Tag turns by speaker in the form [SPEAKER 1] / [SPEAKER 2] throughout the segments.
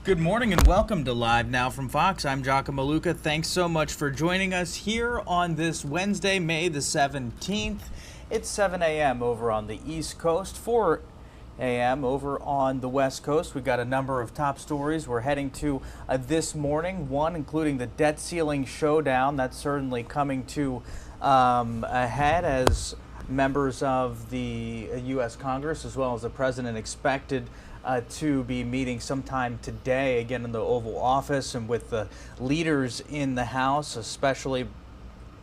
[SPEAKER 1] Good morning and welcome to Live Now from Fox. I'm Giacomo Luca. Thanks so much for joining us here on this Wednesday, May the 17th. It's 7 a.m. over on the East Coast, 4 a.m. over on the West Coast. We've got a number of top stories we're heading to this morning, one including the debt ceiling showdown. That's certainly coming to a head as members of the U.S. Congress as well as the president expected to be meeting sometime today, again in the Oval Office, and with the leaders in the House, especially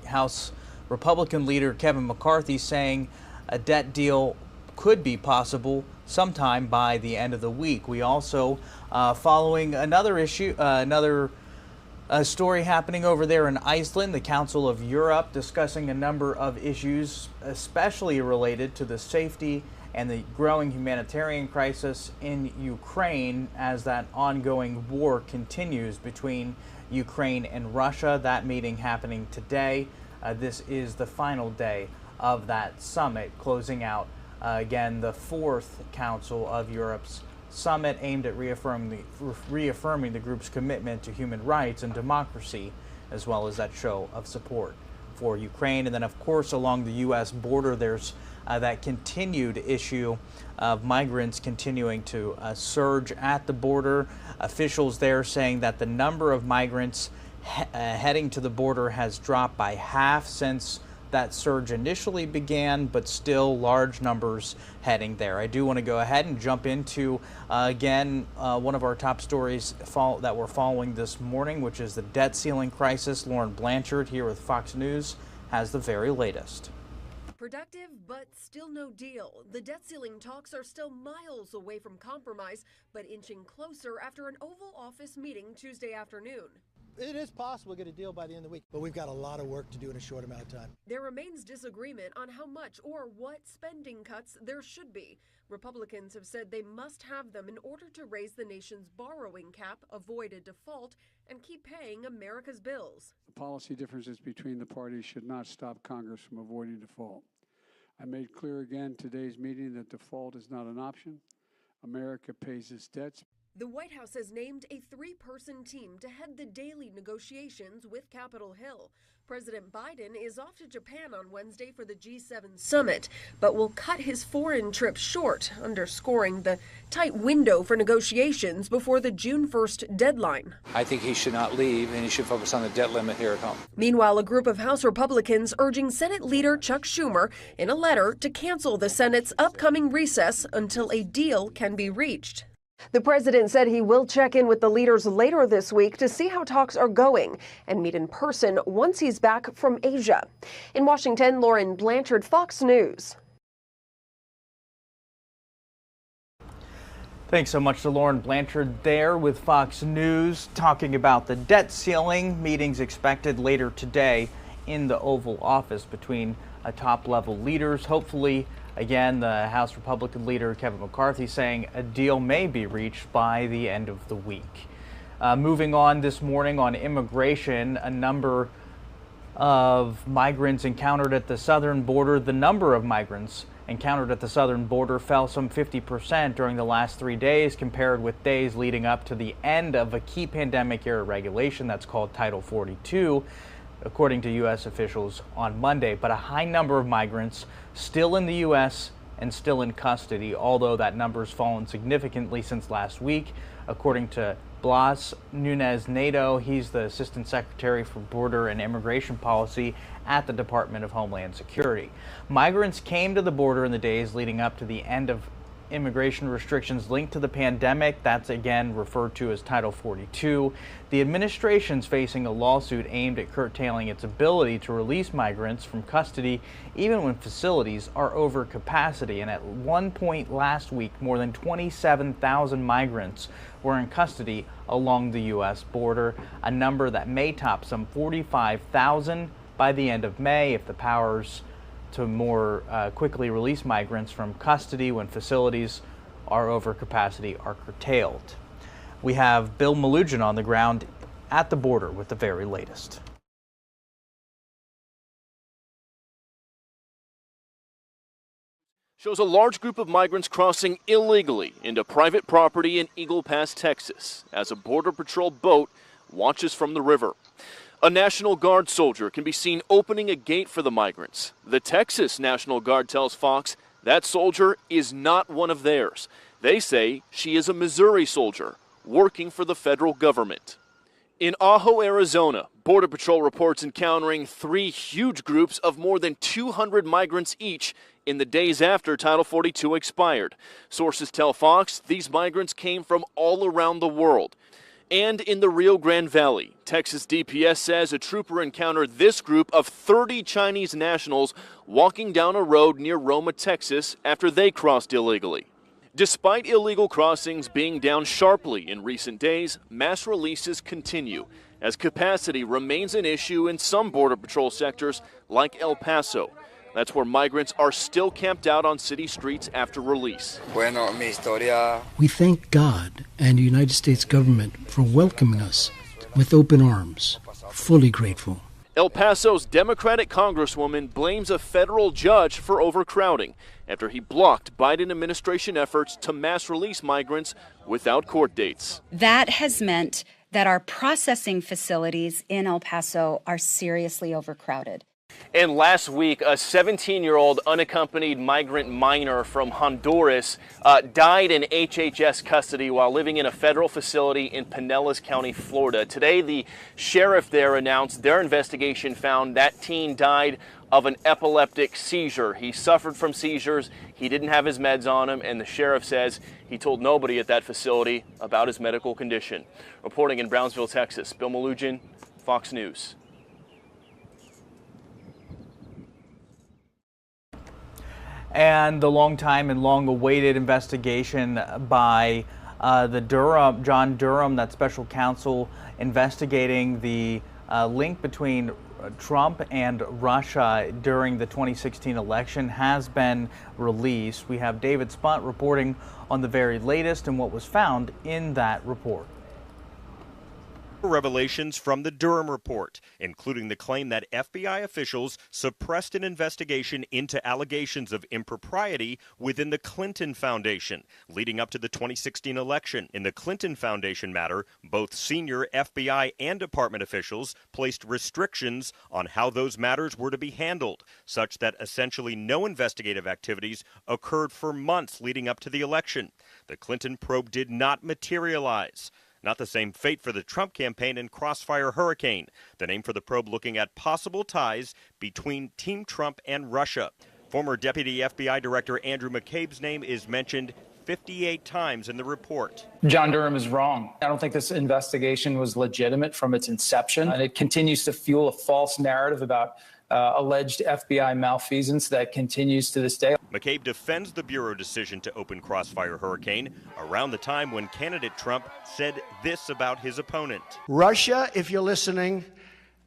[SPEAKER 1] House Republican leader Kevin McCarthy, saying a debt deal could be possible sometime by the end of the week. We also, following another issue, a story happening over there in Iceland, the Council of Europe discussing a number of issues, especially related to the safety and the growing humanitarian crisis in Ukraine as that ongoing war continues between Ukraine and Russia. That meeting happening today. This is the final day of that summit, closing out again the fourth Council of Europe's summit aimed at reaffirming the group's commitment to human rights and democracy, as well as that show of support for Ukraine. And then, of course, along the U.S. border, there's that continued issue of migrants continuing to surge at the border. Officials there saying that the number of migrants heading to the border has dropped by half since that surge initially began, but still large numbers heading there. I do want to go ahead and jump into, again, one of our top stories that we're following this morning, which is the debt ceiling crisis. Lauren Blanchard here with Fox News has the very latest.
[SPEAKER 2] Productive, but still no deal. The debt ceiling talks are still miles away from compromise, but inching closer after an Oval Office meeting Tuesday afternoon.
[SPEAKER 3] It is possible to get a deal by the end of the week, but we've got a lot of work to do in a short amount of time.
[SPEAKER 2] There remains disagreement on how much or what spending cuts there should be. Republicans have said they must have them in order to raise the nation's borrowing cap, avoid a default, and keep paying America's bills.
[SPEAKER 4] The policy differences between the parties should not stop Congress from avoiding default. I made clear again today's meeting that default is not an option. America pays its debts.
[SPEAKER 2] The White House has named a three-person team to head the daily negotiations with Capitol Hill. President Biden is off to Japan on Wednesday for the G7 summit, but will cut his foreign trip short, underscoring the tight window for negotiations before the June 1st deadline.
[SPEAKER 5] I think he should not leave, and he should focus on the debt limit here at home.
[SPEAKER 2] Meanwhile, a group of House Republicans urging Senate Leader Chuck Schumer in a letter to cancel the Senate's upcoming recess until a deal can be reached. The president said he will check in with the leaders later this week to see how talks are going and meet in person once he's back from Asia. In Washington, Lauren Blanchard, Fox News.
[SPEAKER 1] Thanks so much to Lauren Blanchard there with Fox News, talking about the debt ceiling. Meetings expected later today in the Oval Office between top-level leaders. Hopefully, again, the House Republican leader Kevin McCarthy saying a deal may be reached by the end of the week. Moving on this morning on immigration, a number of migrants encountered at the southern border. The number of migrants encountered at the southern border fell some 50% during the last 3 days compared with days leading up to the end of a key pandemic-era regulation that's called Title 42. According to U.S. officials on Monday, but a high number of migrants still in the U.S. and still in custody, although that number has fallen significantly since last week. According to Blas Nunez Nato, he's the Assistant Secretary for Border and Immigration Policy at the Department of Homeland Security. Migrants came to the border in the days leading up to the end of immigration restrictions linked to the pandemic. That's again referred to as Title 42. The administration's facing a lawsuit aimed at curtailing its ability to release migrants from custody even when facilities are over capacity. And at one point last week, more than 27,000 migrants were in custody along the U.S. border, a number that may top some 45,000 by the end of May if the powers to more quickly release migrants from custody when facilities are over capacity are curtailed. We have Bill Malugin on the ground at the border with the very latest.
[SPEAKER 6] shows a large group of migrants crossing illegally into private property in Eagle Pass, Texas, as a Border Patrol boat watches from the river. A National Guard soldier can be seen opening a gate for the migrants. The Texas National Guard tells Fox that soldier is not one of theirs. They say she is a Missouri soldier working for the federal government. In Idaho, Arizona, Border Patrol reports encountering 3 huge groups of more than 200 migrants each in the days after Title 42 expired. Sources tell Fox these migrants came from all around the world. And in the Rio Grande Valley, Texas DPS says a trooper encountered this group of 30 Chinese nationals walking down a road near Roma, Texas, after they crossed illegally. Despite illegal crossings being down sharply in recent days, mass releases continue as capacity remains an issue in some Border Patrol sectors like El Paso. That's where migrants are still camped out on city streets after release.
[SPEAKER 7] We thank God and the United States government for welcoming us with open arms. Fully grateful.
[SPEAKER 6] El Paso's Democratic Congresswoman blames a federal judge for overcrowding after he blocked Biden administration efforts to mass release migrants without court dates.
[SPEAKER 8] That has meant that our processing facilities in El Paso are seriously overcrowded.
[SPEAKER 6] And last week, a 17-year-old unaccompanied migrant minor from Honduras died in HHS custody while living in a federal facility in Pinellas County, Florida. Today, the sheriff there announced their investigation found that teen died of an epileptic seizure. He suffered from seizures, he didn't have his meds on him, and the sheriff says he told nobody at that facility about his medical condition. Reporting in Brownsville, Texas, Bill Malugin, Fox News.
[SPEAKER 1] And the long time and long awaited investigation by John Durham, that special counsel investigating the link between Trump and Russia during the 2016 election, has been released. We have David Spunt reporting on the very latest and what was found in that report.
[SPEAKER 9] Revelations from the Durham report, including the claim that FBI officials suppressed an investigation into allegations of impropriety within the Clinton Foundation leading up to the 2016 election. In the Clinton Foundation matter, both senior FBI and department officials placed restrictions on how those matters were to be handled, such that essentially no investigative activities occurred for months leading up to the election. The Clinton probe did not materialize. Not the same fate for the Trump campaign and Crossfire Hurricane, the name for the probe looking at possible ties between Team Trump and Russia. Former Deputy FBI Director Andrew McCabe's name is mentioned 58 times in the report.
[SPEAKER 10] John Durham is wrong. I don't think this investigation was legitimate from its inception, and it continues to fuel a false narrative about alleged FBI malfeasance that continues to this day.
[SPEAKER 9] McCabe defends the Bureau decision to open Crossfire Hurricane around the time when candidate Trump said this about his opponent.
[SPEAKER 11] Russia, if you're listening,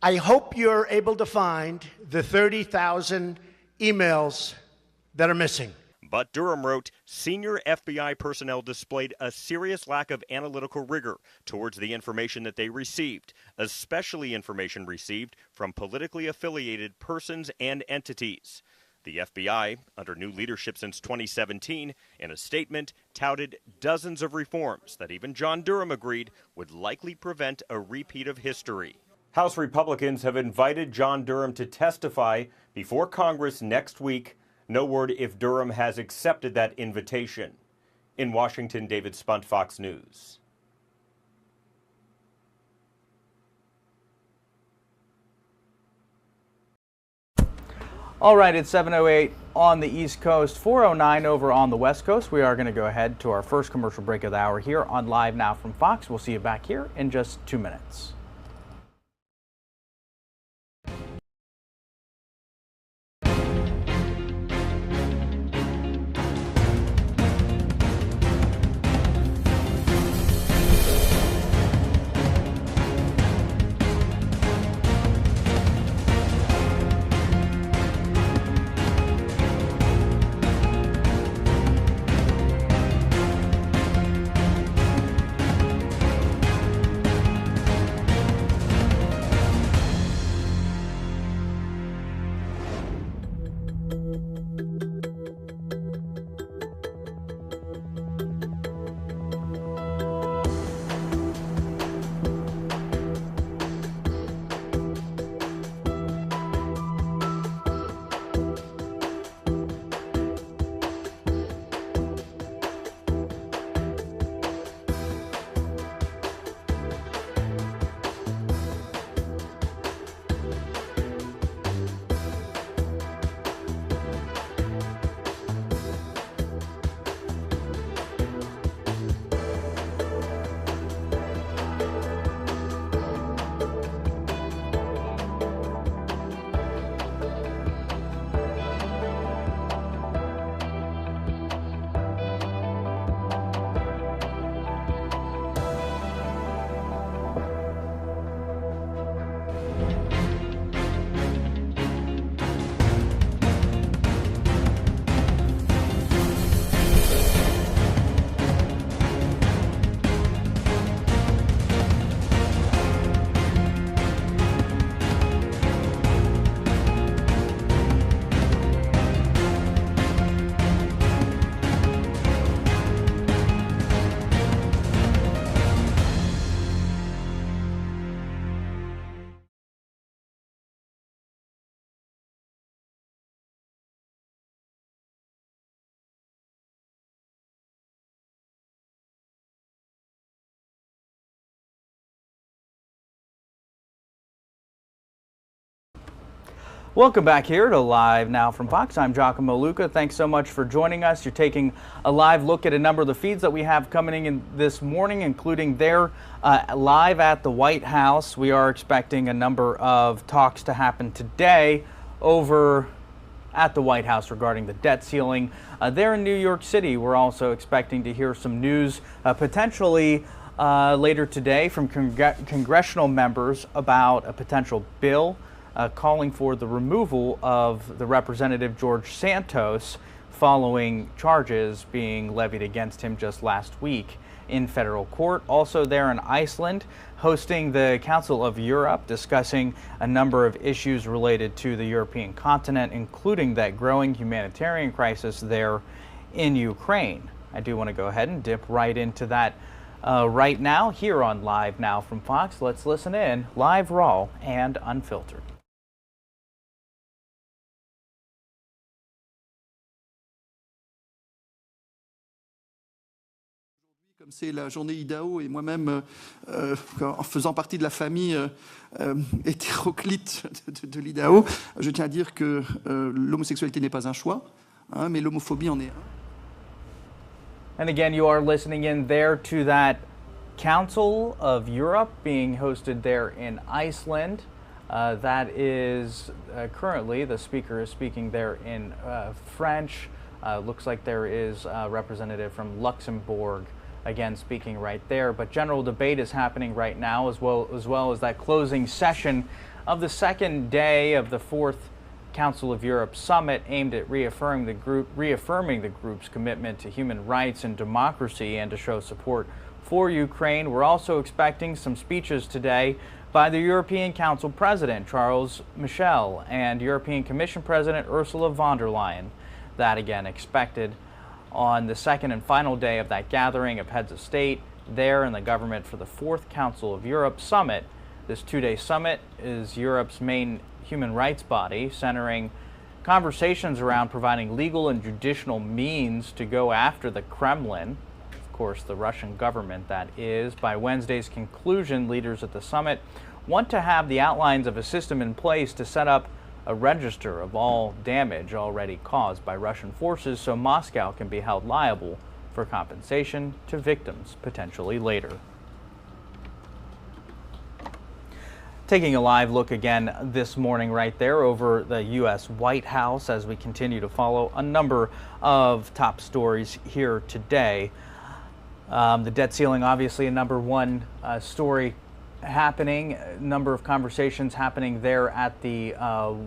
[SPEAKER 11] I hope you're able to find the 30,000 emails that are missing.
[SPEAKER 9] But Durham wrote, senior FBI personnel displayed a serious lack of analytical rigor towards the information that they received, especially information received from politically affiliated persons and entities. The FBI, under new leadership since 2017, in a statement touted dozens of reforms that even John Durham agreed would likely prevent a repeat of history. House Republicans have invited John Durham to testify before Congress next week. No word if Durham has accepted that invitation. In Washington, David Spunt, Fox News.
[SPEAKER 1] All right, it's 7:08 on the East Coast, 4:09 over on the West Coast. We are going to go ahead to our first commercial break of the hour here on Live Now from Fox. We'll see you back here in just 2 minutes. Welcome back here to Live Now from Fox. I'm Giacomo Luca. Thanks so much for joining us. You're taking a live look at a number of the feeds that we have coming in this morning, including there live at the White House. We are expecting a number of talks to happen today over at the White House regarding the debt ceiling. There in New York City, we're also expecting to hear some news potentially later today from congressional members about a potential bill calling for the removal of the Representative George Santos following charges being levied against him just last week in federal court. Also there in Iceland, hosting the Council of Europe, discussing a number of issues related to the European continent, including that growing humanitarian crisis there in Ukraine. I do want to go ahead and dip right into that right now here on Live Now from Fox. Let's listen in, live, raw, and unfiltered.
[SPEAKER 12] Comme c'est la journée Idaho et moi-même, en faisant partie de la famille hétéroclite de l'Idaho, je tiens à dire que l'homosexualité n'est pas un choix, hein, mais l'homophobie en est un.
[SPEAKER 1] And again, you are listening in there to that Council of Europe being hosted there in Iceland. That is currently, the speaker is speaking there in French. Looks like there is a representative from Luxembourg again speaking right there, but general debate is happening right now as well as that closing session of the second day of the fourth Council of Europe summit aimed at reaffirming the group's commitment to human rights and democracy and to show support for Ukraine. We're also expecting some speeches today by the European Council President Charles Michel and European Commission President Ursula von der Leyen. That again expected on the second and final day of that gathering of heads of state there in the government for the fourth Council of Europe summit. This two-day summit is Europe's main human rights body, centering conversations around providing legal and judicial means to go after the Kremlin, of course the Russian government that is. By Wednesday's conclusion, leaders at the summit want to have the outlines of a system in place to set up a register of all damage already caused by Russian forces so Moscow can be held liable for compensation to victims potentially later. Taking a live look again this morning right there over the U.S. White House as we continue to follow a number of top stories here today. The debt ceiling, obviously a number one story happening, a number of conversations happening there at the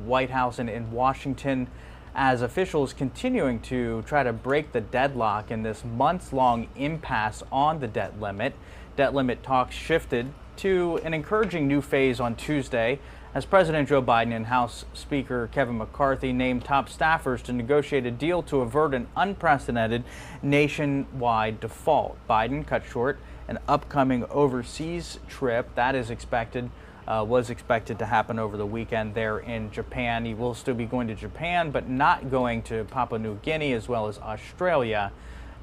[SPEAKER 1] White House and in Washington as officials continuing to try to break the deadlock in this months-long impasse on the debt limit. Debt limit talks shifted to an encouraging new phase on Tuesday as President Joe Biden and House Speaker Kevin McCarthy named top staffers to negotiate a deal to avert an unprecedented nationwide default. Biden cut short an upcoming overseas trip that is was expected to happen over the weekend there in Japan. He will still be going to Japan, but not going to Papua New Guinea as well as Australia.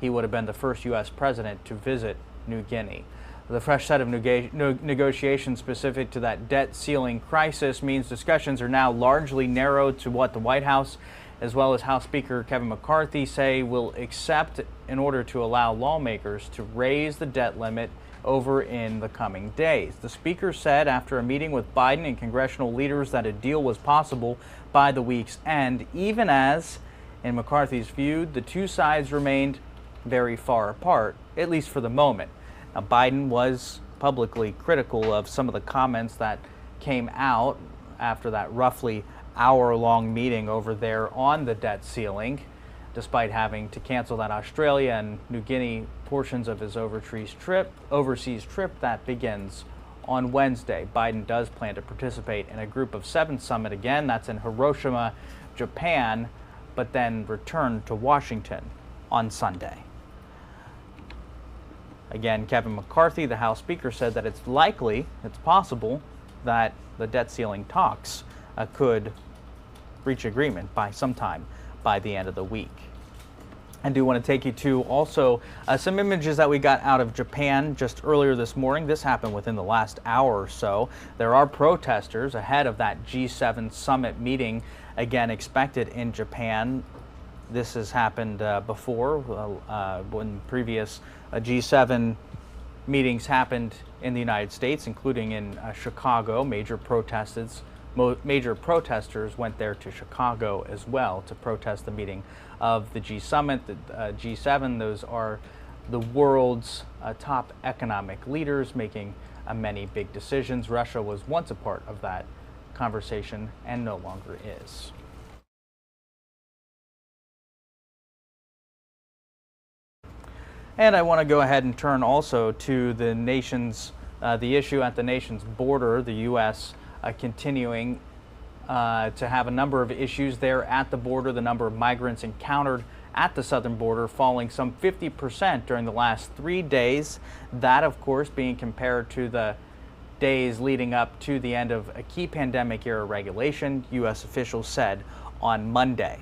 [SPEAKER 1] He would have been the first U.S. president to visit New Guinea. The fresh set of negotiations specific to that debt ceiling crisis means discussions are now largely narrowed to what the White House as well as House Speaker Kevin McCarthy say will accept in order to allow lawmakers to raise the debt limit over in the coming days. The Speaker said after a meeting with Biden and congressional leaders that a deal was possible by the week's end, even as, in McCarthy's view, the two sides remained very far apart, at least for the moment. Now, Biden was publicly critical of some of the comments that came out after that roughly hour-long meeting over there on the debt ceiling, despite having to cancel that Australia and New Guinea portions of his overseas trip that begins on Wednesday. Biden does plan to participate in a Group of 7 summit again. That's in Hiroshima, Japan, but then return to Washington on Sunday. Again, Kevin McCarthy, the House Speaker, said that it's possible that the debt ceiling talks could reach agreement by sometime by the end of the week. I do want to take you to also some images that we got out of Japan just earlier this morning. This happened within the last hour or so. There are protesters ahead of that G7 summit meeting, again expected in Japan. This has happened before when previous G7 meetings happened in the United States, including in Chicago. Major protesters went there to Chicago as well to protest the meeting of the G7. Those are the world's top economic leaders making many big decisions. Russia was once a part of that conversation and no longer is. And I want to go ahead and turn also to the issue at the nation's border, the U.S. Continuing to have a number of issues there at the border, the number of migrants encountered at the southern border falling some 50% during the last 3 days. That, of course, being compared to the days leading up to the end of a key pandemic-era regulation, U.S. officials said on Monday.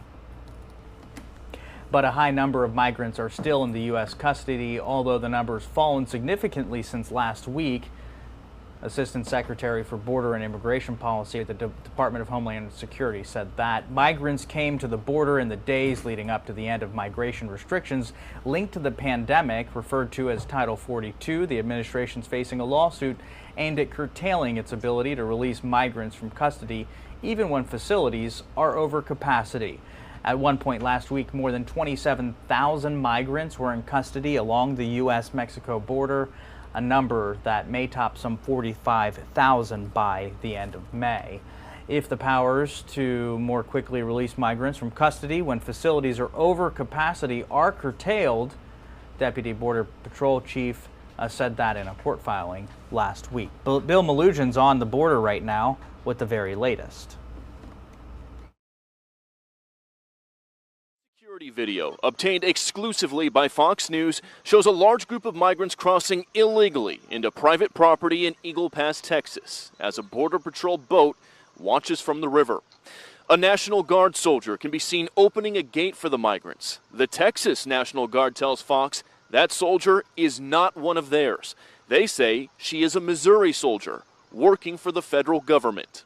[SPEAKER 1] But a high number of migrants are still in the U.S. custody, although the number's fallen significantly since last week. Assistant Secretary for Border and Immigration Policy at the Department of Homeland Security said that migrants came to the border in the days leading up to the end of migration restrictions linked to the pandemic, referred to as Title 42. The administration's facing a lawsuit aimed at curtailing its ability to release migrants from custody, even when facilities are over capacity. At one point last week, more than 27,000 migrants were in custody along the U.S.-Mexico border, a number that may top some 45,000 by the end of May. If the powers to more quickly release migrants from custody when facilities are over capacity are curtailed, Deputy Border Patrol Chief said that in a court filing last week. Bill Malugin's on the border right now with the very latest.
[SPEAKER 6] Security video obtained exclusively by Fox News shows a large group of migrants crossing illegally into private property in Eagle Pass, Texas, as a Border Patrol boat watches from the river. A National Guard soldier can be seen opening a gate for the migrants. The Texas National Guard tells Fox that soldier is not one of theirs. They say she is a Missouri soldier working for the federal government.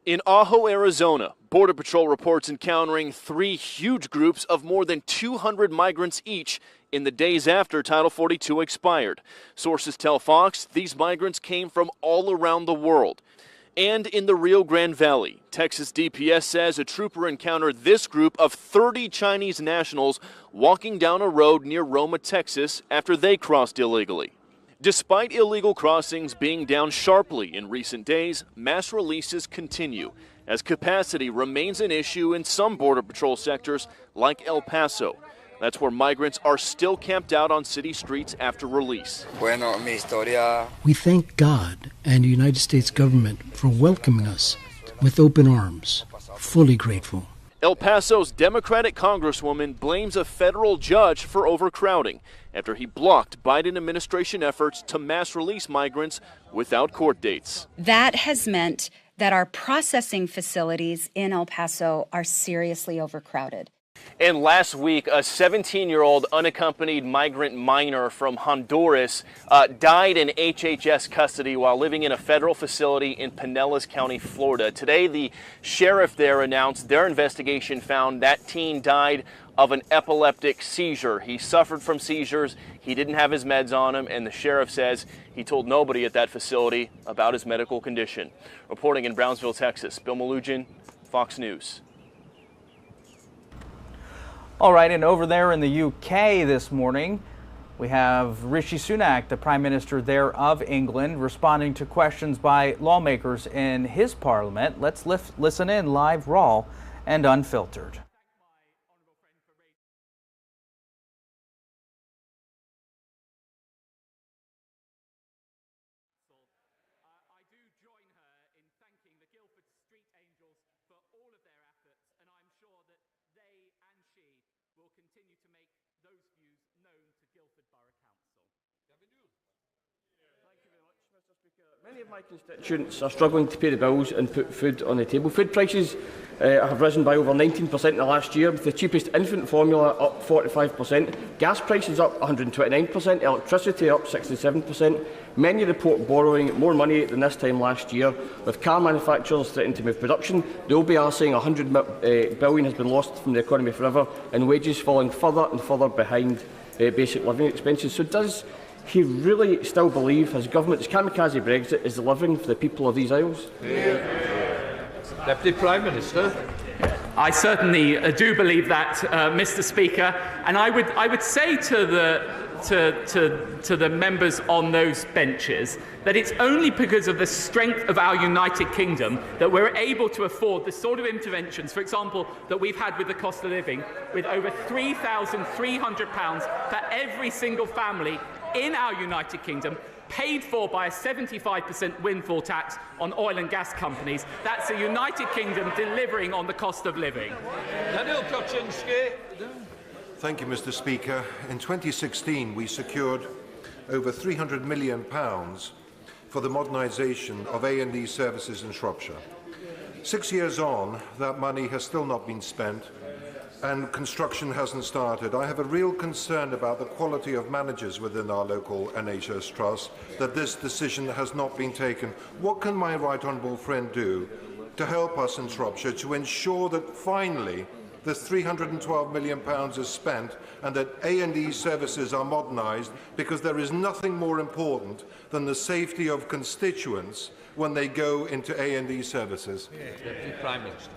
[SPEAKER 6] In Idaho, Arizona, Border Patrol reports encountering 3 huge groups of more than 200 migrants each in the days after Title 42 expired. Sources tell Fox these migrants came from all around the world. And in the Rio Grande Valley, Texas DPS says a trooper encountered this group of 30 Chinese nationals walking down a road near Roma, Texas, after they crossed illegally. Despite illegal crossings being down sharply in recent days, mass releases continue as capacity remains an issue in some Border Patrol sectors like El Paso. That's where migrants are still camped out on city streets after release.
[SPEAKER 7] We thank God and the United States government for welcoming us with open arms, fully grateful.
[SPEAKER 6] El Paso's Democratic Congresswoman blames a federal judge for overcrowding after he blocked Biden administration efforts to mass release migrants without court dates.
[SPEAKER 8] That has meant that our processing facilities in El Paso are seriously overcrowded.
[SPEAKER 6] And last week, a 17-year-old unaccompanied migrant minor from Honduras died in HHS custody while living in a federal facility in Pinellas County, Florida. Today, the sheriff there announced their investigation found that teen died of an epileptic seizure. He suffered from seizures, he didn't have his meds on him, and the sheriff says he told nobody at that facility about his medical condition. Reporting in Brownsville, Texas, Bill Malugin, Fox News.
[SPEAKER 1] All right, and over there in the UK this morning, we have Rishi Sunak, the Prime Minister there of England, responding to questions by lawmakers in his parliament. Let's listen in live, raw, and unfiltered.
[SPEAKER 13] Many of my constituents are struggling to pay the bills and put food on the table. Food prices have risen by over 19% in the last year, with the cheapest infant formula up 45%, gas prices up 129%, electricity up 67%. Many report borrowing more money than this time last year, with car manufacturers threatening to move production. The OBR saying $100 billion has been lost from the economy forever, and wages falling further and further behind basic living expenses. So does he really still believe his government's kamikaze Brexit is delivering for the people of these isles?
[SPEAKER 14] Deputy Prime Minister.
[SPEAKER 15] I certainly do believe that, Mr. Speaker, and I would say to the members on those benches that it's only because of the strength of our United Kingdom that we're able to afford the sort of interventions, for example, that we've had with the cost of living, with over £3,300 for every single family in our United Kingdom, paid for by a 75% windfall tax on oil and gas companies. That's the United Kingdom delivering on the cost of living.
[SPEAKER 14] Daniel Kaczynski.
[SPEAKER 16] Thank you, Mr. Speaker. In 2016, we secured over £300 million for the modernisation of A&E services in Shropshire. 6 years on, that money has still not been spent, and construction hasn't started. I have a real concern about the quality of managers within our local NHS trust, that this decision has not been taken. What can my right honourable friend do to help us in Shropshire to ensure that finally this £312 million is spent and that A&E services are modernised, because there is nothing more important than the safety of constituents when they go into A&E services?
[SPEAKER 14] Deputy Prime Minister.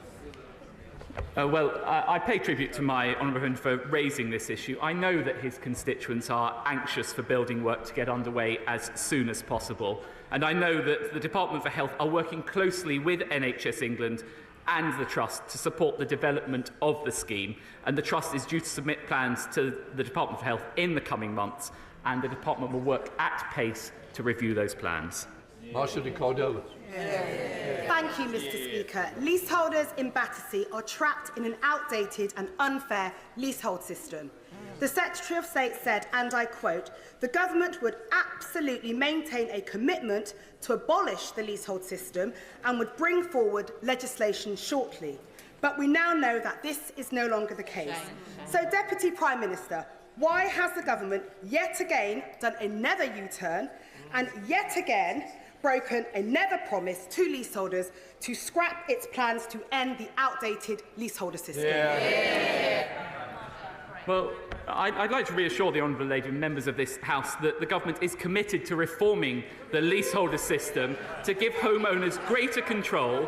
[SPEAKER 15] I pay tribute to my honourable friend for raising this issue. I know that his constituents are anxious for building work to get underway as soon as possible. And I know that the Department for Health are working closely with NHS England and the Trust to support the development of the scheme. And the Trust is due to submit plans to the Department for Health in the coming months, and the Department will work at pace to review those plans.
[SPEAKER 14] Marshal de Cordova.
[SPEAKER 17] Thank you, Mr. Speaker. Leaseholders in Battersea are trapped in an outdated and unfair leasehold system. The Secretary of State said, and I quote, "The government would absolutely maintain a commitment to abolish the leasehold system and would bring forward legislation shortly." But we now know that this is no longer the case. So, Deputy Prime Minister, why has the government yet again done another U-turn and yet again broken a never promise to leaseholders to scrap its plans to end the outdated leaseholder system?
[SPEAKER 15] Well, I'd like to reassure the Honourable Lady and members of this House that the government is committed to reforming the leaseholder system to give homeowners greater control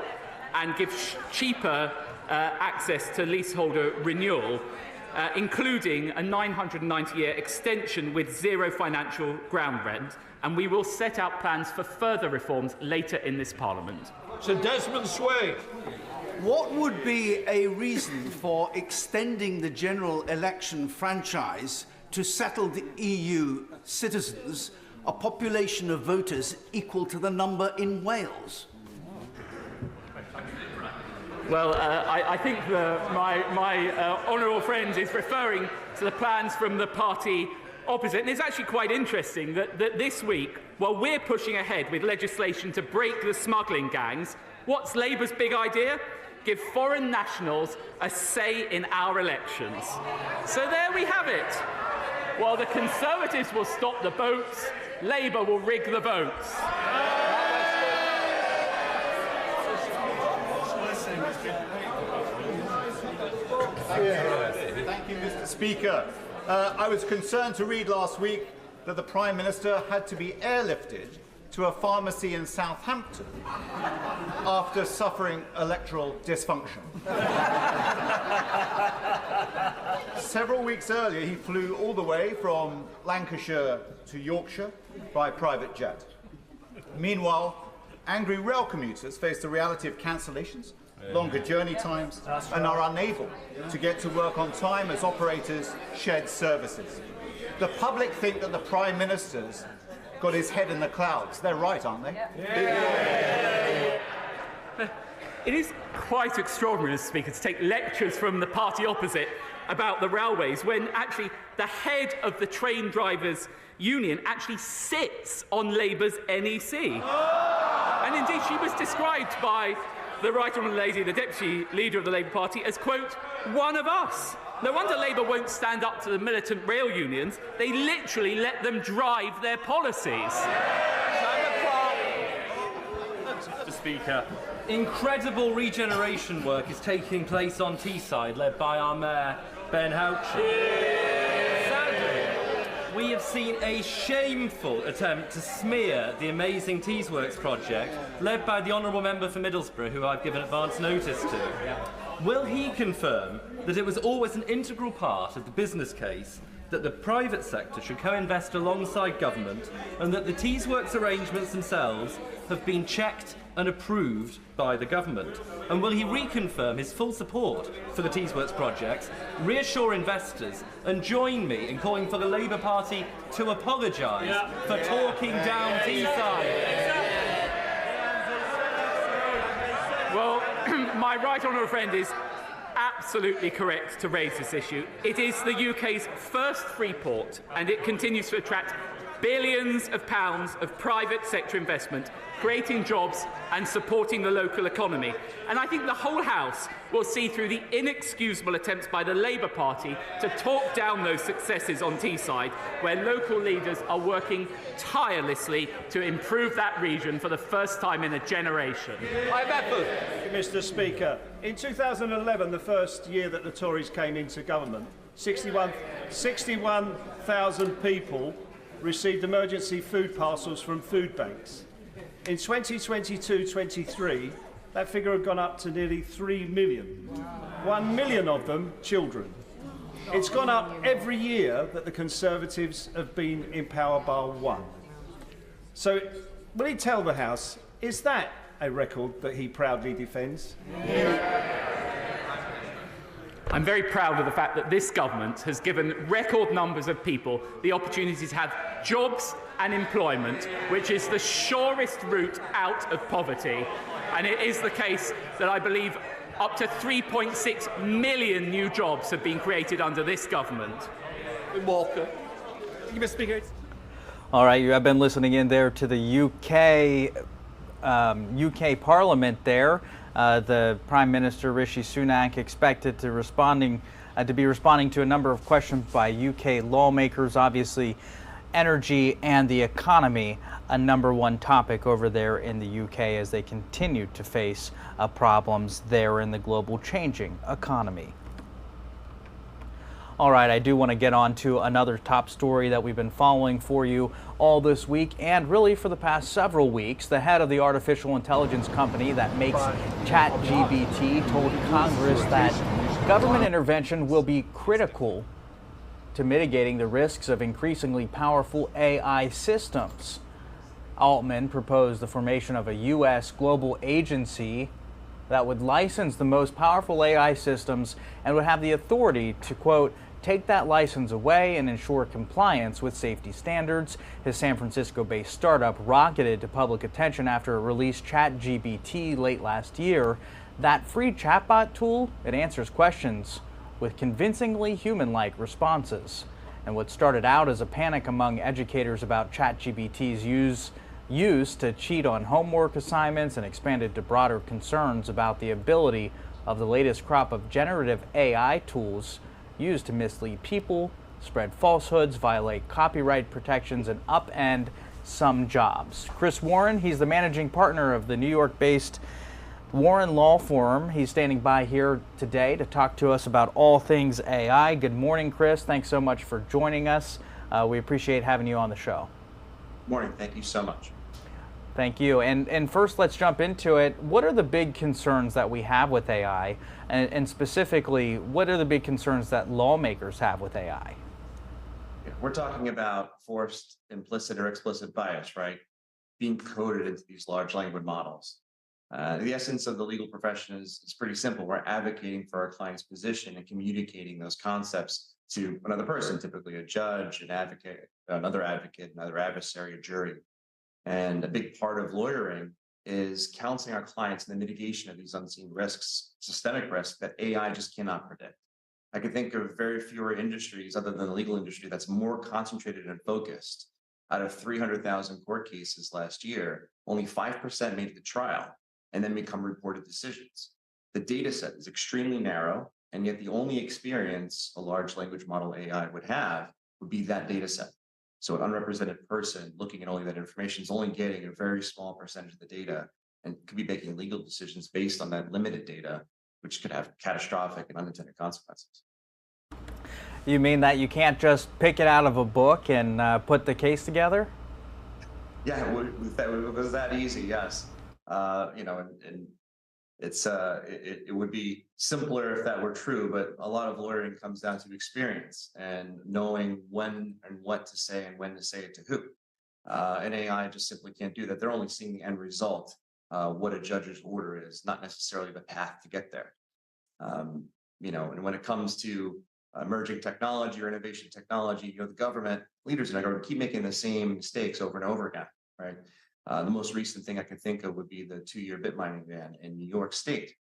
[SPEAKER 15] and give cheaper access to leaseholder renewal, including a 990-year extension with zero financial ground rent. And we will set out plans for further reforms later in this Parliament.
[SPEAKER 14] Sir Desmond Sway.
[SPEAKER 18] What would be a reason for extending the general election franchise to settled EU citizens, a population of voters equal to the number in Wales?
[SPEAKER 15] Well, I think my honourable friend is referring to the plans from the party opposite. And it's actually quite interesting that this week, while we're pushing ahead with legislation to break the smuggling gangs, what's Labour's big idea? Give foreign nationals a say in our elections. So there we have it. While the Conservatives will stop the boats, Labour will rig the votes.
[SPEAKER 19] Thank you, Mr. Speaker. I was concerned to read last week that the Prime Minister had to be airlifted to a pharmacy in Southampton after suffering electoral dysfunction. Several weeks earlier, he flew all the way from Lancashire to Yorkshire by private jet. Meanwhile, angry rail commuters face the reality of cancellations, longer journey times, and are unable to get to work on time as operators shed services. The public think that the Prime Minister's got his head in the clouds. They're right, aren't they?
[SPEAKER 15] It is quite extraordinary, Mr. Speaker, to take lectures from the party opposite about the railways when actually the head of the train drivers union actually sits on Labour's NEC. And indeed, she was described by the Right Honourable Lady, the Deputy Leader of the Labour Party, as, quote, one of us. No wonder Labour won't stand up to the militant rail unions. They literally let them drive their policies.
[SPEAKER 20] Mr. Speaker, incredible regeneration work is taking place on Teesside, led by our Mayor, Ben Houchin. Sadly, we have seen a shameful attempt to smear the amazing Teesworks project, led by the Honourable Member for Middlesbrough, who I've given advance notice to. Will he confirm that it was always an integral part of the business case that the private sector should co-invest alongside government, and that the Teesworks arrangements themselves have been checked and approved by the government? And will he reconfirm his full support for the Teesworks projects, reassure investors, and join me in calling for the Labour Party to apologise for talking down Teesside?
[SPEAKER 15] Well, my right honourable friend is absolutely correct to raise this issue. It is the UK's first free port, and it continues to attract billions of pounds of private sector investment, creating jobs and supporting the local economy. And I think the whole House will see through the inexcusable attempts by the Labour Party to talk down those successes on Teesside, where local leaders are working tirelessly to improve that region for the first time in a generation.
[SPEAKER 21] Mr. Speaker, in 2011, the first year that the Tories came into government, 61,000 people received emergency food parcels from food banks. In 2022-23, that figure had gone up to nearly 3 million. 1 million of them children. It's gone up every year that the Conservatives have been in power bar one. So will he tell the House, is that a record that he proudly defends?
[SPEAKER 15] I'm very proud of the fact that this government has given record numbers of people the opportunity to have jobs and employment, which is the surest route out of poverty. And it is the case that I believe up to 3.6 million new jobs have been created under this government.
[SPEAKER 21] Walker.
[SPEAKER 20] Thank you, Mr. Speaker.
[SPEAKER 1] All right, you have been listening in there to the UK Parliament there. The Prime Minister Rishi Sunak expected to be responding to a number of questions by UK lawmakers. Obviously, energy and the economy, a #1 topic over there in the UK as they continue to face problems there in the global changing economy. All right, I do want to get on to another top story that we've been following for you all this week and really for the past several weeks. The head of the artificial intelligence company that makes ChatGPT told Congress that government intervention will be critical to mitigating the risks of increasingly powerful AI systems. Altman proposed the formation of a U.S. global agency that would license the most powerful AI systems and would have the authority to, quote, take that license away and ensure compliance with safety standards. His San Francisco-based startup rocketed to public attention after it released ChatGPT late last year. That free chatbot tool, it answers questions with convincingly human-like responses. And what started out as a panic among educators about ChatGPT's use to cheat on homework assignments and expanded to broader concerns about the ability of the latest crop of generative AI tools used to mislead people, spread falsehoods, violate copyright protections, and upend some jobs. Chris Warren, he's the managing partner of the New York-based Warren Law Firm. He's standing by here today to talk to us about all things AI. Good morning, Chris. Thanks so much for joining us. We appreciate having you on the show.
[SPEAKER 22] Morning. Thank you so much.
[SPEAKER 1] Thank you. And first, let's jump into it. What are the big concerns that we have with AI? And specifically, what are the big concerns that lawmakers have with AI?
[SPEAKER 22] Yeah, we're talking about forced implicit or explicit bias, right? Being coded into these large language models. The essence of the legal profession is pretty simple. We're advocating for our client's position and communicating those concepts to another person, typically a judge, an advocate, another adversary, a jury. And a big part of lawyering is counseling our clients in the mitigation of these unseen risks, systemic risks that AI just cannot predict. I can think of very fewer industries other than the legal industry that's more concentrated and focused. Out of 300,000 court cases last year, only 5% made it to trial and then become reported decisions. The data set is extremely narrow, and yet the only experience a large language model AI would have would be that data set. So an unrepresented person looking at only that information is only getting a very small percentage of the data and could be making legal decisions based on that limited data, which could have catastrophic and unintended consequences.
[SPEAKER 1] You mean that you can't just pick it out of a book and put the case together?
[SPEAKER 22] Yeah, it was that easy, yes. You know, and it's it would be simpler if that were true, but a lot of lawyering comes down to experience and knowing when and what to say and when to say it to who. And AI just simply can't do that. They're only seeing the end result, what a judge's order is, not necessarily the path to get there. You know, and when it comes to emerging technology or innovation technology, you know, the government leaders in our government keep making the same mistakes over and over again, right? The most recent thing I can think of would be the 2-year bit mining ban in New York State.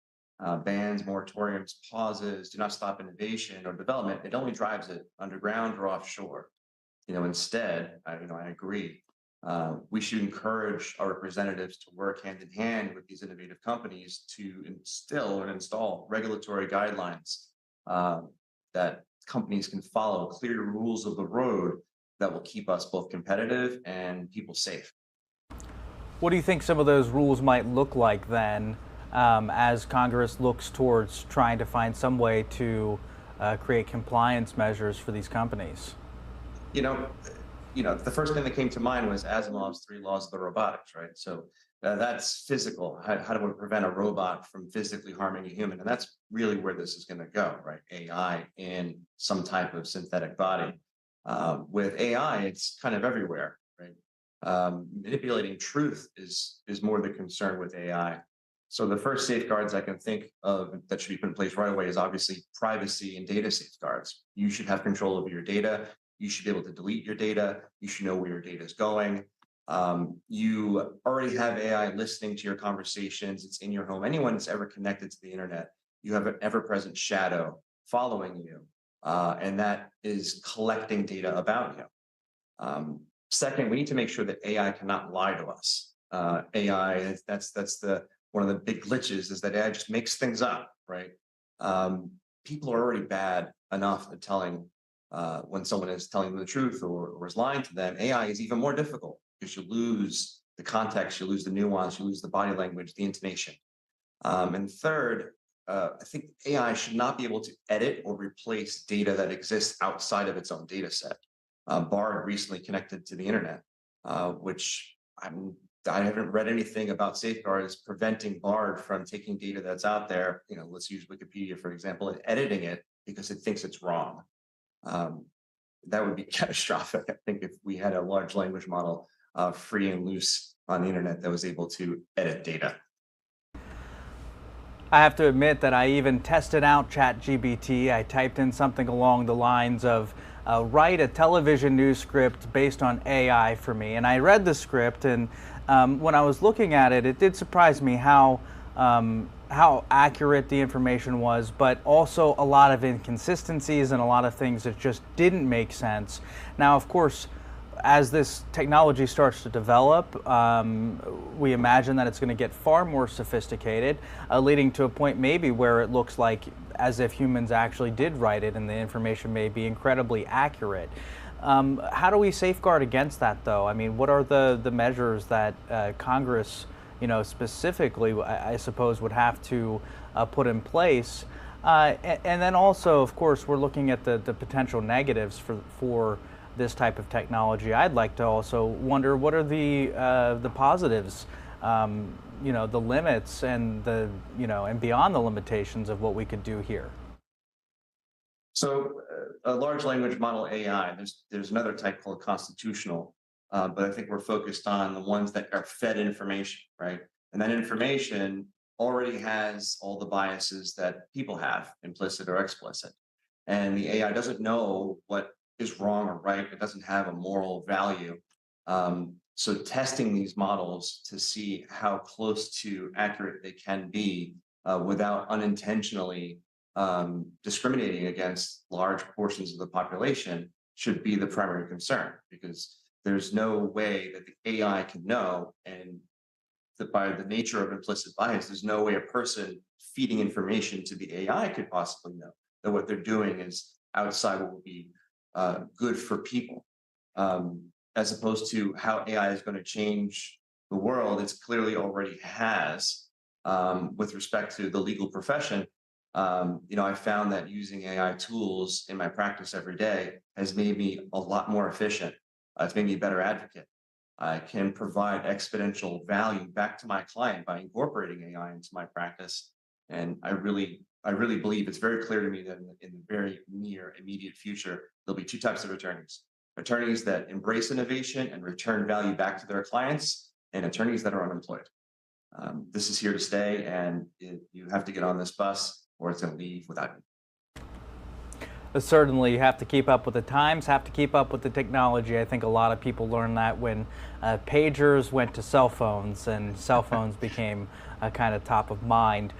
[SPEAKER 22] Bans, moratoriums, pauses, do not stop innovation or development. It only drives it underground or offshore. You know, instead, you know, I agree. We should encourage our representatives to work hand in hand with these innovative companies to instill and install regulatory guidelines that companies can follow, clear rules of the road that will keep us both competitive and people safe.
[SPEAKER 1] What do you think some of those rules might look like then, as Congress looks towards trying to find some way to create compliance measures for these companies?
[SPEAKER 22] You know, the first thing that came to mind was Asimov's 3 laws of the robotics, right? So that's physical. How do we prevent a robot from physically harming a human? And that's really where this is going to go, right? AI in some type of synthetic body. With AI, it's kind of everywhere, right? Manipulating truth is more the concern with AI. So the first safeguards I can think of that should be put in place right away is obviously privacy and data safeguards. You should have control over your data. You should be able to delete your data. You should know where your data is going. You already have AI listening to your conversations. It's in your home. Anyone that's ever connected to the internet, you have an ever-present shadow following you, and that is collecting data about you. Second, we need to make sure that AI cannot lie to us. AI, that's one of the big glitches is that AI just makes things up, right? People are already bad enough at telling when someone is telling them the truth or is lying to them. AI is even more difficult because you lose the context, you lose the nuance, you lose the body language, the intonation. And third, I think AI should not be able to edit or replace data that exists outside of its own data set. Bard recently connected to the internet, which I haven't read anything about safeguards preventing Bard from taking data that's out there. You know, let's use Wikipedia, for example, and editing it because it thinks it's wrong. That would be catastrophic, I think, if we had a large language model free and loose on the internet that was able to edit data.
[SPEAKER 1] I have to admit that I even tested out ChatGPT. I typed in something along the lines of write a television news script based on AI for me. And I read the script, and when I was looking at it, it did surprise me how accurate the information was, but also a lot of inconsistencies and a lot of things that just didn't make sense. Now, of course, as this technology starts to develop, we imagine that it's going to get far more sophisticated, leading to a point maybe where it looks like as if humans actually did write it and the information may be incredibly accurate. How do we safeguard against that, though? I mean, what are the measures that Congress, you know, specifically, I suppose, would have to put in place? And then also, of course, we're looking at the potential negatives for this type of technology. I'd like to also wonder what are the positives, you know, the limits and and beyond the limitations of what we could do here.
[SPEAKER 22] So a large language model AI, there's another type called constitutional, but I think we're focused on the ones that are fed information, right? And that information already has all the biases that people have, implicit or explicit. And the AI doesn't know what is wrong or right. It doesn't have a moral value. So testing these models to see how close to accurate they can be without unintentionally discriminating against large portions of the population should be the primary concern, because there's no way that the AI can know, and that by the nature of implicit bias, there's no way a person feeding information to the AI could possibly know that what they're doing is outside what would be good for people. As opposed to how AI is going to change the world, it's clearly already has. With respect to the legal profession, I found that using AI tools in my practice every day has made me a lot more efficient. It's made me a better advocate. I can provide exponential value back to my client by incorporating AI into my practice. And I really believe it's very clear to me that in the very near immediate future, there'll be two types of attorneys. Attorneys that embrace innovation and return value back to their clients, and attorneys that are unemployed. This is here to stay, and you have to get on this bus or it's going to leave without you.
[SPEAKER 1] Certainly, you have to keep up with the times, have to keep up with the technology. I think a lot of people learned that when pagers went to cell phones and cell phones became kind of top of mind.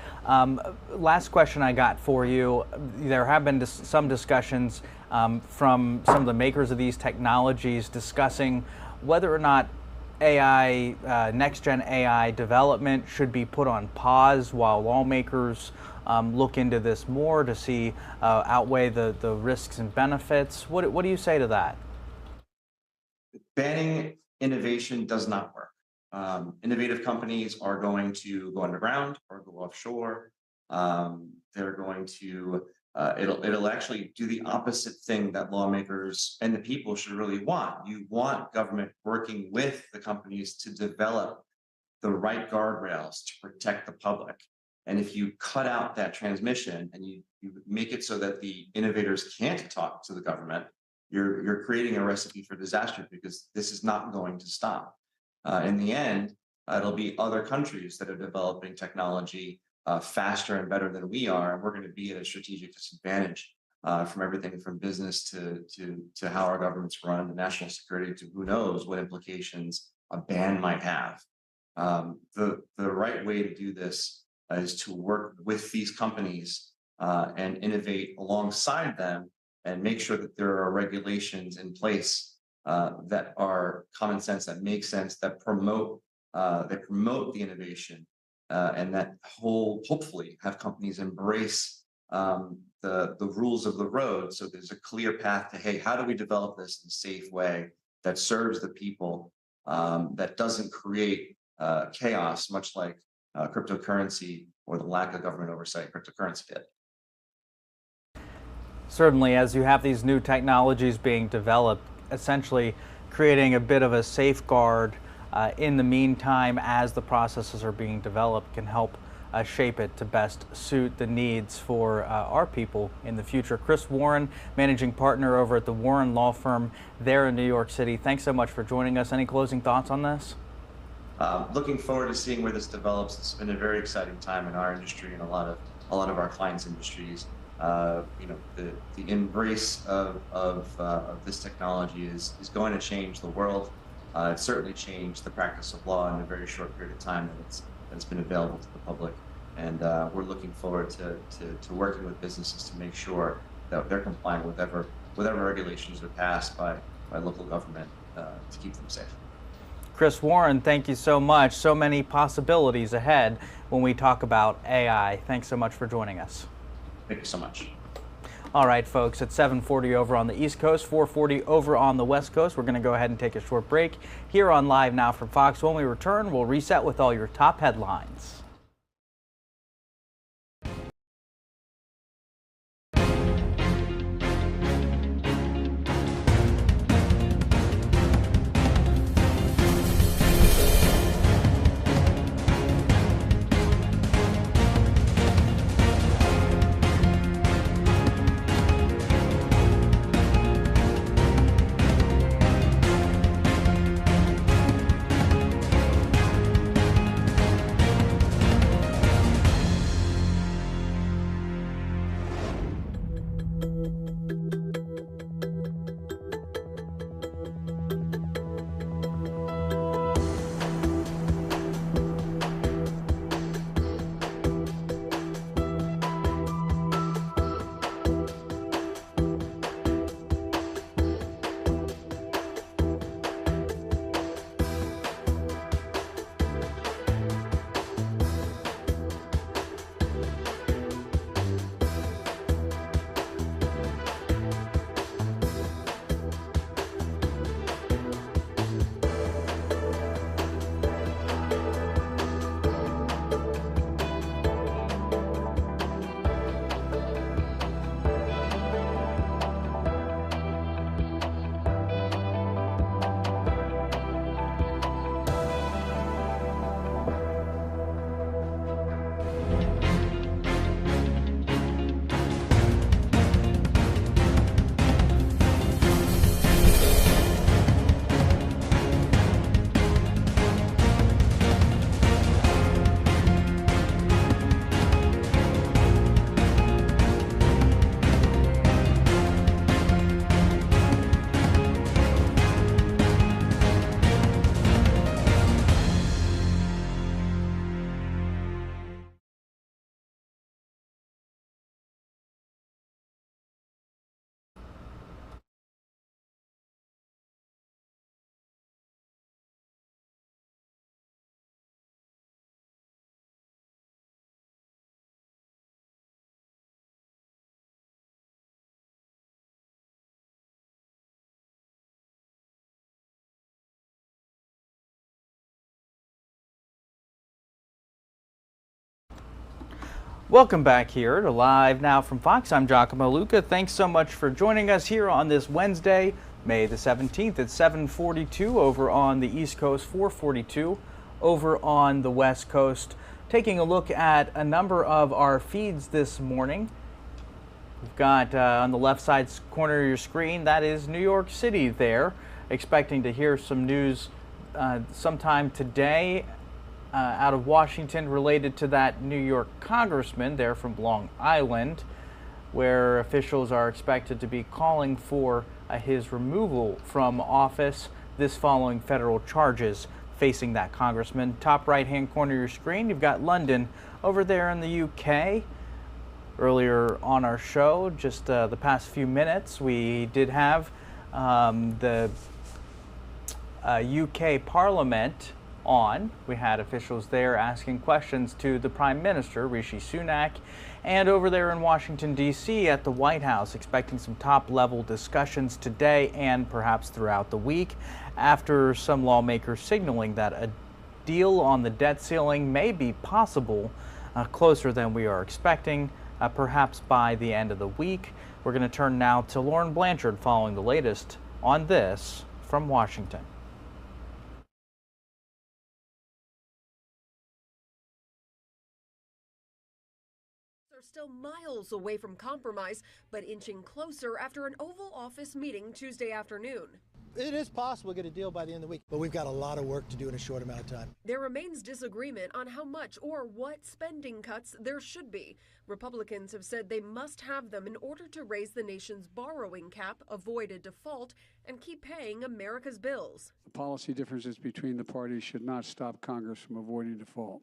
[SPEAKER 1] Last question I got for you. There have been some discussions from some of the makers of these technologies discussing whether or not AI, next-gen AI development should be put on pause while lawmakers look into this more to see outweigh the risks and benefits. What do you say to that?
[SPEAKER 22] Banning innovation does not work. Innovative companies are going to go underground or go offshore. They're going to, it'll actually do the opposite thing that lawmakers and the people should really want. You want government working with the companies to develop the right guardrails to protect the public. And if you cut out that transmission and you make it so that the innovators can't talk to the government, you're creating a recipe for disaster, because this is not going to stop. In the end, it'll be other countries that are developing technology faster and better than we are, and we're going to be at a strategic disadvantage from everything from business to how our governments run, to national security, to who knows what implications a ban might have. The right way to do this is to work with these companies and innovate alongside them, and make sure that there are regulations in place that are common sense, that make sense, that promote the innovation, and that hopefully have companies embrace the rules of the road. So there's a clear path to, hey, how do we develop this in a safe way that serves the people, that doesn't create chaos, much like cryptocurrency or the lack of government oversight cryptocurrency did.
[SPEAKER 1] Certainly, as you have these new technologies being developed, essentially creating a bit of a safeguard in the meantime as the processes are being developed can help shape it to best suit the needs for our people in the future. Chris Warren, managing partner over at the Warren Law Firm there in New York City. Thanks so much for joining us. Any closing thoughts on this?
[SPEAKER 22] Looking forward to seeing where this develops. It's been a very exciting time in our industry and a lot of our clients' industries. The embrace of this technology is going to change the world. It's certainly changed the practice of law in a very short period of time that it's been available to the public. And we're looking forward to working with businesses to make sure that they're complying with whatever regulations are passed by local government to keep them safe.
[SPEAKER 1] Chris Warren, thank you so much. So many possibilities ahead when we talk about AI. Thanks so much for joining us.
[SPEAKER 22] Thank you so much.
[SPEAKER 1] All right, folks, it's 7:40 over on the East Coast, 4:40 over on the West Coast. We're going to go ahead and take a short break here on Live Now from Fox. When we return, we'll reset with all your top headlines. Welcome back here to Live Now from Fox. I'm Giacomo Luca. Thanks so much for joining us here on this Wednesday, May the 17th. It's 7:42 over on the East Coast, 4:42 over on the West Coast. Taking a look at a number of our feeds this morning. We've got on the left side corner of your screen, that is New York City there. Expecting to hear some news sometime today out of Washington related to that New York congressman there from Long Island, where officials are expected to be calling for his removal from office, this following federal charges facing that congressman. Top right-hand corner of your screen, you've got London over there in the UK. Earlier on our show, just the past few minutes, we did have the UK Parliament on. We had officials there asking questions to the Prime Minister, Rishi Sunak, and over there in Washington, D.C. at the White House, expecting some top-level discussions today and perhaps throughout the week, after some lawmakers signaling that a deal on the debt ceiling may be possible closer than we are expecting, perhaps by the end of the week. We're going to turn now to Lauren Blanchard following the latest on this from Washington.
[SPEAKER 2] Still miles away from compromise, but inching closer after an Oval Office meeting Tuesday afternoon.
[SPEAKER 3] It is possible to get a deal by the end of the week, but we've got a lot of work to do in a short amount of time.
[SPEAKER 2] There remains disagreement on how much or what spending cuts there should be. Republicans have said they must have them in order to raise the nation's borrowing cap, avoid a default, and keep paying America's bills.
[SPEAKER 4] The policy differences between the parties should not stop Congress from avoiding default.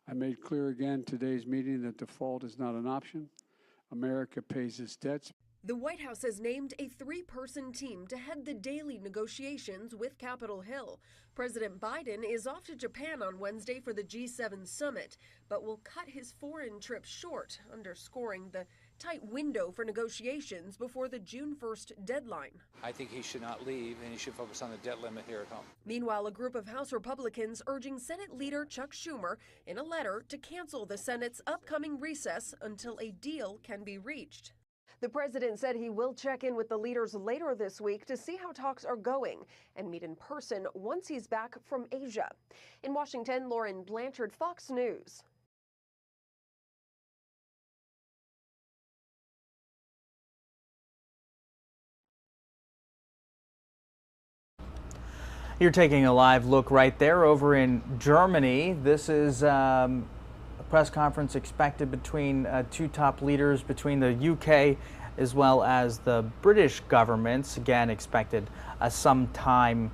[SPEAKER 4] I made clear again today's meeting that default is not an option. America pays its debts.
[SPEAKER 2] The White House has named a three-person team to head the daily negotiations with Capitol Hill. President Biden is off to Japan on Wednesday for the G7 summit, but will cut his foreign trip short, underscoring the tight window for negotiations before the June 1st deadline.
[SPEAKER 5] I think he should not leave, and he should focus on the debt limit here at home.
[SPEAKER 2] Meanwhile, a group of House Republicans urging Senate Leader Chuck Schumer in a letter to cancel the Senate's upcoming recess until a deal can be reached. The president said he will check in with the leaders later this week to see how talks are going and meet in person once he's back from Asia. In Washington, Lauren Blanchard, Fox News.
[SPEAKER 1] You're taking a live look right there over in Germany. This is a press conference expected between two top leaders between the UK as well as the British governments. Again, expected sometime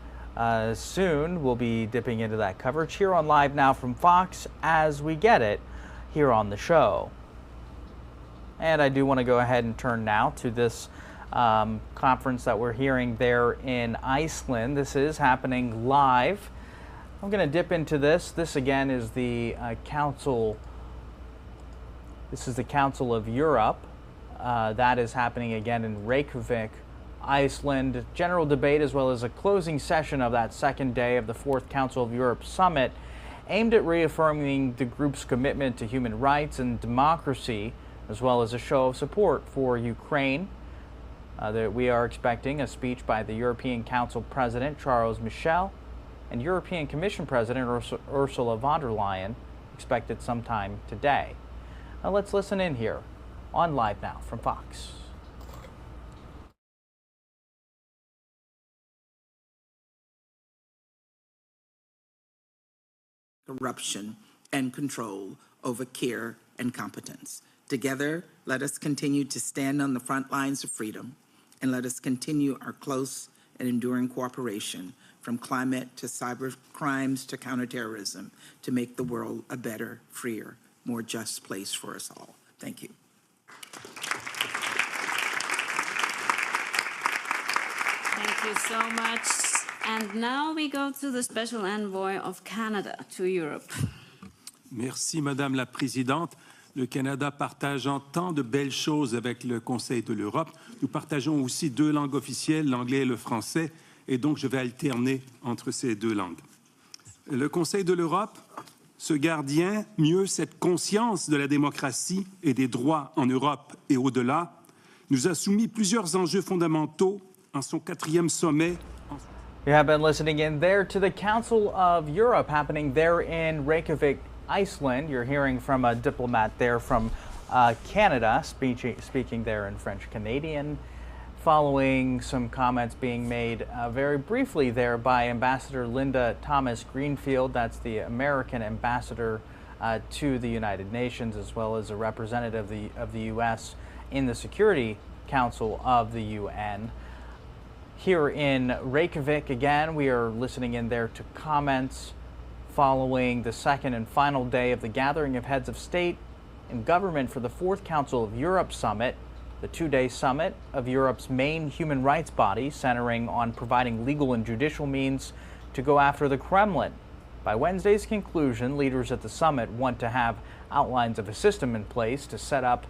[SPEAKER 1] soon. We'll be dipping into that coverage here on Live Now from Fox as we get it here on the show. And I do want to go ahead and turn now to this conference that we're hearing there in Iceland. This is happening live. I'm going to dip into this. This again is the Council. This is the Council of Europe. That is happening again in Reykjavik, Iceland. General debate as well as a closing session of that second day of the Fourth Council of Europe Summit, aimed at reaffirming the group's commitment to human rights and democracy, as well as a show of support for Ukraine. That we are expecting a speech by the European Council President Charles Michel and European Commission President Ursula von der Leyen, expected sometime today. Now let's listen in here on Live Now from Fox.
[SPEAKER 23] Corruption and control over care and competence. Together, let us continue to stand on the front lines of freedom, and let us continue our close and enduring cooperation from climate to cyber crimes to counterterrorism to make the world a better, freer, more just place for us all. Thank you.
[SPEAKER 24] Thank you so much. And now we go to the Special Envoy of Canada to Europe.
[SPEAKER 25] Merci, Madame la Présidente. Le Canada partageant tant de belles choses avec le Conseil de l'Europe, nous partageons aussi deux langues officielles, l'anglais et le français, et donc je vais alterner entre ces deux langues. Le Conseil de l'Europe Ce gardien, mieux cette conscience de la démocratie et des droits en Europe et au-delà, nous a soumis plusieurs enjeux fondamentaux en son 4e sommet.
[SPEAKER 1] You have been listening in there to the Council of Europe happening there in Reykjavik, Iceland. You're hearing from a diplomat there from Canada, speaking there in French Canadian, following some comments being made very briefly there by Ambassador Linda Thomas Greenfield. That's the American ambassador to the United Nations, as well as a representative of the U.S. in the Security Council of the UN. Here in Reykjavik, again, we are listening in there to comments following the second and final day of the gathering of heads of state and government for the 4th Council of Europe Summit, the 2-day summit of Europe's main human rights body, centering on providing legal and judicial means to go after the Kremlin. By Wednesday's conclusion, leaders at the summit want to have outlines of a system in place to set up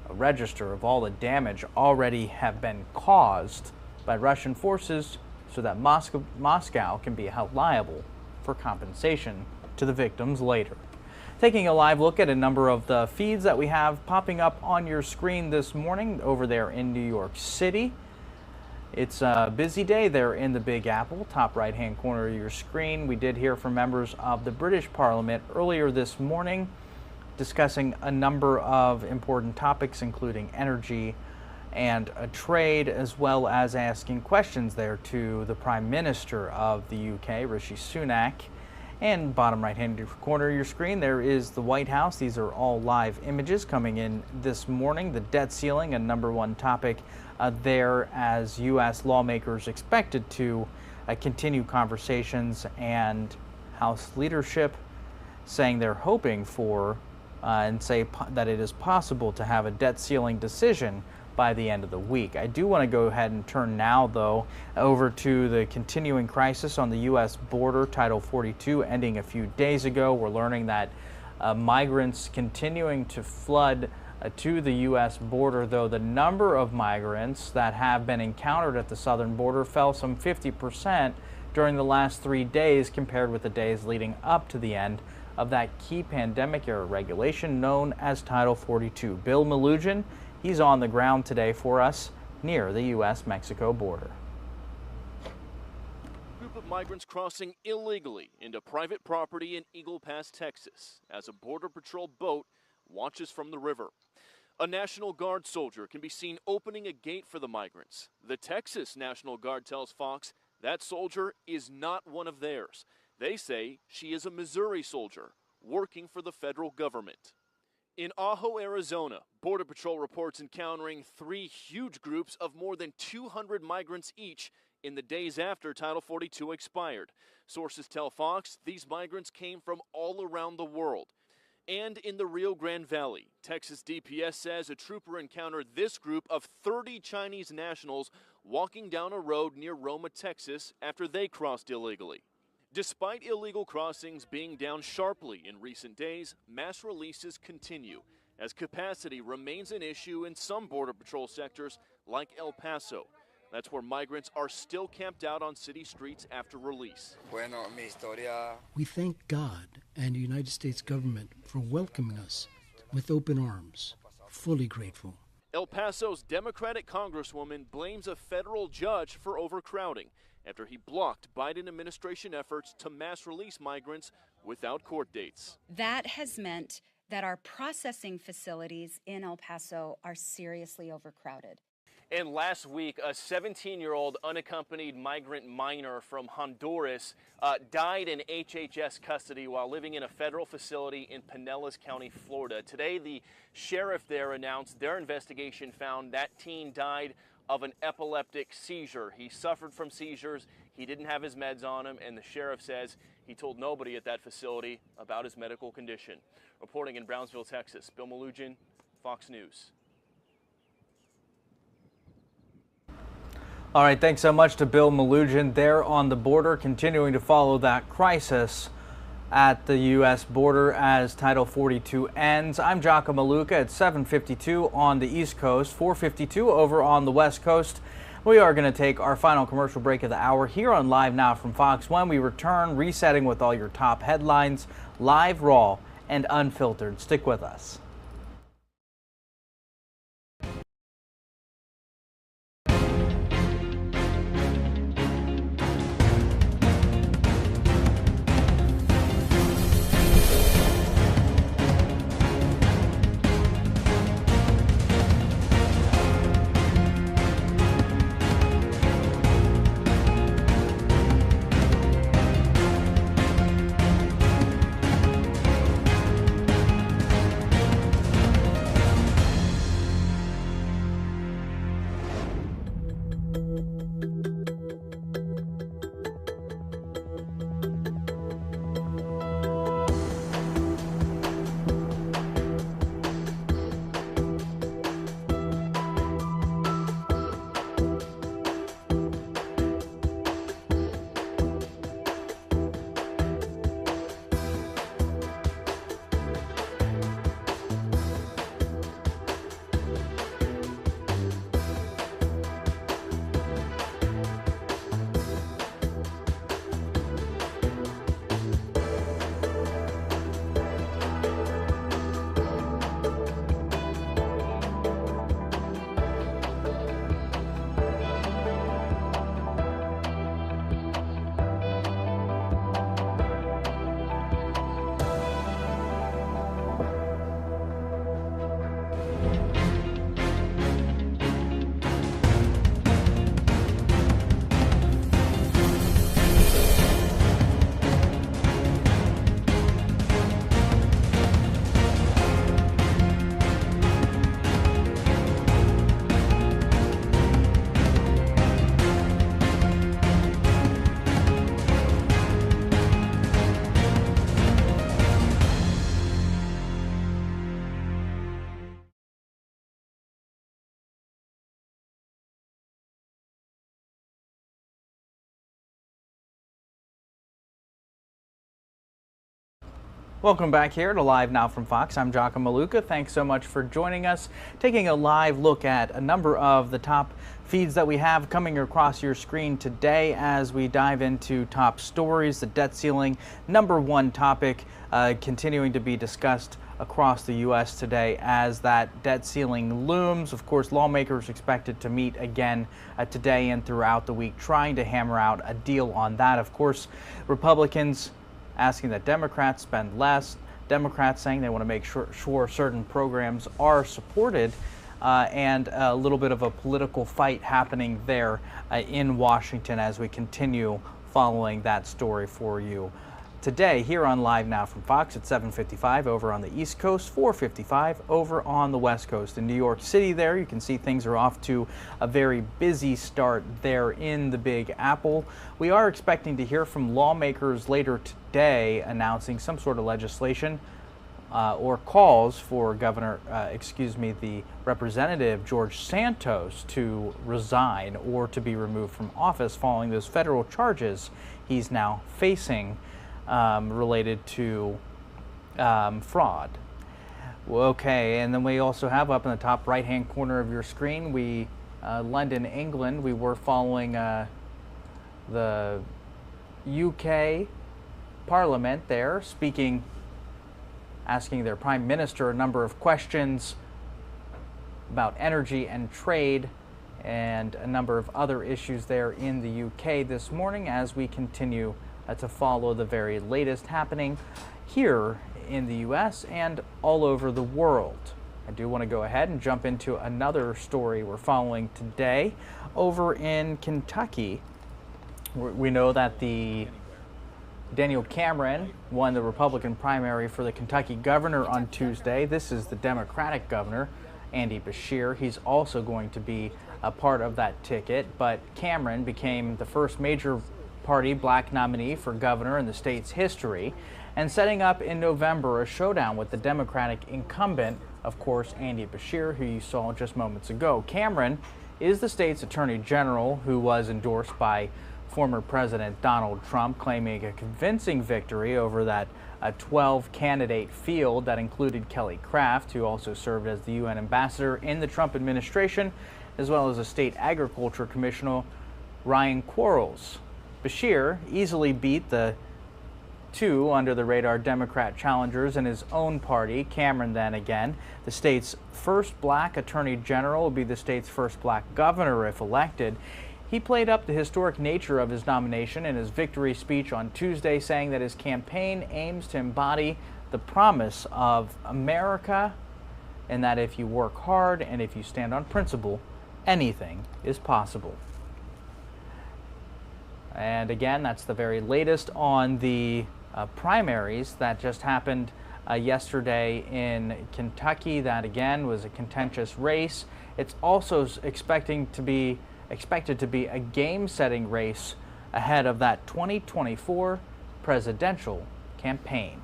[SPEAKER 1] a register of all the damage already have been caused by Russian forces so that Moscow can be held liable for compensation to the victims later. Taking a live look at a number of the feeds that we have popping up on your screen this morning over there in New York City. It's a busy day there in the Big Apple, top right-hand corner of your screen. We did hear from members of the British Parliament earlier this morning discussing a number of important topics, including energy and trade, as well as asking questions there to the Prime Minister of the UK, Rishi Sunak. And bottom right-hand corner of your screen, there is the White House. These are all live images coming in this morning. The debt ceiling, a #1 topic there, as U.S. lawmakers expected to continue conversations, and House leadership saying they're hoping for and say that it is possible to have a debt ceiling decision by the end of the week. I do want to go ahead and turn now, though, over to the continuing crisis on the U.S. border, Title 42 ending a few days ago. We're learning that migrants continuing to flood to the U.S. border, though the number of migrants that have been encountered at the southern border fell some 50% during the last 3 days compared with the days leading up to the end of that key pandemic-era regulation known as Title 42. Bill Malugin, he's on the ground today for us near the U.S.-Mexico border.
[SPEAKER 6] A group of migrants crossing illegally into private property in Eagle Pass, Texas, as a Border Patrol boat watches from the river. A National Guard soldier can be seen opening a gate for the migrants. The Texas National Guard tells Fox that soldier is not one of theirs. They say she is a Missouri soldier working for the federal government. In Idaho, Arizona, Border Patrol reports encountering 3 huge groups of more than 200 migrants each in the days after Title 42 expired. Sources tell Fox these migrants came from all around the world. And in the Rio Grande Valley, Texas DPS says a trooper encountered this group of 30 Chinese nationals walking down a road near Roma, Texas, after they crossed illegally. Despite illegal crossings being down sharply in recent days, mass releases continue as capacity remains an issue in some Border Patrol sectors like El Paso. That's where migrants are still camped out on city streets after release.
[SPEAKER 7] We thank God and the United States government for welcoming us with open arms. Fully grateful.
[SPEAKER 6] El Paso's Democratic Congresswoman blames a federal judge for overcrowding after he blocked Biden administration efforts to mass release migrants without court dates.
[SPEAKER 8] That has meant that our processing facilities in El Paso are seriously overcrowded.
[SPEAKER 6] And last week, a 17-year-old unaccompanied migrant minor from Honduras died in HHS custody while living in a federal facility in Pinellas County, Florida. Today, the sheriff there announced their investigation found that teen died of an epileptic seizure. He suffered from seizures, he didn't have his meds on him, and the sheriff says he told nobody at that facility about his medical condition. Reporting in Brownsville, Texas, Bill Malugin, Fox News.
[SPEAKER 1] All right, thanks so much to Bill Malugin there on the border, continuing to follow that crisis at the U.S. border as Title 42 ends. I'm Jocko Maluka at 7:52 on the East Coast, 4:52 over on the West Coast. We are going to take our final commercial break of the hour here on Live Now from Fox. When we return, resetting with all your top headlines, live, raw, and unfiltered. Stick with us. Welcome back here to Live Now from Fox. I'm Giacomo Maluca. Thanks so much for joining us. Taking a live look at a number of the top feeds that we have coming across your screen today as we dive into top stories. The debt ceiling, #1 topic, continuing to be discussed across the U.S. today as that debt ceiling looms. Of course, lawmakers expected to meet again today and throughout the week, trying to hammer out a deal on that. Of course, Republicans asking that Democrats spend less. Democrats saying they want to make sure certain programs are supported, and a little bit of a political fight happening there in Washington as we continue following that story for you today here on Live Now from Fox at 7:55 over on the East Coast, 4:55 over on the West Coast. In New York City there, you can see things are off to a very busy start there in the Big Apple. We are expecting to hear from lawmakers later today announcing some sort of legislation or calls for the Representative George Santos to resign or to be removed from office following those federal charges he's now facing related to fraud. Okay, and then we also have up in the top right-hand corner of your screen, London, England. We were following the UK Parliament there, asking their Prime Minister a number of questions about energy and trade and a number of other issues there in the UK this morning as we continue to follow the very latest happening here in the U.S. and all over the world. I do want to go ahead and jump into another story we're following today over in Kentucky. We know that Daniel Cameron won the Republican primary for the Kentucky governor on Tuesday. This is the Democratic governor, Andy Beshear. He's also going to be a part of that ticket, but Cameron became the first major party black nominee for governor in the state's history, and setting up in November a showdown with the Democratic incumbent, of course, Andy Beshear, who you saw just moments ago. Cameron is the state's attorney general, who was endorsed by former President Donald Trump, claiming a convincing victory over that 12-candidate field that included Kelly Craft, who also served as the UN ambassador in the Trump administration, as well as a state agriculture commissioner, Ryan Quarles. Beshear easily beat the two under-the-radar Democrat challengers in his own party. Cameron then again, the state's first black attorney general, will be the state's first black governor if elected. He played up the historic nature of his nomination in his victory speech on Tuesday, saying that his campaign aims to embody the promise of America, and that if you work hard and if you stand on principle, anything is possible. And again, that's the very latest on the primaries that just happened yesterday in Kentucky. That again was a contentious race. It's also expected to be a game-setting race ahead of that 2024 presidential campaign.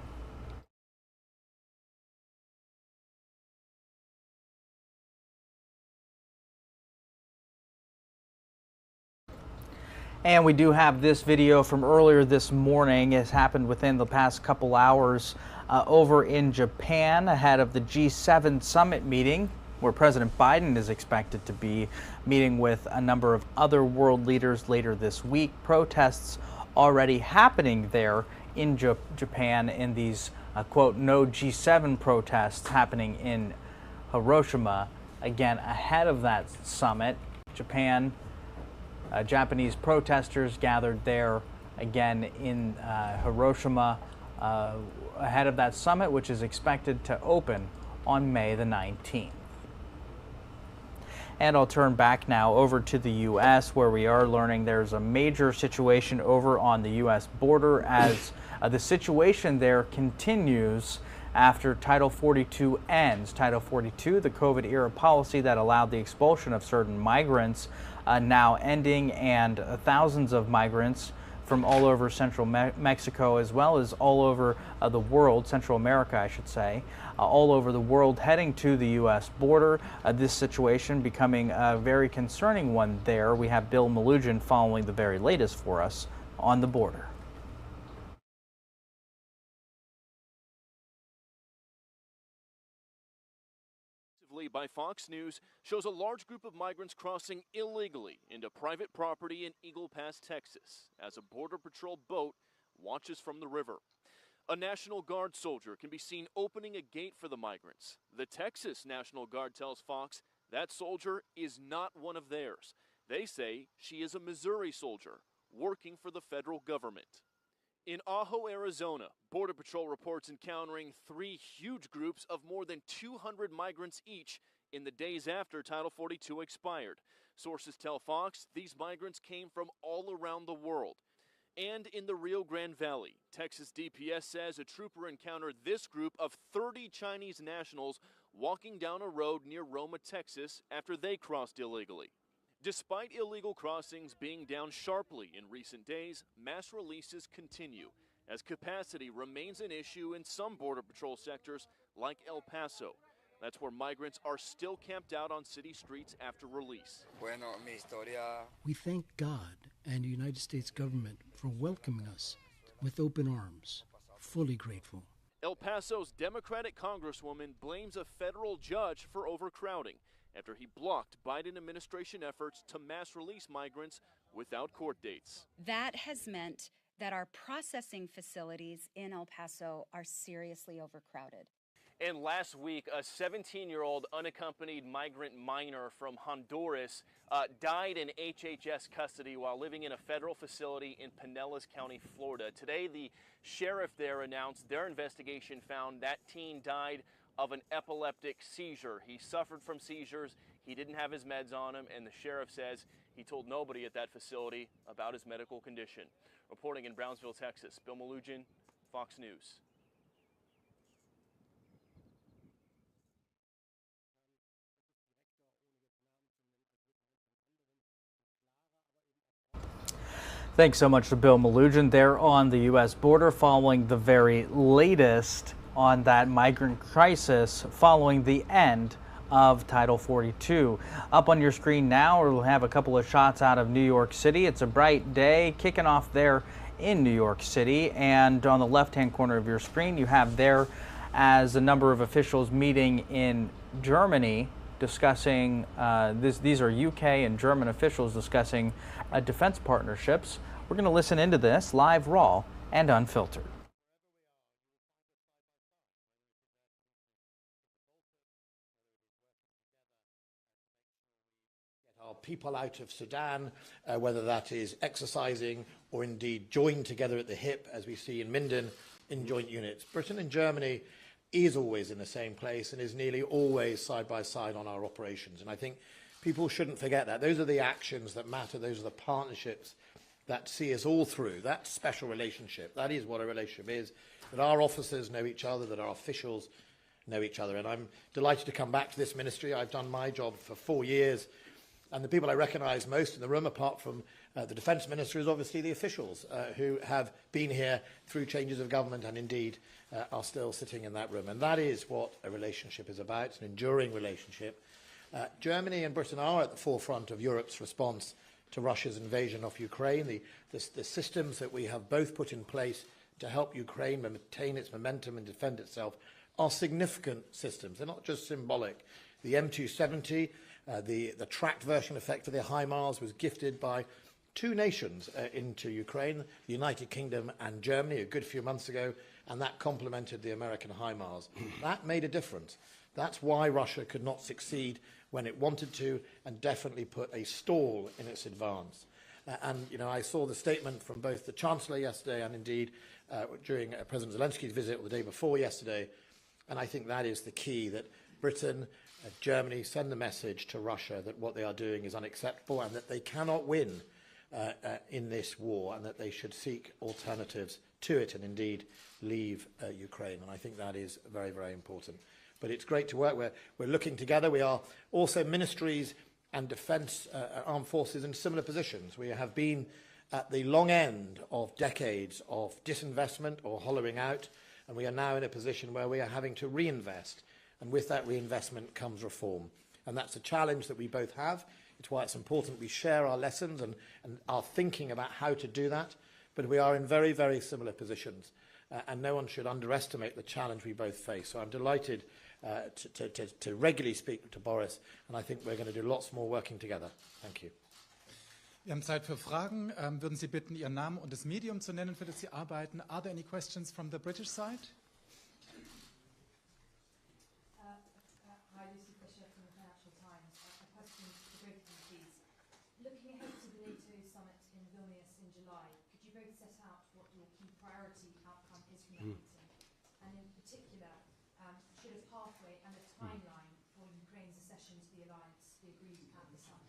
[SPEAKER 1] And we do have this video from earlier this morning. It's happened within the past couple hours over in Japan ahead of the G7 summit meeting, where President Biden is expected to be meeting with a number of other world leaders later this week. Protests already happening there in Japan in these, quote, no G7 protests happening in Hiroshima. Again, ahead of that summit, Japanese protesters gathered there again in Hiroshima ahead of that summit, which is expected to open on May the 19th. And I'll turn back now over to the U.S., where we are learning there's a major situation over on the U.S. border as the situation there continues after Title 42 ends. Title 42, the COVID-era policy that allowed the expulsion of certain migrants, now ending, and thousands of migrants from all over central Mexico, as well as all over the world, Central America, I should say, all over the world heading to the U.S. border. This situation becoming a very concerning one there. We have Bill Melugin following the very latest for us on the border.
[SPEAKER 6] By Fox News shows a large group of migrants crossing illegally into private property in Eagle Pass, Texas, as a Border Patrol boat watches from the river. A National Guard soldier can be seen opening a gate for the migrants. The Texas National Guard tells Fox that soldier is not one of theirs. They say she is a Missouri soldier working for the federal government. In Idaho, Arizona, Border Patrol reports encountering 3 huge groups of more than 200 migrants each in the days after Title 42 expired. Sources tell Fox these migrants came from all around the world. And in the Rio Grande Valley, Texas DPS says a trooper encountered this group of 30 Chinese nationals walking down a road near Roma, Texas, after they crossed illegally. Despite illegal crossings being down sharply in recent days, mass releases continue as capacity remains an issue in some Border Patrol sectors like El Paso. That's where migrants are still camped out on city streets after release.
[SPEAKER 7] We thank God and the United States government for welcoming us with open arms, fully grateful.
[SPEAKER 6] El Paso's Democratic Congresswoman blames a federal judge for overcrowding after he blocked Biden administration efforts to mass release migrants without court dates.
[SPEAKER 8] That has meant that our processing facilities in El Paso are seriously overcrowded.
[SPEAKER 6] And last week, a 17-year-old unaccompanied migrant minor from Honduras died in HHS custody while living in a federal facility in Pinellas County, Florida. Today, the sheriff there announced their investigation found that teen died of an epileptic seizure. He suffered from seizures, he didn't have his meds on him, and the sheriff says he told nobody at that facility about his medical condition. Reporting in Brownsville, Texas, Bill Melugin, Fox News.
[SPEAKER 1] Thanks so much to Bill Melugin there on the U.S. border, following the very latest on that migrant crisis following the end of Title 42. Up on your screen now, we'll have a couple of shots out of New York City. It's a bright day kicking off there in New York City, and on the left-hand corner of your screen you have there as a number of officials meeting in Germany discussing, these are UK and German officials discussing defense partnerships. We're going to listen into this live, raw, and unfiltered.
[SPEAKER 9] Our people out of Sudan, whether that is exercising or indeed joined together at the hip, as we see in Minden, in joint units. Britain and Germany is always in the same place and is nearly always side by side on our operations. And I think people shouldn't forget that. Those are the actions that matter. Those are the partnerships that see us all through. That special relationship. That is what a relationship is. That our officers know each other, that our officials know each other. And I'm delighted to come back to this ministry. I've done my job for 4 years. And the people I recognise most in the room, apart from the Defence Minister, is obviously the officials who have been here through changes of government and indeed are still sitting in that room. And that is what a relationship is about, an enduring relationship. Germany and Britain are at the forefront of Europe's response to Russia's invasion of Ukraine. The systems that we have both put in place to help Ukraine maintain its momentum and defend itself are significant systems. They're not just symbolic. The M270, the tracked version effectively, the HIMARS, was gifted by 2 nations into Ukraine, the United Kingdom and Germany, a good few months ago, and that complemented the American HIMARS. That made a difference. That's why Russia could not succeed when it wanted to, and definitely put a stall in its advance. And you know, I saw the statement from both the Chancellor yesterday and indeed during President Zelensky's visit the day before yesterday, and I think that is the key, that Britain, Germany send the message to Russia that what they are doing is unacceptable and that they cannot win in this war, and that they should seek alternatives to it and indeed leave Ukraine. And I think that is very, very important. But it's great to work. We're looking together. We are also ministries and defence armed forces in similar positions. We have been at the long end of decades of disinvestment or hollowing out, and we are now in a position where we are having to reinvest. And with that reinvestment comes reform. And that's a challenge that we both have. It's why it's important we share our lessons and our thinking about how to do that. But we are in very, very similar positions. And no one should underestimate the challenge we both face. So I'm delighted to regularly speak to Boris. And I think we're going to do lots more working together. Thank you.
[SPEAKER 10] Wir haben Zeit für Fragen. Würden Sie bitten, Ihren Namen und das Medium zu nennen, für das Sie arbeiten? Are there any questions from the British side?
[SPEAKER 11] Looking ahead to the NATO summit in Vilnius in July, could you both set out what your key priority outcome is from that meeting? And in particular, should a pathway and a timeline for Ukraine's accession to the alliance be agreed at the summit?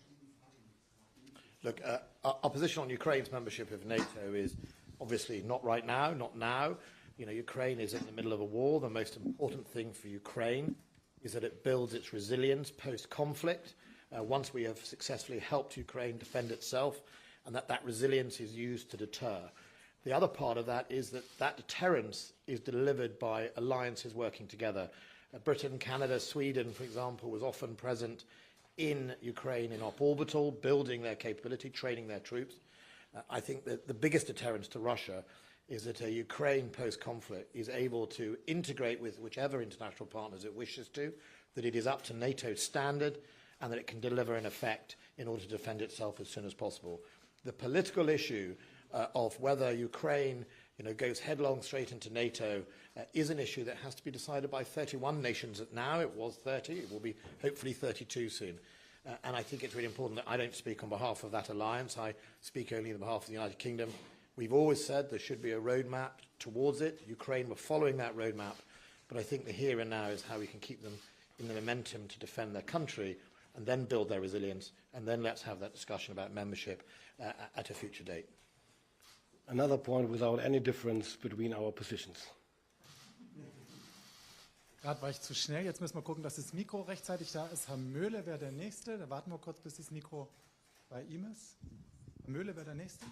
[SPEAKER 9] Look, our position on Ukraine's membership of NATO is obviously not right now, not now. You know, Ukraine is in the middle of a war. The most important thing for Ukraine is that it builds its resilience post-conflict. Once we have successfully helped Ukraine defend itself, and that resilience is used to deter. The other part of that is that deterrence is delivered by alliances working together. Britain, Canada, Sweden, for example, was often present in Ukraine in op-orbital, building their capability, training their troops. I think that the biggest deterrence to Russia is that a Ukraine post-conflict is able to integrate with whichever international partners it wishes to, that it is up to NATO standard, and that it can deliver in effect in order to defend itself as soon as possible. The political issue of whether Ukraine goes headlong straight into NATO is an issue that has to be decided by 31 nations now. It was 30. It will be hopefully 32 soon. And I think it's really important that I don't speak on behalf of that alliance. I speak only on behalf of the United Kingdom. We've always said there should be a roadmap towards it. Ukraine were following that roadmap. But I think the here and now is how we can keep them in the momentum to defend their country and then build their resilience, and then let's have that discussion about membership at a future date.
[SPEAKER 12] Another point without any difference between our positions.
[SPEAKER 10] Gerade war ich zu schnell. Jetzt müssen wir gucken, dass das Mikro rechtzeitig da ist. Herr Möhle wäre der Nächste. Da warten wir kurz, bis das Mikro bei ihm ist. Herr Möhle wäre der Nächste.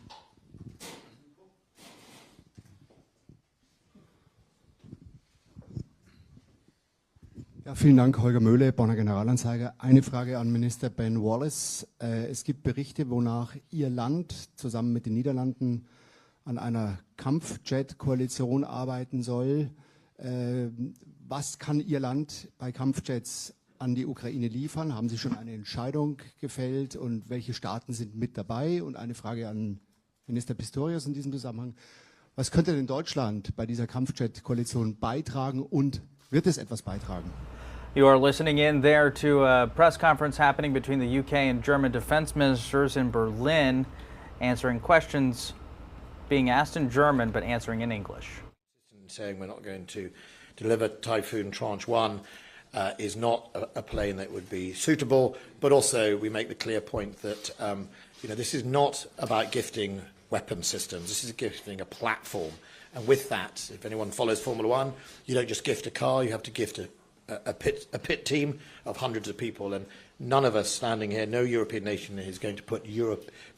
[SPEAKER 13] Ja, vielen Dank, Holger Möhle, Bonner Generalanzeiger. Eine Frage an Minister Ben Wallace. Es gibt Berichte, wonach Ihr Land zusammen mit den Niederlanden an einer Kampfjet-Koalition arbeiten soll. Was kann Ihr Land bei Kampfjets an die Ukraine liefern? Haben Sie schon eine Entscheidung gefällt und welche Staaten sind mit dabei? Und eine Frage an Minister Pistorius in diesem Zusammenhang. Was könnte denn Deutschland bei dieser Kampfjet-Koalition beitragen und wird es etwas beitragen?
[SPEAKER 1] You are listening in there to a press conference happening between the UK and German defense ministers in Berlin, answering questions being asked in German but answering in English.
[SPEAKER 9] Saying we're not going to deliver Typhoon Tranche 1 is not a plane that would be suitable, but also we make the clear point that this is not about gifting weapon systems. This is gifting a platform. And with that, if anyone follows Formula One, you don't just gift a car, you have to gift a pit team of hundreds of people. And none of us standing here, no European nation is going to put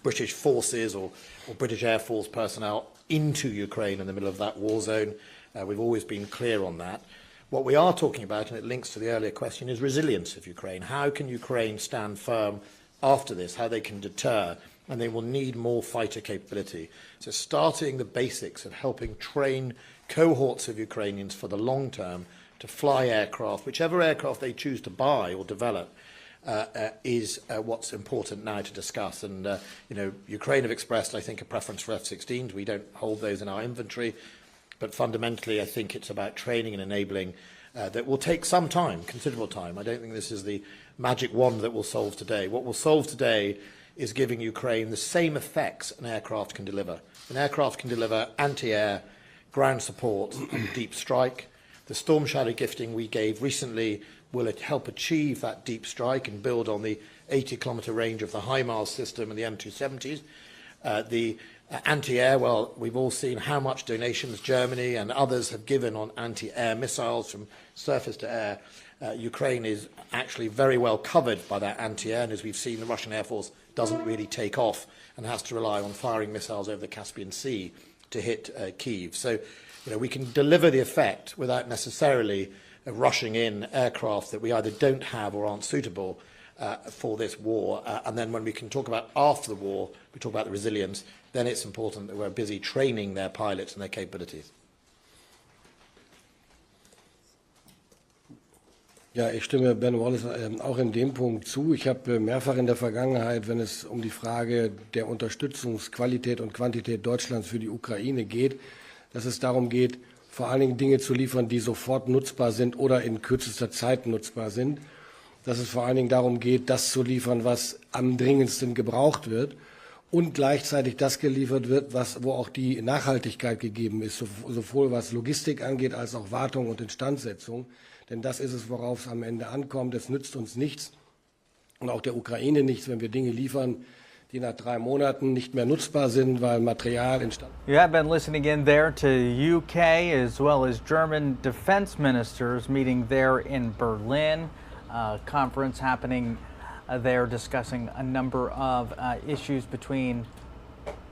[SPEAKER 9] British forces or British Air Force personnel into Ukraine in the middle of that war zone. We've always been clear on that. What we are talking about, and it links to the earlier question, is resilience of Ukraine. How can Ukraine stand firm after this? How they can deter? And they will need more fighter capability. So starting the basics of helping train cohorts of Ukrainians for the long term to fly aircraft, whichever aircraft they choose to buy or develop, is what's important now to discuss. And, Ukraine have expressed, I think, a preference for F-16s. We don't hold those in our inventory. But fundamentally, I think it's about training and enabling that will take some time, considerable time. I don't think this is the magic wand that will solve today. What will solve today is giving Ukraine the same effects an aircraft can deliver. An aircraft can deliver anti-air, ground support, and deep strike. The Storm Shadow gifting we gave recently will help achieve that deep strike and build on the 80-kilometre range of the HIMARS system and the M270s. The anti-air, well, we've all seen how much donations Germany and others have given on anti-air missiles from surface to air. Ukraine is actually very well covered by that anti-air, and as we've seen, the Russian Air Force doesn't really take off and has to rely on firing missiles over the Caspian Sea to hit Kyiv. So, we can deliver the effect without necessarily rushing in aircraft that we either don't have or aren't suitable for this war. And then when we can talk about after the war, we talk about the resilience, then it's important that we're busy training their pilots and their capabilities.
[SPEAKER 12] Ja, ich stimme Ben Wallace auch in dem Punkt zu. Ich habe mehrfach in der Vergangenheit, wenn es um die Frage der Unterstützungsqualität und Quantität Deutschlands für die Ukraine geht, dass es darum geht, vor allen Dingen Dinge zu liefern, die sofort nutzbar sind oder in kürzester Zeit nutzbar sind. Dass es vor allen Dingen darum geht, das zu liefern, was am dringendsten gebraucht wird und gleichzeitig das geliefert wird, wo auch die Nachhaltigkeit gegeben ist, sowohl was Logistik angeht, als auch Wartung und Instandsetzung. Denn das ist es, worauf es am Ende ankommt. Es nützt uns nichts und auch der Ukraine nichts, wenn wir Dinge liefern, die nach 3 Monaten nicht mehr nutzbar sind, weil Material entstanden.
[SPEAKER 1] You have been listening in there to UK as well as German defense ministers meeting there in Berlin. Conference happening there discussing a number of issues between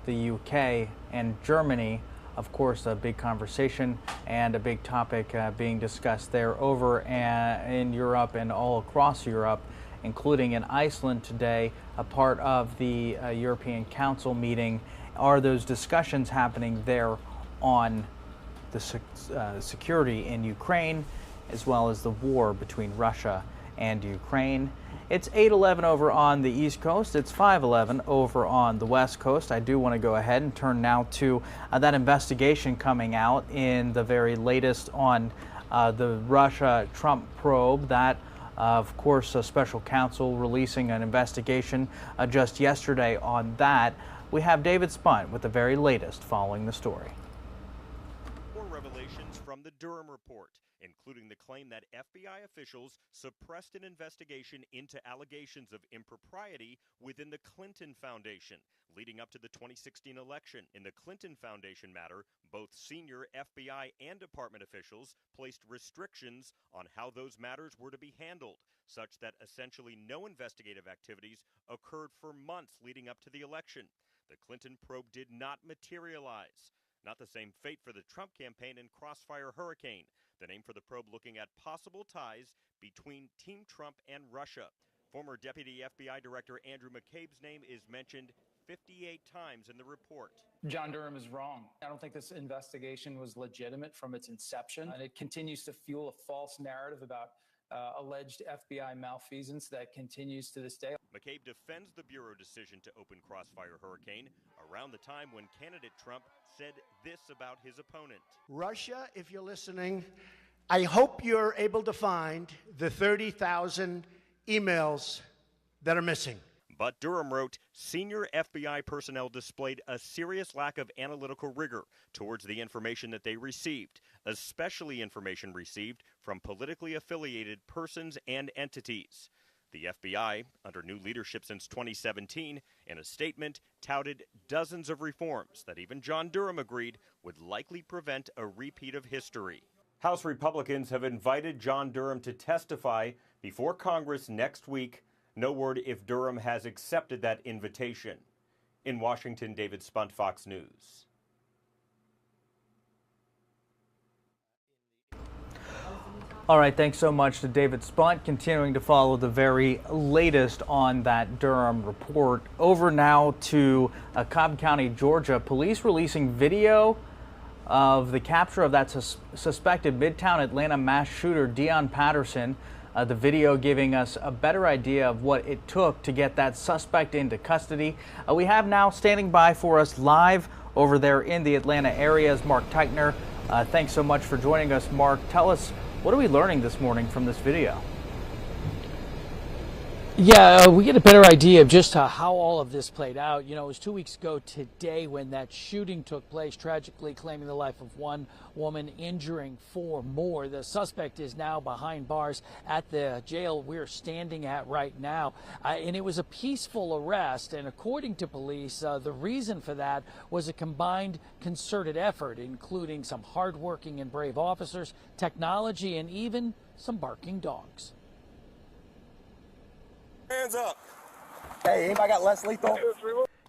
[SPEAKER 1] the UK and Germany. Of course, a big conversation and a big topic being discussed there over in Europe and all across Europe, including in Iceland today, a part of the European Council meeting. Are those discussions happening there on the security in Ukraine, as well as the war between Russia and Ukraine? It's 8:11 over on the East Coast. It's 5:11 over on the West Coast. I do want to go ahead and turn now to that investigation coming out in the very latest on the Russia-Trump probe. That, of course, a special counsel releasing an investigation just yesterday on that. We have David Spunt with the very latest following the story.
[SPEAKER 14] More revelations from the Durham report, including the claim that FBI officials suppressed an investigation into allegations of impropriety within the Clinton Foundation, leading up to the 2016 election. In the Clinton Foundation matter, both senior FBI and department officials placed restrictions on how those matters were to be handled, such that essentially no investigative activities occurred for months leading up to the election. The Clinton probe did not materialize. Not the same fate for the Trump campaign and Crossfire Hurricane, the name for the probe looking at possible ties between Team Trump and Russia. Former Deputy FBI Director Andrew McCabe's name is mentioned 58 times in the report.
[SPEAKER 16] John Durham is wrong. I don't think this investigation was legitimate from its inception, and it continues to fuel a false narrative about alleged FBI malfeasance that continues to this day.
[SPEAKER 14] McCabe defends the Bureau decision to open Crossfire Hurricane around the time when candidate Trump said this about his opponent.
[SPEAKER 15] Russia, if you're listening, I hope you're able to find the 30,000 emails that are missing.
[SPEAKER 14] But Durham wrote, senior FBI personnel displayed a serious lack of analytical rigor towards the information that they received, especially information received from politically affiliated persons and entities. The FBI, under new leadership since 2017, in a statement touted dozens of reforms that even John Durham agreed would likely prevent a repeat of history. House Republicans have invited John Durham to testify before Congress next week. No word if Durham has accepted that invitation. In Washington, David Spunt, Fox News.
[SPEAKER 1] All right, thanks so much to David Spunt, continuing to follow the very latest on that Durham report. Over now to Cobb County, Georgia. Police releasing video of the capture of that suspected Midtown Atlanta mass shooter, Deon Patterson. The video giving us a better idea of what it took to get that suspect into custody. We have now standing by for us live over there in the Atlanta area is Mark Teichner. Thanks so much for joining us, Mark. Tell us, what are we learning this morning from this video?
[SPEAKER 7] Yeah, we get a better idea of just how all of this played out. You know, it was 2 weeks ago today when that shooting took place, tragically claiming the life of one woman, injuring 4 more. The suspect is now behind bars at the jail we're standing at right now. And it was a peaceful arrest. And according to police, the reason for that was a combined concerted effort, including some hardworking and brave officers, technology, and even some barking dogs.
[SPEAKER 17] Hands up. Hey, anybody got less lethal?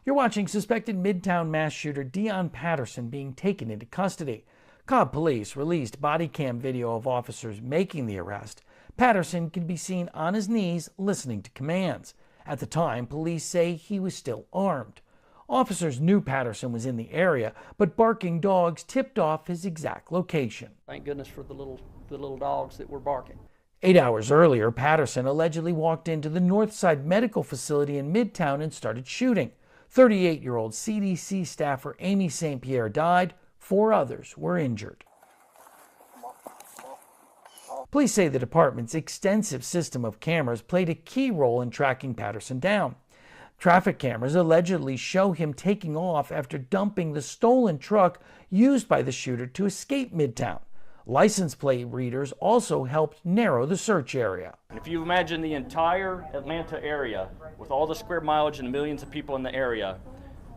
[SPEAKER 7] You're watching suspected Midtown mass shooter Deon Patterson being taken into custody. Cobb police released body cam video of officers making the arrest. Patterson can be seen on his knees listening to commands. At the time, police say he was still armed. Officers knew Patterson was in the area, but barking dogs tipped off his exact location.
[SPEAKER 18] Thank goodness for the little dogs that were barking.
[SPEAKER 7] 8 hours earlier, Patterson allegedly walked into the Northside Medical Facility in Midtown and started shooting. 38-year-old CDC staffer Amy St. Pierre died. 4 others were injured. Police say the department's extensive system of cameras played a key role in tracking Patterson down. Traffic cameras allegedly show him taking off after dumping the stolen truck used by the shooter to escape Midtown. License plate readers also helped narrow the search area.
[SPEAKER 18] If you imagine the entire Atlanta area with all the square mileage and the millions of people in the area,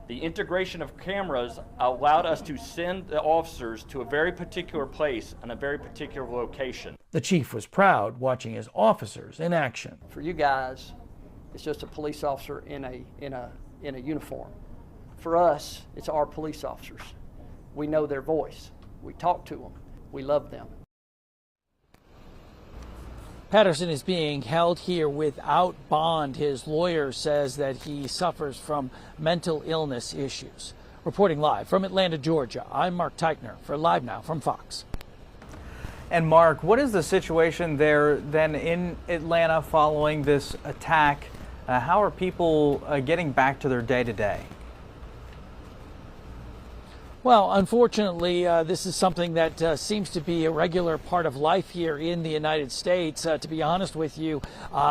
[SPEAKER 18] the integration of cameras allowed us to send the officers to a very particular place and a very particular location.
[SPEAKER 7] The chief was proud watching his officers in action.
[SPEAKER 18] For you guys, it's just a police officer in a uniform. For us, it's our police officers. We know their voice. We talk to them. We love them.
[SPEAKER 7] Patterson is being held here without bond. His lawyer says that he suffers from mental illness issues. Reporting live from Atlanta, Georgia, I'm Mark Teichner for LiveNOW from Fox.
[SPEAKER 1] And Mark, what is the situation there then in Atlanta following this attack? How are people getting back to their day-to-day?
[SPEAKER 7] Well, unfortunately, this is something that seems to be a regular part of life here in the United States. To be honest with you,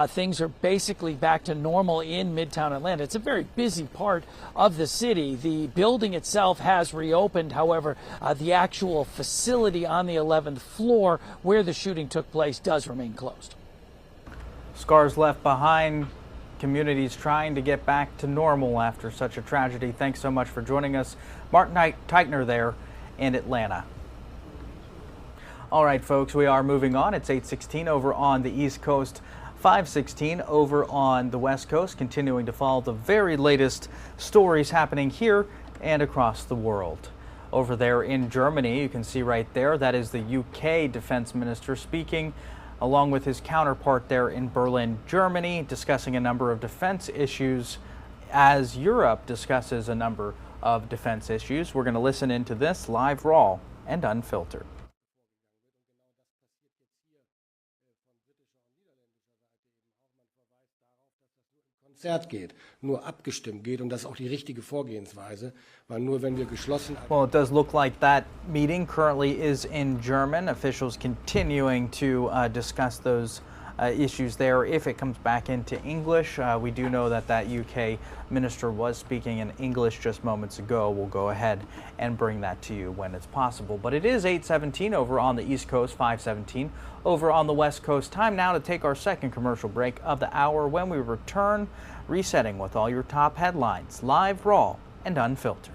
[SPEAKER 7] things are basically back to normal in Midtown Atlanta. It's a very busy part of the city. The building itself has reopened. However, the actual facility on the 11th floor where the shooting took place does remain closed.
[SPEAKER 1] Scars left behind. Communities trying to get back to normal after such a tragedy. Thanks so much for joining us. Mark Teichner there in Atlanta. All right, folks, we are moving on. It's 8:16 over on the East Coast, 5:16 over on the West Coast, continuing to follow the very latest stories happening here and across the world. Over there in Germany, you can see right there, that is the UK Defense Minister speaking along with his counterpart there in Berlin, Germany, discussing a number of defense issues as Europe discusses a number of defense issues. We're going to listen into this live, raw, and unfiltered.
[SPEAKER 12] Konzert geht, nur abgestimmt geht und das ist auch die richtige Vorgehensweise, weil nur wenn wir geschlossen...
[SPEAKER 1] Well, it does look like that meeting currently is in German. Officials continuing to discuss those issues there. If it comes back into English, we do know that that UK minister was speaking in English just moments ago. We'll go ahead and bring that to you when it's possible. But it is 8:17 over on the East Coast, 5:17 over on the West Coast. Time now to take our second commercial break of the hour. When we return, resetting with all your top headlines, live, raw, and unfiltered.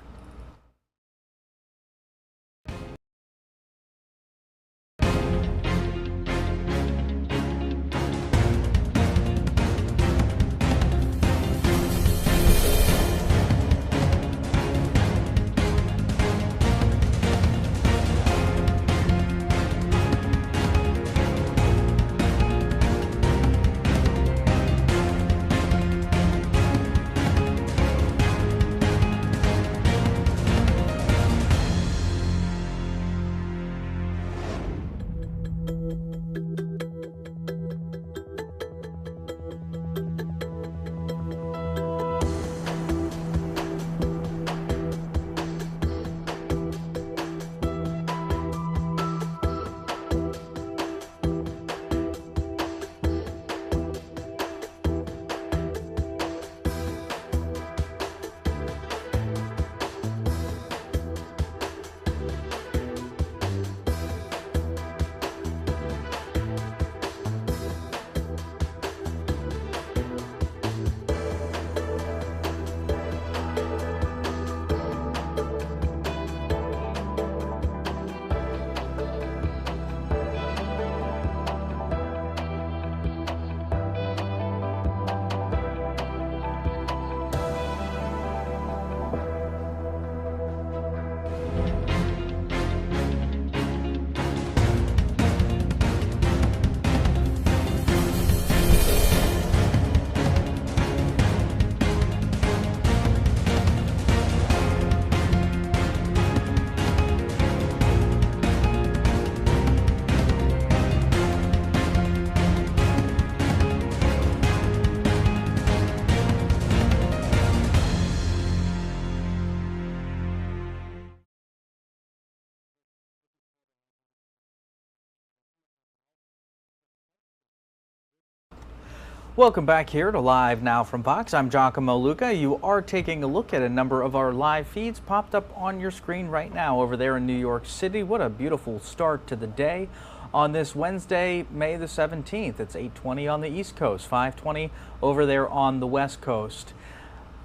[SPEAKER 1] Welcome back here to Live Now from Fox. I'm Giacomo Luca. You are taking a look at a number of our live feeds popped up on your screen right now over there in New York City. What a beautiful start to the day on this Wednesday, May the 17th. It's 8:20 on the East Coast, 5:20 over there on the West Coast.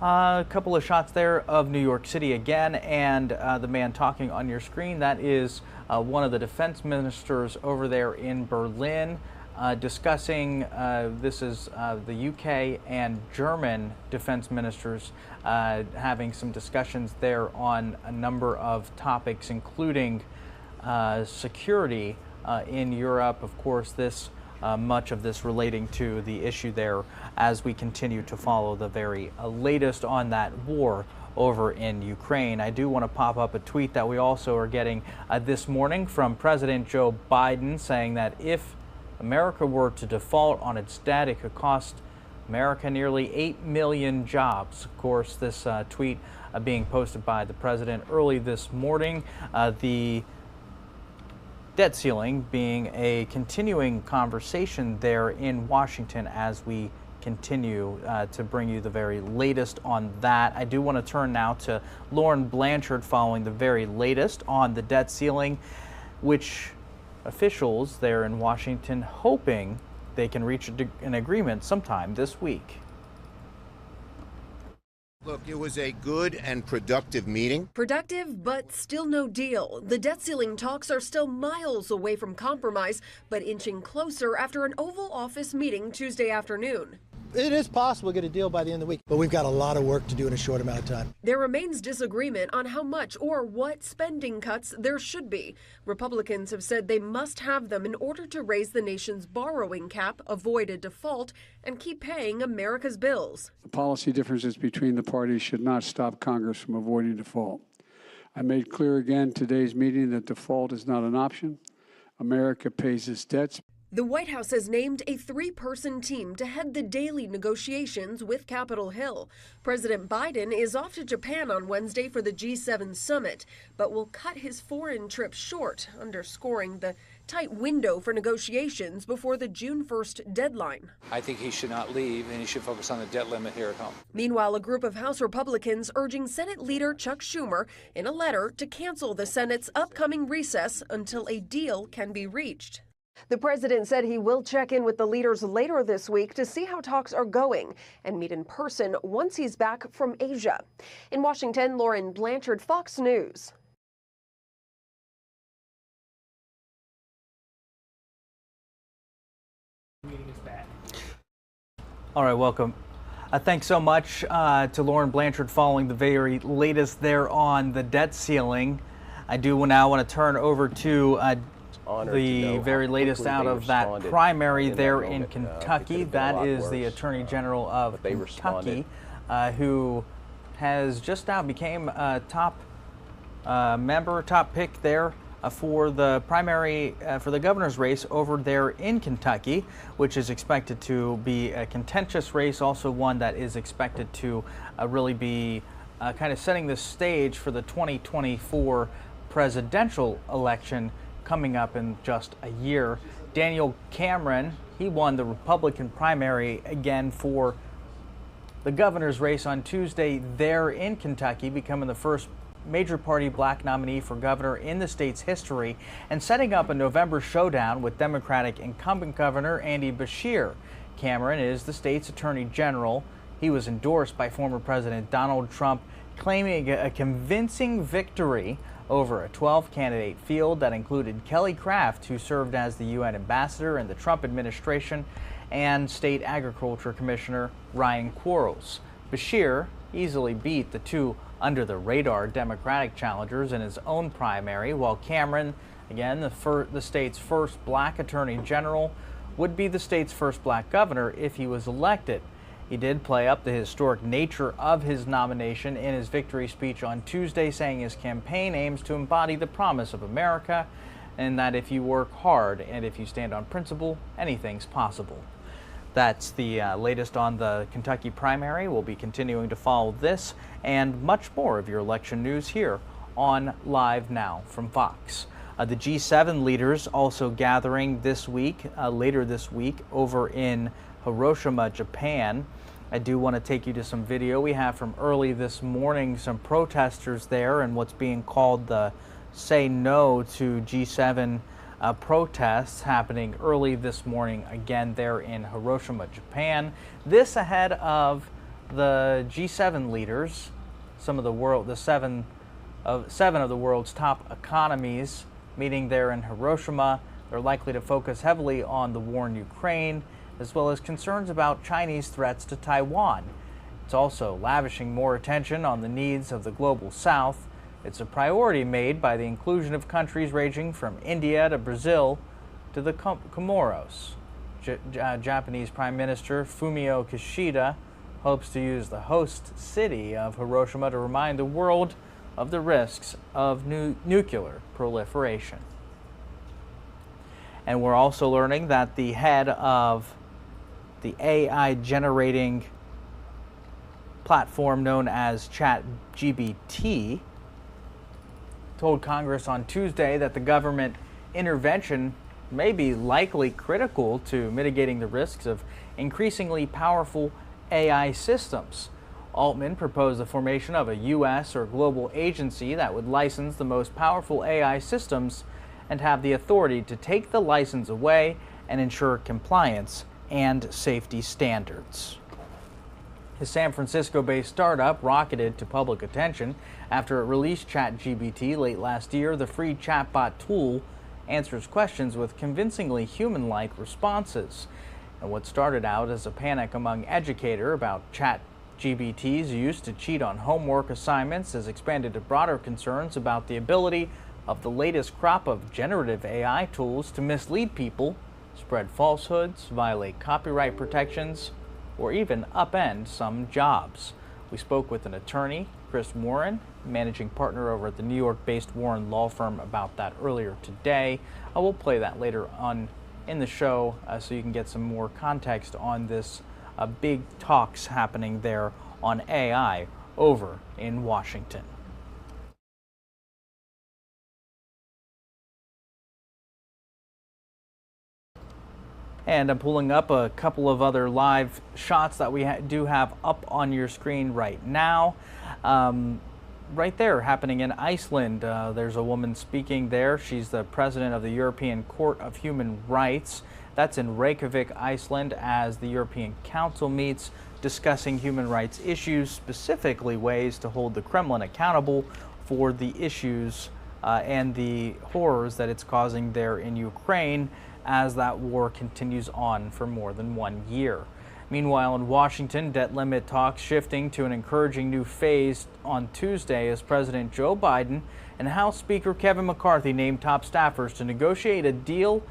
[SPEAKER 1] A couple of shots there of New York City again, and the man talking on your screen, that is one of the defense ministers over there in Berlin. Discussing, this is the UK and German defense ministers having some discussions there on a number of topics, including security in Europe. Of course, this much of this relating to the issue there as we continue to follow the very latest on that war over in Ukraine. I do want to pop up a tweet that we also are getting this morning from President Joe Biden saying that if America were to default on its debt, it could cost America nearly 8 million jobs. Of course, this tweet being posted by the president early this morning. The debt ceiling being a continuing conversation there in Washington as we continue to bring you the very latest on that. I do want to turn now to Lauren Blanchard following the very latest on the debt ceiling, which officials there in Washington hoping they can reach an agreement sometime this week.
[SPEAKER 3] Look, it was a good and productive meeting.
[SPEAKER 2] Productive, but still no deal. The debt ceiling talks are still miles away from compromise, but inching closer after an Oval Office meeting Tuesday afternoon.
[SPEAKER 19] It is possible to get a deal by the end of the week, but we've got a lot of work to do in a short amount of time.
[SPEAKER 2] There remains disagreement on how much or what spending cuts there should be. Republicans have said they must have them in order to raise the nation's borrowing cap, avoid a default, and keep paying America's bills.
[SPEAKER 4] The policy differences between the parties should not stop Congress from avoiding default. I made clear again today's meeting that default is not an option. America pays its debts.
[SPEAKER 2] The White House has named a three-person team to head the daily negotiations with Capitol Hill. President Biden is off to Japan on Wednesday for the G7 summit, but will cut his foreign trip short, underscoring the tight window for negotiations before the June 1st deadline.
[SPEAKER 5] I think he should not leave, and he should focus on the debt limit here at home.
[SPEAKER 2] Meanwhile, a group of House Republicans urging Senate Leader Chuck Schumer in a letter to cancel the Senate's upcoming recess until a deal can be reached. The president said he will check in with the leaders later this week to see how talks are going and meet in person once he's back from Asia. In Washington, Lauren Blanchard, Fox News.
[SPEAKER 1] All right, welcome. Thanks so much to Lauren Blanchard following the very latest there on the debt ceiling. I do now want to turn over to the very latest out of that primary there in Kentucky. That is the Attorney General of Kentucky, who has just now became a top pick there for the primary for the governor's race over there in Kentucky, which is expected to be a contentious race, also one that is expected to really be kind of setting the stage for the 2024 presidential election coming up in just a year. Daniel Cameron, he won the Republican primary again for the governor's race on Tuesday there in Kentucky, becoming the first major party black nominee for governor in the state's history and setting up a November showdown with Democratic incumbent Governor Andy Beshear. Cameron is the state's attorney general. He was endorsed by former President Donald Trump, claiming a convincing victory over a 12-candidate field that included Kelly Craft, who served as the UN ambassador in the Trump administration, and State Agriculture Commissioner Ryan Quarles. Beshear easily beat the two under-the-radar Democratic challengers in his own primary, while Cameron, again the state's first black attorney general, would be the state's first black governor if he was elected. He did play up the historic nature of his nomination in his victory speech on Tuesday, saying his campaign aims to embody the promise of America and that if you work hard and if you stand on principle, anything's possible. That's the latest on the Kentucky primary. We'll be continuing to follow this and much more of your election news here on Live Now from Fox. The G7 leaders also gathering this week, later this week, over in Hiroshima, Japan. I do want to take you to some video we have from early this morning, some protesters there and what's being called the Say No to G7 protests happening early this morning, again there in Hiroshima, Japan. This ahead of the G7 leaders, seven of the world's top economies meeting there in Hiroshima. They're likely to focus heavily on the war in Ukraine, as well as concerns about Chinese threats to Taiwan. It's also lavishing more attention on the needs of the global South. It's a priority made by the inclusion of countries ranging from India to Brazil to the Comoros. Japanese Prime Minister Fumio Kishida hopes to use the host city of Hiroshima to remind the world of the risks of nuclear proliferation. And we're also learning that the head of the AI generating platform known as ChatGPT told Congress on Tuesday that the government intervention may be likely critical to mitigating the risks of increasingly powerful AI systems. Altman proposed the formation of a U.S. or global agency that would license the most powerful AI systems and have the authority to take the license away and ensure compliance and safety standards. His San Francisco-based startup rocketed to public attention after it released ChatGPT late last year. The free chatbot tool answers questions with convincingly human-like responses. And what started out as a panic among educators about ChatGPT's use to cheat on homework assignments has expanded to broader concerns about the ability of the latest crop of generative AI tools to mislead people, spread falsehoods, violate copyright protections, or even upend some jobs. We spoke with an attorney, Chris Warren, managing partner over at the New York-based Warren law firm, about that earlier today. We'll play that later on in the show so you can get some more context on this big talks happening there on AI over in Washington. And I'm pulling up a couple of other live shots that we do have up on your screen right now. Right there, happening in Iceland. There's a woman speaking there. She's the president of the European Court of Human Rights. That's in Reykjavik, Iceland, as the European Council meets, discussing human rights issues, specifically ways to hold the Kremlin accountable for the issues and the horrors that it's causing there in Ukraine as that war continues on for more than 1 year. Meanwhile, in Washington, debt limit talks shifting to an encouraging new phase on Tuesday as President Joe Biden and House Speaker Kevin McCarthy named top staffers to negotiate a deal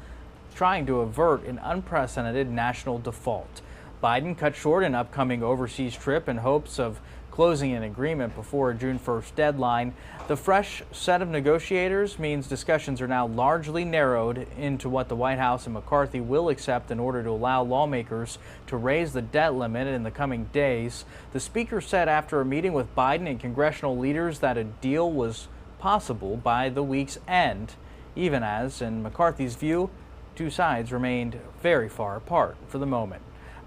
[SPEAKER 1] trying to avert an unprecedented national default. Biden cut short an upcoming overseas trip in hopes of closing an agreement before a June 1st deadline. The fresh set of negotiators means discussions are now largely narrowed into what the White House and McCarthy will accept in order to allow lawmakers to raise the debt limit in the coming days. The speaker said after a meeting with Biden and congressional leaders that a deal was possible by the week's end, even as, in McCarthy's view, two sides remained very far apart for the moment.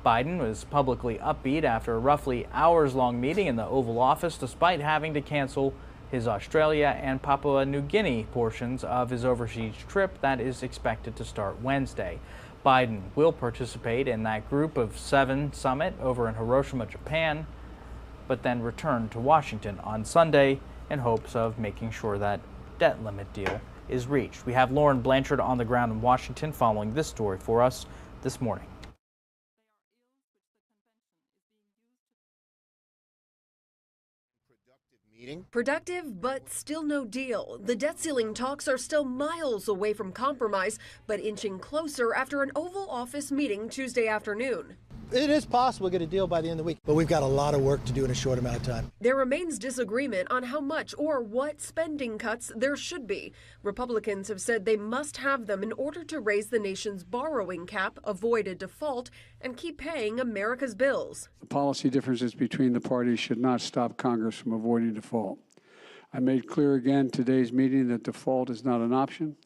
[SPEAKER 1] Biden was publicly upbeat after a roughly hours-long meeting in the Oval Office, despite having to cancel his Australia and Papua New Guinea portions of his overseas trip that is expected to start Wednesday. Biden will participate in that Group of 7 summit over in Hiroshima, Japan, but then return to Washington on Sunday in hopes of making sure that debt limit deal is reached. We have Lauren Blanchard on the ground in Washington following this story for us this morning.
[SPEAKER 2] Productive, but still no deal. The debt ceiling talks are still miles away from compromise, but inching closer after an Oval Office meeting Tuesday afternoon.
[SPEAKER 19] It is possible to get a deal by the end of the week, but we've got a lot of work to do in a short amount of time.
[SPEAKER 2] There remains disagreement on how much or what spending cuts there should be. Republicans have said they must have them in order to raise the nation's borrowing cap, avoid a default, and keep paying America's bills.
[SPEAKER 4] The policy differences between the parties should not stop Congress from avoiding default. I made clear again today's meeting that default is not an option.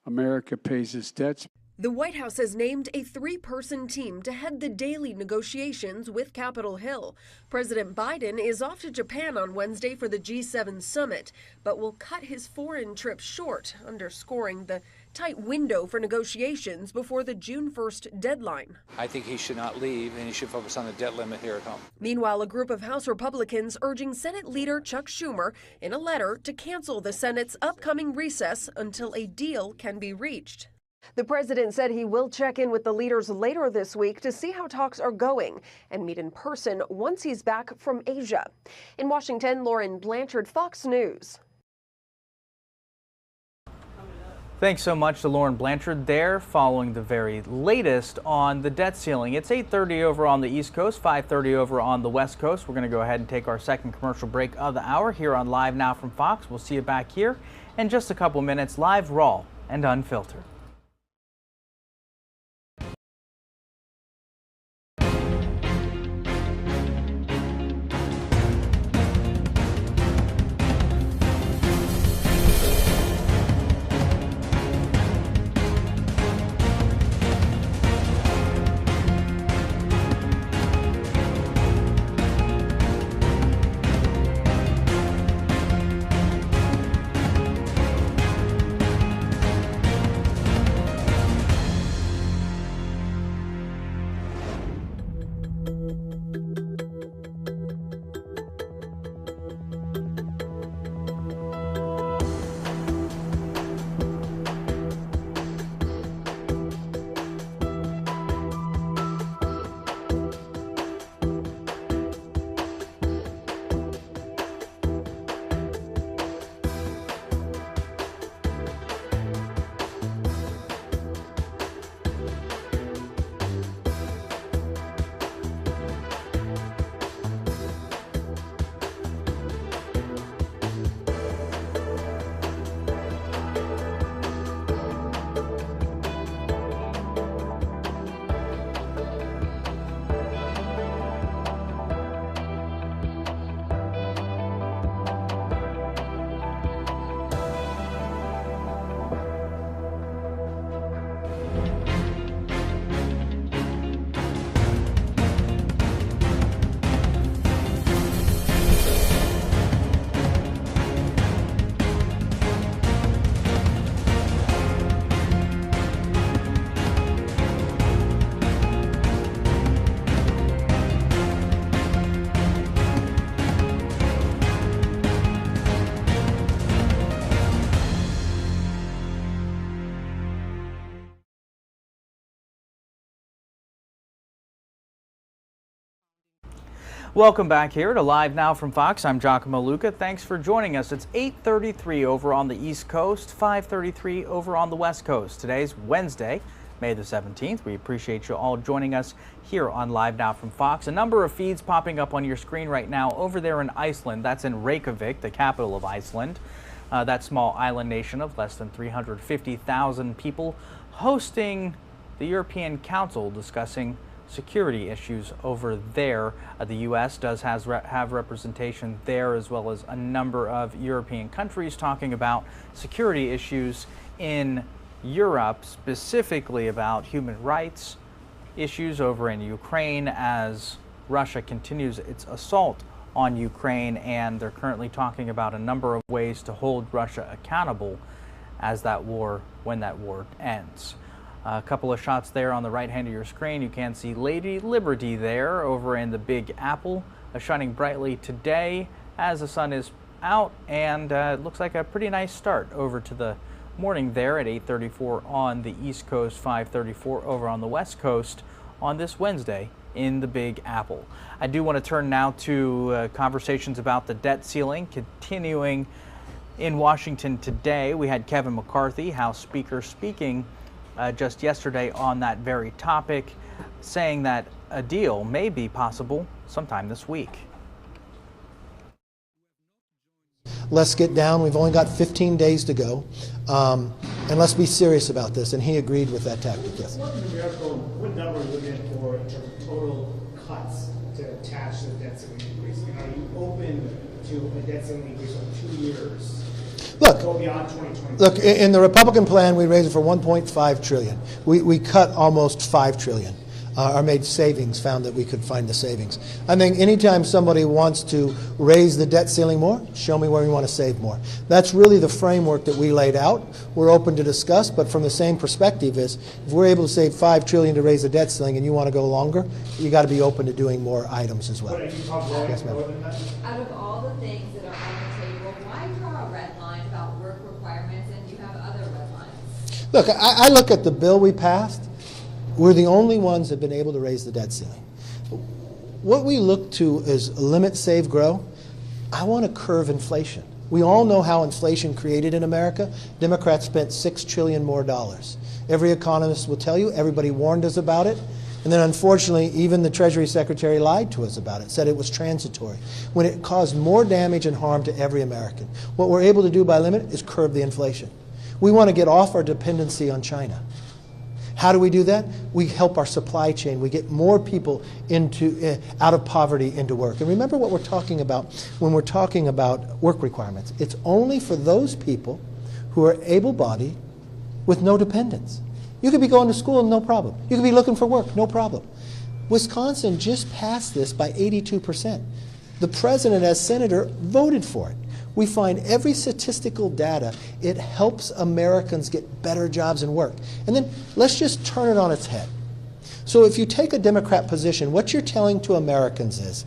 [SPEAKER 4] America pays its debts.
[SPEAKER 2] The White House has named a 3-person team to head the daily negotiations with Capitol Hill. President Biden is off to Japan on Wednesday for the G7 summit, but will cut his foreign trip short, underscoring the tight window for negotiations before the June 1st deadline.
[SPEAKER 5] I think he should not leave, and he should focus on the debt limit here at home.
[SPEAKER 2] Meanwhile, a group of House Republicans urging Senate Leader Chuck Schumer in a letter to cancel the Senate's upcoming recess until a deal can be reached. The president said he will check in with the leaders later this week to see how talks are going and meet in person once he's back from Asia. In Washington, Lauren Blanchard, Fox News.
[SPEAKER 1] Thanks so much to Lauren Blanchard there, following the very latest on the debt ceiling. It's 8:30 over on the East Coast, 5:30 over on the West Coast. We're going to go ahead and take our second commercial break of the hour here on Live Now from Fox. We'll see you back here in just a couple minutes, live, raw, and unfiltered. Welcome back here to Live Now from Fox. I'm Giacomo Luca. Thanks for joining us. It's 8:33 over on the East Coast, 5:33 over on the West Coast. Today's Wednesday, May the 17th. We appreciate you all joining us here on Live Now from Fox. A number of feeds popping up on your screen right now over there in Iceland. That's in Reykjavik, the capital of Iceland. That small island nation of less than 350,000 people hosting the European Council discussing security issues over there. The U.S. does have representation there, as well as a number of European countries talking about security issues in Europe, specifically about human rights issues over in Ukraine as Russia continues its assault on Ukraine, and they're currently talking about a number of ways to hold Russia accountable as when that war ends. A couple of shots there on the right hand of your screen. You can see Lady Liberty there over in the Big Apple, shining brightly today as the sun is out, and it looks like a pretty nice start over to the morning there at 8:34 on the East Coast, 5:34 over on the West Coast on this Wednesday in the Big Apple. I do want to turn now to conversations about the debt ceiling continuing in Washington today. We had Kevin McCarthy, House Speaker, speaking just yesterday on that very topic, saying that a deal may be possible sometime this week.
[SPEAKER 19] Let's get down. We've only got 15 days to go. And let's be serious about this. And he agreed with that tactic, yes.
[SPEAKER 20] What number are you looking at for in terms of total cuts to attach to the debt ceiling increase? And are you open to a debt ceiling increase of 2 years? Go beyond 2020.
[SPEAKER 19] Look, in the Republican plan, we raised it for $1.5 trillion. We cut almost $5 trillion. Or made savings, found that we could find the savings. I think anytime somebody wants to raise the debt ceiling more, show me where we want to save more. That's really the framework that we laid out. We're open to discuss, but from the same perspective is, if we're able to save $5 trillion to raise the debt ceiling and you want to go longer, you got to be open to doing more items as well. Yes, ma'am.
[SPEAKER 21] Out of all the things that are on the table, why draw a red line about work requirements and you have other red lines?
[SPEAKER 19] Look, I look at the bill we passed. We're the only ones that have been able to raise the debt ceiling. What we look to is limit, save, grow. I want to curve inflation. We all know how inflation created in America. Democrats spent $6 trillion more dollars. Every economist will tell you, everybody warned us about it. And then unfortunately, even the Treasury Secretary lied to us about it, said it was transitory, when it caused more damage and harm to every American. What we're able to do by limit is curb the inflation. We want to get off our dependency on China. How do we do that? We help our supply chain. We get more people out of poverty into work. And remember what we're talking about when we're talking about work requirements. It's only for those people who are able-bodied with no dependents. You could be going to school, no problem. You could be looking for work, no problem. Wisconsin just passed this by 82%. The president, as senator, voted for it. We find every statistical data, it helps Americans get better jobs and work. And then let's just turn it on its head. So if you take a Democrat position, what you're telling to Americans is,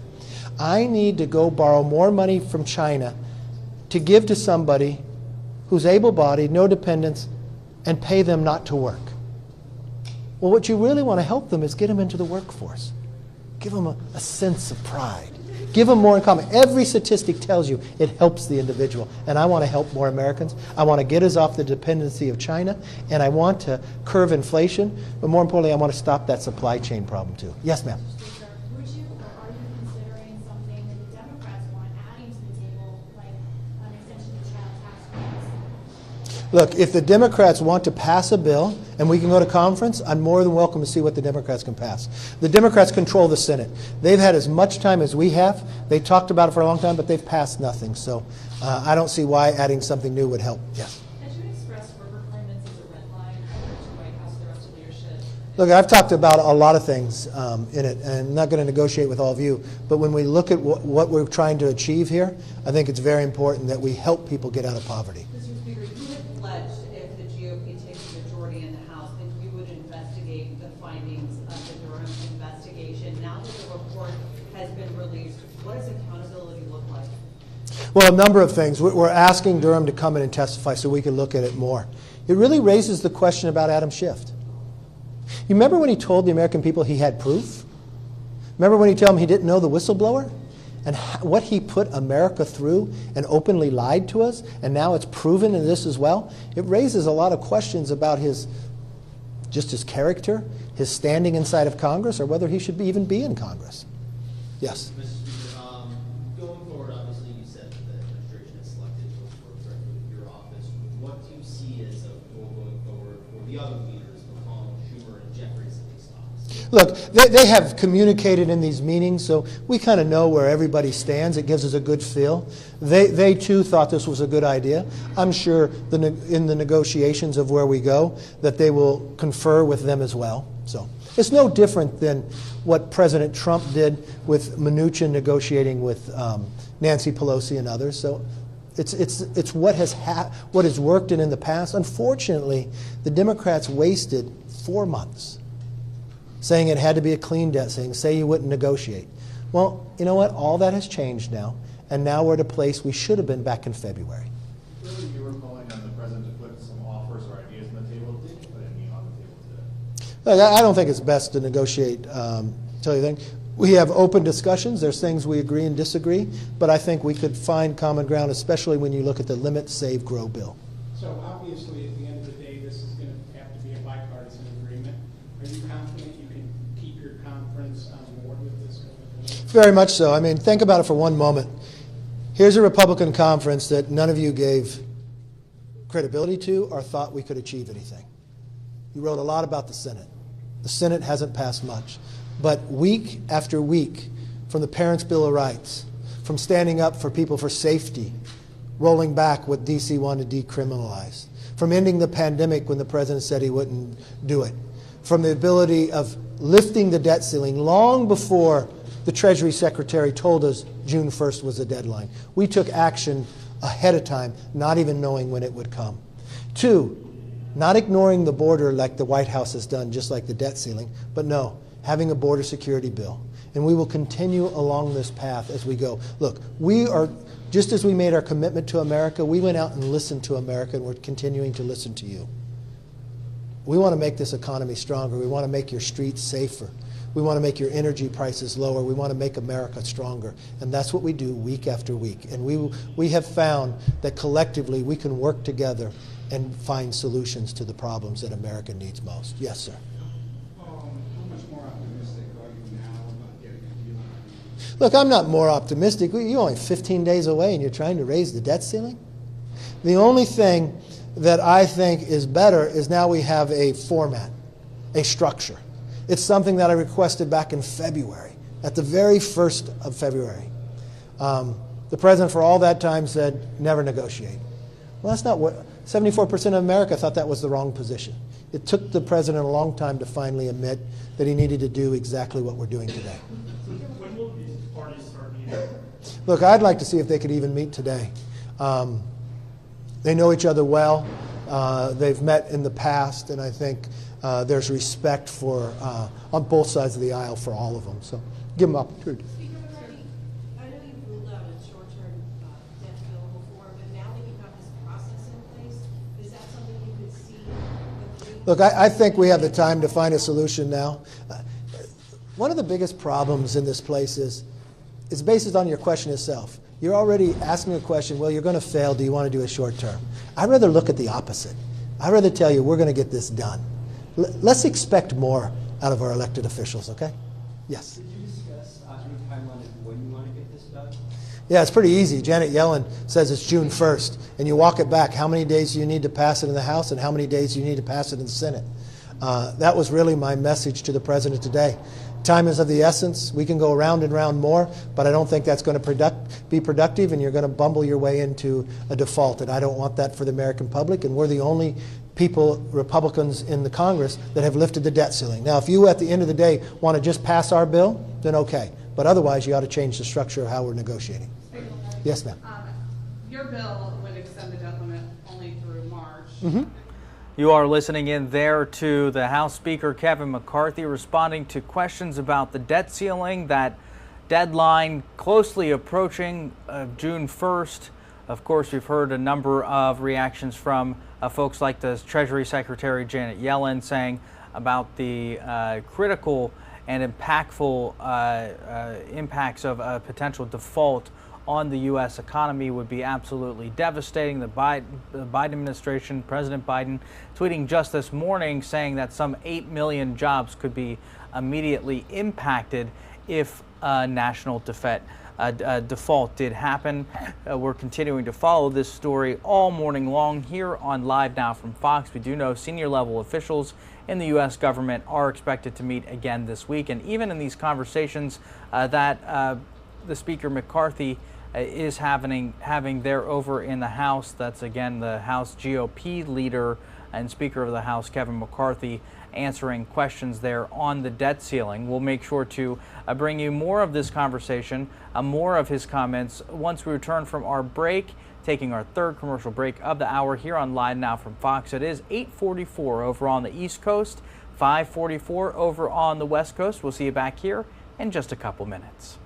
[SPEAKER 19] I need to go borrow more money from China to give to somebody who's able-bodied, no dependents, and pay them not to work. Well, what you really want to help them is get them into the workforce. Give them a sense of pride. Give them more in common. Every statistic tells you it helps the individual. And I want to help more Americans. I want to get us off the dependency of China. And I want to curve inflation. But more importantly, I want to stop that supply chain problem too. Yes, ma'am.
[SPEAKER 21] Would you or are you considering something that the Democrats want adding to the table, like an extension of child tax credits?
[SPEAKER 19] Look, if the Democrats want to pass a bill and we can go to conference, I'm more than welcome to see what the Democrats can pass. The Democrats control the Senate. They've had as much time as we have. They talked about it for a long time, but they've passed nothing. So I don't see why adding something new would help. Yes.
[SPEAKER 21] Had you expressed work requirements as a red line to the White House, the rest of leadership?
[SPEAKER 19] Look, I've talked about a lot of things in it, and I'm not going to negotiate with all of you. But when we look at what we're trying to achieve here, I think it's very important that we help people get out of poverty.
[SPEAKER 21] Mr. Speaker, you had pledged if the GOP takes the majority in the House that you would investigate the findings of the Durham investigation. Now that the report has been released, what does accountability look like?
[SPEAKER 19] Well, a number of things. We're asking Durham to come in and testify so we can look at it more. It really raises the question about Adam Schiff. You remember when he told the American people he had proof? Remember when he told him he didn't know the whistleblower? And what he put America through and openly lied to us, and now it's proven in this as well? It raises a lot of questions about his character, his standing inside of Congress, or whether he should even be in Congress. Yes?
[SPEAKER 8] Mr. Speaker, going forward, obviously you said that the administration has selected those folks directly with your office. What do you see as a goal going forward for the other leaders, McConnell, Schumer, and Jeffries in these talks?
[SPEAKER 19] Look, they have communicated in these meetings, so we kind of know where everybody stands. It gives us a good feel. They too thought this was a good idea. I'm sure in the negotiations of where we go that they will confer with them as well. So it's no different than what President Trump did with Mnuchin negotiating with Nancy Pelosi and others. So it's what has worked in the past. Unfortunately, the Democrats wasted 4 months saying it had to be a clean debt ceiling, say you wouldn't negotiate. Well, you know what? All that has changed now, and now we're at a place we should have been back in February.
[SPEAKER 22] Clearly you were calling on the president to put some offers or ideas on the table. Did you put any on the table today?
[SPEAKER 19] Look, I don't think it's best to negotiate, tell you the thing. We have open discussions. There's things we agree and disagree, but I think we could find common ground, especially when you look at the Limit, Save, Grow bill.
[SPEAKER 20] So obviously, at the end of the day, this is going to have to be a bipartisan agreement. Are you confident you can keep your conference on board with this?
[SPEAKER 19] Very much so. I mean, think about it for one moment. Here's a Republican conference that none of you gave credibility to or thought we could achieve anything. You wrote a lot about the Senate. The Senate hasn't passed much. But week after week, from the Parents' Bill of Rights, from standing up for people for safety, rolling back what D.C. wanted to decriminalize, from ending the pandemic when the president said he wouldn't do it, from the ability of lifting the debt ceiling long before the Treasury Secretary told us June 1st was the deadline. We took action ahead of time, not even knowing when it would come. 2, not ignoring the border like the White House has done, just like the debt ceiling, but no, having a border security bill. And we will continue along this path as we go. Look, we are, just as we made our commitment to America, we went out and listened to America, and we're continuing to listen to you. We want to make this economy stronger. We want to make your streets safer. We want to make your energy prices lower. We want to make America stronger. And that's what we do week after week. And we have found that collectively we can work together and find solutions to the problems that America needs most. Yes, sir. Look, I'm not more optimistic. You're only 15 days away and you're trying to raise the debt ceiling? The only thing that I think is better is now we have a format, a structure. It's something that I requested back in February, at the very 1st of February. The president for all that time said, never negotiate. Well, that's not what, 74% of America thought that was the wrong position. It took the president a long time to finally admit that he needed to do exactly what we're doing today.
[SPEAKER 22] When will these parties start meeting?
[SPEAKER 19] Look, I'd like to see if they could even meet today. They know each other well. They've met in the past, and I think there's respect for on both sides of the aisle for all of them. So give them opportunity.
[SPEAKER 21] Speaker McCarthy, I know you've ruled out a short-term debt bill before, but now that you have this process in place, is that something you could see?
[SPEAKER 19] Look, I think we have the time to find a solution now. One of the biggest problems in this place is it's based on your question itself. You're already asking a question, well, you're going to fail. Do you want to do a short term? I'd rather look at the opposite. I'd rather tell you we're going to get this done. Let's expect more out of our elected officials, okay? Yes?
[SPEAKER 8] Did you discuss any timeline of when you want to get this done?
[SPEAKER 19] Yeah, it's pretty easy. Janet Yellen says it's June 1st, and you walk it back. How many days do you need to pass it in the House, and how many days do you need to pass it in the Senate? That was really my message to the president today. Time is of the essence. We can go round and round more, but I don't think that's going to be productive, and you're going to bumble your way into a default, and I don't want that for the American public, and we're the only people, Republicans in the Congress, that have lifted the debt ceiling. Now, if you at the end of the day want to just pass our bill, then okay, but otherwise you ought to change the structure of how we're negotiating. Yes, ma'am.
[SPEAKER 23] Your bill would extend the debt limit only through March.
[SPEAKER 19] Mm-hmm.
[SPEAKER 1] You are listening in there to the House Speaker Kevin McCarthy responding to questions about the debt ceiling, that deadline closely approaching June 1st. Of course, we've heard a number of reactions from folks like the Treasury Secretary Janet Yellen saying about the critical and impactful impacts of a potential default on the U.S. economy would be absolutely devastating. The Biden administration, President Biden, tweeting just this morning saying that some 8 million jobs could be immediately impacted if national default did happen. We're continuing to follow this story all morning long here on Live Now from Fox. We do know senior level officials in the U.S. government are expected to meet again this week. And even in these conversations that the Speaker McCarthy is having there over in the House, that's again the House GOP leader and Speaker of the House, Kevin McCarthy, answering questions there on the debt ceiling. We'll make sure to bring you more of this conversation, more of his comments once we return from our break, taking our third commercial break of the hour here on Live Now from Fox. It is 8:44 over on the East Coast, 5:44 over on the West Coast. We'll see you back here in just a couple minutes.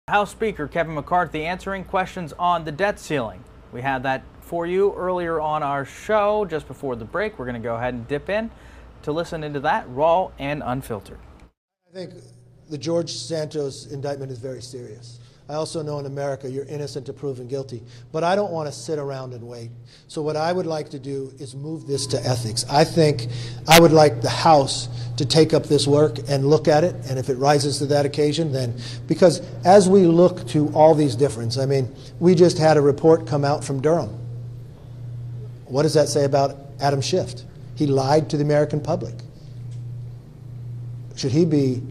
[SPEAKER 1] House Speaker Kevin McCarthy answering questions on the debt ceiling. We had that for you earlier on our show just before the break. We're going to go ahead and dip in to listen into that raw and unfiltered.
[SPEAKER 19] I think the George Santos indictment is very serious. I also know in America you're innocent to proven guilty, but I don't want to sit around and wait. So what I would like to do is move this to ethics. I think I would like the House to take up this work and look at it, and if it rises to that occasion, then, because as we look to all these differences, I mean, we just had a report come out from Durham. What does that say about Adam Schiff? He lied to the American public. Should he be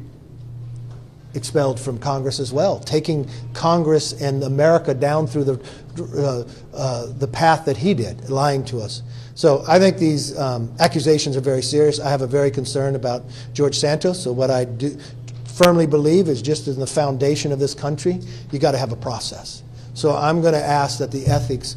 [SPEAKER 19] expelled from Congress as well, taking Congress and America down through the path that he did, lying to us? So I think these accusations are very serious. I have a very concern about George Santos. So what I do firmly believe is, just in the foundation of this country, you got to have a process. So I'm going to ask that the ethics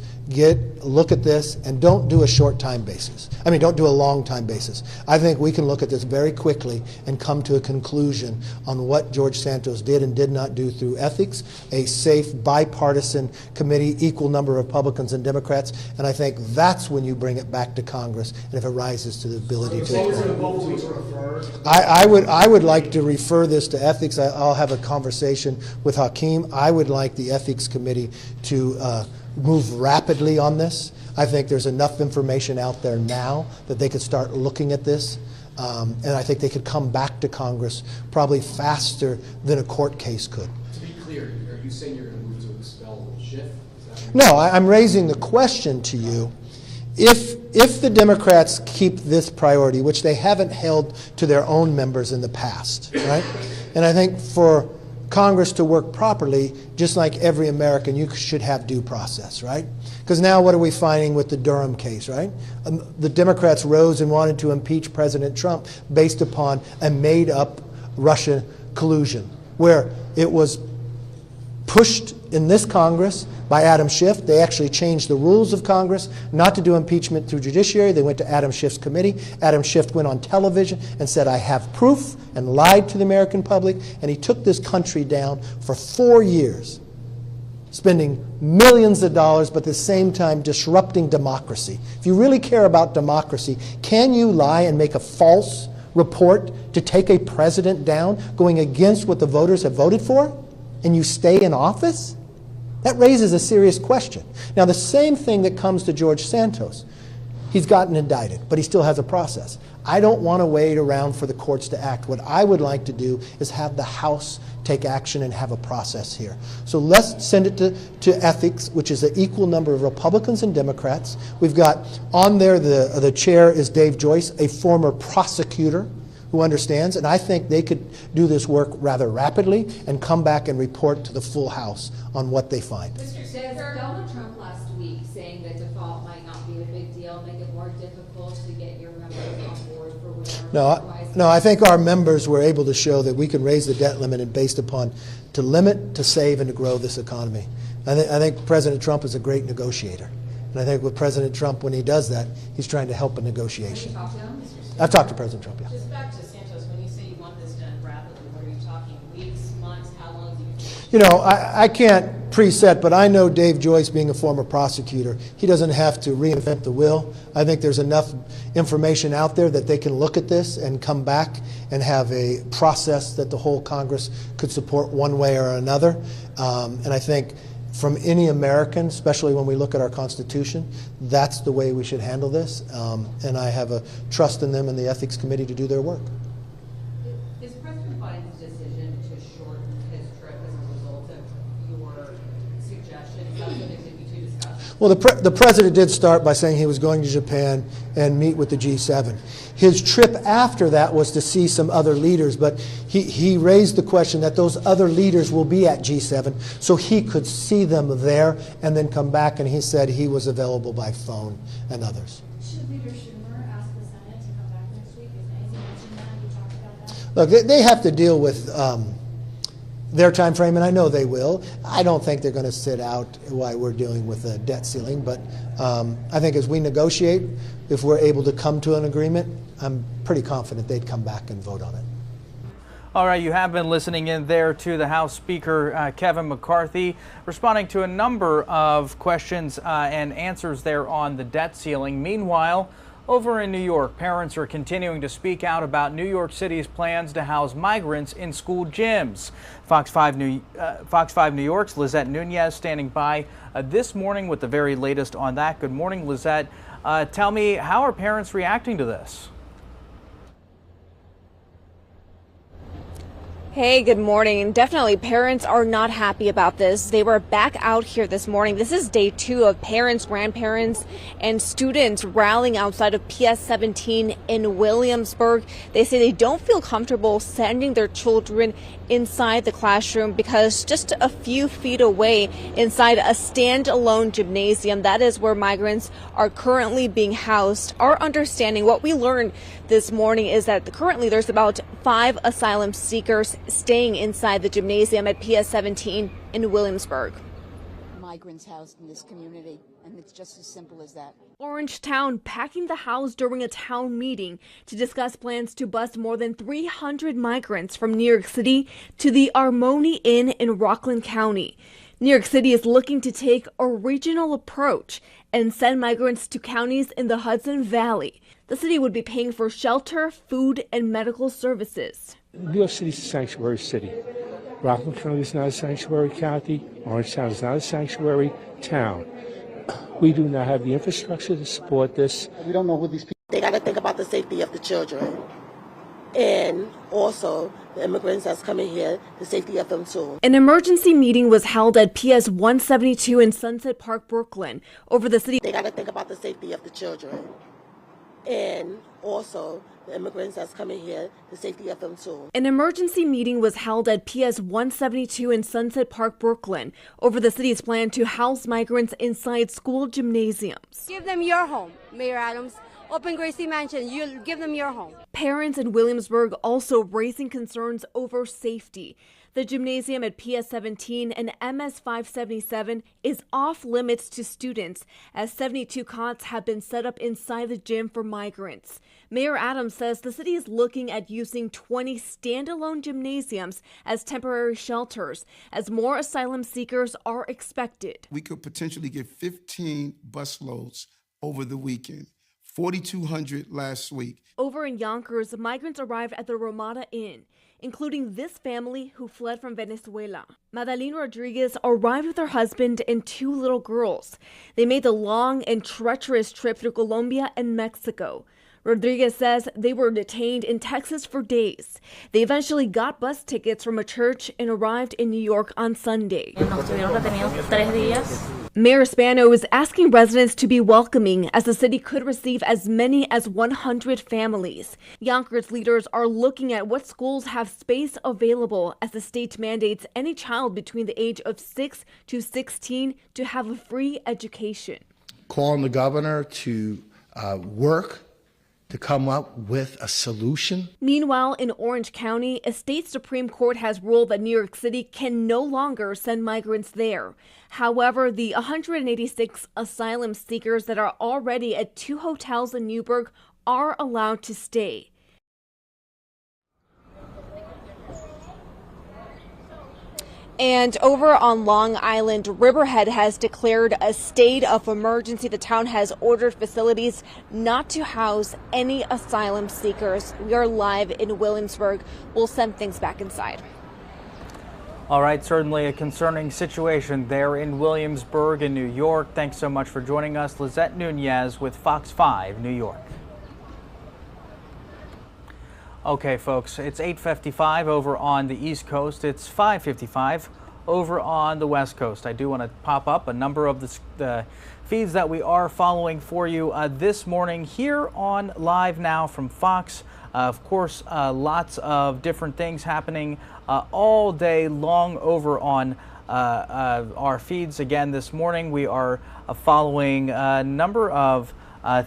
[SPEAKER 19] look at this and don't do a short time basis. I mean, don't do a long time basis. I think we can look at this very quickly and come to a conclusion on what George Santos did and did not do through ethics, a safe bipartisan committee, equal number of Republicans and Democrats, and I think that's when you bring it back to Congress, and if it rises to the ability to. I would like to refer this to ethics. I'll have a conversation with Hakeem. I would like the ethics committee to move rapidly on this. I think there's enough information out there now that they could start looking at this, and I think they could come back to Congress probably faster than a court case could.
[SPEAKER 6] To be clear, are you saying you're going to move to expel Schiff?
[SPEAKER 19] No, I'm raising the question to you. If if the Democrats keep this priority, which they haven't held to their own members in the past, right? And I think for Congress to work properly, just like every American, you should have due process, right? Because now what are we finding with the Durham case, right? The Democrats rose and wanted to impeach President Trump based upon a made-up Russian collusion, where it was pushed in this Congress by Adam Schiff. They actually changed the rules of Congress not to do impeachment through judiciary. They went to Adam Schiff's committee. Adam Schiff went on television and said, I have proof, and lied to the American public. And he took this country down for 4 years, spending millions of dollars, but at the same time disrupting democracy. If you really care about democracy, can you lie and make a false report to take a president down going against what the voters have voted for, and you stay in office? That raises a serious question. Now, the same thing that comes to George Santos. He's gotten indicted, but he still has a process. I don't want to wait around for the courts to act. What I would like to do is have the House take action and have a process here. So let's send it to ethics, which is an equal number of Republicans and Democrats. We've got on there, the chair is Dave Joyce, a former prosecutor who understands, and I think they could do this work rather rapidly and come back and report to the full House on what they find.
[SPEAKER 10] Mr. Senator, Donald Trump last week saying that default might not be a big deal, make it more difficult to get your members on board for whatever.
[SPEAKER 19] No, I think our members were able to show that we can raise the debt limit and based upon to limit, to save, and to grow this economy. I think President Trump is a great negotiator. And I think with President Trump, when he does that, he's trying to help a negotiation.
[SPEAKER 10] Have you talked to him, Mr. Senator?
[SPEAKER 19] I've talked to President Trump, yeah.
[SPEAKER 10] Just back to Santos, when you say you want this done rapidly, what are you talking, weeks, months, how long do you think?
[SPEAKER 19] You know, I can't preset, but I know Dave Joyce, being a former prosecutor, he doesn't have to reinvent the wheel. I think there's enough information out there that they can look at this and come back and have a process that the whole Congress could support one way or another. And I think from any American, especially when we look at our Constitution, that's the way we should handle this. And I have a trust in them and the Ethics Committee to do their work.
[SPEAKER 21] Is President Biden's decision to shorten his trip as a result of your suggestion? Is that something that could be too discussed?
[SPEAKER 19] Well, the president did start by saying he was going to Japan and meet with the G7. His trip after that was to see some other leaders, but he raised the question that those other leaders will be at G7, so he could see them there and then come back, and he said he was available by phone and others.
[SPEAKER 10] Should Leader Schumer ask the Senate to come back next week? Has he mentioned that? Have you talked about that?
[SPEAKER 19] Look, they have to deal with their time frame, and I know they will. I don't think they're going to sit out while we're dealing with a debt ceiling, but I think as we negotiate, if we're able to come to an agreement, I'm pretty confident they'd come back and vote on it.
[SPEAKER 1] All right, you have been listening in there to the House Speaker Kevin McCarthy responding to a number of questions and answers there on the debt ceiling. Meanwhile, over in New York, parents are continuing to speak out about New York City's plans to house migrants in school gyms. Fox 5 New York's Lizette Nunez standing by this morning with the very latest on that. Good morning, Lizette. Tell me, how are parents reacting to this?
[SPEAKER 11] Hey, good morning. Definitely parents are not happy about this. They were back out here this morning. This is day 2 of parents, grandparents, and students rallying outside of PS 17 in Williamsburg. They say they don't feel comfortable sending their children inside the classroom because just a few feet away inside a standalone gymnasium, that is where migrants are currently being housed. Our understanding, what we learned this morning, is that currently there's about 5 asylum seekers staying inside the gymnasium at PS 17 in Williamsburg.
[SPEAKER 13] Migrants housed in this community, and it's just as simple as that.
[SPEAKER 11] Orangetown packing the house during a town meeting to discuss plans to bus more than 300 migrants from New York City to the Armoni Inn in Rockland County. New York City is looking to take a regional approach and send migrants to counties in the Hudson Valley. The city would be paying for shelter, food, and medical services.
[SPEAKER 24] New York City is a sanctuary city. Rockland County is not a sanctuary county. Orangetown is not a sanctuary town. We do not have the infrastructure to support this.
[SPEAKER 13] We don't know who these people. They got to think about the safety of the children.
[SPEAKER 9] and also the immigrants that's coming here, the safety of them too.
[SPEAKER 11] An emergency meeting was held at PS 172 in Sunset Park, Brooklyn, over the city.
[SPEAKER 9] They got to think about the safety of the children, and also the immigrants that's coming here, the safety of them too.
[SPEAKER 11] An emergency meeting was held at PS 172 in Sunset Park, Brooklyn, over the city's plan to house migrants inside school gymnasiums.
[SPEAKER 14] Give them your home, Mayor Adams. Open Gracie Mansion, you give them your home.
[SPEAKER 11] Parents in Williamsburg also raising concerns over safety. The gymnasium at PS 17 and MS 577 is off limits to students, as 72 cots have been set up inside the gym for migrants. Mayor Adams says the city is looking at using 20 standalone gymnasiums as temporary shelters, as more asylum seekers are expected.
[SPEAKER 15] We could potentially get 15 busloads over the weekend. 4,200 last week.
[SPEAKER 11] Over in Yonkers, migrants arrived at the Ramada Inn, including this family who fled from Venezuela. Madalene Rodriguez arrived with her husband and 2 little girls. They made the long and treacherous trip through Colombia and Mexico. Rodriguez says they were detained in Texas for days. They eventually got bus tickets from a church and arrived in New York on Sunday. Mayor Spano is asking residents to be welcoming, as the city could receive as many as 100 families. Yonkers leaders are looking at what schools have space available, as the state mandates any child between the age of 6 to 16 to have a free education.
[SPEAKER 16] Calling the governor to work to come up with a solution.
[SPEAKER 11] Meanwhile, in Orange County, a state Supreme Court has ruled that New York City can no longer send migrants there. However, the 186 asylum seekers that are already at 2 hotels in Newburgh are allowed to stay. And over on Long Island, Riverhead has declared a state of emergency. The town has ordered facilities not to house any asylum seekers. We are live in Williamsburg. We'll send things back inside.
[SPEAKER 1] All right, certainly a concerning situation there in Williamsburg in New York. Thanks so much for joining us. Lizette Nunez with Fox 5 New York. Okay, folks, it's 8:55 over on the East Coast. It's 5:55 over on the West Coast. I do want to pop up a number of the feeds that we are following for you this morning here on LiveNOW from Fox. Of course, lots of different things happening all day long over on our feeds. Again, this morning we are following a number of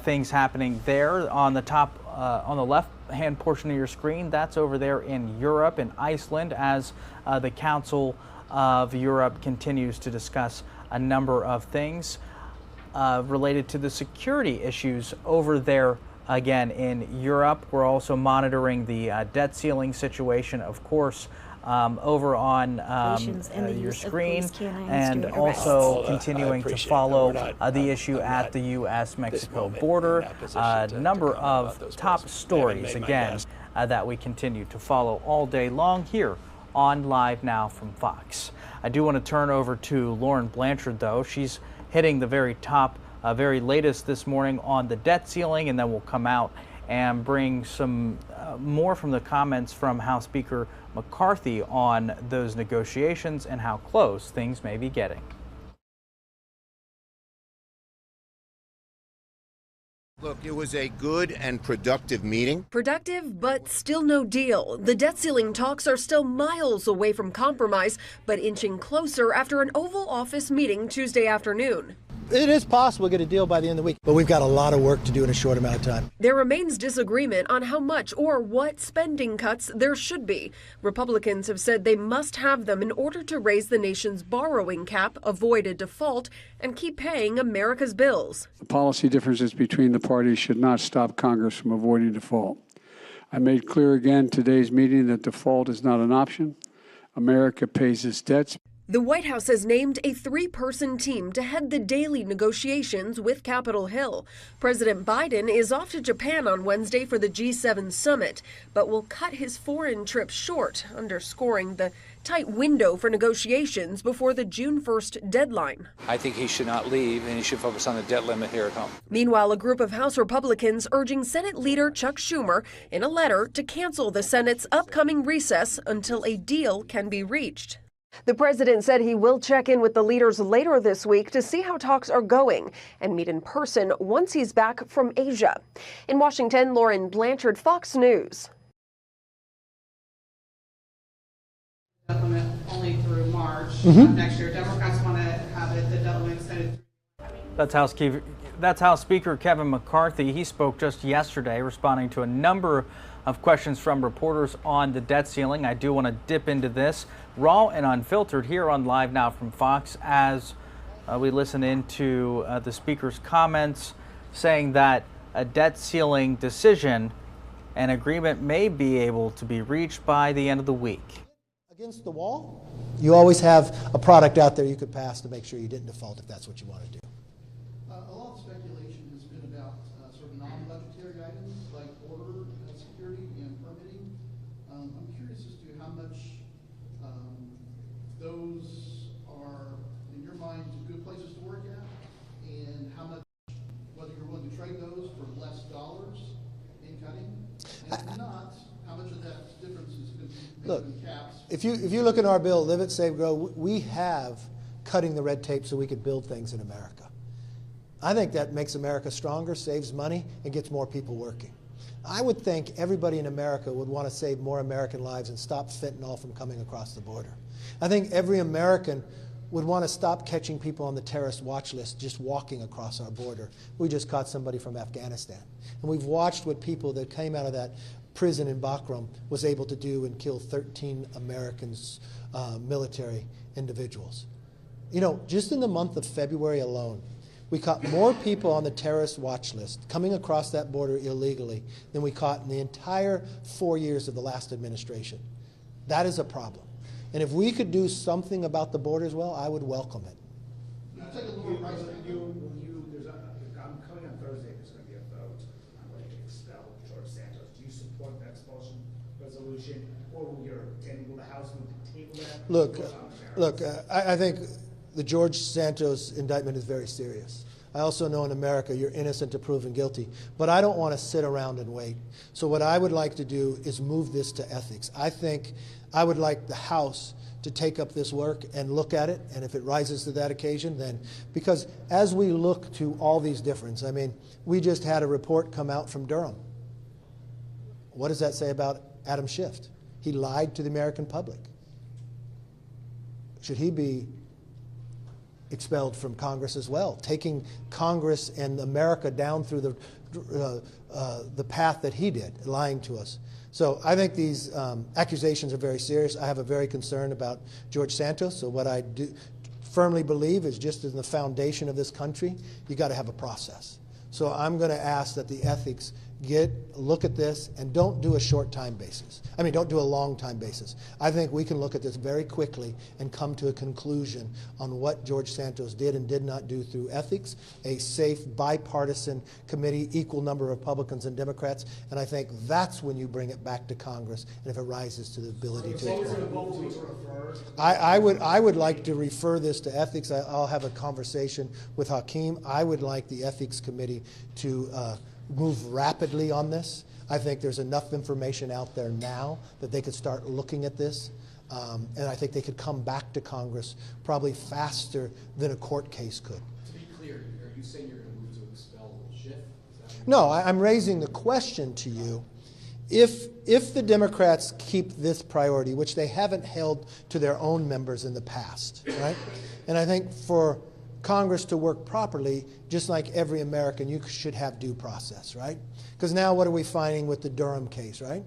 [SPEAKER 1] things happening there on the top, on the left-hand portion of your screen. That's over there in Europe, in Iceland, as the Council of Europe continues to discuss a number of things related to the security issues over there again in Europe. We're also monitoring the debt ceiling situation, of course, over on your screen, and also continuing to follow the issue at the U.S.-Mexico border. A number of top stories, again, that we continue to follow all day long here on LiveNOW from Fox. I do want to turn over to Lauren Blanchard, though. She's hitting the very top, very latest this morning on the debt ceiling, and then we'll come out and bring some more from the comments from House Speaker McCarthy on those negotiations and how close things may be getting.
[SPEAKER 3] Look, it was a good and productive meeting.
[SPEAKER 2] Productive, but still no deal. The debt ceiling talks are still miles away from compromise, but inching closer after an Oval Office meeting Tuesday afternoon.
[SPEAKER 19] It is possible to get a deal by the end of the week, but we've got a lot of work to do in a short amount of time.
[SPEAKER 2] There remains disagreement on how much or what spending cuts there should be. Republicans have said they must have them in order to raise the nation's borrowing cap, avoid a default, and keep paying America's bills.
[SPEAKER 4] The policy differences between the parties should not stop Congress from avoiding default. I made clear again today's meeting that default is not an option. America pays its debts.
[SPEAKER 2] The White House has named a three-person team to head the daily negotiations with Capitol Hill. President Biden is off to Japan on Wednesday for the G7 summit, but will cut his foreign trip short, underscoring the tight window for negotiations before the June 1st deadline.
[SPEAKER 5] I think he should not leave, and he should focus on the debt limit here at home.
[SPEAKER 2] Meanwhile, a group of House Republicans urging Senate Leader Chuck Schumer in a letter to cancel the Senate's upcoming recess until a deal can be reached. The president said he will check in with the leaders later this week to see how talks are going and meet in person once he's back from Asia. In Washington, Lauren Blanchard, Fox News.
[SPEAKER 23] Debt limit only through March next year. Democrats want to have the debt limit extended.
[SPEAKER 1] That's House Speaker Kevin McCarthy. He spoke just yesterday, responding to a number of questions from reporters on the debt ceiling. I do want to dip into this raw and unfiltered here on Live Now from Fox as we listen into the speaker's comments saying that a debt ceiling decision and agreement may be able to be reached by the end of the week.
[SPEAKER 19] Against the wall, you always have a product out there you could pass to make sure you didn't default if that's what you want to do.
[SPEAKER 7] A lot of speculation has been about sort of non-budgetary items like border security and permitting. I'm curious as to how much those are, in your mind, good places to work at, and how much, whether you're willing to trade those for less dollars in cutting, and if not, how much of that difference is going to be caps.
[SPEAKER 19] If you look at our bill, Live It, Save, Grow, we have cutting the red tape so we could build things in America. I think that makes America stronger, saves money, and gets more people working. I would think everybody in America would want to save more American lives and stop fentanyl from coming across the border. I think every American would want to stop catching people on the terrorist watch list just walking across our border. We just caught somebody from Afghanistan. And we've watched what people that came out of that prison in Bagram was able to do and kill 13 Americans, military individuals. You know, just in the month of February alone, we caught more people on the terrorist watch list coming across that border illegally than we caught in the entire 4 years of the last administration. That is a problem. And if we could do something about the borders, well, I would welcome it.
[SPEAKER 20] I'm coming on Thursday, there's going to be a vote on whether to expel George Santos. Do you support that expulsion resolution, or will the House move to table that?
[SPEAKER 19] Look, I think the George Santos indictment is very serious. I also know in America you're innocent to proven guilty, but I don't want to sit around and wait. So what I would like to do is move this to ethics. I think I would like the House to take up this work and look at it, and if it rises to that occasion, then, because as we look to all these differences, I mean, we just had a report come out from Durham. What does that say about Adam Schiff? He lied to the American public. Should he be expelled from Congress as well, taking Congress and America down through the path that he did, lying to us? So I think these accusations are very serious. I have a very concern about George Santos. So what I do firmly believe is, just as in the foundation of this country, you got to have a process. So I'm going to ask that the ethics look at this and don't do a short time basis. I mean, don't do a long time basis. I think we can look at this very quickly and come to a conclusion on what George Santos did and did not do through ethics, a safe bipartisan committee, equal number of Republicans and Democrats, and I think that's when you bring it back to Congress, and if it rises to the ability to. I would like to refer this to ethics. I'll have a conversation with Hakeem. I would like the ethics committee to move rapidly on this. I think there's enough information out there now that they could start looking at this, and I think they could come back to Congress probably faster than a court case could.
[SPEAKER 6] To be clear, are you saying you're going to move to expel Schiff?
[SPEAKER 19] No, I'm raising the question to you. If the Democrats keep this priority, which they haven't held to their own members in the past, right? And I think for Congress to work properly, just like every American, you should have due process, right? Because now what are we finding with the Durham case, right?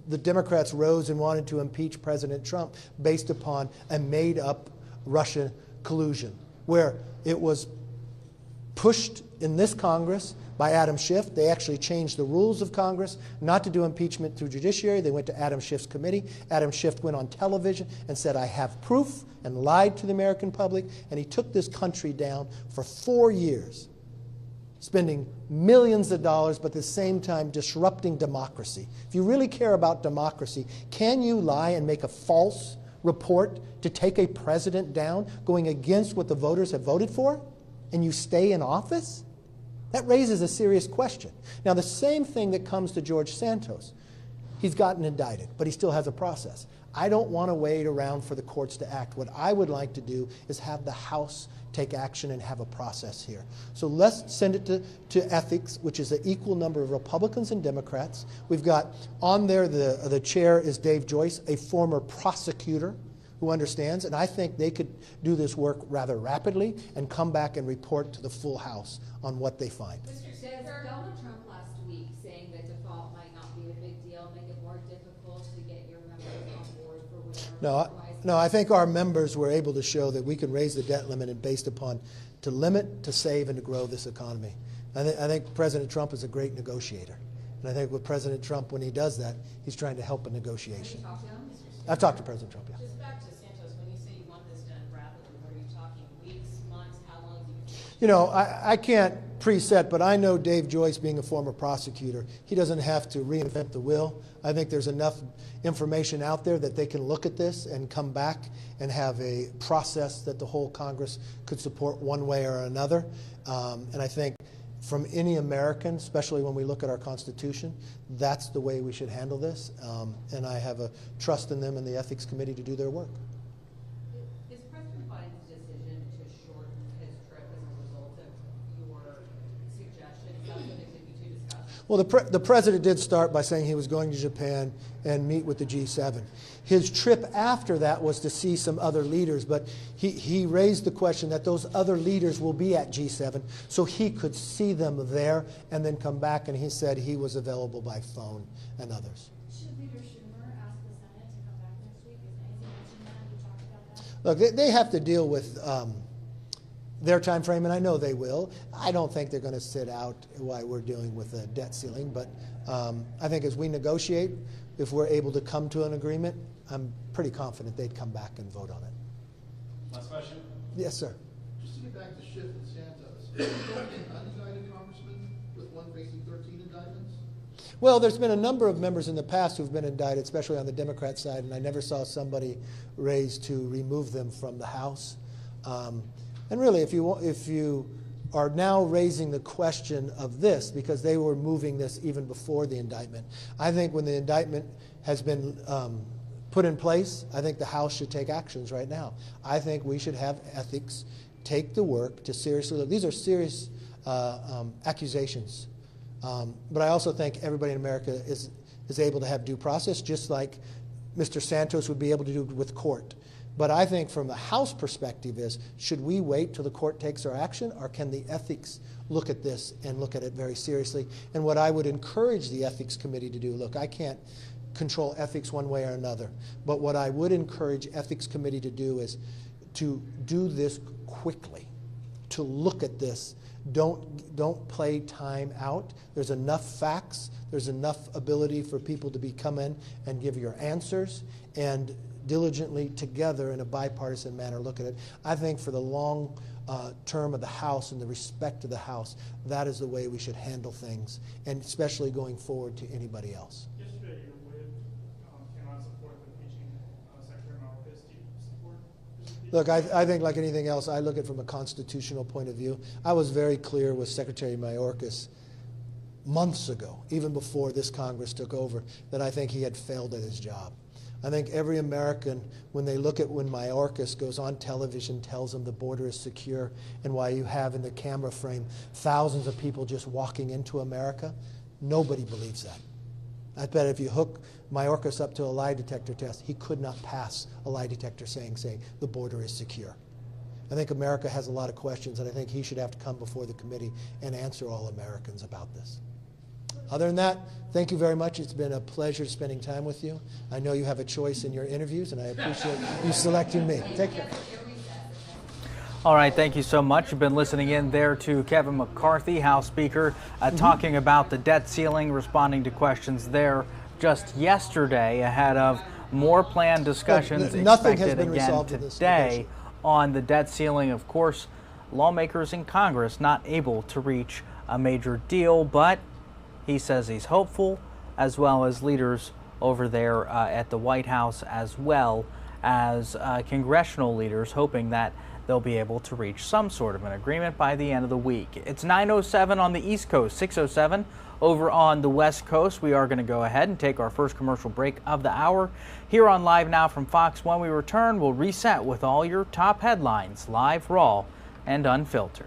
[SPEAKER 19] The Democrats rose and wanted to impeach President Trump based upon a made-up Russian collusion, where it was pushed in this Congress by Adam Schiff. They actually changed the rules of Congress not to do impeachment through judiciary. They went to Adam Schiff's committee. Adam Schiff went on television and said, I have proof, and lied to the American public. And he took this country down for 4 years, spending millions of dollars, but at the same time disrupting democracy. If you really care about democracy, can you lie and make a false report to take a president down going against what the voters have voted for, and you stay in office? That raises a serious question. Now, the same thing that comes to George Santos. He's gotten indicted, but he still has a process. I don't want to wait around for the courts to act. What I would like to do is have the House take action and have a process here. So let's send it to ethics, which is an equal number of Republicans and Democrats. We've got on there, the chair is Dave Joyce, a former prosecutor who understands, and I think they could do this work rather rapidly and come back and report to the full House on what they find.
[SPEAKER 10] Mr. Senator, Donald Trump last week saying that default might not be a big deal, make it more difficult to get your members on board for whatever.
[SPEAKER 19] No, I think our members were able to show that we can raise the debt limit and based upon to limit, to save, and to grow this economy. I think President Trump is a great negotiator. And I think with President Trump, when he does that, he's trying to help a negotiation.
[SPEAKER 21] Have you talked to him?
[SPEAKER 19] I've talked to President Trump, yeah.
[SPEAKER 21] Just back to Santos, when you say you want this done rapidly, what are you talking, weeks, months, how long do you think?
[SPEAKER 19] You know, I can't preset, but I know Dave Joyce, being a former prosecutor, he doesn't have to reinvent the wheel. I think there's enough information out there that they can look at this and come back and have a process that the whole Congress could support one way or another. And I think from any American, especially when we look at our Constitution, that's the way we should handle this. And I have a trust in them and the Ethics Committee to do their work.
[SPEAKER 21] Is President Biden's decision to shorten his trip as a result of your suggestion? Is that something that could be too discussed?
[SPEAKER 19] Well, the president did start by saying he was going to Japan and meet with the G7. His trip after that was to see some other leaders, but he raised the question that those other leaders will be at G7, so he could see them there and then come back, and he said he was available by phone and others.
[SPEAKER 10] Should Leader Schumer ask the Senate to come back next week? Is anything mentioned that? Have you talked about that?
[SPEAKER 19] Look, they have to deal with their time frame, and I know they will. I don't think they're going to sit out while we're dealing with a debt ceiling, but I think as we negotiate, if we're able to come to an agreement, I'm pretty confident they'd come back and vote on it.
[SPEAKER 6] Last question?
[SPEAKER 19] Yes, sir.
[SPEAKER 7] Just to get back to Schiff and Santos, is there an unindicted congressman with one facing 13 indictments?
[SPEAKER 19] Well, there's been a number of members in the past who've been indicted, especially on the Democrat side, and I never saw somebody raised to remove them from the House. And really, if you are now raising the question of this, because they were moving this even before the indictment, I think when the indictment has been put in place, I think the House should take actions right now. I think we should have ethics take the work to seriously look. These are serious accusations. But I also think everybody in America is able to have due process, just like Mr. Santos would be able to do with court. But I think from the House perspective is, should we wait till the court takes our action, or can the ethics look at this and look at it very seriously? And what I would encourage the Ethics Committee to do, look, I can't control ethics one way or another, but what I would encourage Ethics Committee to do is to do this quickly, to look at this. Don't play time out. There's enough facts. There's enough ability for people to come in and give your answers, and diligently together in a bipartisan manner look at it. I think for the long term of the House and the respect of the House, that is the way we should handle things, and especially going forward to anybody else.
[SPEAKER 20] Yesterday you cannot support the impeaching Secretary Mayorkas. Do you support?
[SPEAKER 19] Look, I think like anything else, I look at it from a constitutional point of view. I was very clear with Secretary Mayorkas months ago, even before this Congress took over, that I think he had failed at his job. I think every American, when they look at when Mayorkas goes on television, tells them the border is secure, and why you have in the camera frame thousands of people just walking into America, nobody believes that. I bet if you hook Mayorkas up to a lie detector test, he could not pass a lie detector saying the border is secure. I think America has a lot of questions, and I think he should have to come before the committee and answer all Americans about this. Other than that, thank you very much. It's been a pleasure spending time with you. I know you have a choice in your interviews, and I appreciate you selecting me. Take care.
[SPEAKER 1] All right, thank you so much. You've been listening in there to Kevin McCarthy, House Speaker, talking about the debt ceiling, responding to questions there just yesterday ahead of more planned discussions expected again today on the debt ceiling. Of course, lawmakers in Congress not able to reach a major deal, but he says he's hopeful, as well as leaders over there at the White House, as well as congressional leaders, hoping that they'll be able to reach some sort of an agreement by the end of the week. It's 9:07 on the East Coast, 6:07 over on the West Coast. We are going to go ahead and take our first commercial break of the hour here on Live Now from Fox. When we return, we'll reset with all your top headlines, live, raw, and unfiltered.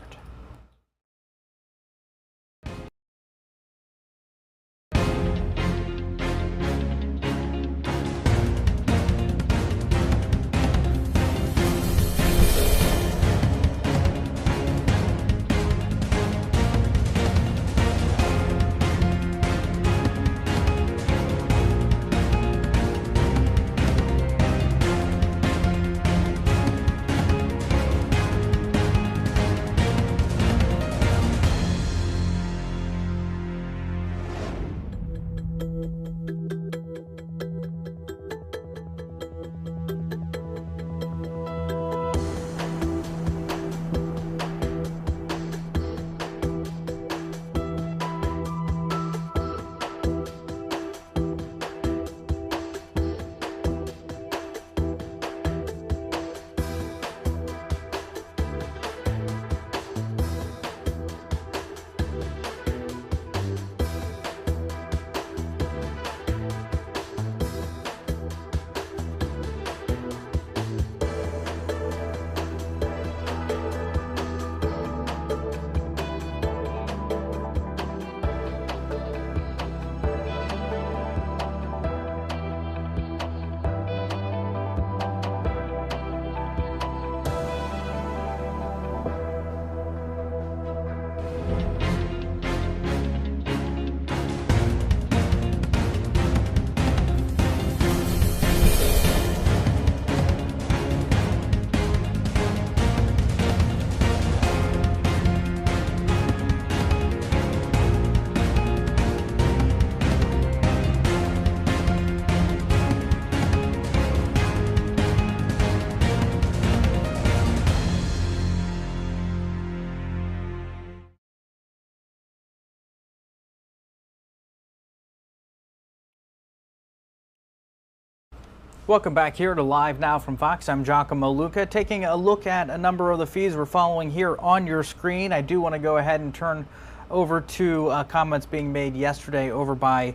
[SPEAKER 1] Welcome back here to Live Now from Fox. I'm Giacomo Luca, taking a look at a number of the feeds we're following here on your screen. I do want to go ahead and turn over to comments being made yesterday over by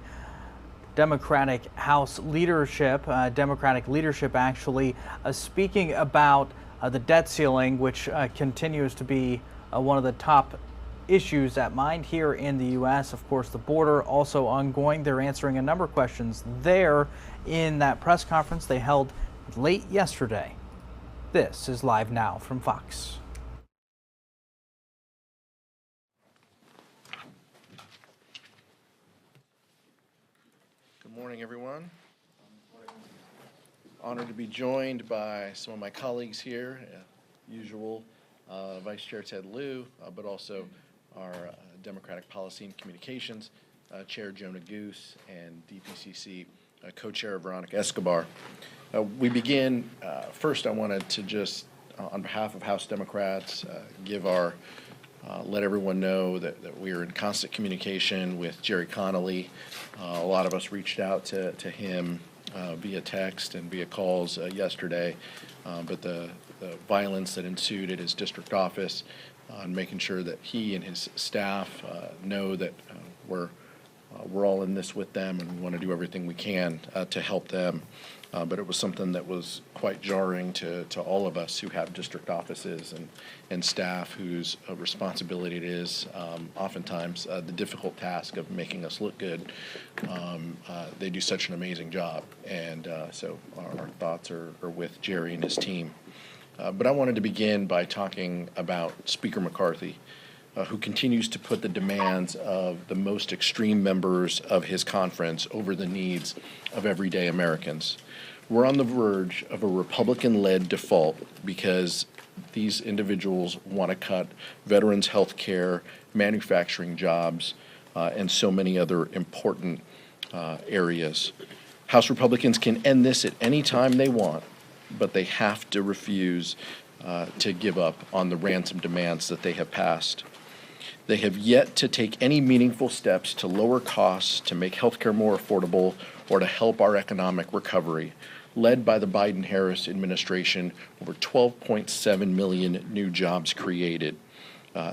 [SPEAKER 1] Democratic House leadership, actually, speaking about the debt ceiling, which continues to be one of the top issues at mind here in the U.S. Of course, the border also ongoing. They're answering a number of questions there in that press conference they held late yesterday. This is Live Now from Fox.
[SPEAKER 12] Good morning, everyone. Honored to be joined by some of my colleagues here, usual Vice Chair Ted Lieu, but also our Democratic Policy and Communications Chair Jonah Goose and DPCC Co-Chair Veronica Escobar. We begin, first I wanted to just, on behalf of House Democrats, let everyone know that we are in constant communication with Jerry Connolly. A lot of us reached out to him via text and via calls yesterday, but the violence that ensued at his district office, and making sure that he and his staff know that we're all in this with them, and we want to do everything we can to help them. But it was something that was quite jarring to all of us who have district offices and staff whose responsibility it is oftentimes the difficult task of making us look good. They do such an amazing job, and so our thoughts are with Jerry and his team. But I wanted to begin by talking about Speaker McCarthy, who continues to put the demands of the most extreme members of his conference over the needs of everyday Americans. We're on the verge of a Republican-led default because these individuals want to cut veterans' health care, manufacturing jobs, and so many other important areas. House Republicans can end this at any time they want, but they have to refuse to give up on the ransom demands that they have passed. They have yet to take any meaningful steps to lower costs, to make healthcare more affordable, or to help our economic recovery. Led by the Biden-Harris administration, over 12.7 million new jobs created.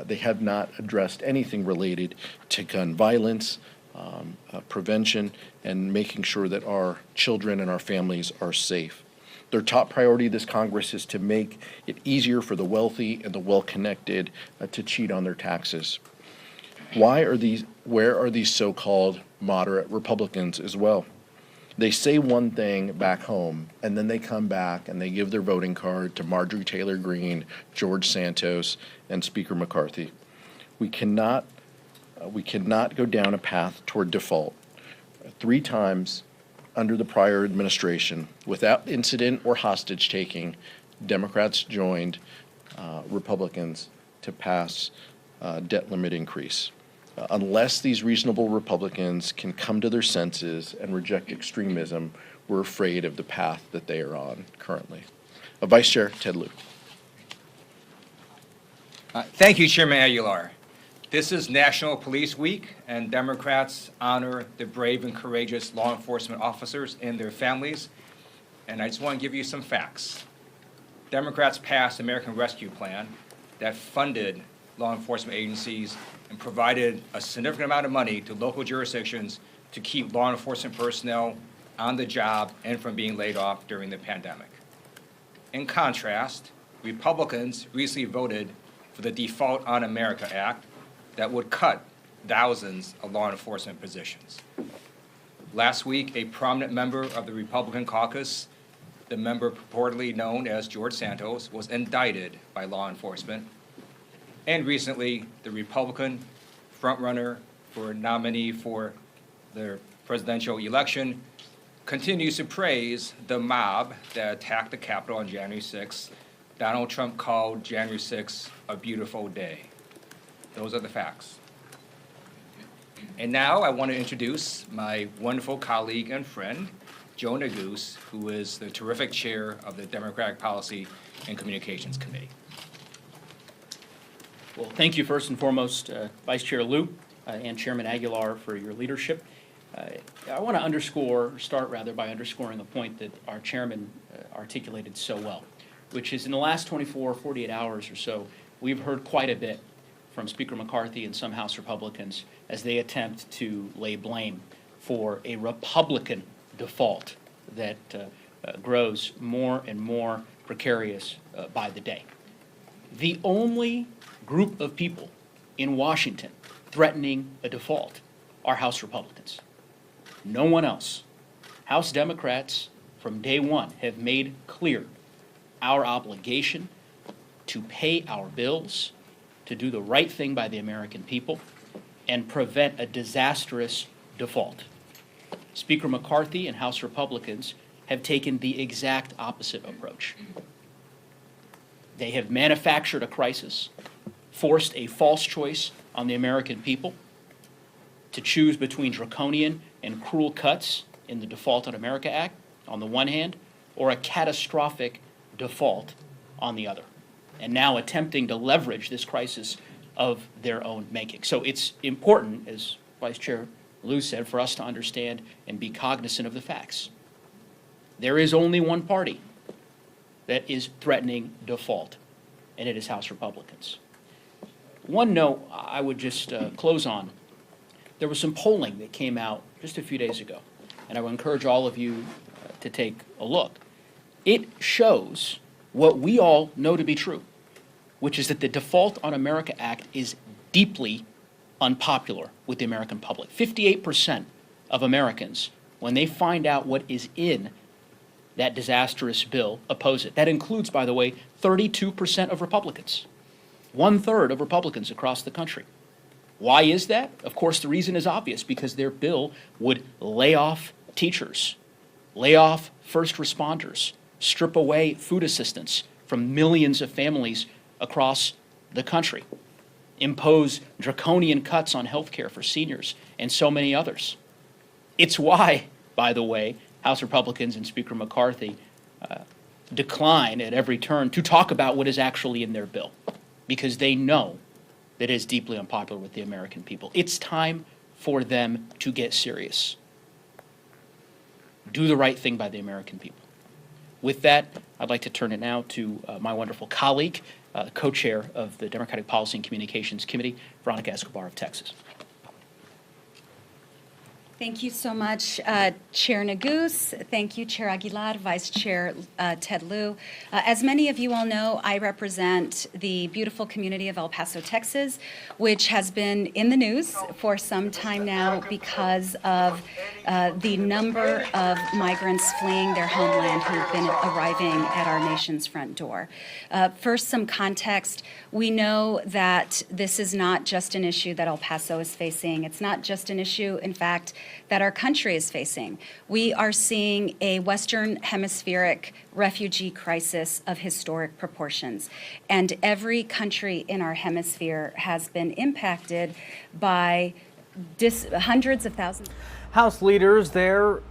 [SPEAKER 12] They have not addressed anything related to gun violence, prevention, and making sure that our children and our families are safe. Their top priority this Congress is to make it easier for the wealthy and the well-connected to cheat on their taxes. Where are these so-called moderate Republicans as well? They say one thing back home, and then they come back and they give their voting card to Marjorie Taylor Greene, George Santos, and Speaker McCarthy. We cannot go down a path toward default. 3 times under the prior administration, without incident or hostage taking, Democrats joined Republicans to pass debt limit increase. Unless these reasonable Republicans can come to their senses and reject extremism, we're afraid of the path that they are on currently. Vice Chair Ted Lieu.
[SPEAKER 5] Thank you, Chairman Aguilar. This is National Police Week, and Democrats honor the brave and courageous law enforcement officers and their families. And I just want to give you some facts. Democrats passed the American Rescue Plan that funded law enforcement agencies and provided a significant amount of money to local jurisdictions to keep law enforcement personnel on the job and from being laid off during the pandemic. In contrast, Republicans recently voted for the Default on America Act that would cut thousands of law enforcement positions. Last week, a prominent member of the Republican caucus, the member purportedly known as George Santos, was indicted by law enforcement. And recently, the Republican frontrunner for nominee for the presidential election continues to praise the mob that attacked the Capitol on January 6th. Donald Trump called January 6th a beautiful day. Those are the facts. And now I want to introduce my wonderful colleague and friend, Jonah Goose, who is the terrific chair of the Democratic Policy and Communications Committee.
[SPEAKER 8] Well, thank you first and foremost, Vice Chair Lieu and Chairman Aguilar, for your leadership. I want to start by underscoring a point that our chairman articulated so well, which is in the last 48 hours or so, we've heard quite a bit from Speaker McCarthy and some House Republicans as they attempt to lay blame for a Republican default that grows more and more precarious by the day. The only group of people in Washington threatening a default are House Republicans. No one else. House Democrats from day one have made clear our obligation to pay our bills, to do the right thing by the American people, and prevent a disastrous default. Speaker McCarthy and House Republicans have taken the exact opposite approach. They have manufactured a crisis, forced a false choice on the American people to choose between draconian and cruel cuts in the Default on America Act on the one hand, or a catastrophic default on the other, and now attempting to leverage this crisis of their own making. So it's important, as Vice Chair Lieu said, for us to understand and be cognizant of the facts. There is only one party that is threatening default, and it is House Republicans. One note I would just close on. There was some polling that came out just a few days ago, and I would encourage all of you to take a look. It shows what we all know to be true, which is that the Default on America Act is deeply unpopular with the American public. 58% of Americans, when they find out what is in that disastrous bill, oppose it. That includes, by the way, 32% of Republicans, 1/3 of Republicans across the country. Why is that? Of course, the reason is obvious, because their bill would lay off teachers, lay off first responders, strip away food assistance, from millions of families across the country, impose draconian cuts on health care for seniors and so many others. It's why, by the way, House Republicans and Speaker McCarthy decline at every turn to talk about what is actually in their bill, because they know that it is deeply unpopular with the American people. It's time for them to get serious. Do the right thing by the American people. With that, I'd like to turn it now to my wonderful colleague, co-chair of the Democratic Policy and Communications Committee, Veronica Escobar of Texas.
[SPEAKER 17] Thank you so much, Chair Neguse. Thank you, Chair Aguilar, Vice Chair Ted Lieu. As many of you all know, I represent the beautiful community of El Paso, Texas, which has been in the news for some time now because of the number of migrants fleeing their homeland who've been arriving at our nation's front door. First, some context. We know that this is not just an issue that El Paso is facing. It's not just an issue, in fact, that our country is facing. We are seeing a Western Hemispheric refugee crisis of historic proportions. And every country in our hemisphere has been impacted by hundreds of thousands.
[SPEAKER 1] House leaders there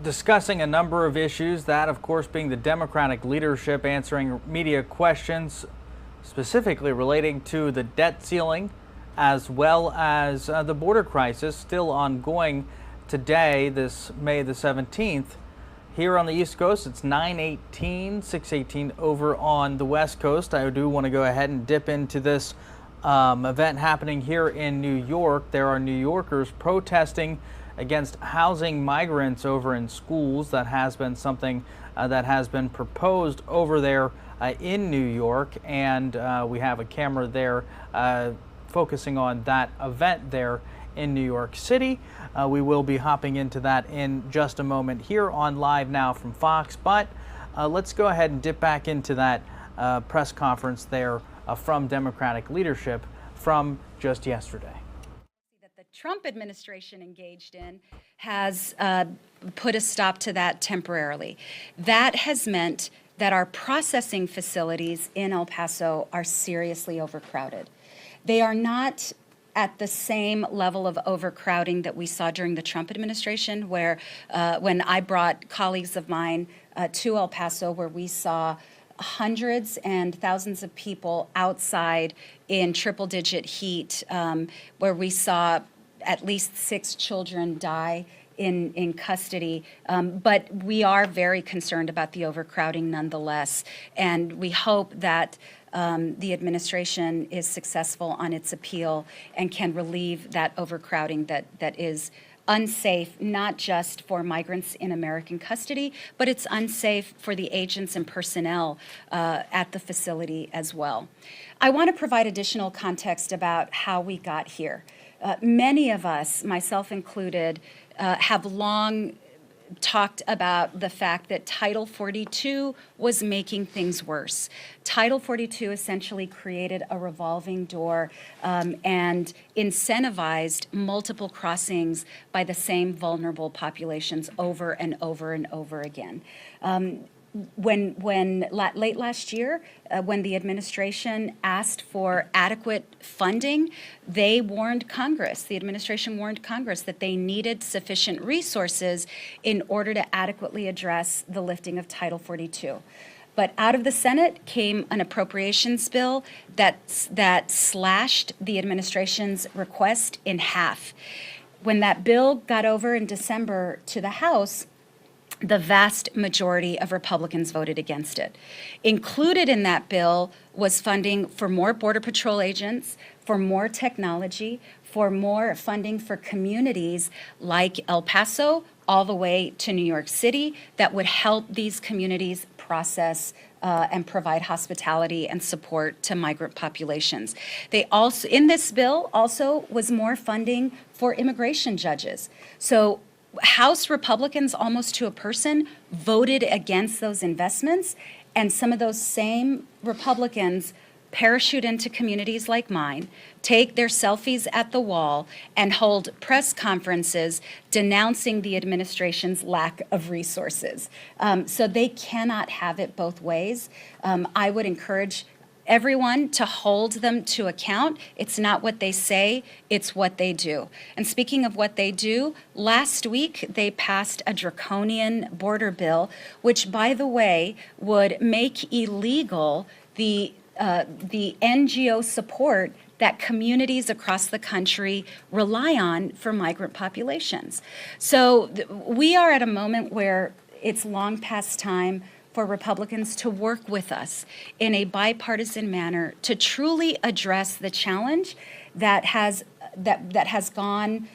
[SPEAKER 1] discussing a number of issues, that of course being the Democratic leadership answering media questions specifically relating to the debt ceiling as well as the border crisis still ongoing today, this May the 17th. Here on the East Coast, it's 9:18, 6:18 over on the West Coast. I do want to go ahead and dip into this event happening here in New York. There are New Yorkers protesting against housing migrants over in schools. That has been something that has been proposed over there in New York, and we have a camera there focusing on that event there in New York City. We will be hopping into that in just a moment here on Live Now from Fox, but let's go ahead and dip back into that press conference there from Democratic leadership from just yesterday.
[SPEAKER 17] That the Trump administration engaged in has put a stop to that temporarily. That has meant that our processing facilities in El Paso are seriously overcrowded. They are not at the same level of overcrowding that we saw during the Trump administration, where when I brought colleagues of mine to El Paso, where we saw hundreds and thousands of people outside in triple-digit heat, where we saw at least 6 children die in custody. But we are very concerned about the overcrowding nonetheless, and we hope that the administration is successful on its appeal and can relieve that overcrowding that is unsafe, not just for migrants in American custody, but it's unsafe for the agents and personnel at the facility as well. I want to provide additional context about how we got here. Many of us, myself included, have long talked about the fact that Title 42 was making things worse. Title 42 essentially created a revolving door and incentivized multiple crossings by the same vulnerable populations over and over and over again. Late last year, when the administration asked for adequate funding, they warned Congress, the administration warned Congress that they needed sufficient resources in order to adequately address the lifting of Title 42. But out of the Senate came an appropriations bill that slashed the administration's request in half. When that bill got over in December to the House, the vast majority of Republicans voted against it. Included in that bill was funding for more Border Patrol agents, for more technology, for more funding for communities like El Paso, all the way to New York City, that would help these communities process and provide hospitality and support to migrant populations. They also, in this bill, also was more funding for immigration judges. So House Republicans, almost to a person, voted against those investments, and some of those same Republicans parachute into communities like mine, take their selfies at the wall, and hold press conferences denouncing the administration's lack of resources. So they cannot have it both ways. I would encourage everyone to hold them to account. It's not what they say, it's what they do. And speaking of what they do, last week they passed a draconian border bill, which, by the way, would make illegal the NGO support that communities across the country rely on for migrant populations. So we are at a moment where it's long past time for Republicans to work with us in a bipartisan manner to truly address the challenge that has gone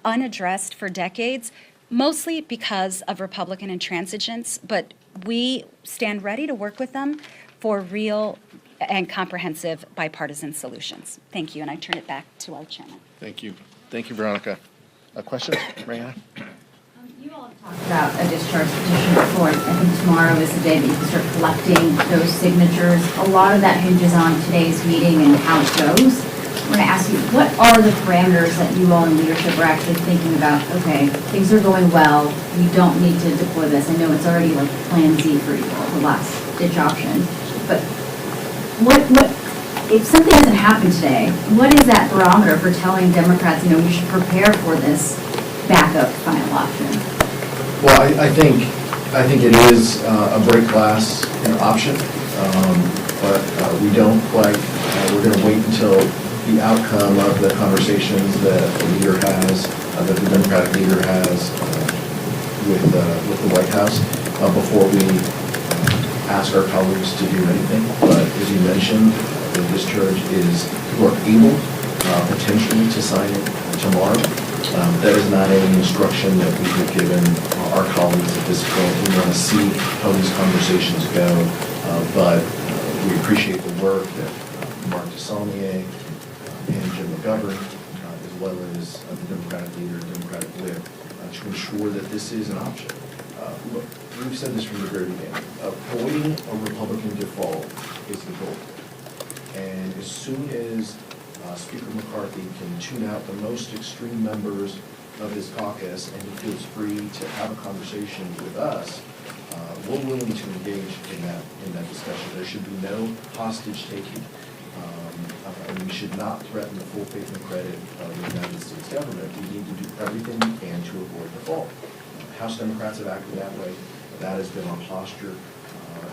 [SPEAKER 17] unaddressed for decades, mostly because of Republican intransigence. But we stand ready to work with them for real and comprehensive bipartisan solutions. Thank you, and I turn it back to our chairman.
[SPEAKER 12] Thank you. Thank you, Veronica. Questions, Mariana?
[SPEAKER 10] You all have talked about a discharge petition before. I think tomorrow is the day that you can start collecting those signatures. A lot of that hinges on today's meeting and how it goes. I want to ask you, what are the parameters that you all in leadership are actually thinking about? Okay, things are going well. We don't need to deploy this. I know it's already like Plan Z for you all, the last ditch option. But what if something doesn't happen today? What is that barometer for telling Democrats, you should prepare for this backup final option?
[SPEAKER 12] Well, I think it is a break glass option, but we don't we're going to wait until the outcome of the conversations that the leader has, that the Democratic leader has with the White House before we ask our colleagues to do anything. But as you mentioned, the discharge is people are able potentially to sign it tomorrow. That is not any instruction that we have given our colleagues at this point. We want to see how these conversations go, but we appreciate the work that Mark DeSaulnier and Jim McGovern, as well as the Democratic leader and Democratic whip, to ensure that this is an option. Look, we've said this from the very beginning. Avoiding a Republican default is the goal. And as soon as Speaker McCarthy can tune out the most extreme members of his caucus and he feels free to have a conversation with us, we're willing to engage in that discussion. There should be no hostage taking. And we should not threaten the full faith and credit of the United States government. We need to do everything we can to avoid default. House Democrats have acted that way. That has been our posture,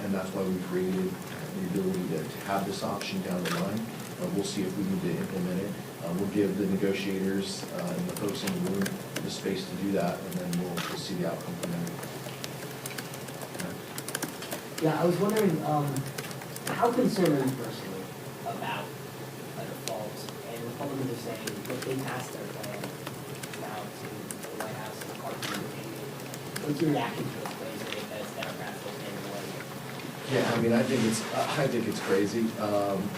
[SPEAKER 12] and that's why we created the ability to have this option down the line. We'll see if we need to implement it. We'll give the negotiators and the folks in the room the space to do that, and then we'll see the outcome from there.
[SPEAKER 13] Yeah, I was wondering, how concerned are you personally about a default? And Republicans are saying, look, they passed their plan now to the White House and McCarthy. What's your reaction to those plays as Democrats will stand in the way?
[SPEAKER 12] Yeah, I mean, I think it's crazy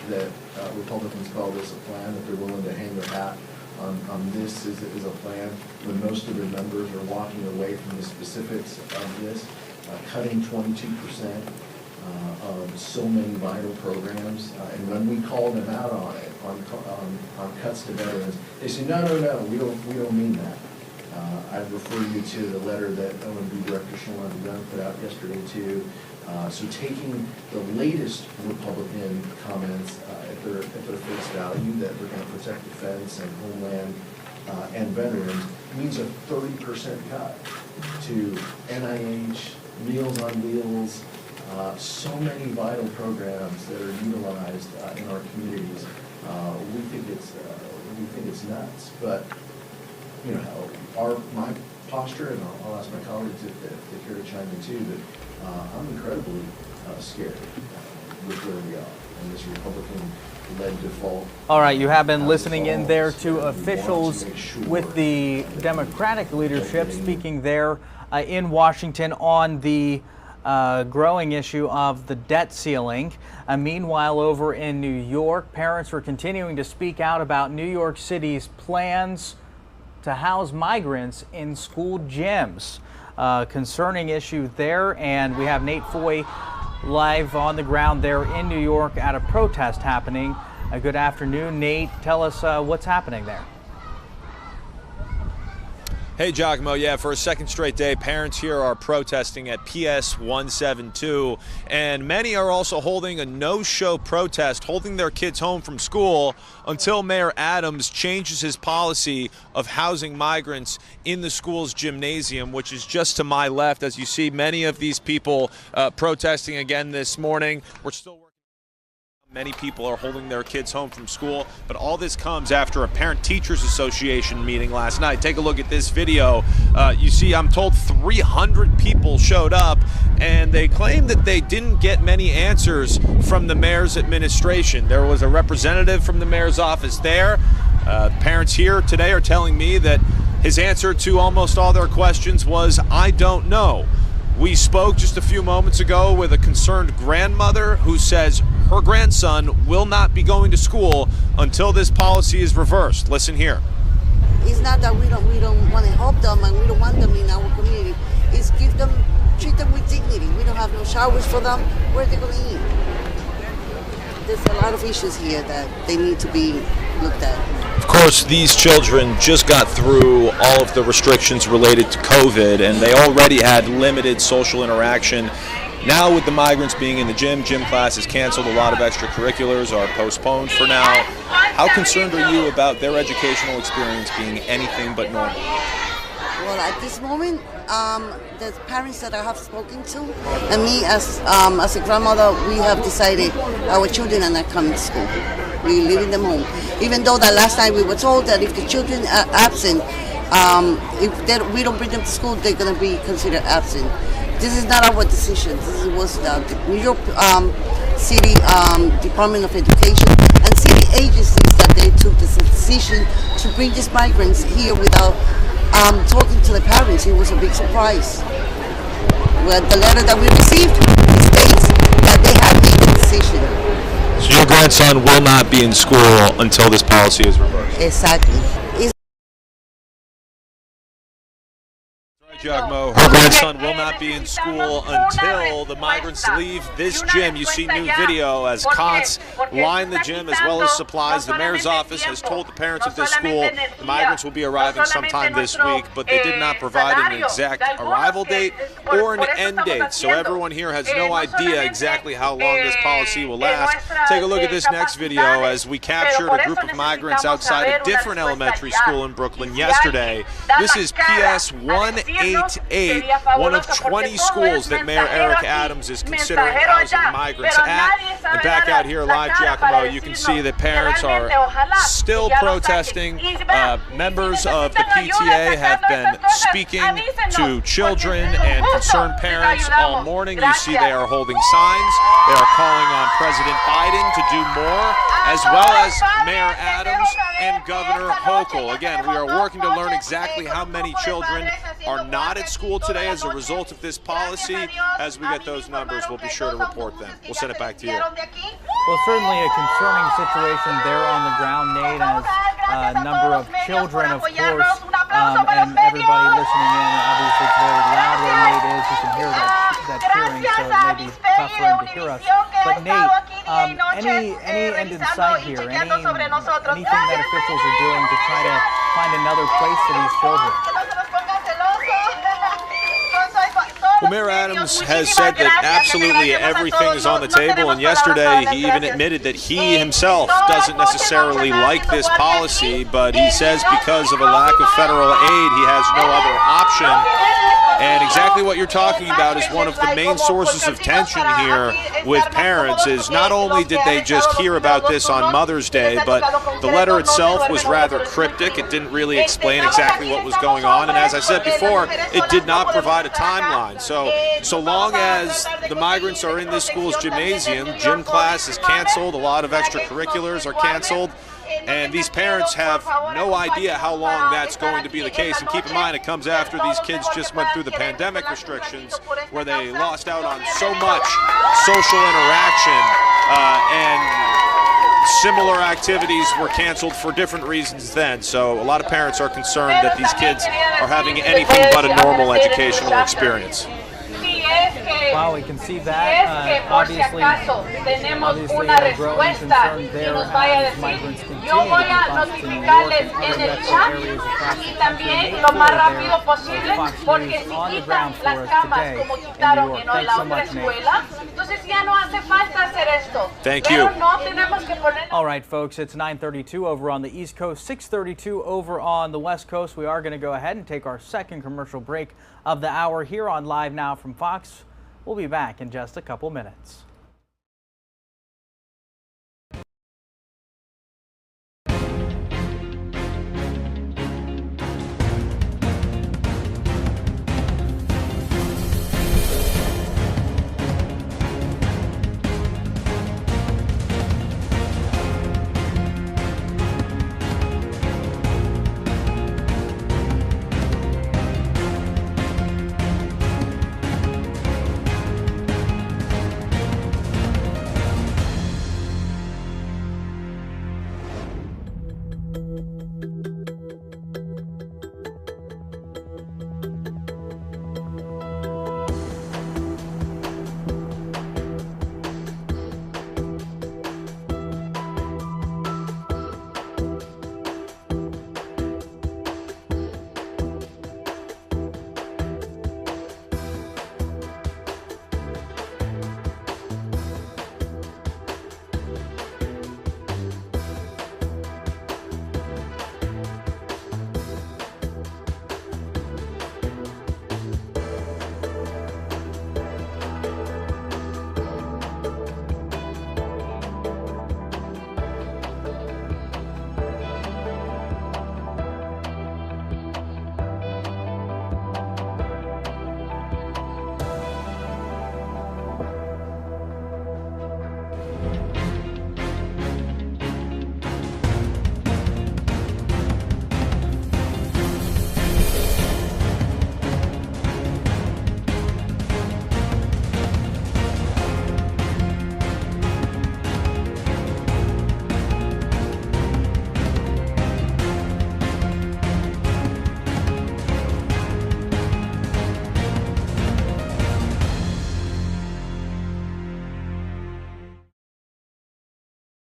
[SPEAKER 12] that Republicans call this a plan, that they're willing to hang their hat on this is a plan, when most of the members are walking away from the specifics of this, cutting 22% of so many vital programs, and when we call them out on it, on cuts to veterans, they say, no, we don't mean that. I'd refer you to the letter that OMB Director Shalon Dunn put out yesterday too. So taking the latest Republican comments at their face value, that we're going to protect defense and homeland and veterans, means a 30% cut to NIH, Meals on Wheels, so many vital programs that are utilized in our communities. We think it's nuts, but my posture, and I'll ask my colleagues if they care to chime in too, but I'm incredibly scared with where we are in this Republican-led default.
[SPEAKER 1] All right, you have been listening in there to officials with the Democratic leadership speaking there in Washington on the growing issue of the debt ceiling. Meanwhile, over in New York, parents were continuing to speak out about New York City's plans to house migrants in school gyms. Concerning issue there, and we have Nate Foy live on the ground there in New York at a protest happening. Good afternoon, Nate. Tell us what's happening there.
[SPEAKER 9] Hey, Giacomo. Yeah, for a second straight day, parents here are protesting at PS 172, and many are also holding a no-show protest, holding their kids home from school until Mayor Adams changes his policy of housing migrants in the school's gymnasium, which is just to my left. As you see, many of these people protesting again this morning. We're still working. Many people are holding their kids home from school, but all this comes after a Parent-Teachers Association meeting last night. Take a look at this video. You see, I'm told 300 people showed up, and they claim that they didn't get many answers from the mayor's administration. There was a representative from the mayor's office there. Parents here today are telling me that his answer to almost all their questions was, "I don't know." We spoke just a few moments ago with a concerned grandmother who says her grandson will not be going to school until this policy is reversed. Listen here.
[SPEAKER 18] It's not that we don't want to help them and we don't want them in our community. It's treat them with dignity. We don't have no showers for them. Where are they going to eat? There's a lot of issues here that they need to be looked at.
[SPEAKER 9] Of course, these children just got through all of the restrictions related to COVID, and they already had limited social interaction. Now, with the migrants being in the gym class is canceled. A lot of extracurriculars are postponed for now. How concerned are you about their educational experience being anything but normal?
[SPEAKER 18] Well, at this moment, the parents that I have spoken to, and me as a grandmother, we have decided our children are not coming to school. We're leaving them home. Even though that last night we were told that if the children are absent, we don't bring them to school, they're going to be considered absent. This is not our decision. This was the New York City Department of Education and city agencies that they took this decision to bring these migrants here without talking to the parents. It was a big surprise. Well, the letter that we received states that they have made a decision.
[SPEAKER 9] So your grandson will not be in school until this policy is reversed?
[SPEAKER 18] Exactly.
[SPEAKER 9] Giacomo, her grandson will not be in school until the migrants leave this gym. You see new video as cots line the gym as well as supplies. The mayor's office has told the parents of this school the migrants will be arriving sometime this week, but they did not provide an exact arrival date or an end date. So everyone here has no idea exactly how long this policy will last. Take a look at this next video as we captured a group of migrants outside a different elementary school in Brooklyn yesterday. This is PS 188, one of 20 schools that Mayor Eric Adams is considering housing migrants at. And back out here live, Giacomo, you can see that parents are still protesting. Members of the PTA have been speaking to children and concerned parents all morning. You see they are holding signs. They are calling on President Biden to do more, as well as Mayor Adams and Governor Hochul. Again, we are working to learn exactly how many children are not at school today as a result of this policy. As we get those numbers, we'll be sure to report them. We'll send it back to you.
[SPEAKER 1] Well, certainly a concerning situation there on the ground, Nate, as a number of children, of course, and everybody listening in. Obviously, it's very loud where Nate is. You can hear that cheering, so it may be tough for him to hear us. But Nate, any end in sight here? Anything that officials are doing to try to find another place for these children?
[SPEAKER 9] Well, Mayor Adams has said that absolutely everything is on the table, and yesterday he even admitted that he himself doesn't necessarily like this policy, but he says because of a lack of federal aid, he has no other option. And exactly what you're talking about is one of the main sources of tension here with parents is not only did they just hear about this on Mother's Day, but the letter itself was rather cryptic. It didn't really explain exactly what was going on. And as I said before, it did not provide a timeline. So long as the migrants are in this school's gymnasium, gym class is canceled, a lot of extracurriculars are canceled, and these parents have no idea how long that's going to be the case. And keep in mind, it comes after these kids just went through the pandemic restrictions where they lost out on so much social interaction, and similar activities were canceled for different reasons then. So a lot of parents are concerned that these kids are having anything but a normal educational experience.
[SPEAKER 1] Wow, we can see that. Obviously, a growing concern there as migrants continue to be bunched in New York and other metro areas across the country. Nate Fox News on the ground for us today in New York. Thanks so much, Nate.
[SPEAKER 9] Thank you.
[SPEAKER 1] All right, folks, it's 9:32 over on the East Coast, 6:32 over on the West Coast. We are going to go ahead and take our second commercial break of the hour here on Live Now from Fox. We'll be back in just a couple minutes.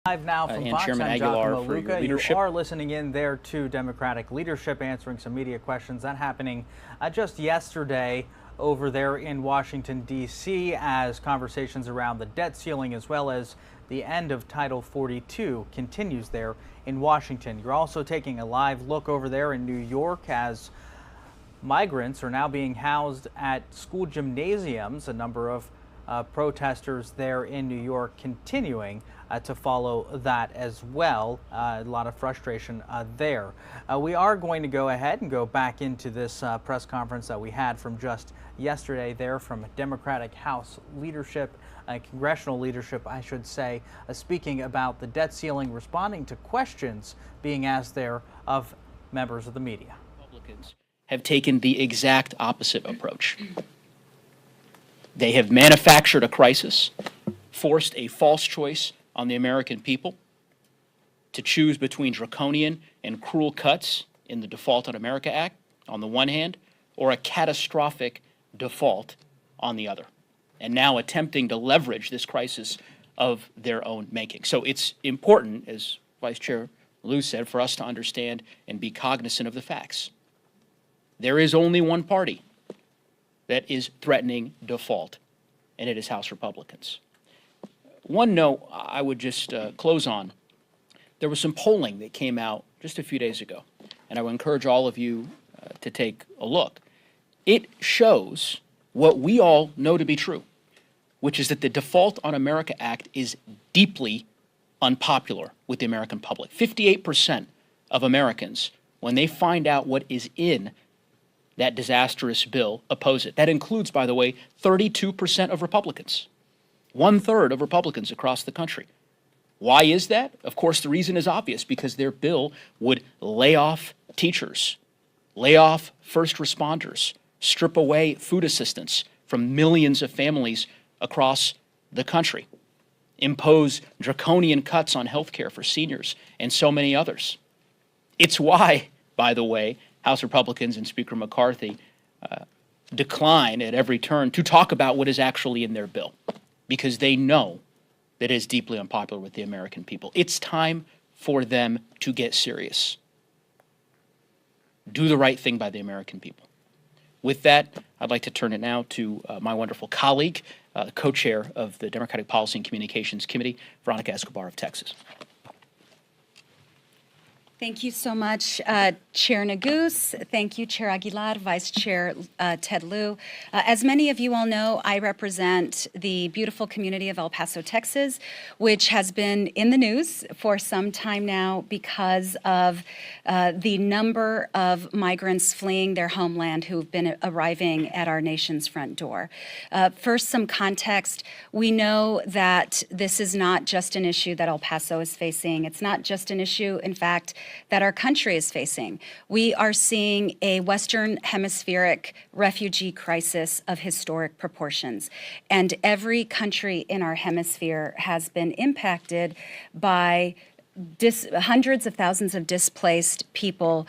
[SPEAKER 1] Live now from Fox,
[SPEAKER 8] Chairman
[SPEAKER 1] I'm
[SPEAKER 8] Aguilar
[SPEAKER 1] Giacomo
[SPEAKER 8] for your
[SPEAKER 1] Luca.
[SPEAKER 8] leadership.
[SPEAKER 1] You are listening in there to Democratic leadership answering some media questions. That happening just yesterday over there in Washington, D.C. as conversations around the debt ceiling as well as the end of Title 42 continues there in Washington. You're also taking a live look over there in New York as migrants are now being housed at school gymnasiums. A number of protesters there in New York continuing to follow that as well. A lot of frustration there. We are going to go ahead and go back into this press conference that we had from just yesterday there from Democratic House leadership, congressional leadership, I should say, speaking about the debt ceiling, responding to questions being asked there of members of the media.
[SPEAKER 8] Republicans have taken the exact opposite approach. They have manufactured a crisis, forced a false choice on the American people to choose between draconian and cruel cuts in the Default on America Act on the one hand, or a catastrophic default on the other, and now attempting to leverage this crisis of their own making. So it's important, as Vice Chair Lou said, for us to understand and be cognizant of the facts. There is only one party that is threatening default, and it is House Republicans. One note I would just close on. There was some polling that came out just a few days ago, and I would encourage all of you to take a look. It shows what we all know to be true, which is that the Default on America Act is deeply unpopular with the American public. 58% of Americans, when they find out what is in that disastrous bill, oppose it. That includes, by the way, 32% of Republicans, 1/3 of Republicans across the country. Why is that? Of course, the reason is obvious, because their bill would lay off teachers, lay off first responders, strip away food assistance from millions of families across the country, impose draconian cuts on health care for seniors, and so many others. It's why, by the way, House Republicans and Speaker McCarthy decline at every turn to talk about what is actually in their bill, because they know that it is deeply unpopular with the American people. It's time for them to get serious. Do the right thing by the American people. With that, I'd like to turn it now to my wonderful colleague, co-chair of the Democratic Policy and Communications Committee, Veronica Escobar of Texas.
[SPEAKER 17] Thank you so much, Chair Neguse. Thank you, Chair Aguilar, Vice Chair Ted Lieu. As many of you all know, I represent the beautiful community of El Paso, Texas, which has been in the news for some time now because of the number of migrants fleeing their homeland who've been arriving at our nation's front door. First, some context. We know that this is not just an issue that El Paso is facing. It's not just an issue, in fact, that our country is facing. We are seeing a Western hemispheric refugee crisis of historic proportions. And every country in our hemisphere has been impacted by hundreds of thousands of displaced people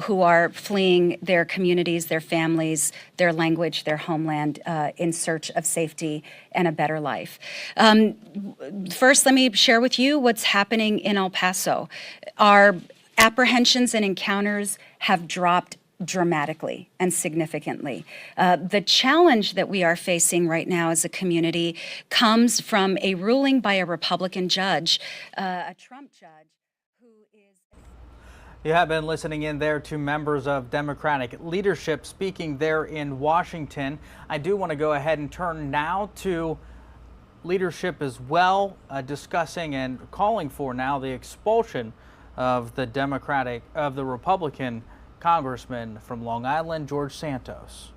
[SPEAKER 17] who are fleeing their communities, their families, their language, their homeland in search of safety and a better life. First, let me share with you what's happening in El Paso. Our apprehensions and encounters have dropped dramatically and significantly. The challenge that we are facing right now as a community comes from a ruling by a Republican judge, a Trump judge, who is...
[SPEAKER 1] You have been listening in there to members of Democratic leadership speaking there in Washington. I do want to go ahead and turn now to leadership as well, discussing and calling for now the expulsion of the Republican Congressman from Long Island, George Santos.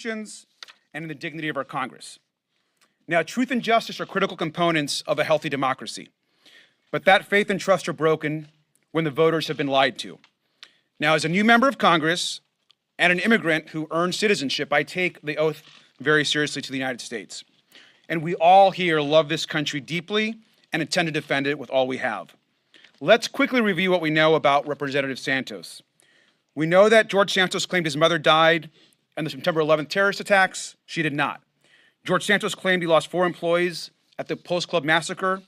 [SPEAKER 14] And in the dignity of our Congress. Now, truth and justice are critical components of a healthy democracy. But that faith and trust are broken when the voters have been lied to. Now, as a new member of Congress and an immigrant who earned citizenship, I take the oath very seriously to the United States. And we all here love this country deeply and intend to defend it with all we have. Let's quickly review what we know about Representative Santos. We know that George Santos claimed his mother died in the September 11th terrorist attacks. She did not. George Santos claimed he lost 4 employees at the Post Club massacre.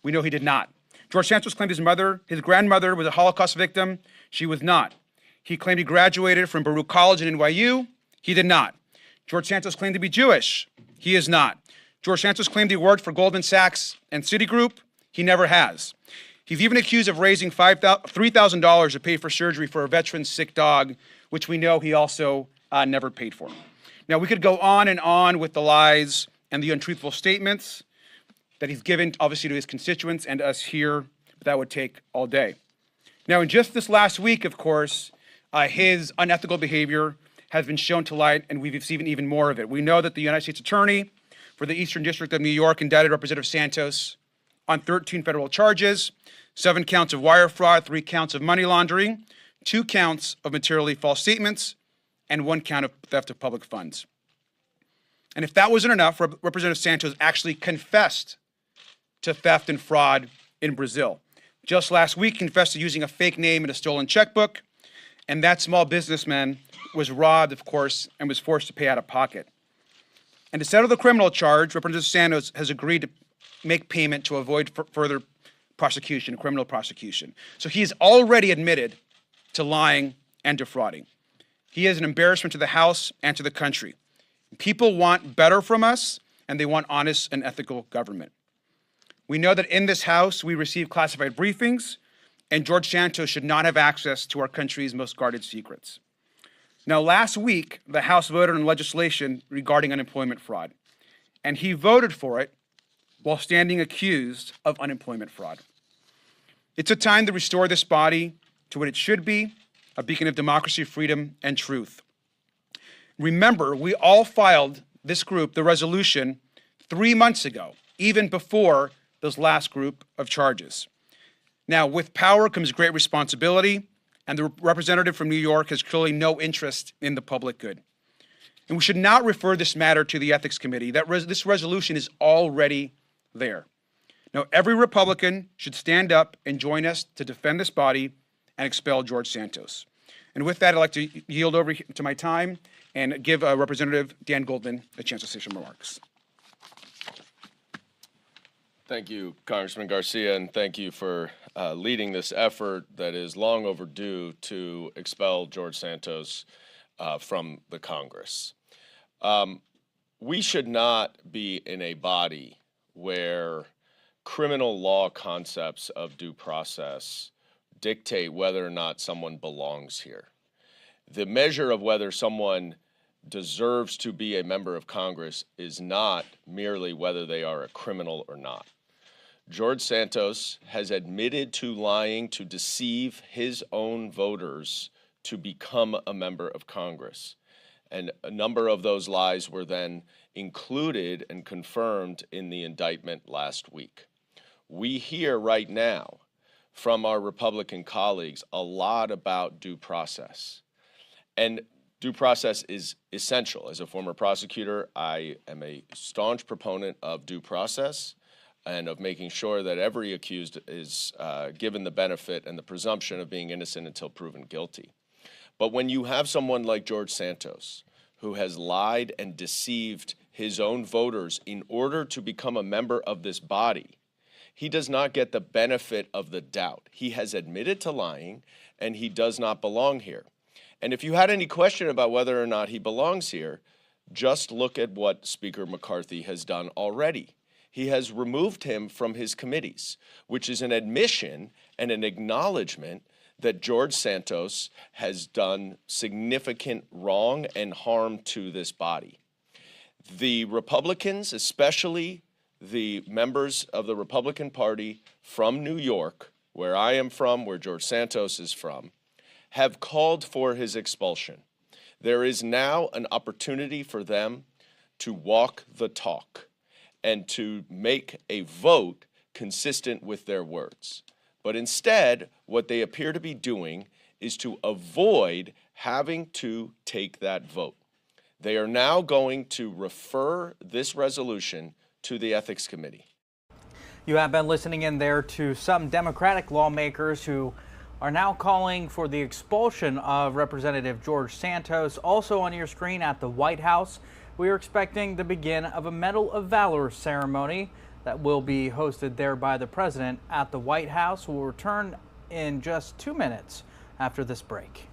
[SPEAKER 14] We know he did not. George Santos claimed his grandmother was a Holocaust victim. She was not. He claimed he graduated from Baruch College and NYU. He did not. George Santos claimed to be Jewish. He is not. George Santos claimed he worked for Goldman Sachs and Citigroup. He never has. He's even accused of raising $3,000 to pay for surgery for a veteran's sick dog, which we know he also never paid for. Now, we could go on and on with the lies and the untruthful statements that he's given, obviously, to his constituents and us here, but that would take all day. Now, in just this last week, of course, his unethical behavior has been shown to light, and we've seen even more of it. We know that the United States Attorney for the Eastern District of New York indicted Representative Santos on 13 federal charges, 7 counts of wire fraud, 3 counts of money laundering, 2 counts of materially false statements, and 1 count of theft of public funds. And if that wasn't enough, Representative Santos actually confessed to theft and fraud in Brazil. Just last week, confessed to using a fake name and a stolen checkbook, and that small businessman was robbed, of course, and was forced to pay out of pocket. And to settle the criminal charge, Representative Santos has agreed to make payment to avoid further prosecution, criminal prosecution. So he has already admitted to lying and defrauding. He is an embarrassment to the House and to the country. People want better from us, and they want honest and ethical government. We know that in this House, we receive classified briefings, and George Santos should not have access to our country's most guarded secrets. Now, last week, the House voted on legislation regarding unemployment fraud, and he voted for it while standing accused of unemployment fraud. It's a time to restore this body to what it should be, a beacon of democracy, freedom, and truth. Remember, we all filed, this group, the resolution 3 months ago, even before this last group of charges. Now, with power comes great responsibility, and the representative from New York has clearly no interest in the public good. And we should not refer this matter to the Ethics Committee. This resolution is already there. Now, every Republican should stand up and join us to defend this body and expel George Santos. And with that, I'd like to yield over to my time and give Representative Dan Goldman a chance to say some remarks.
[SPEAKER 15] Thank you, Congressman Garcia, and thank you for leading this effort that is long overdue to expel George Santos from the Congress. We should not be in a body where criminal law concepts of due process dictate whether or not someone belongs here. The measure of whether someone deserves to be a member of Congress is not merely whether they are a criminal or not. George Santos has admitted to lying to deceive his own voters to become a member of Congress. And a number of those lies were then included and confirmed in the indictment last week. We hear right now from our Republican colleagues a lot about due process. And due process is essential. As a former prosecutor, I am a staunch proponent of due process and of making sure that every accused is given the benefit and the presumption of being innocent until proven guilty. But when you have someone like George Santos, who has lied and deceived his own voters in order to become a member of this body, he does not get the benefit of the doubt. He has admitted to lying, and he does not belong here. And if you had any question about whether or not he belongs here, just look at what Speaker McCarthy has done already. He has removed him from his committees, which is an admission and an acknowledgement that George Santos has done significant wrong and harm to this body. The Republicans, especially the members of the Republican Party from New York, where I am from, where George Santos is from, have called for his expulsion. There is now an opportunity for them to walk the talk and to make a vote consistent with their words. But instead, what they appear to be doing is to avoid having to take that vote. They are now going to refer this resolution to the Ethics Committee.
[SPEAKER 1] You have been listening in there to some Democratic lawmakers who are now calling for the expulsion of Representative George Santos. Also on your screen at the White House, we are expecting the begin of a Medal of Valor ceremony that will be hosted there by the president at the White House. We'll return in just 2 minutes after this break.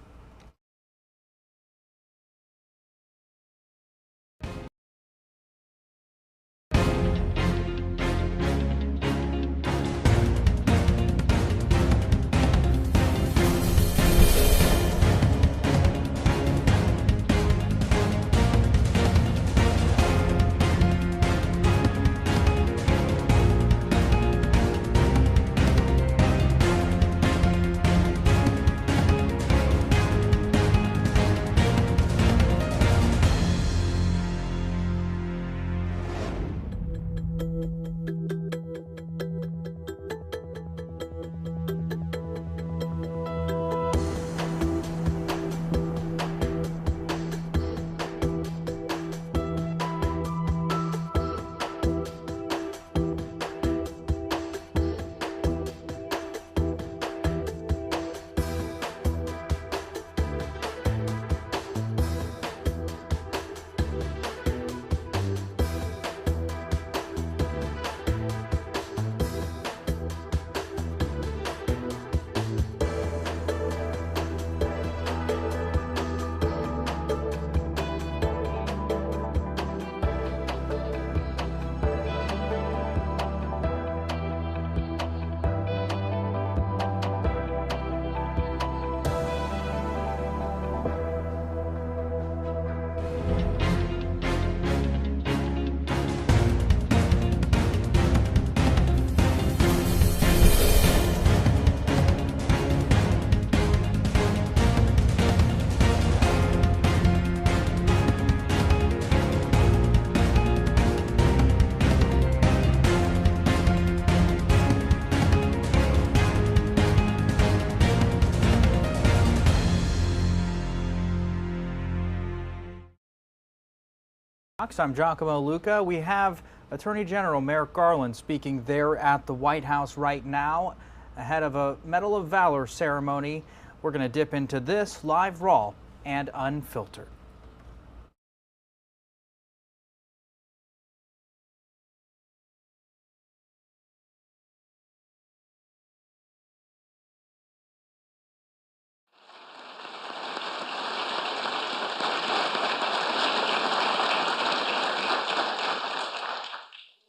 [SPEAKER 1] I'm Giacomo Luca. We have Attorney General Merrick Garland speaking there at the White House right now ahead of a Medal of Valor ceremony. We're going to dip into this live, raw, and unfiltered.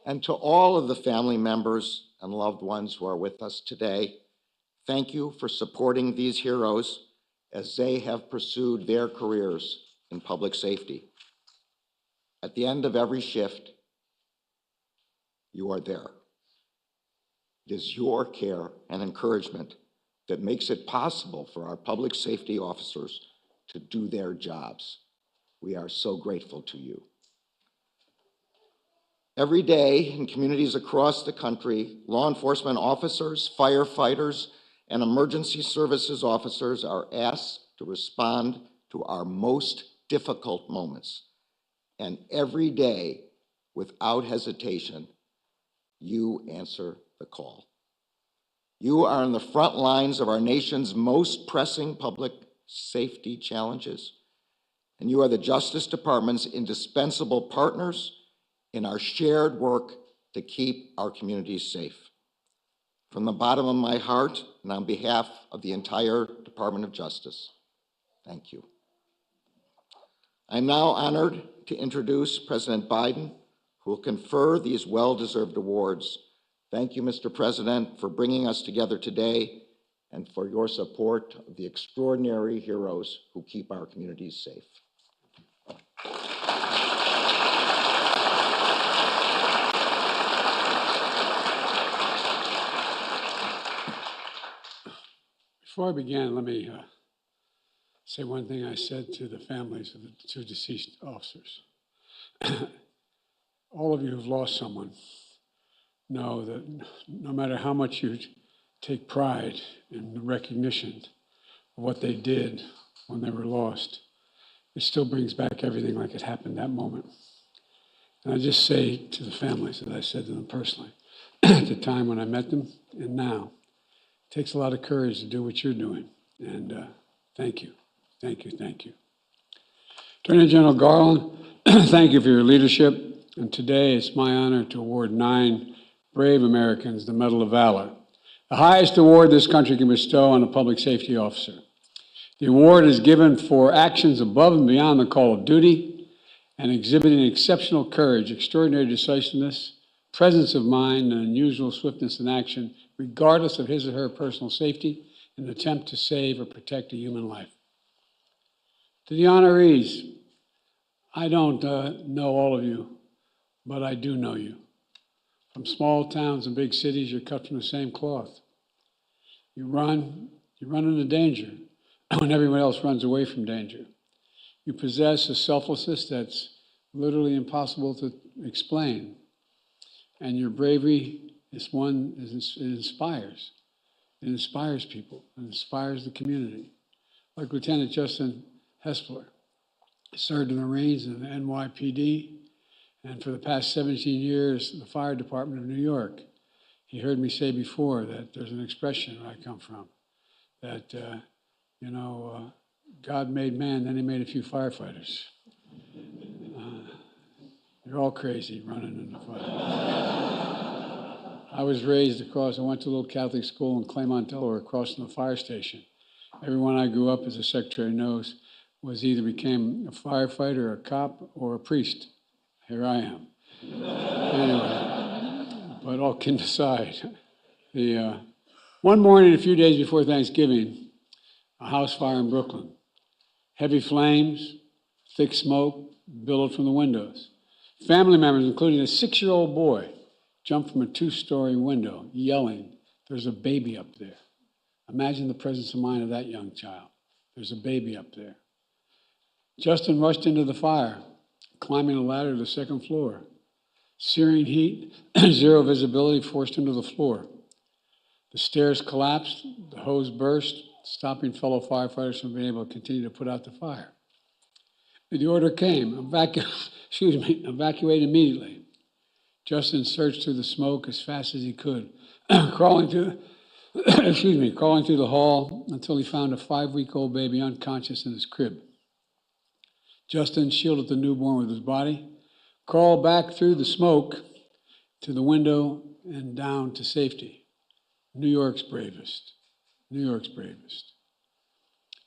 [SPEAKER 11] And to all of the family members and loved ones who are with us today, thank you for supporting these heroes as they have pursued their careers in public safety. At the end of every shift, you are there. It is your care and encouragement that makes it possible for our public safety officers to do their jobs. We are so grateful to you. Every day in communities across the country, law enforcement officers, firefighters, and emergency services officers are asked to respond to our most difficult moments. And every day, without hesitation, you answer the call. You are on the front lines of our nation's most pressing public safety challenges, and you are the Justice Department's indispensable partners in our shared work to keep our communities safe. From the bottom of my heart and on behalf of the entire Department of Justice, thank you. I'm now honored to introduce President Biden, who will confer these well-deserved awards. Thank you, Mr. President, for bringing us together today and for your support of the extraordinary heroes who keep our communities safe.
[SPEAKER 4] Before I begin, let me say one thing I said to the families of the two deceased officers. All of you who've lost someone know that no matter how much you take pride in the recognition of what they did when they were lost, it still brings back everything like it happened that moment. And I just say to the families, as I said to them personally, at the time when I met them and now, it takes a lot of courage to do what you're doing. And thank you, thank you, thank you. Attorney General Garland, thank you for your leadership. And today it's my honor to award 9 brave Americans the Medal of Valor, the highest award this country can bestow on a public safety officer. The award is given for actions above and beyond the call of duty and exhibiting exceptional courage, extraordinary decisiveness, presence of mind, and unusual swiftness in action, regardless of his or her personal safety, in an attempt to save or protect a human life. To the honorees, I don't know all of you, but I do know you. From small towns and big cities, you're cut from the same cloth. You run into danger when everyone else runs away from danger. You possess a selflessness that's literally impossible to explain. And your bravery is one, it inspires. It inspires people. It inspires the community. Like Lieutenant Justin Hespler, served in the Marines and the NYPD, and for the past 17 years, the Fire Department of New York. He heard me say before that there's an expression where I come from, that, God made man, then he made a few firefighters. You're all crazy running in the fire. I was raised I went to a little Catholic school in Claymont, Delaware, across from the fire station. Everyone I grew up, as the secretary knows, was either became a firefighter, a cop, or a priest. Here I am. Anyway, but all kidding aside, one morning, a few days before Thanksgiving, a house fire in Brooklyn. Heavy flames, thick smoke billowed from the windows. Family members, including a 6-year-old boy, jumped from a 2-story window, yelling, "There's a baby up there." Imagine the presence of mind of that young child. There's a baby up there. Justin rushed into the fire, climbing a ladder to the 2nd floor. Searing heat, zero visibility forced him to the floor. The stairs collapsed, the hose burst, stopping fellow firefighters from being able to continue to put out the fire. The order came, evacuate immediately. Justin searched through the smoke as fast as he could, crawling through the hall until he found a 5-week-old baby unconscious in his crib. Justin shielded the newborn with his body, crawled back through the smoke to the window and down to safety. New York's bravest. New York's bravest.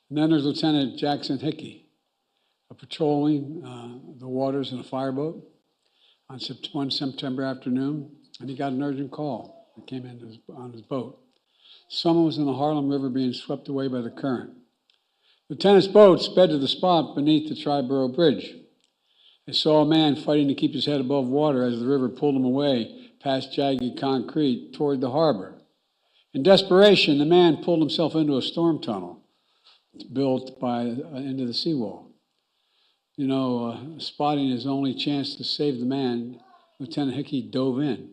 [SPEAKER 4] And then there's Lieutenant Jackson Hickey, patrolling the waters in a fireboat on one September afternoon, and he got an urgent call that came in on his boat. Someone was in the Harlem River being swept away by the current. Lieutenant's boat sped to the spot beneath the Triborough Bridge. They saw a man fighting to keep his head above water as the river pulled him away past jagged concrete toward the harbor. In desperation, the man pulled himself into a storm tunnel built into the seawall. You know, spotting his only chance to save the man, Lieutenant Hickey dove into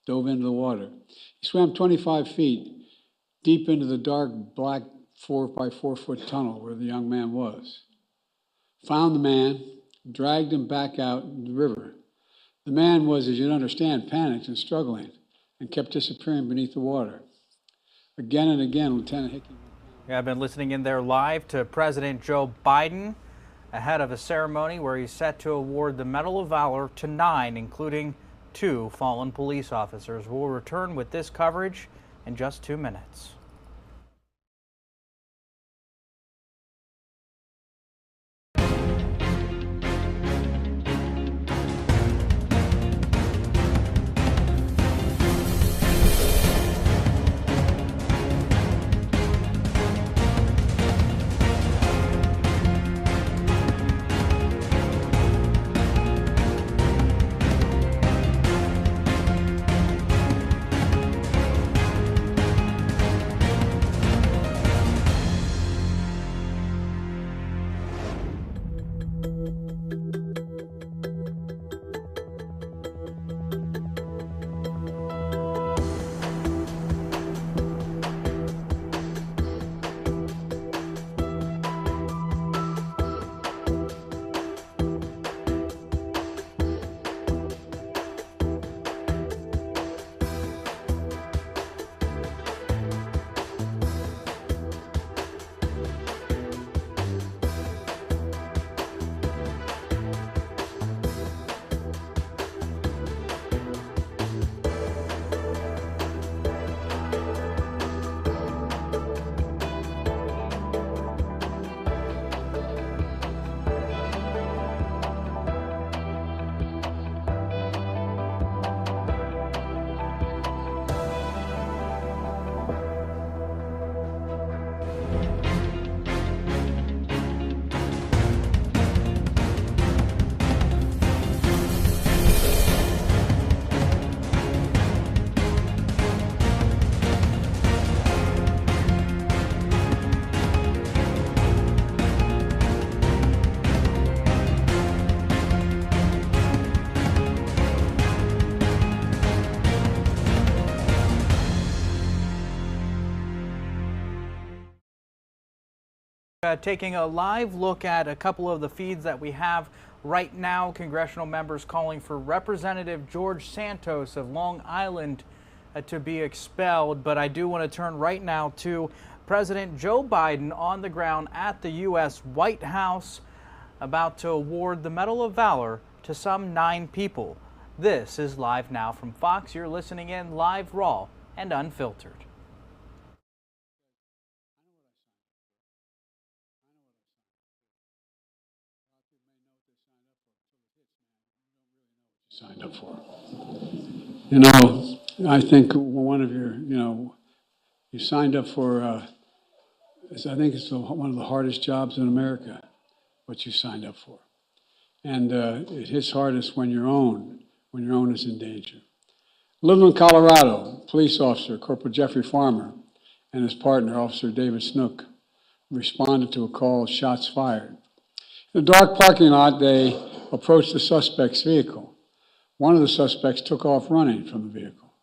[SPEAKER 4] the water. He swam 25 feet deep into the dark, black 4-by-4-foot tunnel where the young man was. Found the man, dragged him back out in the river. The man was, as you'd understand, panicked and struggling and kept disappearing beneath the water. Again and again, Lieutenant Hickey.
[SPEAKER 1] Yeah, I've been listening in there live to President Joe Biden ahead of a ceremony where he's set to award the Medal of Valor to 9, including 2 fallen police officers. We'll return with this coverage in just 2 minutes. Taking a live look at a couple of the feeds that we have right now. Congressional members calling for Representative George Santos of Long Island to be expelled. But I do want to turn right now to President Joe Biden on the ground at the U.S. White House, about to award the Medal of Valor to some 9 people. This is Live Now from Fox. You're listening in live, raw, and unfiltered.
[SPEAKER 4] Signed up for. You know, I think one of your, you signed up for, I think it's one of the hardest jobs in America, what you signed up for. And it hits hardest when your own is in danger. Living in Colorado, police officer Corporal Jeffrey Farmer and his partner, Officer David Snook, responded to a call of shots fired. In a dark parking lot, they approached the suspect's vehicle. One of the suspects took off running from the vehicle.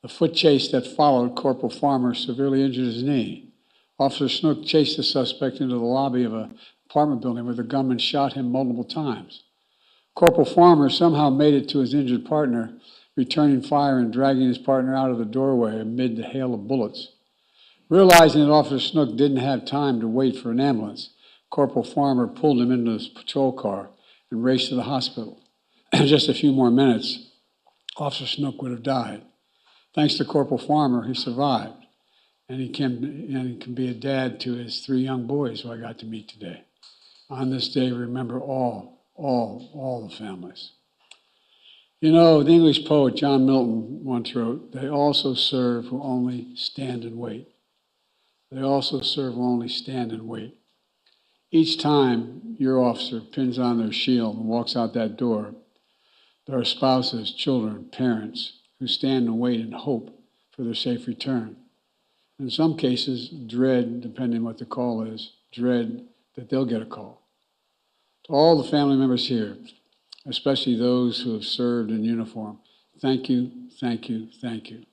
[SPEAKER 4] The foot chase that followed, Corporal Farmer severely injured his knee. Officer Snook chased the suspect into the lobby of a apartment building where the gunman shot him multiple times. Corporal Farmer somehow made it to his injured partner, returning fire and dragging his partner out of the doorway amid the hail of bullets. Realizing that Officer Snook didn't have time to wait for an ambulance, Corporal Farmer pulled him into his patrol car and raced to the hospital. In just a few more minutes, Officer Snook would have died. Thanks to Corporal Farmer, he survived, and he can be a dad to his 3 young boys who I got to meet today. On this day, remember all the families. You know, the English poet John Milton once wrote, "They also serve who only stand and wait." They also serve who only stand and wait. Each time your officer pins on their shield and walks out that door, there are spouses, children, parents who stand and wait and hope for their safe return. In some cases, dread, depending on what the call is, dread that they'll get a call. To all the family members here, especially those who have served in uniform, thank you, thank you, thank you.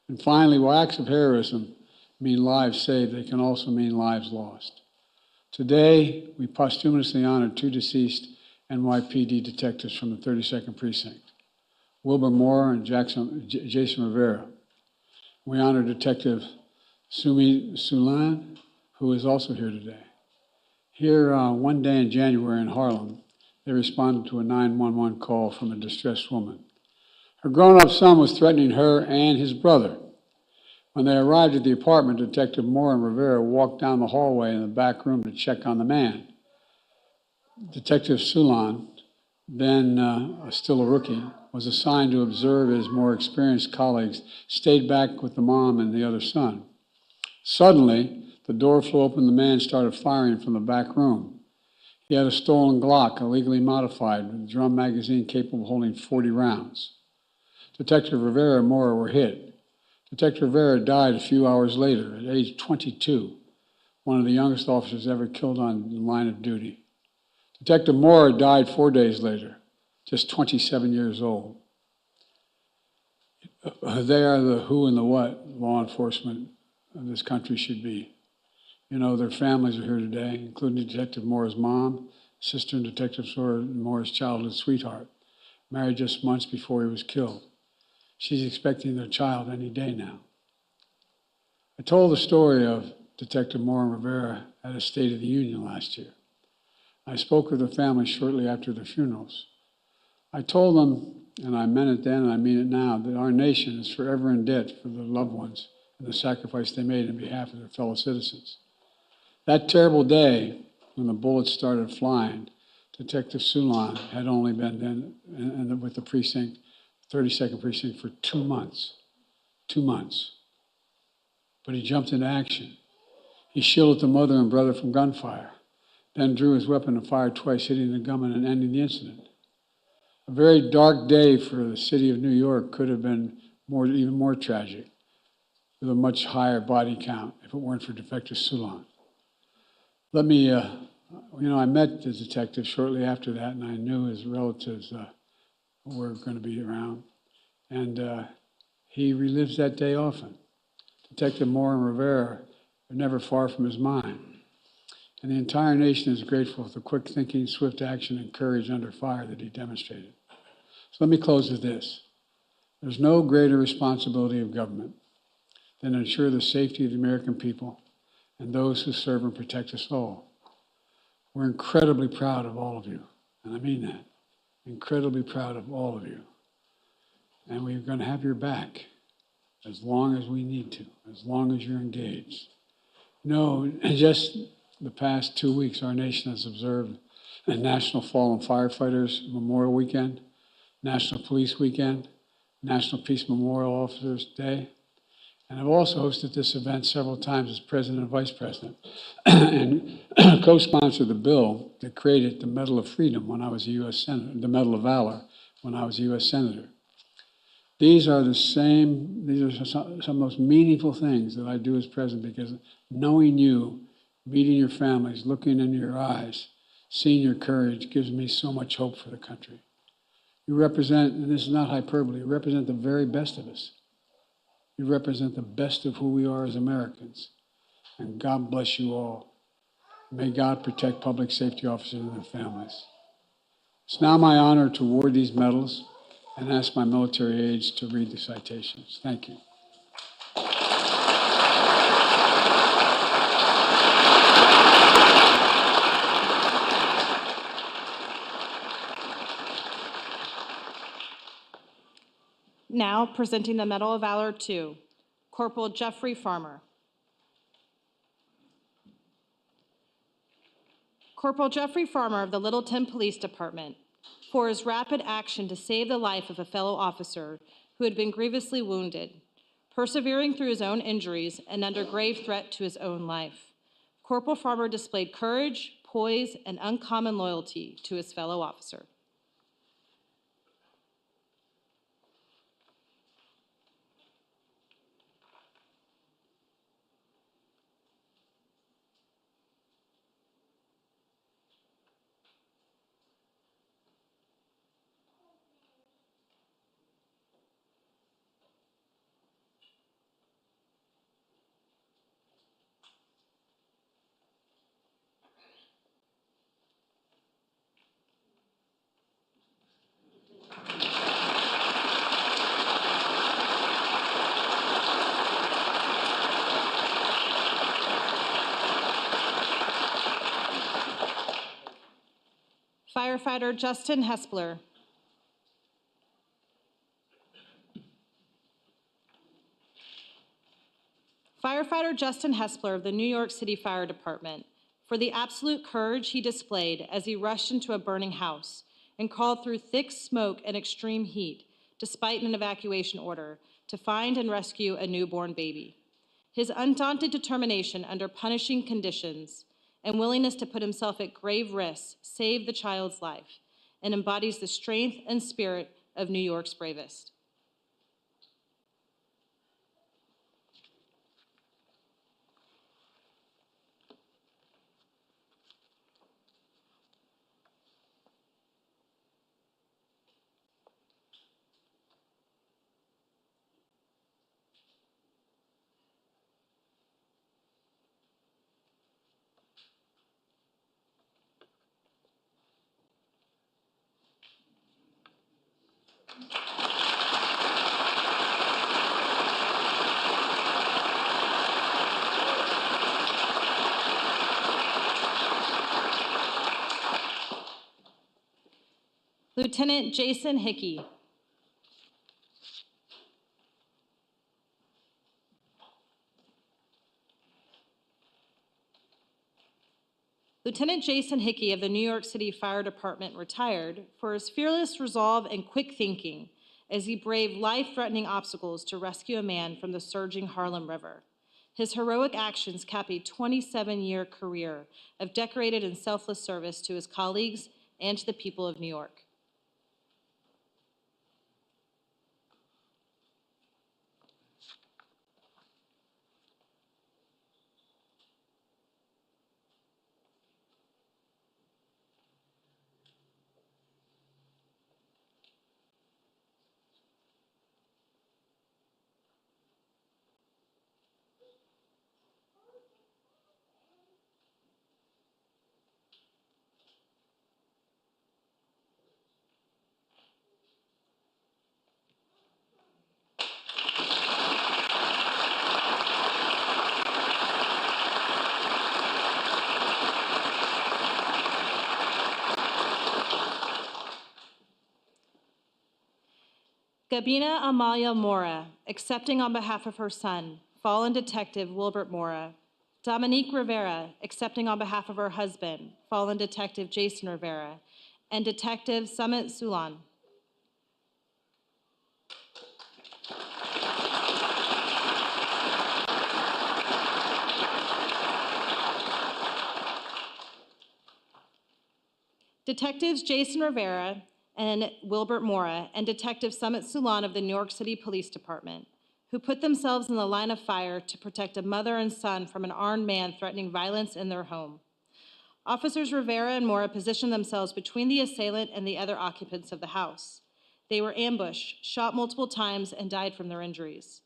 [SPEAKER 4] And finally, while acts of heroism mean lives saved, they can also mean lives lost. Today, we posthumously honored 2 deceased NYPD detectives from the 32nd Precinct, Wilbur Moore and Jason Rivera. We honor Detective Sumi Sulan, who is also here today. Here, one day in January in Harlem, they responded to a 911 call from a distressed woman. Her grown-up son was threatening her and his brother. When they arrived at the apartment, Detective Moore and Rivera walked down the hallway in the back room to check on the man. Detective Sulan, then still a rookie, was assigned to observe as more experienced colleagues stayed back with the mom and the other son. Suddenly, the door flew open and the man started firing from the back room. He had a stolen Glock, illegally modified, with a drum magazine capable of holding 40 rounds. Detective Rivera and Moore were hit. Detective Rivera died a few hours later at age 22, one of the youngest officers ever killed on the line of duty. Detective Moore died 4 days later, just 27 years old. They are the who and the what law enforcement of this country should be. You know, their families are here today, including Detective Moore's mom, sister and Detective Moore's childhood sweetheart, married just months before he was killed. She's expecting their child any day now. I told the story of Detective Moore and Rivera at a State of the Union last year. I spoke with the families shortly after their funerals. I told them, and I meant it then and I mean it now, that our nation is forever in debt for their loved ones and the sacrifice they made on behalf of their fellow citizens. That terrible day when the bullets started flying, Detective Sulan had only been then with the precinct, 32nd Precinct, for 2 months. 2 months. But he jumped into action. He shielded the mother and brother from gunfire, then drew his weapon and fired twice, hitting the gunman and ending the incident. A very dark day for the city of New York could have been even more tragic, with a much higher body count if it weren't for Detective Sulan. Let me, I met the detective shortly after that, and I knew his relatives were going to be around. And he relives that day often. Detective Moore and Rivera are never far from his mind. And the entire nation is grateful for the quick thinking, swift action, and courage under fire that he demonstrated. So let me close with this. There's no greater responsibility of government than to ensure the safety of the American people and those who serve and protect us all. We're incredibly proud of all of you, and I mean that. Incredibly proud of all of you. And we're going to have your back as long as we need to, as long as you're engaged. You know, just the past 2 weeks, our nation has observed a National Fallen Firefighters Memorial Weekend, National Police Weekend, National Peace Memorial Officers Day. And I've also hosted this event several times as president and vice president, and co-sponsored the bill that created the Medal of Freedom when I was a U.S. Senator, the Medal of Valor when I was a U.S. Senator. These are some of the most meaningful things that I do as president, because knowing you, meeting your families, looking into your eyes, seeing your courage gives me so much hope for the country. You represent, and this is not hyperbole, you represent the very best of us. You represent the best of who we are as Americans. And God bless you all. May God protect public safety officers and their families. It's now my honor to award these medals and ask my military aides to read the citations. Thank you.
[SPEAKER 3] Now presenting the Medal of Valor to Corporal Jeffrey Farmer. Corporal Jeffrey Farmer of the Littleton Police Department for his rapid action to save the life of a fellow officer who had been grievously wounded, persevering through his own injuries and under grave threat to his own life. Corporal Farmer displayed courage, poise, and uncommon loyalty to his fellow officer. Firefighter Justin Hespler. Firefighter Justin Hespler of the New York City Fire Department for the absolute courage he displayed as he rushed into a burning house and crawled through thick smoke and extreme heat, despite an evacuation order, to find and rescue a newborn baby. His undaunted determination under punishing conditions and willingness to put himself at grave risk saved the child's life and embodies the strength and spirit of New York's bravest. Lieutenant Jason Hickey. Lieutenant Jason Hickey of the New York City Fire Department retired for his fearless resolve and quick thinking as he braved life-threatening obstacles to rescue a man from the surging Harlem River. His heroic actions cap a 27-year career of decorated and selfless service to his colleagues and to the people of New York. Gabina Amalia Mora, accepting on behalf of her son, fallen Detective Wilbert Mora. Dominique Rivera, accepting on behalf of her husband, fallen Detective Jason Rivera, and Detective Sumit Sulan. Detectives Jason Rivera and Wilbert Mora and Detective Sumit Sulan of the New York City Police Department, who put themselves in the line of fire to protect a mother and son from an armed man threatening violence in their home. Officers Rivera and Mora positioned themselves between the assailant and the other occupants of the house. They were ambushed, shot multiple times, and died from their injuries.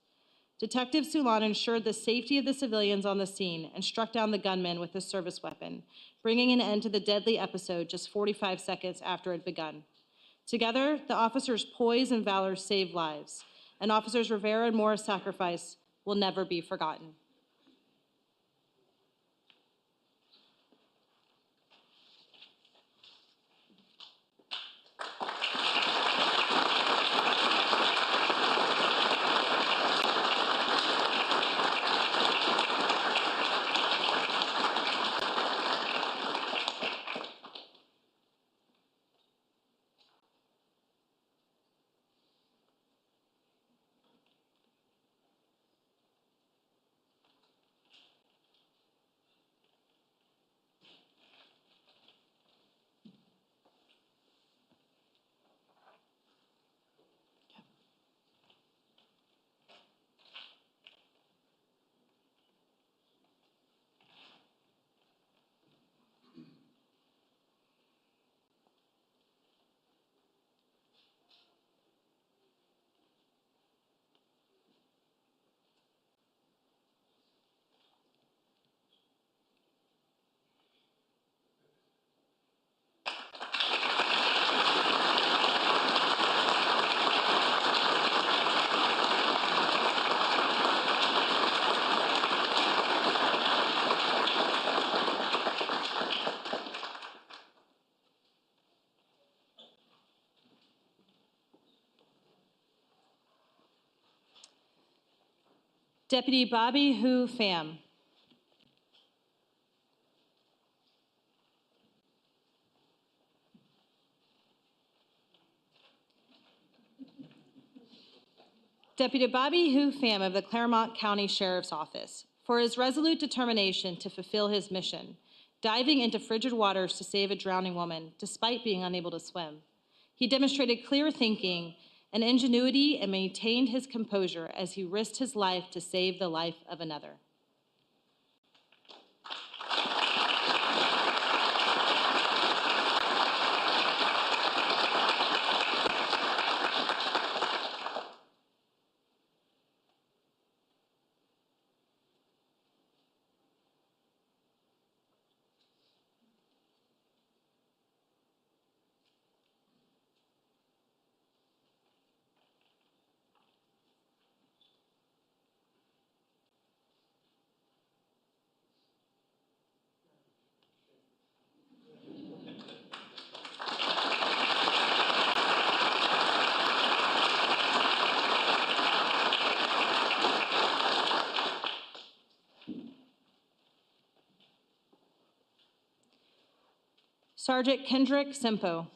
[SPEAKER 3] Detective Sulan ensured the safety of the civilians on the scene and struck down the gunman with his service weapon, bringing an end to the deadly episode just 45 seconds after it had begun. Together, the officers' poise and valor saved lives, and Officers Rivera and Moore's sacrifice will never be forgotten. Deputy Bobby Hu Pham. Deputy Bobby Hu Pham of the Claremont County Sheriff's Office for his resolute determination to fulfill his mission, diving into frigid waters to save a drowning woman despite being unable to swim. He demonstrated clear thinking and ingenuity and maintained his composure as he risked his life to save the life of another. Sergeant Kendrick Sempo.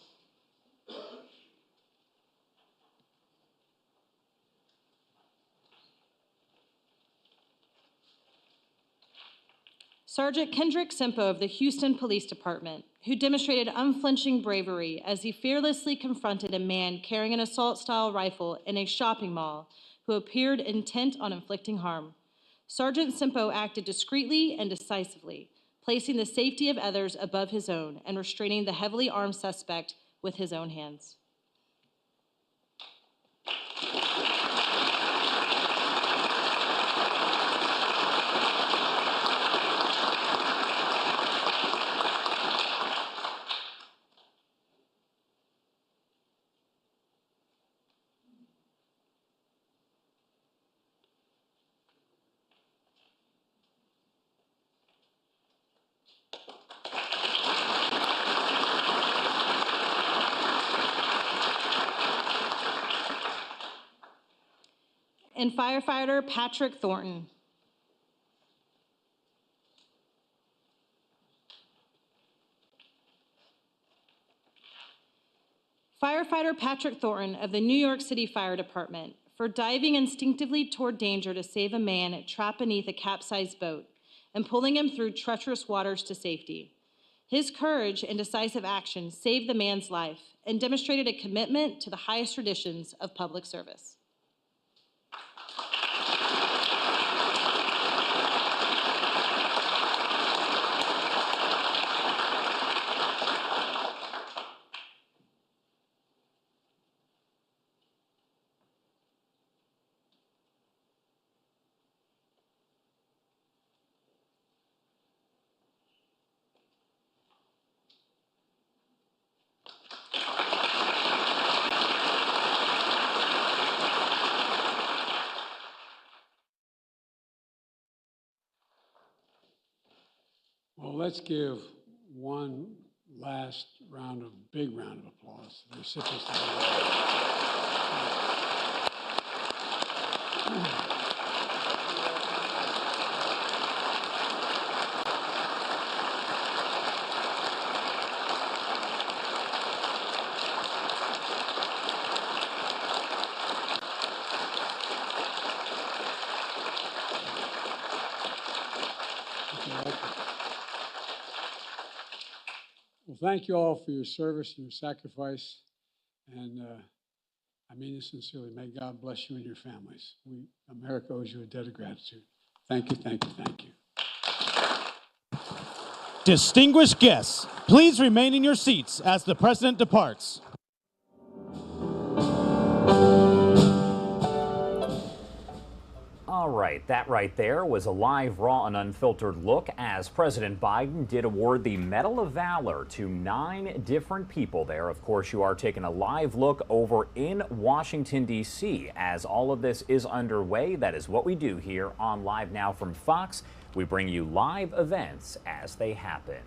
[SPEAKER 3] Sergeant Kendrick Sempo of the Houston Police Department, who demonstrated unflinching bravery as he fearlessly confronted a man carrying an assault-style rifle in a shopping mall who appeared intent on inflicting harm. Sergeant Sempo acted discreetly and decisively, placing the safety of others above his own and restraining the heavily armed suspect with his own hands. And firefighter Patrick Thornton. Firefighter Patrick Thornton of the New York City Fire Department for diving instinctively toward danger to save a man trapped beneath a capsized boat and pulling him through treacherous waters to safety. His courage and decisive action saved the man's life and demonstrated a commitment to the highest traditions of public service.
[SPEAKER 4] let's give one last big round of applause to the recipients of the award. Well, thank you all for your service and your sacrifice, and I mean this sincerely. May God bless you and your families. America owes you a debt of gratitude. Thank you, thank you, thank you.
[SPEAKER 2] Distinguished guests, please remain in your seats as the President departs.
[SPEAKER 16] All right, that right there was a live, raw, and unfiltered look as President Biden did award the Medal of Valor to 9 different people there. Of course, you are taking a live look over in Washington, D.C. as all of this is underway. That is what we do here on Live Now from Fox. We bring you live events as they happen.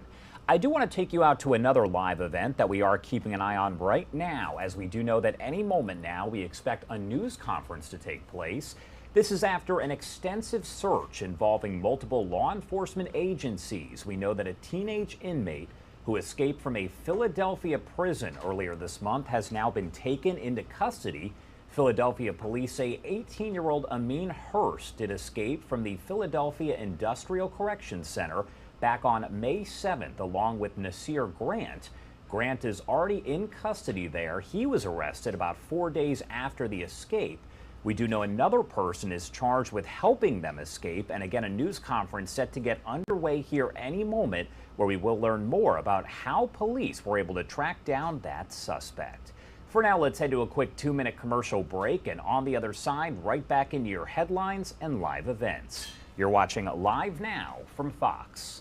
[SPEAKER 16] I do want to take you out to another live event that we are keeping an eye on right now, as we do know that any moment now we expect a news conference to take place. This is after an extensive search involving multiple law enforcement agencies. We know that a teenage inmate who escaped from a Philadelphia prison earlier this month has now been taken into custody. Philadelphia police say 18-year-old Amin Hurst did escape from the Philadelphia Industrial Corrections Center back on May 7th, along with Nasir Grant. Grant is already in custody there. He was arrested about 4 days after the escape. We do know another person is charged with helping them escape, and again, a news conference set to get underway here any moment where we will learn more about how police were able to track down that suspect. For now, let's head to a quick 2-minute commercial break, and on the other side, right back into your headlines and live events. You're watching Live Now from Fox.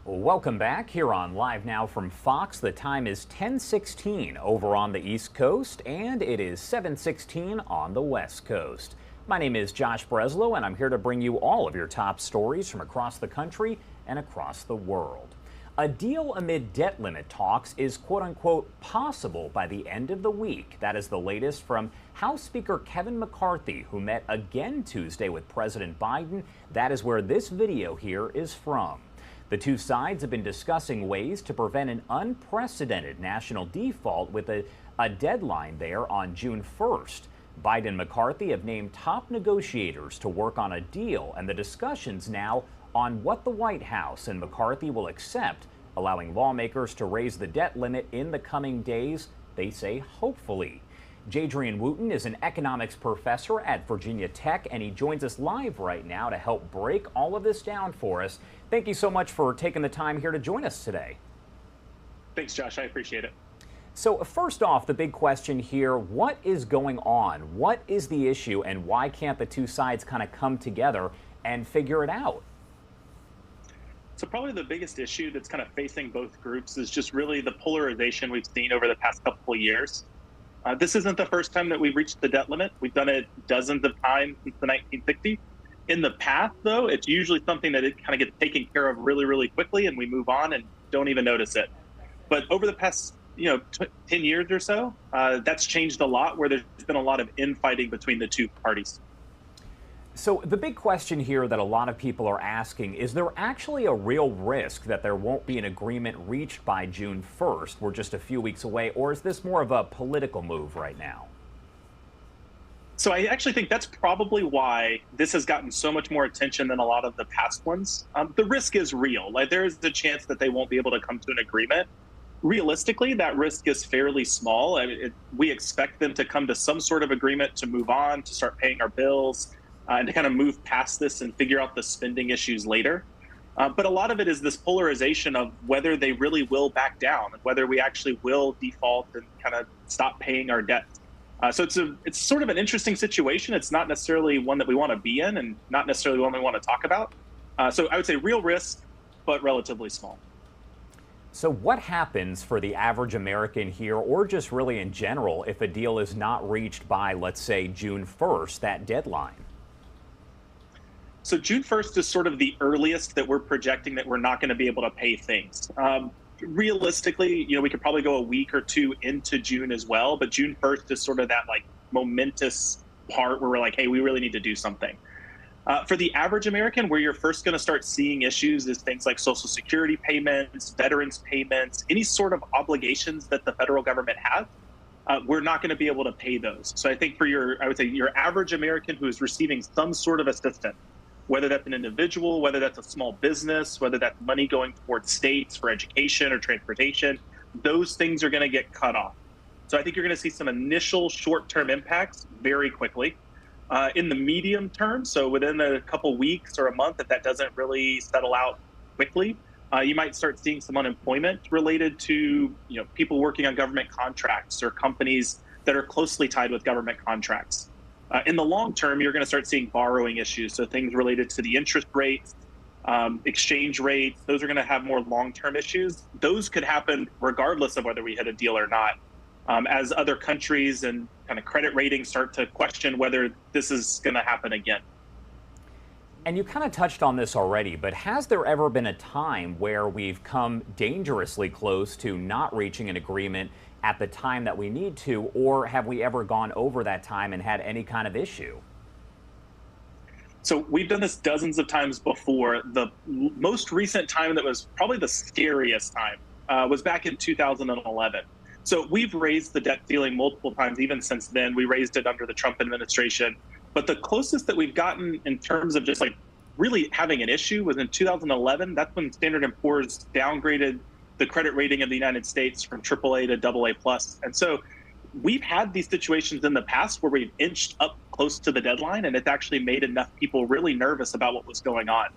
[SPEAKER 16] Welcome back here on Live Now from Fox. The time is 10:16 over on the East Coast, and it is 7:16 on the West Coast. My name is Josh Breslow, and I'm here to bring you all of your top stories from across the country and across the world. A deal amid debt limit talks is quote-unquote possible by the end of the week. That is the latest from House Speaker Kevin McCarthy, who met again Tuesday with President Biden. That is where this video here is from. The two sides have been discussing ways to prevent an unprecedented national default with a a deadline there on June 1st. Biden and McCarthy have named top negotiators to work on a deal, and the discussions now on what the White House and McCarthy will accept, allowing lawmakers to raise the debt limit in the coming days, they say hopefully. Jadrian Wooten is an economics professor at Virginia Tech, and he joins us live right now to help break all of this down for us. Thank you so much for taking the time here to join us today.
[SPEAKER 21] Thanks, Josh. I appreciate it.
[SPEAKER 16] So first off, the big question here, what is going on? What is the issue, and why can't the two sides kind of come together and figure it out?
[SPEAKER 21] So probably the biggest issue that's kind of facing both groups is just really the polarization we've seen over the past couple of years. This isn't the first time that we've reached the debt limit. We've done it dozens of times since the 1960s. In the past, though, it's usually something that it kind of gets taken care of really, really quickly, and we move on and don't even notice it. But over the past 10 years or so, that's changed a lot, where there's been a lot of infighting between the two parties.
[SPEAKER 16] So the big question here that a lot of people are asking, is there actually a real risk that there won't be an agreement reached by June 1st? We're just a few weeks away, or is this more of a political move right now?
[SPEAKER 21] So I actually think that's probably why this has gotten so much more attention than a lot of the past ones. The risk is real. Like, there is the chance that they won't be able to come to an agreement. Realistically, that risk is fairly small. We expect them to come to some sort of agreement to move on, to start paying our bills, and to kind of move past this and figure out the spending issues later. But a lot of it is this polarization of whether they really will back down, and whether we actually will default and kind of stop paying our debt. So it's sort of an interesting situation. It's not necessarily one that we want to be in, and not necessarily one we want to talk about. So I would say real risk, but relatively small.
[SPEAKER 16] So what happens for the average American here, or just really in general, if a deal is not reached by, let's say, June 1st, that deadline?
[SPEAKER 21] So June 1st is sort of the earliest that we're projecting that we're not going to be able to pay things. Realistically, we could probably go a week or two into June as well, but June 1st is sort of that like momentous part where we're like, hey, we really need to do something. For the average American, where you're first going to start seeing issues is things like Social Security payments, veterans payments, any sort of obligations that the federal government has. We're not going to be able to pay those. So I think for your average American who is receiving some sort of assistance, whether that's an individual, whether that's a small business, whether that's money going towards states for education or transportation, those things are going to get cut off. So I think you're going to see some initial short-term impacts very quickly. In the medium term, so within a couple weeks or a month, if that doesn't really settle out quickly, you might start seeing some unemployment related to people working on government contracts or companies that are closely tied with government contracts. In the long term, you're going to start seeing borrowing issues, so things related to the interest rates, exchange rates. Those are going to have more long-term issues. Those could happen regardless of whether we hit a deal or not. As other countries and kind of credit ratings start to question whether this is going to happen again.
[SPEAKER 16] And you kind of touched on this already, but has there ever been a time where we've come dangerously close to not reaching an agreement at the time that we need to, or have we ever gone over that time and had any kind of issue?
[SPEAKER 21] So we've done this dozens of times before. The most recent time that was probably the scariest time was back in 2011. So we've raised the debt ceiling multiple times, even since then. We raised it under the Trump administration. But the closest that we've gotten in terms of just like really having an issue was in 2011. That's when Standard & Poor's downgraded the credit rating of the United States from AAA to AA+. And so we've had these situations in the past where we've inched up close to the deadline, and it's actually made enough people really nervous about what was going on.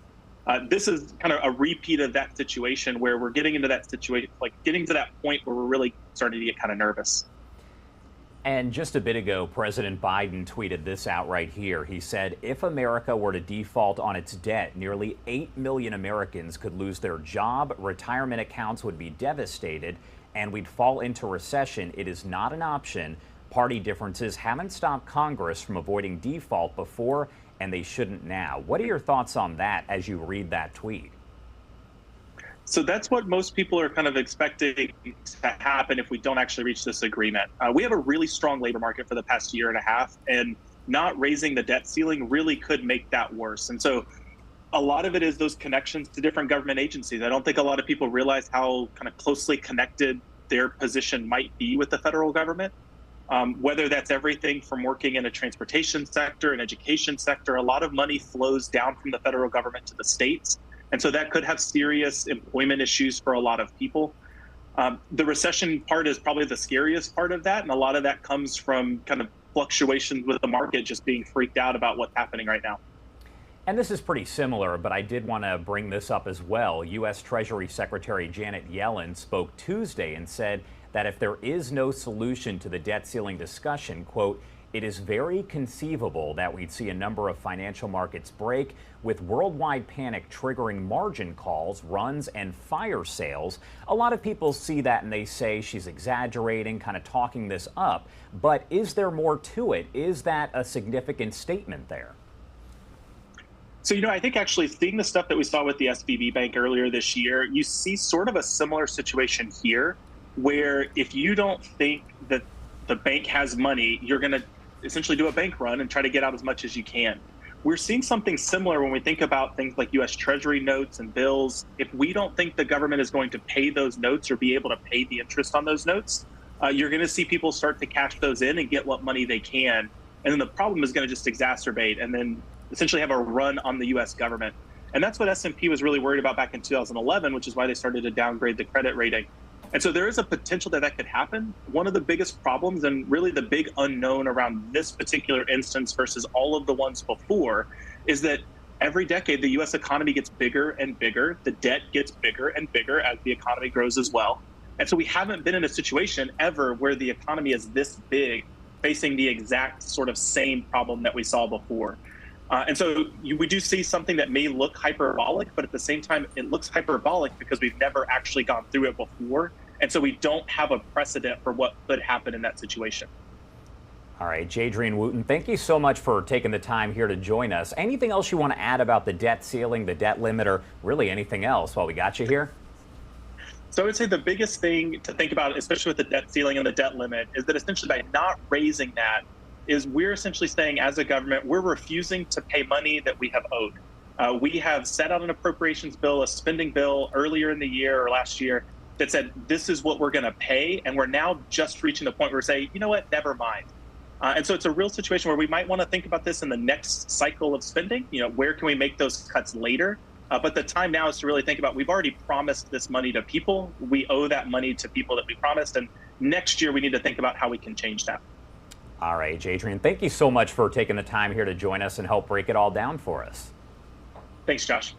[SPEAKER 21] This is kind of a repeat of that situation where we're getting into that situation, like getting to that point where we're really starting to get kind of nervous.
[SPEAKER 16] And just a bit ago, President Biden tweeted this out right here. He said, if America were to default on its debt, nearly 8 million Americans could lose their job, retirement accounts would be devastated, and we'd fall into recession. It is not an option. Party differences haven't stopped Congress from avoiding default before, and they shouldn't now. What are your thoughts on that as you read that tweet?
[SPEAKER 21] So that's what most people are kind of expecting to happen if we don't actually reach this agreement. We have a really strong labor market for the past year and a half, and not raising the debt ceiling really could make that worse. And so a lot of it is those connections to different government agencies. I don't think a lot of people realize how kind of closely connected their position might be with the federal government. Whether that's everything from working in a transportation sector, an education sector, a lot of money flows down from the federal government to the states. And so that could have serious employment issues for a lot of people. The recession part is probably the scariest part of that. And a lot of that comes from kind of fluctuations with the market just being freaked out about what's happening right now.
[SPEAKER 16] And this is pretty similar, but I did want to bring this up as well. U.S. Treasury Secretary Janet Yellen spoke Tuesday and said that if there is no solution to the debt ceiling discussion, quote, it is very conceivable that we'd see a number of financial markets break, with worldwide panic triggering margin calls, runs, and fire sales. A lot of people see that and they say she's exaggerating, kind of talking this up. But is there more to it? Is that a significant statement there?
[SPEAKER 21] So, I think actually seeing the stuff that we saw with the SVB Bank earlier this year, you see sort of a similar situation here, where if you don't think that the bank has money, you're going to essentially do a bank run and try to get out as much as you can. We're seeing something similar when we think about things like U.S. Treasury notes and bills. If we don't think the government is going to pay those notes or be able to pay the interest on those notes, you're going to see people start to cash those in and get what money they can. And then the problem is going to just exacerbate and then essentially have a run on the U.S. government. And that's what S&P was really worried about back in 2011, which is why they started to downgrade the credit rating. And so there is a potential that that could happen. One of the biggest problems, and really the big unknown around this particular instance versus all of the ones before, is that every decade the U.S. economy gets bigger and bigger. The debt gets bigger and bigger as the economy grows as well. And so we haven't been in a situation ever where the economy is this big, facing the exact sort of same problem that we saw before. And so we do see something that may look hyperbolic, but at the same time, it looks hyperbolic because we've never actually gone through it before. And so we don't have a precedent for what could happen in that situation.
[SPEAKER 16] All right, Jadrian Wooten, thank you so much for taking the time here to join us. Anything else you want to add about the debt ceiling, the debt limit, or really anything else while we got you here?
[SPEAKER 21] So I would say the biggest thing to think about, especially with the debt ceiling and the debt limit, is that essentially by not raising that, is we're essentially saying as a government, we're refusing to pay money that we have owed. We have set out an appropriations bill, a spending bill earlier in the year or last year that said, this is what we're going to pay. And we're now just reaching the point where we say, you know what, never mind. And so it's a real situation where we might want to think about this in the next cycle of spending. Where can we make those cuts later? But the time now is to really think about, we've already promised this money to people. We owe that money to people that we promised. And next year, we need to think about how we can change that.
[SPEAKER 16] All right, Jadrian, thank you so much for taking the time here to join us and help break it all down for us.
[SPEAKER 21] Thanks, Josh.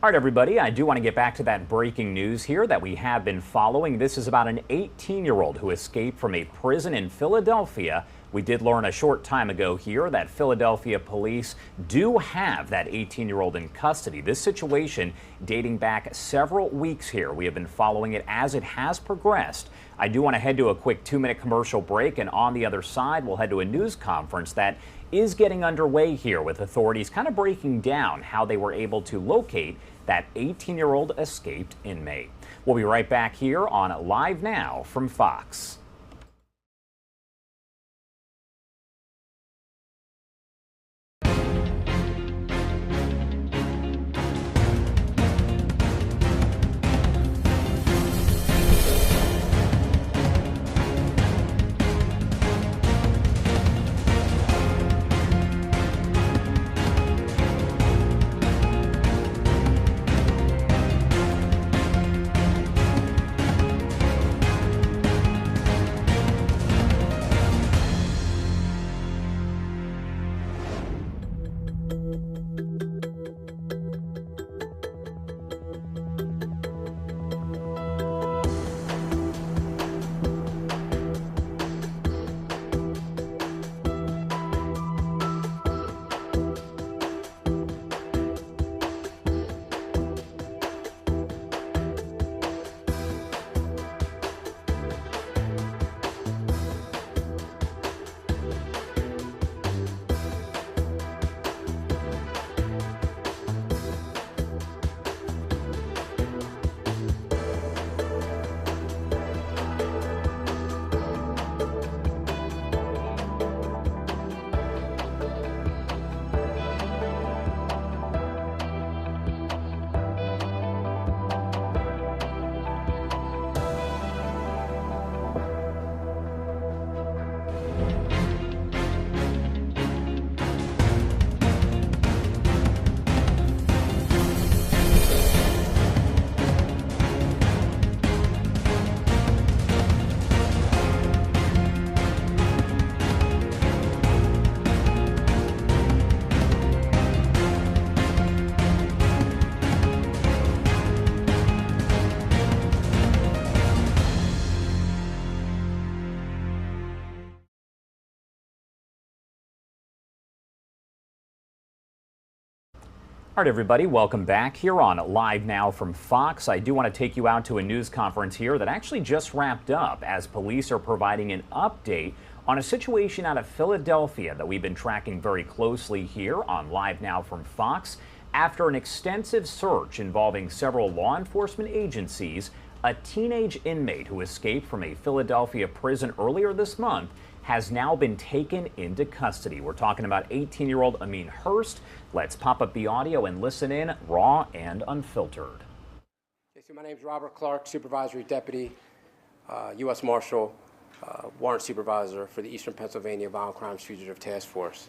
[SPEAKER 16] All right, everybody, I do want to get back to that breaking news here that we have been following. This is about an 18-year-old who escaped from a prison in Philadelphia. We did learn a short time ago here that Philadelphia police do have that 18-year-old in custody. This situation dating back several weeks here. We have been following it as it has progressed. I do want to head to a quick 2-minute commercial break, and on the other side, we'll head to a news conference that is getting underway here with authorities kind of breaking down how they were able to locate that 18-year-old escaped inmate. We'll be right back here on Live Now from Fox. All right, everybody, welcome back here on Live Now from Fox. I do want to take you out to a news conference here that actually just wrapped up as police are providing an update on a situation out of Philadelphia that we've been tracking very closely here on Live Now from Fox. After an extensive search involving several law enforcement agencies, a teenage inmate who escaped from a Philadelphia prison earlier this month has now been taken into custody. We're talking about 18-year-old Amin Hurst. Let's pop up the audio and listen in, raw and unfiltered.
[SPEAKER 6] Okay, so my name is Robert Clark, Supervisory Deputy, U.S. Marshal, Warrant Supervisor for the Eastern Pennsylvania Violent Crimes Fugitive Task Force.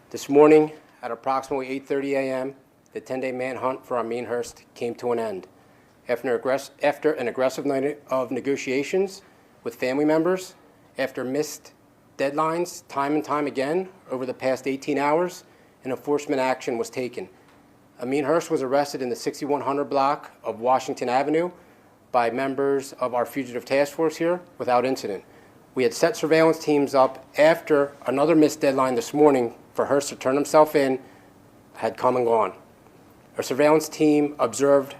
[SPEAKER 6] This morning at approximately 8:30 a.m., the 10-day manhunt for Amin Hurst came to an end. After an aggressive night of negotiations with family members, after missed deadlines time and time again over the past 18 hours, an enforcement action was taken. Amin Hurst was arrested in the 6100 block of Washington Avenue by members of our fugitive task force here without incident. We had set surveillance teams up after another missed deadline this morning for Hurst to turn himself in had come and gone. Our surveillance team observed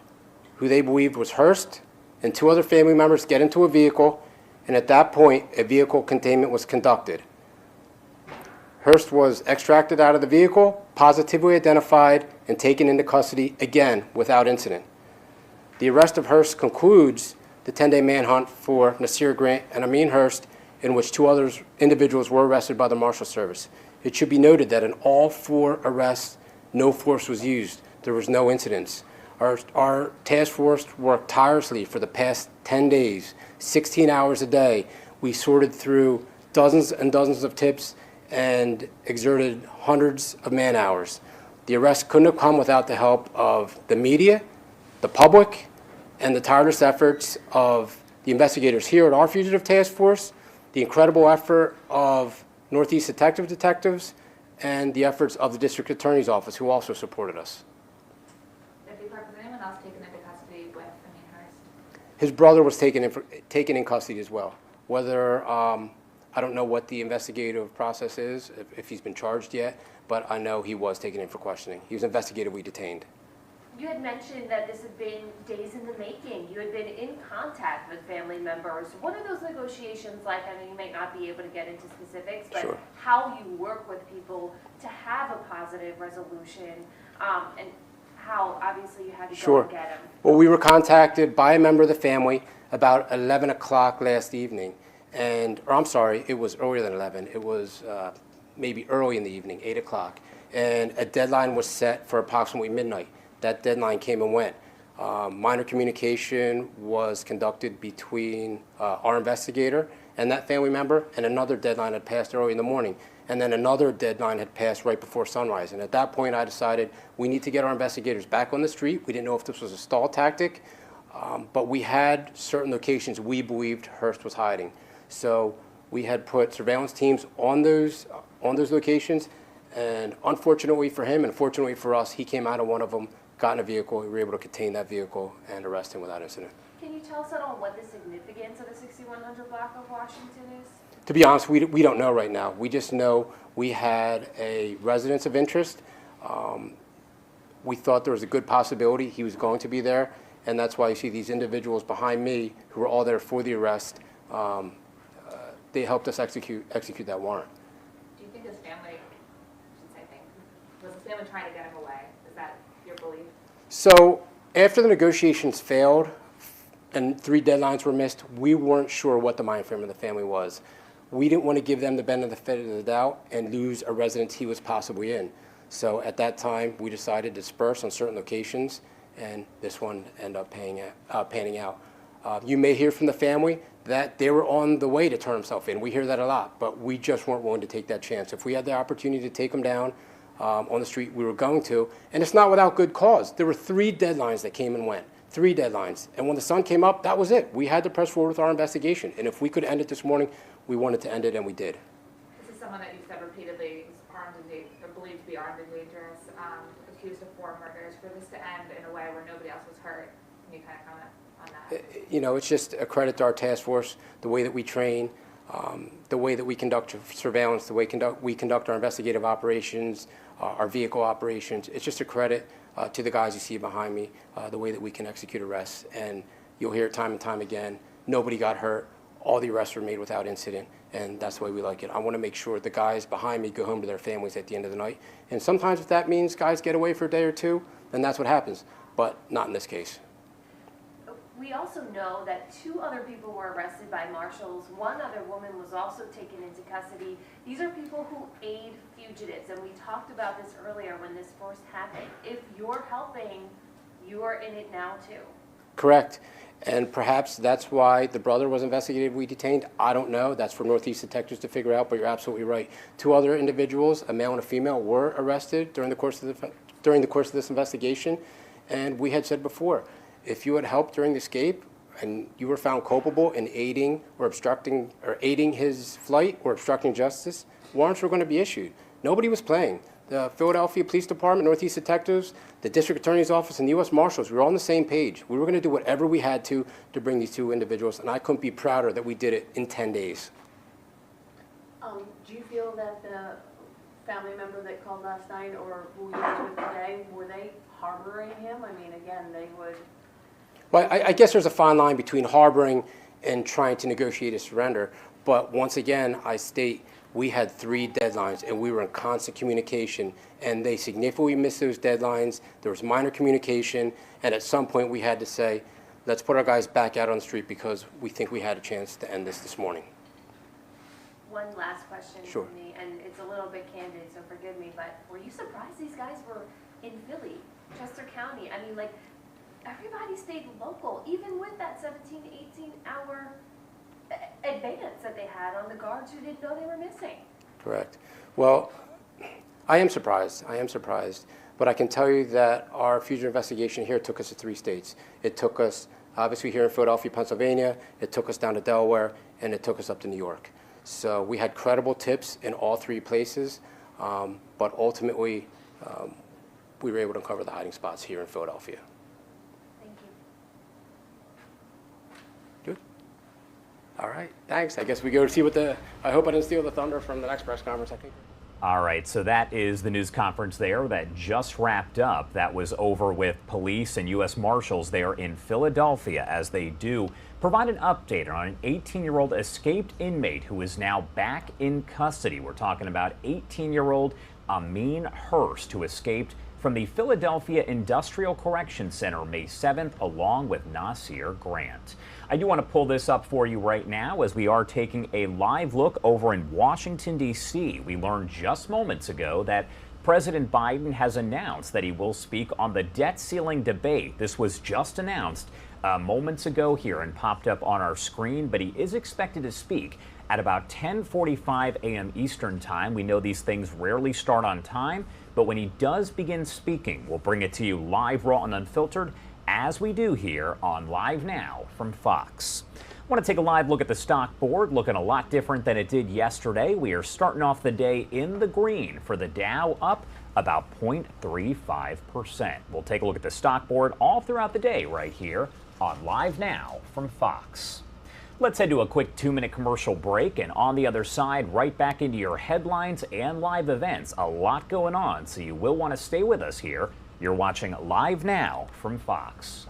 [SPEAKER 6] who they believed was Hurst and two other family members get into a vehicle, and at that point, a vehicle containment was conducted. Hurst was extracted out of the vehicle, positively identified, and taken into custody, again, without incident. The arrest of Hurst concludes the 10-day manhunt for Nasir Grant and Amin Hurst, in which two other individuals were arrested by the Marshal Service. It should be noted that in all 4 arrests, no force was used. There was no incidents. Our task force worked tirelessly for the past 10 days, 16 hours a day. We sorted through dozens and dozens of tips and exerted hundreds of man-hours. The arrest couldn't have come without the help of the media, the public, and the tireless efforts of the investigators here at our fugitive task force, the incredible effort of Northeast detectives, and the efforts of the district attorney's office, who also supported us. His brother was taken in custody as well. Whether, I don't know what the investigative process is, if he's been charged yet, but I know he was taken in for questioning. He was investigatively detained.
[SPEAKER 22] You had mentioned that this had been days in the making. You had been in contact with family members. What are those negotiations like? I know you might not be able to get into specifics, but sure, how you work with people to have a positive resolution, and how obviously you had to go and get them.
[SPEAKER 6] Well, we were contacted by a member of the family about 11 o'clock last evening. Or I'm sorry, it was earlier than 11. It was maybe early in the evening, 8 o'clock. And a deadline was set for approximately midnight. That deadline came and went. Minor communication was conducted between our investigator and that family member, and another deadline had passed early in the morning. And then another deadline had passed right before sunrise. And at that point, I decided we need to get our investigators back on the street. We didn't know if this was a stall tactic, but we had certain locations we believed Hurst was hiding. So we had put surveillance teams on those locations, and unfortunately for him, and fortunately for us, he came out of one of them, got in a vehicle, we were able to contain that vehicle and arrest him without incident.
[SPEAKER 22] Can you tell us at all what the significance of the 6100 block of Washington is?
[SPEAKER 6] To be honest, we don't know right now. We just know we had a residence of interest. We thought there was a good possibility he was going to be there, and that's why you see these individuals behind me who were all there for the arrest. They helped us execute that warrant.
[SPEAKER 22] Do you think his family, was his family trying to get him away? Is that your belief?
[SPEAKER 6] So after the negotiations failed and 3 deadlines were missed, we weren't sure what the mind frame of the family was. We didn't want to give them the benefit of the doubt and lose a residence he was possibly in. So at that time, we decided to disperse on certain locations, and this one ended up panning out. You may hear from the family that they were on the way to turn himself in. We hear that a lot, but we just weren't willing to take that chance. If we had the opportunity to take him down on the street, we were going to, and it's not without good cause. There were 3 deadlines that came and went. 3 deadlines. And when the sun came up, that was it. We had to press forward with our investigation. And if we could end it this morning, we wanted to end it, and we did.
[SPEAKER 22] This is someone that you've said repeatedly is armed and believed to be armed and dangerous, accused of 4 murders. For this to end in a way where nobody else was hurt, can you kind of comment on that?
[SPEAKER 6] You know, it's just a credit to our task force, the way that we train, the way that we conduct surveillance, the way we conduct our investigative operations, our vehicle operations. It's just a credit to the guys you see behind me, the way that we can execute arrests. And you'll hear it time and time again, nobody got hurt, all the arrests were made without incident, and that's the way we like it. I want to make sure the guys behind me go home to their families at the end of the night. And sometimes if that means guys get away for a day or two, then that's what happens, but not in this case.
[SPEAKER 22] We also know that 2 other people were arrested by marshals. 1 other woman was also taken into custody. These are people who aid fugitives, and we talked about this earlier when this first happened. If you're helping, you're in it now too.
[SPEAKER 6] Correct. And perhaps that's why the brother was investigated, we detained. I don't know. That's for Northeast detectives to figure out, but you're absolutely right. 2 other individuals, a male and a female, were arrested during the course of this investigation. And we had said before, if you had helped during the escape and you were found culpable in aiding his flight or obstructing justice, warrants were going to be issued. Nobody was playing. The Philadelphia Police Department, Northeast Detectives, the District Attorney's Office, and the U.S. Marshals, we were all on the same page. We were going to do whatever we had to bring these 2 individuals, and I couldn't be prouder that we did it in 10 days.
[SPEAKER 7] Do you feel that the family member that called last night or who you were with today, were they harboring him? I mean, again, they would...
[SPEAKER 6] Well, I guess there's a fine line between harboring and trying to negotiate a surrender, but once again, I state we had 3 deadlines, and we were in constant communication, and they significantly missed those deadlines. There was minor communication, and at some point we had to say, let's put our guys back out on the street because we think we had a chance to end this morning.
[SPEAKER 22] One last question
[SPEAKER 6] Sure.
[SPEAKER 22] from me, and it's a little bit candid, so forgive me, but were you surprised these guys were in Philly, Chester County? I mean, like, everybody stayed local, even with that 17, 18-hour advance that they had on the guards who didn't know they were missing.
[SPEAKER 6] Correct. Well, I am surprised. But I can tell you that our fugitive investigation here took us to 3 states. It took us, obviously, here in Philadelphia, Pennsylvania. It took us down to Delaware, and it took us up to New York. So we had credible tips in all 3 places, but ultimately, we were able to uncover the hiding spots here in Philadelphia.
[SPEAKER 22] Thank you.
[SPEAKER 6] Good. All right, thanks. I guess we go to see what I hope I didn't steal the thunder from the next press conference, I think.
[SPEAKER 16] All right, so that is the news conference there that just wrapped up. That was over with police and U.S. Marshals there in Philadelphia as they do provide an update on an 18-year-old escaped inmate who is now back in custody. We're talking about 18-year-old Amin Hurst, who escaped from the Philadelphia Industrial Correction Center May 7th, along with Nasir Grant. I do want to pull this up for you right now as we are taking a live look over in Washington, D.C. We learned just moments ago that President Biden has announced that he will speak on the debt ceiling debate. This was just announced moments ago here and popped up on our screen, but he is expected to speak at about 10:45 a.m. Eastern Time. We know these things rarely start on time, but when he does begin speaking, we'll bring it to you live, raw, and unfiltered, as we do here on Live Now from Fox. I want to take a live look at the stock board, looking a lot different than it did yesterday. We are starting off the day in the green for the Dow, up about 0.35%. We'll take a look at the stock board all throughout the day right here on Live Now from Fox. Let's head to a quick 2-minute commercial break, and on the other side, right back into your headlines and live events. A lot going on, so you will want to stay with us here. You're watching Live Now from Fox.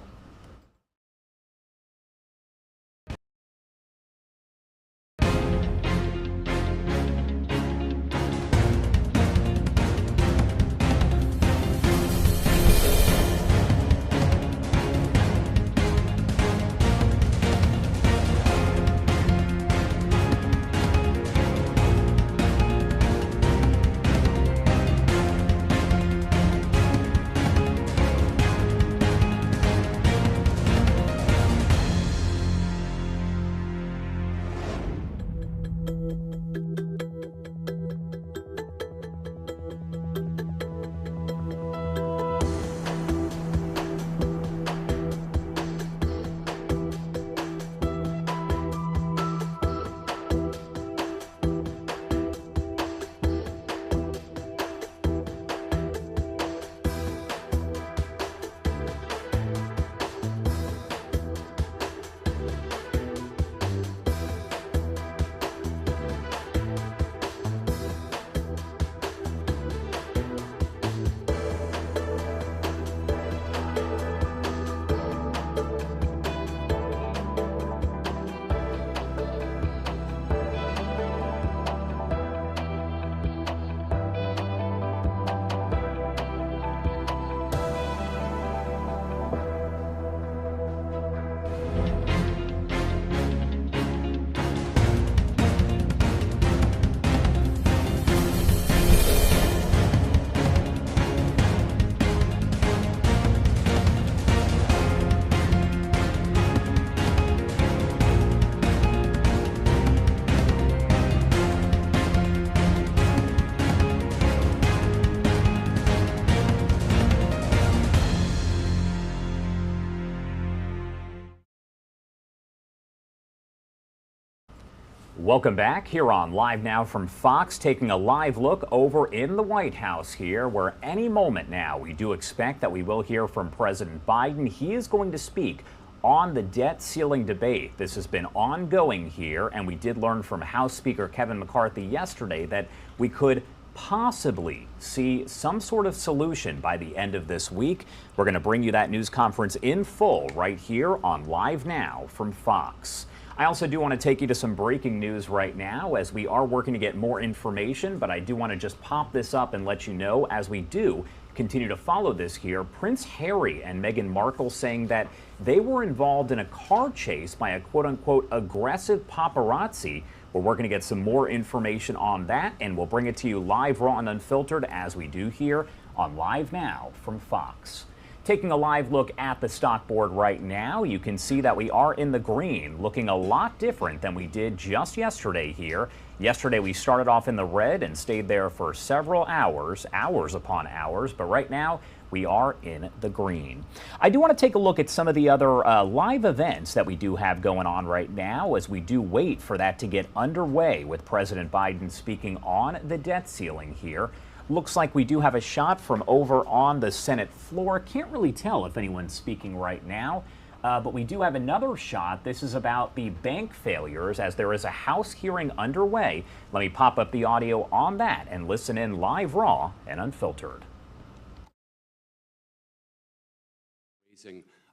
[SPEAKER 16] Welcome back here on Live Now from Fox, taking a live look over in the White House here, where any moment now we do expect that we will hear from President Biden. He is going to speak on the debt ceiling debate. This has been ongoing here, and we did learn from House Speaker Kevin McCarthy yesterday that we could possibly see some sort of solution by the end of this week. We're going to bring you that news conference in full right here on Live Now from Fox. I also do want to take you to some breaking news right now as we are working to get more information, but I do want to just pop this up and let you know as we do continue to follow this here. Prince Harry and Meghan Markle saying that they were involved in a car chase by a quote-unquote aggressive paparazzi. We're working to get some more information on that, and we'll bring it to you live, raw, and unfiltered as we do here on Live Now from Fox. Taking a live look at the stock board right now, you can see that we are in the green, looking a lot different than we did just yesterday here. Yesterday we started off in the red and stayed there for several hours, hours upon hours, but right now we are in the green. I do want to take a look at some of the other live events that we do have going on right now as we do wait for that to get underway with President Biden speaking on the debt ceiling here. Looks like we do have a shot from over on the Senate floor. Can't really tell if anyone's speaking right now, but we do have another shot. This is about the bank failures as there is a House hearing underway. Let me pop up the audio on that and listen in live, raw, and unfiltered.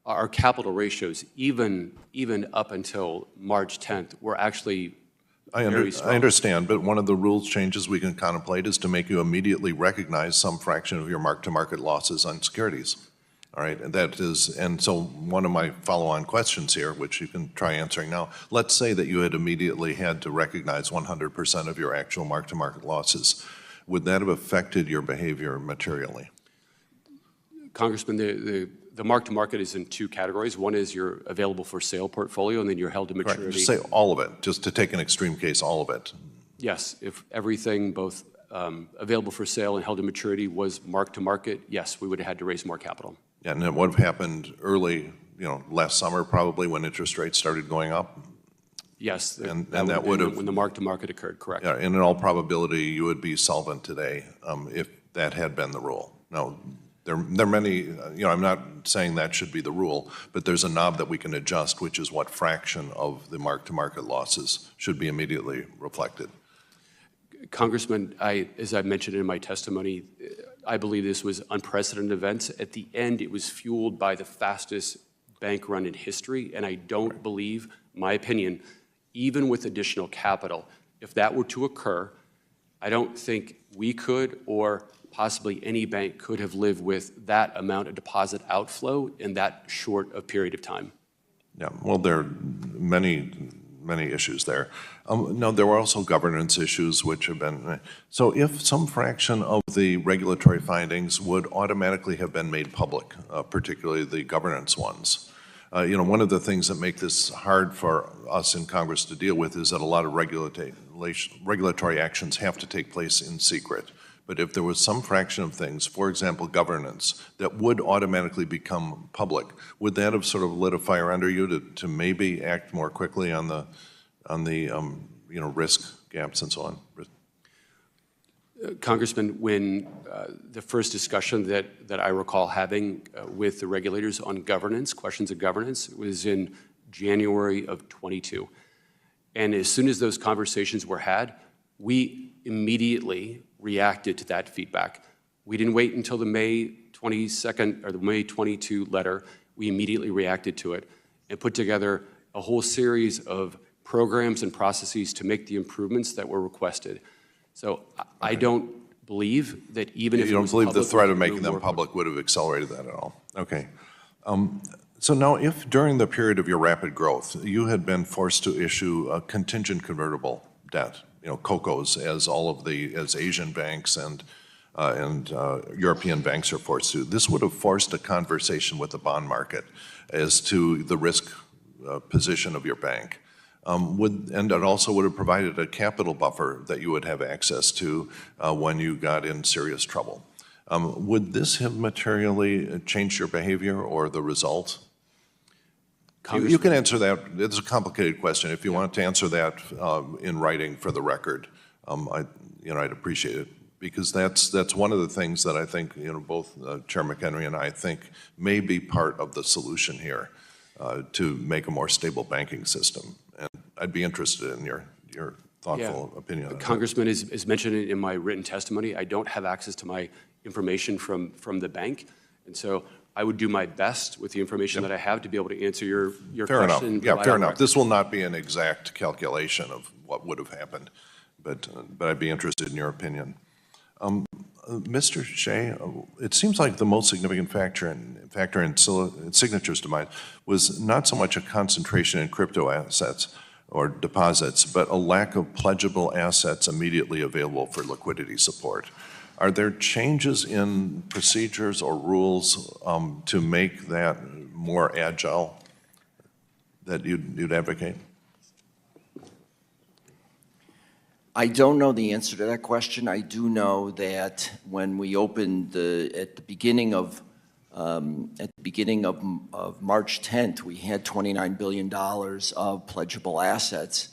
[SPEAKER 19] Our capital ratios, even up until March 10th, were actually
[SPEAKER 20] I understand, but one of the rules changes we can contemplate is to make you immediately recognize some fraction of your mark-to-market losses on securities. All right, and that is, and so one of my follow-on questions here, which you can try answering now, let's say that you had immediately had to recognize 100% of your actual mark-to-market losses. Would that have affected your behavior materially?
[SPEAKER 19] Congressman, the mark-to-market is in two categories. One is your available for sale portfolio, and then your held to maturity.
[SPEAKER 20] Right. Just say all of it, just to take an extreme case, all of it.
[SPEAKER 19] Yes, if everything, both available for sale and held to maturity, was mark-to-market, yes, we would have had to raise more capital.
[SPEAKER 20] Yeah, and then what happened early, last summer probably when interest rates started going up?
[SPEAKER 19] Yes,
[SPEAKER 20] and that would have,
[SPEAKER 19] when the mark-to-market occurred, correct.
[SPEAKER 20] Yeah, and in all probability, you would be solvent today if that had been the rule. Now, there are many, I'm not saying that should be the rule, but there's a knob that we can adjust, which is what fraction of the mark-to-market losses should be immediately reflected.
[SPEAKER 19] Congressman, as I mentioned in my testimony, I believe this was unprecedented events. At the end, it was fueled by the fastest bank run in history, and I don't believe, my opinion, even with additional capital, if that were to occur, I don't think we could or possibly any bank could have lived with that amount of deposit outflow in that short a period of time.
[SPEAKER 20] Yeah, well, there are many issues there. No, there were also governance issues which have been, so if some fraction of the regulatory findings would automatically have been made public, particularly the governance ones, one of the things that make this hard for us in Congress to deal with is that a lot of regulatory actions have to take place in secret. But if there was some fraction of things, for example, governance, that would automatically become public, would that have sort of lit a fire under you to maybe act more quickly on the risk gaps and so on?
[SPEAKER 19] Congressman, when the first discussion that I recall having with the regulators on governance, questions of governance, was in January of '22. And as soon as those conversations were had, we immediately reacted to that feedback. We didn't wait until the May 22nd or the May 22 letter. We immediately reacted to it and put together a whole series of programs and processes to make the improvements that were requested. So I don't believe that even if
[SPEAKER 20] you don't believe the threat of making them public would have accelerated that at all. Okay. So now, if during the period of your rapid growth, you had been forced to issue a contingent convertible debt, COCOs, as Asian banks and European banks are forced to, this would have forced a conversation with the bond market as to the risk position of your bank. And it also would have provided a capital buffer that you would have access to when you got in serious trouble. Would this have materially changed your behavior or the result? You can answer that. It's a complicated question. If you want to answer that in writing for the record, I'd appreciate it, because that's one of the things that I think both Chair McHenry and I think may be part of the solution here to make a more stable banking system. And I'd be interested in your thoughtful opinion.
[SPEAKER 19] Congressman, as mentioned in my written testimony, I don't have access to my information from the bank, and so I would do my best with the information that I have to be able to answer your
[SPEAKER 20] fair
[SPEAKER 19] question.
[SPEAKER 20] Enough. Yeah, fair enough. This will not be an exact calculation of what would have happened, but I'd be interested in your opinion. Mr. Shea, it seems like the most significant factor in signatures demise was not so much a concentration in crypto assets or deposits, but a lack of pledgeable assets immediately available for liquidity support. Are there changes in procedures or rules to make that more agile that you'd advocate?
[SPEAKER 5] I don't know the answer to that question. I do know that when we opened at the beginning of March 10th, we had $29 billion of pledgeable assets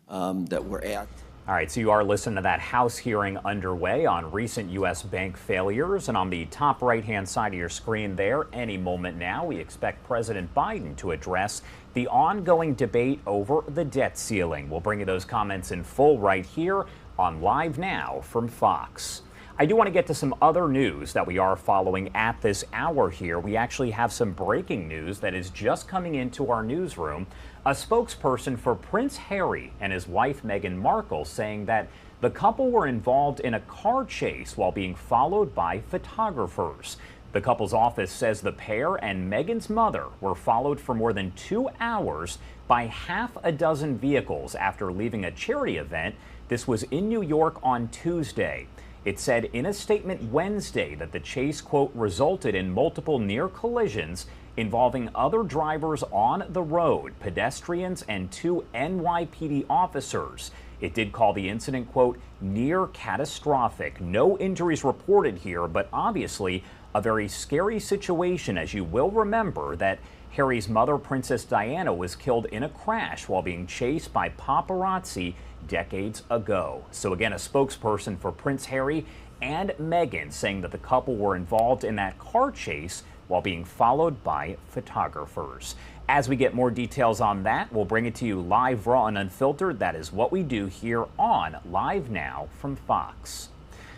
[SPEAKER 5] that were at.
[SPEAKER 16] All right, so you are listening to that House hearing underway on recent U.S. bank failures. And on the top right-hand side of your screen there, any moment now, we expect President Biden to address the ongoing debate over the debt ceiling. We'll bring you those comments in full right here on Live Now from Fox. I do want to get to some other news that we are following at this hour here. We actually have some breaking news that is just coming into our newsroom. A spokesperson for Prince Harry and his wife Meghan Markle saying that the couple were involved in a car chase while being followed by photographers. The couple's office says the pair and Meghan's mother were followed for more than 2 hours by half a dozen vehicles after leaving a charity event. This was in New York on Tuesday. It said in a statement Wednesday that the chase, quote, resulted in multiple near collisions involving other drivers on the road, pedestrians, and 2 NYPD officers. It did call the incident, quote, near catastrophic. No injuries reported here, but obviously a very scary situation, as you will remember that Harry's mother, Princess Diana, was killed in a crash while being chased by paparazzi decades ago. So again, a spokesperson for Prince Harry and Meghan saying that the couple were involved in that car chase while being followed by photographers. As we get more details on that, we'll bring it to you live, raw, and unfiltered. That is what we do here on Live Now from Fox.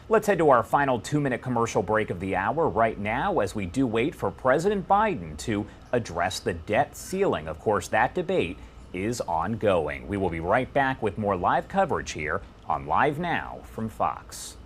[SPEAKER 16] Let's head to our final 2-minute commercial break of the hour right now as we do wait for President Biden to address the debt ceiling. Of course, that debate is ongoing. We will be right back with more live coverage here on Live Now from Fox.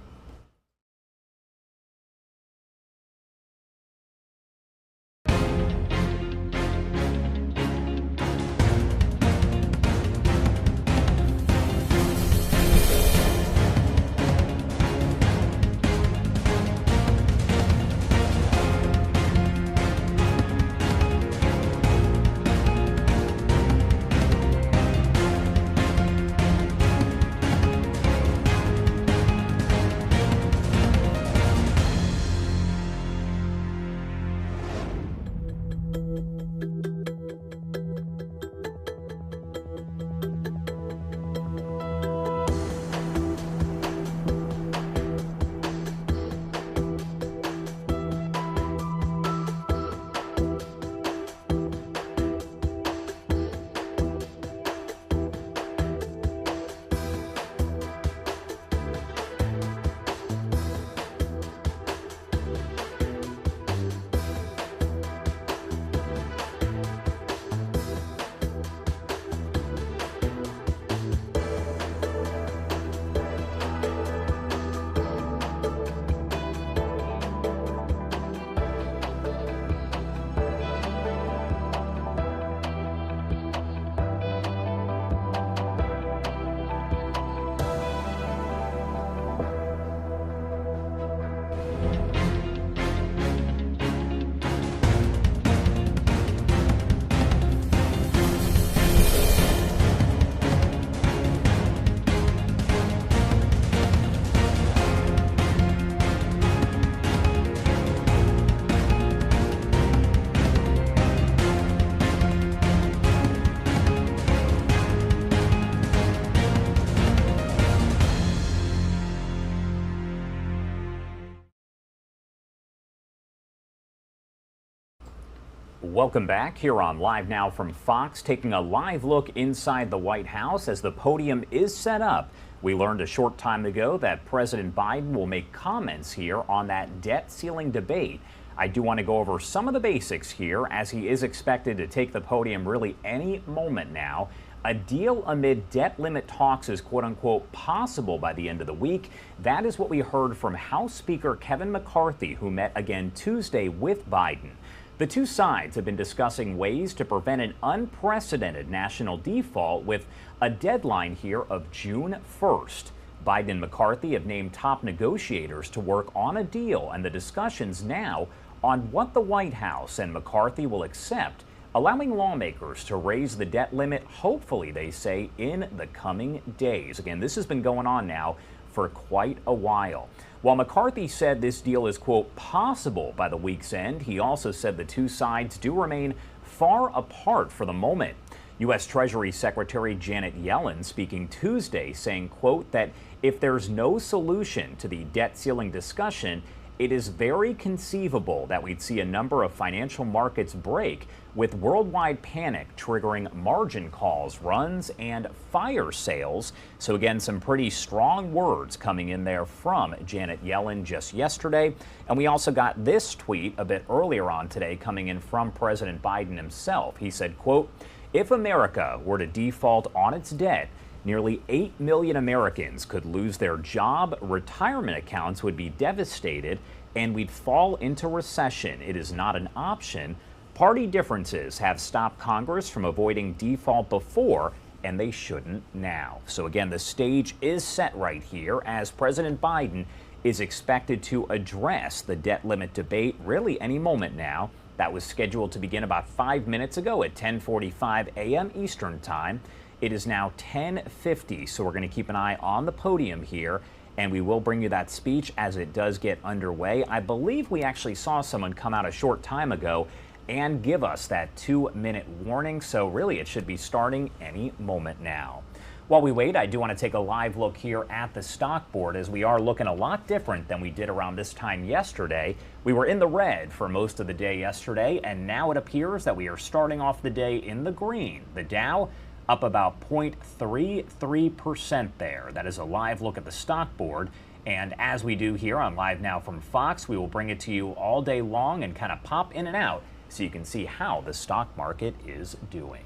[SPEAKER 16] Welcome back here on Live Now from Fox, taking a live look inside the White House as the podium is set up. We learned a short time ago that President Biden will make comments here on that debt ceiling debate. I do want to go over some of the basics here as he is expected to take the podium really any moment now. A deal amid debt limit talks is quote unquote possible by the end of the week. That is what we heard from House Speaker Kevin McCarthy, who met again Tuesday with Biden. The two sides have been discussing ways to prevent an unprecedented national default with a deadline here of June 1st. Biden and McCarthy have named top negotiators to work on a deal, and the discussions now on what the White House and McCarthy will accept, allowing lawmakers to raise the debt limit, hopefully, they say, in the coming days. Again, this has been going on now for quite a while. While McCarthy said this deal is, quote, possible by the week's end, he also said the two sides do remain far apart for the moment. U.S. Treasury Secretary Janet Yellen speaking Tuesday saying, quote, that if there's no solution to the debt ceiling discussion, it is very conceivable that we'd see a number of financial markets break, with worldwide panic triggering margin calls, runs, and fire sales. So again, some pretty strong words coming in there from Janet Yellen just yesterday. And we also got this tweet a bit earlier on today coming in from President Biden himself. He said, quote, if America were to default on its debt, nearly 8 million Americans could lose their job, retirement accounts would be devastated, and we'd fall into recession. It is not an option. Party differences have stopped Congress from avoiding default before, and they shouldn't now. So again, the stage is set right here as President Biden is expected to address the debt limit debate really any moment now. That was scheduled to begin about 5 minutes ago at 10:45 a.m. Eastern Time. It is now 10:50, so we're going to keep an eye on the podium here, and we will bring you that speech as it does get underway. I believe we actually saw someone come out a short time ago and give us that 2-minute warning, so really it should be starting any moment now. While we wait, I do want to take a live look here at the stock board as we are looking a lot different than we did around this time yesterday. We were in the red for most of the day yesterday, and now it appears that we are starting off the day in the green. The Dow up about 0.33% there. That is a live look at the stock board. And as we do here on Live Now from Fox, we will bring it to you all day long and kind of pop in and out so you can see how the stock market is doing.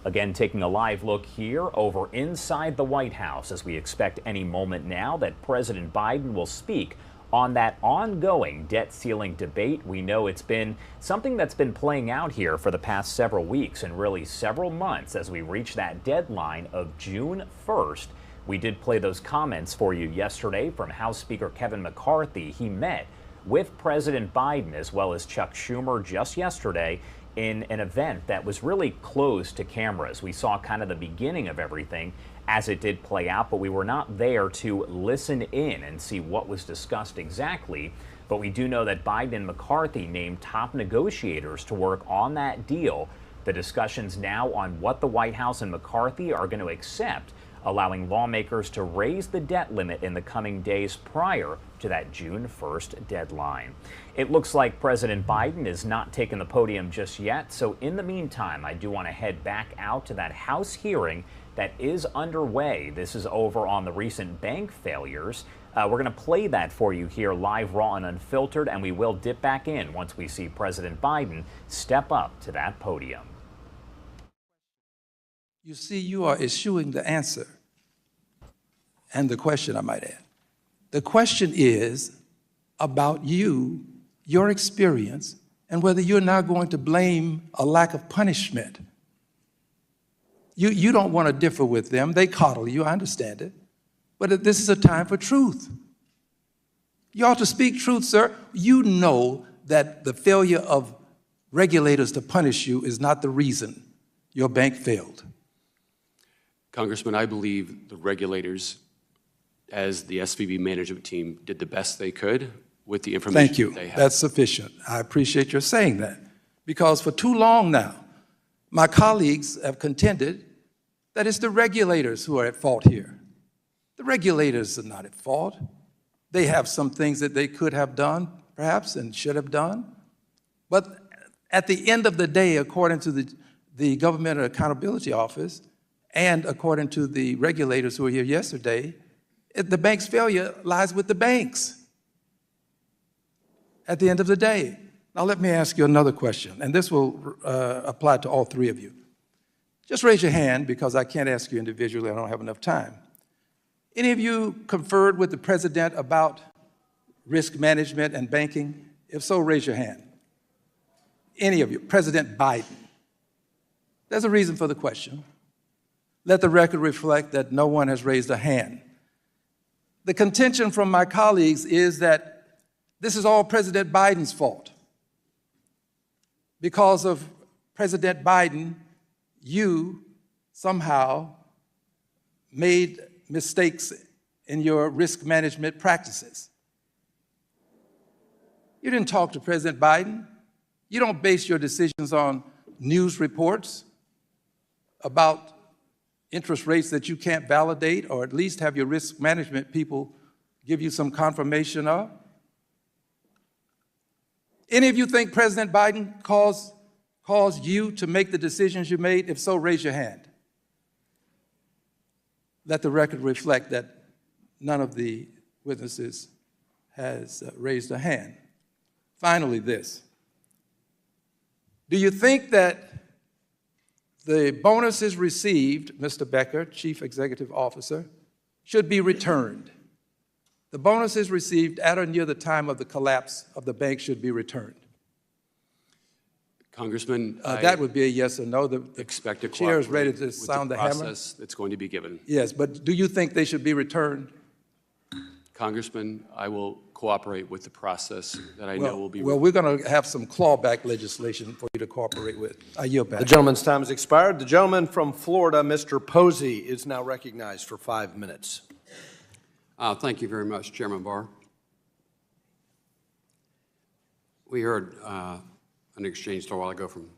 [SPEAKER 16] Again, taking a live look here over inside the White House as we expect any moment now that President Biden will speak on that ongoing debt ceiling debate. We know it's been something that's been playing out here for the past several weeks and really several months as we reach that deadline of June 1st. We did play those comments for you yesterday from House Speaker Kevin McCarthy. He met with President Biden as well as Chuck Schumer just yesterday in an event that was really closed to cameras. We saw kind of the beginning of everything as it did play out, but we were not there to listen in and see what was discussed exactly. But we do know that Biden and McCarthy named top negotiators to work on that deal. The discussions now on what the White House and McCarthy are going to accept, allowing lawmakers to raise the debt limit in the coming days prior to that June 1st deadline. It looks like President Biden is not taking the podium just yet, so in the meantime, I do want to head back out to that House hearing that is underway. This is over on the recent bank failures. We're going to play that for you here live, raw, and unfiltered, and we will dip back in once we see President Biden step up to that podium.
[SPEAKER 10] You see, you are eschewing the answer and the question, I might add. The question is about you, your experience, and whether you're now going to blame a lack of punishment. You don't want to differ with them. They coddle you, I understand it. But this is a time for truth. You ought to speak truth, sir. You know that the failure of regulators to punish you is not the reason your bank failed.
[SPEAKER 19] Congressman, I believe the regulators, as the SVB management team, did the best they could with the information
[SPEAKER 10] Thank you.
[SPEAKER 19] They had.
[SPEAKER 10] That's sufficient. I appreciate your saying that. Because for too long now, my colleagues have contended that it's the regulators who are at fault here. The regulators are not at fault. They have some things that they could have done, perhaps, and should have done. But at the end of the day, according to the Government Accountability Office and according to the regulators who were here yesterday, the bank's failure lies with the banks at the end of the day. Now let me ask you another question, and this will apply to all three of you. Just raise your hand because I can't ask you individually, I don't have enough time. Any of you conferred with the president about risk management and banking? If so, raise your hand. Any of you, President Biden. There's a reason for the question. Let the record reflect that no one has raised a hand. The contention from my colleagues is that this is all President Biden's fault. Because of President Biden, you somehow made mistakes in your risk management practices. You didn't talk to President Biden. You don't base your decisions on news reports about interest rates that you can't validate, or at least have your risk management people give you some confirmation of. Any of you think President Biden caused you to make the decisions you made? If so, raise your hand. Let the record reflect that none of the witnesses has raised a hand. Finally, this. Do you think that the bonuses received, Mr. Becker, Chief Executive Officer, should be returned? The bonuses received at or near the time of the collapse of the bank should be returned.
[SPEAKER 19] Congressman,
[SPEAKER 10] that would be a yes or no. The
[SPEAKER 19] expect to
[SPEAKER 10] chair is ready to
[SPEAKER 19] with
[SPEAKER 10] sound
[SPEAKER 19] the
[SPEAKER 10] the hammer.
[SPEAKER 19] process that's going to be given.
[SPEAKER 10] Yes, but do you think they should be returned?
[SPEAKER 19] Congressman, I will cooperate with the process that I know will be.
[SPEAKER 10] Well, we're going to have some clawback legislation for you to cooperate with. I yield back.
[SPEAKER 12] The gentleman's time has expired. The gentleman from Florida, Mr. Posey, is now recognized for 5 minutes.
[SPEAKER 13] Thank you very much, Chairman Barr. We heard an exchange a while ago from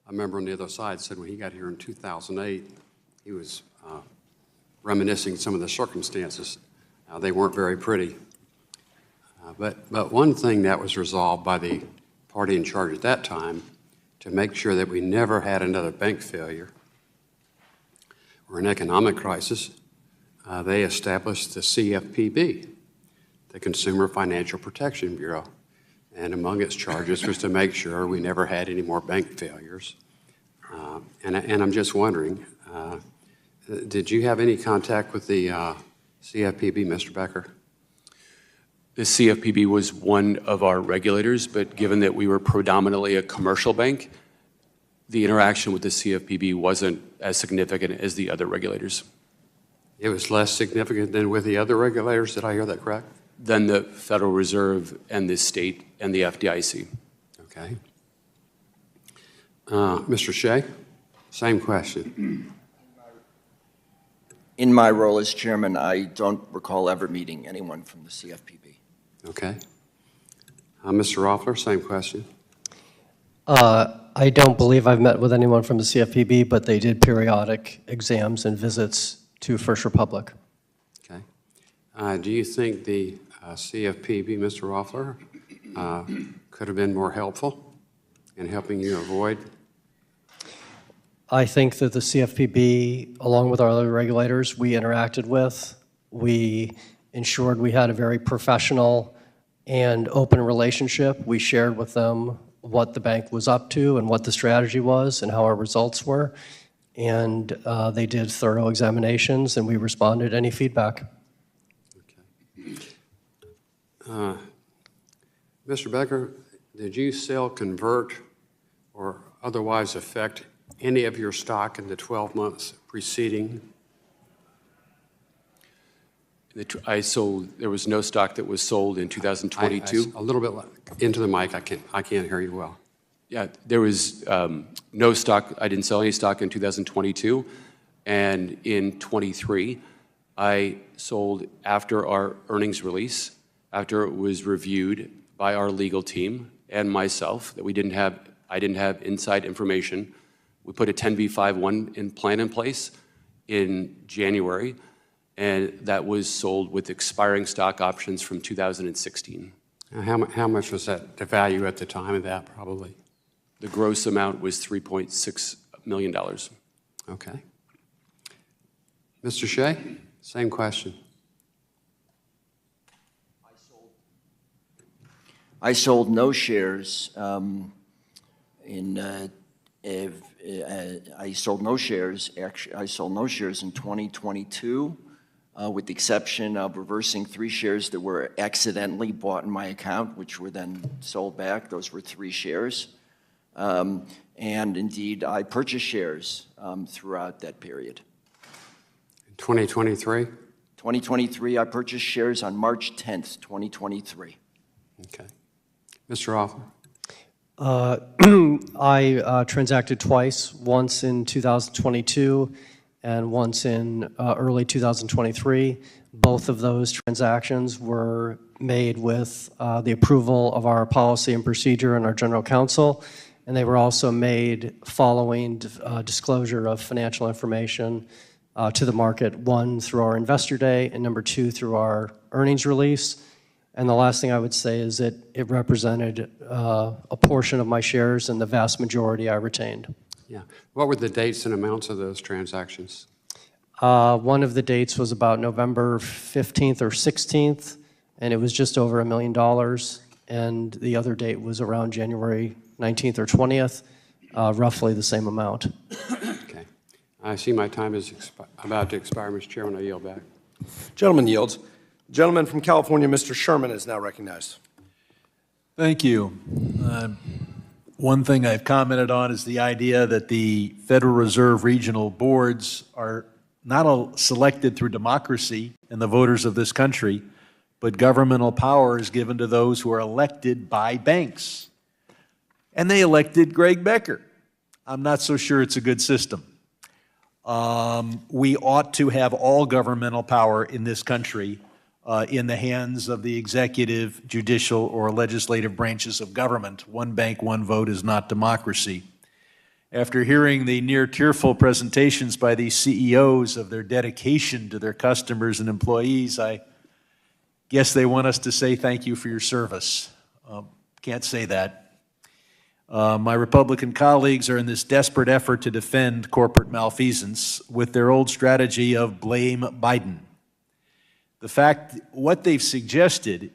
[SPEAKER 13] a member on the other side said when he got here in 2008, he was reminiscing some of the circumstances. They weren't very pretty. But one thing that was resolved by the party in charge at that time to make sure that we never had another bank failure or an economic crisis, they established the CFPB, the Consumer Financial Protection Bureau. And among its charges was to make sure we never had any more bank failures. And I'm just wondering, did you have any contact with the CFPB, Mr. Becker?
[SPEAKER 19] The CFPB was one of our regulators, but given that we were predominantly a commercial bank, the interaction with the CFPB wasn't as significant as the other regulators.
[SPEAKER 13] It was less significant than with the other regulators, did I hear that correct?
[SPEAKER 19] Than the Federal Reserve and the state and the FDIC.
[SPEAKER 13] Okay. Mr. Shea, same question.
[SPEAKER 5] In my role as chairman, I don't recall ever meeting anyone from the CFPB.
[SPEAKER 13] Okay. Mr. Roffler, same question.
[SPEAKER 23] I don't believe I've met with anyone from the CFPB, but they did periodic exams and visits to First Republic.
[SPEAKER 13] Okay. Do you think the CFPB, Mr. Roffler, could have been more helpful in helping you avoid?
[SPEAKER 23] I think that the CFPB, along with our other regulators we interacted with, we ensured we had a very professional and open relationship. We shared with them what the bank was up to and what the strategy was and how our results were. And they did thorough examinations, and we responded to any feedback.
[SPEAKER 13] Mr. Becker, did you sell, convert, or otherwise affect any of your stock in the 12 months preceding?
[SPEAKER 19] I sold, there was no stock that was sold in 2022.
[SPEAKER 13] A little bit into the mic, I can't hear you well.
[SPEAKER 19] Yeah, there was no stock, I didn't sell any stock in 2022, and in 23, I sold after our earnings release, after it was reviewed by our legal team and myself, that I didn't have inside information. We put a 10b5-1 plan in place in January, and that was sold with expiring stock options from 2016.
[SPEAKER 13] How much was that, the value at the time of that, probably?
[SPEAKER 19] The gross amount was $3.6 million.
[SPEAKER 13] Okay. Mr. Shea, same question.
[SPEAKER 5] I sold no shares I sold no shares. Actually, I sold no shares in 2022, with the exception of reversing 3 shares that were accidentally bought in my account, which were then sold back. Those were 3 shares. And indeed, I purchased shares throughout that period.
[SPEAKER 13] 2023?
[SPEAKER 5] 2023, I purchased shares on March 10th, 2023.
[SPEAKER 13] Okay. Mr. Hoffman?
[SPEAKER 23] I transacted twice, once in 2022 and once in early 2023. Both of those transactions were made with the approval of our policy and procedure and our general counsel, and they were also made following disclosure of financial information to the market, 1, through our Investor Day, and number 2, through our earnings release. And the last thing I would say is that it represented a portion of my shares, and the vast majority I retained.
[SPEAKER 13] Yeah. What were the dates and amounts of those transactions?
[SPEAKER 23] One of the dates was about November 15th or 16th, and it was just over $1 million. And the other date was around January 19th or 20th, roughly the same amount.
[SPEAKER 13] Okay. I see my time is about to expire, Mr. Chairman. I yield back.
[SPEAKER 12] Gentleman yields. Gentleman from California, Mr. Sherman, is now recognized.
[SPEAKER 8] Thank you. One thing I've commented on is the idea that the Federal Reserve regional boards are not selected through democracy and the voters of this country, but governmental power is given to those who are elected by banks. And they elected Greg Becker. I'm not so sure it's a good system. We ought to have all governmental power in this country in the hands of the executive, judicial, or legislative branches of government. One bank, one vote is not democracy. After hearing the near tearful presentations by these CEOs of their dedication to their customers and employees, I guess they want us to say thank you for your service. Can't say that. My Republican colleagues are in this desperate effort to defend corporate malfeasance with their old strategy of blame Biden. The fact, what they've suggested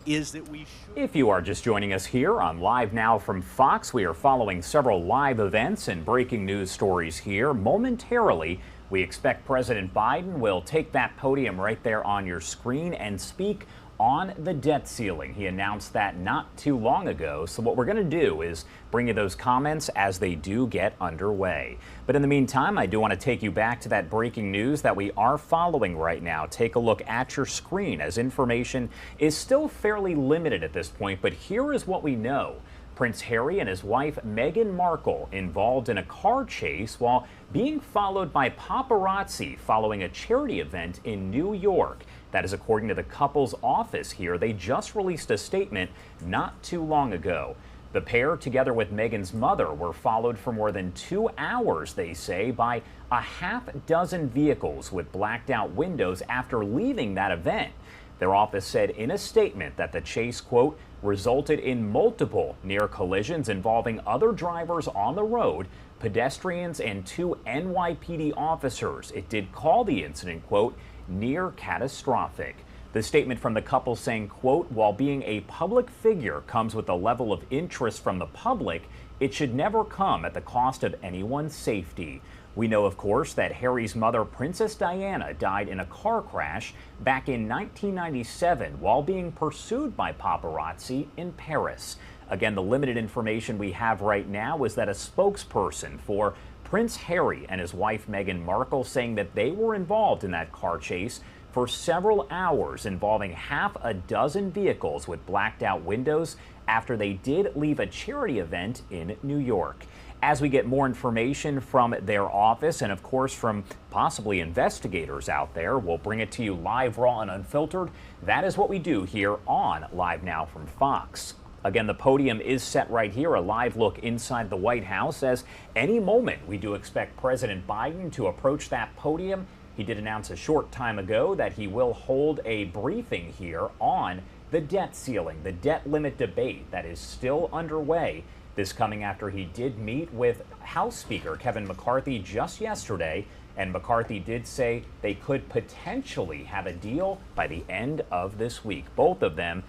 [SPEAKER 8] is that we should...
[SPEAKER 16] If you are just joining us here on Live Now from Fox, we are following several live events and breaking news stories here. Momentarily, we expect President Biden will take that podium right there on your screen and speak on the debt ceiling. He announced that not too long ago. So what we're going to do is bring you those comments as they do get underway. But in the meantime, I do want to take you back to that breaking news that we are following right now. Take a look at your screen, as information is still fairly limited at this point. But here is what we know. Prince Harry and his wife Meghan Markle involved in a car chase while being followed by paparazzi following a charity event in New York. That is according to the couple's office here. They just released a statement not too long ago. The pair, together with Meghan's mother, were followed for more than 2 hours, they say, by a half-dozen vehicles with blacked-out windows after leaving that event. Their office said in a statement that the chase, quote, resulted in multiple near collisions involving other drivers on the road, pedestrians, and 2 NYPD officers. It did call the incident, quote, near catastrophic. The statement from the couple saying, quote, while being a public figure comes with a level of interest from the public, it should never come at the cost of anyone's safety. We know, of course, that Harry's mother, Princess Diana, died in a car crash back in 1997 while being pursued by paparazzi in Paris. Again, the limited information we have right now is that a spokesperson for Prince Harry and his wife Meghan Markle saying that they were involved in that car chase for several hours involving half a dozen vehicles with blacked out windows after they did leave a charity event in New York. As we get more information from their office and of course from possibly investigators out there, we'll bring it to you live, raw, and unfiltered. That is what we do here on Live Now from Fox. Again, the podium is set right here, a live look inside the White House. As any moment, we do expect President Biden to approach that podium. He did announce a short time ago that he will hold a briefing here on the debt ceiling, the debt limit debate that is still underway. This coming after he did meet with House Speaker Kevin McCarthy just yesterday, and McCarthy did say they could potentially have a deal by the end of this week. Both of them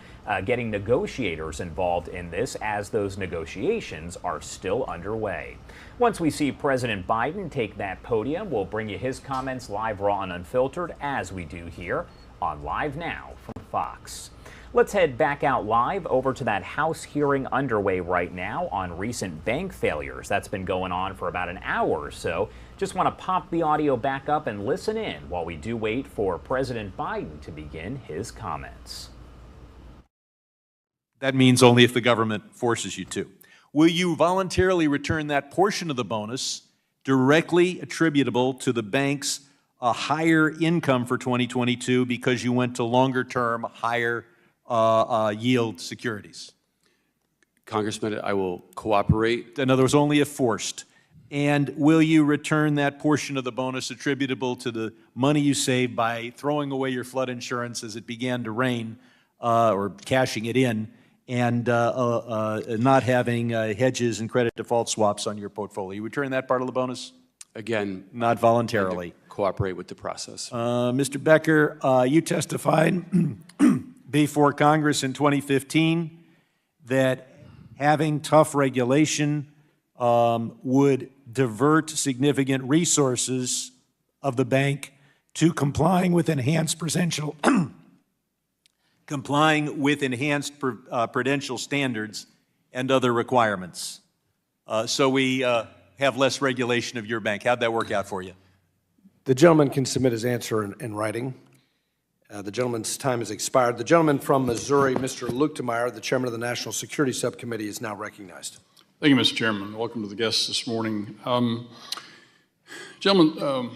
[SPEAKER 16] getting negotiators involved in this, as those negotiations are still underway. Once we see President Biden take that podium, we'll bring you his comments live, raw, and unfiltered, as we do here on Live Now from Fox. Let's head back out live over to that House hearing underway right now on recent bank failures. That's been going on for about an hour or so. Just want to pop the audio back up and listen in while we do wait for President Biden to begin his comments.
[SPEAKER 8] That means only if the government forces you to. Will you voluntarily return that portion of the bonus directly attributable to the bank's higher income for 2022 because you went to longer-term, higher yield securities?
[SPEAKER 19] Congressman, I will cooperate.
[SPEAKER 8] In other words, only if forced. And will you return that portion of the bonus attributable to the money you saved by throwing away your flood insurance as it began to rain, or cashing it in, and not having hedges and credit default swaps on your portfolio? You return that part of the bonus?
[SPEAKER 19] Again,
[SPEAKER 8] not voluntarily.
[SPEAKER 19] Cooperate with the process.
[SPEAKER 8] Mr. Becker, you testified before Congress in 2015 that having tough regulation would divert significant resources of the bank to complying with enhanced prudential standards and other requirements. So we have less regulation of your bank. How'd that work out for you?
[SPEAKER 12] The gentleman can submit his answer in writing. The gentleman's time has expired. The gentleman from Missouri, Mr. Luchtenmeyer, the chairman of the National Security Subcommittee, is now recognized.
[SPEAKER 9] Thank you, Mr. Chairman. Welcome to the guests this morning. Gentlemen,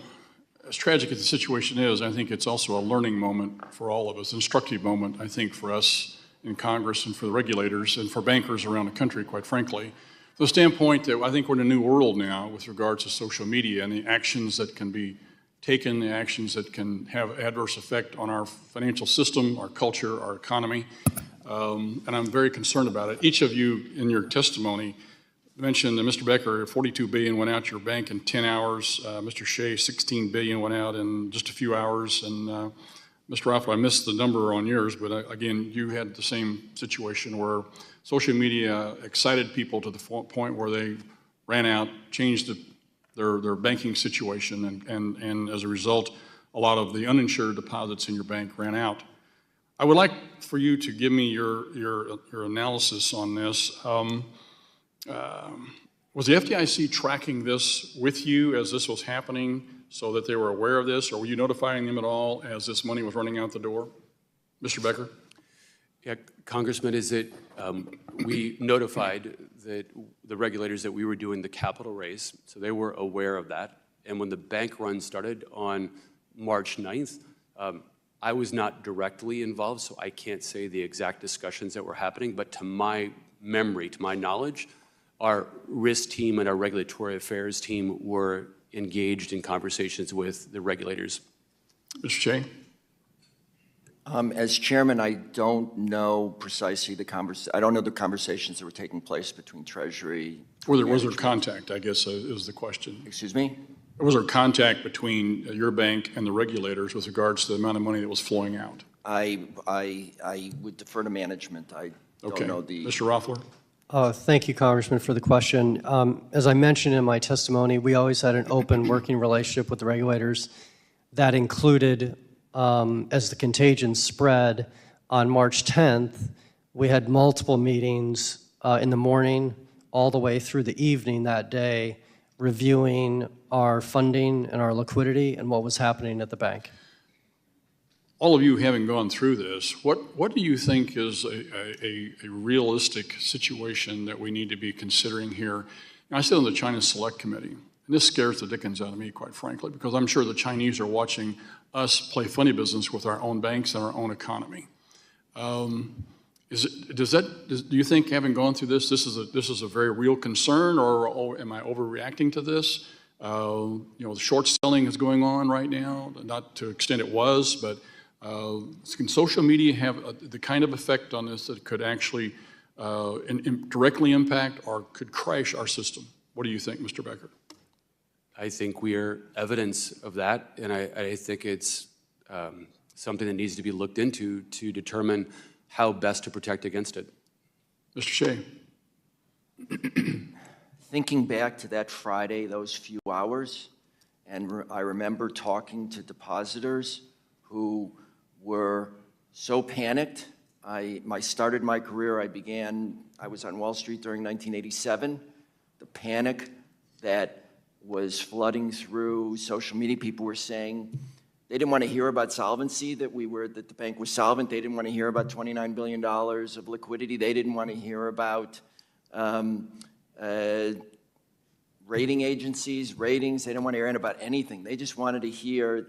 [SPEAKER 9] as tragic as the situation is, I think it's also a learning moment for all of us, an instructive moment, I think, for us in Congress and for the regulators and for bankers around the country, quite frankly. From the standpoint that I think we're in a new world now with regards to social media and the actions that can be taken, the actions that can have adverse effect on our financial system, our culture, our economy, and I'm very concerned about it. Each of you in your testimony mentioned that Mr. Becker, $42 billion went out your bank in 10 hours. Mr. Shea, $16 billion went out in just a few hours. And Mr. Rothwell, I missed the number on yours, but again, you had the same situation where social media excited people to the point where they ran out, changed their banking situation, and as a result, a lot of the uninsured deposits in your bank ran out. I would like for you to give me your analysis on this. Was the FDIC tracking this with you as this was happening so that they were aware of this, or were you notifying them at all as this money was running out the door? Mr. Becker?
[SPEAKER 19] Yeah, Congressman, is it, we notified the regulators that we were doing the capital raise, so they were aware of that. And when the bank run started on March 9th, I was not directly involved, so I can't say the exact discussions that were happening, but to my memory, to my knowledge, our risk team and our regulatory affairs team were engaged in conversations with the regulators.
[SPEAKER 9] Mr. Shea?
[SPEAKER 5] As chairman, I don't know precisely I don't know the conversations that were taking place between Treasury.
[SPEAKER 9] Was there contact, I guess, is the question.
[SPEAKER 5] Excuse me?
[SPEAKER 9] Was there contact between your bank and the regulators with regards to the amount of money that was flowing out?
[SPEAKER 5] I would defer to management. I don't know the...
[SPEAKER 9] Mr. Rothler?
[SPEAKER 23] Thank you, Congressman, for the question. As I mentioned in my testimony, we always had an open working relationship with the regulators. That included, as the contagion spread on March 10th, we had multiple meetings in the morning all the way through the evening that day, reviewing our funding and our liquidity and what was happening at the bank.
[SPEAKER 9] All of you having gone through this, what do you think is a realistic situation that we need to be considering here? Now, I sit on the China Select Committee, and this scares the dickens out of me, quite frankly, because I'm sure the Chinese are watching us play funny business with our own banks and our own economy. Do you think, having gone through this is a very real concern, or am I overreacting to this? You know, the short selling is going on right now, not to the extent it was, but can social media have the kind of effect on this that could actually and directly impact or could crash our system. What do you think, Mr. Becker?
[SPEAKER 19] I think we are evidence of that, and I think it's something that needs to be looked into to determine how best to protect against it.
[SPEAKER 9] Mr. Shea.
[SPEAKER 5] Thinking back to that Friday, those few hours, and I remember talking to depositors who were so panicked. I started my career, I was on Wall Street during 1987. The panic that was flooding through social media, people were saying they didn't want to hear about solvency, that the bank was solvent. They didn't want to hear about $29 billion of liquidity. They didn't want to hear about rating agencies, ratings. They didn't want to hear about anything. They just wanted to hear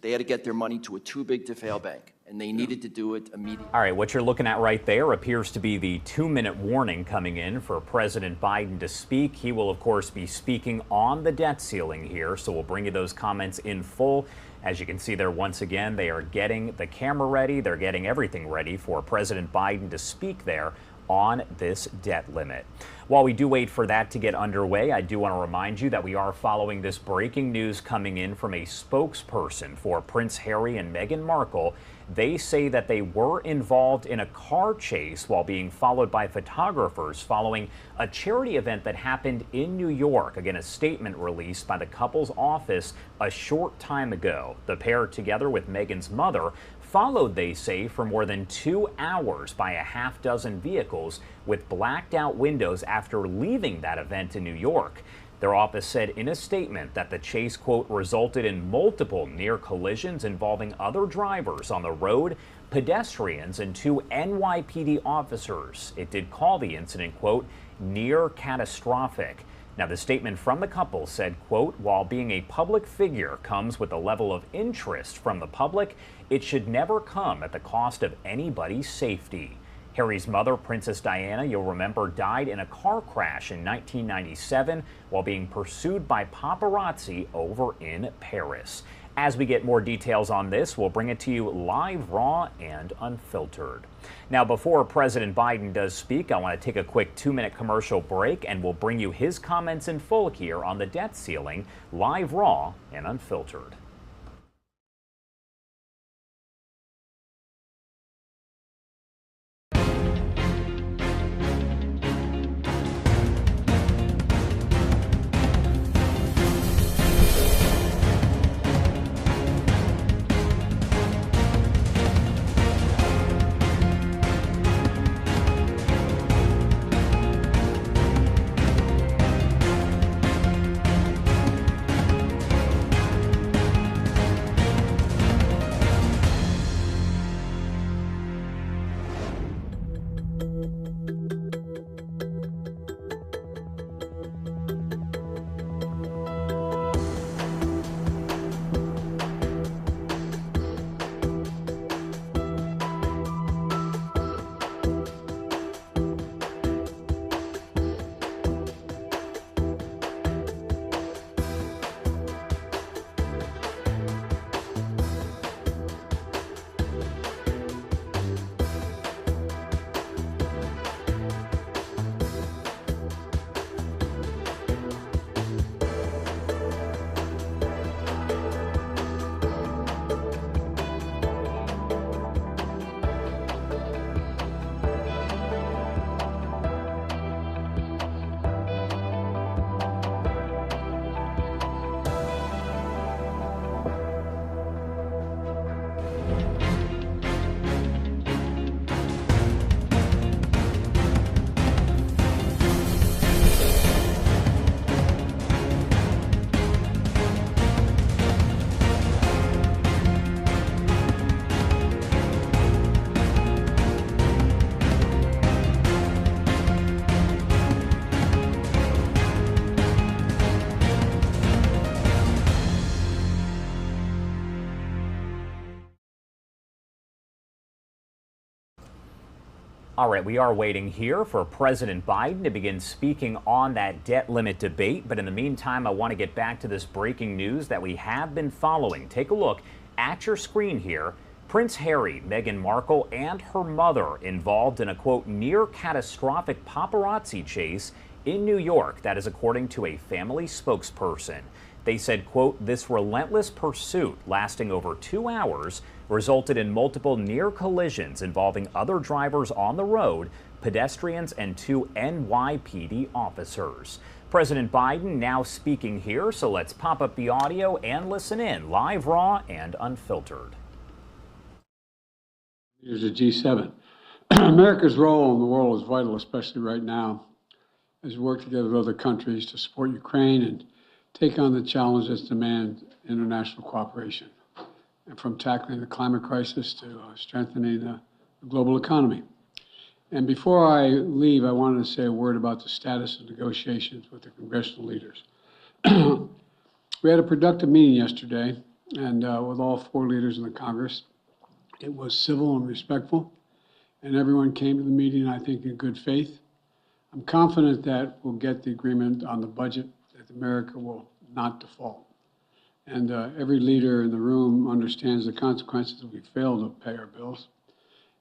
[SPEAKER 5] they had to get their money to a too big to fail bank, and they needed to do it immediately.
[SPEAKER 16] All right, what you're looking at right there appears to be the 2-minute warning coming in for President Biden to speak. He will, of course, be speaking on the debt ceiling here, so we'll bring you those comments in full. As you can see there, once again, they are getting the camera ready. They're getting everything ready for President Biden to speak there on this debt limit. While we do wait for that to get underway, I do want to remind you that we are following this breaking news coming in from a spokesperson for Prince Harry and Meghan Markle. They say that they were involved in a car chase while being followed by photographers following a charity event that happened in New York. Again, a statement released by the couple's office a short time ago. The pair, together with Meghan's mother, followed, they say, for more than 2 hours by a half-dozen vehicles with blacked out windows after leaving that event in New York. Their office said in a statement that the chase, quote, resulted in multiple near collisions involving other drivers on the road, pedestrians, and 2 NYPD officers. It did call the incident, quote, near catastrophic. Now, the statement from the couple said, quote, while being a public figure comes with a level of interest from the public, it should never come at the cost of anybody's safety. Harry's mother, Princess Diana, you'll remember, died in a car crash in 1997 while being pursued by paparazzi over in Paris. As we get more details on this, we'll bring it to you live, raw, and unfiltered. Now, before President Biden does speak, I want to take a quick 2-minute commercial break, and we'll bring you his comments in full here on the debt ceiling, live, raw, and unfiltered. All right, we are waiting here for President Biden to begin speaking on that debt limit debate. But in the meantime, I want to get back to this breaking news that we have been following. Take a look at your screen here. Prince Harry, Meghan Markle, and her mother involved in a, quote, near catastrophic paparazzi chase in New York. That is according to a family spokesperson. They said, quote, this relentless pursuit lasting over 2 hours resulted in multiple near collisions involving other drivers on the road, pedestrians, and 2 NYPD officers. President Biden now speaking here, so let's pop up the audio and listen in, live, raw, and unfiltered.
[SPEAKER 4] Here's the G7. America's role in the world is vital, especially right now, as we work together with other countries to support Ukraine and take on the challenges that demand international cooperation, and from tackling the climate crisis to strengthening the global economy. And before I leave, I wanted to say a word about the status of negotiations with the congressional leaders. We had a productive meeting yesterday, and with all 4 leaders in the Congress. It was civil and respectful, and everyone came to the meeting, I think, in good faith. I'm confident that we'll get the agreement on the budget, that America will not default. And every leader in the room understands the consequences if we fail to pay our bills.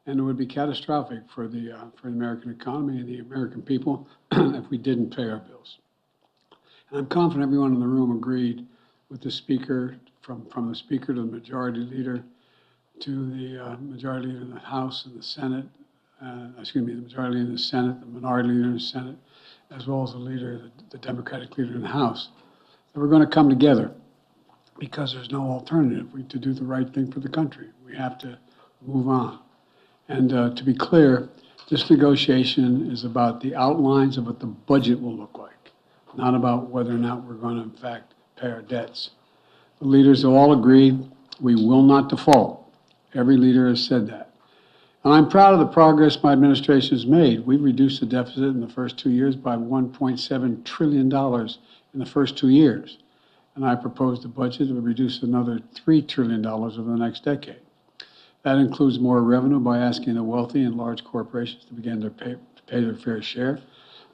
[SPEAKER 4] And it would be catastrophic for the American economy and the American people if we didn't pay our bills. And I'm confident everyone in the room agreed with the speaker, from the speaker to the majority leader, to the majority leader in the House and the Senate, the majority leader in the Senate, the minority leader in the Senate, as well as the leader, the Democratic leader in the House, that we're going to come together because there's no alternative. To do the right thing for the country, we have to move on. And to be clear, this negotiation is about the outlines of what the budget will look like, not about whether or not we're going to, in fact, pay our debts. The leaders have all agreed we will not default. Every leader has said that. And I'm proud of the progress my administration has made. We've reduced the deficit in the first 2 years by $1.7 trillion in the first 2 years. And I proposed a budget that would reduce another $3 trillion over the next decade. That includes more revenue by asking the wealthy and large corporations to begin to pay their fair share,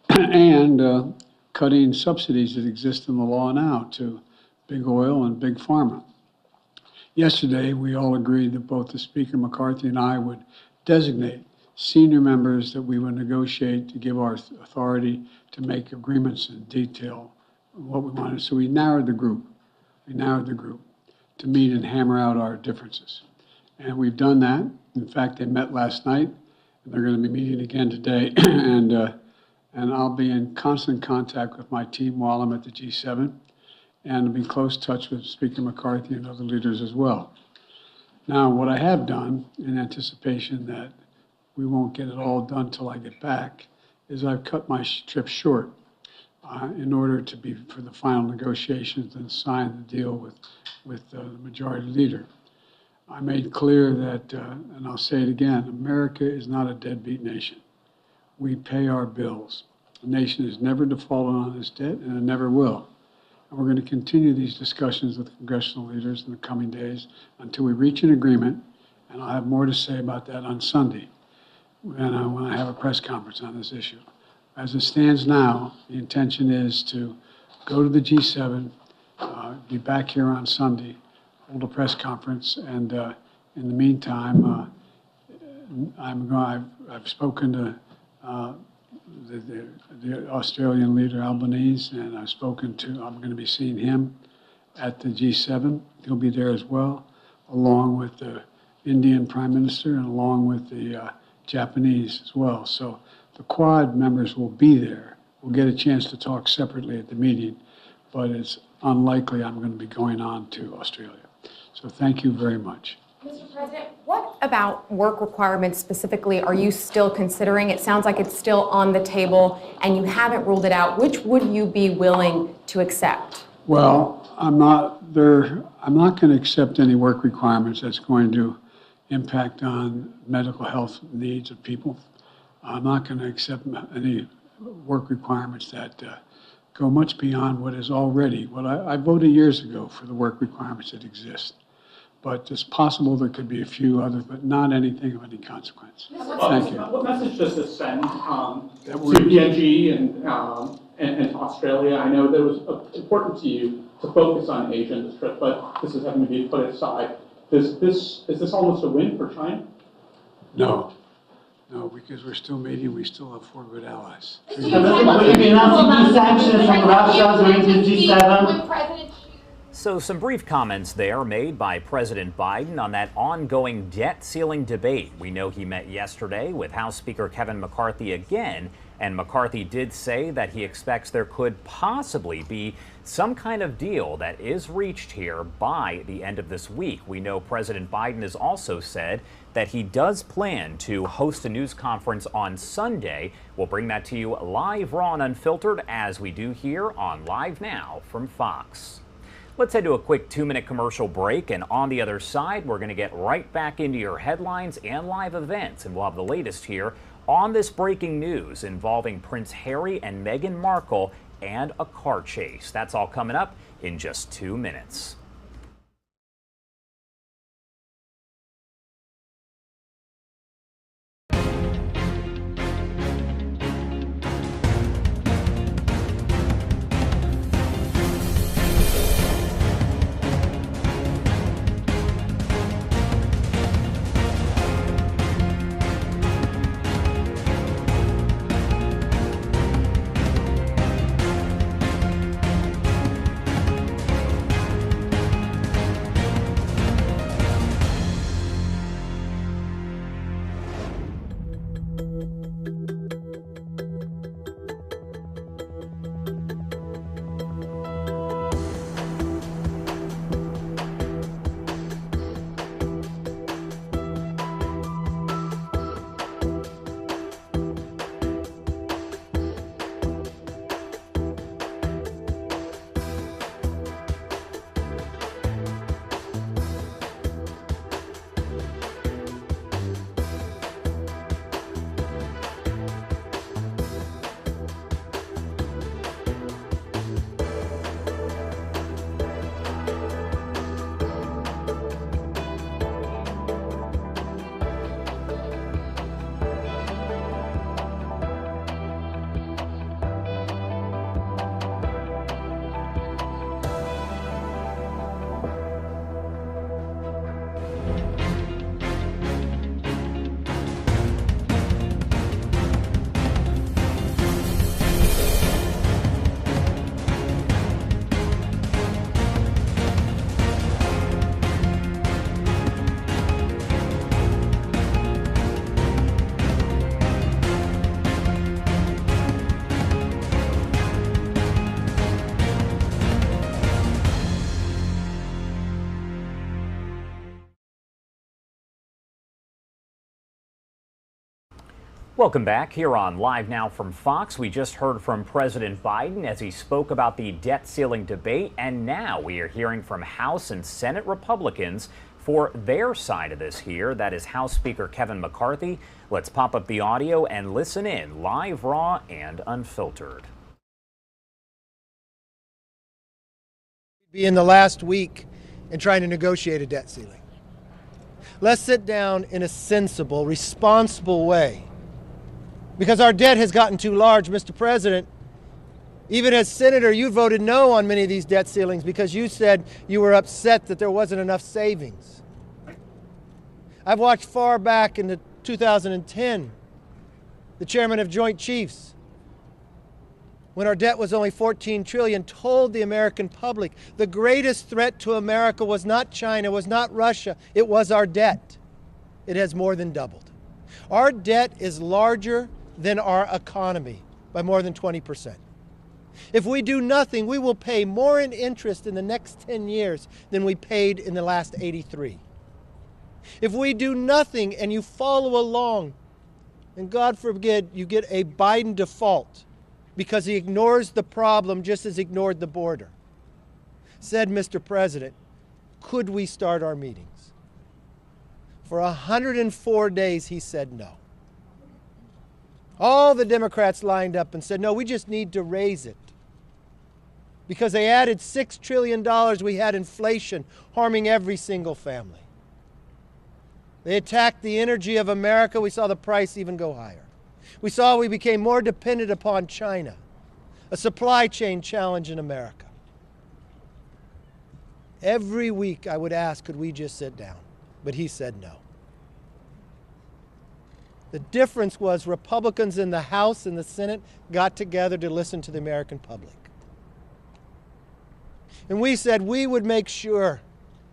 [SPEAKER 4] and cutting subsidies that exist in the law now to big oil and big pharma. Yesterday, we all agreed that both the Speaker McCarthy and I would designate senior members that we would negotiate to give our authority to make agreements in detail on what we wanted. So we narrowed the group. To meet and hammer out our differences. And we've done that. In fact, they met last night, and they're going to be meeting again today. And I'll be in constant contact with my team while I'm at the G7. And be in close touch with Speaker McCarthy and other leaders as well. Now, what I have done, in anticipation that we won't get it all done till I get back, is I've cut my trip short in order to be for the final negotiations and sign the deal with the majority leader. I made clear that, and I'll say it again, America is not a deadbeat nation. We pay our bills. The nation has never defaulted on its debt, and it never will. We're going to continue these discussions with congressional leaders in the coming days until we reach an agreement, and I'll have more to say about that on Sunday when I have a press conference on this issue. As it stands now, the intention is to go to the G7, be back here on Sunday, hold a press conference, and in the meantime, I've spoken to the Australian leader, Albanese, and I'm going to be seeing him at the G7. He'll be there as well, along with the Indian Prime Minister and along with the Japanese as well. So the Quad members will be there. We'll get a chance to talk separately at the meeting, but it's unlikely I'm going to be going on to Australia. So thank you very much.
[SPEAKER 14] Mr. President, what about work requirements specifically are you still considering? It sounds like it's still on the table and you haven't ruled it out. Which would you be willing to accept?
[SPEAKER 4] Well, I'm not going to accept any work requirements that's going to impact on medical health needs of people. I'm not going to accept any work requirements that go much beyond what is already. I voted years ago for the work requirements that exist. But it's possible there could be a few others, but not anything of any consequence. Thank you.
[SPEAKER 17] What message does this send to PNG and to Australia? I know that it was important to you to focus on Asia in this trip, but this is having to be put aside. is this almost a win for China?
[SPEAKER 4] No, no, because we're still meeting, we still have 4 good allies.
[SPEAKER 2] Will you be announcing new sanctions on Russia during the G7?
[SPEAKER 16] So some brief comments there made by President Biden on that ongoing debt ceiling debate. We know he met yesterday with House Speaker Kevin McCarthy again, and McCarthy did say that he expects there could possibly be some kind of deal that is reached here by the end of this week. We know President Biden has also said that he does plan to host a news conference on Sunday. We'll bring that to you live, raw, and unfiltered, as we do here on Live Now from Fox. Let's head to a quick 2-minute commercial break, and on the other side, we're going to get right back into your headlines and live events, and we'll have the latest here on this breaking news involving Prince Harry and Meghan Markle and a car chase. That's all coming up in just 2 minutes. Welcome back here on Live Now from Fox. We just heard from President Biden as he spoke about the debt ceiling debate, and now we are hearing from House and Senate Republicans for their side of this here. That is House Speaker Kevin McCarthy. Let's pop up the audio and listen in live, raw, and unfiltered.
[SPEAKER 11] Be in the last week in trying to negotiate a debt ceiling. Let's sit down in a sensible, responsible way. Because our debt has gotten too large, Mr. President. Even as senator, you voted no on many of these debt ceilings because you said you were upset that there wasn't enough savings. I've watched far back into 2010, the chairman of Joint Chiefs, when our debt was only $14 trillion, told the American public the greatest threat to America was not China, was not Russia, it was our debt. It has more than doubled. Our debt is larger than our economy by more than 20%. If we do nothing, we will pay more in interest in the next 10 years than we paid in the last 83. If we do nothing and you follow along, and God forbid you get a Biden default because he ignores the problem just as he ignored the border, said Mr. President, could we start our meetings? For 104 days he said no. All the Democrats lined up and said, no, we just need to raise it. Because they added $6 trillion, we had inflation harming every single family. They attacked the energy of America. We saw the price even go higher. We saw we became more dependent upon China, a supply chain challenge in America. Every week I would ask, could we just sit down? But he said no. The difference was Republicans in the House and the Senate got together to listen to the American public. And we said we would make sure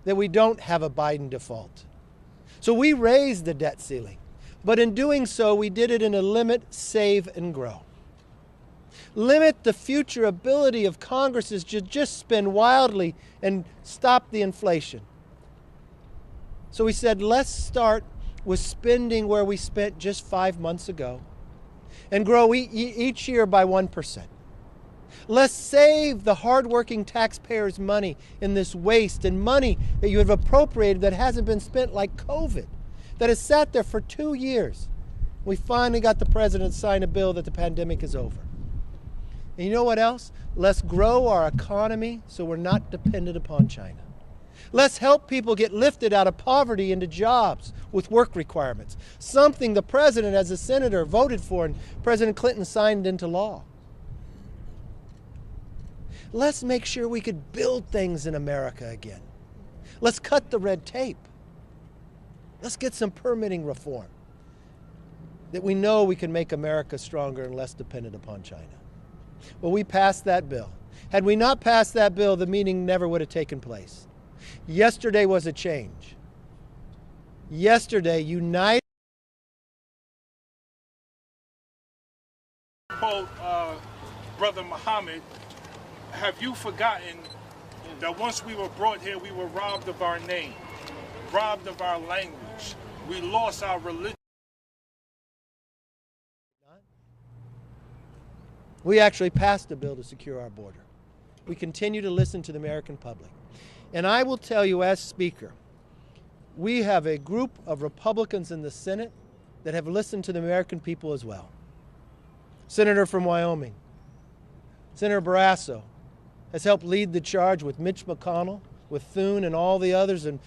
[SPEAKER 11] that we don't have a Biden default. So we raised the debt ceiling. But in doing so, we did it in a limit, save, and grow. Limit the future ability of Congresses to just spend wildly and stop the inflation. So we said, let's start with spending where we spent just 5 months ago and grow each year by 1%. Let's save the hardworking taxpayers' money in this waste and money that you have appropriated that hasn't been spent, like COVID, that has sat there for 2 years. We finally got the president to sign a bill that the pandemic is over. And you know what else? Let's grow our economy so we're not dependent upon China. Let's help people get lifted out of poverty into jobs with work requirements, something the president, as a senator, voted for and President Clinton signed into law. Let's make sure we could build things in America again. Let's cut the red tape. Let's get some permitting reform that we know we can make America stronger and less dependent upon China. Well, we passed that bill. Had we not passed that bill, the meeting never would have taken place. Yesterday was a change. Yesterday, united.
[SPEAKER 1] Quote, Brother Muhammad, have you forgotten that once we were brought here, we were robbed of our name, robbed of our language, we lost our religion?
[SPEAKER 11] We actually passed a bill to secure our border. We continue to listen to the American public. And I will tell you, as Speaker, we have a group of Republicans in the Senate that have listened to the American people as well. Senator from Wyoming, Senator Barrasso, has helped lead the charge with Mitch McConnell, with Thune and all the others, and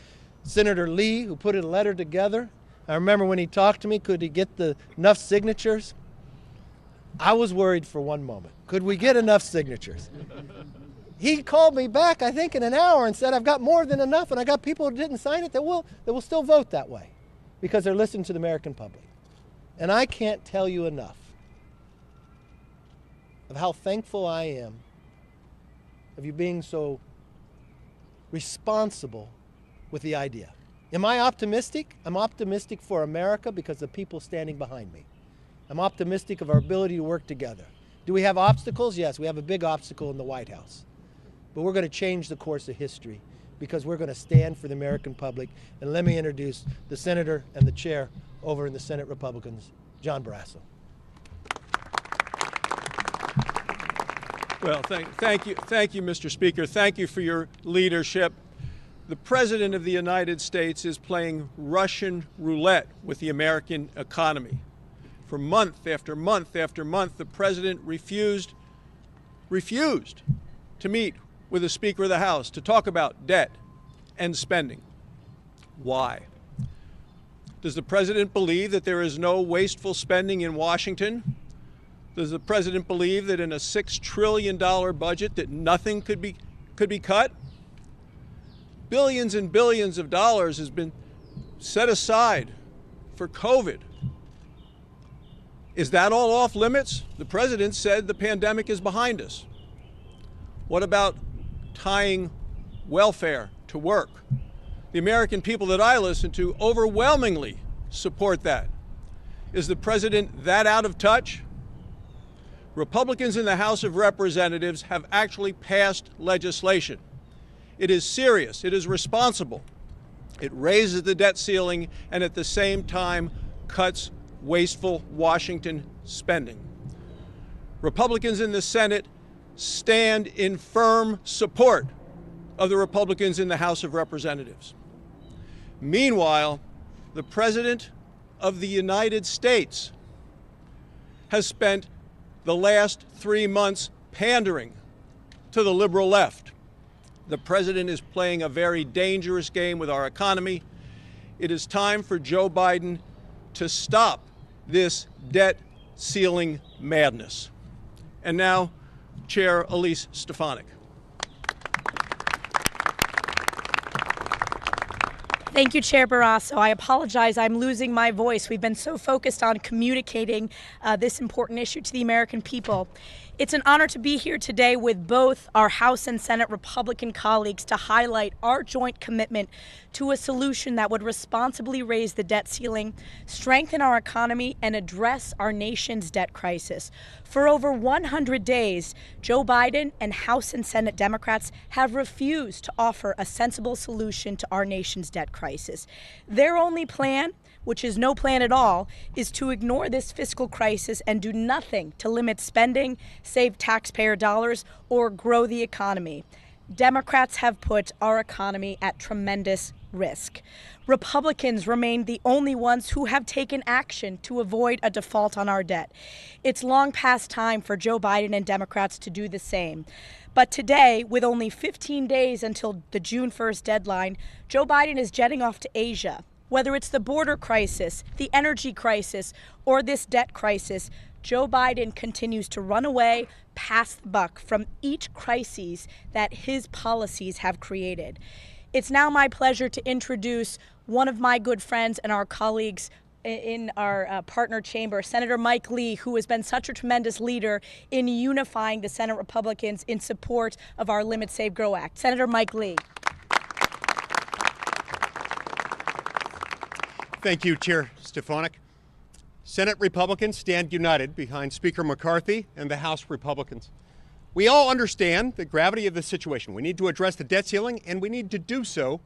[SPEAKER 11] Senator Lee, who put a letter together. I remember when he talked to me, could he get enough signatures? I was worried for one moment. Could we get enough signatures? He called me back, I think, in an hour and said, I've got more than enough, and I got people who didn't sign it that will still vote that way because they're listening to the American public. And I can't tell you enough of how thankful I am of you being so responsible with the idea. Am I optimistic? I'm optimistic for America because of the people standing behind me. I'm optimistic of our ability to work together. Do we have obstacles? Yes, we have a big obstacle in the White House. But we're going to change the course of history because we're going to stand for the American public. And let me introduce the senator and the chair over in the Senate Republicans, John Barrasso.
[SPEAKER 15] Well, thank you, Mr. Speaker. Thank you for your leadership. The President of the United States is playing Russian roulette with the American economy. For month after month after month, the President refused to meet with the Speaker of the House to talk about debt and spending. Why? Does the President believe that there is no wasteful spending in Washington? Does the President believe that in a $6 trillion budget that nothing could be cut? Billions and billions of dollars has been set aside for COVID. Is that all off limits? The President said the pandemic is behind us. What about tying welfare to work? The American people that I listen to overwhelmingly support that. Is the President that out of touch? Republicans in the House of Representatives have actually passed legislation. It is serious, it is responsible. It raises the debt ceiling and at the same time cuts wasteful Washington spending. Republicans in the Senate stand in firm support of the Republicans in the House of Representatives. Meanwhile, the President of the United States has spent the last 3 months pandering to the liberal left. The President is playing a very dangerous game with our economy. It is time for Joe Biden to stop this debt ceiling madness. And now, Chair Elise Stefanik.
[SPEAKER 3] Thank you, Chair Barrasso. I apologize. I'm losing my voice. We've been so focused on communicating this important issue to the American people. It's an honor to be here today with both our House and Senate Republican colleagues to highlight our joint commitment to a solution that would responsibly raise the debt ceiling, strengthen our economy, and address our nation's debt crisis. For over 100 days, Joe Biden and House and Senate Democrats have refused to offer a sensible solution to our nation's debt crisis. Their only plan, which is no plan at all, is to ignore this fiscal crisis and do nothing to limit spending, save taxpayer dollars, or grow the economy. Democrats have put our economy at tremendous risk. Republicans remain the only ones who have taken action to avoid a default on our debt. It's long past time for Joe Biden and Democrats to do the same. But today, with only 15 days until the June 1st deadline, Joe Biden is jetting off to Asia. Whether it's the border crisis, the energy crisis, or this debt crisis, Joe Biden continues to run away, pass the buck from each crisis that his policies have created. It's now my pleasure to introduce one of my good friends and our colleagues in our partner chamber, Senator Mike Lee, who has been such a tremendous leader in unifying the Senate Republicans in support of our Limit, Save, Grow Act. Senator Mike Lee.
[SPEAKER 18] Thank you, Chair Stefanik. Senate Republicans stand united behind Speaker McCarthy and the House Republicans. We all understand the gravity of the situation. We need to address the debt ceiling, and we need to do so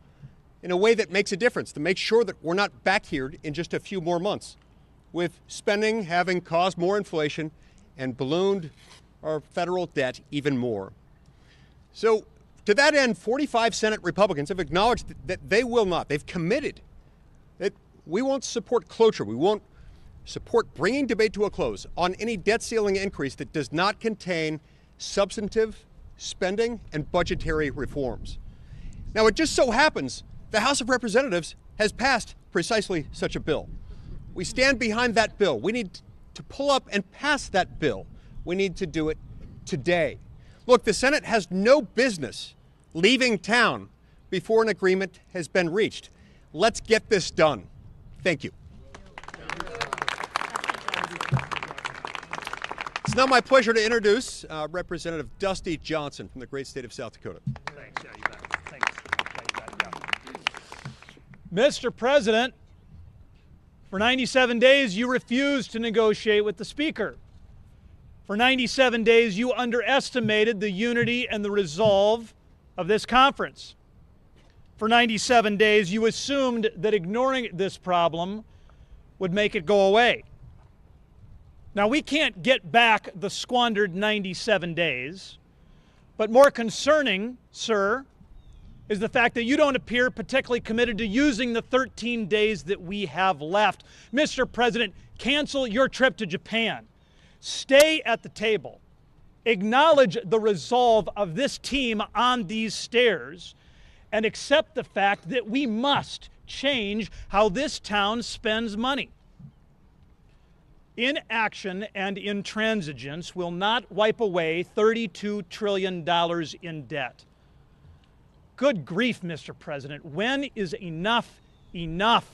[SPEAKER 18] in a way that makes a difference, to make sure that we're not back here in just a few more months, with spending having caused more inflation and ballooned our federal debt even more. So, to that end, 45 Senate Republicans have acknowledged that they will not, they've committed that we won't support cloture. We won't support bringing debate to a close on any debt ceiling increase that does not contain substantive spending and budgetary reforms. Now, it just so happens the House of Representatives has passed precisely such a bill. We stand behind that bill. We need to pull up and pass that bill. We need to do it today. Look, the Senate has no business leaving town before an agreement has been reached. Let's get this done. Thank you. It's now my pleasure to introduce Representative Dusty Johnson from the great state of South Dakota.
[SPEAKER 21] Thanks. Yeah, you bet. Thanks. Mr. President, for 97 days you refused to negotiate with the Speaker. For 97 days you underestimated the unity and the resolve of this conference. For 97 days, you assumed that ignoring this problem would make it go away. Now, we can't get back the squandered 97 days, but more concerning, sir, is the fact that you don't appear particularly committed to using the 13 days that we have left. Mr. President, cancel your trip to Japan. Stay at the table. Acknowledge the resolve of this team on these stairs, and accept the fact that we must change how this town spends money. Inaction and intransigence will not wipe away $32 trillion in debt. Good grief, Mr. President, when is enough enough?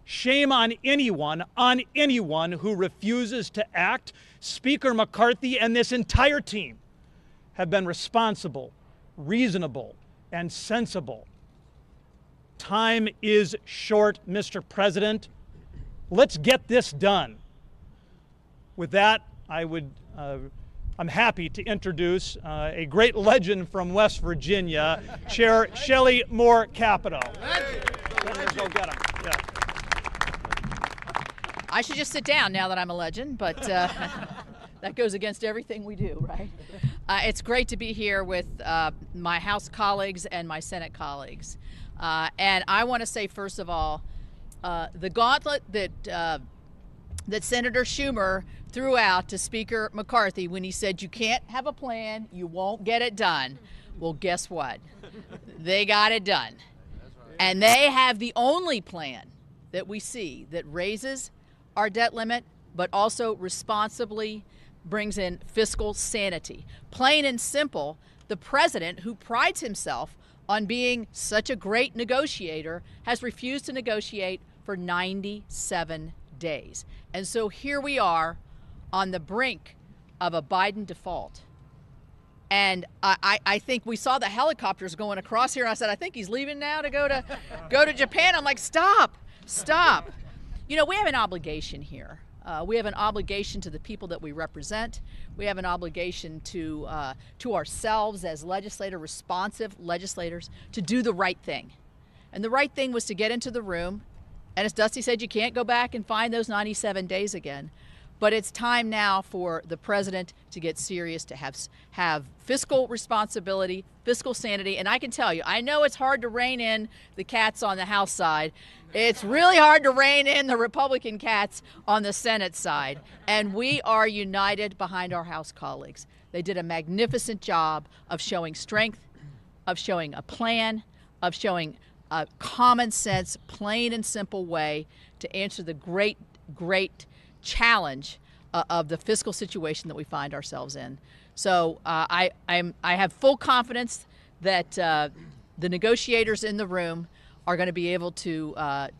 [SPEAKER 21] Shame on anyone who refuses to act. Speaker McCarthy and this entire team have been responsible, reasonable, and sensible. Time is short, Mr. President. Let's get this done. With that, I'm happy to introduce a great legend from West Virginia, Chair Shelley Moore Capito. Go get him. Yeah.
[SPEAKER 24] I should just sit down now that I'm a legend, but that goes against everything we do, right? It's great to be here with my House colleagues and my Senate colleagues. And I want to say, first of all, the gauntlet that Senator Schumer threw out to Speaker McCarthy when he said you can't have a plan, you won't get it done. Well, guess what? They got it done. And they have the only plan that we see that raises our debt limit, but also responsibly brings in fiscal sanity. Plain and simple, the president, who prides himself on being such a great negotiator, has refused to negotiate for 97 days. And so here we are on the brink of a Biden default. And I think we saw the helicopters going across here. I said, I think he's leaving now to go to Japan. I'm like, stop. You know, we have an obligation here. We have an obligation to the people that we represent. We have an obligation to ourselves as responsive legislators, to do the right thing. And the right thing was to get into the room. And as Dusty said, you can't go back and find those 97 days again. But it's time now for the president to get serious, to have fiscal responsibility, fiscal sanity. And I can tell you, I know it's hard to rein in the cats on the House side. It's really hard to rein in the Republican cats on the Senate side. And we are united behind our House colleagues. They did a magnificent job of showing strength, of showing a plan, of showing a common sense, plain and simple way to answer the great challenge of the fiscal situation that we find ourselves in. So I have full confidence that the negotiators in the room are going to be able to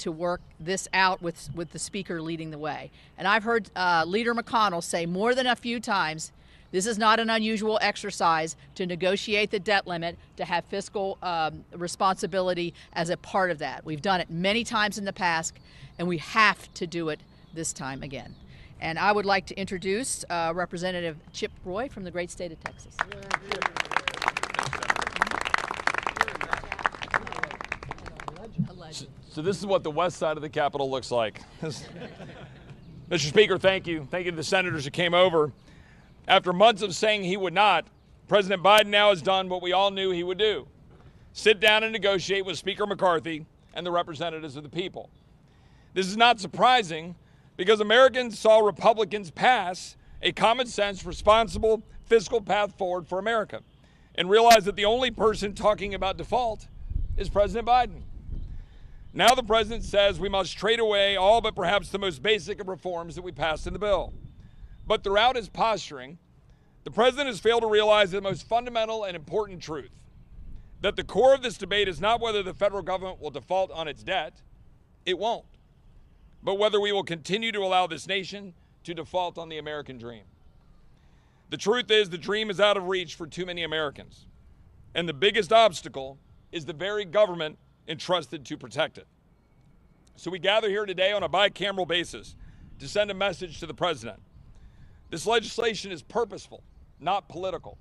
[SPEAKER 24] work this out with the Speaker leading the way. And I've heard Leader McConnell say more than a few times, this is not an unusual exercise to negotiate the debt limit, to have fiscal responsibility as a part of that. We've done it many times in the past, and we have to do it this time again. And I would like to introduce Representative Chip Roy from the great state of Texas.
[SPEAKER 6] So this is what the west side of the Capitol looks like. Mr. Speaker, thank you. Thank you to the senators who came over. After months of saying he would not, President Biden now has done what we all knew he would do: sit down and negotiate with Speaker McCarthy and the representatives of the people. This is not surprising, because Americans saw Republicans pass a common sense, responsible fiscal path forward for America and realized that the only person talking about default is President Biden. Now the president says we must trade away all but perhaps the most basic of reforms that we passed in the bill. But throughout his posturing, the president has failed to realize the most fundamental and important truth: that the core of this debate is not whether the federal government will default on its debt. It won't. But whether we will continue to allow this nation to default on the American dream. The truth is, the dream is out of reach for too many Americans. And the biggest obstacle is the very government entrusted to protect it. So we gather here today on a bicameral basis to send a message to the president. This legislation is purposeful, not political.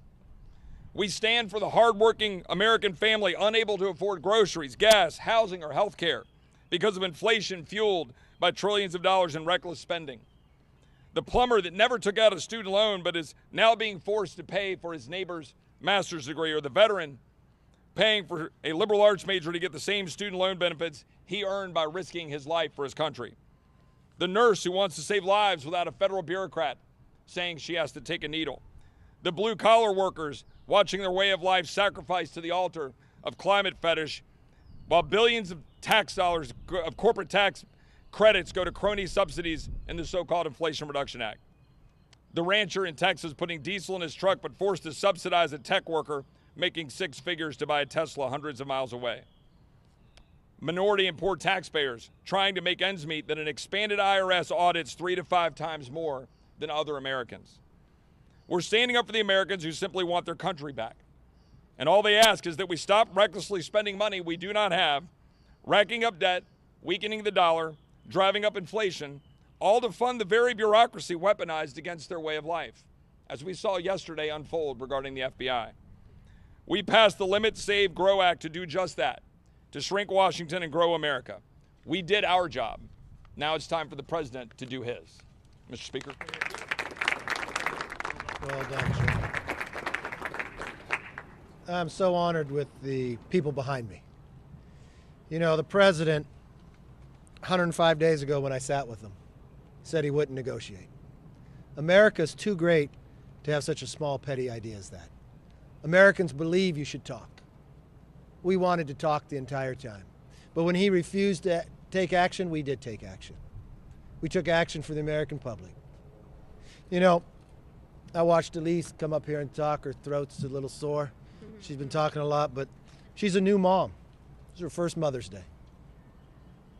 [SPEAKER 6] We stand for the hardworking American family unable to afford groceries, gas, housing, or health care because of inflation fueled by trillions of dollars in reckless spending. The plumber that never took out a student loan but is now being forced to pay for his neighbor's master's degree, or the veteran paying for a liberal arts major to get the same student loan benefits he earned by risking his life for his country. The nurse who wants to save lives without a federal bureaucrat saying she has to take a needle. The blue-collar workers watching their way of life sacrificed to the altar of climate fetish, while billions of tax dollars of corporate tax credits go to crony subsidies in the so-called Inflation Reduction Act. The rancher in Texas putting diesel in his truck but forced to subsidize a tech worker making six figures to buy a Tesla hundreds of miles away. Minority and poor taxpayers trying to make ends meet that an expanded IRS audits 3 to 5 times more than other Americans. We're standing up for the Americans who simply want their country back. And all they ask is that we stop recklessly spending money we do not have, racking up debt, weakening the dollar, driving up inflation, all to fund the very bureaucracy weaponized against their way of life, as we saw yesterday unfold regarding the FBI. We passed the Limit, Save, Grow Act to do just that, to shrink Washington and grow America. We did our job. Now it's time for the president to do his. Mr. Speaker.
[SPEAKER 11] Well done, sir. I'm so honored with the people behind me. You know, the president, 105 days ago when I sat with him, said he wouldn't negotiate. America's too great to have such a small, petty idea as that. Americans believe you should talk. We wanted to talk the entire time. But when he refused to take action, we did take action. We took action for the American public. You know, I watched Elise come up here and talk. Her throat's a little sore. She's been talking a lot, but She's a new mom. This is her first Mother's Day.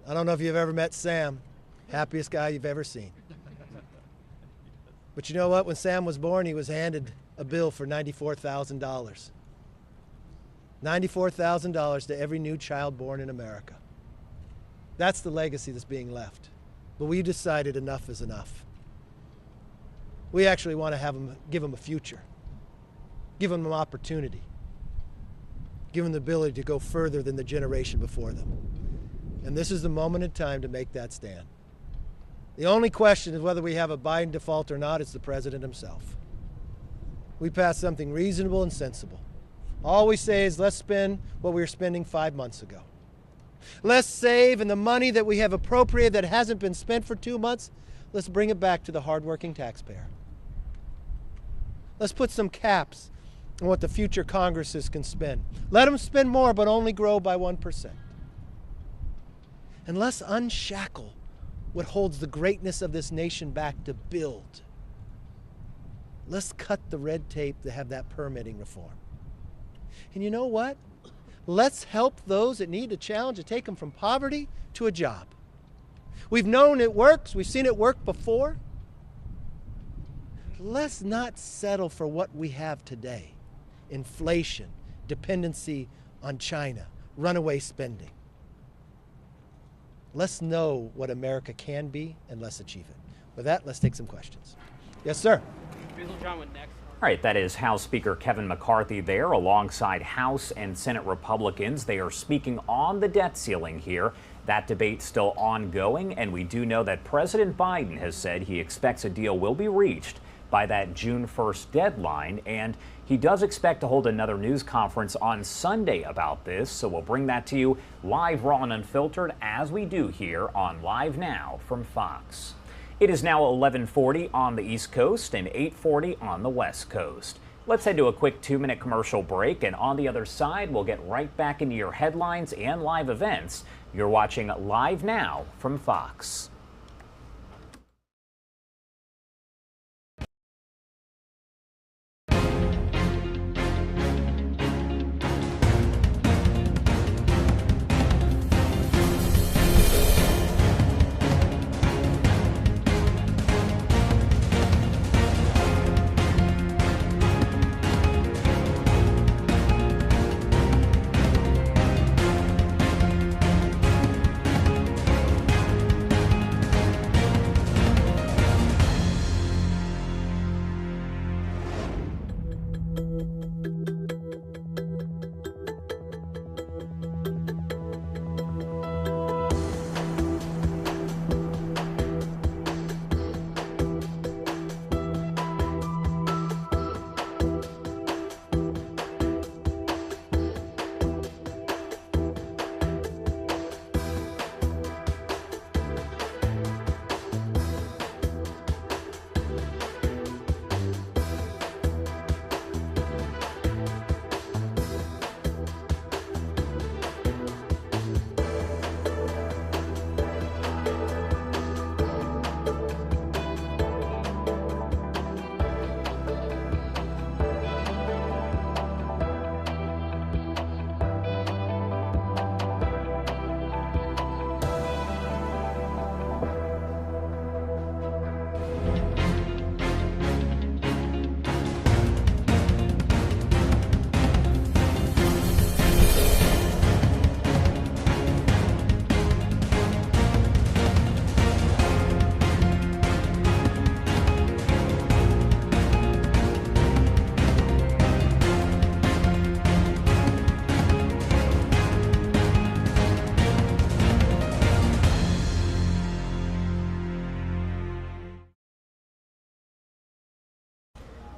[SPEAKER 11] I don't know if you've ever met Sam, happiest guy you've ever seen. But you know what? When Sam was born, he was handed a bill for $94,000. $94,000 to every new child born in America. That's the legacy that's being left. But we decided enough is enough. We actually want to give them a future, give them an opportunity, give them the ability to go further than the generation before them. And this is the moment in time to make that stand. The only question is whether we have a Biden default or not. It's the president himself. We passed something reasonable and sensible. All we say is let's spend what we were spending 5 months ago. Let's save, and the money that we have appropriated that hasn't been spent for 2 months, let's bring it back to the hardworking taxpayer. Let's put some caps on what the future Congresses can spend. Let them spend more, but only grow by 1%. And let's unshackle what holds the greatness of this nation back to build. Let's cut the red tape to have that permitting reform. And you know what? Let's help those that need a challenge to take them from poverty to a job. We've known it works. We've seen it work before. Let's not settle for what we have today. Inflation, dependency on China, runaway spending. Let's know what America can be, and let's achieve it. With that, let's take some questions. Yes, sir.
[SPEAKER 16] All right, that is House Speaker Kevin McCarthy there alongside House and Senate Republicans. They are speaking on the debt ceiling here. That debate still ongoing, and we do know that President Biden has said he expects a deal will be reached by that June 1st deadline, and he does expect to hold another news conference on Sunday about this, so we'll bring that to you live, raw, and unfiltered as we do here on Live Now from Fox. It is now 11:40 on the East Coast and 8:40 on the West Coast. Let's head to a quick 2-minute commercial break, and on the other side, we'll get right back into your headlines and live events. You're watching Live Now from Fox.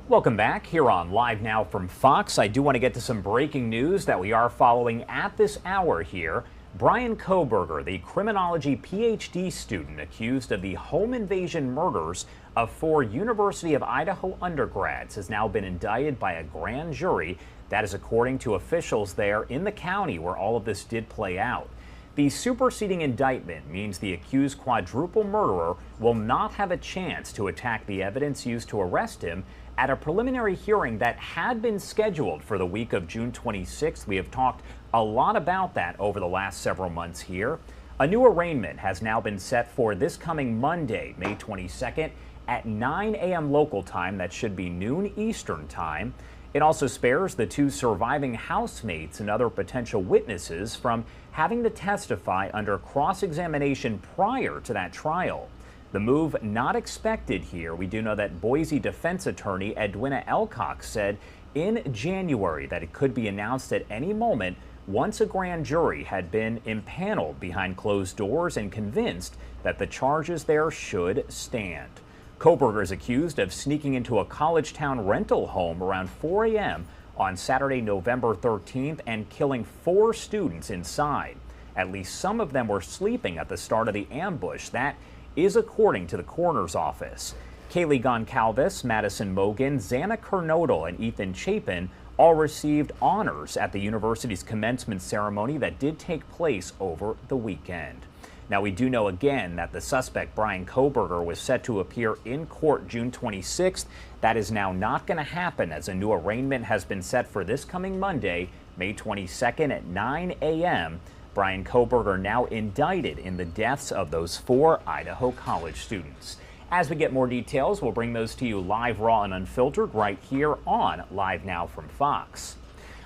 [SPEAKER 16] Welcome back here on Live Now from Fox. I do want to get to some breaking news that we are following at this hour here. Brian Kohberger, the criminology PhD student accused of the home invasion murders of 4 University of Idaho undergrads, has now been indicted by a grand jury. That is according to officials there in the county where all of this did play out. The superseding indictment means the accused quadruple murderer will not have a chance to attack the evidence used to arrest him, at a preliminary hearing that had been scheduled for the week of June 26th. We have talked a lot about that over the last several months here. A new arraignment has now been set for this coming Monday, May 22nd at 9 a.m. local time. That should be noon Eastern time. It also spares the two surviving housemates and other potential witnesses from having to testify under cross-examination prior to that trial. The move not expected here. We do know that Boise defense attorney Edwina Elcock said in January that it could be announced at any moment once a grand jury had been impaneled behind closed doors and convinced that the charges there should stand. Koberger is accused of sneaking into a college town rental home around 4 a.m. on Saturday, November 13th and killing 4 students inside. At least some of them were sleeping at the start of the ambush. That is according to the coroner's office. Kaylee Goncalves, Madison Mogan, Xana Kernodle, and Ethan Chapin all received honors at the university's commencement ceremony that did take place over the weekend. Now, we do know again that the suspect, Brian Koberger, was set to appear in court June 26th. That is now not going to happen, as a new arraignment has been set for this coming Monday, May 22nd at 9 a.m. Brian Koberger now indicted in the deaths of those 4 Idaho college students. As we get more details, we'll bring those to you live, raw, and unfiltered right here on Live Now from Fox.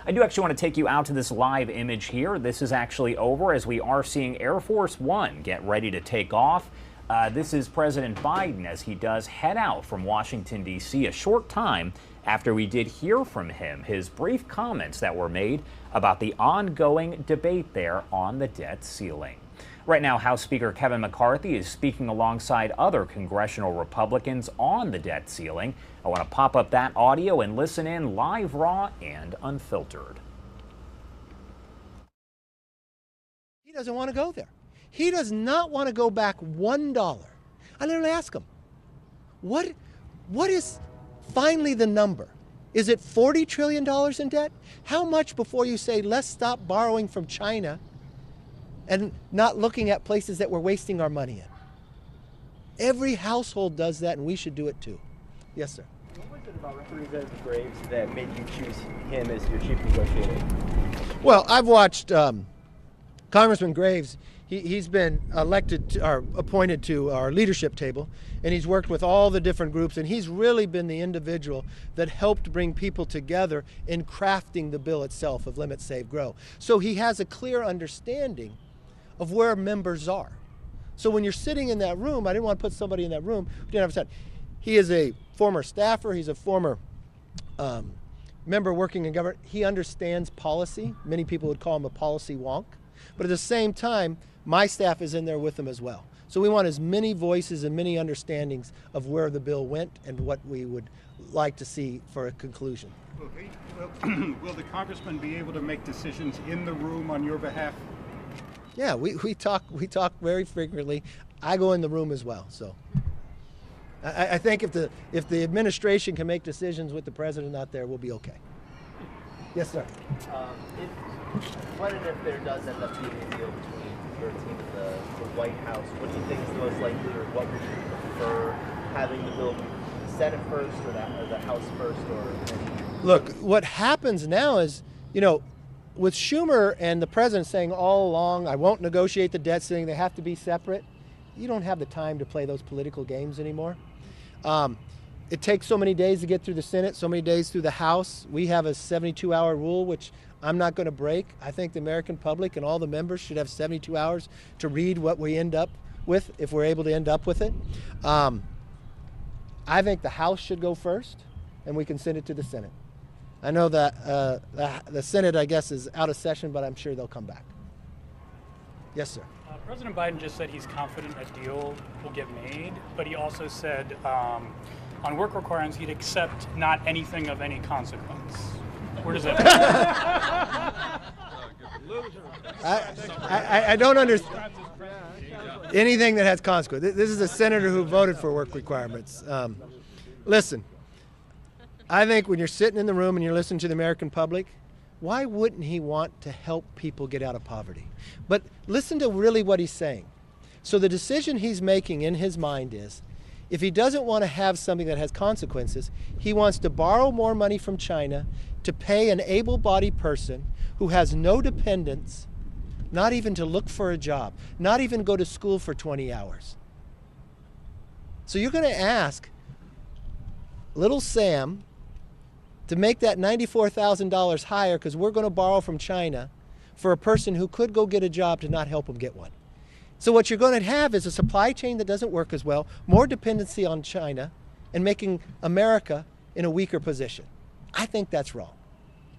[SPEAKER 16] I do actually want to take you out to this live image here. This is actually over as we are seeing Air Force One get ready to take off. This is President Biden as he does head out from Washington, D.C. a short time after we did hear from him his brief comments that were made about the ongoing debate there on the debt ceiling. Right now, House Speaker Kevin McCarthy is speaking alongside other congressional Republicans on the debt ceiling. I want to pop up that audio and listen in live, raw, and unfiltered.
[SPEAKER 11] He doesn't want to go there. He does not want to go back $1. I literally ask him, what is finally the number? Is it $40 trillion in debt? How much before you say, let's stop borrowing from China and not looking at places that we're wasting our money in? Every household does that, and we should do it too. Yes, sir.
[SPEAKER 7] What was it about Representative Graves that made you choose him as your chief negotiator?
[SPEAKER 11] Well, I've watched Congressman Graves. He's been elected or appointed to our leadership table, and he's worked with all the different groups, and he's really been the individual that helped bring people together in crafting the bill itself of Limit, Save, Grow. So he has a clear understanding of where members are. So when you're sitting in that room, I didn't want to put somebody in that room who didn't have a sense. He is a former staffer. He's a former member working in government. He understands policy. Many people would call him a policy wonk. But at the same time, my staff is in there with him as well. So we want as many voices and many understandings of where the bill went and what we would like to see for a conclusion.
[SPEAKER 10] Okay. Will the congressman be able to make decisions in the room on your behalf?
[SPEAKER 11] Yeah, we talk very frequently. I go in the room as well. So I think if the administration can make decisions with the president out there, we'll be okay. Yes, sir.
[SPEAKER 7] What if there does end up being a deal between your team and the White House? What do you think is the most likely, or what would you prefer, having the bill the Senate first or the House first? Or
[SPEAKER 11] look, what happens now is, with Schumer and the president saying all along, I won't negotiate the debt ceiling, they have to be separate, you don't have the time to play those political games anymore. It takes so many days to get through the Senate, so many days through the House. We have a 72-hour rule, which I'm not going to break. I think the American public and all the members should have 72 hours to read what we end up with, if we're able to end up with it. I think the House should go first, and we can send it to the Senate. I know that the Senate, I guess, is out of session, but I'm sure they'll come back. Yes, sir.
[SPEAKER 20] President Biden just said he's confident a deal will get made, but he also said on work requirements he'd accept not anything of any consequence. Where does that
[SPEAKER 11] I don't understand anything that has consequence. This is a senator who voted for work requirements. Listen, I think when you're sitting in the room and you're listening to the American public, why wouldn't he want to help people get out of poverty? But listen to really what he's saying. So the decision he's making in his mind is, If he doesn't want to have something that has consequences, he wants to borrow more money from China to pay an able-bodied person who has no dependents, not even to look for a job, not even go to school for 20 hours. So you're going to ask little Sam to make that $94,000 higher because we're going to borrow from China for a person who could go get a job to not help him get one. So what you're going to have is a supply chain that doesn't work as well, more dependency on China, and making America in a weaker position. I think that's wrong.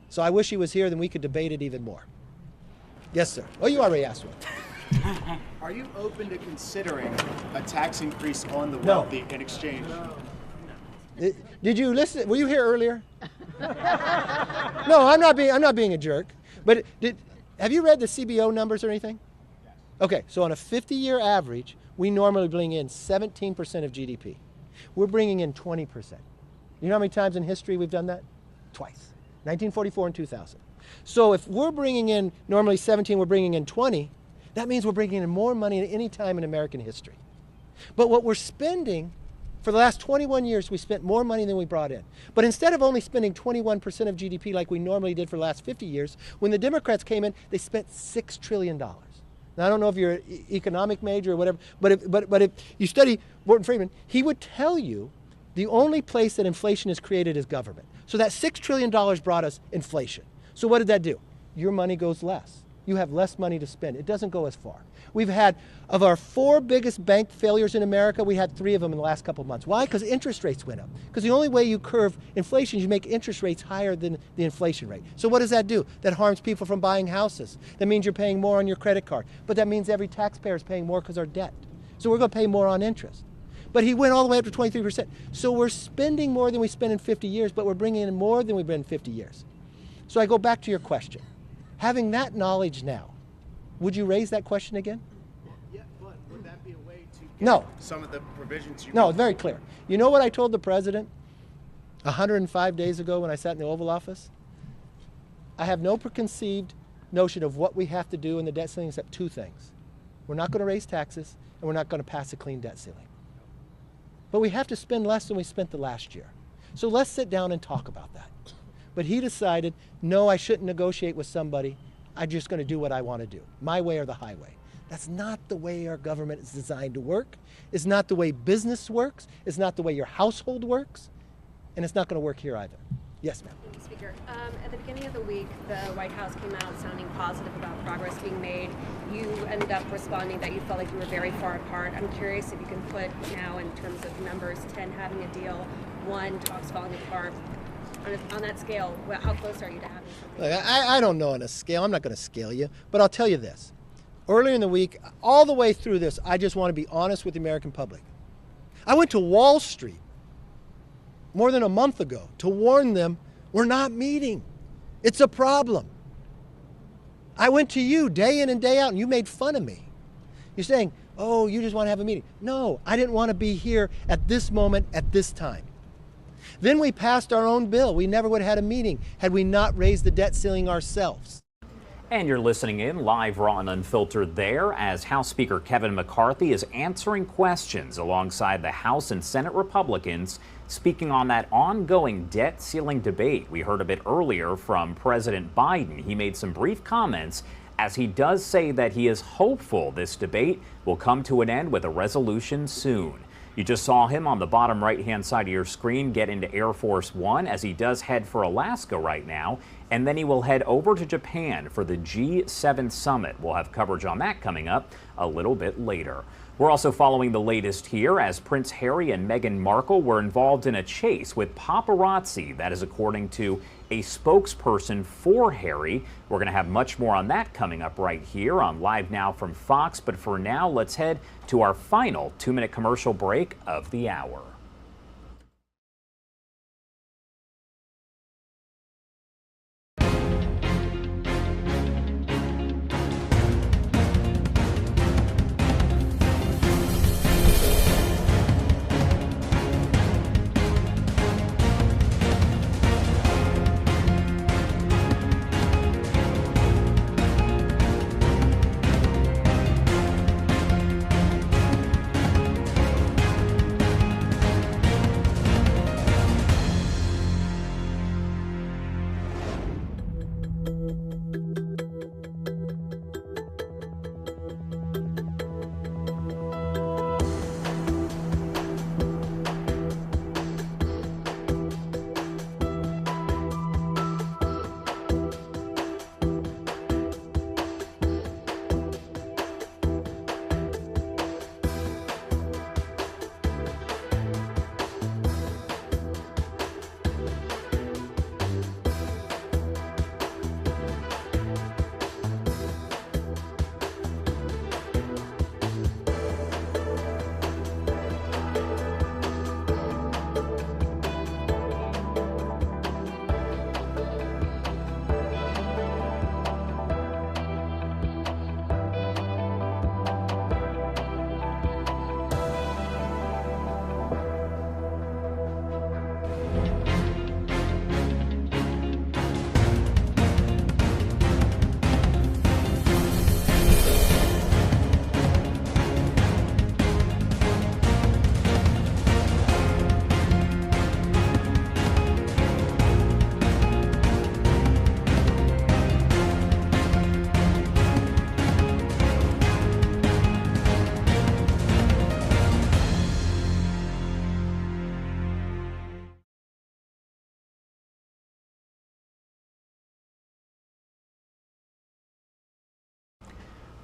[SPEAKER 11] So I wish he was here, then we could debate it even more. Yes, sir. Oh, you already asked one.
[SPEAKER 8] Are you open to considering a tax increase on the wealthy in exchange?
[SPEAKER 11] Did you listen? Were you here earlier? No, I'm not being a jerk. But have you read the CBO numbers or anything? Okay, so on a 50-year average, we normally bring in 17% of GDP. We're bringing in 20%. You know how many times in history we've done that? Twice. 1944 and 2000. So if we're bringing in normally 17, we're bringing in 20, that means we're bringing in more money than any time in American history. But what we're spending, for the last 21 years, we spent more money than we brought in. But instead of only spending 21% of GDP like we normally did for the last 50 years, when the Democrats came in, they spent $6 trillion. Now, I don't know if you're an economic major or whatever, but if you study Morton Friedman, he would tell you the only place that inflation is created is government. So that $6 trillion brought us inflation. So what did that do? Your money goes less. You have less money to spend. It doesn't go as far. We've had, of our 4 biggest bank failures in America, we had 3 of them in the last couple of months. Why? Because interest rates went up. Because the only way you curve inflation is you make interest rates higher than the inflation rate. So what does that do? That harms people from buying houses. That means you're paying more on your credit card. But that means every taxpayer is paying more because our debt. So we're going to pay more on interest. But he went all the way up to 23%. So we're spending more than we spent in 50 years, but we're bringing in more than we've been in 50 years. So I go back to your question. Having that knowledge now, would you raise that question again?
[SPEAKER 8] Yeah, but would that be a way to get
[SPEAKER 11] No.
[SPEAKER 8] some of the provisions you
[SPEAKER 11] No, it's very clear. You know what I told the president 105 days ago when I sat in the Oval Office? I have no preconceived notion of what we have to do in the debt ceiling except 2 things. We're not going to raise taxes, and we're not going to pass a clean debt ceiling. But we have to spend less than we spent the last year. So let's sit down and talk about that. But he decided, no, I shouldn't negotiate with somebody. I'm just going to do what I want to do, my way or the highway. That's not the way our government is designed to work. It's not the way business works. It's not the way your household works. And it's not going to work here either. Yes, ma'am.
[SPEAKER 12] Thank you, Speaker. At the beginning of the week, the White House came out sounding positive about progress being made. You ended up responding that you felt like you were very far apart. I'm curious if you can put now in terms of numbers, 10 having a deal, 1 talks falling apart. On that scale, how close are you to having something?
[SPEAKER 11] Look, I don't know on a scale. I'm not going to scale you. But I'll tell you this. Earlier in the week, all the way through this, I just want to be honest with the American public. I went to Wall Street more than a month ago to warn them we're not meeting. It's a problem. I went to you day in and day out, and you made fun of me. You're saying, oh, you just want to have a meeting. No, I didn't want to be here at this moment, at this time. Then we passed our own bill. We never would have had a meeting had we not raised the debt ceiling ourselves.
[SPEAKER 16] And you're listening in live, raw, and unfiltered there as House Speaker Kevin McCarthy is answering questions alongside the House and Senate Republicans speaking on that ongoing debt ceiling debate. We heard a bit earlier from President Biden. He made some brief comments as he does say that he is hopeful this debate will come to an end with a resolution soon. You just saw him on the bottom right-hand side of your screen get into Air Force One as he does head for Alaska right now, and then he will head over to Japan for the G7 summit. We'll have coverage on that coming up a little bit later. We're also following the latest here as Prince Harry and Meghan Markle were involved in a chase with paparazzi. That is according to a spokesperson for Harry. We're going to have much more on that coming up right here on Live Now from Fox. But for now, let's head to our final 2-minute commercial break of the hour.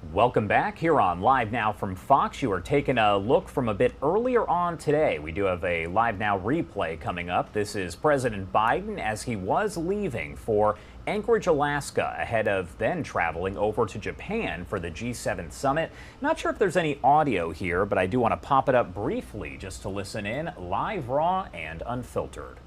[SPEAKER 16] Welcome back here on Live Now from Fox. You are taking a look from a bit earlier on today. We do have a Live Now replay coming up. This is President Biden as he was leaving for Anchorage, Alaska, ahead of then traveling over to Japan for the G7 summit. Not sure if there's any audio here, but I do want to pop it up briefly just to listen in, live, raw, and unfiltered.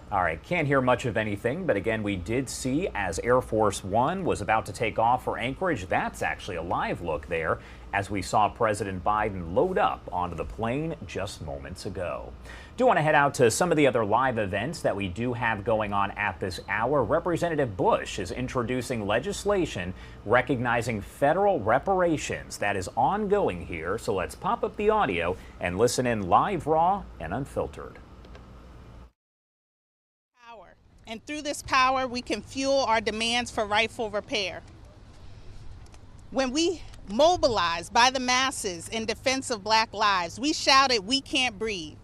[SPEAKER 16] All right, can't hear much of anything, but again, we did see as Air Force One was about to take off for Anchorage. That's actually a live look there as we saw President Biden load up onto the plane just moments ago. Do want to head out to some of the other live events that we do have going on at this hour. Representative Bush is introducing legislation recognizing federal reparations. That is ongoing here, so let's pop up the audio and listen in live, raw, and unfiltered.
[SPEAKER 13] And through this power, we can fuel our demands for rightful repair. When we mobilized by the masses in defense of Black lives, we shouted, "We can't breathe."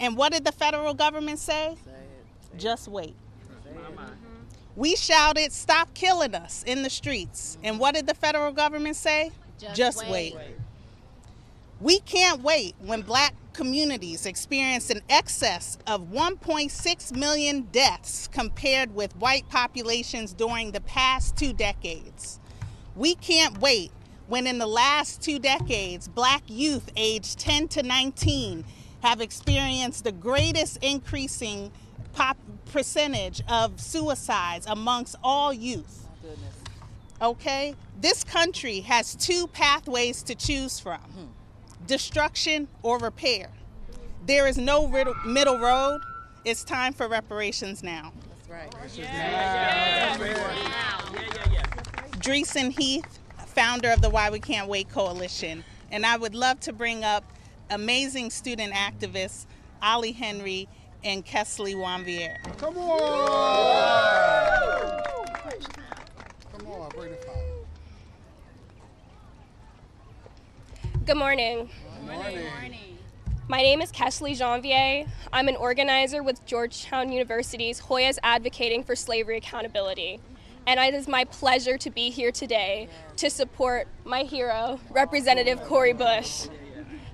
[SPEAKER 13] And what did the federal government say? Just wait. We shouted, "Stop killing us" in the streets. And what did the federal government say? Just wait. We can't wait when Black communities experience an excess of 1.6 million deaths compared with white populations during the past 2 decades. We can't wait when in the last 2 decades, Black youth aged 10 to 19 have experienced the greatest increasing percentage of suicides amongst all youth. Okay? This country has 2 pathways to choose from. Destruction or repair. There is no middle road. It's time for reparations now. That's right. Dreesen Heath, founder of the Why We Can't Wait Coalition. And I would love to bring up amazing student activists, Ollie Henry and Kesley Wanvier.
[SPEAKER 19] Come on! Come on, bring it forward.
[SPEAKER 22] Good morning.
[SPEAKER 19] Good morning.
[SPEAKER 22] My name is Kesley Janvier. I'm an organizer with Georgetown University's Hoyas Advocating for Slavery Accountability. And it is my pleasure to be here today to support my hero, Representative Cori Bush.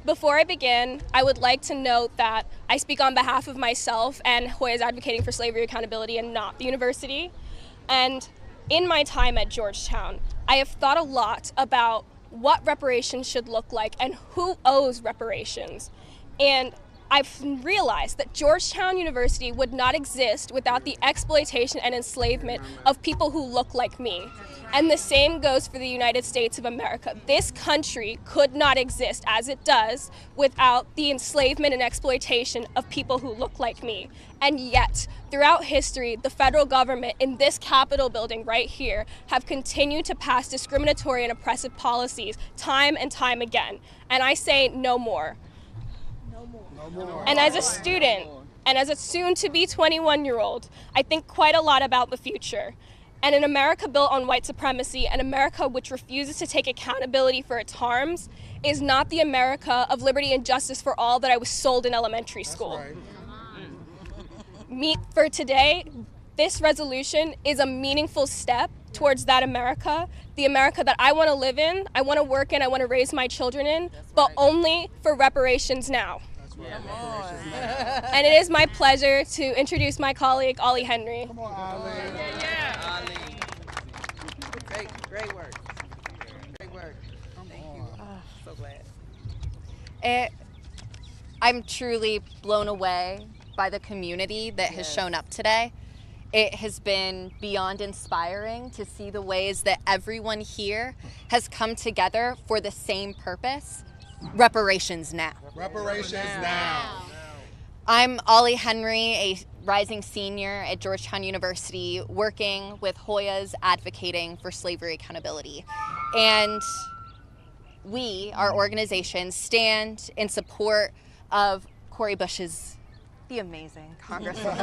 [SPEAKER 22] Before I begin, I would like to note that I speak on behalf of myself and Hoyas Advocating for Slavery Accountability and not the university. And in my time at Georgetown, I have thought a lot about what reparations should look like and who owes reparations. And I've realized that Georgetown University would not exist without the exploitation and enslavement of people who look like me. And the same goes for the United States of America. This country could not exist as it does without the enslavement and exploitation of people who look like me. And yet, throughout history, the federal government in this Capitol building right here have continued to pass discriminatory and oppressive policies time and time again. And I say no more. And as a student, and as a soon-to-be 21-year-old, I think quite a lot about the future. And an America built on white supremacy, an America which refuses to take accountability for its harms, is not the America of liberty and justice for all that I was sold in elementary school. For today, this resolution is a meaningful step towards that America, the America that I want to live in, I want to work in, I want to raise my children in, but only for reparations now. And it is my pleasure to introduce my colleague, Ollie Henry.
[SPEAKER 19] Come on, Ollie.
[SPEAKER 23] Ollie. Great work. Great work. Thank you. So glad.
[SPEAKER 14] I'm truly blown away by the community that has shown up today. It has been beyond inspiring to see the ways that everyone here has come together for the same purpose. Reparations now.
[SPEAKER 19] Reparations now.
[SPEAKER 14] I'm Ollie Henry, a rising senior at Georgetown University, working with Hoyas Advocating for Slavery Accountability. And we, our organization, stand in support of Cori Bush's, the amazing Congressman,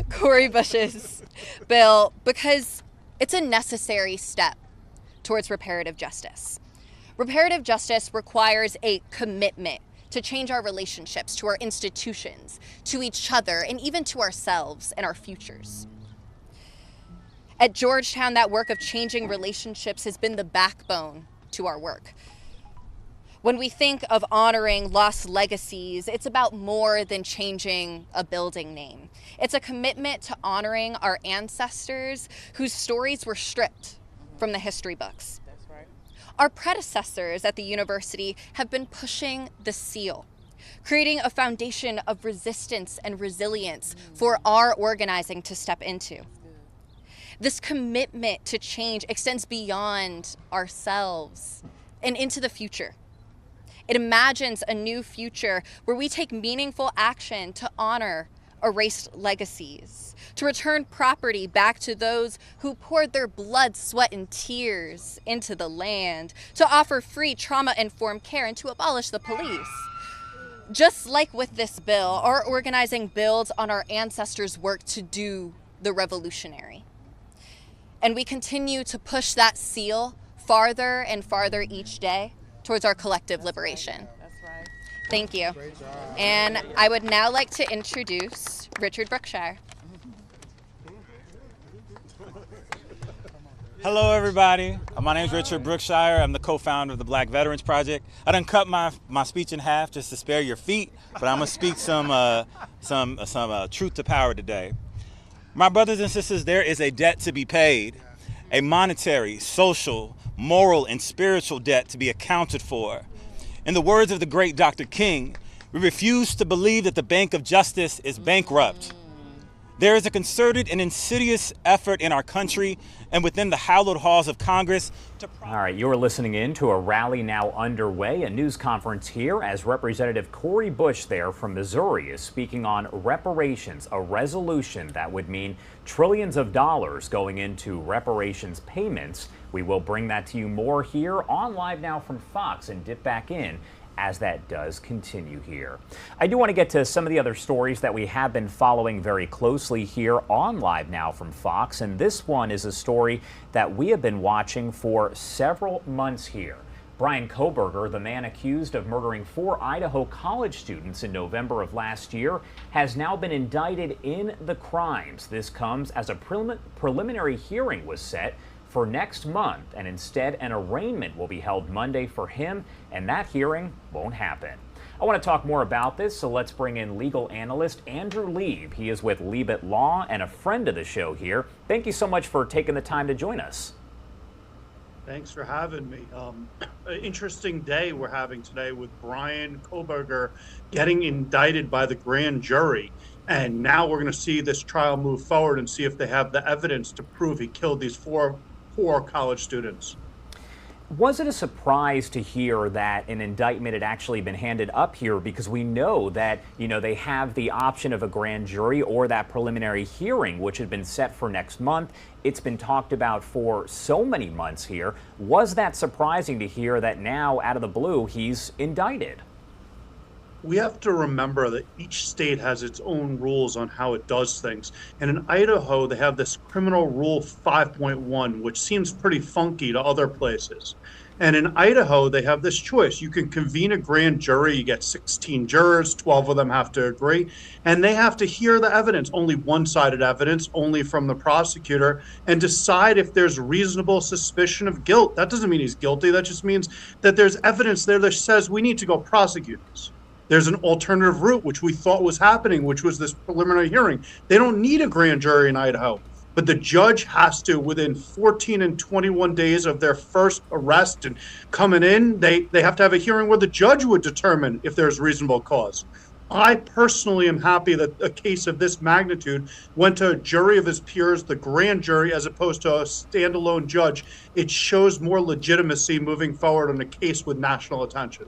[SPEAKER 14] Cori Bush's bill, because it's a necessary step towards reparative justice. Reparative justice requires a commitment to change our relationships to our institutions, to each other, and even to ourselves and our futures. At Georgetown, that work of changing relationships has been the backbone to our work. When we think of honoring lost legacies, it's about more than changing a building name. It's a commitment to honoring our ancestors whose stories were stripped from the history books.
[SPEAKER 23] That's right.
[SPEAKER 14] Our predecessors at the university have been pushing the seal, creating a foundation of resistance and resilience for our organizing to step into. This commitment to change extends beyond ourselves and into the future. It imagines a new future where we take meaningful action to honor erased legacies, to return property back to those who poured their blood, sweat, and tears into the land, to offer free trauma-informed care, and to abolish the police. Just like with this bill, our organizing builds on our ancestors' work to do the revolutionary. And we continue to push that seal farther and farther each day towards our collective liberation.
[SPEAKER 23] That's right.
[SPEAKER 14] Thank you. And I would now like to introduce Richard Brookshire.
[SPEAKER 4] Hello, everybody. My name is Richard Brookshire. I'm the co-founder of the Black Veterans Project. I done cut my speech in half just to spare your feet, but I'm gonna speak some truth to power today. My brothers and sisters, there is a debt to be paid, a monetary, social, moral, and spiritual debt to be accounted for. In the words of the great Dr. King, we refuse to believe that the Bank of Justice is bankrupt. There is a concerted and insidious effort in our country and within the hallowed halls of Congress to...
[SPEAKER 16] All right, you're listening in to a rally now underway, a news conference here as Representative Cori Bush there from Missouri is speaking on reparations, a resolution that would mean trillions of dollars going into reparations payments. We will bring that to you more here on Live Now from Fox and dip back in as that does continue here. I do want to get to some of the other stories that we have been following very closely here on Live Now from Fox, and this one is a story that we have been watching for several months here. Bryan Kohberger, the man accused of murdering 4 Idaho college students in November of last year, has now been indicted in the crimes. This comes as a preliminary hearing was set for next month, and instead an arraignment will be held Monday for him, and that hearing won't happen. I want to talk more about this, so let's bring in legal analyst Andrew Lieb. He is with Lieb at Law and a friend of the show here. Thank you so much for taking the time to join us.
[SPEAKER 5] Thanks for having me. An interesting day we're having today with Bryan Kohberger getting indicted by the grand jury. And now we're going to see this trial move forward and see if they have the evidence to prove he killed these four college students.
[SPEAKER 16] Was it a surprise to hear that an indictment had actually been handed up here? Because we know that, they have the option of a grand jury or that preliminary hearing, which had been set for next month. It's been talked about for so many months here. Was that surprising to hear that now, out of the blue, he's indicted?
[SPEAKER 5] We have to remember that each state has its own rules on how it does things. And in Idaho, they have this criminal rule 5.1, which seems pretty funky to other places. And in Idaho, they have this choice. You can convene a grand jury, you get 16 jurors, 12 of them have to agree, and they have to hear the evidence, only one-sided evidence, only from the prosecutor, and decide if there's reasonable suspicion of guilt. That doesn't mean he's guilty, that just means that there's evidence there that says we need to go prosecute this. There's an alternative route, which we thought was happening, which was this preliminary hearing. They don't need a grand jury in Idaho, but the judge has to, within 14 and 21 days of their first arrest and coming in, they have to have a hearing where the judge would determine if there's reasonable cause. I personally am happy that a case of this magnitude went to a jury of his peers, the grand jury, as opposed to a standalone judge. It shows more legitimacy moving forward on a case with national attention.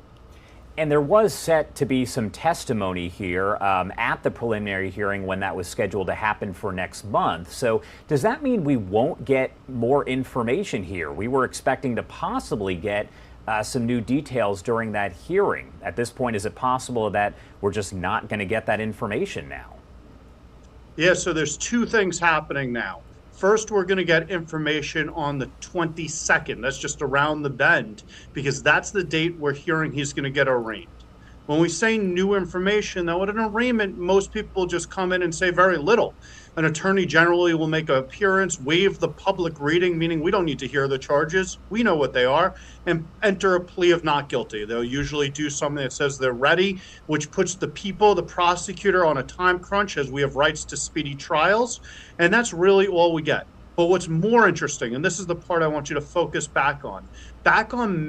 [SPEAKER 16] And there was set to be some testimony here at the preliminary hearing when that was scheduled to happen for next month. So does that mean we won't get more information here? We were expecting to possibly get some new details during that hearing. At this point, is it possible that we're just not going to get that information now?
[SPEAKER 5] Yeah, so there's two things happening now. First, we're going to get information on the 22nd. That's just around the bend, because that's the date we're hearing he's going to get arraigned. When we say new information, though, at an arraignment, most people just come in and say very little. An attorney generally will make an appearance, waive the public reading, meaning we don't need to hear the charges. We know what they are, and enter a plea of not guilty. They'll usually do something that says they're ready, which puts the people, the prosecutor, on a time crunch as we have rights to speedy trials. And that's really all we get. But what's more interesting, and this is the part I want you to focus back on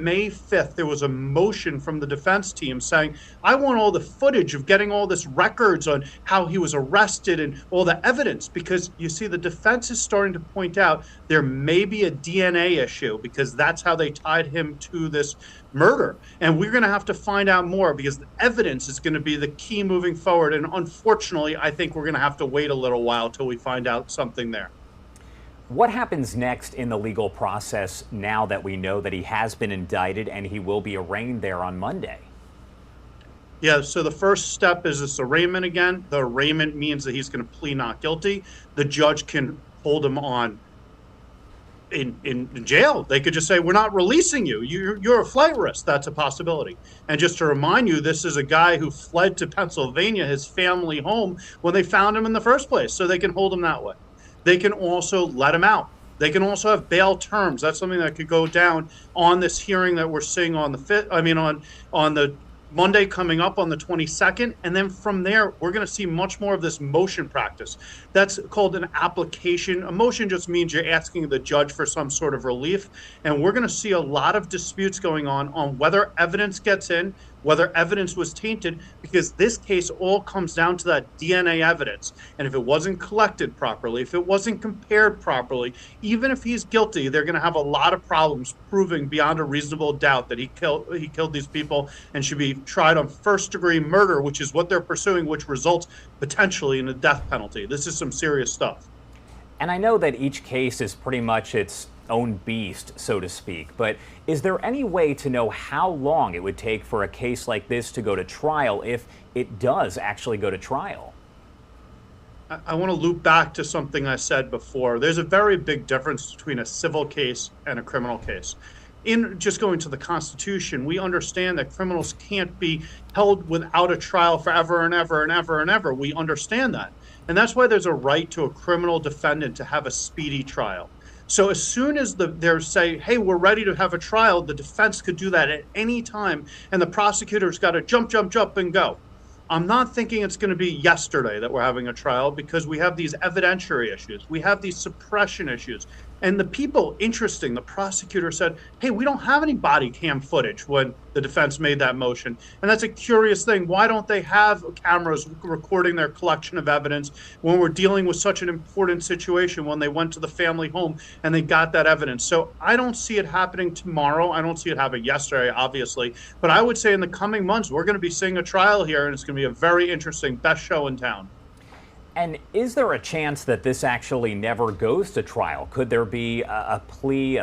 [SPEAKER 5] May 5th, there was a motion from the defense team saying, I want all the footage of getting all this records on how he was arrested and all the evidence, because you see the defense is starting to point out there may be a DNA issue because that's how they tied him to this murder. And we're going to have to find out more because the evidence is going to be the key moving forward. And unfortunately, I think we're going to have to wait a little while till we find out something there.
[SPEAKER 16] What happens next in the legal process now that we know that he has been indicted and he will be arraigned there on Monday?
[SPEAKER 5] Yeah, so the first step is this arraignment again. The arraignment means that he's going to plead not guilty. The judge can hold him on in jail. They could just say, we're not releasing you. You're a flight risk. That's a possibility. And just to remind you, this is a guy who fled to Pennsylvania, his family home, when they found him in the first place. So they can hold him that way. They can also let him out. They can also have bail terms. That's something that could go down on this hearing that we're seeing on the on the Monday coming up on the 22nd. And then from there, we're going to see much more of this motion practice. That's called an application. A motion just means you're asking the judge for some sort of relief. And we're going to see a lot of disputes going on whether evidence gets in, whether evidence was tainted, because this case all comes down to that DNA evidence. And if it wasn't collected properly, if it wasn't compared properly, even if he's guilty, they're going to have a lot of problems proving beyond a reasonable doubt that he killed these people and should be tried on first-degree murder, which is what they're pursuing, which results potentially in a death penalty. This is some serious stuff.
[SPEAKER 16] And I know that each case is pretty much its own beast, so to speak, but is there any way to know how long it would take for a case like this to go to trial if it does actually go to trial?
[SPEAKER 5] I want to loop back to something I said before. There's a very big difference between a civil case and a criminal case. In just going to the Constitution, we understand that criminals can't be held without a trial forever and ever and ever and ever. We understand that. And that's why there's a right to a criminal defendant to have a speedy trial. So as soon as they're saying, hey, we're ready to have a trial, the defense could do that at any time, and the prosecutor's got to jump, and go. I'm not thinking it's going to be yesterday that we're having a trial because we have these evidentiary issues. We have these suppression issues. And the people, interesting, the prosecutor said, hey, we don't have any body cam footage when the defense made that motion. And that's a curious thing. Why don't they have cameras recording their collection of evidence when we're dealing with such an important situation when they went to the family home and they got that evidence? So I don't see it happening tomorrow. I don't see it happening yesterday, obviously. But I would say in the coming months, we're going to be seeing a trial here, and it's going to be a very interesting, best show in town.
[SPEAKER 16] And is there a chance that this actually never goes to trial? Could there be a plea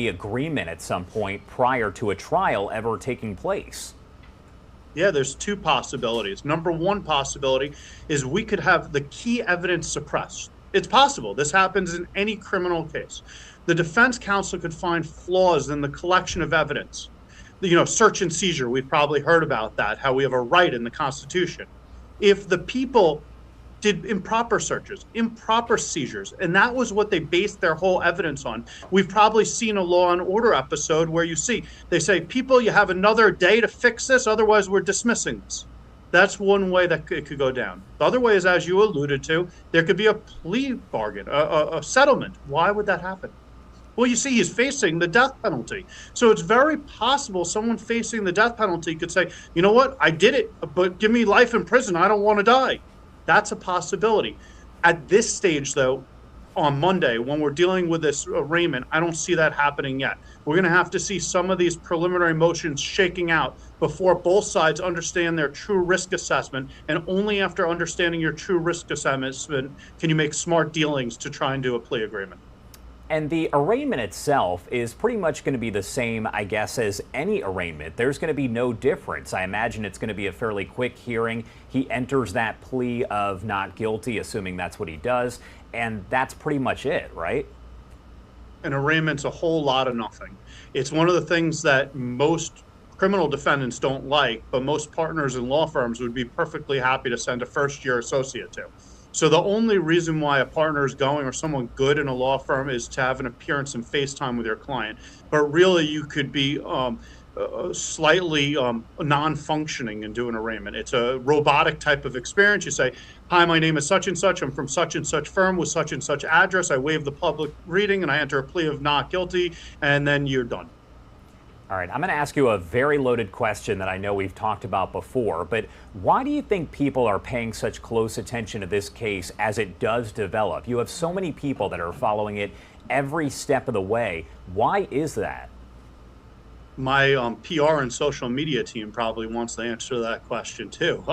[SPEAKER 16] agreement at some point prior to a trial ever taking place?
[SPEAKER 5] Yeah, there's two possibilities. Number one possibility is we could have the key evidence suppressed. It's possible. This happens in any criminal case. The defense counsel could find flaws in the collection of evidence. Search and seizure, we've probably heard about that, how we have a right in the Constitution. If the people did improper searches, improper seizures, and that was what they based their whole evidence on. We've probably seen a Law and Order episode where they say, people, you have another day to fix this, otherwise we're dismissing this. That's one way that it could go down. The other way is, as you alluded to, there could be a plea bargain, a settlement. Why would that happen? Well, you see, he's facing the death penalty. So it's very possible someone facing the death penalty could say, you know what, I did it, but give me life in prison. I don't want to die. That's a possibility. At this stage, though, on Monday, when we're dealing with this arraignment, I don't see that happening yet. We're going to have to see some of these preliminary motions shaking out before both sides understand their true risk assessment. And only after understanding your true risk assessment can you make smart dealings to try and do a plea agreement.
[SPEAKER 16] And the arraignment itself is pretty much going to be the same, I guess, as any arraignment. There's going to be no difference. I imagine it's going to be a fairly quick hearing. He enters that plea of not guilty, assuming that's what he does, and that's pretty much it, right?
[SPEAKER 5] An arraignment's a whole lot of nothing. It's one of the things that most criminal defendants don't like, but most partners in law firms would be perfectly happy to send a first-year associate to. So the only reason why a partner is going or someone good in a law firm is to have an appearance and FaceTime with your client. But really, you could be slightly non-functioning and do an arraignment. It's a robotic type of experience. You say, hi, my name is such and such. I'm from such and such firm with such and such address. I waive the public reading and I enter a plea of not guilty, and then you're done.
[SPEAKER 16] All right, I'm going to ask you a very loaded question that I know we've talked about before, but why do you think people are paying such close attention to this case as it does develop? You have so many people that are following it every step of the way. Why is that?
[SPEAKER 5] My PR and social media team probably wants the answer to that question too.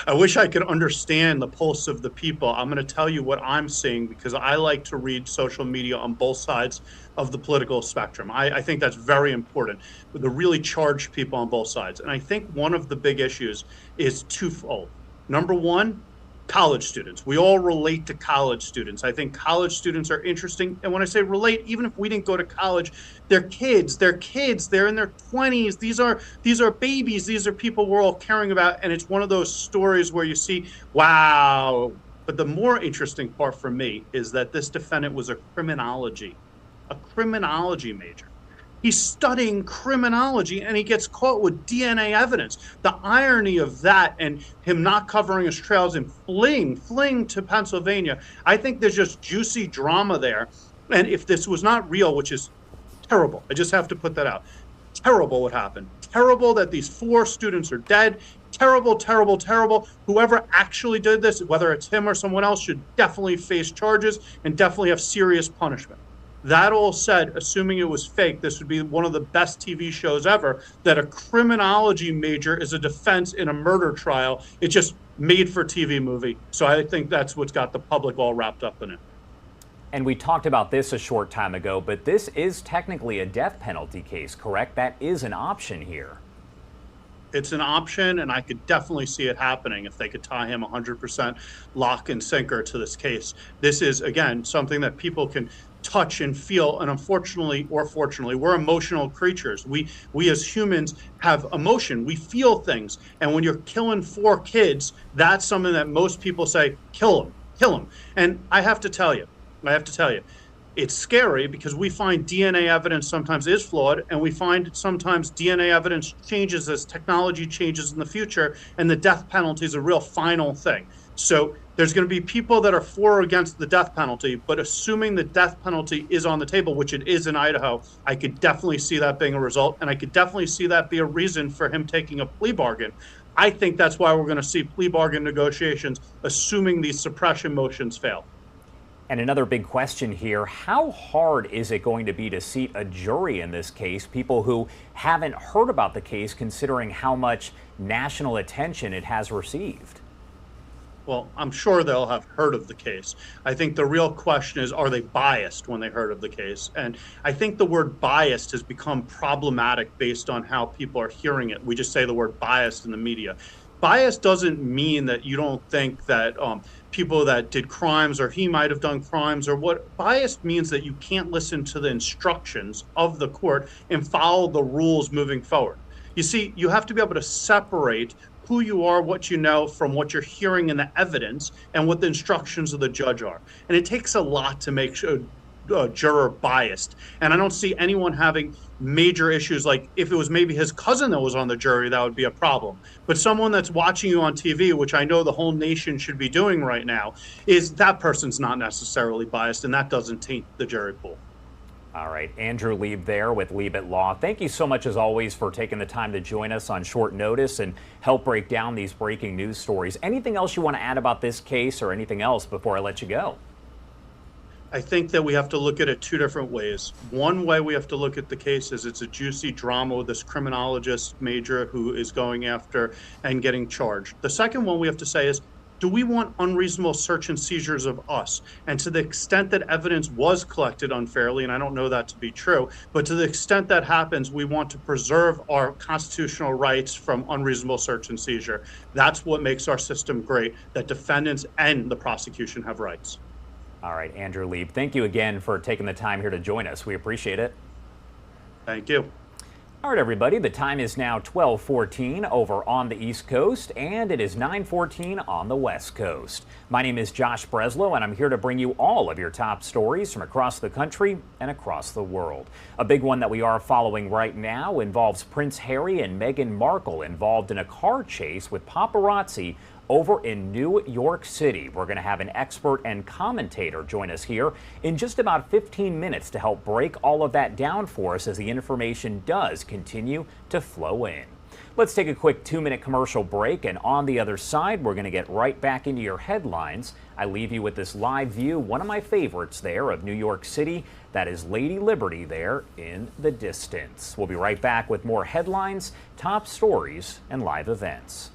[SPEAKER 5] I wish I could understand the pulse of the people. I'm going to tell you what I'm seeing because I like to read social media on both sides of the political spectrum. I think that's very important, with the really charged people on both sides. And I think one of the big issues is twofold. Number one, college students. We all relate to college students. I think college students are interesting. And when I say relate, even if we didn't go to college, they're kids, they're in their 20s. These are babies. These are people we're all caring about. And it's one of those stories where you see, wow. But the more interesting part for me is that this defendant was a criminology major. He's studying criminology and he gets caught with DNA evidence. The irony of that and him not covering his trails and fleeing to Pennsylvania, I think there's just juicy drama there. And if this was not real, which is terrible, I just have to put that out. Terrible what happened. Terrible that these 4 students are dead. Terrible, terrible, terrible. Whoever actually did this, whether it's him or someone else, should definitely face charges and definitely have serious punishment. That all said, assuming it was fake, this would be one of the best TV shows ever, that a criminology major is a defense in a murder trial. It's just made for TV movie. So I think that's what's got the public all wrapped up in it.
[SPEAKER 16] And we talked about this a short time ago, but this is technically a death penalty case, correct? That is an option here.
[SPEAKER 5] It's an option, and I could definitely see it happening if they could tie him 100% lock and sinker to this case. This is, again, something that people can touch and feel, and unfortunately or fortunately, we're emotional creatures. We as humans have emotion. We feel things, and when you're killing 4 kids, that's something that most people say, kill him. And I have to tell you, it's scary because we find DNA evidence sometimes is flawed, and we find sometimes DNA evidence changes as technology changes in the future, and the death penalty is a real final thing. So there's going to be people that are for or against the death penalty, but assuming the death penalty is on the table, which it is in Idaho, I could definitely see that being a result, and I could definitely see that be a reason for him taking a plea bargain. I think that's why we're going to see plea bargain negotiations, assuming these suppression motions fail.
[SPEAKER 16] And another big question here, how hard is it going to be to seat a jury in this case, people who haven't heard about the case, considering how much national attention it has received?
[SPEAKER 5] Well, I'm sure they'll have heard of the case. I think the real question is, are they biased when they heard of the case? And I think the word biased has become problematic based on how people are hearing it. We just say the word biased in the media. Bias doesn't mean that you don't think that people that did crimes or he might have done crimes or what. Bias means that you can't listen to the instructions of the court and follow the rules moving forward. You see, you have to be able to separate who you are, what you know, from what you're hearing in the evidence and what the instructions of the judge are. And it takes a lot to make sure a juror biased. And I don't see anyone having major issues. Like if it was maybe his cousin that was on the jury, that would be a problem. But someone that's watching you on TV, which I know the whole nation should be doing right now, is that person's not necessarily biased, and that doesn't taint the jury pool.
[SPEAKER 16] All right, Andrew Lieb there with Lieb at Law. Thank you so much, as always, for taking the time to join us on short notice and help break down these breaking news stories. Anything else you want to add about this case or anything else before I let you go?
[SPEAKER 5] I think that we have to look at it 2 different ways. One way we have to look at the case is it's a juicy drama with this criminologist major who is going after and getting charged. The second one we have to say is, do we want unreasonable search and seizures of us? And to the extent that evidence was collected unfairly, and I don't know that to be true, but to the extent that happens, we want to preserve our constitutional rights from unreasonable search and seizure. That's what makes our system great, that defendants and the prosecution have rights.
[SPEAKER 16] All right, Andrew Lieb, thank you again for taking the time here to join us. We appreciate it.
[SPEAKER 5] Thank you.
[SPEAKER 16] All right, everybody, the time is now 12:14 over on the East Coast, and it is 9:14 on the West Coast. My name is Josh Breslow, and I'm here to bring you all of your top stories from across the country and across the world. A big one that we are following right now involves Prince Harry and Meghan Markle involved in a car chase with paparazzi over in New York City. We're going to have an expert and commentator join us here in just about 15 minutes to help break all of that down for us as the information does continue to flow in. Let's take a quick 2-minute commercial break, and on the other side, we're going to get right back into your headlines. I leave you with this live view, one of my favorites there, of New York City. That is Lady Liberty there in the distance. We'll be right back with more headlines, top stories, and live events.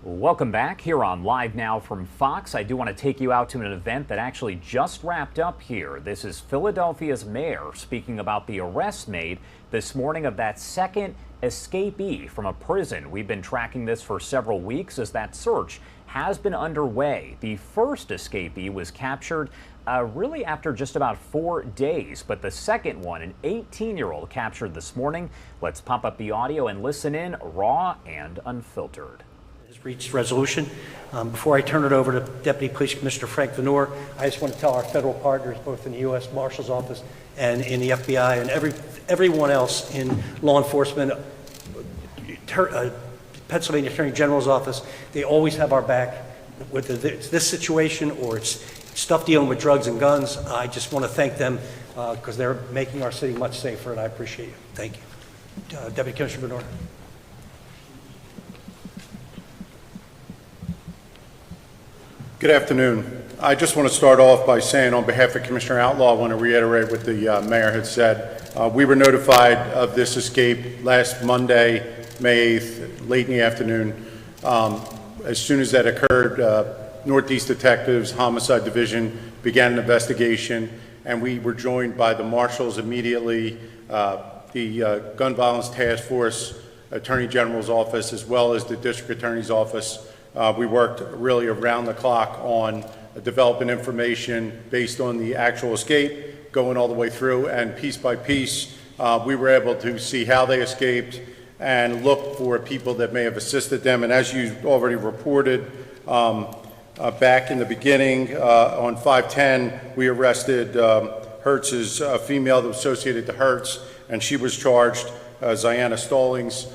[SPEAKER 16] Welcome back here on Live Now from Fox. I do want to take you out to an event that actually just wrapped up here. This is Philadelphia's mayor speaking about the arrest made this morning of that second escapee from a prison. We've been tracking this for several weeks as that search has been underway. The first escapee was captured really after just about 4 days, but the second one, an 18-year-old, captured this morning. Let's pump up the audio and listen in raw and unfiltered.
[SPEAKER 1] Has reached resolution. Before I turn it over to Deputy Police Commissioner Frank Venor, I just want to tell our federal partners, both in the U.S. Marshal's Office and in the FBI and everyone else in law enforcement, Pennsylvania Attorney General's office, they always have our back. Whether it's this situation or it's stuff dealing with drugs and guns, I just want to thank them because they're making our city much safer, and I appreciate you. Thank you. Deputy Commissioner Venor.
[SPEAKER 2] Good afternoon. I just want to start off by saying on behalf of Commissioner Outlaw, I want to reiterate what the mayor had said. We were notified of this escape last Monday, May 8th, late in the afternoon. As soon as that occurred, Northeast Detectives, Homicide Division began an investigation, and we were joined by the marshals immediately, the Gun Violence Task Force, Attorney General's office, as well as the District Attorney's office. We worked really around the clock on developing information based on the actual escape, going all the way through, and piece by piece, we were able to see how they escaped and look for people that may have assisted them. And as you already reported, back in the beginning, on 5/10, we arrested Hertz's female that was associated to Hertz, and she was charged, Ziana Stallings,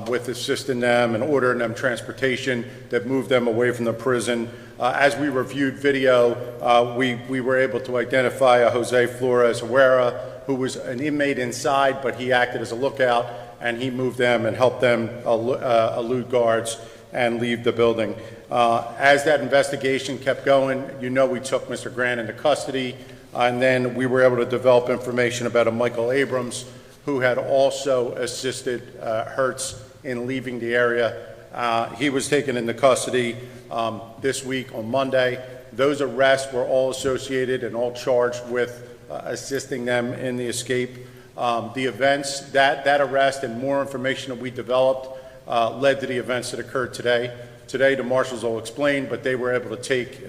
[SPEAKER 2] with assisting them and ordering them transportation that moved them away from the prison. As we reviewed video, we were able to identify a Jose Flores Herrera, who was an inmate inside, but he acted as a lookout, and he moved them and helped them elude guards and leave the building. As that investigation kept going, we took Mr. Grant into custody, and then we were able to develop information about a Michael Abrams, who had also assisted Hertz in leaving the area. He was taken into custody this week on Monday. Those arrests were all associated and all charged with assisting them in the escape. The events, that arrest and more information that we developed led to the events that occurred today. Today, the marshals will explain, but they were able to take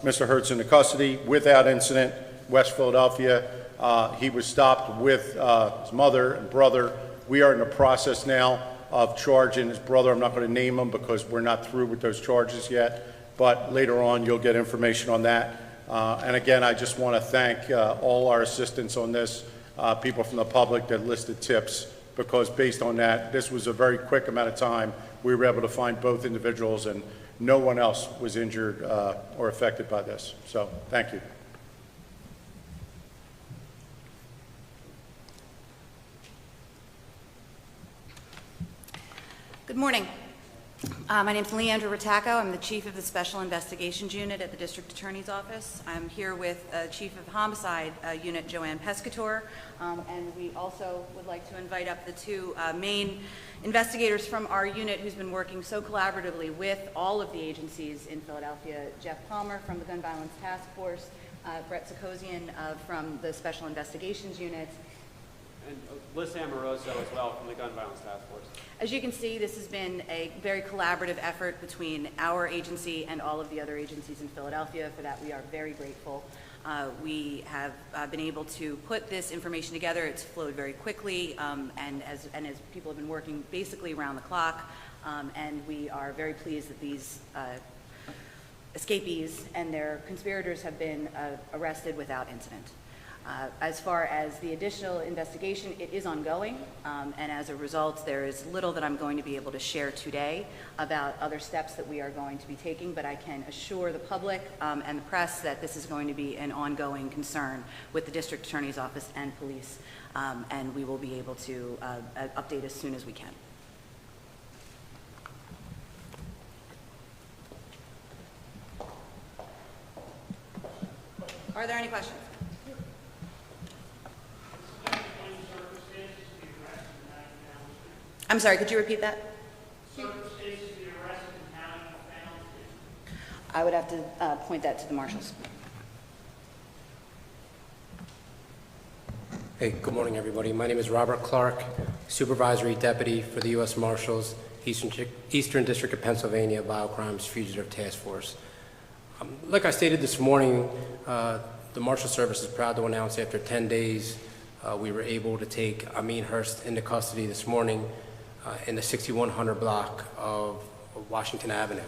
[SPEAKER 2] Mr. Hertz into custody without incident, West Philadelphia. He was stopped with his mother and brother. We are in the process now of charging his brother. I'm not going to name him because we're not through with those charges yet, but later on you'll get information on that. And again, I just want to thank all our assistants on this, people from the public that listed tips, because based on that, this was a very quick amount of time. We were able to find both individuals, and no one else was injured or affected by this. So thank you.
[SPEAKER 3] Good morning. My name is Leandra Rattacco. I'm the Chief of the Special Investigations Unit at the District Attorney's Office. I'm here with Chief of Homicide Unit, Joanne Pescator, and we also would like to invite up the two main investigators from our unit who's been working so collaboratively with all of the agencies in Philadelphia, Jeff Palmer from the Gun Violence Task Force, Brett Sikosian from the Special Investigations Unit,
[SPEAKER 9] and Liz Amoroso as well from the Gun Violence Task Force.
[SPEAKER 3] As you can see, this has been a very collaborative effort between our agency and all of the other agencies in Philadelphia. For that, we are very grateful. We have been able to put this information together. It's flowed very quickly, and as people have been working basically around the clock, and we are very pleased that these escapees and their conspirators have been arrested without incident. As far as the additional investigation, it is ongoing, and as a result, there is little that I'm going to be able to share today about other steps that we are going to be taking, but I can assure the public and the press that this is going to be an ongoing concern with the District Attorney's Office and police, and we will be able to update as soon as we can. Are there any questions? I'm sorry, could you repeat that? I would have to point that to the marshals.
[SPEAKER 15] Hey, good morning, everybody. My name is Robert Clark, Supervisory Deputy for the U.S. Marshals, Eastern District of Pennsylvania Biocrimes Fugitive Task Force. Like I stated this morning, the Marshal Service is proud to announce after 10 days we were able to take Amin Hurst into custody this morning in the 6100 block of Washington Avenue.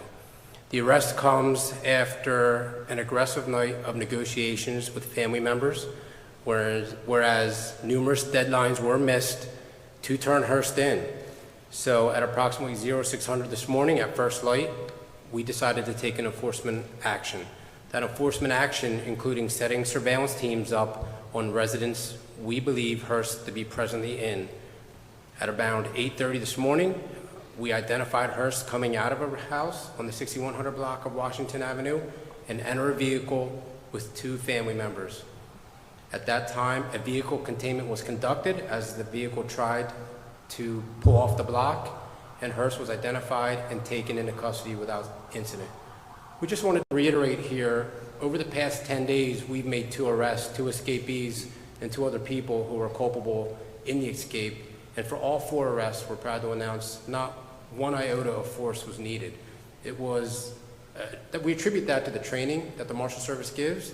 [SPEAKER 15] The arrest comes after an aggressive night of negotiations with family members, whereas numerous deadlines were missed to turn Hurst in. So at approximately 0600 this morning at first light, we decided to take an enforcement action. That enforcement action including setting surveillance teams up on residents we believe Hurst to be presently in. At around 8:30 this morning, we identified Hurst coming out of a house on the 6100 block of Washington Avenue and enter a vehicle with two family members. At that time, a vehicle containment was conducted as the vehicle tried to pull off the block, and Hurst was identified and taken into custody without incident. We just wanted to reiterate here, over the past 10 days, we've made 2 arrests, 2 escapees, and 2 other people who were culpable in the escape. And for all 4 arrests, we're proud to announce not 1 iota of force was needed. It was, that we attribute that to the training that the Marshal Service gives,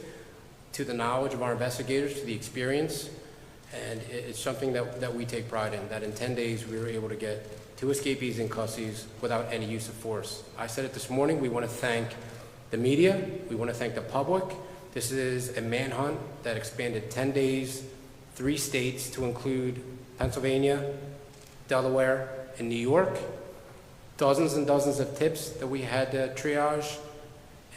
[SPEAKER 15] to the knowledge of our investigators, to the experience, and it's something that we take pride in, that in 10 days we were able to get 2 escapees in custody without any use of force. I said it this morning, we want to thank the media, we want to thank the public. This is a manhunt that expanded 10 days, 3 states to include Pennsylvania, Delaware, and New York. Dozens and dozens of tips that we had to triage,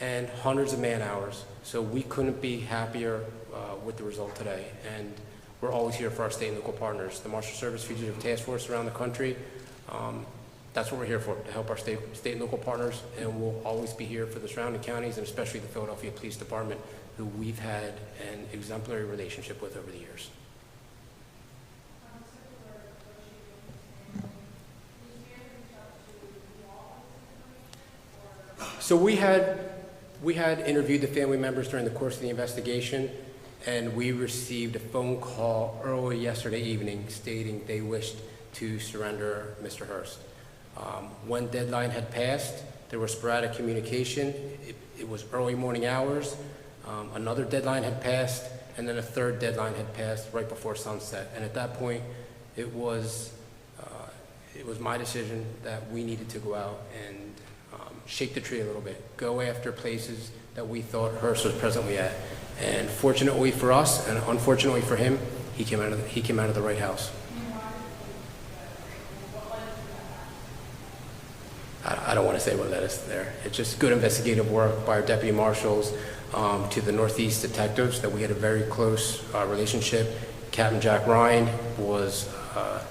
[SPEAKER 15] and hundreds of man hours. So we couldn't be happier with the result today. And we're always here for our state and local partners. The Marshal Service Fugitive Task Force around the country, that's what we're here for, to help our state and local partners. And we'll always be here for the surrounding counties, and especially the Philadelphia Police Department, who we've had an exemplary relationship with over the years. So we had interviewed the family members during the course of the investigation, and we received a phone call early yesterday evening stating they wished to surrender Mr. Hurst. One deadline had passed. There was sporadic communication. It was early morning hours. Another deadline had passed, and then a third deadline had passed right before sunset. And at that point, it was my decision that we needed to go out and shake the tree a little bit, go after places that we thought Hurst was presently at. And fortunately for us, and unfortunately for him, he came out of the right house. I don't want to say what that is there. It's just good investigative work by our deputy marshals to the Northeast detectives that we had a very close relationship. Captain Jack Ryan was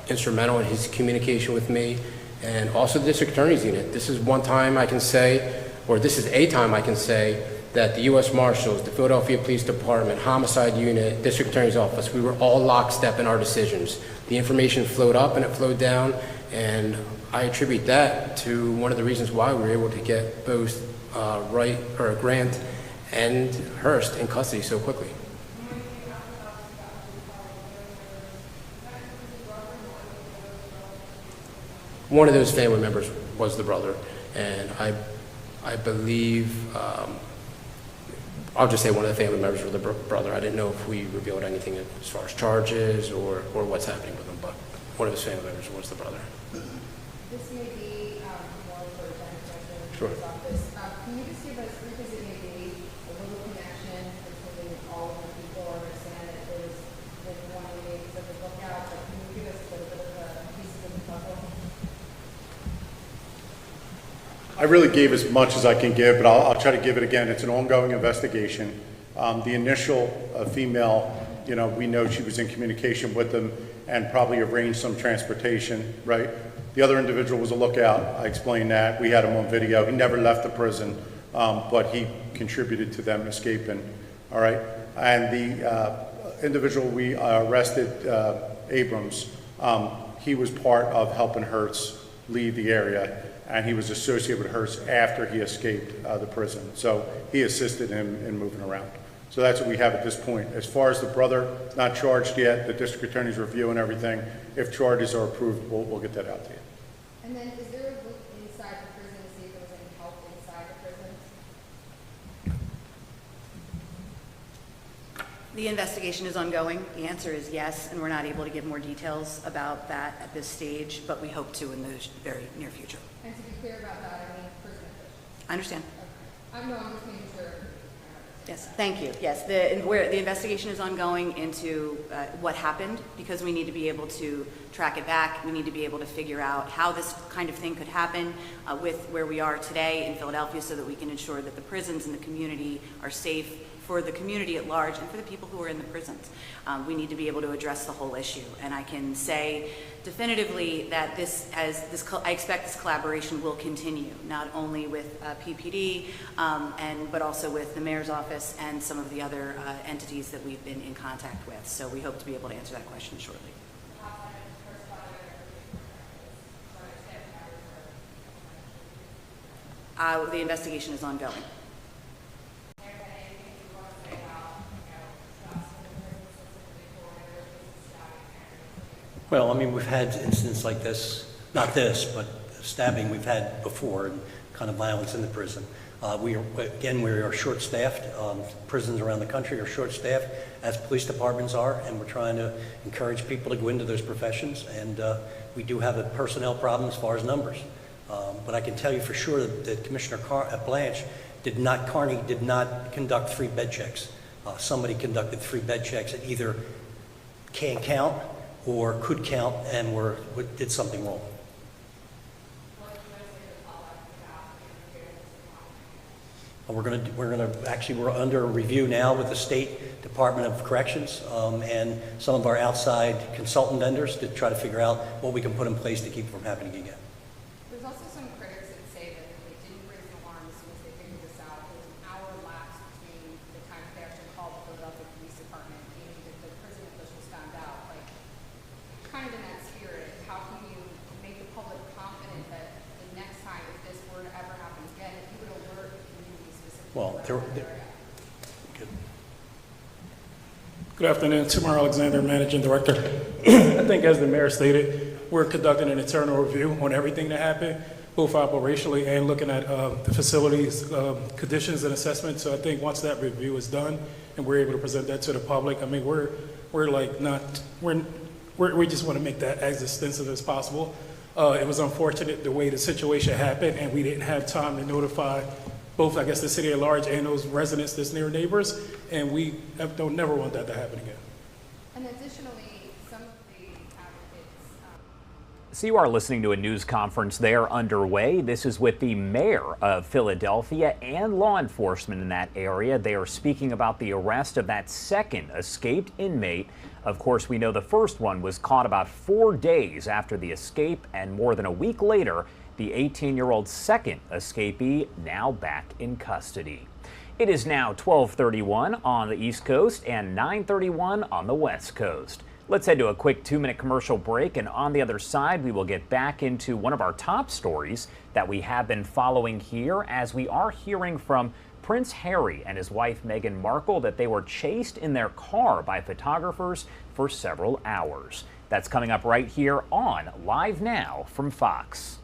[SPEAKER 15] instrumental in his communication with me, and also the district attorney's unit. This is one time I can say, or this is a time I can say, that the U.S. Marshals, the Philadelphia Police Department, Homicide Unit, District Attorney's Office, we were all lockstep in our decisions. The information flowed up and it flowed down, and I attribute that to one of the reasons why we were able to get both Grant and Hurst in custody so quickly. One of those family members was the brother, and I believe, I'll just say one of the family members was the brother. I didn't know if we revealed anything as far as charges or what's happening with him, but one of his family members was the brother.
[SPEAKER 17] This may be more for the President's
[SPEAKER 15] Sure.
[SPEAKER 17] office. Can you just give us, because it may be a little connection between all of the people, understand that there's one of the names of the lookout, but can you give us a little bit of the pieces of the puzzle?
[SPEAKER 2] I really gave as much as I can give, but I'll try to give it again. It's an ongoing investigation. The initial female, we know she was in communication with them and probably arranged some transportation, right? The other individual was a lookout. I explained that. We had him on video. He never left the prison, but he contributed to them escaping, all right? And the individual we arrested, Abrams, he was part of helping Hurst leave the area, and he was associated with Hurst after he escaped the prison. So he assisted him in moving around. So that's what we have at this point. As far as the brother, not charged yet. The district attorney's reviewing everything. If charges are approved, we'll get that out to you.
[SPEAKER 17] And then is there a look inside the prison to see if there was any help inside the prison?
[SPEAKER 3] The investigation is ongoing. The answer is yes, and we're not able to give more details about that at this stage, but we hope to in the very near future.
[SPEAKER 17] And to be clear about that, I mean prison officials.
[SPEAKER 3] I understand.
[SPEAKER 17] Okay. I'm just making sure.
[SPEAKER 3] Yes, thank you. Yes, the investigation is ongoing into what happened, because we need to be able to track it back. We need to be able to figure out how this kind of thing could happen with where we are today in Philadelphia, so that we can ensure that the prisons and the community are safe for the community at large and for the people who are in the prisons. We need to be able to address the whole issue. And I can say definitively that I expect this collaboration will continue, not only with PPD, but also with the mayor's office and some of the other entities that we've been in contact with. So we hope to be able to answer that question shortly. The investigation is ongoing.
[SPEAKER 1] Well, I mean, we've had incidents like this, not this, but stabbing we've had before, and kind of violence in the prison. We are short-staffed. Prisons around the country are short-staffed, as police departments are, and we're trying to encourage people to go into those professions. And we do have a personnel problem as far as numbers. But I can tell you for sure that Commissioner Blanche Carney did not conduct 3 bed checks. Somebody conducted 3 bed checks that either can't count or could count and did something wrong. We're under review now with the State Department of Corrections and some of our outside consultant vendors to try to figure out what we can put in place to keep it from happening again.
[SPEAKER 17] There's also some critics that say that they didn't raise an alarm as soon as they figured this out. There was an hour lapse between the time that they actually called the Philadelphia Police Department and the prison officials found out. Like, kind of in that spirit, how can you make the public confident that the next time, if this were to ever happen again, if you would alert the community specifically?
[SPEAKER 1] Well,
[SPEAKER 6] Good afternoon, Timur Alexander, Managing Director. I think as the mayor stated, we're conducting an internal review on everything that happened, both operationally and looking at the facilities, conditions and assessments. So I think once that review is done and we're able to present that to the public, I mean, we just want to make that as extensive as possible. It was unfortunate the way the situation happened, and we didn't have time to notify both, I guess, the city at large and those residents that's near neighbors, and we don't never want that to happen again.
[SPEAKER 17] And additionally, some of the advocates...
[SPEAKER 16] So you are listening to a news conference there underway. This is with the mayor of Philadelphia and law enforcement in that area. They are speaking about the arrest of that second escaped inmate. Of course, we know the first one was caught about 4 days after the escape, and more than a week later, the 18-year-old second escapee now back in custody. It is now 12:31 on the East Coast and 9:31 on the West Coast. Let's head to a quick 2-minute commercial break, and on the other side, we will get back into one of our top stories that we have been following here, as we are hearing from Prince Harry and his wife Meghan Markle that they were chased in their car by photographers for several hours. That's coming up right here on Live Now from Fox.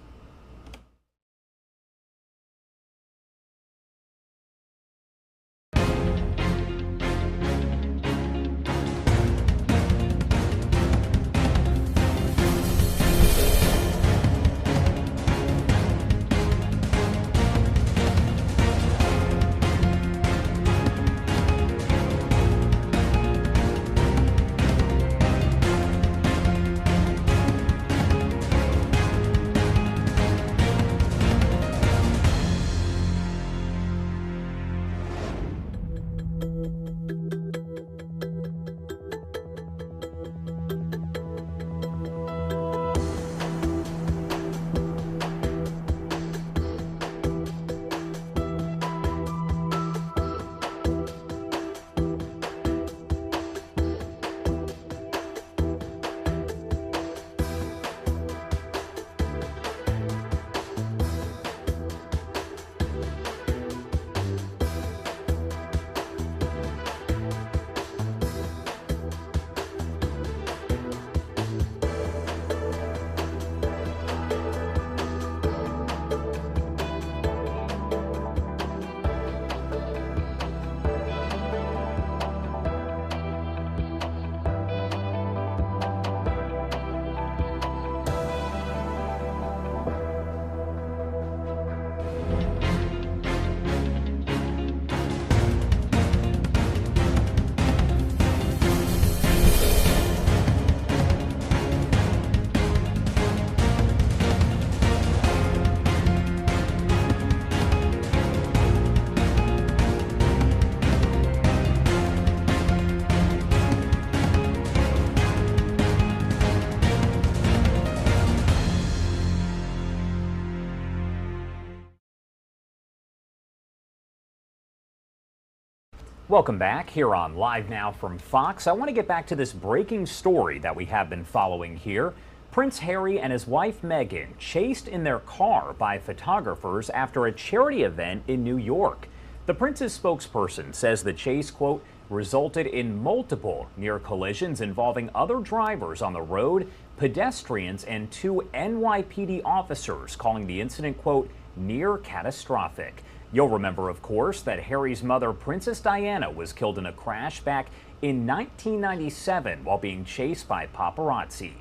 [SPEAKER 16] Welcome back here on Live Now from Fox. I want to get back to this breaking story that we have been following here. Prince Harry and his wife Meghan chased in their car by photographers after a charity event in New York. The prince's spokesperson says the chase, quote, resulted in multiple near collisions involving other drivers on the road, pedestrians, and 2 NYPD officers, calling the incident, quote, near catastrophic. You'll remember, of course, that Harry's mother, Princess Diana, was killed in a crash back in 1997 while being chased by paparazzi.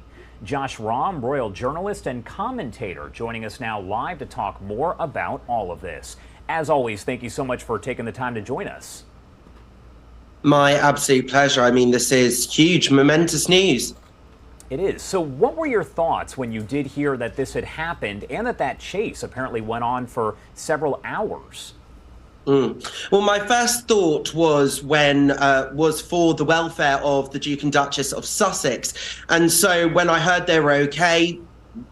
[SPEAKER 16] Josh Rahm, royal journalist and commentator, joining us now live to talk more about all of this. As always, thank you so much for taking the time to join us.
[SPEAKER 18] My absolute pleasure. I mean, this is huge, momentous news.
[SPEAKER 16] It is. So what were your thoughts when you did hear that this had happened and that chase apparently went on for several hours?
[SPEAKER 18] Well, my first thought was was for the welfare of the Duke and Duchess of Sussex. And so when I heard they were okay,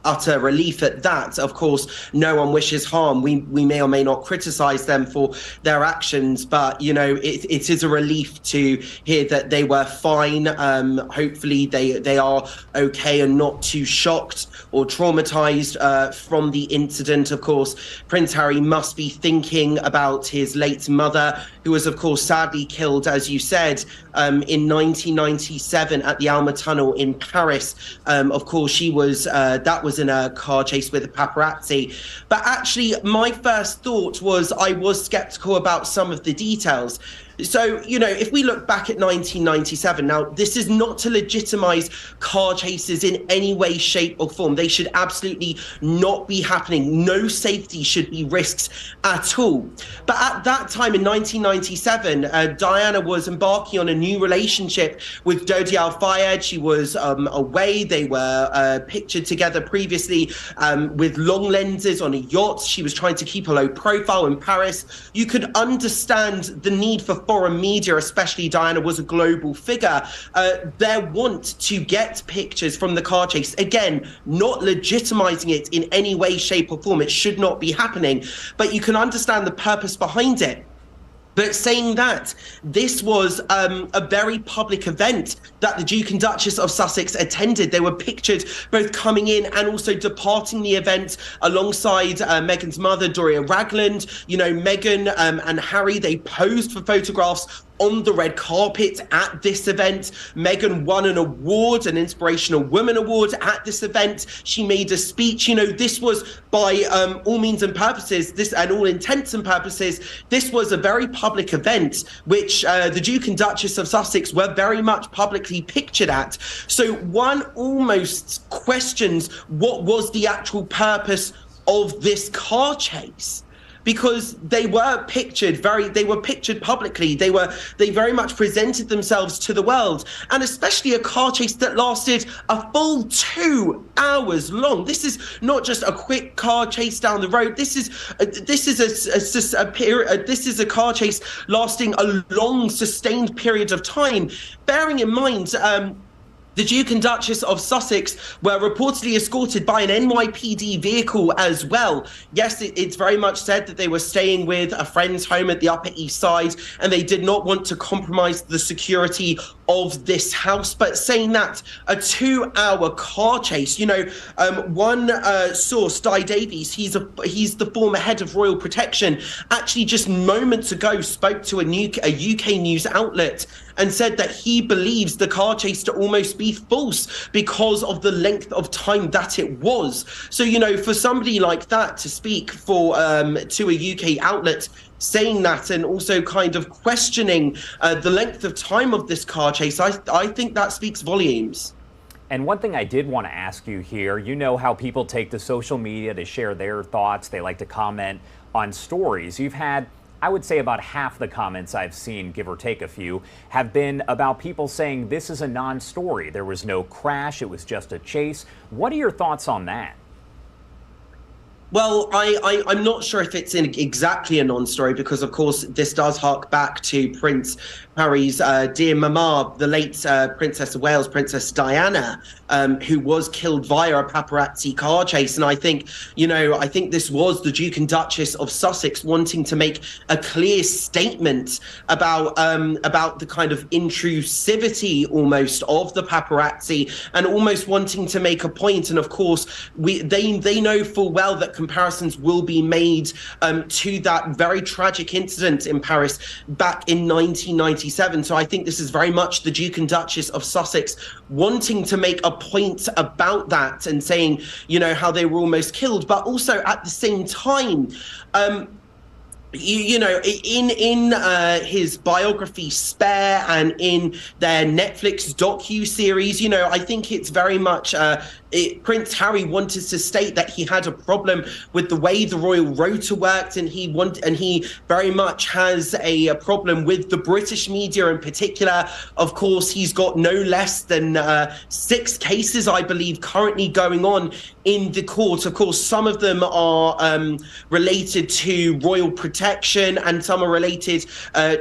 [SPEAKER 18] utter relief at that. Of course, no one wishes harm. We may or may not criticize them for their actions, but, you know, it is a relief to hear that they were fine. Hopefully they are okay and not too shocked or traumatized from the incident. Of course, Prince Harry must be thinking about his late mother, who was, of course, sadly killed, as you said, in 1997 at the Alma Tunnel in Paris. Of course, she was that was in a car chase with a paparazzi. But actually, my first thought was I was skeptical about some of the details. So, you know, if we look back at 1997, now, this is not to legitimize car chases in any way, shape or form. They should absolutely not be happening. No safety should be risked at all. But at that time in 1997, Diana was embarking on a new relationship with Dodi Al-Fayed. She was away. They were pictured together previously with long lenses on a yacht. She was trying to keep a low profile in Paris. You could understand the need for foreign media, especially Diana was a global figure, their want to get pictures from the car chase. Again, not legitimizing it in any way, shape or form. It should not be happening, but you can understand the purpose behind it. But saying that, this was a very public event that the Duke and Duchess of Sussex attended. They were pictured both coming in and also departing the event alongside Meghan's mother, Doria Ragland. You know, Meghan and Harry, they posed for photographs on the red carpet at this event. Meghan won an award, an Inspirational Woman Award at this event. She made a speech. You know, this was by all means and purposes, and all intents and purposes, this was a very public event, which the Duke and Duchess of Sussex were very much publicly pictured at. So one almost questions what was the actual purpose of this car chase, because they were pictured publicly. They very much presented themselves to the world, and especially a car chase that lasted a full 2 hours long. This is not just a quick car chase down the road. This is a car chase lasting a long, sustained period of time. Bearing in mind, the Duke and Duchess of Sussex were reportedly escorted by an NYPD vehicle as well. Yes, it's very much said that they were staying with a friend's home at the Upper East Side, and they did not want to compromise the security of this house. But saying that, a 2-hour car chase, you know, one source, Di Davies, he's the former head of Royal Protection, actually just moments ago spoke to a UK news outlet and said that he believes the car chase to almost be false because of the length of time that it was. So, you know, for somebody like that to speak to a UK outlet saying that, and also kind of questioning the length of time of this car chase, I think that speaks volumes.
[SPEAKER 16] And one thing I did want to ask you here, you know how people take to social media to share their thoughts. They like to comment on stories. You've had, I would say, about half the comments I've seen, give or take a few, have been about people saying this is a non-story. There was no crash. It was just a chase. What are your thoughts on that?
[SPEAKER 18] Well, I'm not sure if it's exactly a non-story, because, of course, this does hark back to Prince Harry's dear mama, the late Princess of Wales, Princess Diana, who was killed via a paparazzi car chase. And I think, you know, I think this was the Duke and Duchess of Sussex wanting to make a clear statement about the kind of intrusivity almost of the paparazzi, and almost wanting to make a point. And of course, they know full well that comparisons will be made to that very tragic incident in Paris back in 1997. So I think this is very much the Duke and Duchess of Sussex wanting to make a point about that and saying, you know, how they were almost killed, but also at the same time, you know, in his biography Spare and in their Netflix docu-series, you know, I think it's very much Prince Harry wanted to state that he had a problem with the way the royal rota worked, and he very much has a problem with the British media in particular. Of course, he's got no less than 6 cases, I believe, currently going on in the court. Of course, some of them are related to royal protection protection, and some are related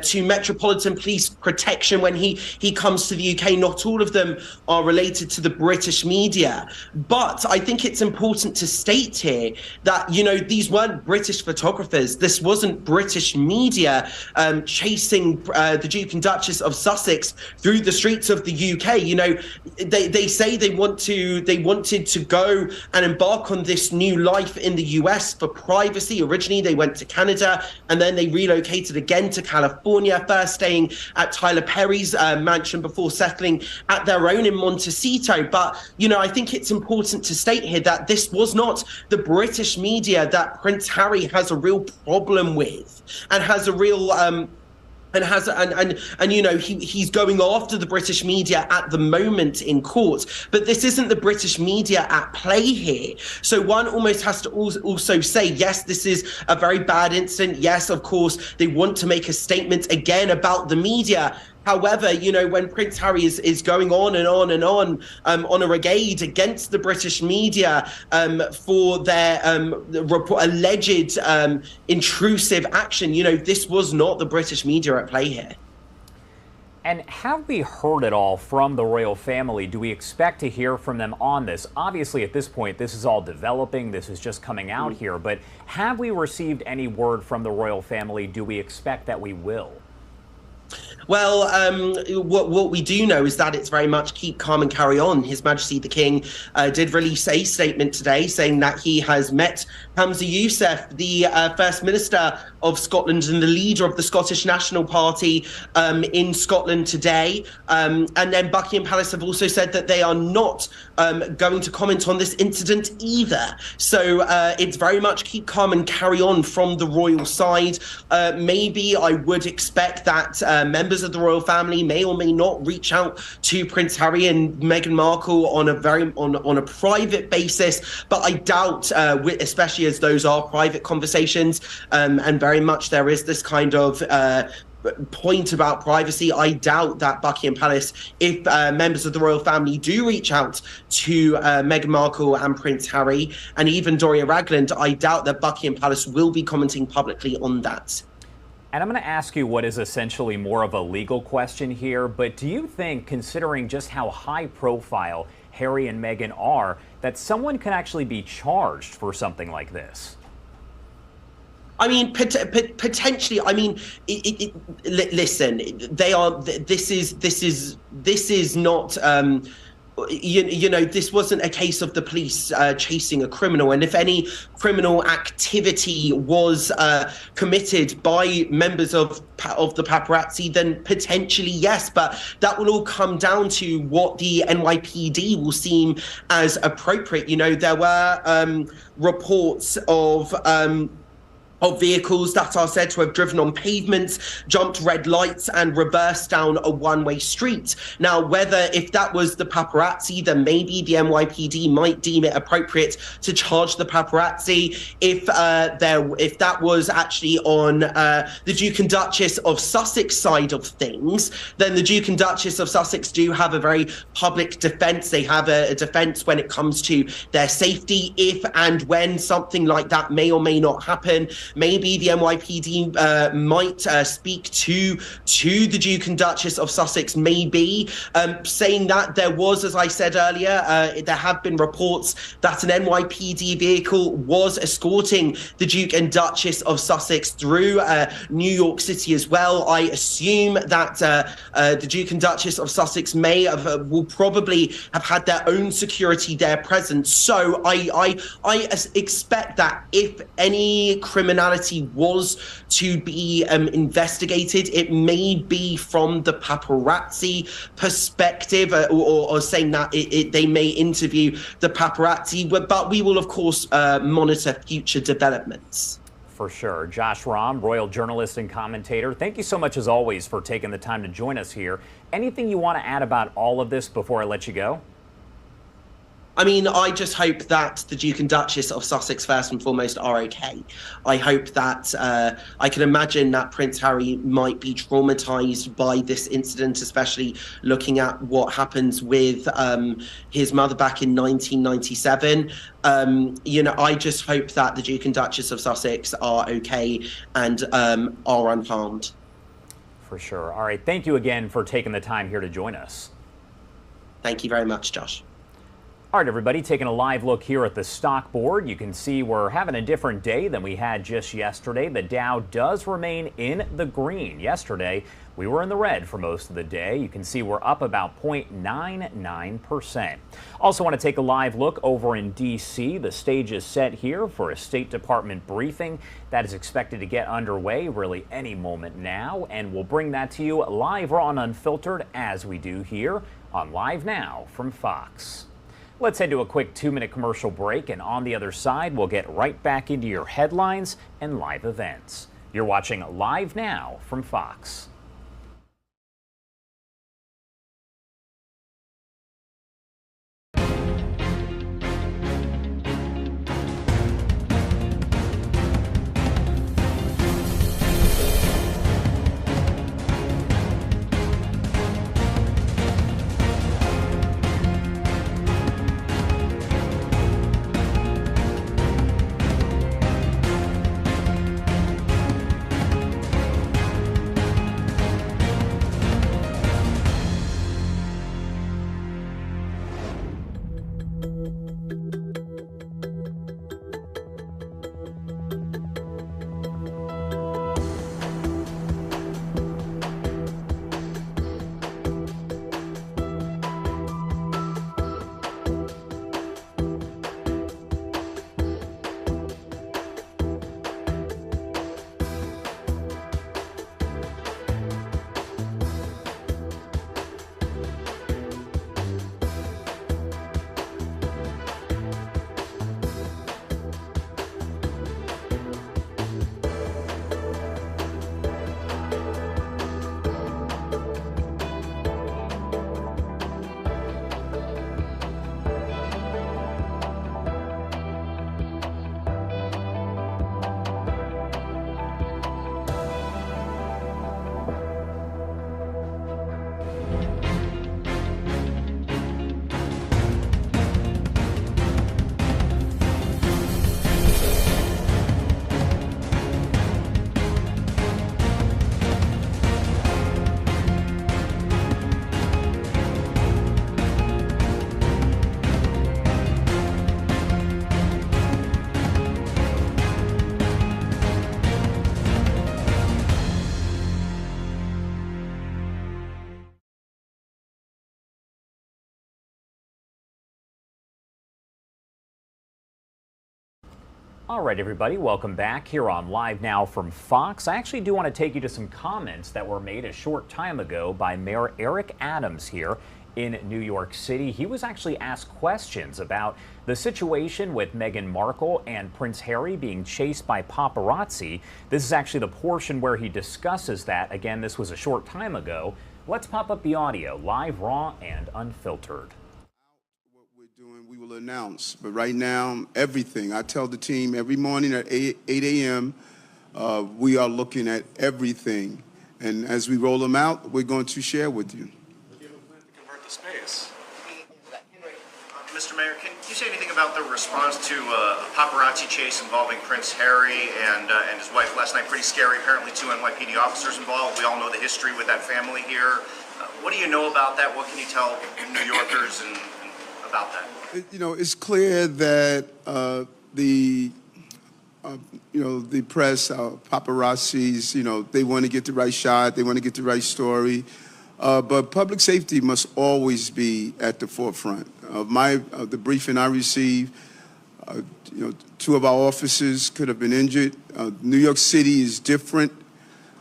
[SPEAKER 18] to Metropolitan Police protection when he comes to the UK. Not all of them are related to the British media. But I think it's important to state here that, you know, these weren't British photographers. This wasn't British media chasing the Duke and Duchess of Sussex through the streets of the UK. You know, they say they wanted to go and embark on this new life in the US for privacy. Originally, they went to Canada, and then they relocated again to California, first staying at Tyler Perry's mansion before settling at their own in Montecito. But, you know, I think it's important to state here that this was not the British media that Prince Harry has a real problem with, and has a real and you know, he's going after the British media at the moment in court, but this isn't the British media at play here. So one almost has to also say, yes, this is a very bad incident. Yes, of course, they want to make a statement again about the media. However, you know, when Prince Harry is going on and on and on a brigade against the British media for their alleged intrusive action, you know, this was not the British media at play here.
[SPEAKER 16] And have we heard it all from the royal family? Do we expect to hear from them on this? Obviously, at this point, this is all developing. This is just coming out here. But have we received any word from the royal family? Do we expect that we will?
[SPEAKER 18] Well, what we do know is that it's very much keep calm and carry on. His Majesty the King did release a statement today saying that he has met Hamza Youssef, the First Minister of Scotland and the leader of the Scottish National Party in Scotland today. And then Buckingham Palace have also said that they are not going to comment on this incident either. So it's very much keep calm and carry on from the royal side. Maybe I would expect that members of the royal family may or may not reach out to Prince Harry and Meghan Markle on a private basis, but I doubt, especially as those are private conversations, and very much there is this kind of point about privacy. I doubt that Buckingham Palace, if members of the royal family do reach out to Meghan Markle and Prince Harry and even Doria Ragland, I doubt that Buckingham Palace will be commenting publicly on that.
[SPEAKER 16] And I'm going to ask you what is essentially more of a legal question here, but do you think, considering just how high profile Harry and Meghan are, that someone can actually be charged for something like this?
[SPEAKER 18] I mean, potentially. I mean, listen. They are. This is not. You know, this wasn't a case of the police chasing a criminal, and if any criminal activity was committed by members of the paparazzi, then potentially yes, but that will all come down to what the NYPD will seem as appropriate. You know, there were reports of vehicles that are said to have driven on pavements, jumped red lights, and reversed down a one-way street. Now, if that was the paparazzi, then maybe the NYPD might deem it appropriate to charge the paparazzi. If that was actually on the Duke and Duchess of Sussex side of things, then the Duke and Duchess of Sussex do have a very public defence. They have a defence when it comes to their safety. If and when something like that may or may not happen, maybe the NYPD might speak to the Duke and Duchess of Sussex, maybe, saying that there was, as I said earlier, there have been reports that an NYPD vehicle was escorting the Duke and Duchess of Sussex through New York City as well. I assume that the Duke and Duchess of Sussex will probably have had their own security there present. So I expect that if any criminality was to be investigated, it may be from the paparazzi perspective, or saying that they may interview the paparazzi, but we will of course monitor future developments.
[SPEAKER 16] For sure. Josh Rahm, royal journalist and commentator, thank you so much as always for taking the time to join us here. Anything you want to add about all of this before I let you go?
[SPEAKER 18] I mean, I just hope that the Duke and Duchess of Sussex, first and foremost, are okay. I hope that I can imagine that Prince Harry might be traumatized by this incident, especially looking at what happens with his mother back in 1997. I just hope that the Duke and Duchess of Sussex are okay and are unharmed.
[SPEAKER 16] For sure. All right. Thank you again for taking the time here to join us.
[SPEAKER 18] Thank you very much, Josh.
[SPEAKER 16] All right, everybody, taking a live look here at the stock board. You can see we're having a different day than we had just yesterday. The Dow does remain in the green. Yesterday, we were in the red for most of the day. You can see we're up about 0.99%. Also want to take a live look over in D.C. The stage is set here for a State Department briefing that is expected to get underway really any moment now. And we'll bring that to you live or on Unfiltered as we do here on Live Now from Fox. Let's head to a quick 2-minute commercial break, and on the other side, we'll get right back into your headlines and live events. You're watching Live Now from Fox. All right, everybody, welcome back here on Live Now from Fox. I actually do want to take you to some comments that were made a short time ago by Mayor Eric Adams here in New York City. He was actually asked questions about the situation with Meghan Markle and Prince Harry being chased by paparazzi. This is actually the portion where he discusses that. Again, this was a short time ago. Let's pop up the audio, live, raw, and unfiltered.
[SPEAKER 7] We will announce, but right now, everything. I tell the team every morning at 8 a.m., we are looking at everything. And as we roll them out, we're going to share with you.
[SPEAKER 8] Convert the space. Mr. Mayor, can you say anything about the response to a paparazzi chase involving Prince Harry and his wife last night? Pretty scary, apparently 2 NYPD officers involved. We all know the history with that family here. What do you know about that? What can you tell New Yorkers and about that?
[SPEAKER 7] It's clear that the press, paparazzis, they want to get the right shot, they want to get the right story. But public safety must always be at the forefront. The briefing I received, 2 of our officers could have been injured. New York City is different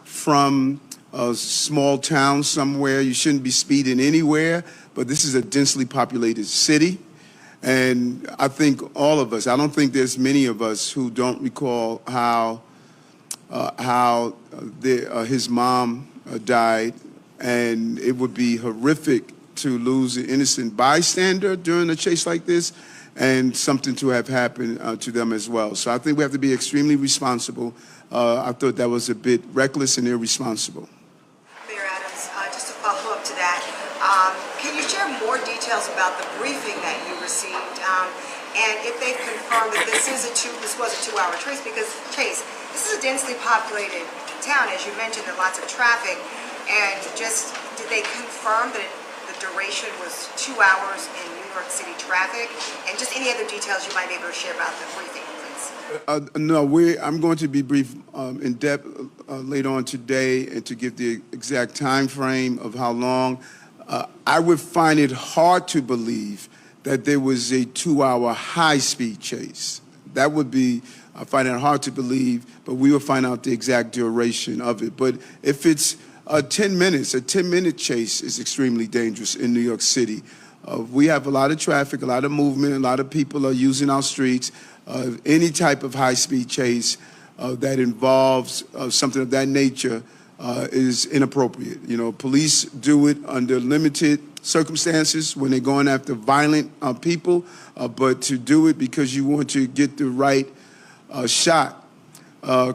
[SPEAKER 7] from a small town somewhere. You shouldn't be speeding anywhere, but this is a densely populated city. And I think all of us, I don't think there's many of us who don't recall how his mom died, and it would be horrific to lose an innocent bystander during a chase like this, and something to have happened to them as well. So I think we have to be extremely responsible. I thought that was a bit reckless and irresponsible.
[SPEAKER 10] Mayor Adams, just to follow up to that, can you share more details about the briefing that you received, and if they've confirmed that this was a 2-hour chase? Because this is a densely populated town, as you mentioned, there are lots of traffic, and just did they confirm that the duration was 2 hours in New York City traffic, and just any other details you might be able to share about the briefing, please?
[SPEAKER 7] No, I'm going to be brief in depth later on today, and to give the exact time frame of how long. I would find it hard to believe that there was a 2-hour high-speed chase. That would be, I find it hard to believe, but we will find out the exact duration of it. But if it's 10 minutes, a 10-minute chase is extremely dangerous in New York City. We have a lot of traffic, a lot of movement, a lot of people are using our streets. Any type of high-speed chase that involves something of that nature is inappropriate. You know, police do it under limited circumstances when they're going after violent people, but to do it because you want to get the right shot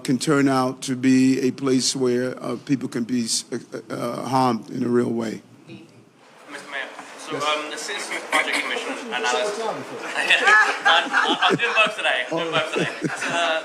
[SPEAKER 7] can turn out to be a place where people can be harmed in a real way.
[SPEAKER 20] Mr. Mayor, so the Citizens Budget Commission analysis. I'm doing both today. So,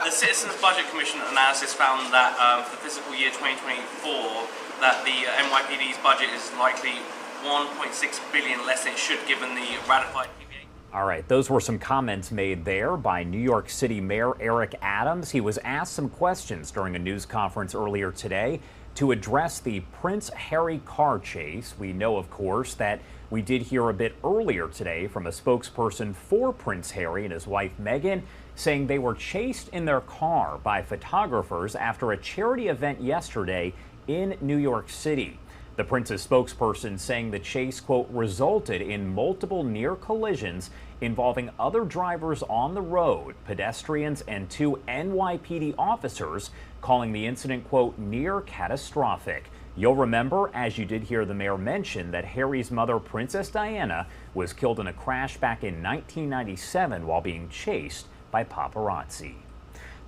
[SPEAKER 20] the Citizens Budget Commission analysis found that for the fiscal year 2024, that the NYPD's budget is likely 1.6 billion less than it should, given the ratified PPA.
[SPEAKER 16] All right, those were some comments made there by New York City Mayor Eric Adams. He was asked some questions during a news conference earlier today to address the Prince Harry car chase. We know, of course, that we did hear a bit earlier today from a spokesperson for Prince Harry and his wife Meghan, saying they were chased in their car by photographers after a charity event yesterday in New York City. The Prince's spokesperson saying the chase, quote, resulted in multiple near collisions involving other drivers on the road, pedestrians, and 2 NYPD officers, calling the incident, quote, near catastrophic. You'll remember, as you did hear the mayor mention, that Harry's mother, Princess Diana, was killed in a crash back in 1997 while being chased by paparazzi.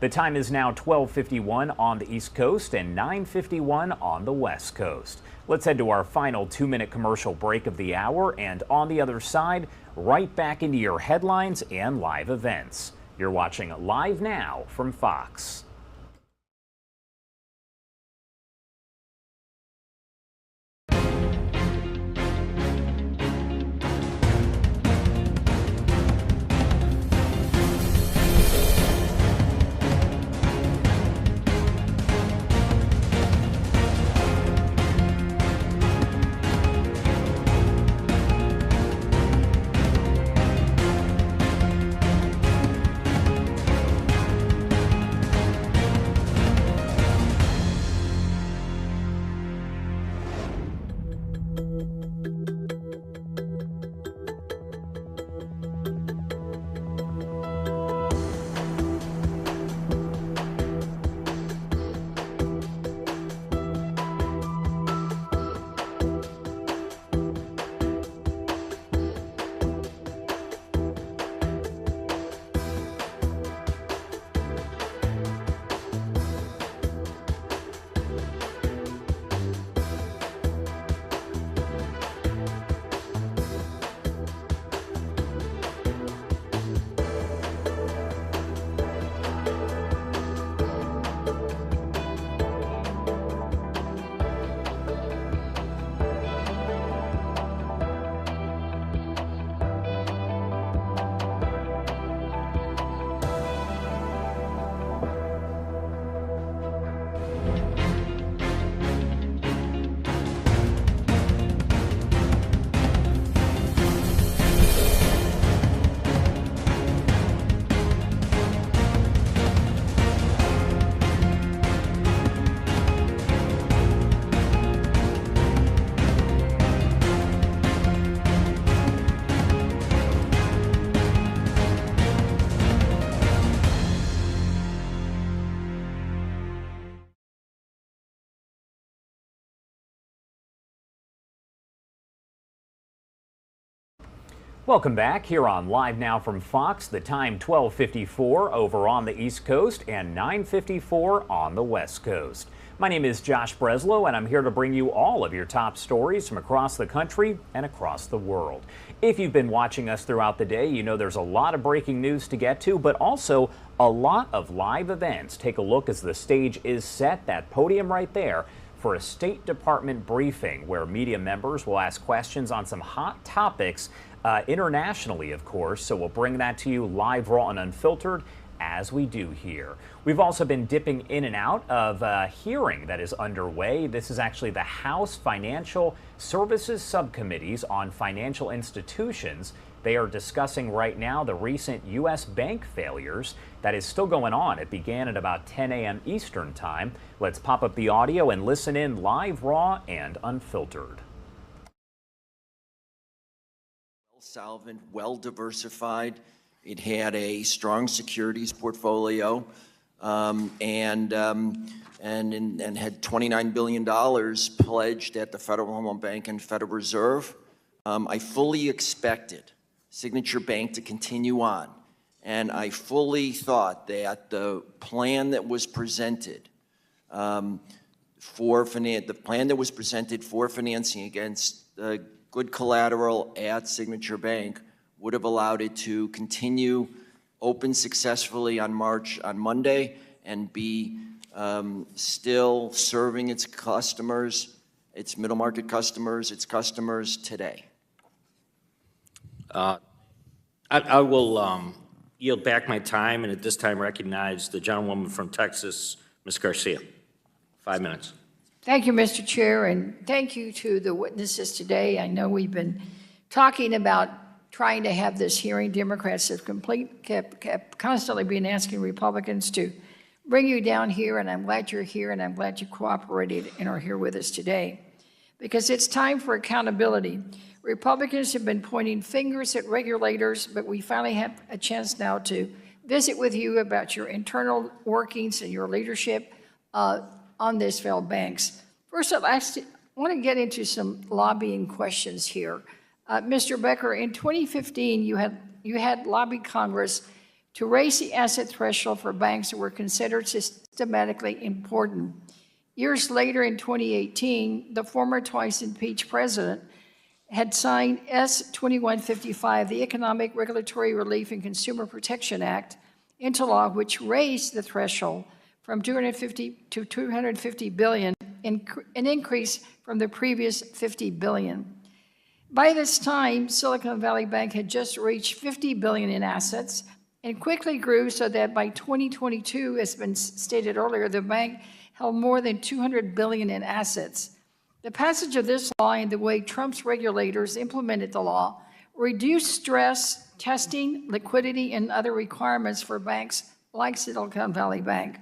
[SPEAKER 16] The time is now 12:51 on the East Coast and 9:51 on the West Coast. Let's head to our final 2-minute commercial break of the hour, and on the other side, right back into your headlines and live events. You're watching Live Now from Fox. Welcome back here on Live Now from Fox. The time 12:54 over on the East Coast and 9:54 on the West Coast. My name is Josh Breslow, and I'm here to bring you all of your top stories from across the country and across the world. If you've been watching us throughout the day, you know there's a lot of breaking news to get to, but also a lot of live events. Take a look as the stage is set, that podium right there, for a State Department briefing where media members will ask questions on some hot topics internationally, of course. So we'll bring that to you live, raw, and unfiltered, as we do here. We've also been dipping in and out of a hearing that is underway. This is actually the House Financial Services Subcommittees on Financial Institutions. They are discussing right now the recent U.S. bank failures. That is still going on. It began at about 10 a.m. Eastern Time. Let's pop up the audio and listen in live, raw, and unfiltered.
[SPEAKER 11] Solvent, well diversified. It had a strong securities portfolio, and had $29 billion pledged at the Federal Home Loan Bank and Federal Reserve. I fully expected Signature Bank to continue on, and I fully thought that the plan that was presented for financing against good collateral at Signature Bank would have allowed it to continue open successfully on Monday and be still serving its customers, its middle market customers, its customers today.
[SPEAKER 12] I will yield back my time and at this time recognize the gentlewoman from Texas, Ms. Garcia. 5 minutes.
[SPEAKER 21] Thank you, Mr. Chair, and thank you to the witnesses today. I know we've been talking about trying to have this hearing. Democrats have kept constantly been asking Republicans to bring you down here, and I'm glad you're here, and I'm glad you cooperated and are here with us today. Because it's time for accountability. Republicans have been pointing fingers at regulators, but we finally have a chance now to visit with you about your internal workings and your leadership on these failed banks. First, I want to get into some lobbying questions here. Mr. Becker, in 2015, you had lobbied Congress to raise the asset threshold for banks that were considered systematically important. Years later, in 2018, the former twice impeached president had signed S-2155, the Economic Regulatory Relief and Consumer Protection Act, into law, which raised the threshold from 250 to 250 billion, an increase from the previous 50 billion. By this time, Silicon Valley Bank had just reached 50 billion in assets and quickly grew so that by 2022, as been stated earlier, the bank held more than 200 billion in assets. The passage of this law and the way Trump's regulators implemented the law reduced stress, testing, liquidity, and other requirements for banks like Silicon Valley Bank.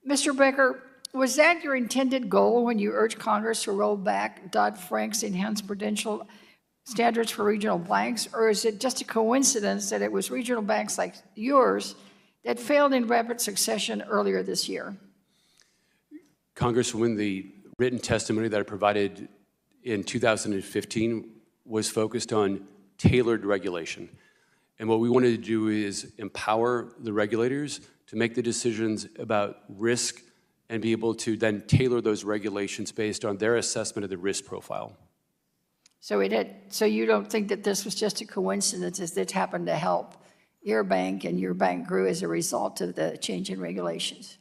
[SPEAKER 21] Mr. Becker, was that your intended goal when you urged Congress to roll back Dodd-Frank's enhanced prudential standards for regional banks, or is it just a coincidence that it was regional banks like yours that failed in rapid succession earlier this year?
[SPEAKER 24] Congresswoman, the written testimony that I provided in 2015 was focused on tailored regulation. And what we wanted to do is empower the regulators to make the decisions about risk and be able to then tailor those regulations based on their assessment of the risk profile.
[SPEAKER 21] So you don't think that this was just a coincidence as it happened to help your bank and your bank grew as a result of the change in regulations?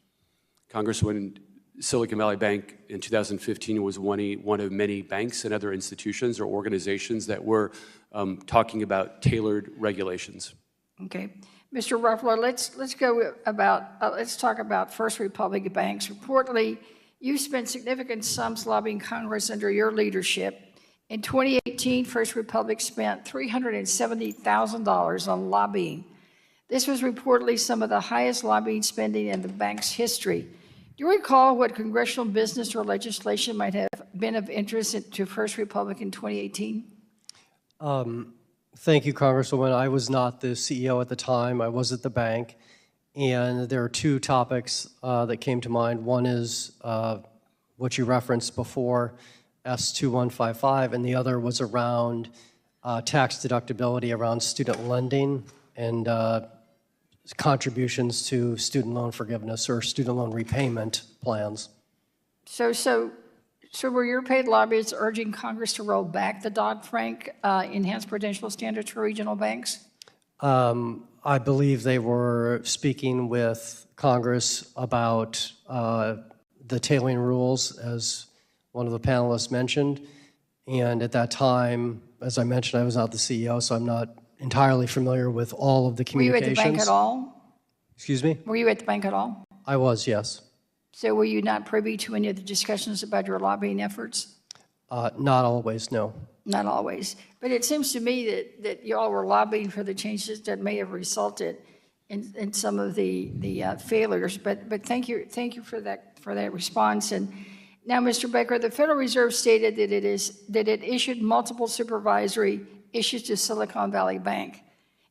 [SPEAKER 24] Congresswoman, Silicon Valley Bank in 2015 was one of many banks and other institutions or organizations that were talking about tailored regulations.
[SPEAKER 21] Okay. Mr. Ruffalo, let's talk about First Republic banks. Reportedly, you spent significant sums lobbying Congress under your leadership. In 2018, First Republic spent $370,000 on lobbying. This was reportedly some of the highest lobbying spending in the bank's history. Do you recall what congressional business or legislation might have been of interest to First Republic in 2018?
[SPEAKER 25] Thank you, Congresswoman. I was not the CEO at the time. I was at the bank. And there are two topics that came to mind. One is what you referenced before, S-2155, and the other was around tax deductibility around student lending and contributions to student loan forgiveness or student loan repayment plans.
[SPEAKER 21] So were your paid lobbyists urging Congress to roll back the Dodd-Frank enhanced prudential standards for regional banks?
[SPEAKER 25] I believe they were speaking with Congress about the tailoring rules, as one of the panelists mentioned. And at that time, as I mentioned, I was not the CEO, so I'm not entirely familiar with all of the communications.
[SPEAKER 21] Were you at the bank at all?
[SPEAKER 25] Excuse me?
[SPEAKER 21] Were you at the bank at all?
[SPEAKER 25] I was, yes.
[SPEAKER 21] So were you not privy to any of the discussions about your lobbying efforts?
[SPEAKER 25] Not always, no.
[SPEAKER 21] Not always. But it seems to me that you all were lobbying for the changes that may have resulted in some of the failures. But thank you for that response. And now, Mr. Baker, the Federal Reserve stated that it issued multiple supervisory issues to Silicon Valley Bank,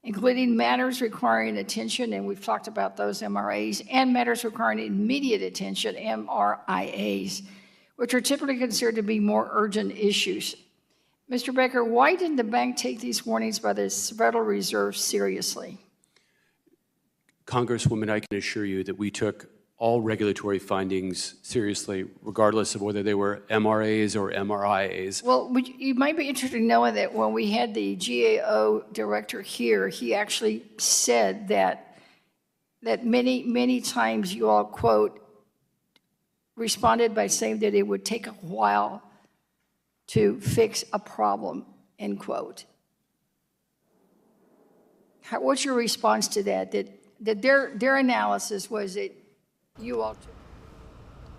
[SPEAKER 21] including matters requiring attention, and we've talked about those MRAs, and matters requiring immediate attention, MRIAs, which are typically considered to be more urgent issues. Mr. Baker, why didn't the bank take these warnings by the Federal Reserve seriously?
[SPEAKER 24] Congresswoman, I can assure you that we took all regulatory findings seriously, regardless of whether they were MRAs or MRIAs.
[SPEAKER 21] Well, you might be interested in knowing that when we had the GAO director here, he actually said that many times you all, quote, responded by saying that it would take a while to fix a problem, end quote. What's your response to that? That their analysis was that you all took.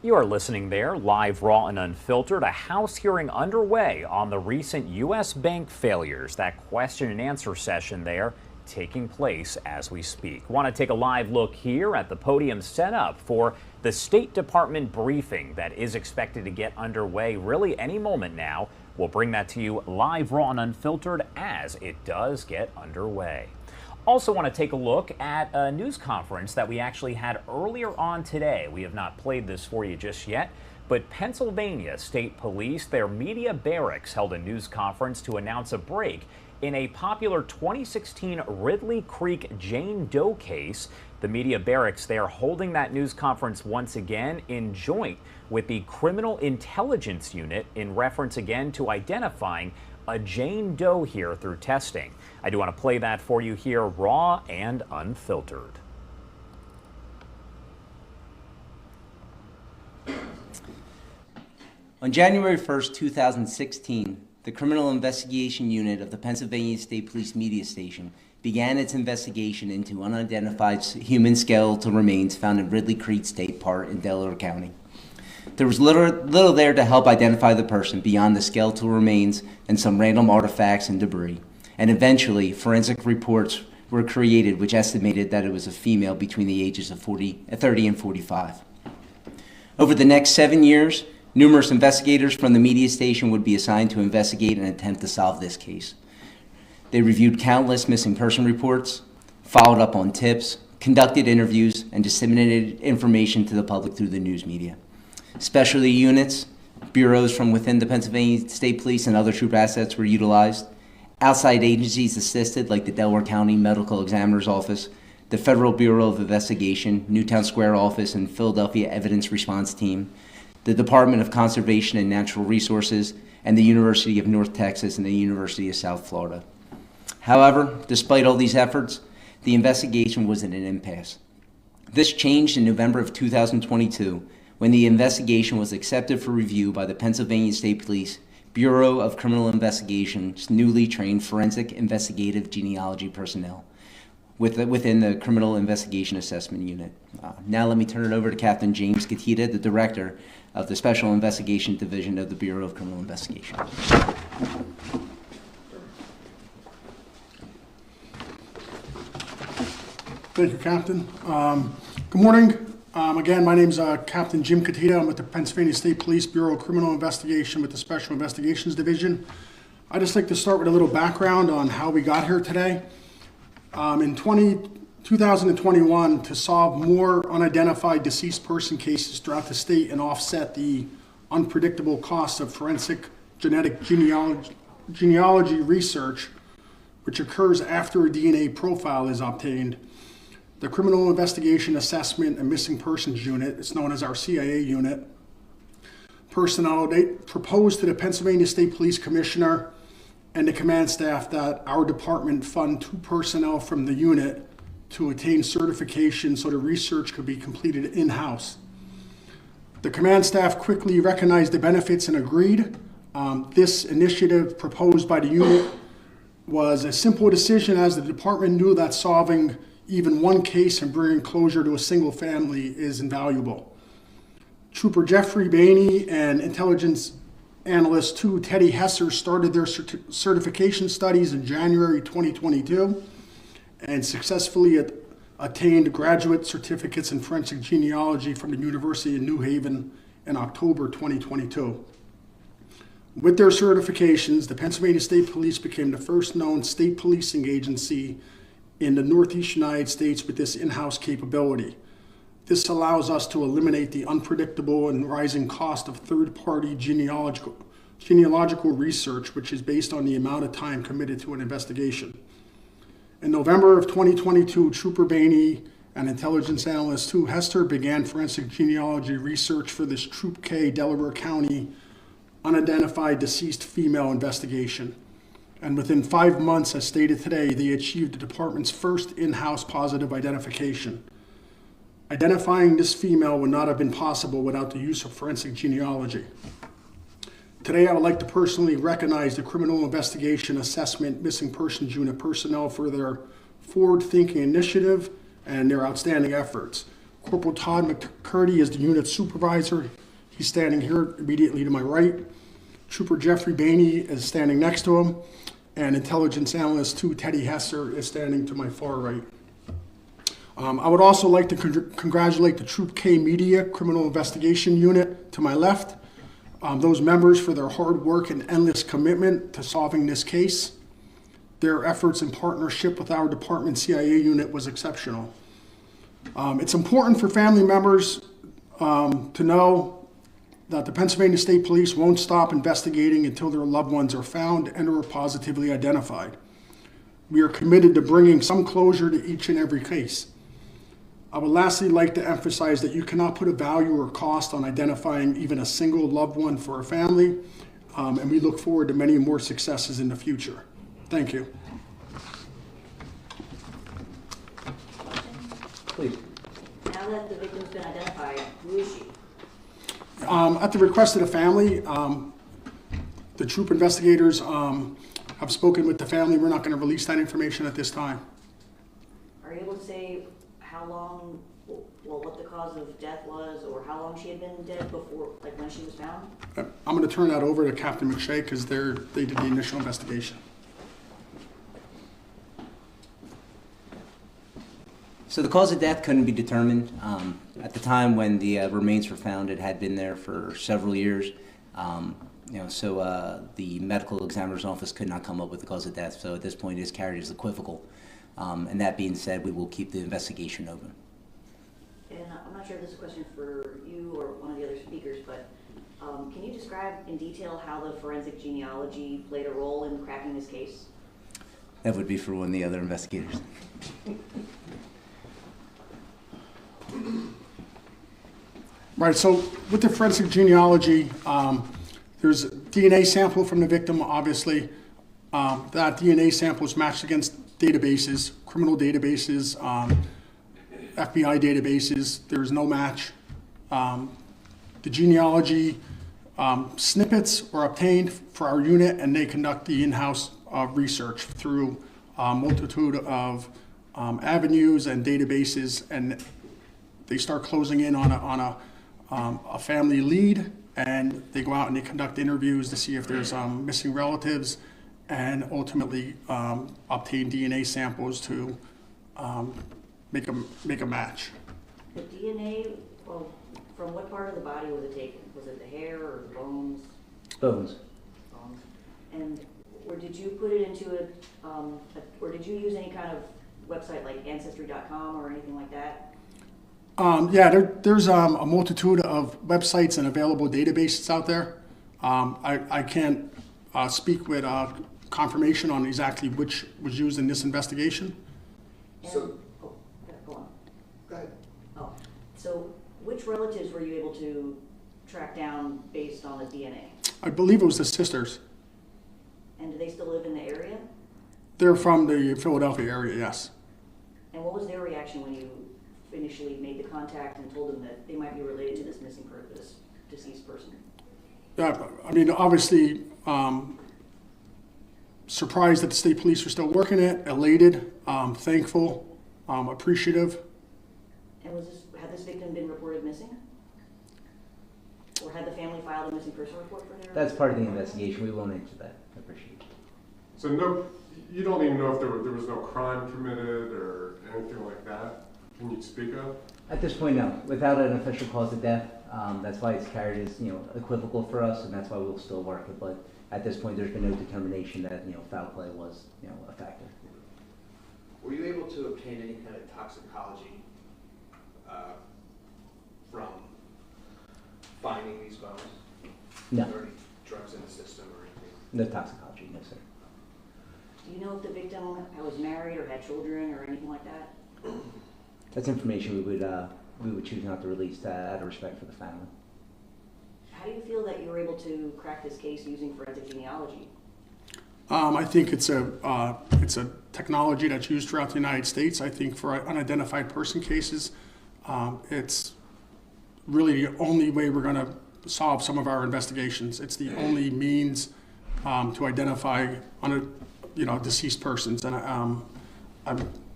[SPEAKER 16] You are listening there, live, raw, and unfiltered. A House hearing underway on the recent U.S. bank failures. That question and answer session there taking place as we speak. Want to take a live look here at the podium set up for the State Department briefing that is expected to get underway really any moment now. We'll bring that to you live, raw, and unfiltered as it does get underway. Also want to take a look at a news conference that we actually had earlier on today. We have not played this for you just yet, but Pennsylvania State Police, their media barracks, held a news conference to announce a break in a popular 2016 Ridley Creek Jane Doe case. The media barracks there holding that news conference once again in joint with the Criminal Intelligence Unit in reference again to identifying a Jane Doe here through testing. I do want to play that for you here, raw and unfiltered.
[SPEAKER 13] On January 1st, 2016, the Criminal Investigation Unit of the Pennsylvania State Police Media Station began its investigation into unidentified human skeletal remains found in Ridley Creek State Park in Delaware County. There was little there to help identify the person beyond the skeletal remains and some random artifacts and debris. And eventually, forensic reports were created which estimated that it was a female between the ages of 30 and 45. Over the next 7 years, numerous investigators from the media station would be assigned to investigate and attempt to solve this case. They reviewed countless missing person reports, followed up on tips, conducted interviews, and disseminated information to the public through the news media. Specialty units, bureaus from within the Pennsylvania State Police and other troop assets were utilized. Outside agencies assisted, like the Delaware County Medical Examiner's Office, the Federal Bureau of Investigation, Newtown Square Office, and Philadelphia Evidence Response Team, the Department of Conservation and Natural Resources, and the University of North Texas and the University of South Florida. However, despite all these efforts, the investigation was in an impasse. This changed in November of 2022 when the investigation was accepted for review by the Pennsylvania State Police Bureau of Criminal Investigation's newly trained forensic investigative genealogy personnel within the Criminal Investigation Assessment Unit. Now let me turn it over to Captain James Gatita, the Director of the Special Investigation Division of the Bureau of Criminal Investigation.
[SPEAKER 14] Thank you, Captain. Good morning. Again, my name is Captain Jim Gatita. I'm with the Pennsylvania State Police Bureau of Criminal Investigation with the Special Investigations Division. I'd just like to start with a little background on how we got here today. In 2021, to solve more unidentified deceased person cases throughout the state and offset the unpredictable costs of forensic genetic genealogy research, which occurs after a DNA profile is obtained, the Criminal Investigation Assessment and Missing Persons Unit, it's known as our CIA unit, personnel, they proposed to the Pennsylvania State Police Commissioner and the command staff that our department fund 2 personnel from the unit to attain certification so the research could be completed in-house. The command staff quickly recognized the benefits and agreed. This initiative proposed by the unit was a simple decision, as the department knew that solving even one case and bringing closure to a single family is invaluable. Trooper Jeffrey Bainey and Intelligence Analyst 2 Teddy Hesser started their certification studies in January 2022 and successfully attained graduate certificates in forensic genealogy from the University of New Haven in October 2022. With their certifications, the Pennsylvania State Police became the first known state policing agency in the Northeast United States with this in-house capability. This allows us to eliminate the unpredictable and rising cost of third-party genealogical research, which is based on the amount of time committed to an investigation. In November of 2022, Trooper Bainey and Intelligence Analyst 2 Hester began forensic genealogy research for this Troop K Delaware County unidentified deceased female investigation. And within 5 months, as stated today, they achieved the department's first in-house positive identification. Identifying this female would not have been possible without the use of forensic genealogy. Today, I would like to personally recognize the Criminal Investigation Assessment Missing Persons Unit personnel for their forward-thinking initiative and their outstanding efforts. Corporal Todd McCurdy is the unit supervisor. He's standing here immediately to my right. Trooper Jeffrey Bainey is standing next to him, and Intelligence Analyst 2 Teddy Hesser is standing to my far right. I would also like to congratulate the Troop K Media Criminal Investigation Unit to my left, those members for their hard work and endless commitment to solving this case. Their efforts in partnership with our department CIA unit was exceptional. It's important for family members to know that the Pennsylvania State Police won't stop investigating until their loved ones are found and or positively identified. We are committed to bringing some closure to each and every case. I would lastly like to emphasize that you cannot put a value or cost on identifying even a single loved one for a family, and we look forward to many more successes in the future. Thank you.
[SPEAKER 4] Please. Now that the victim's been identified, who is she?
[SPEAKER 14] At the request of the family, the troop investigators have spoken with the family. We're not going to release that information at this time.
[SPEAKER 4] Are you able to say how long, well, what the cause of death was, or how long she had been dead before, like when she was found?
[SPEAKER 14] I'm going to turn that over to Captain McShay because they did the initial investigation.
[SPEAKER 13] So the cause of death couldn't be determined. At the time when the remains were found, it had been there for several years. So the medical examiner's office could not come up with the cause of death. So at this point, it is carried as equivocal. And that being said, we will keep the investigation open.
[SPEAKER 4] And I'm not sure if this is a question for you or one of the other speakers, but can you describe in detail how the forensic genealogy played a role in cracking this case?
[SPEAKER 13] That would be for one of the other investigators.
[SPEAKER 14] Right, so with the forensic genealogy, there's a DNA sample from the victim, obviously. That DNA sample is matched against databases, criminal databases, FBI databases. There's no match. The genealogy snippets were obtained for our unit, and they conduct the in-house research through a multitude of avenues and databases, and they start closing in on a family lead, and they go out and they conduct interviews to see if there's missing relatives, and ultimately obtain DNA samples to make a match.
[SPEAKER 4] The DNA, well, from what part of the body was it taken? Was it the hair or the bones?
[SPEAKER 13] Bones.
[SPEAKER 4] Bones. And or did you put it into or did you use any kind of website like Ancestry.com or anything like that?
[SPEAKER 14] Yeah, there's a multitude of websites and available databases out there. I can't speak with confirmation on exactly which was used in this investigation.
[SPEAKER 4] So, go on.
[SPEAKER 18] Go ahead.
[SPEAKER 4] Oh, so which relatives were you able to track down based on the DNA?
[SPEAKER 14] I believe it was the sisters.
[SPEAKER 4] And do they still live in the area?
[SPEAKER 14] They're from the Philadelphia area, yes.
[SPEAKER 4] And what was their reaction when you initially made the contact and told them that they might be related to this missing person, this deceased person?
[SPEAKER 14] I mean, obviously, surprised that the state police were still working it, elated, thankful, appreciative.
[SPEAKER 4] And had this victim been reported missing? Or had the family filed a missing person report for their?
[SPEAKER 13] That's part of the investigation. We won't answer that. I appreciate it.
[SPEAKER 5] So no, you don't even know if there was no crime committed or anything like that? Can you speak of?
[SPEAKER 13] At this point, no. Without an official cause of death, that's why it's carried as, equivocal for us, and that's why we'll still work it. But at this point, there's been no determination that, foul play was, a factor.
[SPEAKER 9] Were you able to obtain any kind of toxicology from finding these bones?
[SPEAKER 13] No.
[SPEAKER 9] Are there any drugs in the system or anything?
[SPEAKER 13] No toxicology, no, sir.
[SPEAKER 4] Do you know if the victim was married or had children or anything like that?
[SPEAKER 13] That's information we would choose not to release out of respect for the family.
[SPEAKER 4] How do you feel that you were able to crack this case using forensic genealogy?
[SPEAKER 14] I think it's a technology that's used throughout the United States. I think for unidentified person cases, it's really the only way we're going to solve some of our investigations. It's the only means to identify deceased persons, and I'm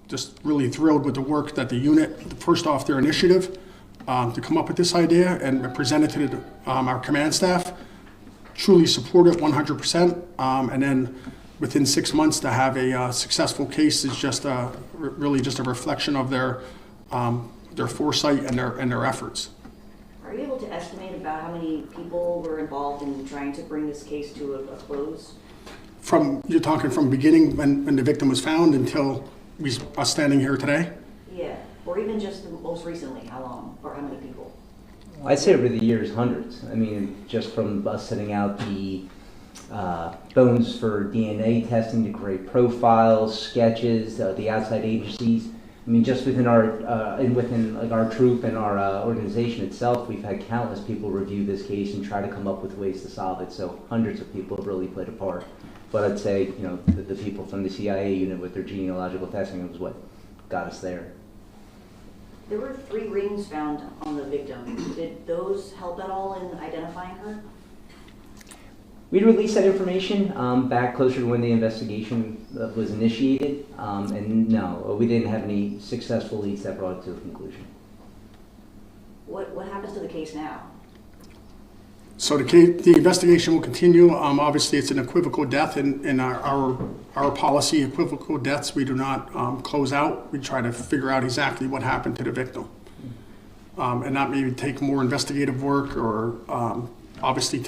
[SPEAKER 14] just really thrilled with the work that the unit, first off, their initiative to come up with this idea and present it to our command staff. Truly support it 100%, and then within 6 months to have a successful case is just really just a reflection of their foresight and their efforts.
[SPEAKER 4] Are you able to estimate about how many people were involved in trying to bring this case to a close?
[SPEAKER 14] You're talking from beginning when the victim was found until us standing here today?
[SPEAKER 4] Yeah, or even just most recently, how long, or how many people?
[SPEAKER 13] I'd say over the years, hundreds. I mean, just from us setting out the bones for DNA testing to create profiles, sketches, the outside agencies. I mean, just within our troop and our organization itself, we've had countless people review this case and try to come up with ways to solve it. So hundreds of people have really played a part. But I'd say, the people from the CIA unit with their genealogical testing was what got us there.
[SPEAKER 4] There were 3 rings found on the victim. Did those help at all in identifying her?
[SPEAKER 13] We released that information back closer to when the investigation was initiated, and no, we didn't have any successful leads that brought it to a conclusion.
[SPEAKER 4] What happens to the case now?
[SPEAKER 14] So the investigation will continue. Obviously, it's an equivocal death. In our policy, equivocal deaths we do not close out. We try to figure out exactly what happened to the victim. And that may take more investigative work, or obviously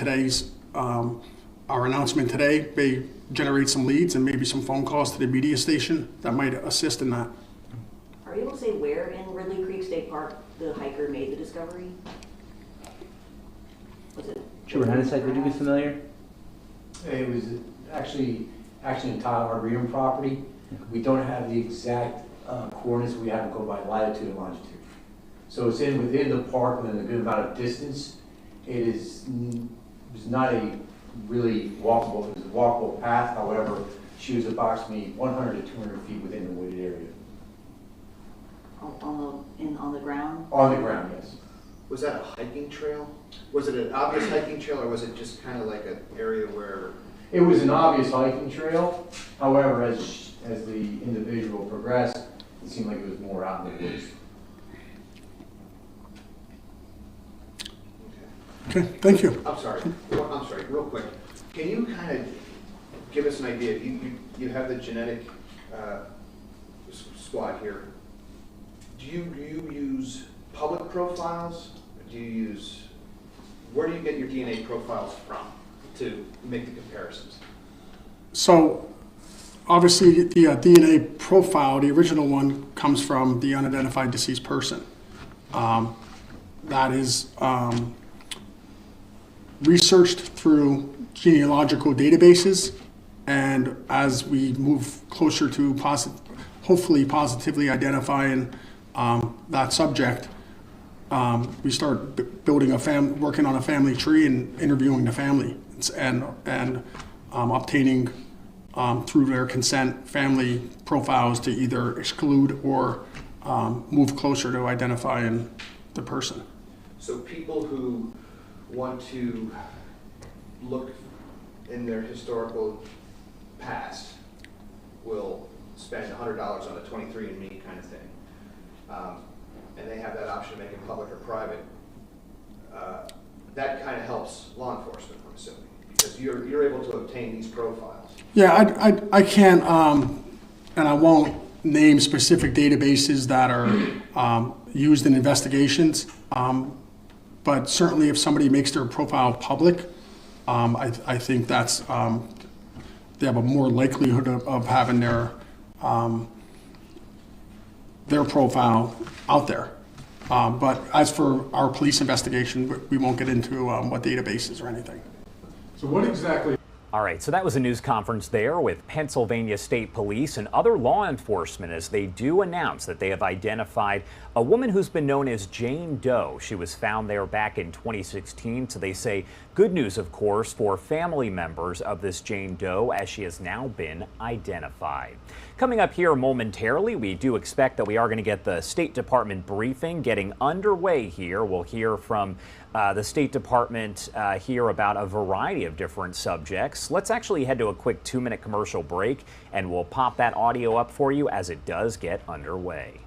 [SPEAKER 14] our announcement today may generate some leads and maybe some phone calls to the media station that might assist in that.
[SPEAKER 4] Are you able to say where in Ridley Creek State Park the hiker made the discovery? Was it?
[SPEAKER 13] Trooper Hennessy, would you be familiar?
[SPEAKER 19] It was actually in Tyler Arboretum property. We don't have the exact coordinates. We have to go by latitude and longitude. So it's within the park within a good amount of distance. It was not a really walkable. It was a walkable path. However, she was approximately 100 to 200 feet within the wooded area.
[SPEAKER 4] On the ground?
[SPEAKER 19] On the ground, yes.
[SPEAKER 8] Was that a hiking trail? Was it an obvious hiking trail, or was it just kind of like an area where?
[SPEAKER 19] It was an obvious hiking trail. However, as the individual progressed, it seemed like it was more out in the woods.
[SPEAKER 14] Okay, thank you.
[SPEAKER 8] I'm sorry, real quick. Can you kind of give us an idea? You have the genetic squad here. Do you use public profiles? Where do you get your DNA profiles from to make the comparisons?
[SPEAKER 14] So obviously the DNA profile, the original one, comes from the unidentified deceased person. That is researched through genealogical databases, and as we move closer to hopefully positively identifying that subject, we start building working on a family tree and interviewing the family and obtaining through their consent family profiles to either exclude or move closer to identifying the person.
[SPEAKER 9] So people who want to look in their historical past will spend $100 on a 23andMe kind of thing. And they have that option to make it public or private. That kind of helps law enforcement, I'm assuming, because you're able to obtain these profiles.
[SPEAKER 14] Yeah, I can't, and I won't name specific databases that are used in investigations, but certainly if somebody makes their profile public, I think that's, they have a more likelihood of having their profile out there. But as for our police investigation, we won't get into what databases or anything.
[SPEAKER 5] So what exactly?
[SPEAKER 16] All right, so that was a news conference there with Pennsylvania State Police and other law enforcement as they do announce that they have identified a woman who's been known as Jane Doe. She was found there back in 2016, so they say good news, of course, for family members of this Jane Doe as she has now been identified. Coming up here momentarily, we do expect that we are going to get the State Department briefing getting underway here. We'll hear from the State Department here about a variety of different subjects. Let's actually head to a quick 2-minute commercial break, and we'll pop that audio up for you as it does get underway.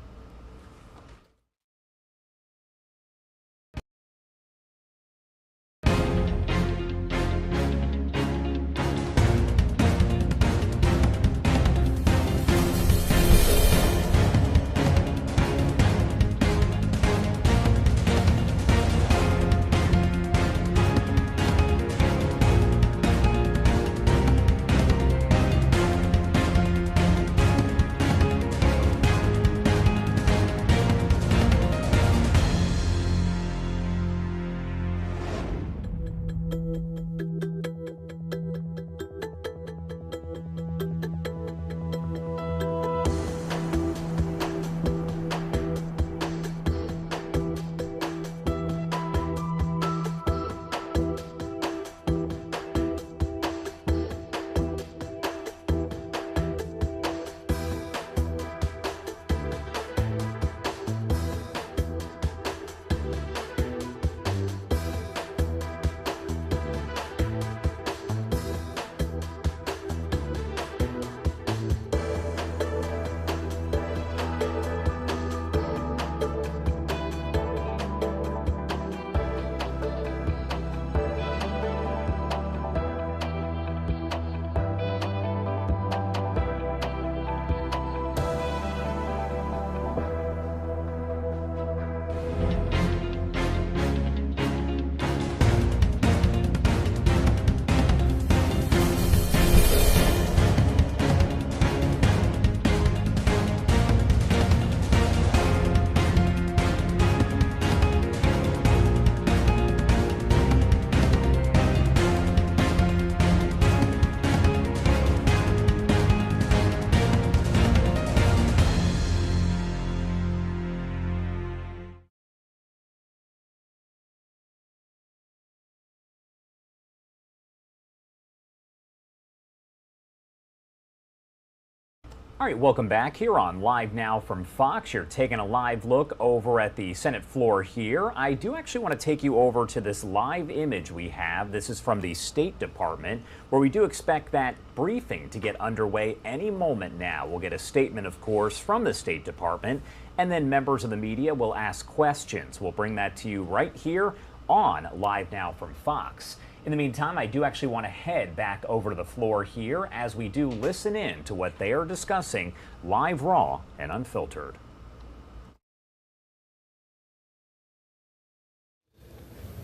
[SPEAKER 16] All right, welcome back here on Live Now from Fox. You're taking a live look over at the Senate floor here. I do actually want to take you over to this live image we have. This is from the State Department, where we do expect that briefing to get underway any moment now. We'll get a statement, of course, from the State Department, and then members of the media will ask questions. We'll bring that to you right here on Live Now from Fox. In the meantime, I do actually want to head back over to the floor here as we do listen in to what they are discussing live, raw, and unfiltered.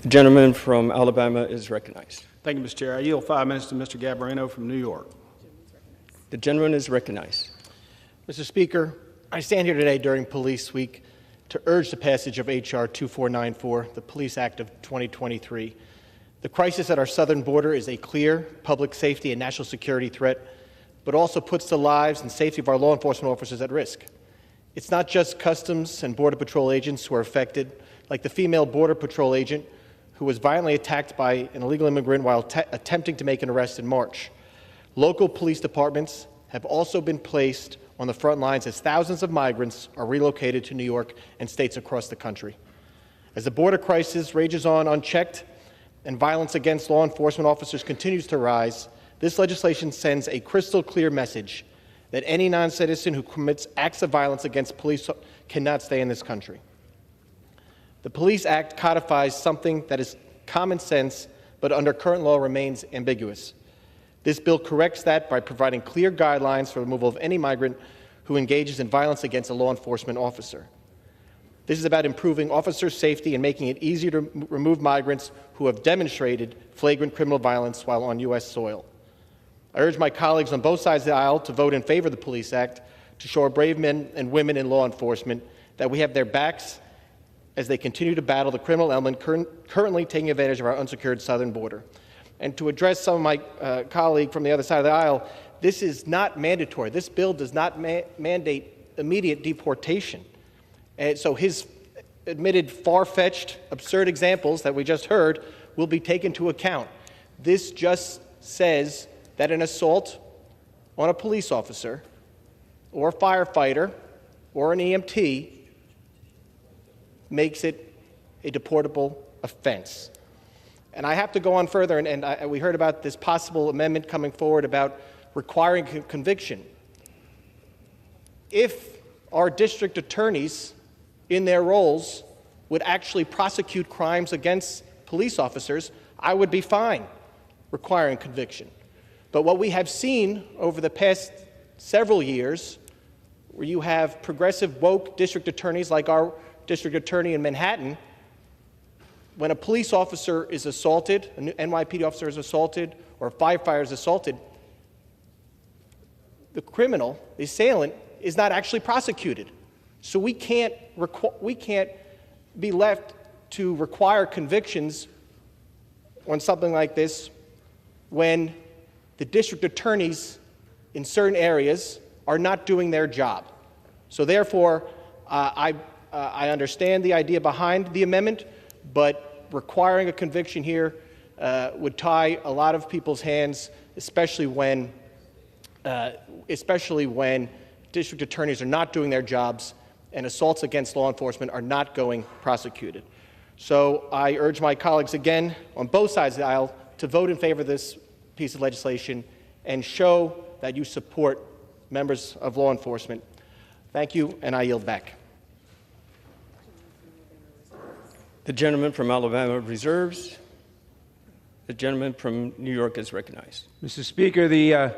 [SPEAKER 2] The gentleman from Alabama is recognized.
[SPEAKER 3] Thank you, Mr. Chair. I yield 5 minutes to Mr. Gabarino from New York.
[SPEAKER 2] The gentleman is recognized.
[SPEAKER 15] Mr. Speaker, I stand here today during Police Week to urge the passage of H.R. 2494, the Police Act of 2023. The crisis at our southern border is a clear public safety and national security threat, but also puts the lives and safety of our law enforcement officers at risk. It's not just Customs and Border Patrol agents who are affected, like the female Border Patrol agent who was violently attacked by an illegal immigrant while attempting to make an arrest in March. Local police departments have also been placed on the front lines as thousands of migrants are relocated to New York and states across the country. As the border crisis rages on unchecked and violence against law enforcement officers continues to rise, this legislation sends a crystal clear message that any non-citizen who commits acts of violence against police cannot stay in this country. The Police Act codifies something that is common sense, but under current law remains ambiguous. This bill corrects that by providing clear guidelines for removal of any migrant who engages in violence against a law enforcement officer. This is about improving officer safety and making it easier to remove migrants who have demonstrated flagrant criminal violence while on U.S. soil. I urge my colleagues on both sides of the aisle to vote in favor of the Police Act to show our brave men and women in law enforcement that we have their backs as they continue to battle the criminal element currently taking advantage of our unsecured southern border. And to address some of my colleague from the other side of the aisle, this is not mandatory. This bill does not mandate immediate deportation. And so his admitted far-fetched, absurd examples that we just heard will be taken into account. This just says that an assault on a police officer or a firefighter or an EMT makes it a deportable offense. And I have to go on further, and we heard about this possible amendment coming forward about requiring conviction. If our district attorneys in their roles would actually prosecute crimes against police officers, I would be fine requiring conviction. But what we have seen over the past several years, where you have progressive woke district attorneys like our district attorney in Manhattan, when a police officer is assaulted, an NYPD officer is assaulted, or a firefighter is assaulted, the criminal, the assailant, is not actually prosecuted. So we can't be left to require convictions on something like this when the district attorneys in certain areas are not doing their job. So therefore, I understand the idea behind the amendment, but requiring a conviction here would tie a lot of people's hands, especially when district attorneys are not doing their jobs and assaults against law enforcement are not going prosecuted. So I urge my colleagues again on both sides of the aisle to vote in favor of this piece of legislation and show that you support members of law enforcement. Thank you, and I yield back.
[SPEAKER 2] The gentleman from Alabama reserves. The gentleman from New York is recognized.
[SPEAKER 1] Mr. Speaker, the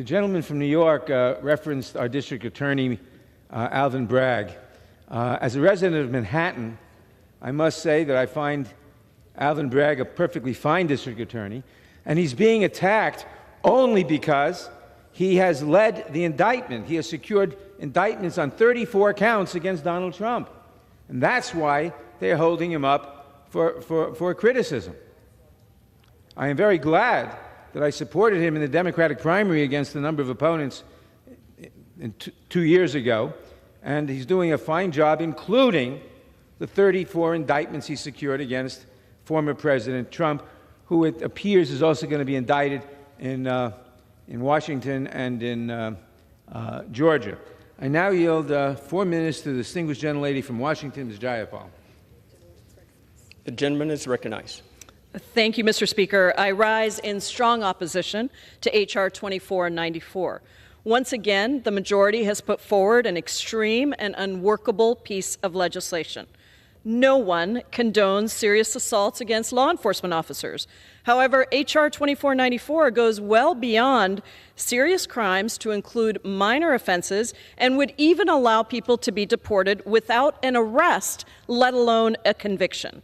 [SPEAKER 1] gentleman from New York referenced our district attorney, Alvin Bragg. As a resident of Manhattan, I must say that I find Alvin Bragg a perfectly fine district attorney, and he's being attacked only because he has led the indictment. He has secured indictments on 34 counts against Donald Trump, and that's why they're holding him up for criticism. I am very glad that I supported him in the Democratic primary against a number of opponents 2 years ago, and he's doing a fine job, including the 34 indictments he secured against former President Trump, who it appears is also going to be indicted in Washington and in Georgia. I now yield 4 minutes to the distinguished gentlelady from Washington, Ms. Jayapal.
[SPEAKER 2] The gentleman is recognized.
[SPEAKER 6] Thank you, Mr. Speaker. I rise in strong opposition to H.R. 2494. Once again, the majority has put forward an extreme and unworkable piece of legislation. No one condones serious assaults against law enforcement officers. However, H.R. 2494 goes well beyond serious crimes to include minor offenses and would even allow people to be deported without an arrest, let alone a conviction.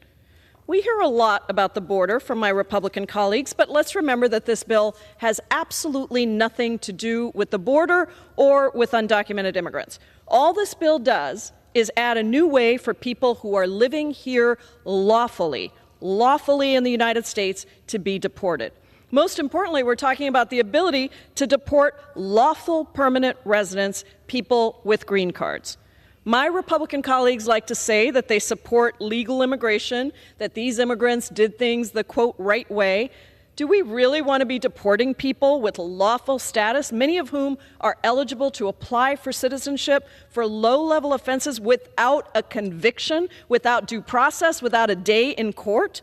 [SPEAKER 6] We hear a lot about the border from my Republican colleagues, but let's remember that this bill has absolutely nothing to do with the border or with undocumented immigrants. All this bill does is add a new way for people who are living here lawfully, lawfully in the United States to be deported. Most importantly, we're talking about the ability to deport lawful permanent residents, people with green cards. My Republican colleagues like to say that they support legal immigration, that these immigrants did things the, quote, right way. Do we really want to be deporting people with lawful status, many of whom are eligible to apply for citizenship for low-level offenses without a conviction, without due process, without a day in court?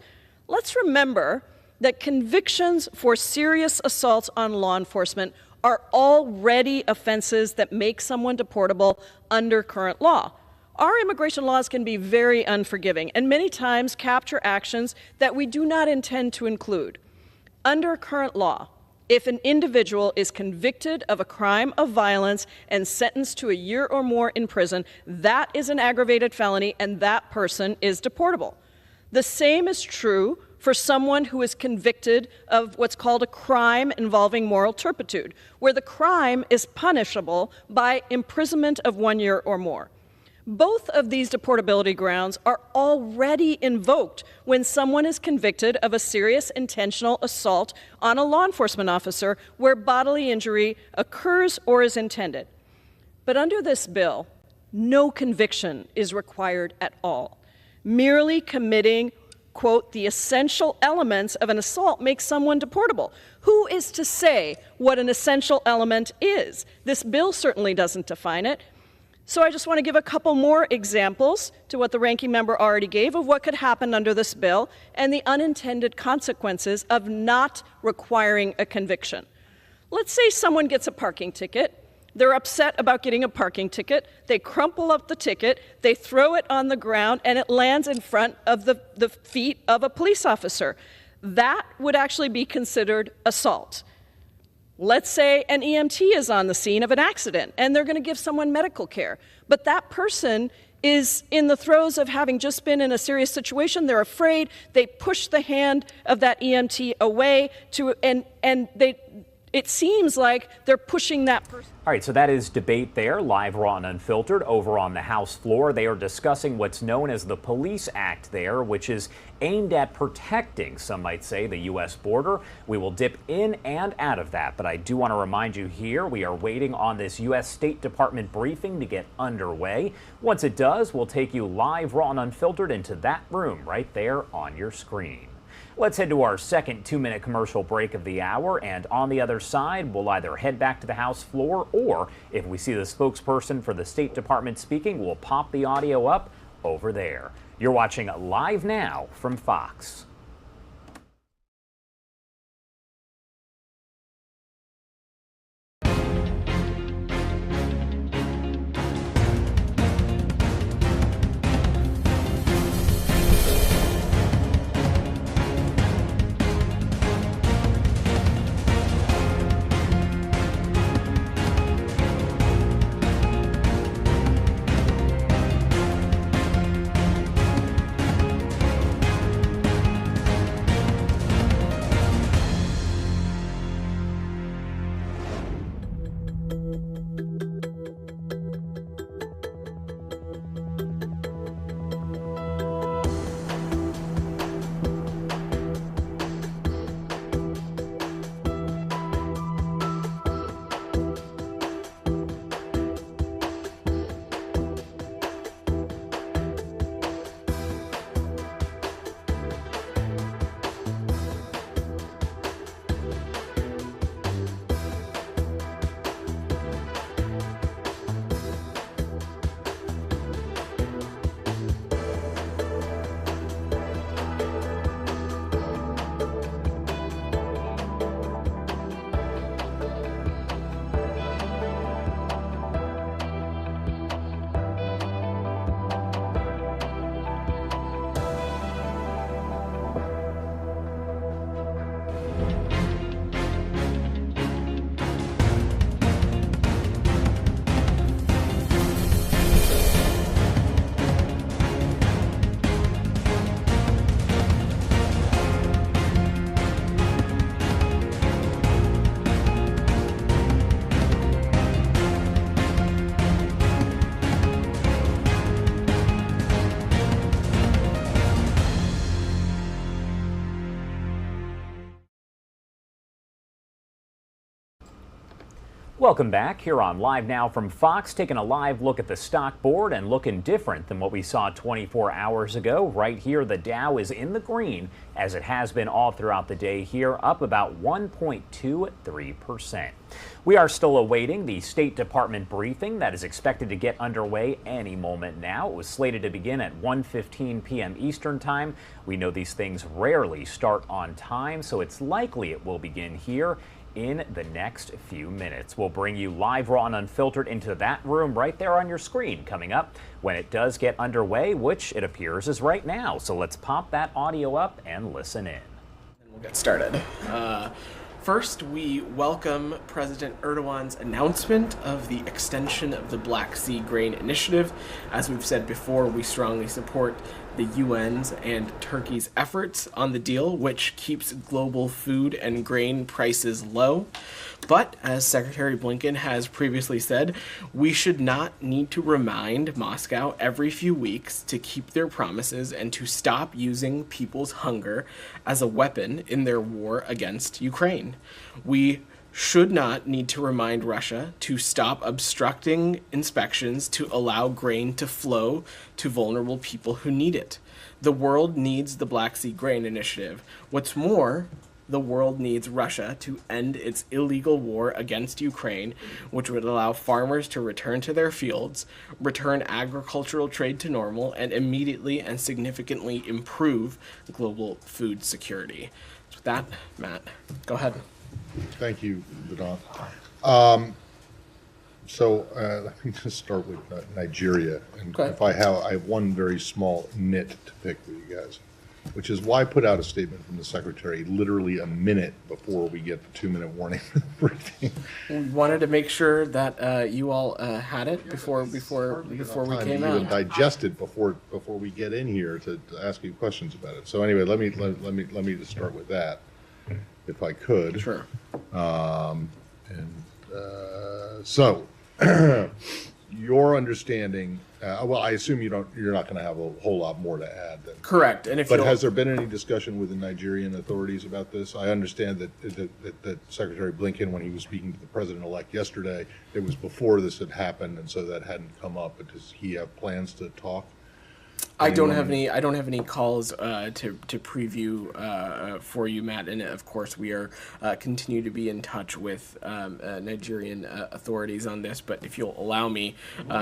[SPEAKER 6] Let's remember that convictions for serious assaults on law enforcement are already offenses that make someone deportable under current law. Our immigration laws can be very unforgiving and many times capture actions that we do not intend to include. Under current law, if an individual is convicted of a crime of violence and sentenced to a year or more in prison, that is an aggravated felony and that person is deportable. The same is true for someone who is convicted of what's called a crime involving moral turpitude, where the crime is punishable by imprisonment of 1 year or more. Both of these deportability grounds are already invoked when someone is convicted of a serious intentional assault on a law enforcement officer where bodily injury occurs or is intended. But under this bill, no conviction is required at all. Merely committing, quote, the essential elements of an assault makes someone deportable. Who is to say what an essential element is? This bill certainly doesn't define it. So I just want to give a couple more examples to what the ranking member already gave of what could happen under this bill and the unintended consequences of not requiring a conviction. Let's say someone gets a parking ticket. They're upset about getting a parking ticket. They crumple up the ticket, they throw it on the ground, and it lands in front of the feet of a police officer. That would actually be considered assault. Let's say an EMT is on the scene of an accident, and they're going to give someone medical care. But that person is in the throes of having just been in a serious situation. They're afraid. They push the hand of that EMT away, and it seems like they're pushing that person.
[SPEAKER 16] All right, so that is debate there, live, raw, and unfiltered. Over on the House floor, they are discussing what's known as the Police Act there, which is aimed at protecting, some might say, the U.S. border. We will dip in and out of that, but I do want to remind you here, we are waiting on this U.S. State Department briefing to get underway. Once it does, we'll take you live, raw, and unfiltered into that room right there on your screen. Let's head to our second 2-minute commercial break of the hour, and on the other side, we'll either head back to the House floor, or if we see the spokesperson for the State Department speaking, we'll pop the audio up over there. You're watching Live Now from Fox. Welcome back here on Live Now from Fox, taking a live look at the stock board and looking different than what we saw 24 hours ago. Right here, the Dow is in the green, as it has been all throughout the day here, up about 1.23%. We are still awaiting the State Department briefing that is expected to get underway any moment now. It was slated to begin at 1:15 p.m. Eastern Time. We know these things rarely start on time, so it's likely it will begin here in the next few minutes. We'll bring you live, raw, and unfiltered into that room right there on your screen coming up when it does get underway, which it appears is right now. So let's pop that audio up and listen in.
[SPEAKER 7] We'll get started. First, we welcome President Erdogan's announcement of the extension of the Black Sea Grain Initiative. As we've said before, we strongly support the UN's and Turkey's efforts on the deal, which keeps global food and grain prices low. But, as Secretary Blinken has previously said, we should not need to remind Moscow every few weeks to keep their promises and to stop using people's hunger as a weapon in their war against Ukraine. We should not need to remind Russia to stop obstructing inspections to allow grain to flow to vulnerable people who need it. The world needs the Black Sea Grain Initiative. What's more, the world needs Russia to end its illegal war against Ukraine, which would allow farmers to return to their fields, return agricultural trade to normal, and immediately and significantly improve global food security. So with that, Matt, go ahead.
[SPEAKER 10] Thank you, Vedant. Let me just start with Nigeria. And if I have one very small nit to pick with you guys, which is why put out a statement from the Secretary literally a minute before we get the 2-minute warning for the briefing.
[SPEAKER 7] We wanted to make sure that you all had it before we came out.
[SPEAKER 10] Even digest it before we get in here to ask you questions about it. So anyway, let me just start with that, if I could.
[SPEAKER 7] Sure.
[SPEAKER 10] So, your understanding. Well, I assume you're not going to have a whole lot more to add. Then.
[SPEAKER 7] Correct. And
[SPEAKER 10] but has there been any discussion with the Nigerian authorities about this? I understand that Secretary Blinken, when he was speaking to the president-elect yesterday, it was before this had happened, and so that hadn't come up. But does he have plans to talk?
[SPEAKER 7] I don't have any calls to preview for you, Matt. And of course, we are continue to be in touch with Nigerian authorities on this. But if you'll allow me,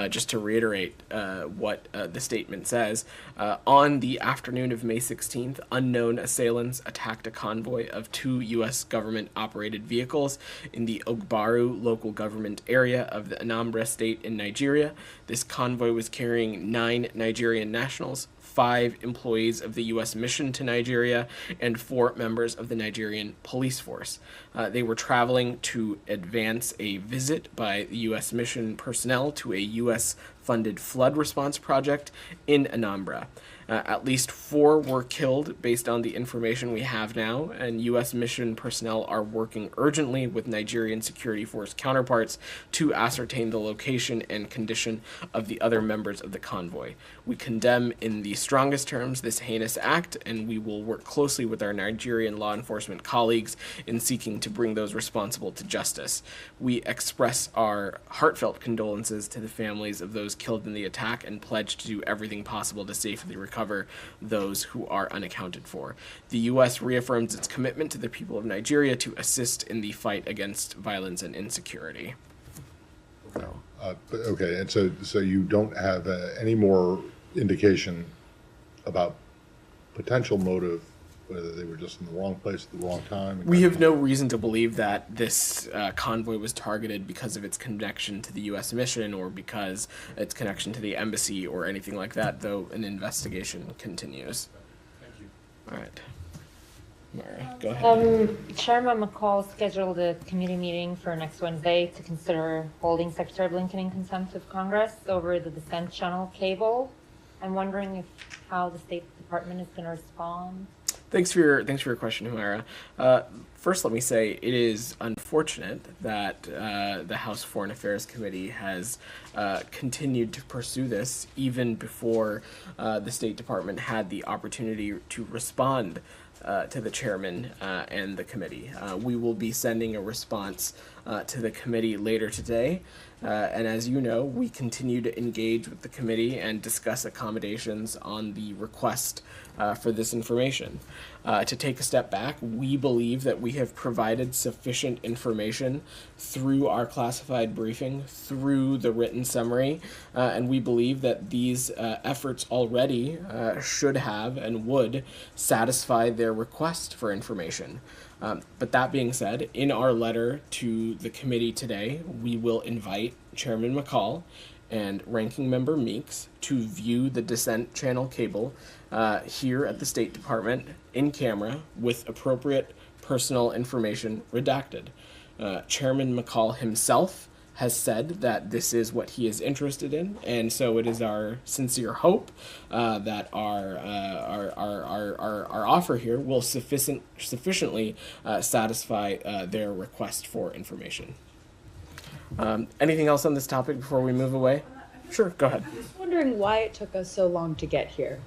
[SPEAKER 7] just to reiterate what the statement says, on the afternoon of May 16th, unknown assailants attacked a convoy of 2 U.S. government-operated vehicles in the Ogbaru local government area of the Anambra state in Nigeria. This convoy was carrying 9 Nigerian nationals, 5 employees of the U.S. mission to Nigeria, and 4 members of the Nigerian police force. They were traveling to advance a visit by the U.S. mission personnel to a U.S.-funded flood response project in Anambra. At least 4 were killed based on the information we have now, and U.S. mission personnel are working urgently with Nigerian security force counterparts to ascertain the location and condition of the other members of the convoy. We condemn in the strongest terms this heinous act, and we will work closely with our Nigerian law enforcement colleagues in seeking to bring those responsible to justice. We express our heartfelt condolences to the families of those killed in the attack and pledge to do everything possible to safely recover those who are unaccounted for. The U.S. reaffirms its commitment to the people of Nigeria to assist in the fight against violence and insecurity.
[SPEAKER 10] Okay, and so you don't have any more indication about potential motive, whether they were just in the wrong place at the wrong time?
[SPEAKER 7] We have no reason to believe that this convoy was targeted because of its connection to the U.S. mission or because its connection to the embassy or anything like that, though an investigation continues.
[SPEAKER 10] Thank you.
[SPEAKER 7] All right. Mara, go ahead.
[SPEAKER 17] Chairman McCall scheduled a committee meeting for next Wednesday to consider holding Secretary Blinken in contempt of Congress over the Descent Channel cable. I'm wondering how the State Department is going to respond.
[SPEAKER 7] Thanks for your question, Humira. First, let me say it is unfortunate that the House Foreign Affairs Committee has continued to pursue this even before the State Department had the opportunity to respond to the chairman and the committee. We will be sending a response to the committee later today. And as you know, we continue to engage with the committee and discuss accommodations on the request for this information. To take a step back, we believe that we have provided sufficient information through our classified briefing, through the written summary, and we believe that these efforts already should have and would satisfy their request for information. But that being said, in our letter to the committee today, we will invite Chairman McCall and Ranking Member Meeks to view the dissent channel cable here at the State Department in camera with appropriate personal information redacted. Chairman McCall himself has said that this is what he is interested in, and so it is our sincere hope that our offer here will sufficiently satisfy their request for information. Anything else on this topic before we move away? Sure, go ahead.
[SPEAKER 11] I'm just wondering why it took us so long to get here.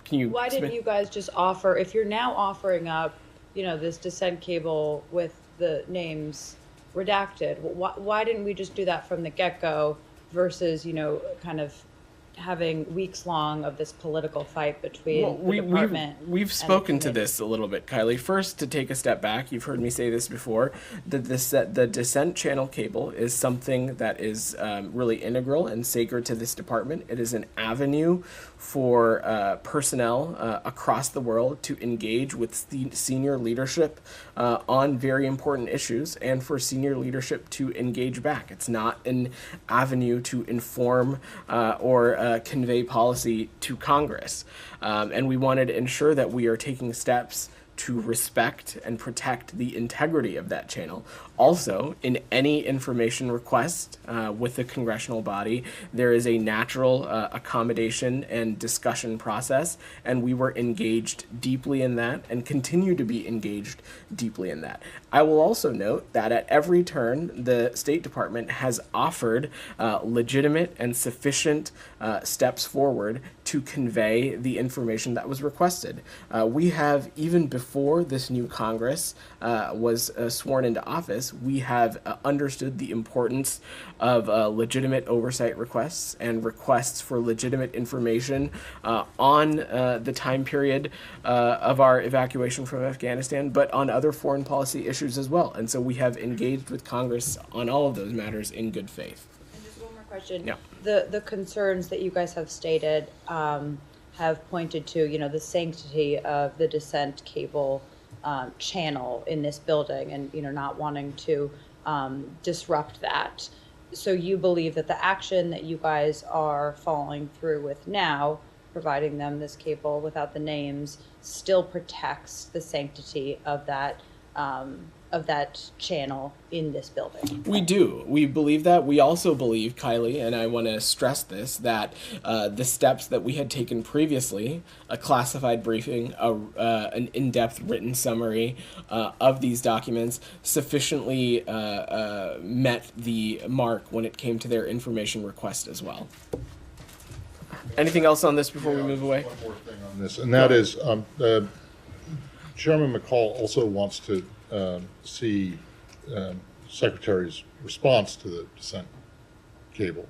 [SPEAKER 11] Why didn't you guys just offer, if you're now offering up, this dissent cable with the names redacted, why didn't we just do that from the get-go versus, kind of having weeks long of this political fight between the department?
[SPEAKER 7] We've spoken to this a little bit, Kylie. First, to take a step back, you've heard me say this before, the dissent channel cable is something that is really integral and sacred to this department. It is an avenue for personnel across the world to engage with senior leadership on very important issues, and for senior leadership to engage back. It's not an avenue to inform or convey policy to Congress. And we wanted to ensure that we are taking steps to respect and protect the integrity of that channel. Also, in any information request with the congressional body, there is a natural accommodation and discussion process, and we were engaged deeply in that and continue to be engaged deeply in that. I will also note that at every turn, the State Department has offered legitimate and sufficient steps forward to convey the information that was requested. We have, even before this new Congress was sworn into office, we have understood the importance of legitimate oversight requests and requests for legitimate information on the time period of our evacuation from Afghanistan, but on other foreign policy issues as well. And so we have engaged with Congress on all of those matters in good faith.
[SPEAKER 11] And just one more question.
[SPEAKER 7] Yeah.
[SPEAKER 11] The concerns that you guys have stated have pointed to, the sanctity of the dissent cable channel in this building, and not wanting to disrupt that. So you believe that the action that you guys are following through with now, providing them this cable without the names, still protects the sanctity of that channel in this building?
[SPEAKER 7] We do. We believe that. We also believe, Kylie, and I want to stress this, that the steps that we had taken previously, a classified briefing, an in-depth written summary of these documents, sufficiently met the mark when it came to their information request as well. Anything else on this before we move away?
[SPEAKER 10] One more thing on this, and that is Chairman McCall also wants to see Secretary's response to the dissent cable.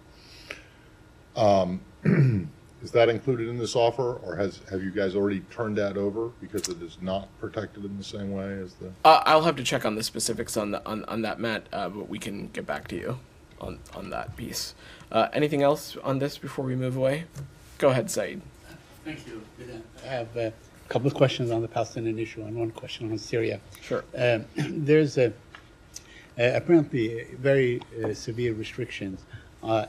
[SPEAKER 10] Is that included in this offer, or have you guys already turned that over because it is not protected in the same way as the?
[SPEAKER 7] I'll have to check on the specifics on that, Matt, but we can get back to you on that piece. Anything else on this before we move away? Go ahead, Saeed.
[SPEAKER 12] Thank you. I have a couple of questions on the Palestinian issue and one question on Syria.
[SPEAKER 7] Sure.
[SPEAKER 12] There's apparently very severe restrictions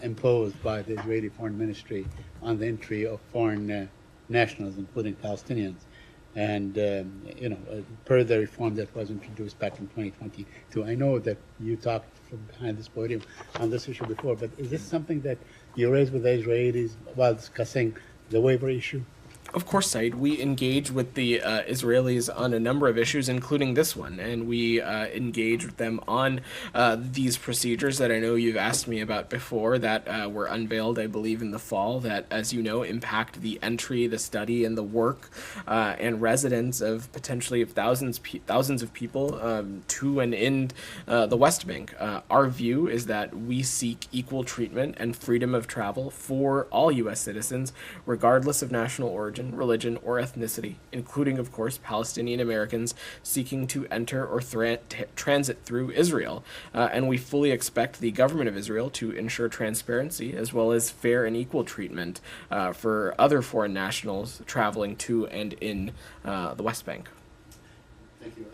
[SPEAKER 12] imposed by the Israeli Foreign Ministry on the entry of foreign nationals, including Palestinians. And, per the reform that was introduced back in 2022. I know that you talked from behind this podium on this issue before, but is this something that you raised with the Israelis while discussing the waiver issue?
[SPEAKER 7] Of course, Said. We engage with the Israelis on a number of issues, including this one, and we engage with them on these procedures that I know you've asked me about before that were unveiled, I believe, in the fall, that, as you know, impact the entry, the study, and the work and residence of potentially thousands of people to and in the West Bank. Our view is that we seek equal treatment and freedom of travel for all U.S. citizens, regardless of national origin, religion, or ethnicity, including, of course, Palestinian Americans seeking to enter or transit through Israel. And we fully expect the government of Israel to ensure transparency as well as fair and equal treatment for other foreign nationals traveling to and in the West Bank.
[SPEAKER 12] Thank you.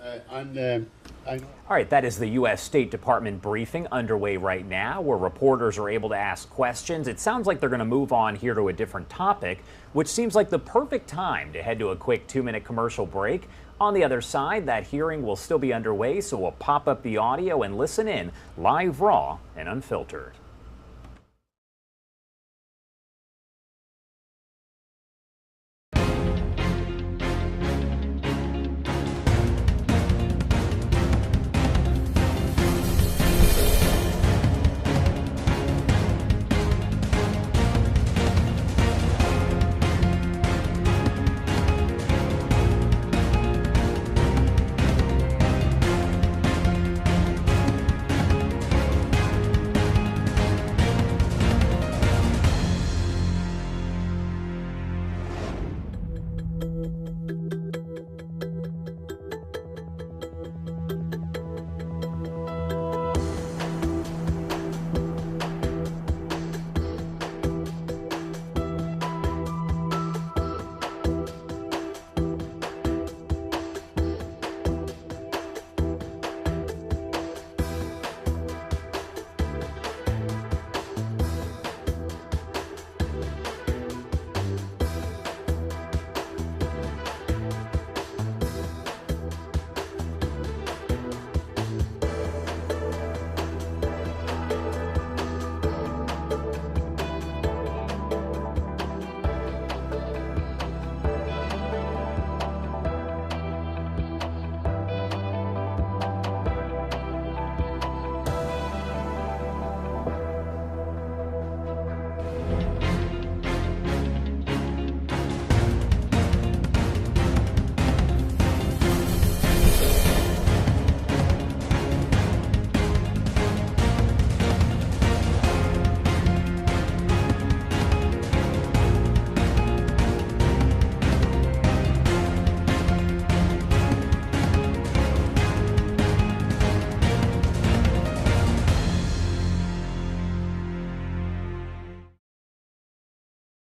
[SPEAKER 16] All right, that is the U.S. State Department briefing underway right now, where reporters are able to ask questions. It sounds like they're going to move on here to a different topic, which seems like the perfect time to head to a quick 2-minute commercial break. On the other side, that hearing will still be underway, so we'll pop up the audio and listen in live, raw, and unfiltered.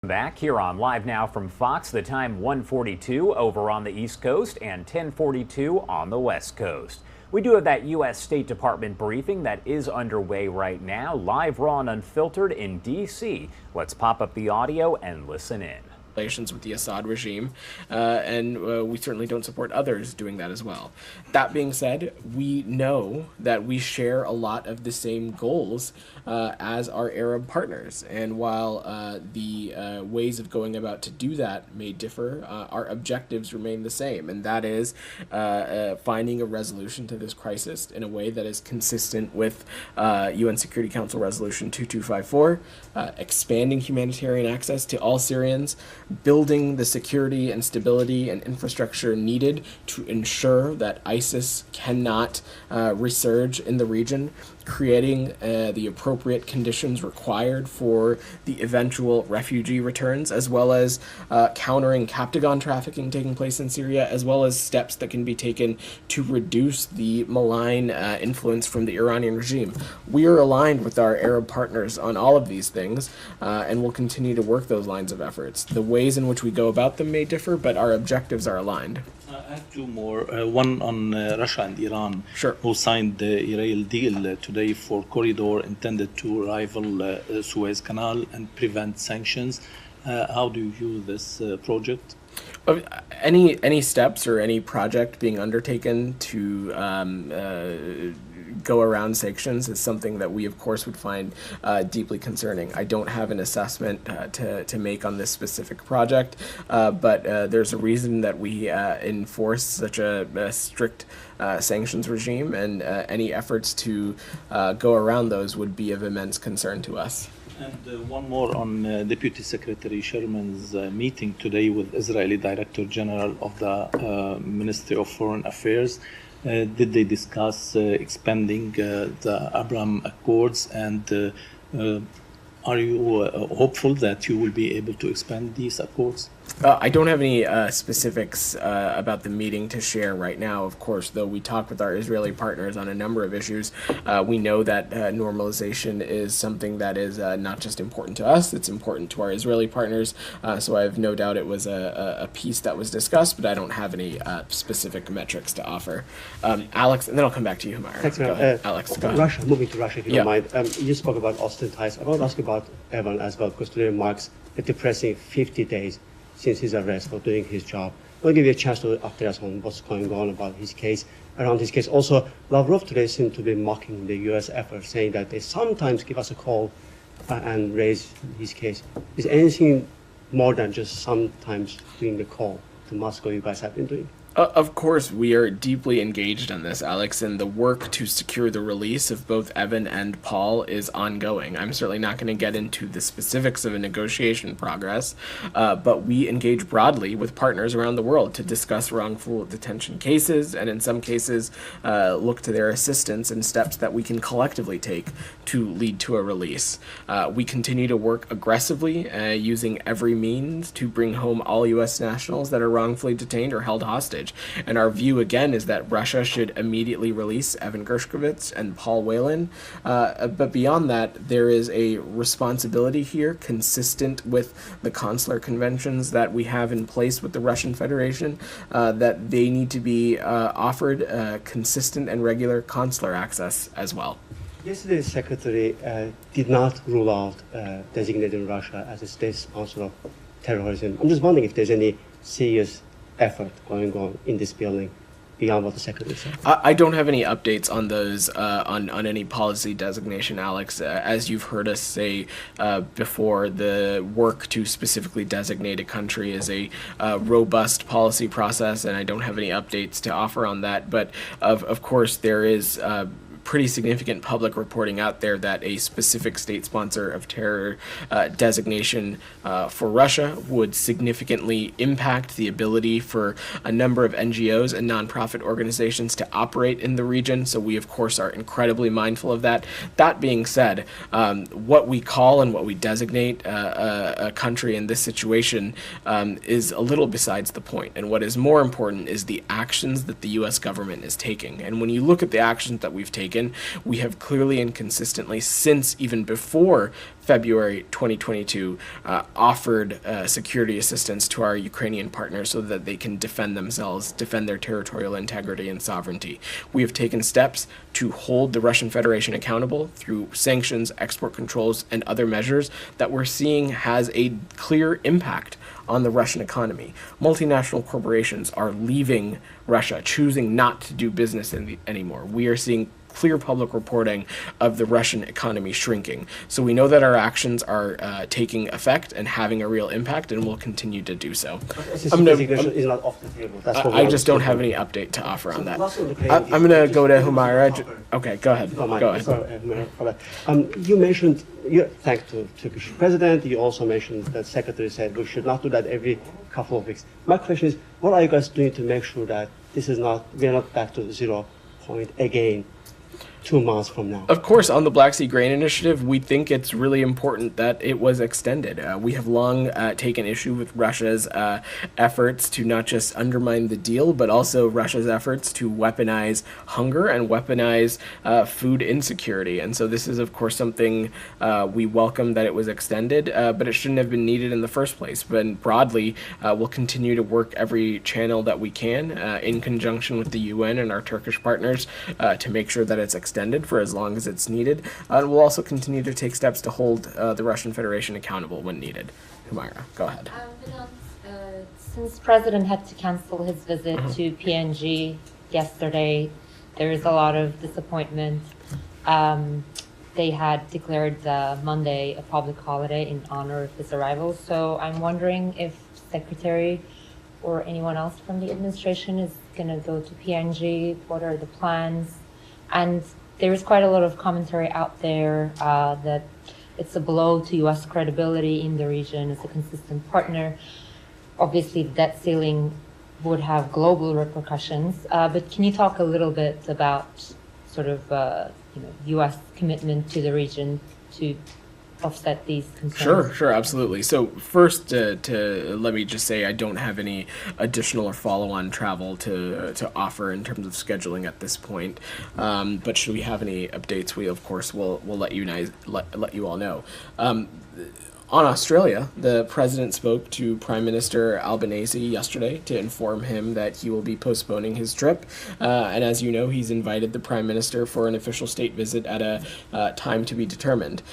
[SPEAKER 16] Back here on Live Now from Fox, the time 1:42 over on the East Coast and 10:42 on the West Coast. We do have that U.S. State Department briefing that is underway right now, live, raw, and unfiltered in D.C. Let's pop up the audio and listen in.
[SPEAKER 7] Relations with the Assad regime, and we certainly don't support others doing that as well. That being said, we know that we share a lot of the same goals as our Arab partners, and while the ways of going about to do that may differ, our objectives remain the same, and that is finding a resolution to this crisis in a way that is consistent with UN Security Council Resolution 2254, expanding humanitarian access to all Syrians, building the security and stability and infrastructure needed to ensure that ISIS cannot resurge in the region, creating the appropriate conditions required for the eventual refugee returns, as well as countering Captagon trafficking taking place in Syria, as well as steps that can be taken to reduce the malign influence from the Iranian regime. We are aligned with our Arab partners on all of these things, and will continue to work those lines of efforts. The ways in which we go about them may differ, but our objectives are aligned.
[SPEAKER 20] I have two more. One on Russia and Iran,
[SPEAKER 7] sure,
[SPEAKER 20] who signed the Israel deal today for corridor intended to rival Suez Canal and prevent sanctions. How do you view this project?
[SPEAKER 7] Any steps or any project being undertaken to go around sanctions is something that we, of course, would find deeply concerning. I don't have an assessment to make on this specific project, but there's a reason that we enforce such a strict sanctions regime, and any efforts to go around those would be of immense concern to us.
[SPEAKER 20] And one more on Deputy Secretary Sherman's meeting today with Israeli Director General of the Ministry of Foreign Affairs. Did they discuss expanding the Abraham Accords, and are you hopeful that you will be able to expand these accords?
[SPEAKER 7] I don't have any specifics about the meeting to share right now. Of course, though we talk with our Israeli partners on a number of issues, we know that normalization is something that is not just important to us, it's important to our Israeli partners. So I have no doubt it was a piece that was discussed, but I don't have any specific metrics to offer. Alex, and then I'll come back to you, Humayra.
[SPEAKER 21] Thanks,
[SPEAKER 7] Alex, go ahead.
[SPEAKER 21] Russia, moving to Russia, if you don't mind. You spoke about Austin ties. I want to ask about Evan as well, because today marks a depressing 50 days since his arrest for doing his job. I'll give you a chance to update us on what's going on about his case, around his case. Also, Lavrov today seemed to be mocking the U.S. effort, saying that they sometimes give us a call and raise his case. Is anything more than just sometimes doing the call to Moscow you guys have been doing?
[SPEAKER 7] Of course, we are deeply engaged on this, Alex, and the work to secure the release of both Evan and Paul is ongoing. I'm certainly not going to get into the specifics of a negotiation progress, but we engage broadly with partners around the world to discuss wrongful detention cases, and in some cases, look to their assistance and steps that we can collectively take to lead to a release. We continue to work aggressively, using every means to bring home all U.S. nationals that are wrongfully detained or held hostage. And our view, again, is that Russia should immediately release Evan Gershkovich and Paul Whelan. But beyond that, there is a responsibility here consistent with the consular conventions that we have in place with the Russian Federation, that they need to be offered consistent and regular consular access as well.
[SPEAKER 21] Yesterday, the Secretary did not rule out designating Russia as a state sponsor of terrorism. I'm just wondering if there's any serious effort going on in this building beyond what the Secretary said.
[SPEAKER 7] I don't have any updates on those, on any policy designation, Alex. As you've heard us say before, the work to specifically designate a country is a robust policy process, and I don't have any updates to offer on that. But of course, there is pretty significant public reporting out there that a specific state sponsor of terror designation for Russia would significantly impact the ability for a number of NGOs and nonprofit organizations to operate in the region. So we, of course, are incredibly mindful of that. That being said, what we call and what we designate a country in this situation is a little besides the point. And what is more important is the actions that the U.S. government is taking. And when you look at the actions that we've taken, we have clearly and consistently, since even before February 2022, offered security assistance to our Ukrainian partners so that they can defend themselves, defend their territorial integrity and sovereignty. We have taken steps to hold the Russian Federation accountable through sanctions, export controls, and other measures that we're seeing has a clear impact on the Russian economy. Multinational corporations are leaving Russia, choosing not to do business anymore. We are seeing clear public reporting of the Russian economy shrinking. So we know that our actions are taking effect and having a real impact, and will continue to do so.
[SPEAKER 21] Is not off the table. That's what
[SPEAKER 7] I just don't have any update to offer on that. I'm going to go to Humayra. Okay, go ahead. Go ahead.
[SPEAKER 21] Sorry, you mentioned, thanks to Turkish president, you also mentioned that Secretary said we should not do that every couple of weeks. My question is, what are you guys doing to make sure that this is not, we are not back to 0 point again 2 months from now?
[SPEAKER 7] Of course, on the Black Sea Grain Initiative, we think it's really important that it was extended. We have long taken issue with Russia's efforts to not just undermine the deal, but also Russia's efforts to weaponize hunger and weaponize food insecurity. And so this is, of course, something we welcome that it was extended, but it shouldn't have been needed in the first place. But broadly, we'll continue to work every channel that we can in conjunction with the UN and our Turkish partners to make sure that it's extended for as long as it's needed. And we'll also continue to take steps to hold the Russian Federation accountable when needed. Humayra, go ahead.
[SPEAKER 17] Since President had to cancel his visit to PNG yesterday, there is a lot of disappointment they had declared the Monday a public holiday in honor of his arrival. So I'm wondering if Secretary or anyone else from the administration is going to go to PNG. What are the plans? And there's quite a lot of commentary out there that it's a blow to U.S. credibility in the region as a consistent partner. Obviously, the debt ceiling would have global repercussions. But can you talk a little bit about sort of U.S. commitment to the region to offset these concerns?
[SPEAKER 7] Sure, absolutely. So first, to let me just say I don't have any additional or follow-on travel to offer in terms of scheduling at this point. But should we have any updates, we of course will let you all know. On Australia, the president spoke to Prime Minister Albanese yesterday to inform him that he will be postponing his trip. And as you know, he's invited the Prime Minister for an official state visit at a time to be determined.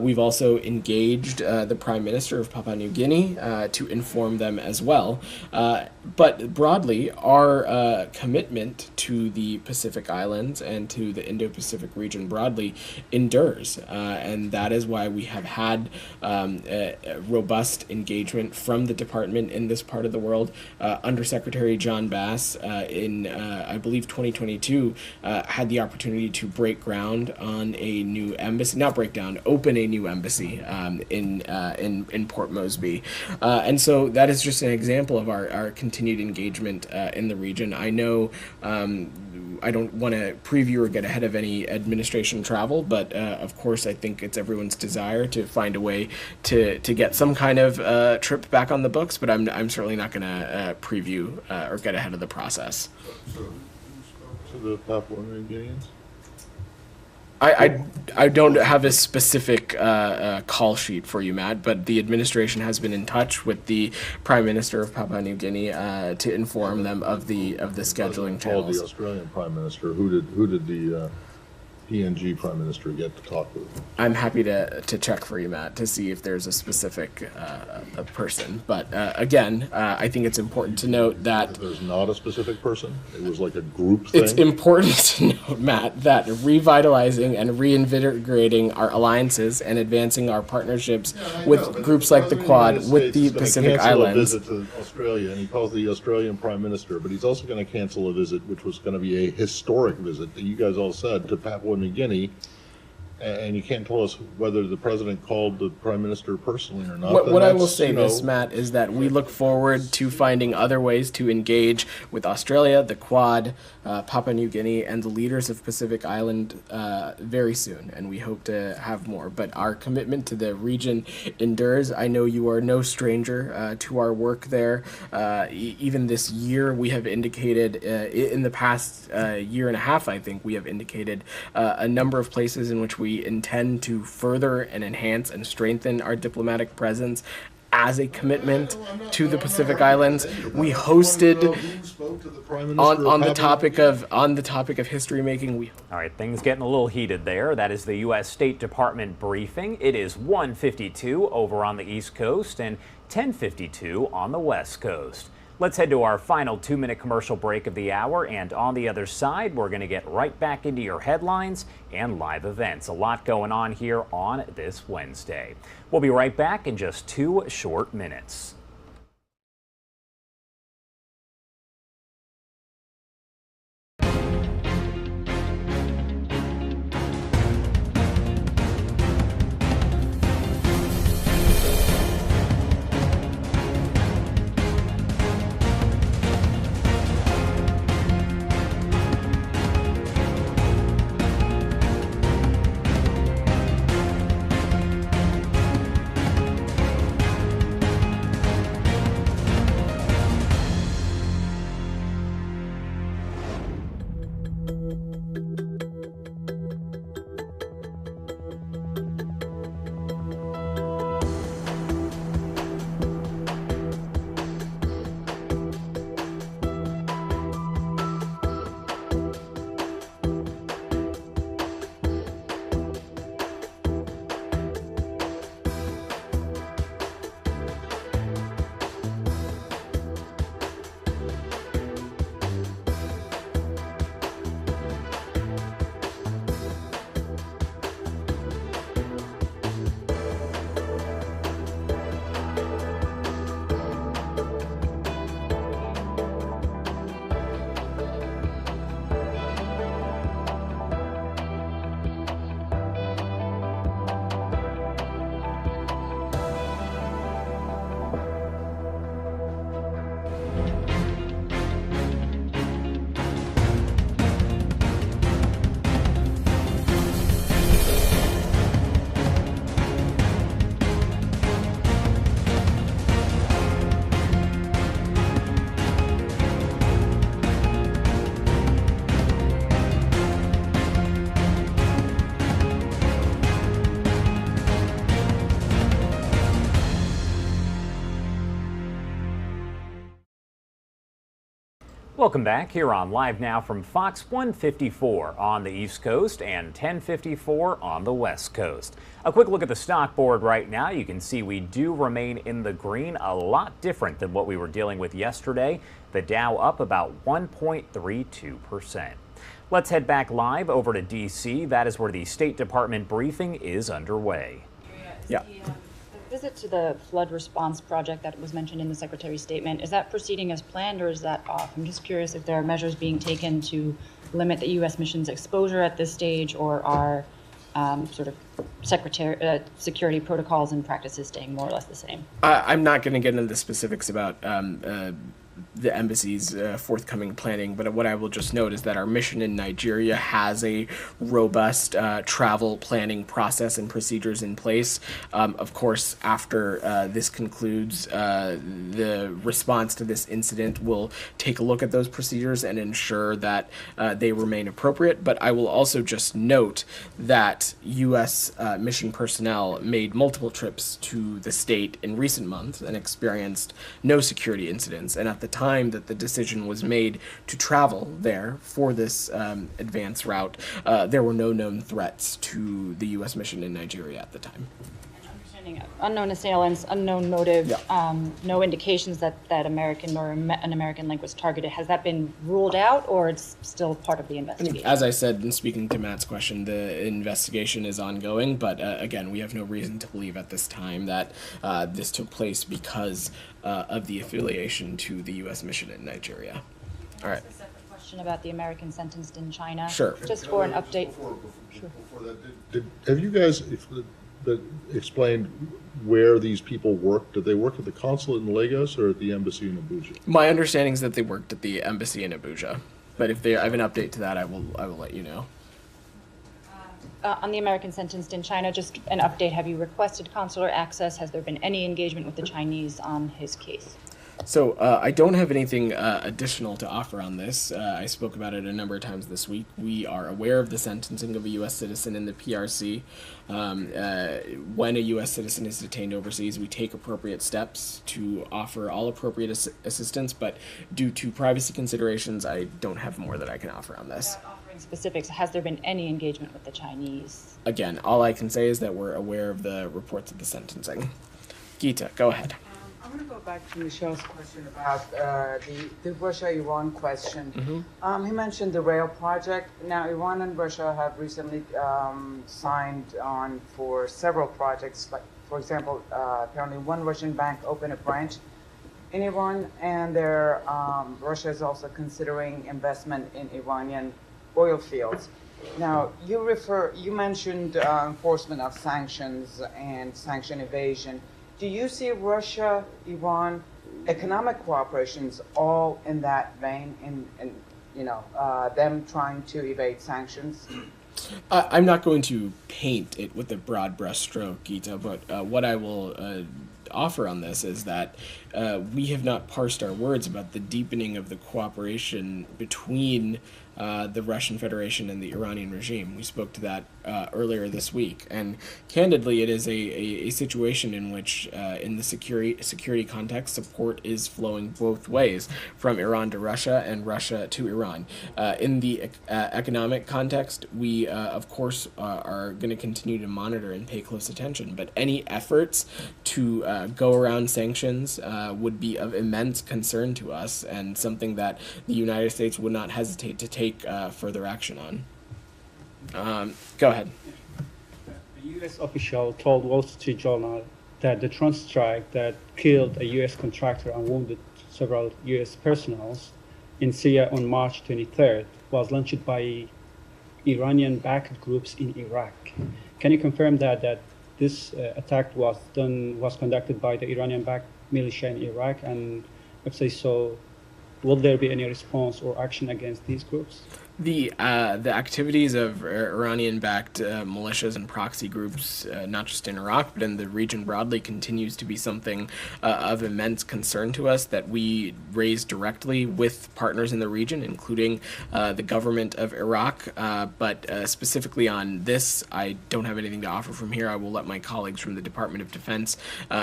[SPEAKER 7] We've also engaged the Prime Minister of Papua New Guinea to inform them as well. But broadly, our commitment to the Pacific Islands and to the Indo-Pacific region broadly endures. And that is why we have had robust engagement from the department in this part of the world. Undersecretary John Bass in, I believe, 2022 had the opportunity to break ground on a new embassy, open a new embassy in Port Moresby. And so that is just an example of our continued engagement in the region. I know I don't want to preview or get ahead of any administration travel, but of course I think it's everyone's desire to find a way to get some kind of trip back on the books, but I'm certainly not going to preview or get ahead of the process.
[SPEAKER 10] To the Papua New Guineans?
[SPEAKER 7] I don't have a specific call sheet for you, Matt, but the administration has been in touch with the Prime Minister of Papua New Guinea to inform them of the scheduling channels.
[SPEAKER 10] The Australian Prime Minister. Who did the PNG Prime Minister get to talk with?
[SPEAKER 7] I'm happy to check for you, Matt, to see if there's a specific person. But again, I think it's important to note that
[SPEAKER 10] there's not a specific person. It was like a group thing.
[SPEAKER 7] It's important to note, Matt, that revitalizing and reinvigorating our alliances and advancing our partnerships with groups like the Quad, with the Pacific Islands.
[SPEAKER 10] A visit to Australia, and he calls the Australian Prime Minister, but he's also going to cancel a visit, which was going to be a historic visit that you guys all said to Papua New Guinea, and you can't tell us whether the president called the prime minister personally or not.
[SPEAKER 7] What I will say, Matt, is that we look forward to finding other ways to engage with Australia, the Quad, Papua New Guinea, and the leaders of Pacific Island very soon, and we hope to have more. But our commitment to the region endures. I know you are no stranger to our work there. Even this year, we have indicated, in the past year and a half, I think, we have indicated a number of places in which we intend to further and enhance and strengthen our diplomatic presence as a commitment to the Pacific Islands. We hosted on the topic of history making.
[SPEAKER 16] All right, things getting a little heated there. That is the U.S. State Department briefing. It is 1:52 over on the East Coast and 10:52 on the West Coast. Let's head to our final 2-minute commercial break of the hour, and on the other side, we're going to get right back into your headlines and live events. A lot going on here on this Wednesday. We'll be right back in just 2 short minutes. Welcome back here on Live Now from Fox 154 on the East Coast and 1054 on the West Coast. A quick look at the stock board right now. You can see we do remain in the green, a lot different than what we were dealing with yesterday. The Dow up about 1.32%. Let's head back live over to D.C. That is where the State Department briefing is underway.
[SPEAKER 11] Yeah. The visit to the flood response project that was mentioned in the Secretary's statement, is that proceeding as planned or is that off? I'm just curious if there are measures being taken to limit the U.S. mission's exposure at this stage, or are sort of security protocols and practices staying more or less the same?
[SPEAKER 7] I'm not going to get into the specifics about the embassy's forthcoming planning, but what I will just note is that our mission in Nigeria has a robust travel planning process and procedures in place. Of course, after this concludes, the response to this incident will take a look at those procedures and ensure that they remain appropriate. But I will also just note that U.S. mission personnel made multiple trips to the state in recent months and experienced no security incidents. And at the time that the decision was made to travel there for this advance route, there were no known threats to the U.S. mission in Nigeria at the time.
[SPEAKER 11] Understanding unknown assailants, unknown motive, no indications that American or an American link was targeted. Has that been ruled out, or it's still part of the investigation?
[SPEAKER 7] As I said in speaking to Matt's question, the investigation is ongoing, but again, we have no reason to believe at this time that this took place because of the affiliation to the U.S. mission in Nigeria. All right.
[SPEAKER 11] A separate question about the American sentenced in China.
[SPEAKER 7] Sure.
[SPEAKER 11] Just for an update.
[SPEAKER 10] Before that, have you guys explained where these people worked? Did they work at the consulate in Lagos or at the embassy in Abuja?
[SPEAKER 7] My understanding is that they worked at the embassy in Abuja, but if I have an update to that, I will let you know.
[SPEAKER 11] On the American sentenced in China, just an update. Have you requested consular access? Has there been any engagement with the Chinese on his case?
[SPEAKER 7] So I don't have anything additional to offer on this. I spoke about it a number of times this week. We are aware of the sentencing of a U.S. citizen in the PRC. When a U.S. citizen is detained overseas, we take appropriate steps to offer all appropriate assistance, but due to privacy considerations, I don't have more that I can offer on this.
[SPEAKER 11] Without offering specifics, has there been any engagement with the Chinese?
[SPEAKER 7] Again, all I can say is that we're aware of the reports of the sentencing. Geeta, go ahead.
[SPEAKER 18] I want to go back to Michelle's question about the Russia-Iran question. He mentioned the rail project. Now, Iran and Russia have recently signed on for several projects. Like, for example, apparently one Russian bank opened a branch in Iran, and Russia is also considering investment in Iranian oil fields. Now, you mentioned enforcement of sanctions and sanction evasion. Do you see Russia, Iran, economic cooperations all in that vein, in them trying to evade sanctions?
[SPEAKER 7] I'm not going to paint it with a broad brushstroke, Geeta, but what I will offer on this is that we have not parsed our words about the deepening of the cooperation between the Russian Federation and the Iranian regime. We spoke to that earlier this week, and candidly, it is a situation in which, in the security context, support is flowing both ways, from Iran to Russia and Russia to Iran. In the economic context, we, of course, are going to continue to monitor and pay close attention, but any efforts to go around sanctions would be of immense concern to us, and something that the United States would not hesitate to take further action on. Go ahead.
[SPEAKER 22] A U.S. official told Wall Street Journal that the drone strike that killed a U.S. contractor and wounded several U.S. personnel in Syria on March 23rd was launched by Iranian-backed groups in Iraq. Can you confirm that this attack was conducted by the Iranian-backed militia in Iraq, and if so, will there be any response or action against these groups?
[SPEAKER 7] The activities of Iranian-backed militias and proxy groups, not just in Iraq but in the region broadly, continues to be something of immense concern to us that we raise directly with partners in the region, including the government of Iraq. But specifically on this, I don't have anything to offer from here. I will let my colleagues from the Department of Defense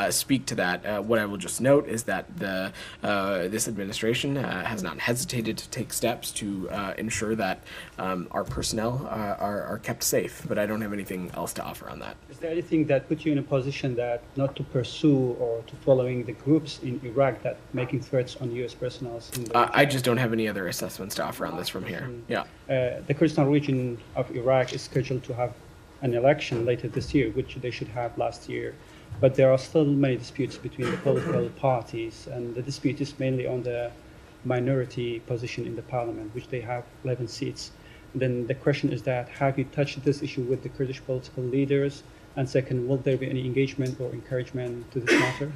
[SPEAKER 7] speak to that. What I will just note is that this administration has not hesitated to take steps to ensure that our personnel are kept safe, but I don't have anything else to offer on that.
[SPEAKER 22] Is there anything that put you in a position that not to pursue or to following the groups in Iraq that making threats on U.S. personnel?
[SPEAKER 7] I just don't have any other assessments to offer on this from here. Yeah.
[SPEAKER 22] The Kurdistan region of Iraq is scheduled to have an election later this year, which they should have last year. But there are still many disputes between the political parties, and the dispute is mainly on the minority position in the parliament, which they have 11 seats. Then the question is that, have you touched this issue with the Kurdish political leaders? And second, will there be any engagement or encouragement to this matter?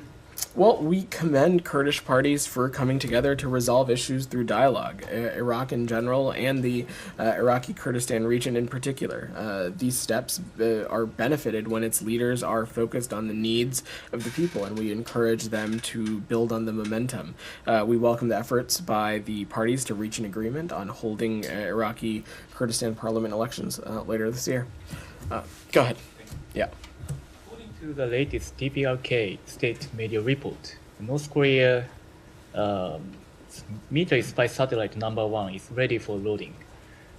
[SPEAKER 7] Well, we commend Kurdish parties for coming together to resolve issues through dialogue, Iraq in general and the Iraqi Kurdistan region in particular. These steps are benefited when its leaders are focused on the needs of the people, and we encourage them to build on the momentum. We welcome the efforts by the parties to reach an agreement on holding Iraqi Kurdistan parliament elections later this year. Go ahead. Yeah.
[SPEAKER 4] To the latest DPRK state media report, North Korea military spy satellite #1 is ready for loading.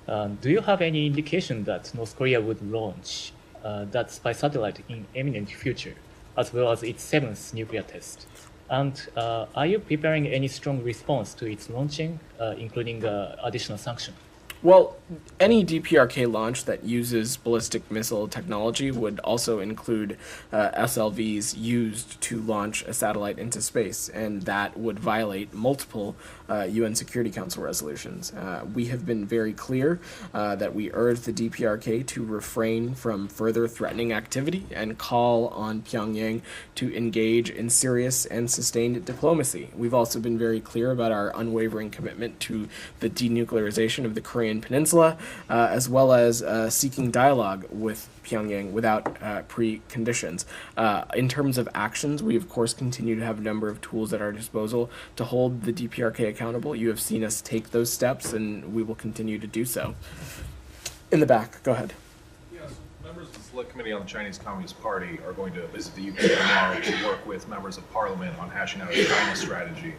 [SPEAKER 4] Do you have any indication that North Korea would launch that spy satellite in imminent future, as well as its 7th nuclear test? And are you preparing any strong response to its launching, including additional sanctions?
[SPEAKER 7] Well, any DPRK launch that uses ballistic missile technology would also include SLVs used to launch a satellite into space, and that would violate multiple UN Security Council resolutions. We have been very clear that we urge the DPRK to refrain from further threatening activity and call on Pyongyang to engage in serious and sustained diplomacy. We've also been very clear about our unwavering commitment to the denuclearization of the Korean Peninsula, as well as seeking dialogue with Pyongyang without preconditions. In terms of actions, we of course continue to have a number of tools at our disposal to hold the DPRK accountable. You have seen us take those steps, and we will continue to do so. In the back, go ahead.
[SPEAKER 13] Yes, members of the Select Committee on the Chinese Communist Party are going to visit the UK tomorrow to work with members of Parliament on hashing out a China strategy.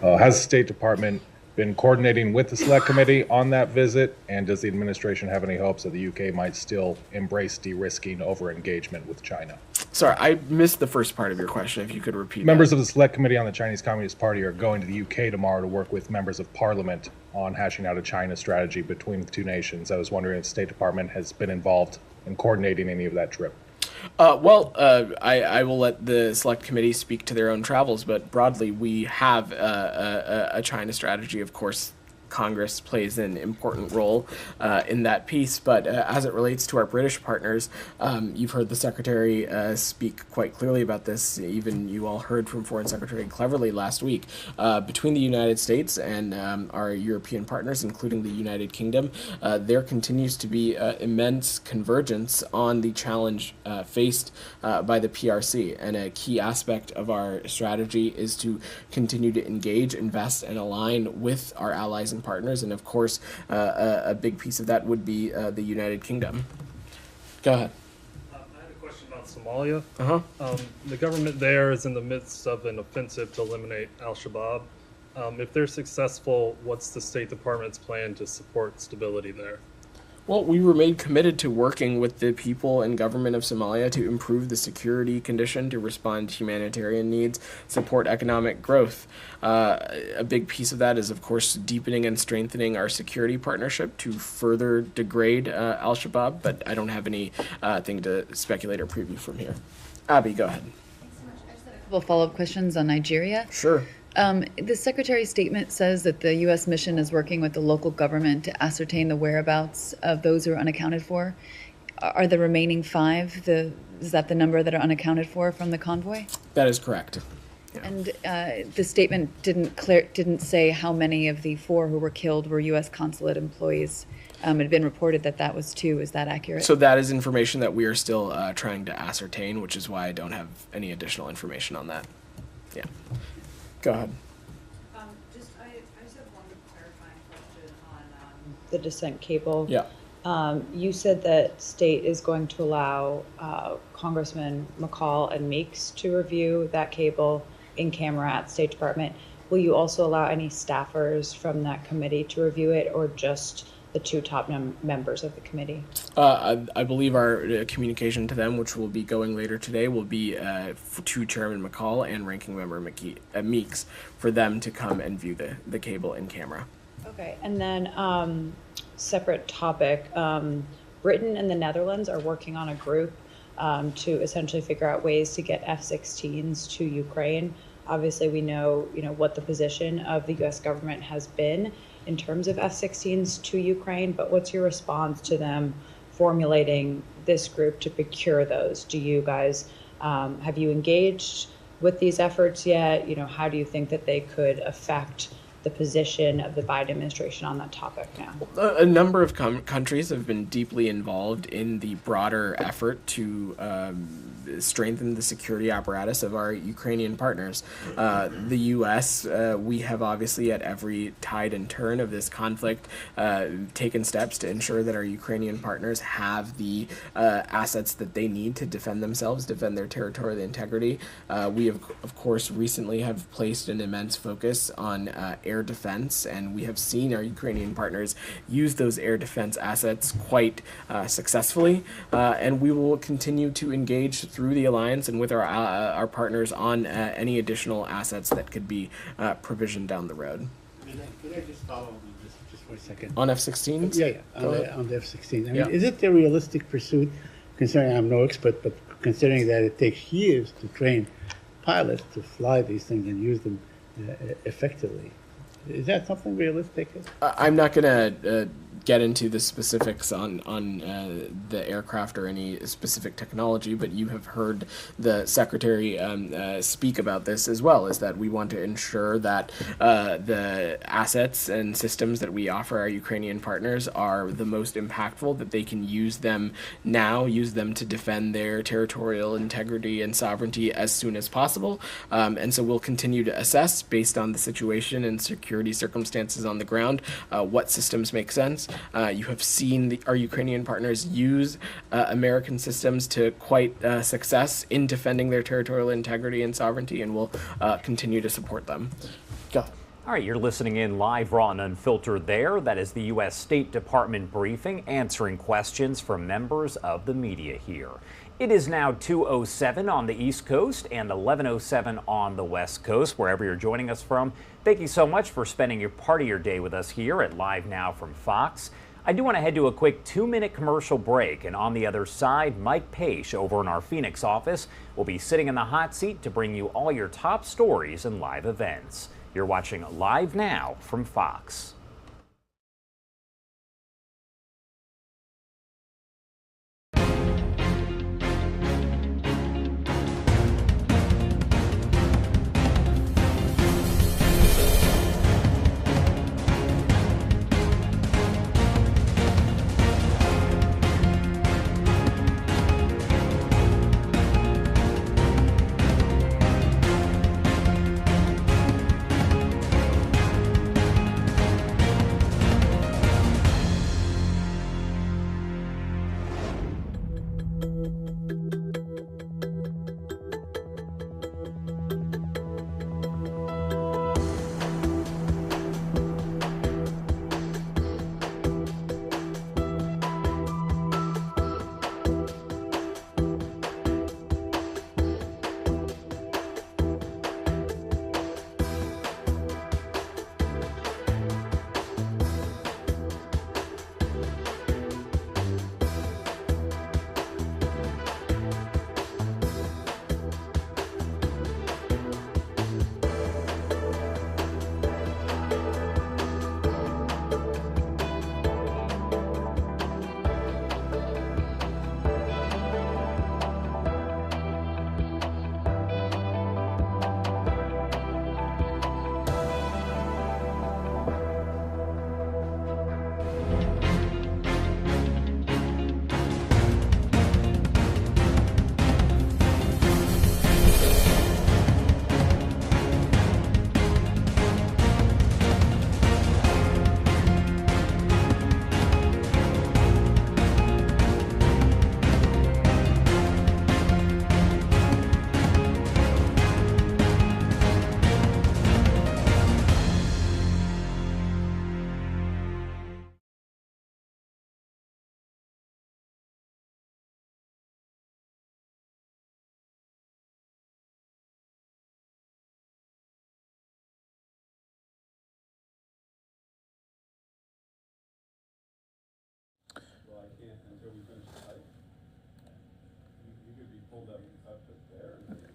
[SPEAKER 23] Has the State Department been coordinating with the Select Committee on that visit, and does the administration have any hopes that the UK might still embrace de-risking over engagement with China?
[SPEAKER 7] Sorry, I missed the first part of your question, if you could repeat
[SPEAKER 23] Members
[SPEAKER 7] that.
[SPEAKER 23] of the Select Committee on the Chinese Communist Party are going to the UK tomorrow to work with members of Parliament on hashing out a China strategy between the two nations. I was wondering if the State Department has been involved in coordinating any of that trip.
[SPEAKER 7] I will let the Select Committee speak to their own travels, but broadly, we have a China strategy. Of course, Congress plays an important role in that piece. But as it relates to our British partners, you've heard the Secretary speak quite clearly about this. Even you all heard from Foreign Secretary Cleverly last week. Between the United States and our European partners, including the United Kingdom, there continues to be immense convergence on the challenge faced by the PRC. And a key aspect of our strategy is to continue to engage, invest, and align with our allies and partners, and of course, a big piece of that would be the United Kingdom. Go ahead.
[SPEAKER 24] I had a question about Somalia. The government there is in the midst of an offensive to eliminate al-Shabaab. If they're successful, what's the State Department's plan to support stability there?
[SPEAKER 7] Well, we remain committed to working with the people and government of Somalia to improve the security condition, to respond to humanitarian needs, support economic growth. A big piece of that is, of course, deepening and strengthening our security partnership to further degrade al-Shabaab, but I don't have anything to speculate or preview from here. Abby, go ahead.
[SPEAKER 25] A couple of follow-up questions on Nigeria.
[SPEAKER 7] Sure.
[SPEAKER 25] The Secretary's statement says that the U.S. mission is working with the local government to ascertain the whereabouts of those who are unaccounted for. Are the remaining 5, is that the number that are unaccounted for from the convoy?
[SPEAKER 7] That is correct.
[SPEAKER 25] And the statement didn't say how many of the 4 who were killed were U.S. consulate employees. It had been reported that that was 2. Is that accurate?
[SPEAKER 7] So that is information that we are still trying to ascertain, which is why I don't have any additional information on that. Yeah. Go ahead.
[SPEAKER 11] I just have one clarifying question on the descent cable.
[SPEAKER 7] Yeah.
[SPEAKER 11] You said that state is going to allow Congressman McCall and Meeks to review that cable in camera at State Department. Will you also allow any staffers from that committee to review it, or just the 2 top members of the committee?
[SPEAKER 7] I believe our communication to them, which will be going later today, will be to Chairman McCall and Ranking Member Meeks for them to come and view the cable in camera.
[SPEAKER 11] Okay, and then separate topic. Britain and the Netherlands are working on a group to essentially figure out ways to get F-16s to Ukraine. Obviously, we know what the position of the U.S. government has been in terms of F-16s to Ukraine, but what's your response to them formulating this group to procure those? Do you guys, have you engaged with these efforts yet? How do you think that they could affect the position of the Biden administration on that topic now?
[SPEAKER 7] A number of countries have been deeply involved in the broader effort to strengthen the security apparatus of our Ukrainian partners. The U.S., we have obviously at every tide and turn of this conflict taken steps to ensure that our Ukrainian partners have the assets that they need to defend themselves, defend their territorial integrity. We have, of course, recently have placed an immense focus on air defense, and we have seen our Ukrainian partners use those air defense assets quite successfully, and we will continue to engage through the alliance and with our partners on any additional assets that could be provisioned down the road.
[SPEAKER 12] Could I just follow on this just for a second?
[SPEAKER 7] On F-16s?
[SPEAKER 12] Yeah, on the F-16. I mean, is it a realistic pursuit, considering I'm no expert, but considering that it takes years to train pilots to fly these things and use them effectively? Is that something realistic?
[SPEAKER 7] I'm not going to get into the specifics on the aircraft or any specific technology, but you have heard the Secretary speak about this as well, is that we want to ensure that the assets and systems that we offer our Ukrainian partners are the most impactful, that they can use them now, use them to defend their territorial integrity and sovereignty as soon as possible. And so we'll continue to assess, based on the situation and security circumstances on the ground, what systems make sense. You have seen our Ukrainian partners use American systems to quite success in defending their territorial integrity and sovereignty, and we'll continue to support them. Go.
[SPEAKER 16] All right, you're listening in live, raw, and unfiltered there. That is the U.S. State Department briefing, answering questions from members of the media here. It is now 2:07 on the East Coast and 11:07 on the West Coast, wherever you're joining us from. Thank you so much for spending your part of your day with us here at Live Now from Fox. I do want to head to a quick 2-minute commercial break, and on the other side, Mike Page over in our Phoenix office will be sitting in the hot seat to bring you all your top stories and live events. You're watching Live Now from Fox.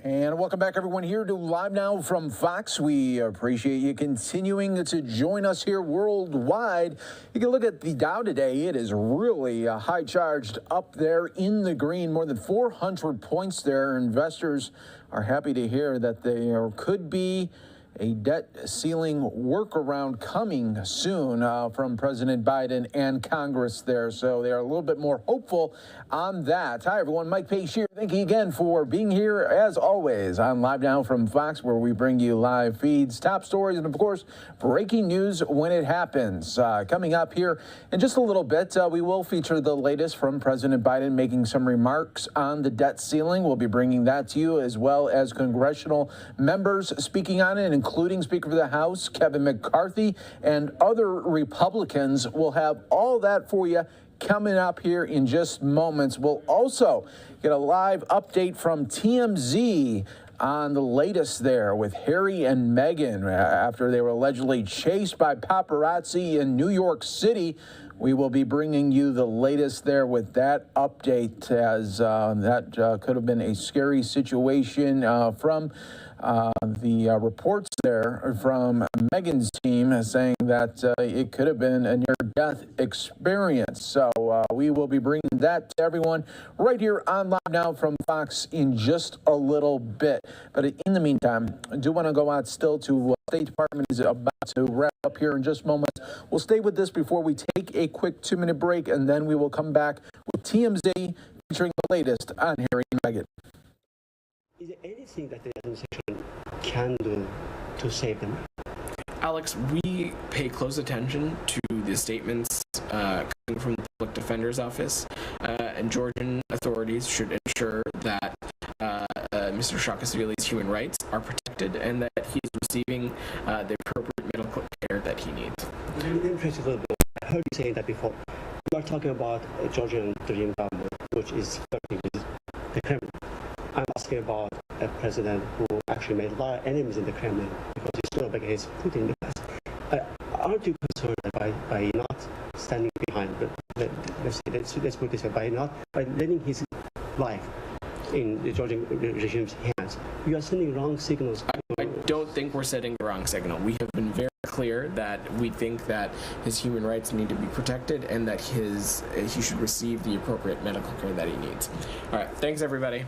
[SPEAKER 5] And welcome back, everyone, here to Live Now from Fox. We appreciate you continuing to join us here worldwide. You can look at the Dow today. It is really high charged up there in the green, more than 400 points there. Investors are happy to hear that there could be a debt ceiling workaround coming soon from President Biden and Congress there. So they are a little bit more hopeful on that. Hi, everyone. Mike Pace here. Thank you again for being here, as always, on Live Now from Fox, where we bring you live feeds, top stories, and, of course, breaking news when it happens. Coming up here in just a little bit, we will feature the latest from President Biden making some remarks on the debt ceiling. We'll be bringing that to you, as well as congressional members speaking on it, including Speaker of the House Kevin McCarthy and other Republicans. We'll have all that for you coming up here in just moments. We'll also get a live update from TMZ on the latest there with Harry and Meghan after they were allegedly chased by paparazzi in New York City. We will be bringing you the latest there with that update, as that could have been a scary situation from the reports there from Meghan's team saying that it could have been a near-death experience. So we will be bringing that to everyone right here on Live Now from Fox in just a little bit. But in the meantime, I do want to go out still to State Department is about to wrap up here in just moments. We'll stay with this before we take a quick 2-minute break, and then we will come back with TMZ featuring the latest on Harry and Meghan.
[SPEAKER 21] Is there anything that the administration can do to save them?
[SPEAKER 7] Alex, we pay close attention to the statements coming from the Public Defender's Office, and Georgian authorities should ensure that Mr. Saakashvili's human rights are protected and that he's receiving the appropriate medical care that he needs.
[SPEAKER 21] I heard you saying that before. You are talking about a Georgian dream government, which is flirting with the Kremlin. I'm asking about a president who actually made a lot of enemies in the Kremlin because he stood up against Putin in the past. Aren't you concerned that by not standing behind, let's put it this way, by letting his life in the Georgian regime's hands, you are sending wrong signals?
[SPEAKER 7] I don't think we're setting the wrong signal. We have been very clear that we think that his human rights need to be protected and that he should receive the appropriate medical care that he needs. All right, thanks everybody.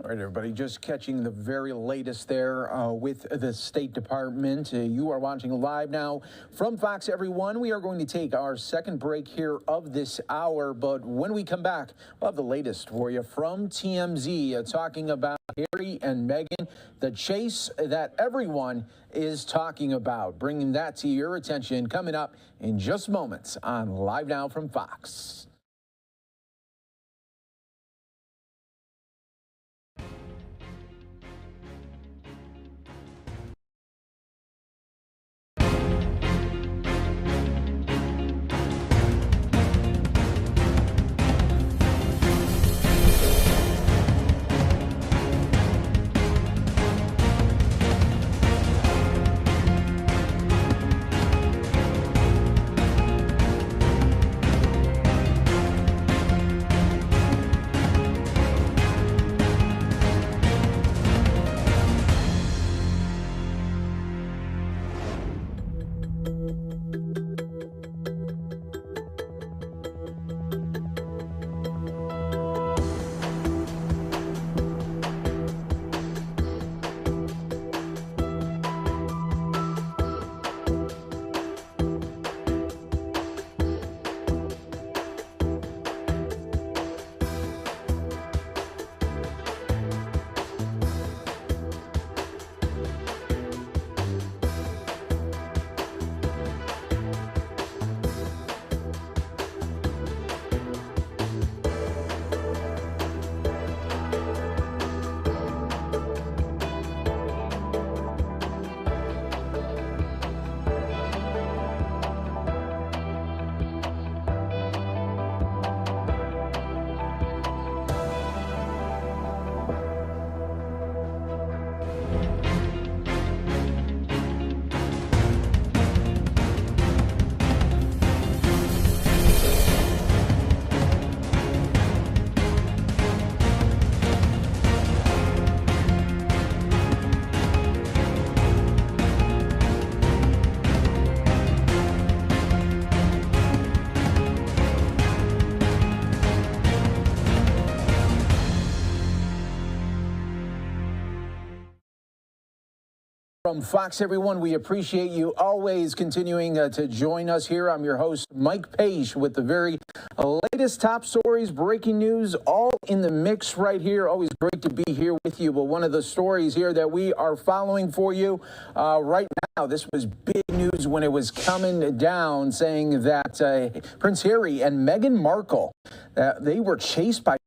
[SPEAKER 5] All right, everybody, just catching the very latest there with the State Department. You are watching Live Now from Fox, everyone. We are going to take our second break here of this hour, but when we come back, we'll have the latest for you from TMZ talking about Harry and Meghan, the chase that everyone is talking about. Bringing that to your attention coming up in just moments on Live Now from Fox. From Fox, everyone, we appreciate you always continuing to join us here. I'm your host, Mike Page, with the very latest top stories, breaking news, all in the mix right here. Always great to be here with you. But one of the stories here that we are following for you right now, this was big news when it was coming down, saying that Prince Harry and Meghan Markle, they were chased by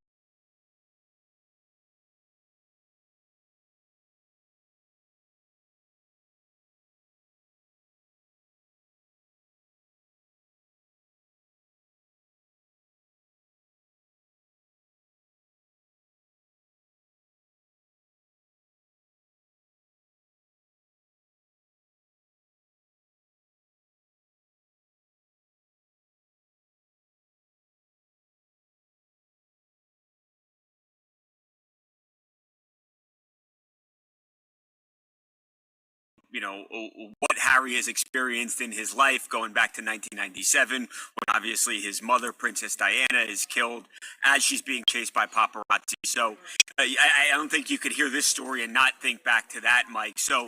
[SPEAKER 3] what Harry has experienced in his life going back to 1997, when obviously his mother, Princess Diana, is killed as she's being chased by paparazzi. So I don't think you could hear this story and not think back to that, Mike. So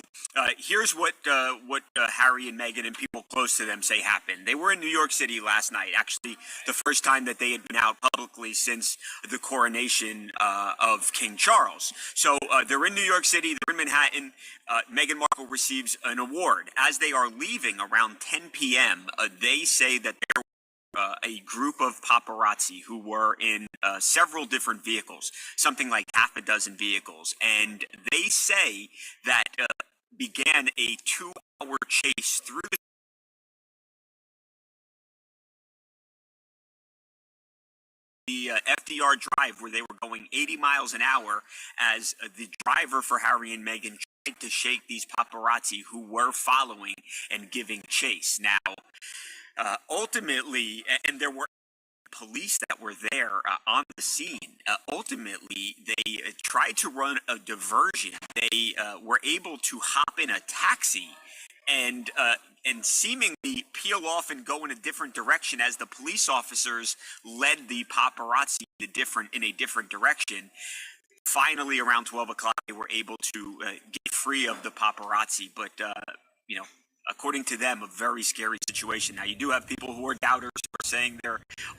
[SPEAKER 3] here's what Harry and Meghan and people close to them say happened. They were in New York City last night, actually the first time that they had been out publicly since the coronation of King Charles. So they're in New York City, they're in Manhattan. Meghan Markle receives an award. As they are leaving around 10 p.m., they say that there were a group of paparazzi who were in several different vehicles, something like half a dozen vehicles. And they say that began a 2-hour chase through the FDR Drive, where they were going 80 miles an hour, as the driver for Harry and Meghan tried to shake these paparazzi who were following and giving chase. Now, ultimately, and there were police that were there on the scene. Ultimately, they tried to run a diversion. They were able to hop in a taxi and seemingly peel off and go in a different direction as the police officers led the paparazzi in a different direction. Finally, around 12 o'clock, they were able to get free of the paparazzi. But, according to them, a very scary situation. Now, you do have people who are doubters who are saying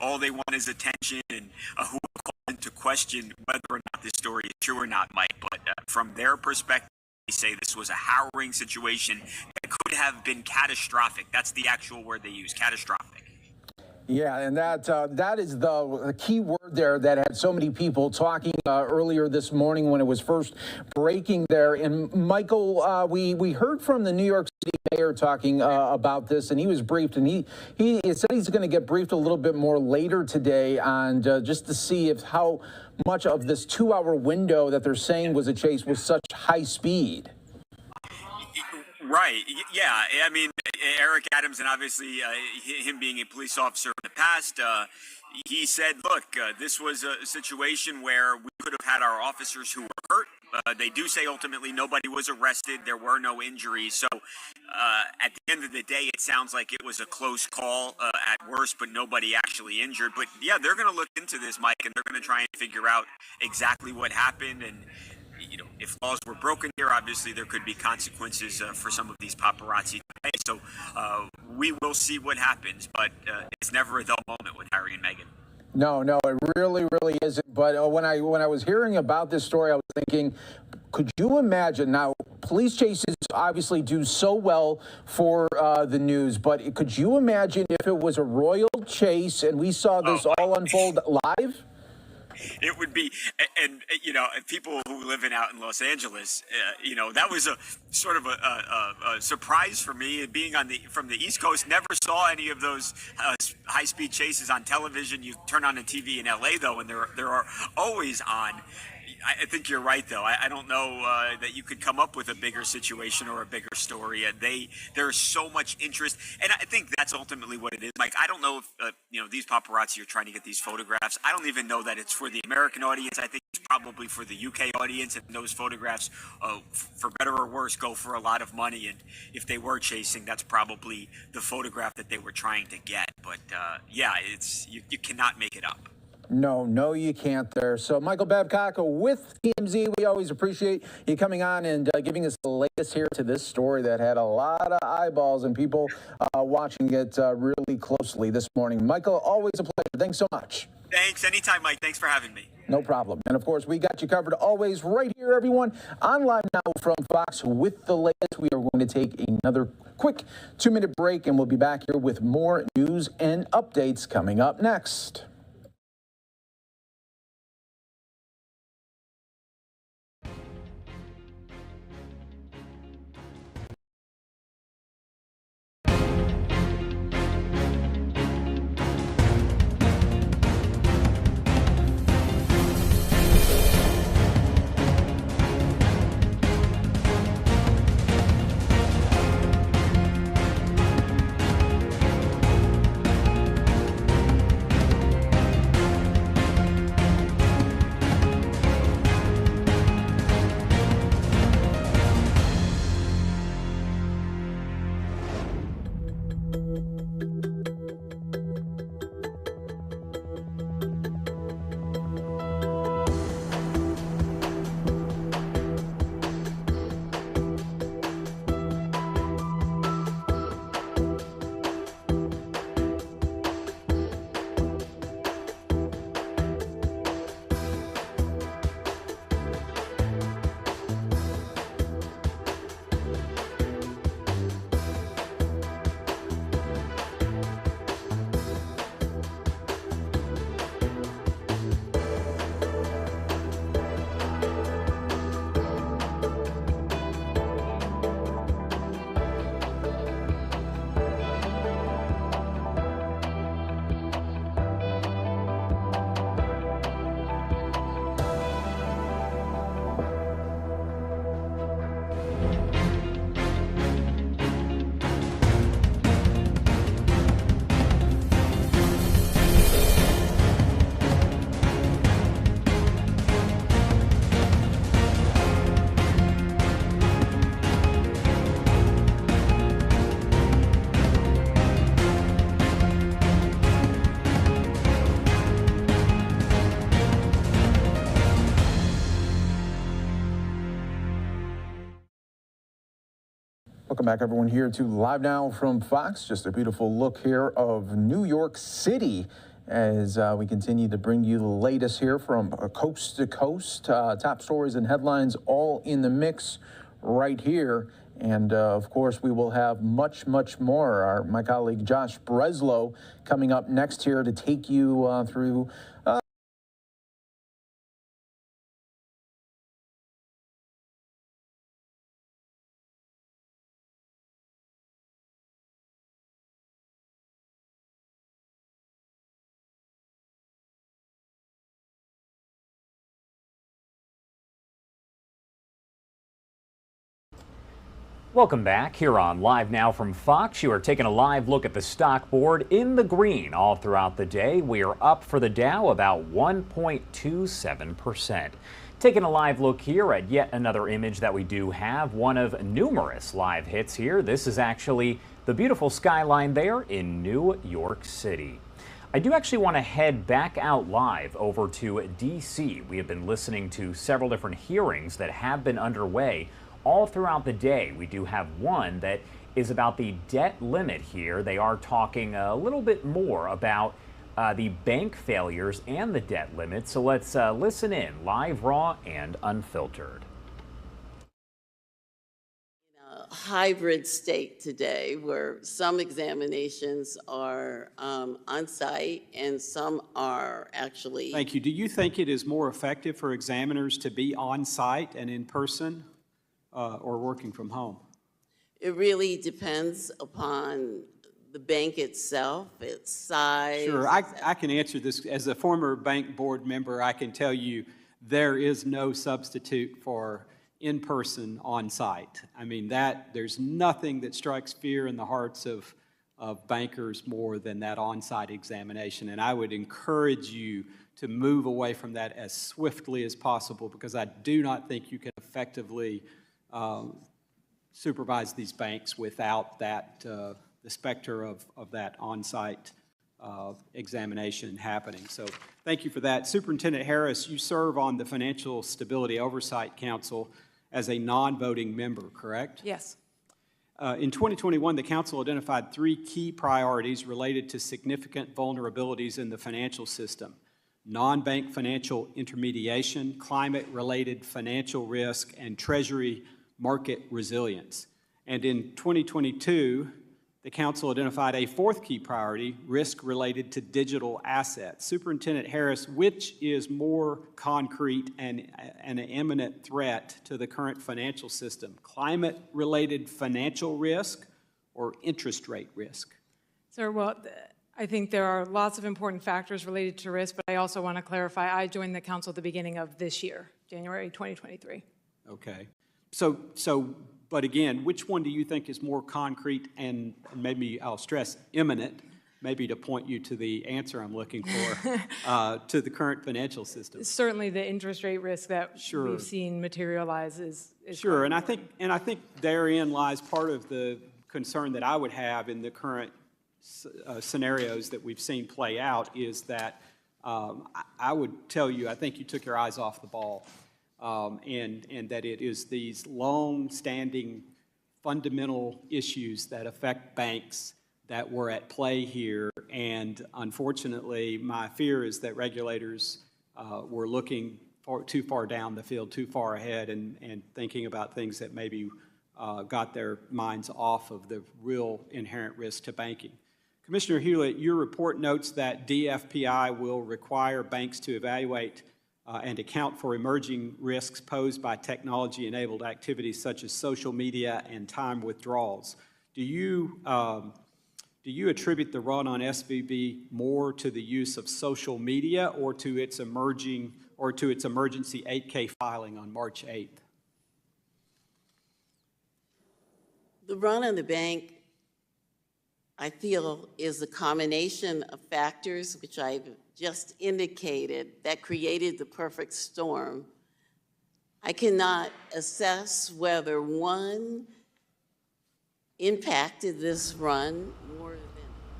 [SPEAKER 3] all they want is attention, and who are called into question whether or not this story is true or not, Mike. But from their perspective, they say this was a harrowing situation that could have been catastrophic. That's the actual word they use, catastrophic.
[SPEAKER 5] Yeah, and that is the key word there that had so many people talking earlier this morning when it was first breaking there. And Michael, we heard from the New York City mayor talking about this, and he was briefed, and he said he's going to get briefed a little bit more later today on just to see if how much of this 2-hour window that they're saying was a chase was such high speed.
[SPEAKER 3] Right. Yeah. I mean, Eric Adams, and obviously him being a police officer in the past, he said, look, this was a situation where we could have had our officers who were hurt. They do say ultimately nobody was arrested. There were no injuries. So at the end of the day, it sounds like it was a close call at worst, but nobody actually injured. But yeah, they're going to look into this, Mike, and they're going to try and figure out exactly what happened. And if laws were broken here, obviously there could be consequences for some of these paparazzi today. So we will see what happens, but it's never a dull moment with Harry and Meghan.
[SPEAKER 5] No, it really isn't. But when I was hearing about this story, I was thinking, could you imagine? Now, police chases obviously do so well for the news, but could you imagine if it was a royal chase and we saw this all unfold live?
[SPEAKER 3] It would be, and people who live out in Los Angeles, that was a sort of a surprise for me. Being from the East Coast, never saw any of those high-speed chases on television. You turn on the TV in LA though, and there are always on. I think you're right, though. I don't know that you could come up with a bigger situation or a bigger story. There's so much interest, and I think that's ultimately what it is. Mike, I don't know if these paparazzi are trying to get these photographs. I don't even know that it's for the American audience. I think it's probably for the UK audience, and those photographs, for better or worse, go for a lot of money. And if they were chasing, that's probably the photograph that they were trying to get. But yeah, you cannot make it up.
[SPEAKER 5] No, you can't there. So Michael Babcock with TMZ, we always appreciate you coming on and giving us the latest here to this story that had a lot of eyeballs and people watching it really closely this morning. Michael, always a pleasure. Thanks so much.
[SPEAKER 3] Thanks. Anytime, Mike. Thanks for having me.
[SPEAKER 5] No problem. And of course, we got you covered always right here, everyone, on Live Now from Fox with the latest. We are going to take another quick 2-minute break, and we'll be back here with more news and updates coming up next. Welcome back, everyone, here to Live Now from Fox. Just a beautiful look here of New York City as we continue to bring you the latest here from coast to coast. Top stories and headlines all in the mix right here. And, of course, we will have much more. My colleague Josh Breslow coming up next here to take you through
[SPEAKER 16] Welcome back here on Live Now from Fox. You are taking a live look at the stock board in the green all throughout the day. We are up for the Dow about 1.27%. Taking a live look here at yet another image that we do have, one of numerous live hits here. This is actually the beautiful skyline there in New York City. I do actually want to head back out live over to D.C. We have been listening to several different hearings that have been underway all throughout the day. We do have one that is about the debt limit here. They are talking a little bit more about the bank failures and the debt limit. So let's listen in, live, raw, and unfiltered.
[SPEAKER 8] Hybrid state today where some examinations are on site and some are actually.
[SPEAKER 9] Thank you. Do you think it is more effective for examiners to be on site and in person or working from home?
[SPEAKER 8] It really depends upon the bank itself, its size.
[SPEAKER 9] Sure, I can answer this. As a former bank board member, I can tell you there is no substitute for in-person on-site. I mean, there's nothing that strikes fear in the hearts of bankers more than that on-site examination. And I would encourage you to move away from that as swiftly as possible, because I do not think you can effectively supervise these banks without that the specter of that on-site examination happening. So thank you for that. Superintendent Harris, you serve on the Financial Stability Oversight Council as a non-voting member, correct?
[SPEAKER 1] Yes.
[SPEAKER 9] In 2021, the council identified 3 key priorities related to significant vulnerabilities in the financial system: non-bank financial intermediation, climate-related financial risk, and treasury market resilience. And in 2022, the council identified a 4th key priority, risk related to digital assets. Superintendent Harris, which is more concrete and an imminent threat to the current financial system, climate-related financial risk or interest rate risk?
[SPEAKER 1] Sir, well, I think there are lots of important factors related to risk, but I also want to clarify, I joined the council at the beginning of this year, January 2023.
[SPEAKER 9] Okay. But again, which one do you think is more concrete and maybe I'll stress imminent, maybe to point you to the answer I'm looking for, to the current financial system?
[SPEAKER 1] Certainly the interest rate risk that we've seen materialize is
[SPEAKER 9] sure, and I think therein lies part of the concern that I would have in the current scenarios that we've seen play out is that I would tell you, I think you took your eyes off the ball. And that it is these long-standing fundamental issues that affect banks that were at play here. And unfortunately, my fear is that regulators were looking too far down the field, too far ahead, and thinking about things that maybe got their minds off of the real inherent risk to banking. Commissioner Hewlett, your report notes that DFPI will require banks to evaluate and account for emerging risks posed by technology-enabled activities such as social media and time withdrawals. Do you attribute the run on SVB more to the use of social media or to its emergency 8K filing on March 8th?
[SPEAKER 8] The run on the bank, I feel, is a combination of factors which I've just indicated that created the perfect storm. I cannot assess whether one impacted this run more than.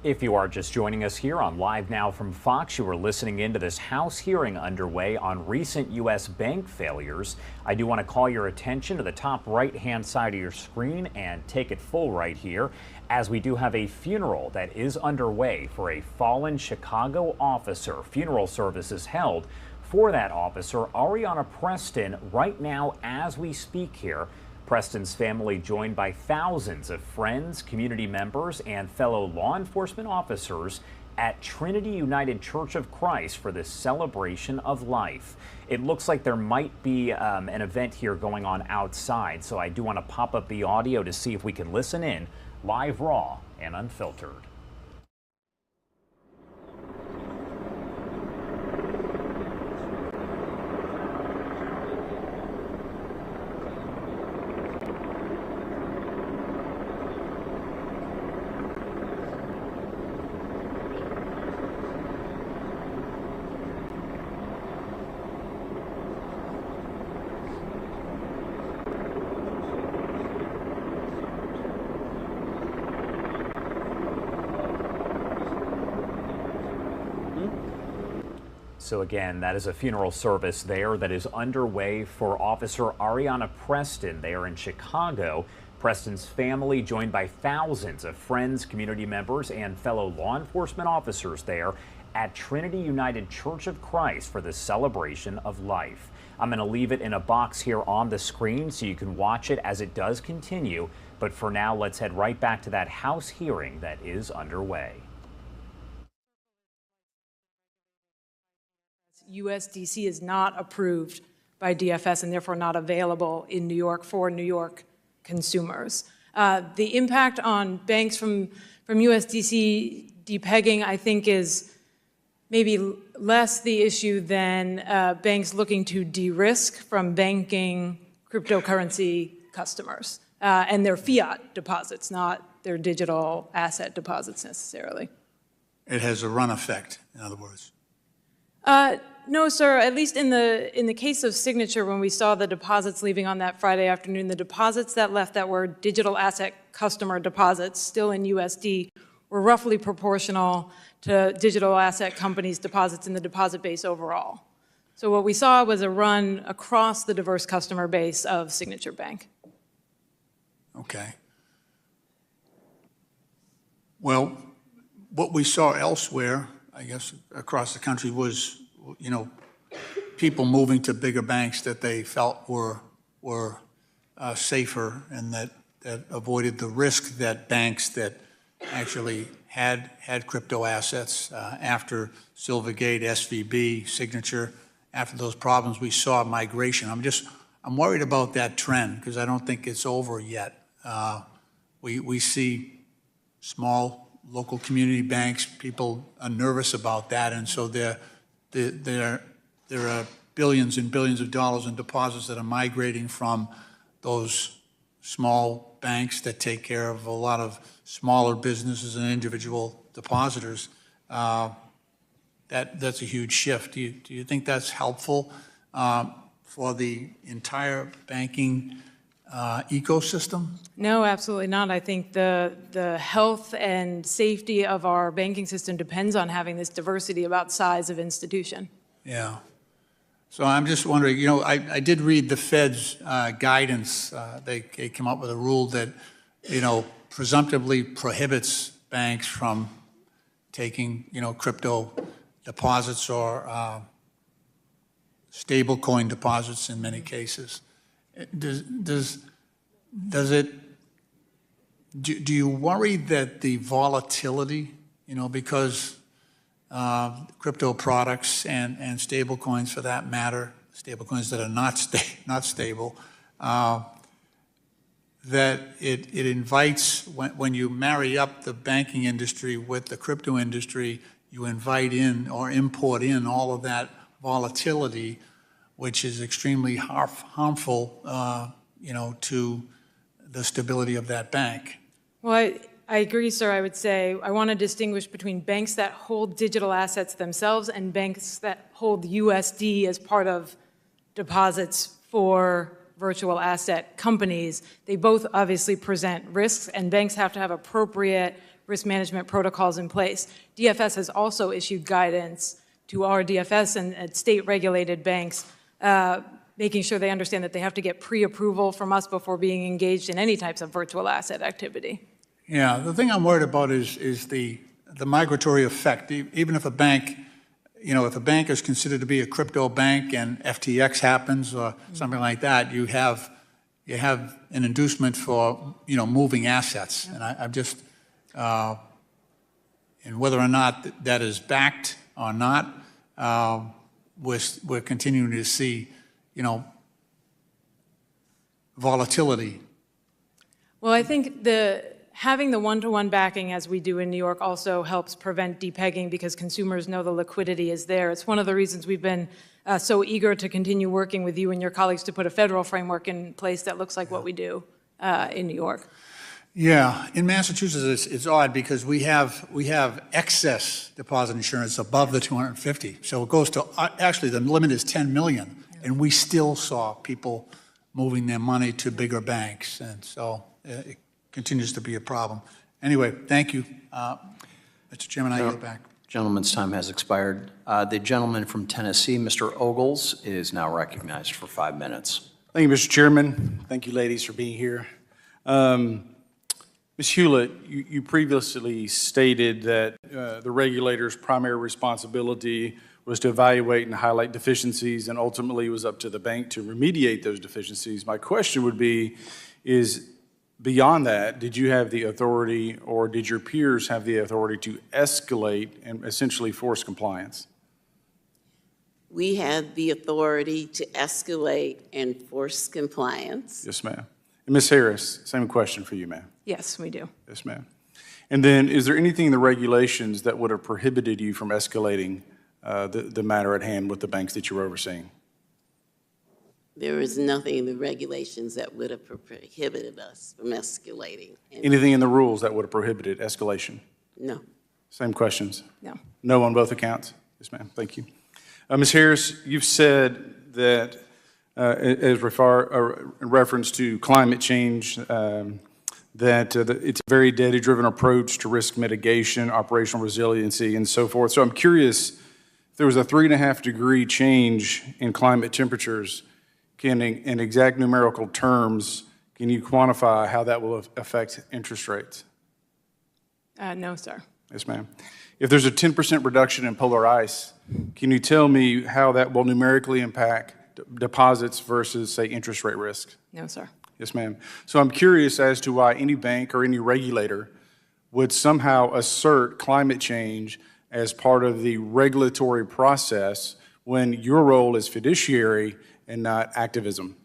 [SPEAKER 16] If you are just joining us here on Live Now from Fox, you are listening into this House hearing underway on recent U.S. bank failures. I do want to call your attention to the top right-hand side of your screen and take it full right here, as we do have a funeral that is underway for a fallen Chicago officer. Funeral services held for that officer, Ariana Preston, right now as we speak here. Preston's family joined by thousands of friends, community members, and fellow law enforcement officers at Trinity United Church of Christ for this celebration of life. It looks like there might be an event here going on outside, so I do want to pop up the audio to see if we can listen in live, raw, and unfiltered. So again, that is a funeral service there that is underway for Officer Ariana Preston there in Chicago. Preston's family joined by thousands of friends, community members, and fellow law enforcement officers there at Trinity United Church of Christ for the celebration of life. I'm going to leave it in a box here on the screen so you can watch it as it does continue. But for now, let's head right back to that House hearing that is underway.
[SPEAKER 1] USDC is not approved by DFS and therefore not available in New York for New York consumers. The impact on banks from USDC depegging, I think, is maybe less the issue than banks looking to de-risk from banking cryptocurrency customers and their fiat deposits, not their digital asset deposits necessarily.
[SPEAKER 2] It has a run effect, in other words.
[SPEAKER 1] No, sir. At least in the case of Signature, when we saw the deposits leaving on that Friday afternoon, the deposits that left that were digital asset customer deposits, still in USD, were roughly proportional to digital asset companies' deposits in the deposit base overall. So what we saw was a run across the diverse customer base of Signature Bank.
[SPEAKER 2] Okay. Well, what we saw elsewhere, I guess, across the country was, people moving to bigger banks that they felt were safer and that avoided the risk that banks that actually had crypto assets after Silvergate, SVB, Signature, after those problems, we saw migration. I'm worried about that trend because I don't think it's over yet. We see small local community banks, people are nervous about that, and so there are billions and billions of dollars in deposits that are migrating from those small banks that take care of a lot of smaller businesses and individual depositors. That's a huge shift. Do you think that's helpful for the entire banking ecosystem?
[SPEAKER 1] No, absolutely not. I think the health and safety of our banking system depends on having this diversity about size of institution.
[SPEAKER 2] Yeah. So I'm just wondering, I did read the Fed's guidance. They came up with a rule that, presumptively prohibits banks from taking, crypto deposits or stable coin deposits in many cases. Do you worry that the volatility, because crypto products and stable coins for that matter, stable coins that are not stable, that it invites, when you marry up the banking industry with the crypto industry, you invite in or import in all of that volatility, which is extremely harmful, to the stability of that bank?
[SPEAKER 1] Well, I agree, sir. I would say I want to distinguish between banks that hold digital assets themselves and banks that hold USD as part of deposits for virtual asset companies. They both obviously present risks, and banks have to have appropriate risk management protocols in place. DFS has also issued guidance to our DFS and state-regulated banks, making sure they understand that they have to get pre-approval from us before being engaged in any types of virtual asset activity.
[SPEAKER 2] Yeah, the thing I'm worried about is the migratory effect. Even if a bank, if a bank is considered to be a crypto bank and FTX happens or something like that, you have an inducement for moving assets. And I'm just and whether or not that is backed or not, we're continuing to see volatility.
[SPEAKER 1] Well, I think having the one-to-one backing as we do in New York also helps prevent depegging because consumers know the liquidity is there. It's one of the reasons we've been so eager to continue working with you and your colleagues to put a federal framework in place that looks like what we do in New York.
[SPEAKER 2] Yeah, in Massachusetts it's odd because we have excess deposit insurance above the 250. So it goes to, actually the limit is 10 million, and we still saw people moving their money to bigger banks, and so it continues to be a problem. Anyway, thank you. Mr. Chairman, I yield back.
[SPEAKER 6] Gentleman's time has expired. The gentleman from Tennessee, Mr. Ogles, is now recognized for 5 minutes.
[SPEAKER 14] Thank you, Mr. Chairman. Thank you, ladies, for being here. Ms. Hewlett, you previously stated that the regulator's primary responsibility was to evaluate and highlight deficiencies, and ultimately it was up to the bank to remediate those deficiencies. My question would be, is beyond that, did you have the authority or did your peers have the authority to escalate and essentially force compliance?
[SPEAKER 8] We had the authority to escalate and force compliance.
[SPEAKER 14] Yes, ma'am. And Ms. Harris, same question for you, ma'am.
[SPEAKER 1] Yes, we do.
[SPEAKER 14] Yes, ma'am. And then is there anything in the regulations that would have prohibited you from escalating the matter at hand with the banks that you were overseeing?
[SPEAKER 8] There is nothing in the regulations that would have prohibited us from escalating.
[SPEAKER 14] Anything in the rules that would have prohibited escalation?
[SPEAKER 8] No.
[SPEAKER 14] Same questions?
[SPEAKER 1] No.
[SPEAKER 14] No on both accounts? Yes, ma'am. Thank you. Ms. Harris, you've said that in reference to climate change, that it's a very data-driven approach to risk mitigation, operational resiliency, and so forth. So I'm curious, if there was a 3.5-degree change in climate temperatures, in exact numerical terms, can you quantify how that will affect interest rates?
[SPEAKER 1] No, sir.
[SPEAKER 14] Yes, ma'am. If there's a 10% reduction in polar ice, can you tell me how that will numerically impact deposits versus, say, interest rate risk?
[SPEAKER 1] No, sir.
[SPEAKER 14] Yes, ma'am. So I'm curious as to why any bank or any regulator would somehow assert climate change as part of the regulatory process when your role is fiduciary and not activism.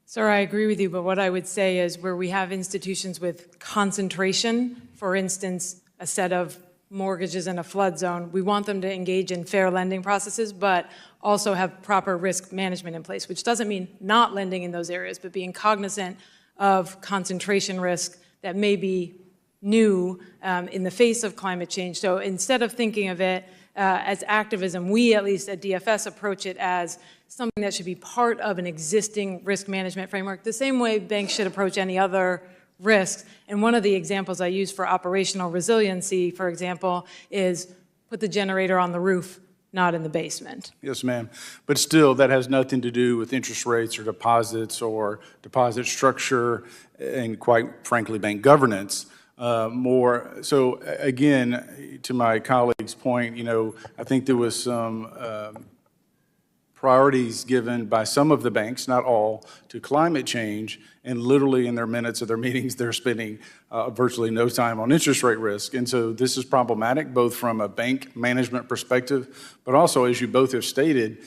[SPEAKER 1] Sir, I agree with you, but what I would say is where we have institutions with concentration, for instance, a set of mortgages in a flood zone, we want them to engage in fair lending processes, but also have proper risk management in place, which doesn't mean not lending in those areas, but being cognizant of concentration risk that may be new in the face of climate change. So instead of thinking of it as activism, we, at least at DFS, approach it as something that should be part of an existing risk management framework, the same way banks should approach any other risks. And one of the examples I use for operational resiliency, for example, is put the generator on the roof, not in the basement.
[SPEAKER 14] Yes, ma'am. But still, that has nothing to do with interest rates or deposit structure and, quite frankly, bank governance. So again, to my colleague's point, I think there was some priorities given by some of the banks, not all, to climate change, and literally in their minutes of their meetings, they're spending virtually no time on interest rate risk. And so this is problematic, both from a bank management perspective, but also, as you both have stated,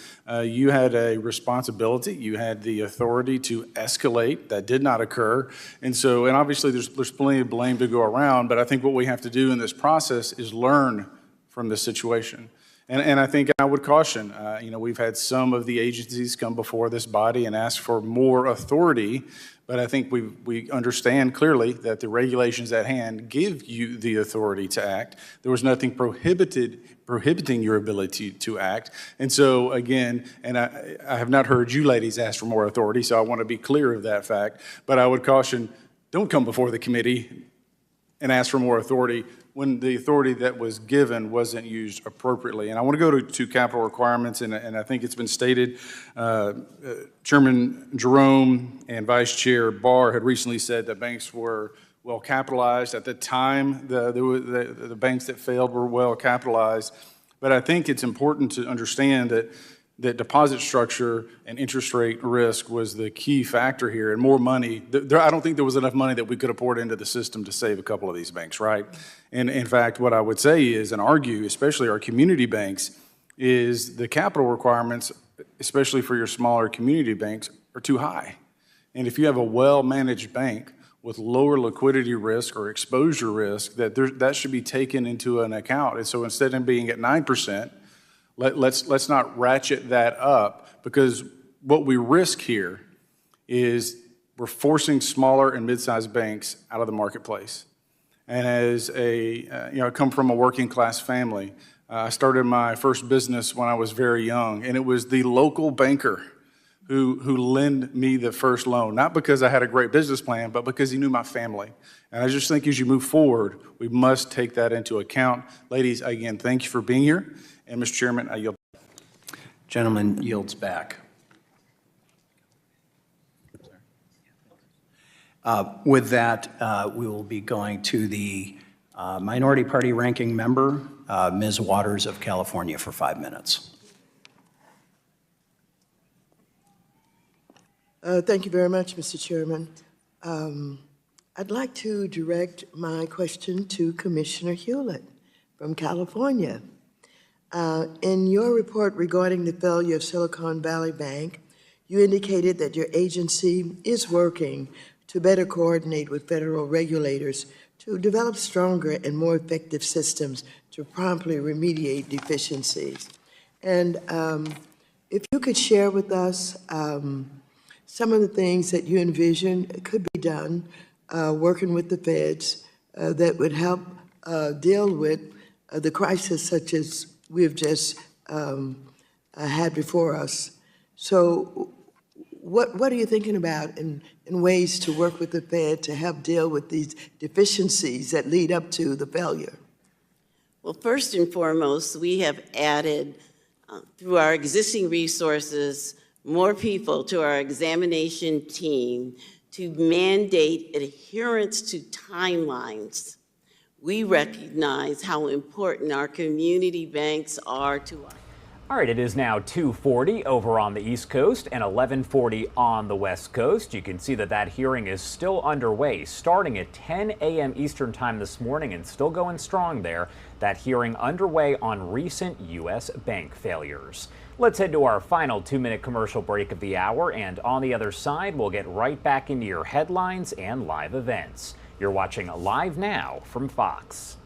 [SPEAKER 14] you had a responsibility, you had the authority to escalate. That did not occur. And obviously there's plenty of blame to go around, but I think what we have to do in this process is learn from this situation. And I think I would caution, we've had some of the agencies come before this body and ask for more authority, but I think we understand clearly that the regulations at hand give you the authority to act. There was nothing prohibiting your ability to act. And so again, and I have not heard you ladies ask for more authority, so I want to be clear of that fact, but I would caution, don't come before the committee and ask for more authority when the authority that was given wasn't used appropriately. And I want to go to capital requirements, and I think it's been stated, Chairman Jerome and Vice Chair Barr had recently said that banks were well capitalized. At the time, the banks that failed were well capitalized. But I think it's important to understand that deposit structure and interest rate risk was the key factor here, and more money. I don't think there was enough money that we could have poured into the system to save a couple of these banks, right? And in fact, what I would say is, and argue, especially our community banks, is the capital requirements, especially for your smaller community banks, are too high. And if you have a well-managed bank with lower liquidity risk or exposure risk, that should be taken into an account. And so instead of being at 9%, let's not ratchet that up, because what we risk here is we're forcing smaller and mid-sized banks out of the marketplace. And as I come from a working class family. I started my first business when I was very young, and it was the local banker who lent me the first loan, not because I had a great business plan, but because he knew my family. And I just think as you move forward, we must take that into account. Ladies, again, thank you for being here. And Mr. Chairman, I yield.
[SPEAKER 6] Gentleman yields back. With that, we will be going to the Minority Party Ranking Member, Ms. Waters of California, for 5 minutes.
[SPEAKER 10] Thank you very much, Mr. Chairman. I'd like to direct my question to Commissioner Hewlett from California. In your report regarding the failure of Silicon Valley Bank, you indicated that your agency is working to better coordinate with federal regulators to develop stronger and more effective systems to promptly remediate deficiencies. And if you could share with us some of the things that you envision could be done working with the feds that would help deal with the crisis such as we have just had before us. So what are you thinking about in ways to work with the Fed to help deal with these deficiencies that lead up to the failure?
[SPEAKER 8] Well, first and foremost, we have added, through our existing resources, more people to our examination team to mandate adherence to timelines. We recognize how important our community banks are to us.
[SPEAKER 16] All right, it is now 2:40 over on the East Coast and 11:40 on the West Coast. You can see that hearing is still underway, starting at 10 a.m. Eastern Time this morning and still going strong there. That hearing underway on recent U.S. bank failures. Let's head to our final 2-minute commercial break of the hour, and on the other side, we'll get right back into your headlines and live events. You're watching Live Now from Fox.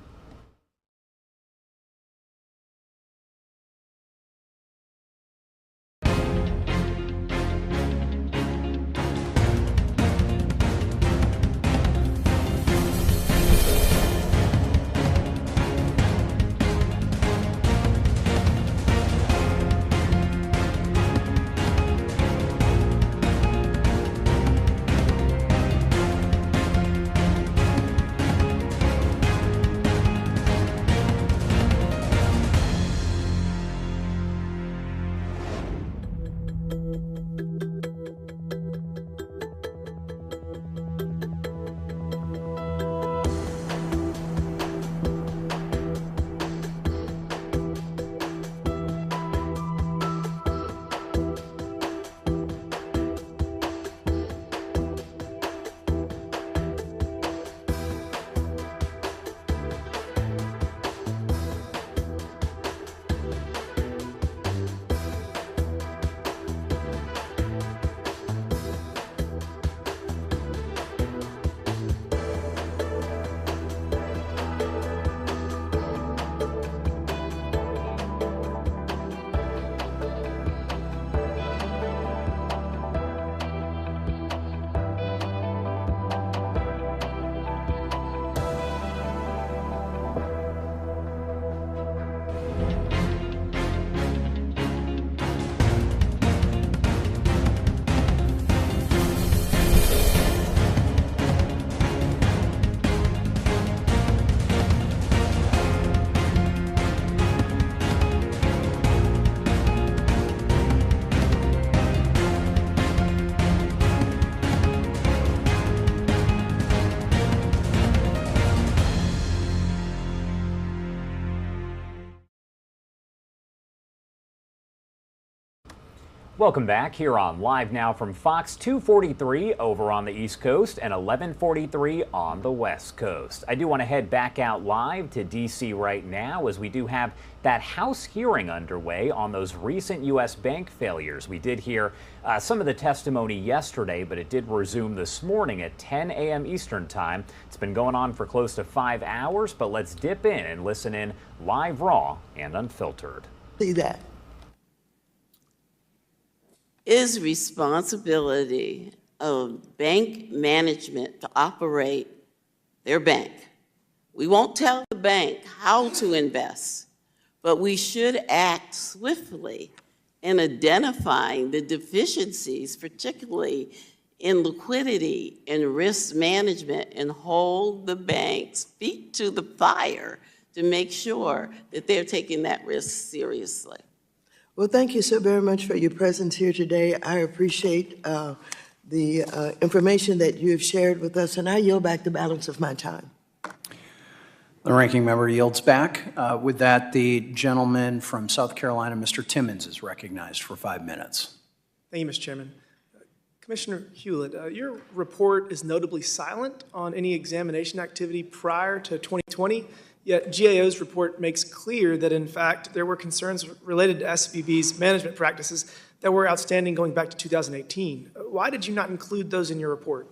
[SPEAKER 16] Welcome back here on Live Now from Fox. 2:43 over on the East Coast and 11:43 on the West Coast. I do want to head back out live to D.C. right now, as we do have that House hearing underway on those recent U.S. bank failures. We did hear some of the testimony yesterday, but it did resume this morning at 10 a.m. Eastern Time. It's been going on for close to 5 hours, but let's dip in and listen in live, raw, and unfiltered.
[SPEAKER 10] See that.
[SPEAKER 8] Is responsibility of bank management to operate their bank. We won't tell the bank how to invest, but we should act swiftly in identifying the deficiencies, particularly in liquidity and risk management, and hold the bank's feet to the fire to make sure that they're taking that risk seriously.
[SPEAKER 10] Well, thank you so very much for your presence here today. I appreciate the information that you have shared with us, and I yield back the balance of my time.
[SPEAKER 6] The ranking member yields back. With that, the gentleman from South Carolina, Mr. Timmons, is recognized for 5 minutes.
[SPEAKER 15] Thank you, Mr. Chairman. Commissioner Hewlett, your report is notably silent on any examination activity prior to 2020, yet GAO's report makes clear that, in fact, there were concerns related to SVB's management practices that were outstanding going back to 2018. Why did you not include those in your report?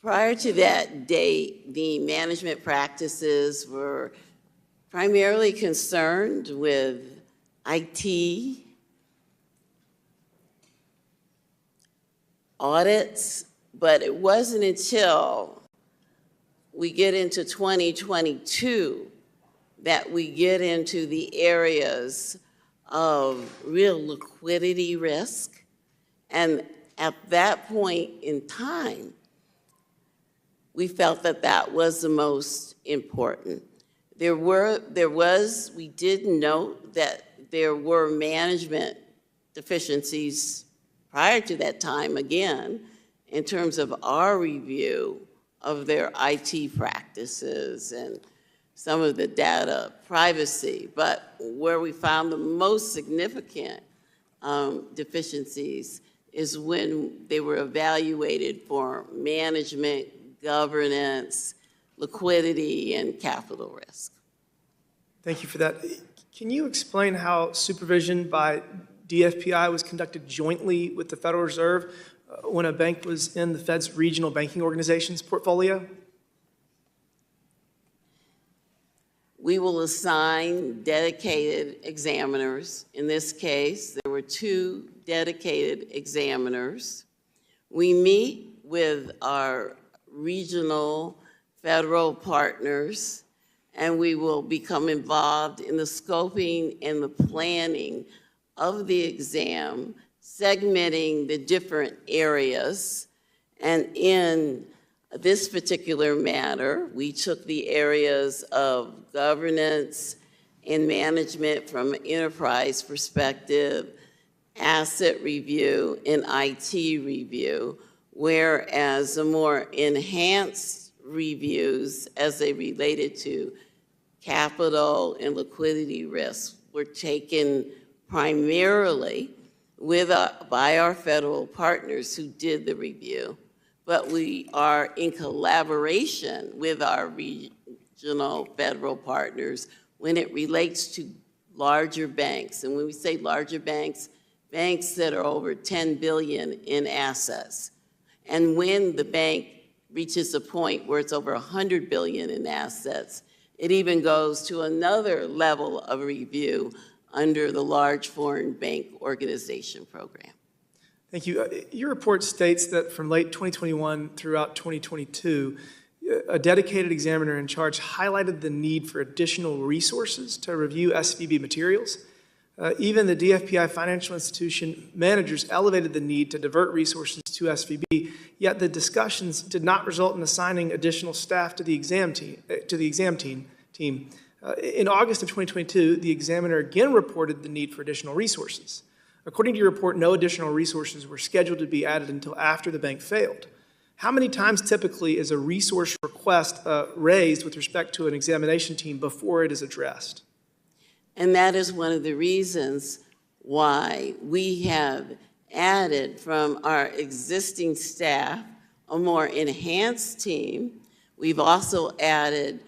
[SPEAKER 8] Prior to that date, the management practices were primarily concerned with IT, audits, but it wasn't until we get into 2022 that we get into the areas of real liquidity risk And at that point in time, we felt that that was the most important. We did note that there were management deficiencies prior to that time, again, in terms of our review of their IT practices and some of the data privacy. But where we found the most significant deficiencies is when they were evaluated for management, governance, liquidity, and capital risk.
[SPEAKER 15] Thank you for that. Can you explain how supervision by DFPI was conducted jointly with the Federal Reserve when a bank was in the Fed's regional banking organization's portfolio?
[SPEAKER 8] We will assign dedicated examiners. In this case, there were 2 dedicated examiners. We meet with our regional federal partners, and we will become involved in the scoping and the planning of the exam, segmenting the different areas. And in this particular matter, we took the areas of governance and management from an enterprise perspective, asset review, and IT review, whereas the more enhanced reviews as they related to capital and liquidity risks were taken primarily by our federal partners who did the review. But we are in collaboration with our regional federal partners when it relates to larger banks. And when we say larger banks, banks that are over 10 billion in assets. And when the bank reaches a point where it's over 100 billion in assets, it even goes to another level of review under the Large Foreign Bank Organization Program.
[SPEAKER 15] Thank you. Your report states that from late 2021 throughout 2022, a dedicated examiner in charge highlighted the need for additional resources to review SVB materials. Even the DFPI financial institution managers elevated the need to divert resources to SVB, yet the discussions did not result in assigning additional staff to the exam team. In August of 2022, the examiner again reported the need for additional resources. According to your report, no additional resources were scheduled to be added until after the bank failed. How many times typically is a resource request raised with respect to an examination team before it is addressed?
[SPEAKER 8] And that is one of the reasons why we have added from our existing staff a more enhanced team. We've also added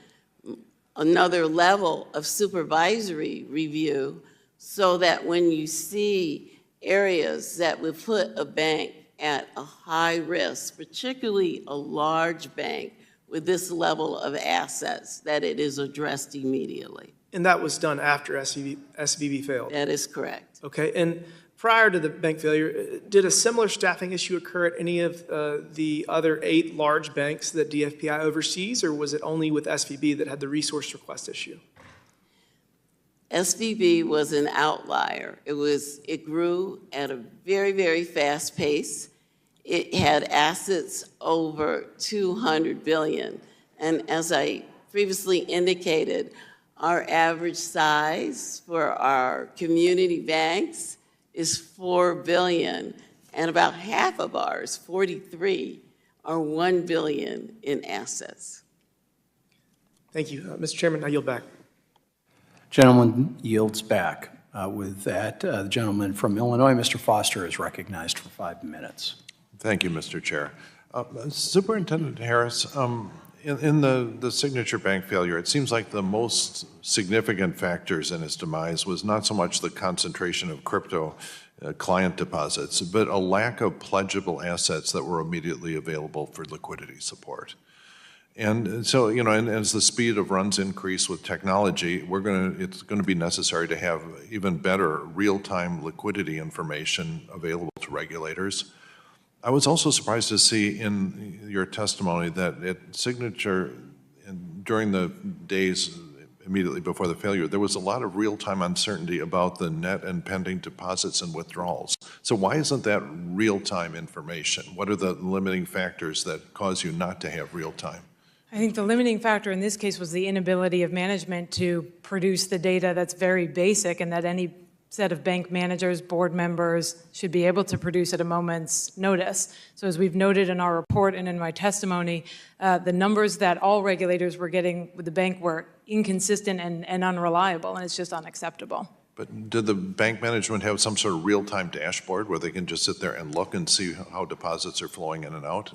[SPEAKER 8] another level of supervisory review so that when you see areas that would put a bank at a high risk, particularly a large bank with this level of assets, that it is addressed immediately.
[SPEAKER 15] And that was done after SVB failed?
[SPEAKER 8] That is correct.
[SPEAKER 15] Okay, and prior to the bank failure, did a similar staffing issue occur at any of the other 8 large banks that DFPI oversees, or was it only with SVB that had the resource request issue?
[SPEAKER 8] SVB was an outlier. It grew at a very, very fast pace. It had assets over 200 billion. And as I previously indicated, our average size for our community banks is 4 billion, and about half of ours, 43, are 1 billion in assets.
[SPEAKER 15] Thank you. Mr. Chairman, I yield back.
[SPEAKER 6] Gentleman yields back. With that, the gentleman from Illinois, Mr. Foster, is recognized for 5 minutes.
[SPEAKER 17] Thank you, Mr. Chair. Superintendent Harris, in the Signature Bank failure, it seems like the most significant factors in its demise was not so much the concentration of crypto client deposits, but a lack of pledgeable assets that were immediately available for liquidity support. And so, you know, and as the speed of runs increase with technology, it's going to be necessary to have even better real-time liquidity information available to regulators. I was also surprised to see in your testimony that at Signature, during the days immediately before the failure, there was a lot of real-time uncertainty about the net and pending deposits and withdrawals. So why isn't that real-time information? What are the limiting factors that cause you not to have real-time?
[SPEAKER 1] I think the limiting factor in this case was the inability of management to produce the data that's very basic and that any set of bank managers, board members should be able to produce at a moment's notice. So as we've noted in our report and in my testimony, the numbers that all regulators were getting with the bank were inconsistent and unreliable, and it's just unacceptable.
[SPEAKER 17] But did the bank management have some sort of real-time dashboard where they can just sit there and look and see how deposits are flowing in and out?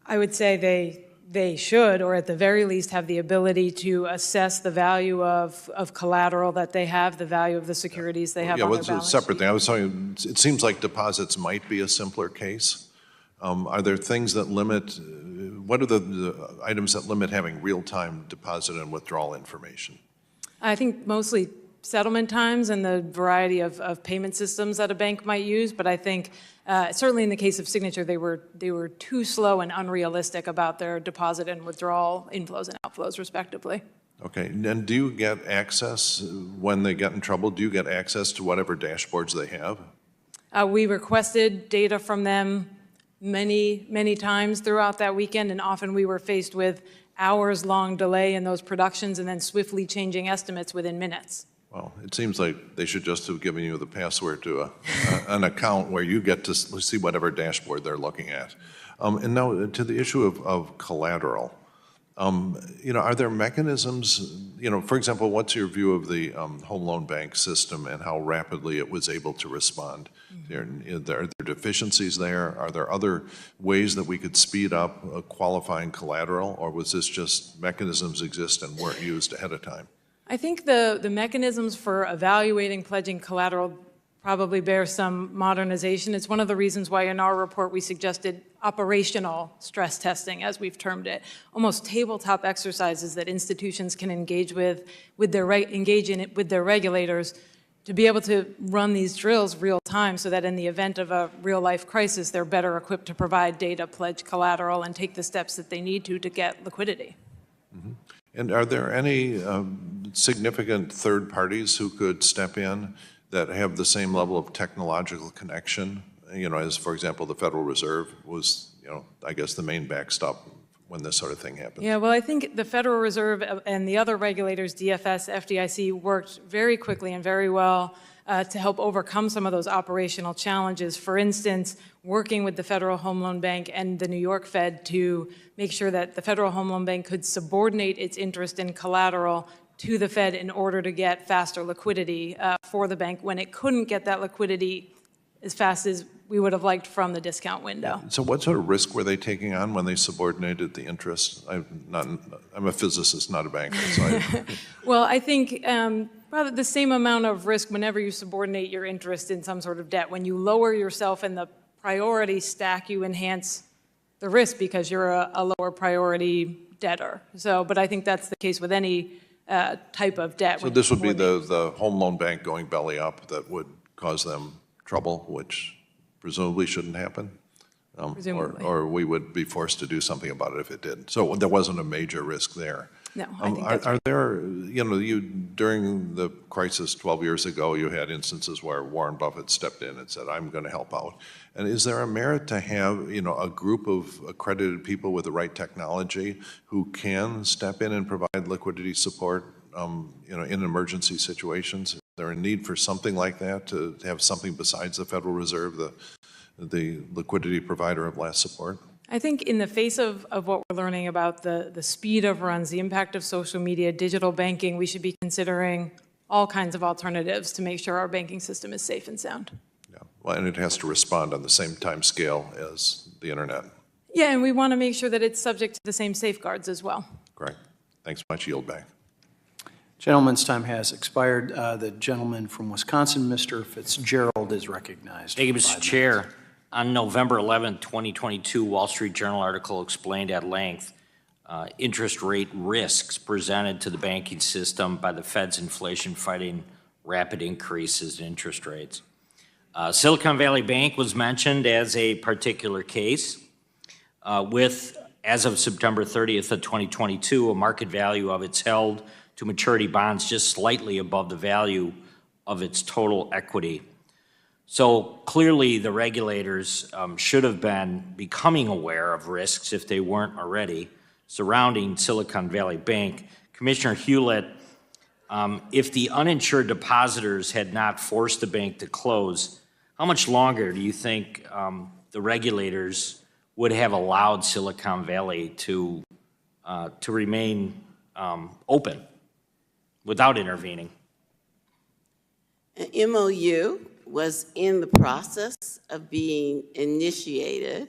[SPEAKER 1] I would say they should, or at the very least have the ability to assess the value of collateral that they have, the value of the securities they have on their balance sheet.
[SPEAKER 17] Yeah, it's a separate thing. I was talking, it seems like deposits might be a simpler case. Are there things that limit, what are the items that limit having real-time deposit and withdrawal information?
[SPEAKER 1] I think mostly settlement times and the variety of payment systems that a bank might use, but I think certainly in the case of Signature, they were too slow and unrealistic about their deposit and withdrawal inflows and outflows, respectively.
[SPEAKER 17] Okay, and do you get access when they get in trouble? Do you get access to whatever dashboards they have?
[SPEAKER 1] We requested data from them many times throughout that weekend, and often we were faced with hours-long delay in those productions and then swiftly changing estimates within minutes.
[SPEAKER 17] Well, it seems like they should just have given you the password to an account where you get to see whatever dashboard they're looking at. And now to the issue of collateral. Are there mechanisms, for example, what's your view of the home loan bank system and how rapidly it was able to respond? Are there deficiencies there? Are there other ways that we could speed up qualifying collateral, or was this just mechanisms exist and weren't used ahead of time?
[SPEAKER 1] I think the mechanisms for evaluating pledging collateral probably bear some modernization. It's one of the reasons why in our report we suggested operational stress testing, as we've termed it, almost tabletop exercises that institutions can engage in with their regulators to be able to run these drills real time so that in the event of a real life crisis, they're better equipped to provide data, pledge collateral, and take the steps that they need to get liquidity.
[SPEAKER 17] Mm-hmm. And are there any significant third parties who could step in that have the same level of technological connection, as, for example, the Federal Reserve was, I guess the main backstop when this sort of thing happens?
[SPEAKER 1] Yeah, well, I think the Federal Reserve and the other regulators, DFS, FDIC, worked very quickly and very well to help overcome some of those operational challenges. For instance, working with the Federal Home Loan Bank and the New York Fed to make sure that the Federal Home Loan Bank could subordinate its interest in collateral to the Fed in order to get faster liquidity for the bank when it couldn't get that liquidity as fast as we would have liked from the discount window.
[SPEAKER 17] So what sort of risk were they taking on when they subordinated the interest? I'm a physicist, not a banker. So
[SPEAKER 1] Well, I think probably the same amount of risk whenever you subordinate your interest in some sort of debt. When you lower yourself in the priority stack, you enhance the risk because you're a lower priority debtor. But I think that's the case with any type of debt.
[SPEAKER 17] So this would be the home loan bank going belly up that would cause them trouble, which presumably shouldn't happen?
[SPEAKER 1] Presumably.
[SPEAKER 17] Or we would be forced to do something about it if it did. So there wasn't a major risk there.
[SPEAKER 1] No, I think that's
[SPEAKER 17] Are there, during the crisis 12 years ago, you had instances where Warren Buffett stepped in and said, I'm going to help out. And is there a merit to have, a group of accredited people with the right technology who can step in and provide liquidity support, in emergency situations? Is there a need for something like that, to have something besides the Federal Reserve, the liquidity provider of last support?
[SPEAKER 1] I think in the face of what we're learning about the speed of runs, the impact of social media, digital banking, we should be considering all kinds of alternatives to make sure our banking system is safe and sound.
[SPEAKER 17] Yeah, well, and it has to respond on the same time scale as the internet.
[SPEAKER 1] Yeah, and we want to make sure that it's subject to the same safeguards as well.
[SPEAKER 17] Correct. Thanks much. Yield back.
[SPEAKER 6] Gentleman's time has expired. The gentleman from Wisconsin, Mr. Fitzgerald, is recognized.
[SPEAKER 4] Thank you, Mr. Chair. On November 11, 2022, Wall Street Journal article explained at length interest rate risks presented to the banking system by the Fed's inflation fighting rapid increases in interest rates. Silicon Valley Bank was mentioned as a particular case with, as of September 30th of 2022, a market value of its held to maturity bonds just slightly above the value of its total equity. So clearly, the regulators should have been becoming aware of risks, if they weren't already, surrounding Silicon Valley Bank. Commissioner Hewlett, if the uninsured depositors had not forced the bank to close, how much longer do you think the regulators would have allowed Silicon Valley to remain open without intervening?
[SPEAKER 8] An MOU was in the process of being initiated.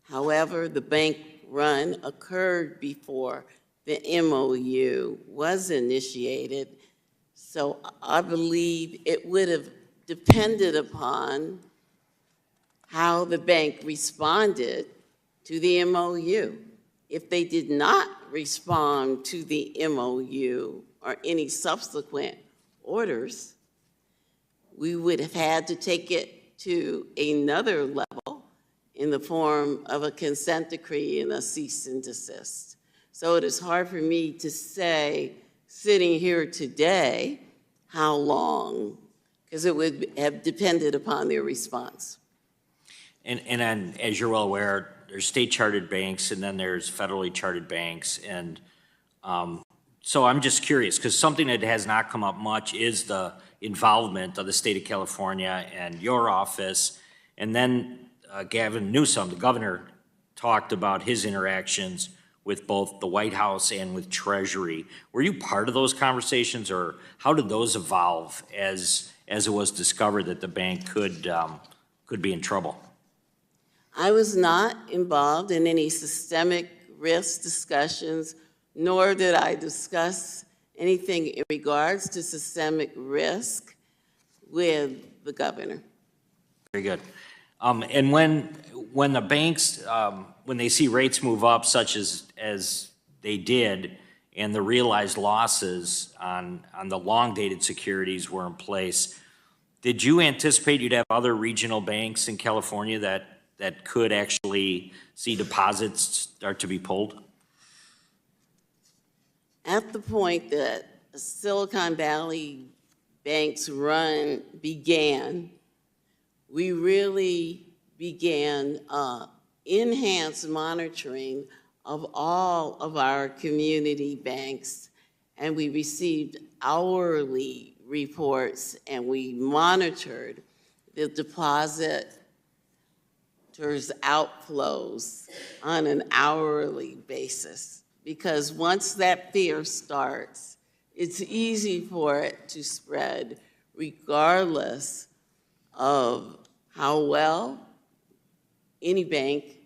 [SPEAKER 8] However, the bank run occurred before the MOU was initiated. So I believe it would have depended upon how the bank responded to the MOU. If they did not respond to the MOU or any subsequent orders, we would have had to take it to another level in the form of a consent decree and a cease and desist. So it is hard for me to say, sitting here today, how long, because it would have depended upon their response.
[SPEAKER 4] And then, as you're well aware, there's state-chartered banks, and then there's federally chartered banks. And so I'm just curious, because something that has not come up much is the involvement of the state of California and your office. And then Gavin Newsom, the governor, talked about his interactions with both the White House and with Treasury. Were you part of those conversations, or how did those evolve as it was discovered that the bank could be in trouble?
[SPEAKER 8] I was not involved in any systemic risk discussions, nor did I discuss anything in regards to systemic risk with the governor.
[SPEAKER 4] Very good. And when the banks, when they see rates move up, such as they did, and the realized losses on the long-dated securities were in place, did you anticipate you'd have other regional banks in California that could actually see deposits start to be pulled?
[SPEAKER 8] At the point that Silicon Valley Bank's run began, we really began enhanced monitoring of all of our community banks, and we received hourly reports, and we monitored the depositors' outflows on an hourly basis. Because once that fear starts, it's easy for it to spread regardless of how well any bank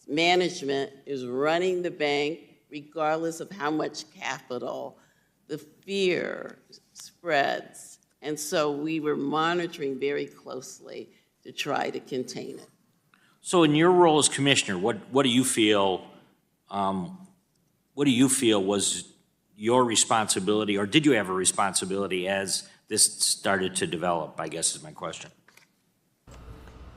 [SPEAKER 8] management is running the bank, regardless of how much capital. The fear spreads. And so we were monitoring very closely to try to contain it.
[SPEAKER 4] So in your role as commissioner, what do you feel was your responsibility, or did you have a responsibility as this started to develop, I guess is my question.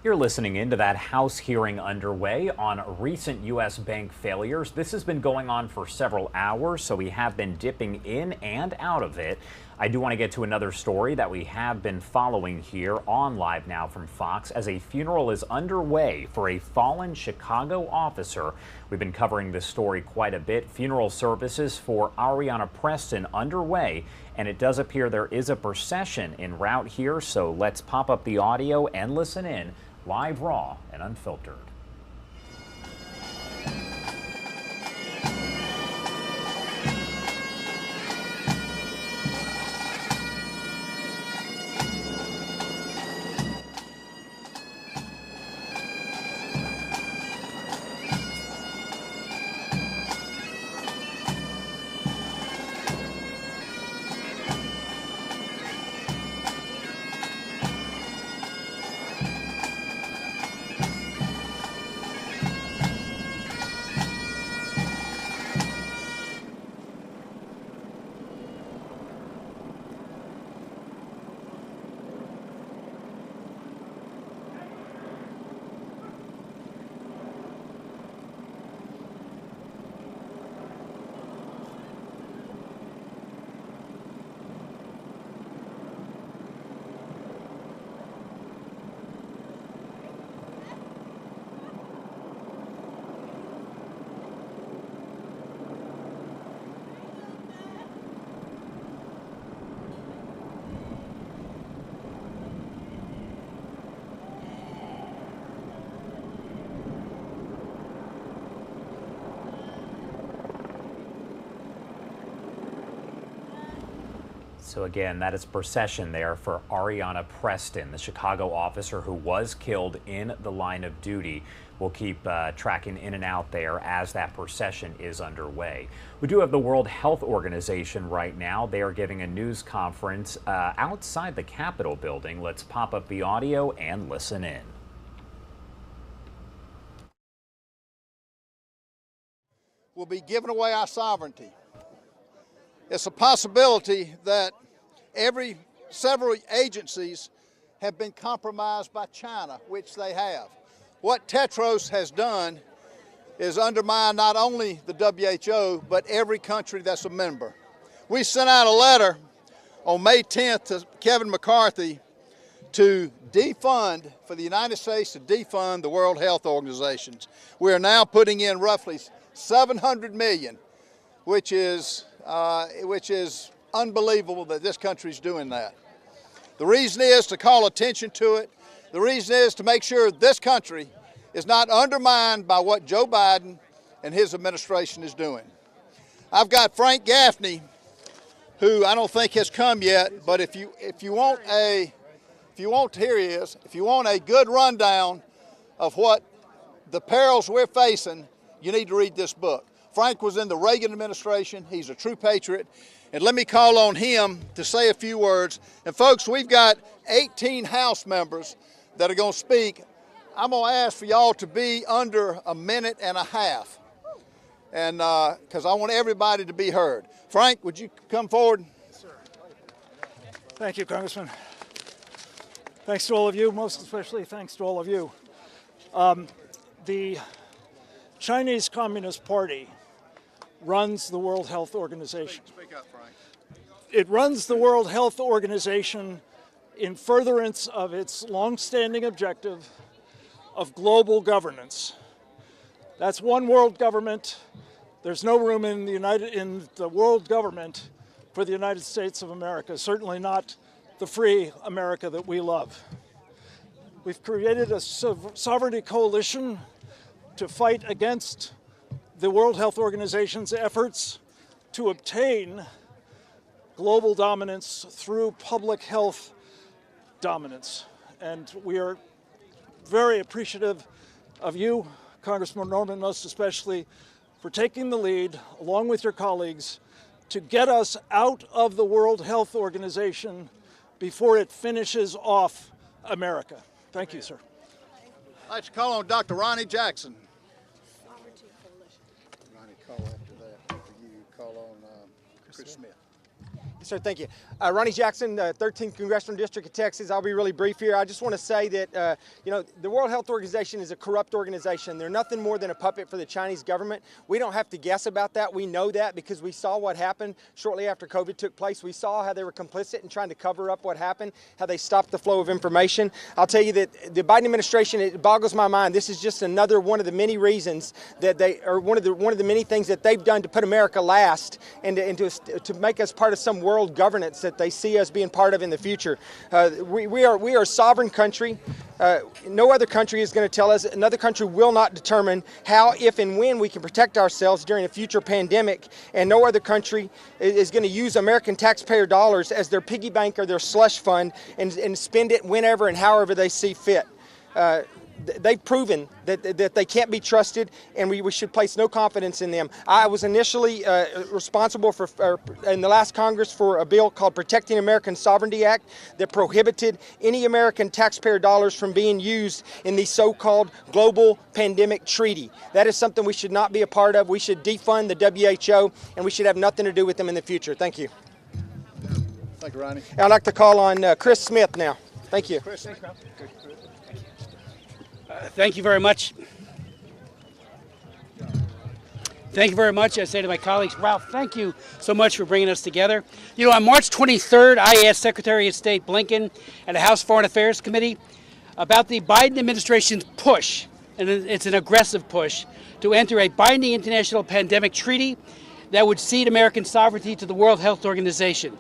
[SPEAKER 16] You're listening into that House hearing underway on recent U.S. bank failures. This has been going on for several hours, so we have been dipping in and out of it. I do want to get to another story that we have been following here on Live Now from Fox, as a funeral is underway for a fallen Chicago officer. We've been covering this story quite a bit. Funeral services for Ariana Preston underway, and it does appear there is a procession en route here, so let's pop up the audio and listen in, live, raw, and unfiltered. So again, that is procession there for Ariana Preston, the Chicago officer who was killed in the line of duty. We'll keep tracking in and out there as that procession is underway. We do have the World Health Organization right now. They are giving a news conference outside the Capitol building. Let's pop up the audio and listen in.
[SPEAKER 13] Will be giving away our sovereignty. It's a possibility that several agencies have been compromised by China, which they have. What Tetros has done is undermine not only the WHO, but every country that's a member. We sent out a letter on May 10th to Kevin McCarthy to defund, for the United States to defund the World Health Organization. We are now putting in roughly $700 million, which is unbelievable that this country's doing that. The reason is to call attention to it. The reason is to make sure this country is not undermined by what Joe Biden and his administration is doing. I've got Frank Gaffney, who I don't think has come yet, but if you want a good rundown of what the perils we're facing, you need to read this book. Frank was in the Reagan administration. He's a true patriot. And let me call on him to say a few words. And folks, we've got 18 House members that are going to speak. I'm going to ask for y'all to be under a minute and a half, and because I want everybody to be heard. Frank, would you come forward?
[SPEAKER 18] Yes, sir. Thank you, Congressman. Thanks to all of you, most especially thanks to all of you. The Chinese Communist Party runs the World Health Organization.
[SPEAKER 13] Speak up, Frank.
[SPEAKER 18] It runs the World Health Organization in furtherance of its long-standing objective of global governance. That's one world government. There's no room in the world government for the United States of America, certainly not the free America that we love. We've created a sovereignty coalition to fight against the World Health Organization's efforts to obtain global dominance through public health dominance. And we are very appreciative of you, Congressman Norman, most especially, for taking the lead, along with your colleagues, to get us out of the World Health Organization before it finishes off America. Thank you, sir.
[SPEAKER 13] I'd like to call on Dr. Ronnie Jackson. Ronnie, call after that. After you, call on Chris Smith.
[SPEAKER 19] Yes, sir, thank you. Ronnie Jackson, 13th Congressional District of Texas. I'll be really brief here. I just want to say that, the World Health Organization is a corrupt organization. They're nothing more than a puppet for the Chinese government. We don't have to guess about that. We know that because we saw what happened shortly after COVID took place. We saw how they were complicit in trying to cover up what happened, how they stopped the flow of information. I'll tell you that the Biden administration, it boggles my mind. This is just another one of the many reasons that one of the many things that they've done to put America last and to make us part of some world governance that they see us being part of in the future. We are a sovereign country. No other country is going to tell us. Another country will not determine how, if, and when we can protect ourselves during a future pandemic. And no other country is going to use American taxpayer dollars as their piggy bank or their slush fund and spend it whenever and however they see fit. They've proven that they can't be trusted, and we should place no confidence in them. I was initially responsible in the last Congress for a bill called Protecting American Sovereignty Act that prohibited any American taxpayer dollars from being used in the so-called global pandemic treaty. That is something we should not be a part of. We should defund the WHO, and we should have nothing to do with them in the future. Thank you.
[SPEAKER 13] Thank you, Ronnie.
[SPEAKER 19] I'd like to call on Chris Smith now. Thank you.
[SPEAKER 13] Chris.
[SPEAKER 20] Thank you very much. Thank you very much. I say to my colleagues, Ralph, thank you so much for bringing us together. You know, on March 23rd, I asked Secretary of State Blinken at the House Foreign Affairs Committee about the Biden administration's push, and it's an aggressive push, to enter a binding international pandemic treaty that would cede American sovereignty to the World Health Organization.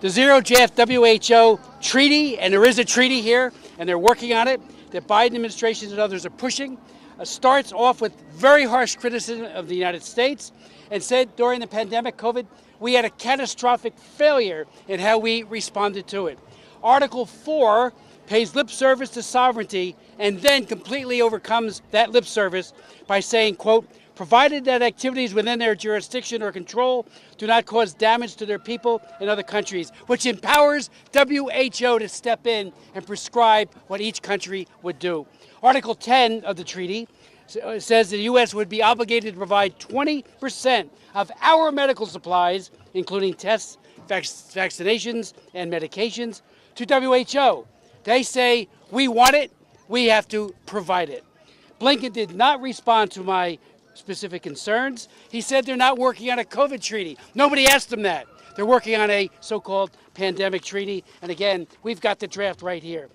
[SPEAKER 20] The Zero Draft WHO treaty, and there is a treaty here, and they're working on it, that Biden administration and others are pushing, starts off with very harsh criticism of the United States and said during the pandemic, COVID, we had a catastrophic failure in how we responded to it. Article 4 pays lip service to sovereignty and then completely overcomes that lip service by saying, quote, provided that activities within their jurisdiction or control do not cause damage to their people in other countries, which empowers WHO to step in and prescribe what each country would do. Article 10 of the treaty says the U.S. would be obligated to provide 20% of our medical supplies, including tests, vaccinations, and medications, to WHO. They say, we want it, we have to provide it. Blinken did not respond to my specific concerns. He said they're not working on a COVID treaty. Nobody asked him that. They're working on a so-called pandemic treaty. And again, we've got the draft right here.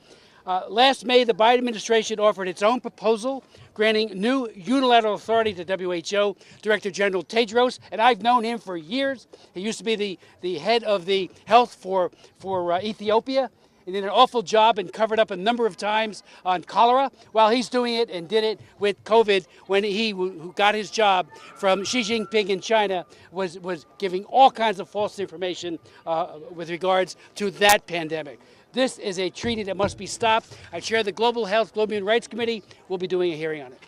[SPEAKER 20] Last May, the Biden administration offered its own proposal granting new unilateral authority to WHO Director General Tedros, and I've known him for years. He used to be the head of the health for Ethiopia. He did an awful job and covered up a number of times on cholera while he's doing it and did it with COVID when he who got his job from Xi Jinping in China was giving all kinds of false information with regards to that pandemic. This is a treaty that must be stopped. I chair the Global Health, Global Human Rights Committee. We'll be doing a hearing on it.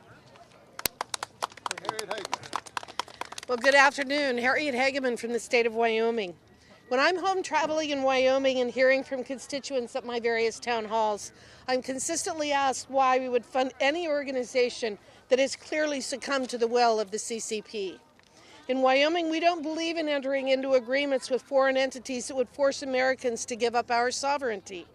[SPEAKER 11] Well, good afternoon. Harriet Hageman from the state of Wyoming. When I'm home traveling in Wyoming and hearing from constituents at my various town halls, I'm consistently asked why we would fund any organization that has clearly succumbed to the will of the CCP. In Wyoming, we don't believe in entering into agreements with foreign entities that would force Americans to give up our sovereignty.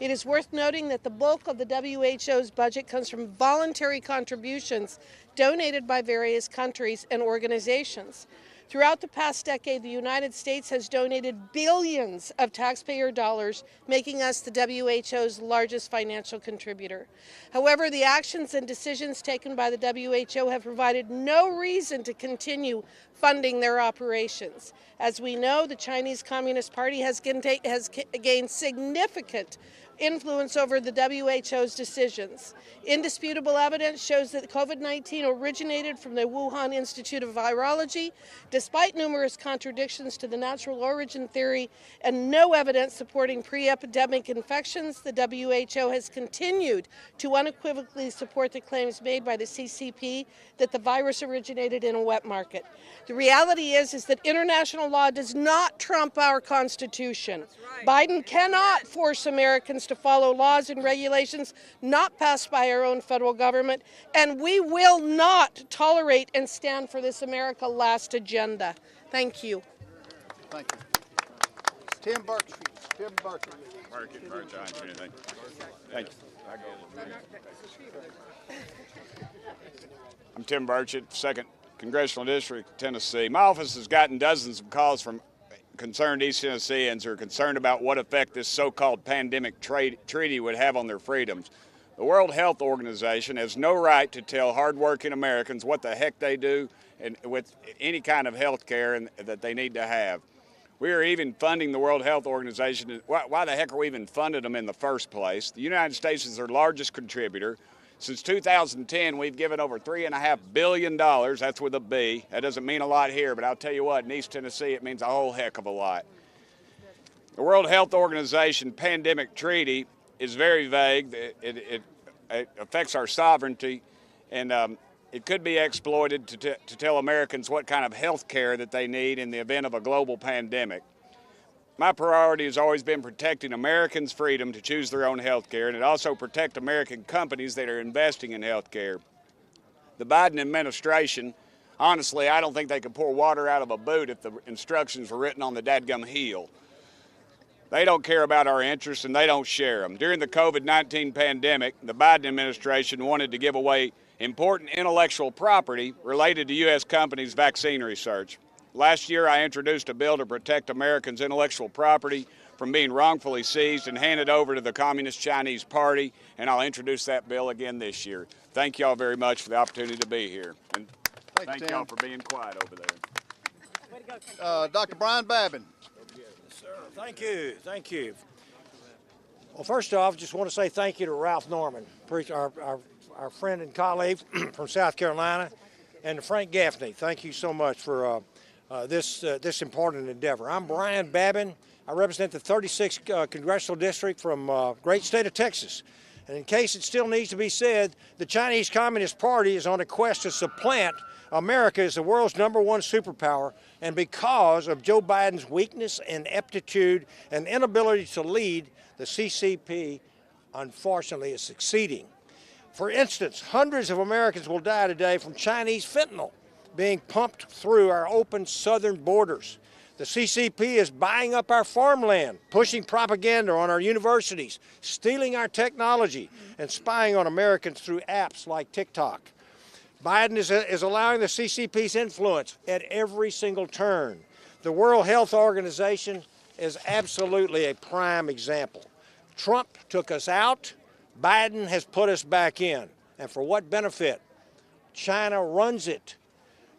[SPEAKER 11] It is worth noting that the bulk of the WHO's budget comes from voluntary contributions donated by various countries and organizations. Throughout the past decade, the United States has donated billions of taxpayer dollars, making us the WHO's largest financial contributor. However, the actions and decisions taken by the WHO have provided no reason to continue funding their operations. As we know, the Chinese Communist Party has gained significant influence over the WHO's decisions. Indisputable evidence shows that COVID-19 originated from the Wuhan Institute of Virology, despite numerous contradictions to the natural origin theory and no evidence supporting pre-epidemic infections. The WHO has continued to unequivocally support the claims made by the CCP that the virus originated in a wet market. The reality is that international law does not trump our Constitution. Biden cannot force Americans to follow laws and regulations not passed by our own federal government, and we will not tolerate and stand for this America Last agenda. Thank you.
[SPEAKER 13] Thank you. Tim Burke. Tim Burke.
[SPEAKER 22] Thank you. I'm Tim Burchett, 2nd Congressional District, Tennessee. My office has gotten dozens of calls from concerned East Tennesseans who are concerned about what effect this so-called pandemic treaty would have on their freedoms. The World Health Organization has no right to tell hardworking Americans what the heck they do and with any kind of health care that they need to have. We are even funding the World Health Organization. Why the heck are we even funding them in the first place? The United States is their largest contributor. Since 2010, we've given over $3.5 billion. That's with a B. That doesn't mean a lot here, but I'll tell you what, in East Tennessee, it means a whole heck of a lot. The World Health Organization pandemic treaty is very vague. It affects our sovereignty, and it could be exploited to tell Americans what kind of health care that they need in the event of a global pandemic. My priority has always been protecting Americans' freedom to choose their own health care, and it also protect American companies that are investing in health care. The Biden administration, honestly, I don't think they could pour water out of a boot if the instructions were written on the dadgum heel. They don't care about our interests, and they don't share them. During the COVID-19 pandemic, the Biden administration wanted to give away important intellectual property related to U.S. companies' vaccine research. Last year, I introduced a bill to protect Americans' intellectual property from being wrongfully seized and handed over to the Communist Chinese Party, and I'll introduce that bill again this year. Thank you all very much for the opportunity to be here, and thank you all for being quiet over there.
[SPEAKER 13] Dr. Brian Babin.
[SPEAKER 23] Sir, thank you. Thank you. Well, first off, just want to say thank you to Ralph Norman, our friend and colleague from South Carolina, and to Frank Gaffney. Thank you so much for this important endeavor. I'm Brian Babin. I represent the 36th Congressional District from great state of Texas. And in case it still needs to be said, the Chinese Communist Party is on a quest to supplant America as the world's #1 superpower, and because of Joe Biden's weakness and ineptitude and inability to lead, the CCP, unfortunately, is succeeding. For instance, hundreds of Americans will die today from Chinese fentanyl being pumped through our open southern borders. The CCP is buying up our farmland, pushing propaganda on our universities, stealing our technology, and spying on Americans through apps like TikTok. Biden is allowing the CCP's influence at every single turn. The World Health Organization is absolutely a prime example. Trump took us out. Biden has put us back in. And for what benefit? China runs it.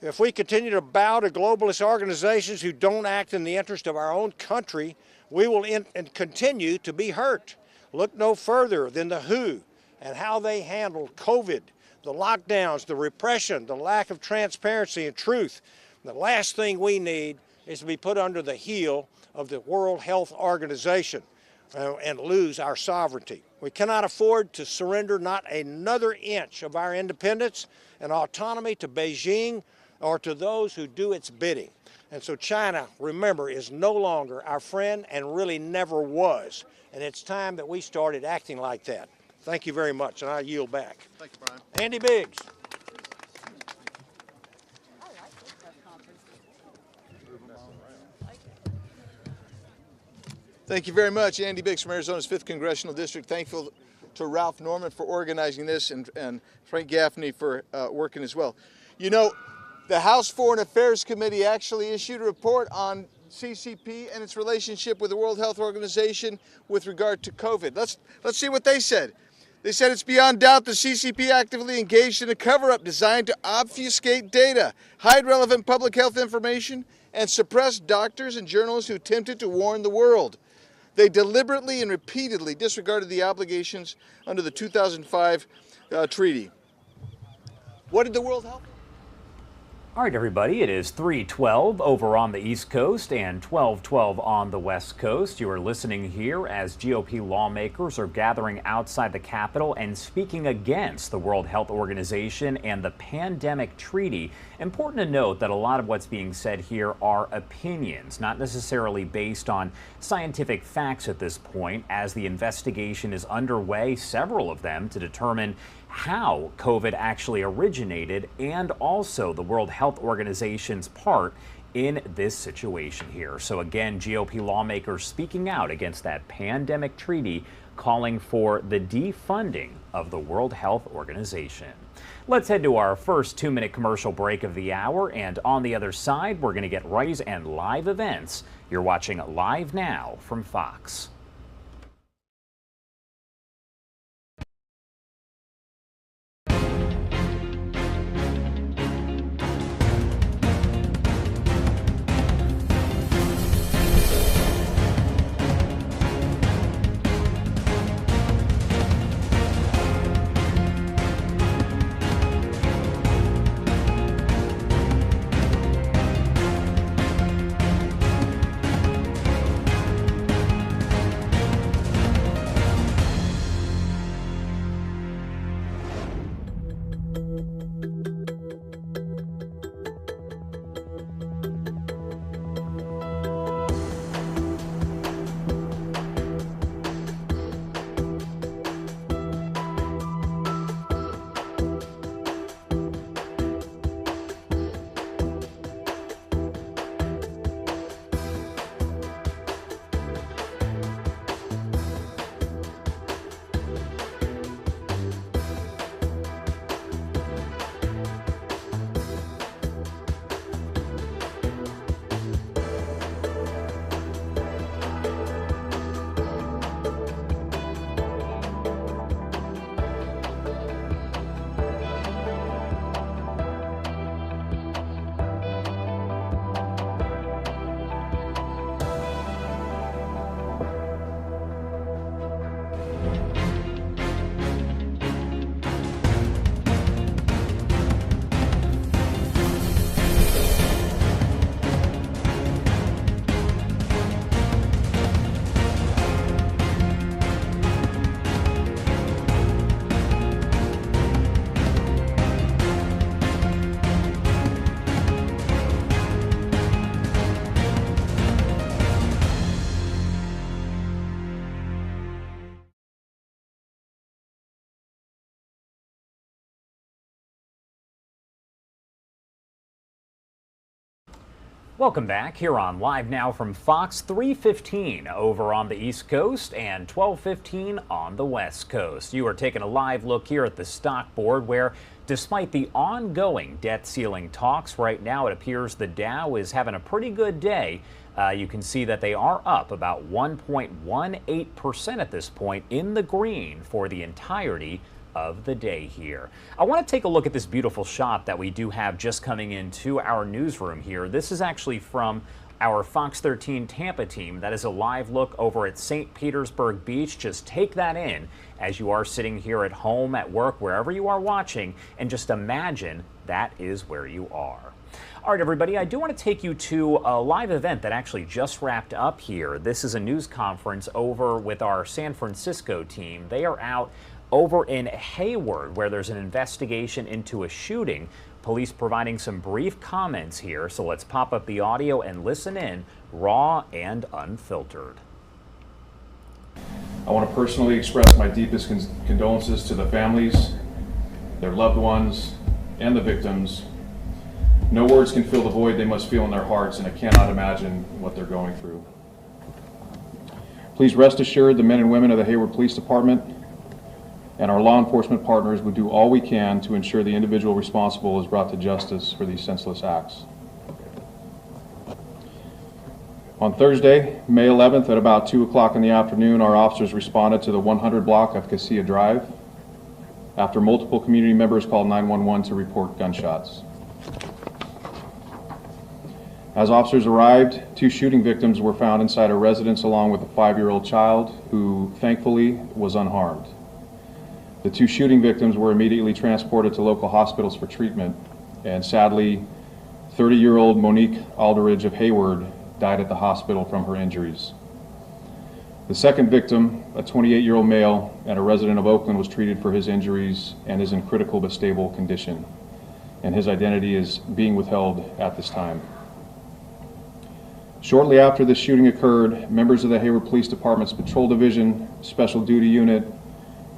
[SPEAKER 23] If we continue to bow to globalist organizations who don't act in the interest of our own country, we will continue to be hurt. Look no further than the WHO and how they handled COVID, the lockdowns, the repression, the lack of transparency and truth. The last thing we need is to be put under the heel of the World Health Organization and lose our sovereignty. We cannot afford to surrender not another inch of our independence and autonomy to Beijing or to those who do its bidding. And so China, remember, is no longer our friend and really never was. And it's time that we started acting like that. Thank you very much, and I yield back.
[SPEAKER 13] Thank you, Brian.
[SPEAKER 23] Andy Biggs.
[SPEAKER 13] Thank you very much, Andy Biggs from Arizona's 5th Congressional District. Thankful to Ralph Norman for organizing this and Frank Gaffney for working as well. You know, the House Foreign Affairs Committee actually issued a report on CCP and its relationship with the World Health Organization with regard to COVID. Let's see what they said. They said it's beyond doubt the CCP actively engaged in a cover-up designed to obfuscate data, hide relevant public health information, and suppress doctors and journalists who attempted to warn the world. They deliberately and repeatedly disregarded the obligations under the 2005 treaty. What did the World Health?
[SPEAKER 16] All right, everybody, it is 3:12 over on the East Coast and 12:12 on the West Coast. You are listening here as GOP lawmakers are gathering outside the Capitol and speaking against the World Health Organization and the pandemic treaty. Important to note that a lot of what's being said here are opinions, not necessarily based on scientific facts at this point, as the investigation is underway, several of them, to determine how COVID actually originated and also the World Health Organization's part in this situation here. So again, GOP lawmakers speaking out against that pandemic treaty, calling for the defunding of the World Health Organization. Let's head to our first 2-minute commercial break of the hour, and on the other side, we're going to get right and live events. You're watching Live Now from Fox. Welcome back here on Live Now from Fox, 3:15 over on the East Coast and 12:15 on the West Coast. You are taking a live look here at the stock board where, despite the ongoing debt ceiling talks, right now it appears the Dow is having a pretty good day. You can see that they are up about 1.18% at this point, in the green for the entirety of the day here. I want to take a look at this beautiful shot that we do have just coming into our newsroom here. This is actually from our Fox 13 Tampa team. That is a live look over at St. Petersburg Beach. Just take that in as you are sitting here at home, at work, wherever you are watching, and just imagine that is where you are. All right, everybody, I do want to take you to a live event that actually just wrapped up here. This is a news conference over with our San Francisco team. They are out over in Hayward, where there's an investigation into a shooting. Police providing some brief comments here, so let's pop up the audio and listen in, raw and unfiltered.
[SPEAKER 14] I want to personally express my deepest condolences to the families, their loved ones, and the victims. No words can fill the void they must feel in their hearts, and I cannot imagine what they're going through. Please rest assured the men and women of the Hayward Police Department and our law enforcement partners will do all we can to ensure the individual responsible is brought to justice for these senseless acts. On Thursday, May 11th at about 2 o'clock in the afternoon, our officers responded to the 100 block of Casilla Drive after multiple community members called 911 to report gunshots. As officers arrived, 2 shooting victims were found inside a residence along with a 5-year-old child who thankfully was unharmed. The 2 shooting victims were immediately transported to local hospitals for treatment, and sadly, 30-year-old Monique Aldridge of Hayward died at the hospital from her injuries. The second victim, a 28-year-old male and a resident of Oakland, was treated for his injuries and is in critical but stable condition, and his identity is being withheld at this time. Shortly after this shooting occurred, members of the Hayward Police Department's Patrol Division, Special Duty Unit,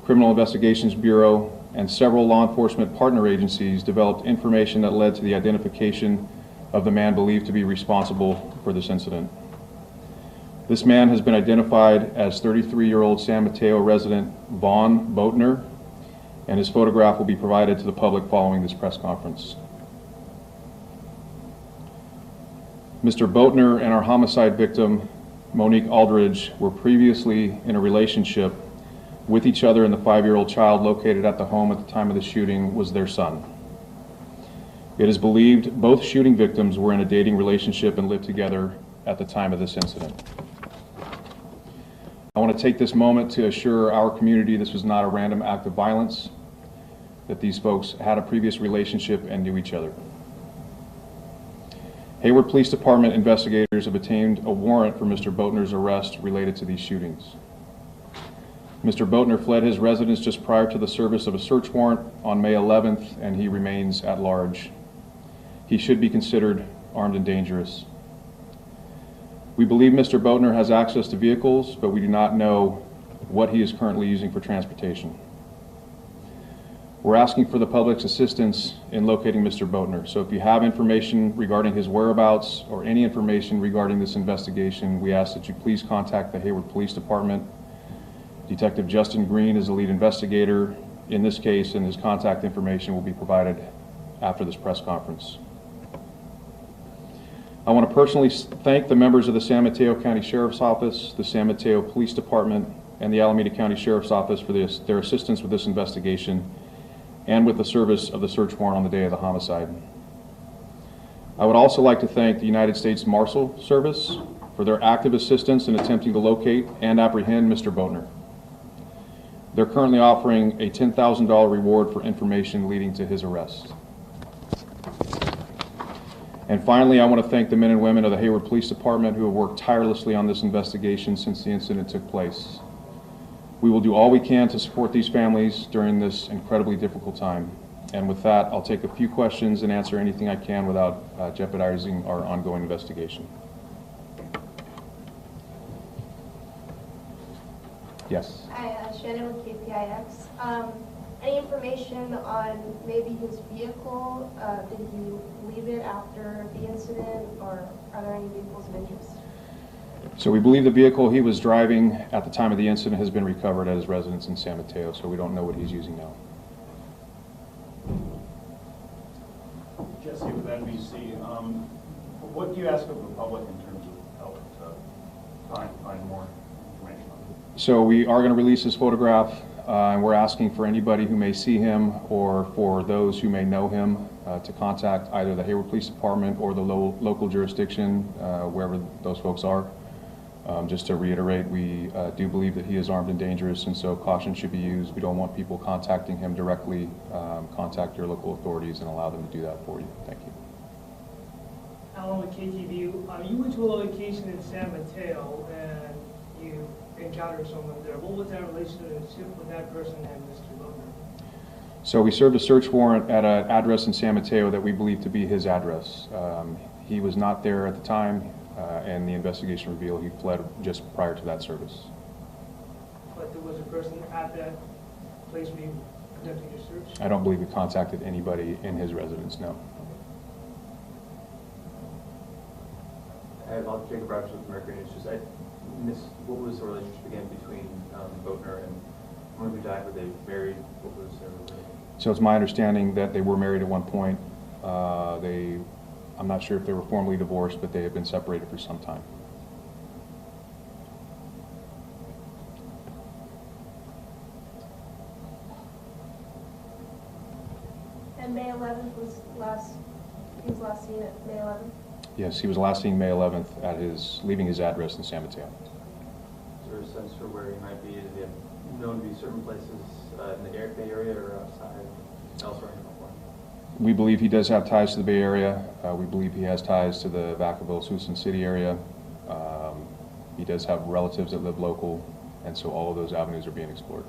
[SPEAKER 14] Criminal Investigations Bureau, and several law enforcement partner agencies developed information that led to the identification of the man believed to be responsible for this incident. This man has been identified as 33-year-old San Mateo resident Vaughn Boatner, and his photograph will be provided to the public following this press conference. Mr. Boatner and our homicide victim, Monique Aldridge, were previously in a relationship with each other, and the 5-year-old child located at the home at the time of the shooting was their son. It is believed both shooting victims were in a dating relationship and lived together at the time of this incident. I want to take this moment to assure our community this was not a random act of violence, that these folks had a previous relationship and knew each other. Hayward Police Department investigators have obtained a warrant for Mr. Boatner's arrest related to these shootings. Mr. Boatner fled his residence just prior to the service of a search warrant on May 11th, and he remains at large. He should be considered armed and dangerous. We believe Mr. Boatner has access to vehicles, but we do not know what he is currently using for transportation. We're asking for the public's assistance in locating Mr. Boatner. So if you have information regarding his whereabouts or any information regarding this investigation, we ask that you please contact the Hayward Police Department. Detective Justin Green is the lead investigator in this case, and his contact information will be provided after this press conference. I want to personally thank the members of the San Mateo County Sheriff's Office, the San Mateo Police Department, and the Alameda County Sheriff's Office for their assistance with this investigation and with the service of the search warrant on the day of the homicide. I would also like to thank the United States Marshal Service for their active assistance in attempting to locate and apprehend Mr. Boatner. They're currently offering a $10,000 reward for information leading to his arrest. And finally, I want to thank the men and women of the Hayward Police Department who have worked tirelessly on this investigation since the incident took place. We will do all we can to support these families during this incredibly difficult time. And with that, I'll take a few questions and answer anything I can without jeopardizing our ongoing investigation.
[SPEAKER 7] Yes. Hi, Shannon with KPIX. Any information on maybe his vehicle? Did he leave it after the incident, or are there any vehicles of interest?
[SPEAKER 12] So we believe the vehicle he was driving at the time of the incident has been recovered at his residence in San Mateo, so we don't know what he's using now.
[SPEAKER 21] Jesse with NBC. What do you ask of the public in terms of help to find more information on it?
[SPEAKER 12] So we are going to release his photograph, and we're asking for anybody who may see him or for those who may know him to contact either the Hayward Police Department or the local jurisdiction, wherever those folks are. Just to reiterate, we do believe that he is armed and dangerous, and so caution should be used. We don't want people contacting him directly. Contact your local authorities and allow them to do that for you. Thank you.
[SPEAKER 24] Alan with KTVU. You went to a location in San Mateo and you encountered someone there. What was that relationship with that person and Mr. Logan?
[SPEAKER 12] So we served a search warrant at an address in San Mateo that we believe to be his address. He was not there at the time, and the investigation revealed he fled just prior to that service.
[SPEAKER 24] But there was a person at that place where you conducted your search?
[SPEAKER 12] I don't believe we contacted anybody in his residence, no.
[SPEAKER 25] I'll Jacob Roberts with Mercury News. Just I missed, what was the relationship again between Boatner and when who died? Were they married? What was their relationship?
[SPEAKER 12] So it's my understanding that they were married at one point. I'm not sure if they were formally divorced, but they have been separated for some time.
[SPEAKER 7] And May 11th was he was last seen at May 11th?
[SPEAKER 12] Yes, he was last seen May 11th at leaving his address in San Mateo.
[SPEAKER 25] Is there a sense for where he might be? Is he known to be certain places in the Bay Area or outside, elsewhere in California?
[SPEAKER 12] We believe he does have ties to the Bay Area. We believe he has ties to the Vacaville, Susan City area. He does have relatives that live local, and so all of those avenues are being explored.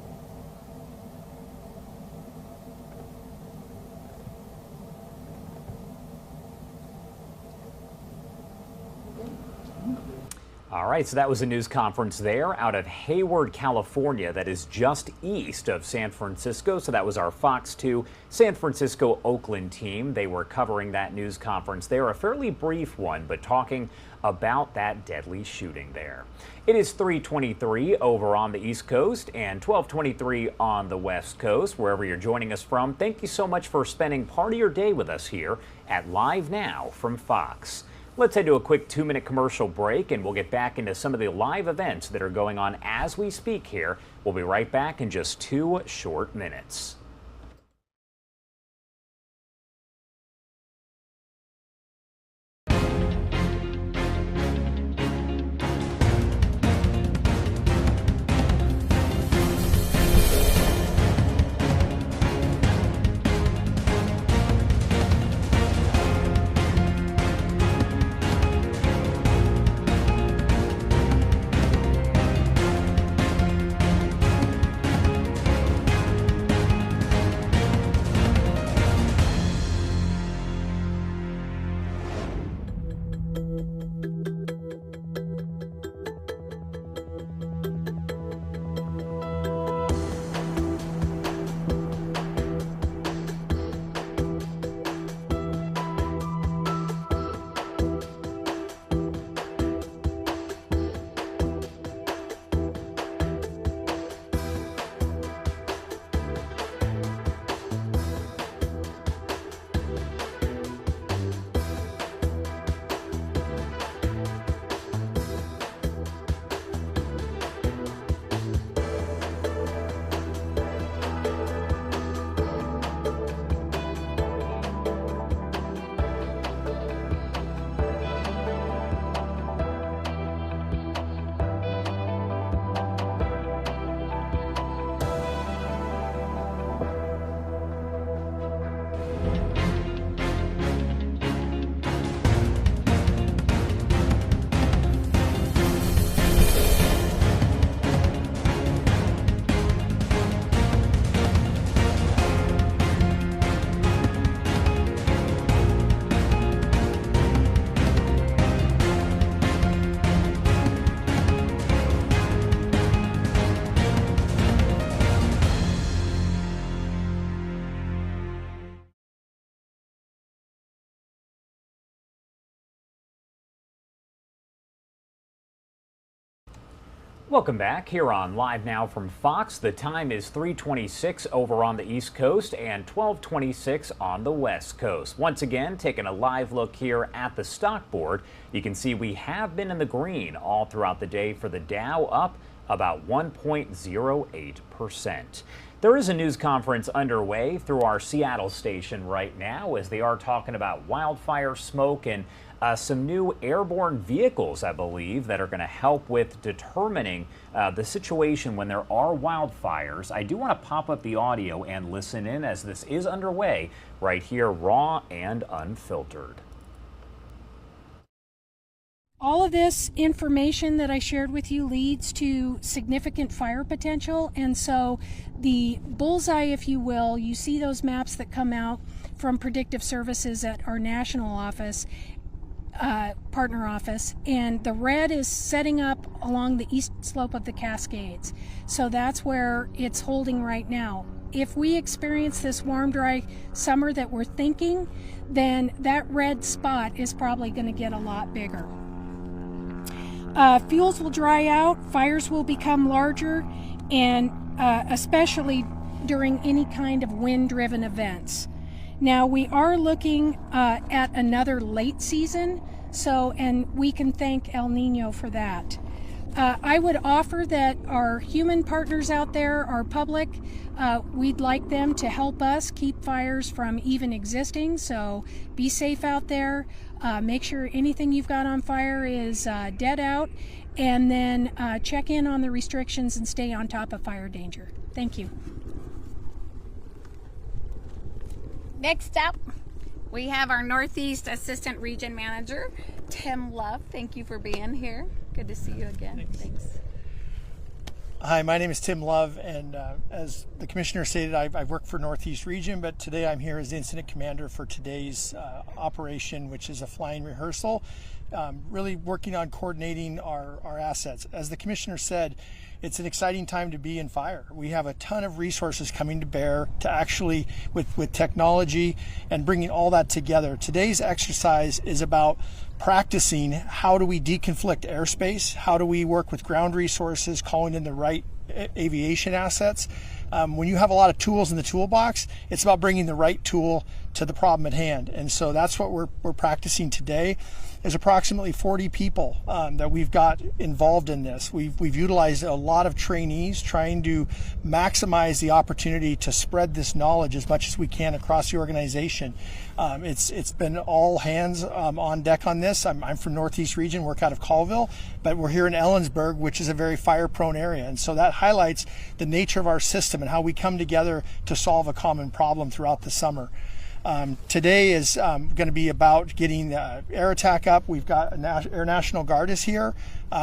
[SPEAKER 16] All right, so that was a news conference there out of Hayward, California, that is just east of San Francisco. So that was our Fox 2 San Francisco Oakland team. They were covering that news conference there, a fairly brief one, but talking about that deadly shooting there. It is 3:23 over on the East Coast and 12:23 on the West Coast, wherever you're joining us from. Thank you so much for spending part of your day with us here at Live Now from Fox. Let's head to a quick 2-minute commercial break, and we'll get back into some of the live events that are going on as we speak here. We'll be right back in just 2 short minutes. Welcome back here on Live Now from Fox. The time is 3:26 over on the East Coast and 12:26 on the West Coast. Once again, taking a live look here at the stock board. You can see we have been in the green all throughout the day for the Dow, up about 1.08%. There is a news conference underway through our Seattle station right now as they are talking about wildfire smoke and some new airborne vehicles, I believe, that are going to help with determining the situation when there are wildfires. I do want to pop up the audio and listen in as this is underway right here, raw and unfiltered.
[SPEAKER 2] All of this information that I shared with you leads to significant fire potential, and so the bullseye, if you will, you see those maps that come out from Predictive Services at our national office, partner office, and the red is setting up along the east slope of the Cascades. So that's where it's holding right now. If we experience this warm, dry summer that we're thinking, then that red spot is probably going to get a lot bigger. Fuels will dry out, fires will become larger, and especially during any kind of wind-driven events. Now, we are looking at another late season, and we can thank El Nino for that. I would offer that our human partners out there, our public, we'd like them to help us keep fires from even existing, so be safe out there. Make sure anything you've got on fire is dead out, and then check in on the restrictions and stay on top of fire danger. Thank you.
[SPEAKER 3] Next up, we have our Northeast Assistant Region Manager, Tim Love. Thank you for being here. Good to see you again. Thanks.
[SPEAKER 5] Hi, my name is Tim Love, and as the Commissioner stated, I've worked for Northeast Region, but today I'm here as Incident Commander for today's operation, which is a flying rehearsal, really working on coordinating our assets. As the Commissioner said, it's an exciting time to be in fire. We have a ton of resources coming to bear to actually, with technology and bringing all that together. Today's exercise is about practicing how do we deconflict airspace, how do we work with ground resources, calling in the right aviation assets. When you have a lot of tools in the toolbox, it's about bringing the right tool to the problem at hand. And so that's what we're practicing today. There's approximately 40 people that we've got involved in this. We've utilized a lot of trainees trying to maximize the opportunity to spread this knowledge as much as we can across the organization. It's been all hands on deck on this. I'm from Northeast Region, work out of Colville, but we're here in Ellensburg, which is a very fire-prone area. And so that highlights the nature of our system and how we come together to solve a common problem throughout the summer. Today is going to be about getting air attack up. We've got Air National Guard is here.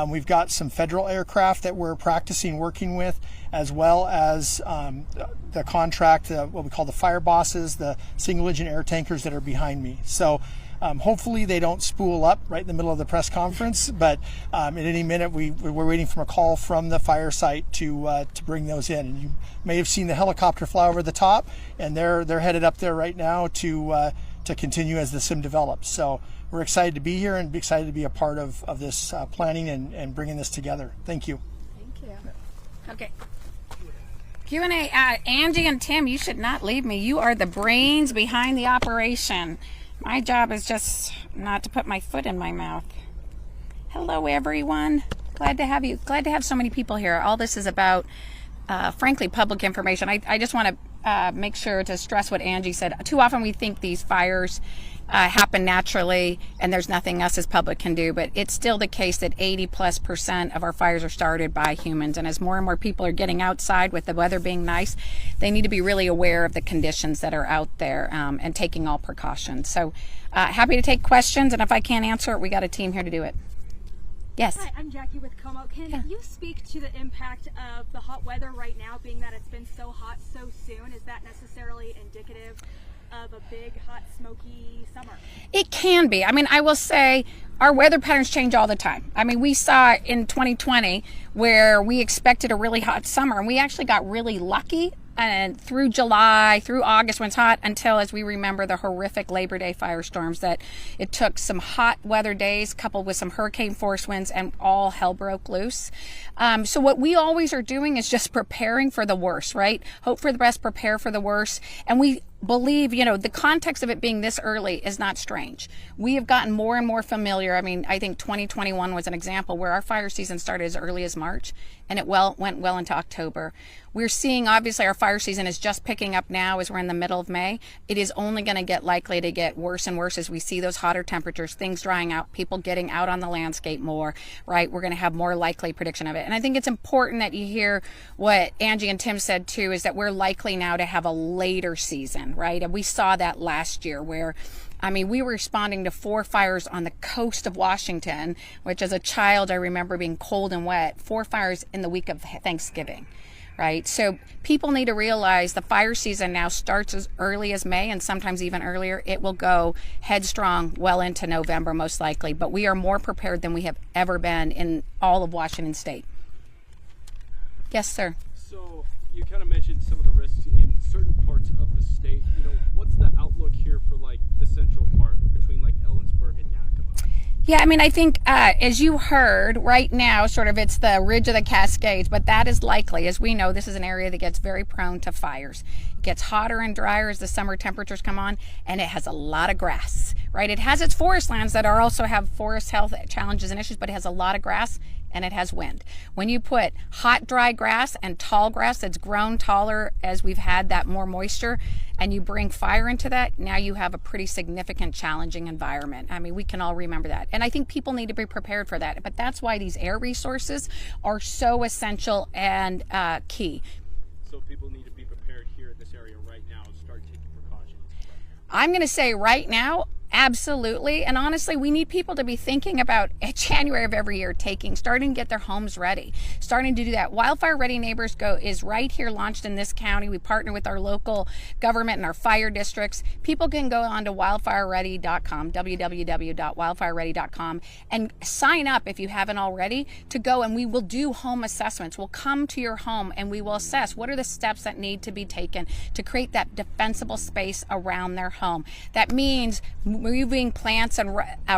[SPEAKER 5] We've got some federal aircraft that we're practicing working with, as well as the contract, what we call the fire bosses, the single engine air tankers that are behind me. So hopefully they don't spool up right in the middle of the press conference, but at any minute we're waiting for a call from the fire site to bring those in. And you may have seen the helicopter fly over the top, and they're headed up there right now to continue as the sim develops. So we're excited to be here and excited to be a part of this planning and bringing this together. Thank you.
[SPEAKER 3] Thank you. Okay. Q&A. Angie and Tim, you should not leave me. You are the brains behind the operation. My job is just not to put my foot in my mouth. Hello, everyone. Glad to have you. Glad to have so many people here. All this is about, frankly, public information. I just want to make sure to stress what Angie said. Too often we think these fires happen naturally and there's nothing us as public can do, but it's still the case that 80+% of our fires are started by humans. And as more and more people are getting outside with the weather being nice, they need to be really aware of the conditions that are out there and taking all precautions. So happy to take questions, and if I can't answer it, we got a team here to do it. Yes.
[SPEAKER 9] Hi, I'm Jackie with Como. Can you speak to the impact of the hot weather right now, being that it's been so hot so soon? Is that necessarily indicative of a big, hot, smoky summer?
[SPEAKER 3] It can be. I mean, I will say our weather patterns change all the time. I mean, we saw in 2020 where we expected a really hot summer, and we actually got really lucky and through July, through August when it's hot, until, as we remember, the horrific Labor Day firestorms that it took some hot weather days coupled with some hurricane force winds and all hell broke loose. So what we always are doing is just preparing for the worst, right? Hope for the best, prepare for the worst. And we believe, the context of it being this early is not strange. We have gotten more and more familiar. I mean, I think 2021 was an example where our fire season started as early as March and it went well into October. We're seeing, obviously, our fire season is just picking up now as we're in the middle of May. It is only going to get likely to get worse and worse as we see those hotter temperatures, things drying out, people getting out on the landscape more, right? We're going to have more likely prediction of it. And I think it's important that you hear what Angie and Tim said too, is that we're likely now to have a later season, right? And we saw that last year where, we were responding to 4 fires on the coast of Washington, which as a child I remember being cold and wet, 4 fires in the week of Thanksgiving, right? So people need to realize the fire season now starts as early as May and sometimes even earlier. It will go headstrong well into November most likely, but we are more prepared than we have ever been in all of Washington State. Yes, sir.
[SPEAKER 1] So you kind of mentioned some of the risks in certain parts of the state. What's the outlook here for the central part between Ellensburg and Yakima?
[SPEAKER 3] Yeah, I think as you heard right now, sort of it's the ridge of the Cascades, but that is likely. As we know, this is an area that gets very prone to fires. It gets hotter and drier as the summer temperatures come on, and it has a lot of grass, right? It has its forest lands that also have forest health challenges and issues, but it has a lot of grass and it has wind. When you put hot, dry grass and tall grass that's grown taller as we've had that more moisture, and you bring fire into that, now you have a pretty significant challenging environment. We can all remember that. And I think people need to be prepared for that. But that's why these air resources are so essential and key.
[SPEAKER 1] So people need to be prepared here in this area right now and start taking precautions.
[SPEAKER 3] I'm going to say right now, absolutely. And honestly, we need people to be thinking about January of every year starting to get their homes ready, starting to do that. Wildfire Ready Neighbors is right here, launched in this county. We partner with our local government and our fire districts. People can go on to wildfireready.com, www.wildfireready.com, and sign up if you haven't already to go, and we will do home assessments. We'll come to your home and we will assess what are the steps that need to be taken to create that defensible space around their home. That means removing plants and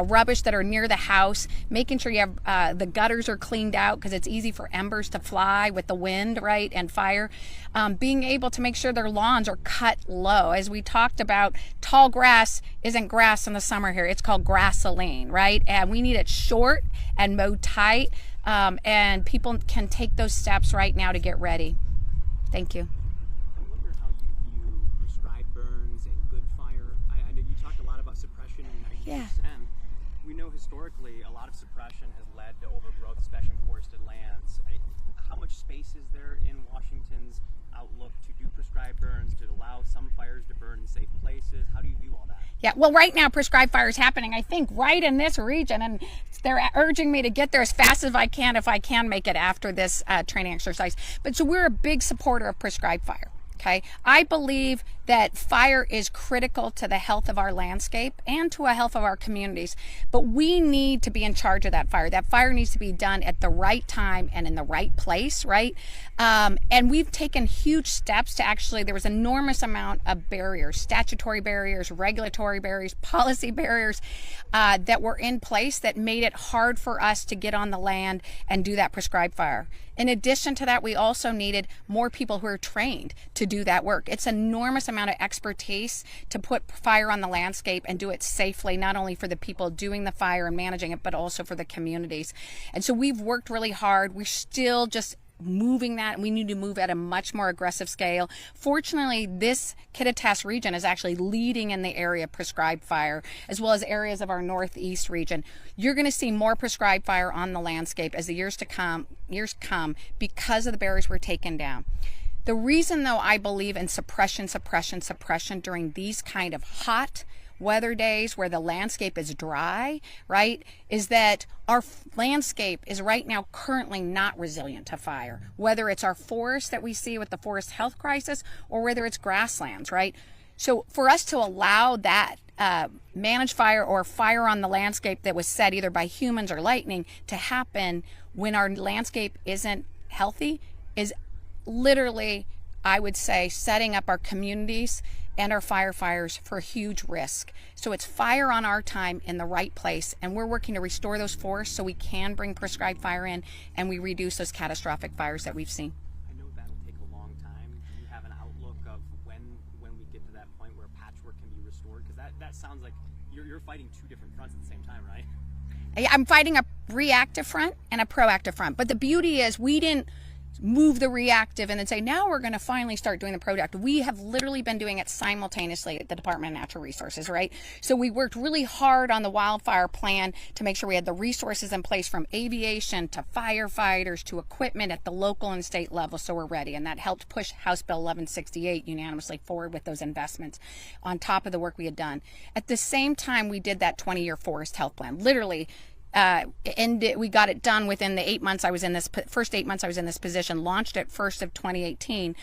[SPEAKER 3] rubbish that are near the house, making sure you have the gutters are cleaned out because it's easy for embers to fly with the wind, right, and fire. Being able to make sure their lawns are cut low. As we talked about, tall grass isn't grass in the summer here. It's called grassoline, right? And we need it short and mowed tight, and people can take those steps right now to get ready. Thank you.
[SPEAKER 1] Yeah. We know historically a lot of suppression has led to overgrowth, especially in forested lands. How much space is there in Washington's outlook to do prescribed burns, to allow some fires to burn in safe places? How do you view all that?
[SPEAKER 3] Yeah, well, right now prescribed fire is happening, I think, right in this region, and they're urging me to get there as fast as I can if I can make it after this training exercise. But so we're a big supporter of prescribed fire. Okay, I believe that fire is critical to the health of our landscape and to the health of our communities, but we need to be in charge of that fire. That fire needs to be done at the right time and in the right place, right? And we've taken huge steps to actually, there was an enormous amount of barriers, statutory barriers, regulatory barriers, policy barriers that were in place that made it hard for us to get on the land and do that prescribed fire. In addition to that, we also needed more people who are trained to do that work. It's an enormous amount of expertise to put fire on the landscape and do it safely, not only for the people doing the fire and managing it, but also for the communities. And so we've worked really hard. We're still just moving that, and we need to move at a much more aggressive scale. Fortunately, this Kittitas region is actually leading in the area of prescribed fire, as well as areas of our northeast region. You're going to see more prescribed fire on the landscape as the years come because of the barriers we're taking down. The reason, though, I believe in suppression during these kind of hot weather days where the landscape is dry, right, is that our landscape is right now currently not resilient to fire, whether it's our forests that we see with the forest health crisis or whether it's grasslands, right? So for us to allow that managed fire or fire on the landscape that was set either by humans or lightning to happen when our landscape isn't healthy is literally I would say, setting up our communities and our firefighters for huge risk. So it's fire on our time in the right place, and we're working to restore those forests so we can bring prescribed fire in and we reduce those catastrophic fires that we've seen.
[SPEAKER 1] I know that'll take a long time. Do you have an outlook of when we get to that point where patchwork can be restored? Because that sounds like you're fighting two different fronts at the same time, right?
[SPEAKER 3] I'm fighting a reactive front and a proactive front. But the beauty is we didn't move the reactive and then say, now we're going to finally start doing the proactive. We have literally been doing it simultaneously at the Department of Natural Resources, right? So we worked really hard on the wildfire plan to make sure we had the resources in place, from aviation to firefighters to equipment at the local and state level, so we're ready. And that helped push House Bill 1168 unanimously forward with those investments on top of the work we had done. At the same time, we did that 20-year forest health plan. Literally, we got it done within the 8 months I was in this, first 8 months I was in this position, launched it 1st of 2018.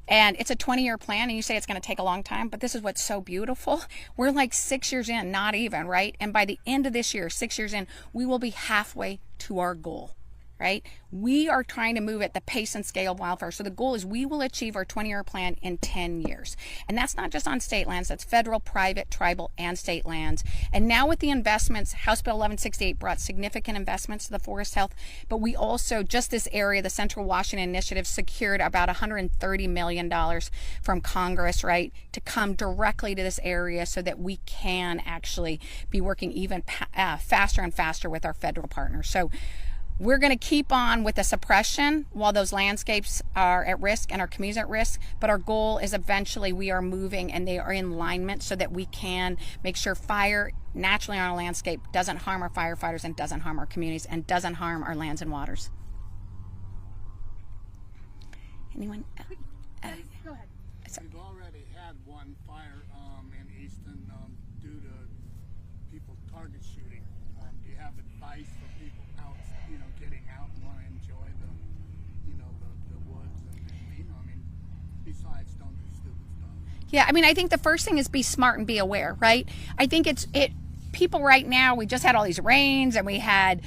[SPEAKER 3] And it's a 20-year plan, and you say it's going to take a long time, but this is what's so beautiful. We're like 6 years in, not even, right? And by the end of this year, 6 years in, we will be halfway to our goal, right? We are trying to move at the pace and scale of wildfire. So the goal is we will achieve our 20-year plan in 10 years. And that's not just on state lands, that's federal, private, tribal, and state lands. And now with the investments, House Bill 1168 brought significant investments to the forest health, but we also, just this area, the Central Washington Initiative, secured about $130 million from Congress, right, to come directly to this area so that we can actually be working even faster and faster with our federal partners. So we're going to keep on with the suppression while those landscapes are at risk and our communities at risk, but our goal is eventually we are moving and they are in alignment so that we can make sure fire naturally on our landscape doesn't harm our firefighters and doesn't harm our communities and doesn't harm our lands and waters. Anyone?
[SPEAKER 9] Go ahead.
[SPEAKER 6] We've already had one fire in Easton due to people target shooting. Do you have advice for people out, getting out and want to enjoy the woods and besides don't do stupid stuff?
[SPEAKER 3] Yeah, I think the first thing is be smart and be aware, right? I think people right now, we just had all these rains and we had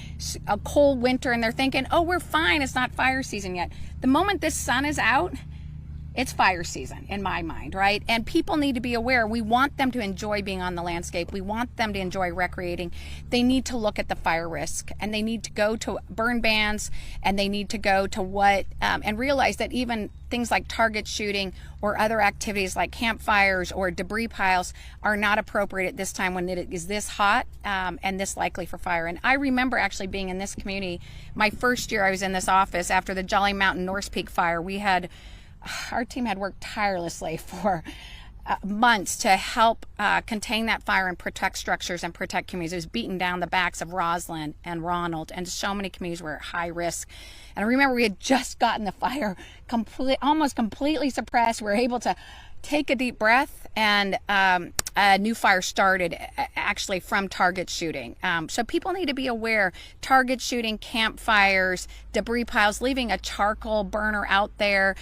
[SPEAKER 3] a cold winter and they're thinking, oh, we're fine, it's not fire season yet. The moment this sun is out, it's fire season in my mind, right? And people need to be aware. We want them to enjoy being on the landscape. We want them to enjoy recreating. They need to look at the fire risk and they need to go to burn bans and they need to go to and realize that even things like target shooting or other activities like campfires or debris piles are not appropriate at this time when it is this hot and this likely for fire. And I remember actually being in this community, my first year I was in this office after the Jolly Mountain North Peak fire. Our team had worked tirelessly for months to help contain that fire and protect structures and protect communities. It was beating down the backs of Roslyn and Ronald, and so many communities were at high risk. And I remember we had just gotten the fire almost completely suppressed. We were able to take a deep breath, and a new fire started actually from target shooting. So people need to be aware, target shooting, campfires, debris piles, leaving a charcoal burner out there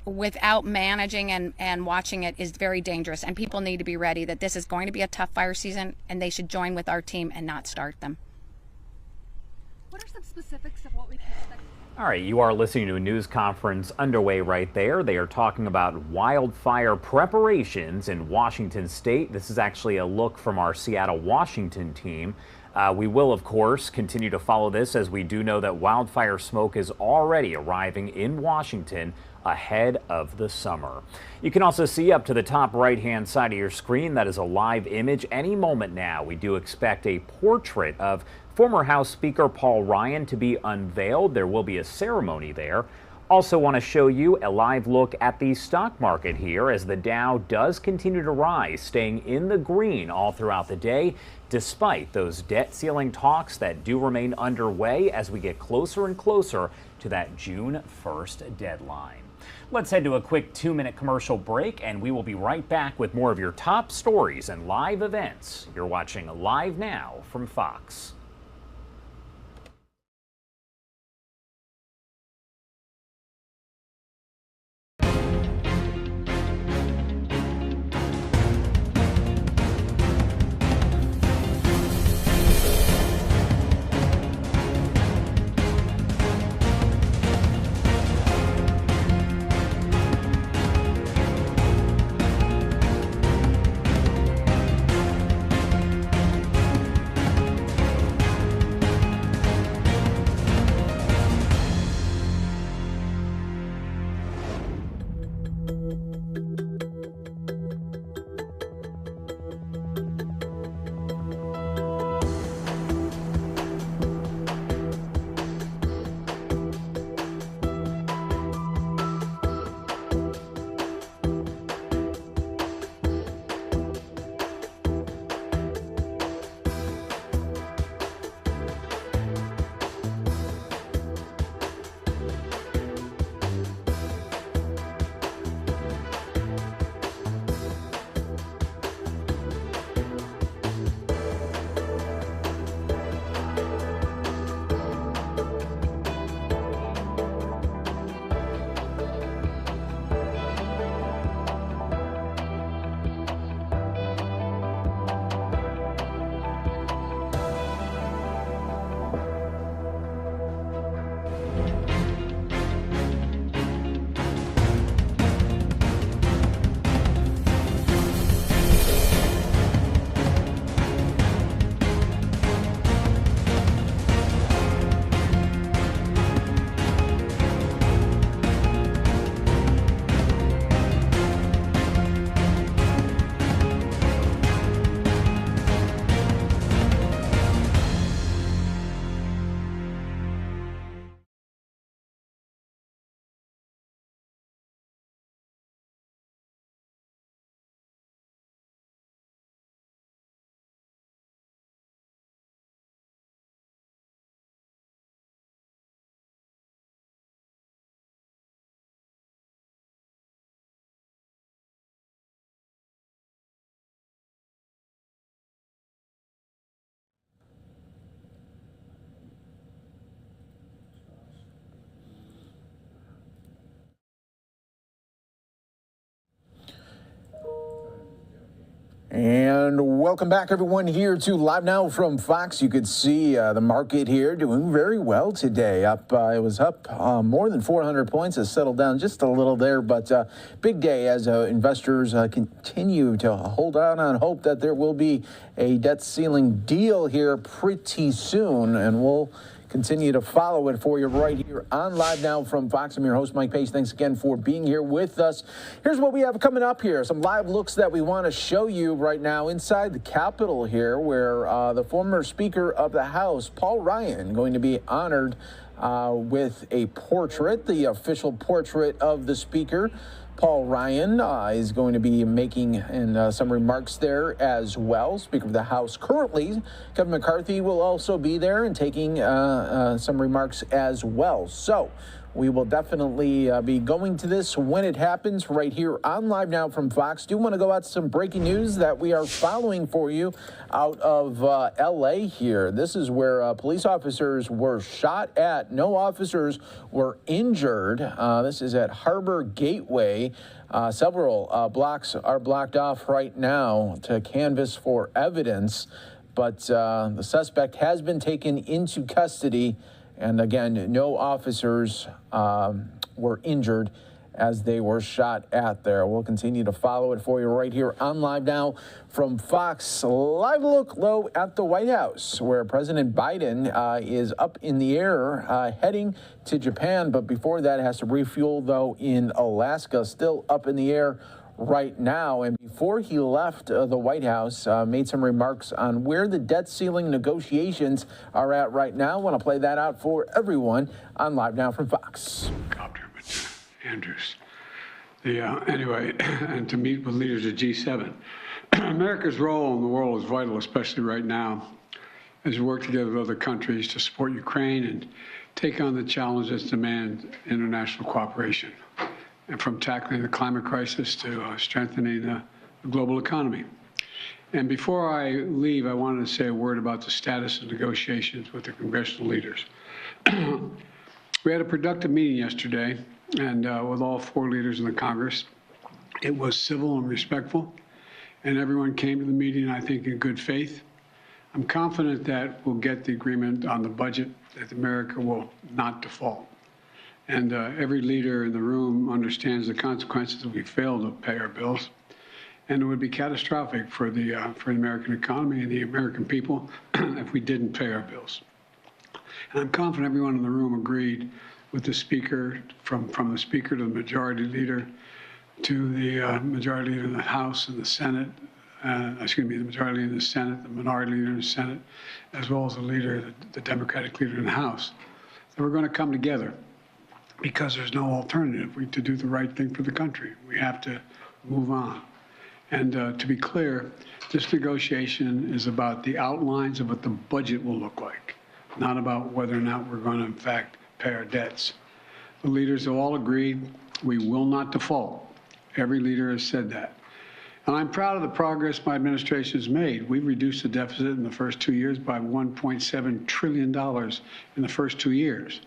[SPEAKER 3] without managing and watching it is very dangerous. And people need to be ready that this is going to be a tough fire season and they should join with our team and not start them.
[SPEAKER 9] What are some specifics of what we can expect?
[SPEAKER 16] All right, you are listening to a news conference underway right there. They are talking about wildfire preparations in Washington state. This is actually a look from our Seattle, Washington team. We will, of course, continue to follow this as we do know that wildfire smoke is already arriving in Washington ahead of the summer. You can also see up to the top right-hand side of your screen, that is a live image. Any moment now, we do expect a portrait of former House Speaker Paul Ryan to be unveiled. There will be a ceremony there. Also want to show you a live look at the stock market here as the Dow does continue to rise, staying in the green all throughout the day, despite those debt ceiling talks that do remain underway as we get closer and closer to that June 1st deadline. Let's head to a quick 2-minute commercial break, and we will be right back with more of your top stories and live events. You're watching Live Now from Fox.
[SPEAKER 4] And welcome back, everyone, here to Live Now from Fox. You could see the market here doing very well today. Up, it was up more than 400 points. It's settled down just a little there, but big day as investors continue to hold out on hope that there will be a debt ceiling deal here pretty soon, and we'll continue to follow it for you right here on Live Now from Fox. I'm your host, Mike Pace. Thanks again for being here with us. Here's what we have coming up here. Some live looks that we want to show you right now inside the Capitol here, where the former Speaker of the House, Paul Ryan, going to be honored with a portrait, the official portrait of the Speaker. Paul Ryan is going to be making some remarks there as well. Speaker of the House currently, Kevin McCarthy, will also be there and taking some remarks as well. So we will definitely be going to this when it happens right here on Live Now from Fox. Do want to go out to some breaking news that we are following for you out of L.A. here. This is where police officers were shot at. No officers were injured. This is at Harbor Gateway. Several blocks are blocked off right now to canvass for evidence, but the suspect has been taken into custody. And again, no officers were injured as they were shot at there. We'll continue to follow it for you right here on Live Now from Fox. Live look low at the White House, where President Biden is up in the air heading to Japan. But before that, has to refuel, though, in Alaska, still up in the air right now. And before he left the White House, made some remarks on where the debt ceiling negotiations are at right now. I want to play that out for everyone on Live Now from Fox.
[SPEAKER 8] Andrews. Anyway, and to meet with leaders of G7. America's role in the world is vital, especially right now, as we work together with other countries to support Ukraine and take on the challenges that demand international cooperation, and from tackling the climate crisis to strengthening the global economy. And before I leave, I wanted to say a word about the status of negotiations with the congressional leaders. We had a productive meeting yesterday, and with all four leaders in the Congress. It was civil and respectful, and everyone came to the meeting, I think, in good faith. I'm confident that we'll get the agreement on the budget, that America will not default. And every leader in the room understands the consequences if we fail to pay our bills. And it would be catastrophic for the American economy and the American people if we didn't pay our bills. And I'm confident everyone in the room agreed with the Speaker, from the Speaker to the Majority Leader, to the Majority Leader in the House and the Senate, the Majority Leader in the Senate, the Minority Leader in the Senate, as well as the leader, the Democratic Leader in the House, that we're going to come together, because there's no alternative to do the right thing for the country. We have to move on. And to be clear, this negotiation is about the outlines of what the budget will look like, not about whether or not we're going to, in fact, pay our debts. The leaders have all agreed we will not default. Every leader has said that. And I'm proud of the progress my administration has made. We've reduced the deficit in the first 2 years by $1.7 trillion in the first 2 years.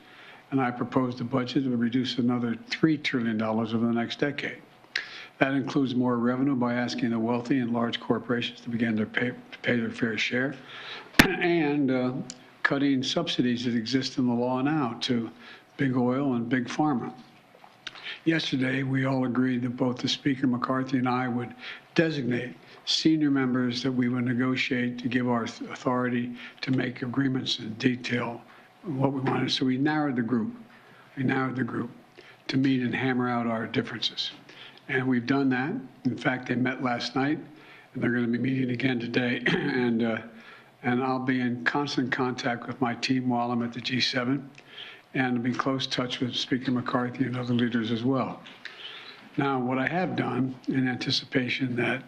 [SPEAKER 8] And I proposed a budget that would reduce another $3 trillion over the next decade. That includes more revenue by asking the wealthy and large corporations to begin to pay their fair share, and cutting subsidies that exist in the law now to big oil and big pharma. Yesterday, we all agreed that both the Speaker McCarthy and I would designate senior members that we would negotiate to give our authority to make agreements in detail what we wanted. So we narrowed the group. To meet and hammer out our differences. And we've done that. In fact, they met last night, and they're going to be meeting again today. And I'll be in constant contact with my team while I'm at the G7, and be in close touch with Speaker McCarthy and other leaders as well. Now, what I have done, in anticipation that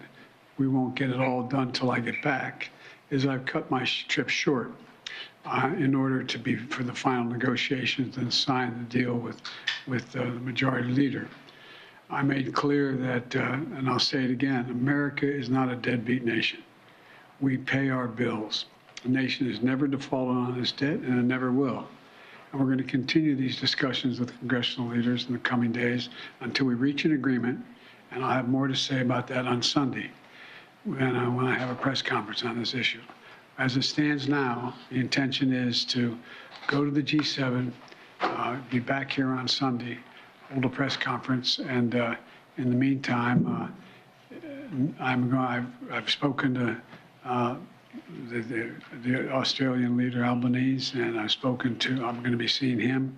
[SPEAKER 8] we won't get it all done till I get back, is I've cut my trip short in order to be for the final negotiations and sign the deal with the Majority Leader. I made clear that, and I'll say it again, America is not a deadbeat nation. We pay our bills. The nation has never defaulted on its debt, and it never will. And we're going to continue these discussions with congressional leaders in the coming days until we reach an agreement, and I'll have more to say about that on Sunday. when I have a press conference on this issue. As it stands now, the intention is to go to the G7, be back here on Sunday, hold a press conference, and in the meantime, I've spoken to the Australian leader Albanese, and I'm going to be seeing him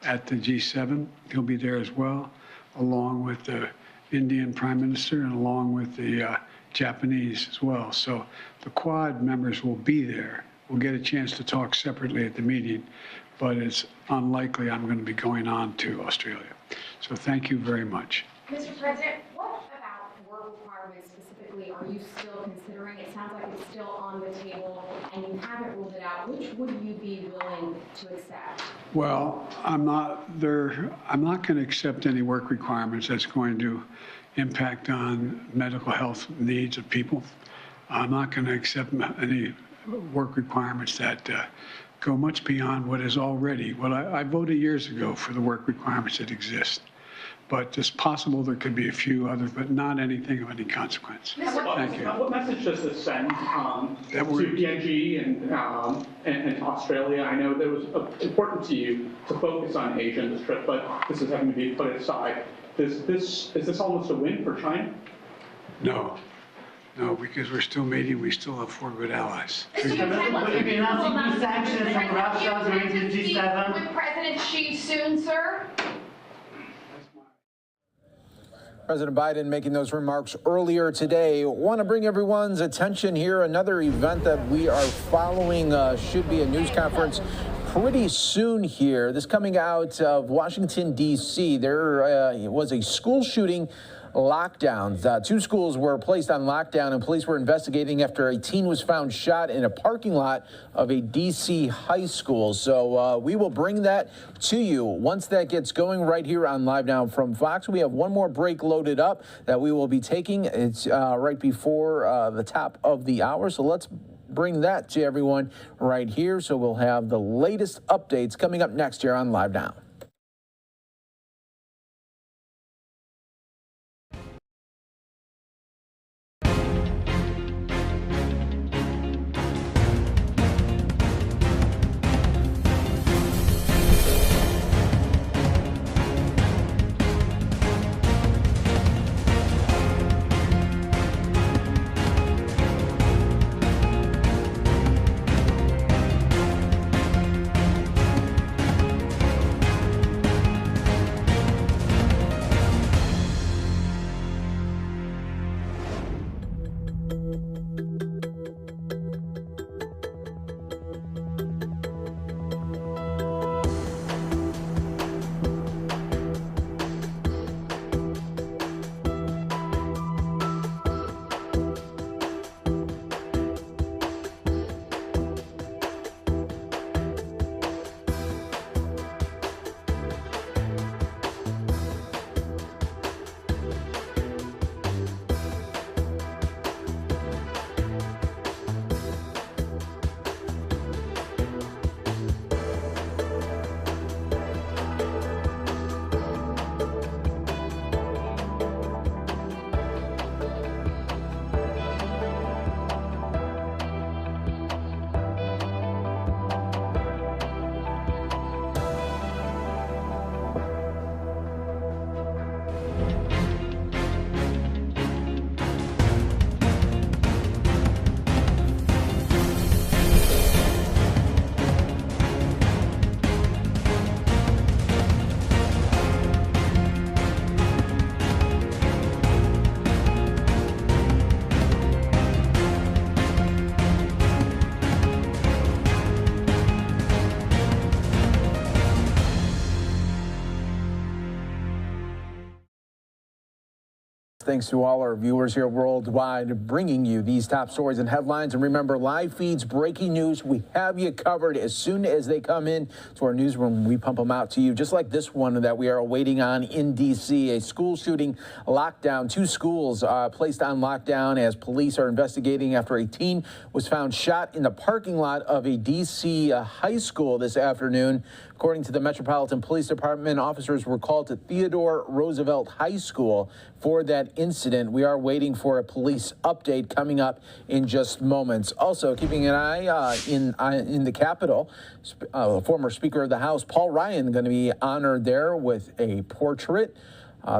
[SPEAKER 8] at the G7. He'll be there as well, along with the Indian Prime Minister and along with the Japanese as well. So the Quad members will be there. We'll get a chance to talk separately at the meeting, but it's unlikely I'm going to be going on to Australia. So thank you very much.
[SPEAKER 10] Mr. President, what about work requirements specifically are you still considering? It sounds like it's still on the table and you haven't ruled it out. Which would you be willing to accept?
[SPEAKER 8] Well, I'm not going to accept any work requirements that's going to impact on medical health needs of people. I'm not going to accept any work requirements that go much beyond what is already. Well, I voted years ago for the work requirements that exist. But it's possible there could be a few others, but not anything of any consequence. Thank you.
[SPEAKER 21] What message does this send to PNG and to Australia? I know that it was important to you to focus on Asia in this trip, but this is having to be put aside. Is this almost a win for China?
[SPEAKER 8] No. No, because we're still meeting. We still have 4 good allies.
[SPEAKER 15] Will you be announcing new sanctions from Russia during the G7?
[SPEAKER 10] With President Xi soon, sir?
[SPEAKER 4] President Biden making those remarks earlier today. Want to bring everyone's attention here. Another event that we are following should be a news conference pretty soon here. This coming out of Washington, D.C. There was a school shooting lockdowns. 2 schools were placed on lockdown and police were investigating after a teen was found shot in a parking lot of a D.C. high school. So we will bring that to you once that gets going right here on Live Now from Fox. We have one more break loaded up that we will be taking. It's right before the top of the hour. So let's bring that to everyone right here. So we'll have the latest updates coming up next here on Live Now. Thanks to all our viewers here worldwide, bringing you these top stories and headlines. And remember, live feeds, breaking news, we have you covered as soon as they come in to our newsroom. We pump them out to you, just like this one that we are waiting on in D.C. A school shooting lockdown. 2 schools placed on lockdown as police are investigating after a teen was found shot in the parking lot of a D.C. high school this afternoon. According to the Metropolitan Police Department, officers were called to Theodore Roosevelt High School for that incident. We are waiting for a police update coming up in just moments. Also, keeping an eye in the Capitol, former Speaker of the House Paul Ryan going to be honored there with a portrait.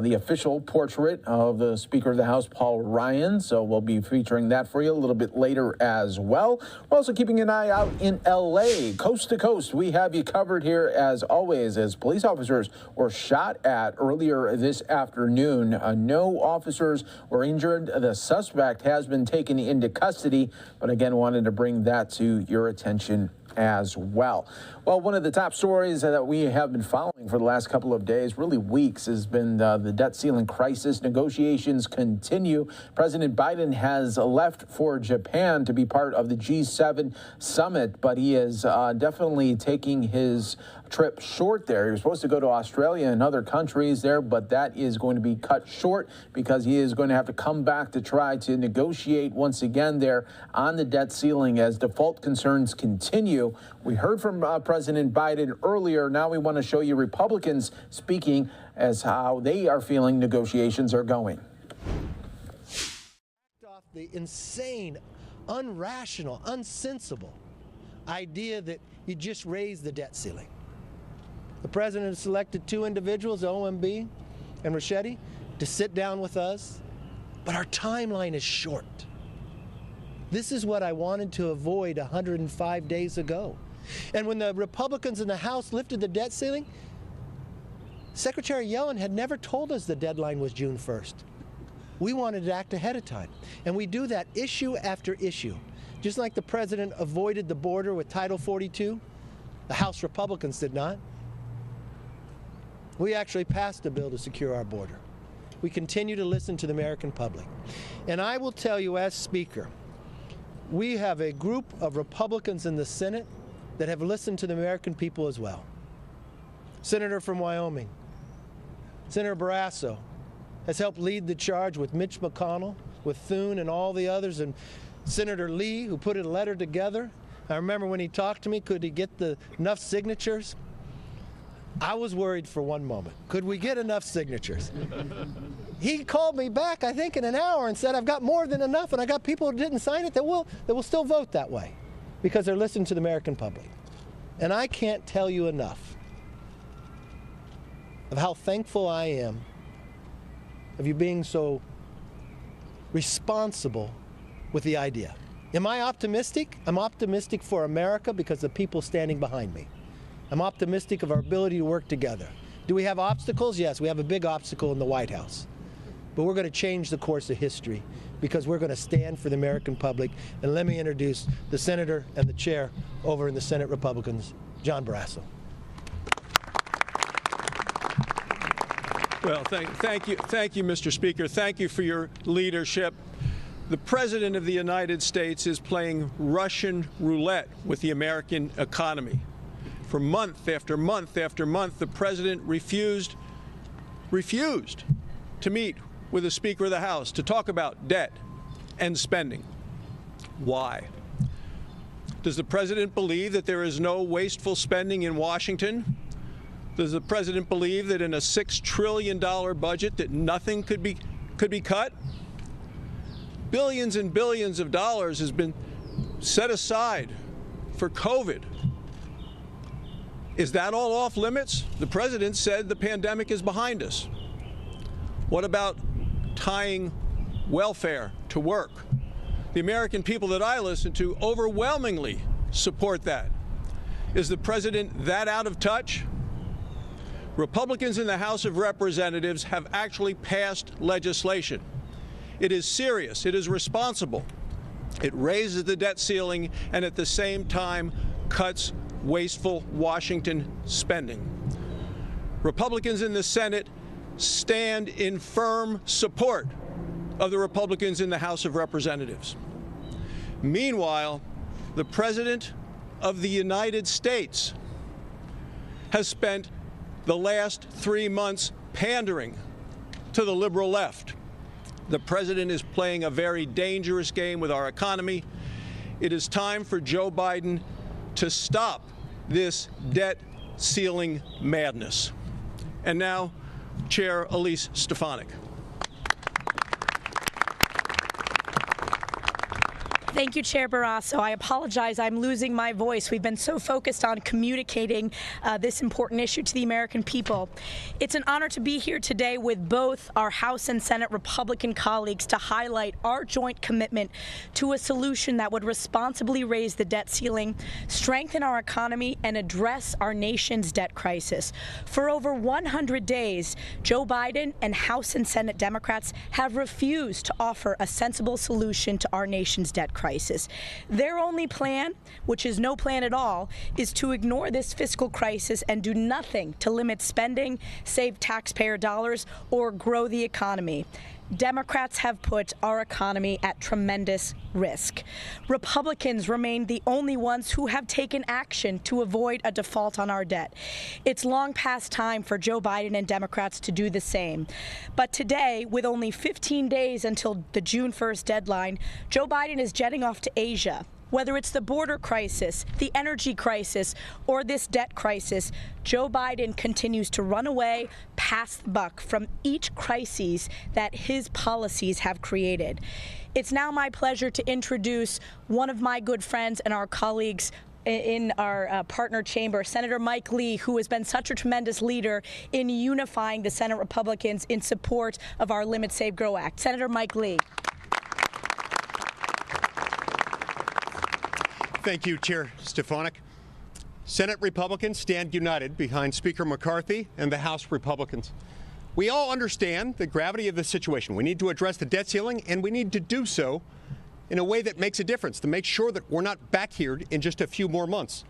[SPEAKER 4] The official portrait of the Speaker of the House, Paul Ryan. So we'll be featuring that for you a little bit later as well. We're also keeping an eye out in L.A. Coast to coast, we have you covered here as always, as police officers were shot at earlier this afternoon. No officers were injured. The suspect has been taken into custody, but again, wanted to bring that to your attention as well. Well, one of the top stories that we have been following for the last couple of days, really weeks, has been the debt ceiling crisis. Negotiations continue. President Biden has left for Japan to be part of the G7 summit, but he is definitely taking his trip short there. He was supposed to go to Australia and other countries there, but that is going to be cut short because he is going to have to come back to try to negotiate once again there on the debt ceiling as default concerns continue. We heard from President Biden earlier. Now we want to show you Republicans speaking as how they are feeling negotiations are going.
[SPEAKER 11] The insane, unrational, unsensible idea that you just raise the debt ceiling. The president has selected two individuals, OMB and Ricchetti, to sit down with us, but our timeline is short. This is what I wanted to avoid 105 days ago. And when the Republicans in the House lifted the debt ceiling, Secretary Yellen had never told us the deadline was June 1st. We wanted to act ahead of time, and we do that issue after issue. Just like the president avoided the border with Title 42, the House Republicans did not. We actually passed a bill to secure our border. We continue to listen to the American public. And I will tell you, as Speaker, we have a group of Republicans in the Senate that have listened to the American people as well. Senator from Wyoming, Senator Barrasso, has helped lead the charge with Mitch McConnell, with Thune and all the others, and Senator Lee, who put a letter together. I remember when he talked to me, could he get enough signatures? I was worried for one moment. Could we get enough signatures? He called me back, I think, in an hour and said, I've got more than enough, and I got people who didn't sign it that will still vote that way because they're listening to the American public. And I can't tell you enough of how thankful I am of you being so responsible with the idea. Am I optimistic? I'm optimistic for America because of the people standing behind me. I'm optimistic of our ability to work together. Do we have obstacles? Yes, we have a big obstacle in the White House. But we're going to change the course of history because we're going to stand for the American public. And let me introduce the senator and the chair over in the Senate Republicans, John Barrasso.
[SPEAKER 17] Well, thank you, Mr. Speaker. Thank you for your leadership. The President of the United States is playing Russian roulette with the American economy. For month after month after month, the President refused to meet with the Speaker of the House to talk about debt and spending. Why? Does the President believe that there is no wasteful spending in Washington? Does the President believe that in a $6 trillion budget that nothing could be cut? Billions and billions of dollars has been set aside for COVID. Is that all off limits? The President said the pandemic is behind us. What about tying welfare to work? The American people that I listen to overwhelmingly support that. Is the President that out of touch? Republicans in the House of Representatives have actually passed legislation. It is serious. It is responsible. It raises the debt ceiling and at the same time cuts wasteful Washington spending. Republicans in the Senate stand in firm support of the Republicans in the House of Representatives. Meanwhile, the President of the United States has spent the last 3 months pandering to the liberal left. The President is playing a very dangerous game with our economy. It is time for Joe Biden to stop this debt ceiling madness. And now, Chair Elise Stefanik.
[SPEAKER 18] Thank you, Chair Barrasso. I apologize. I'm losing my voice. We've been so focused on communicating this important issue to the American people. It's an honor to be here today with both our House and Senate Republican colleagues to highlight our joint commitment to a solution that would responsibly raise the debt ceiling, strengthen our economy, and address our nation's debt crisis. For over 100 days, Joe Biden and House and Senate Democrats have refused to offer a sensible solution to our nation's debt crisis. Their only plan, which is no plan at all, is to ignore this fiscal crisis and do nothing to limit spending, save taxpayer dollars, or grow the economy. Democrats have put our economy at tremendous risk. Republicans remain the only ones who have taken action to avoid a default on our debt. It's long past time for Joe Biden and Democrats to do the same. But today, with only 15 days until the June 1st deadline, Joe Biden is jetting off to Asia. Whether it's the border crisis, the energy crisis, or this debt crisis, Joe Biden continues to run away, pass the buck from each crisis that his policies have created. It's now my pleasure to introduce one of my good friends and our colleagues in our partner chamber, Senator Mike Lee, who has been such a tremendous leader in unifying the Senate Republicans in support of our Limit, Save, Grow Act. Senator Mike Lee.
[SPEAKER 19] Thank you, Chair Stefanik. Senate Republicans stand united behind Speaker McCarthy and the House Republicans. We all understand the gravity of the situation. We need to address the debt ceiling, and we need to do so in a way that makes a difference, to make sure that we're not back here in just a few more months,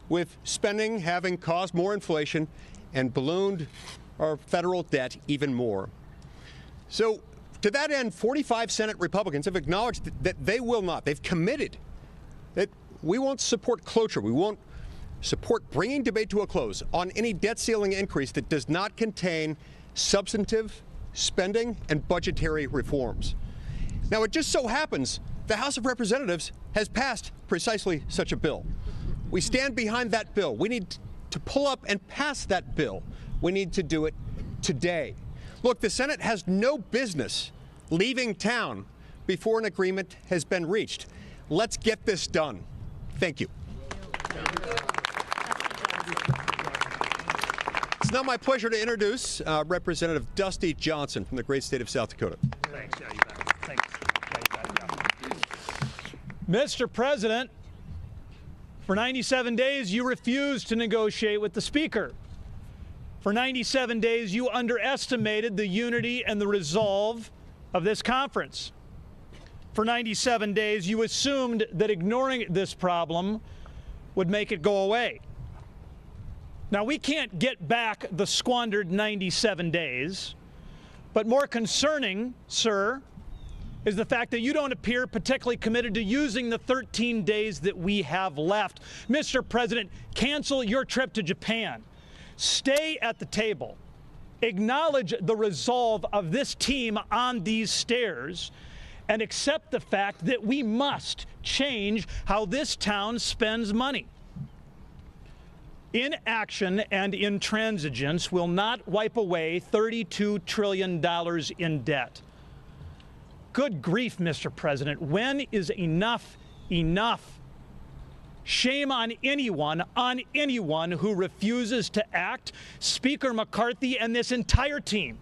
[SPEAKER 19] with spending having caused more inflation and ballooned our federal debt even more. So, to that end, 45 Senate Republicans have acknowledged that they will not, they've committed that we won't support cloture. We won't support bringing debate to a close on any debt ceiling increase that does not contain substantive spending and budgetary reforms. Now, it just so happens the House of Representatives has passed precisely such a bill. We stand behind that bill. We need to pull up and pass that bill. We need to do it today. Look, the Senate has no business leaving town before an agreement has been reached. Let's get this done. Thank you. It's now my pleasure to introduce Representative Dusty Johnson from the great state of South Dakota.
[SPEAKER 20] Thanks. Yeah, you bet. Thanks. Mr. President, for 97 days, you refused to negotiate with the Speaker. For 97 days, you underestimated the unity and the resolve of this conference. For 97 days, you assumed that ignoring this problem would make it go away. Now, we can't get back the squandered 97 days, but more concerning, sir, is the fact that you don't appear particularly committed to using the 13 days that we have left. Mr. President, cancel your trip to Japan. Stay at the table. Acknowledge the resolve of this team on these stairs, and accept the fact that we must change how this town spends money. Inaction and intransigence will not wipe away $32 trillion in debt. Good grief, Mr. President, when is enough enough? Shame on anyone who refuses to act. Speaker McCarthy and this entire team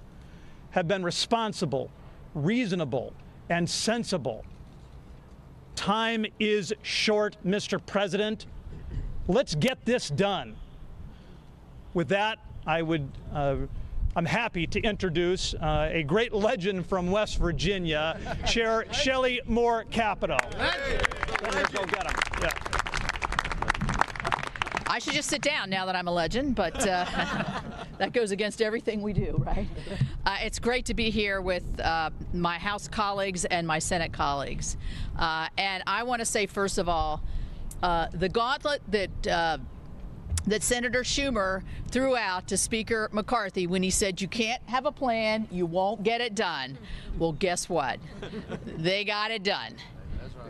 [SPEAKER 20] have been responsible, reasonable, and sensible. Time is short, Mr. President. Let's get this done. With that, I'm happy to introduce a great legend from West Virginia, Chair Shelley Moore Capito. Go get him. Yeah.
[SPEAKER 22] I should just sit down now that I'm a legend, but that goes against everything we do, right? It's great to be here with my House colleagues and my Senate colleagues. And I want to say, first of all, the gauntlet that Senator Schumer threw out to Speaker McCarthy when he said you can't have a plan, you won't get it done. Well, guess what? They got it done.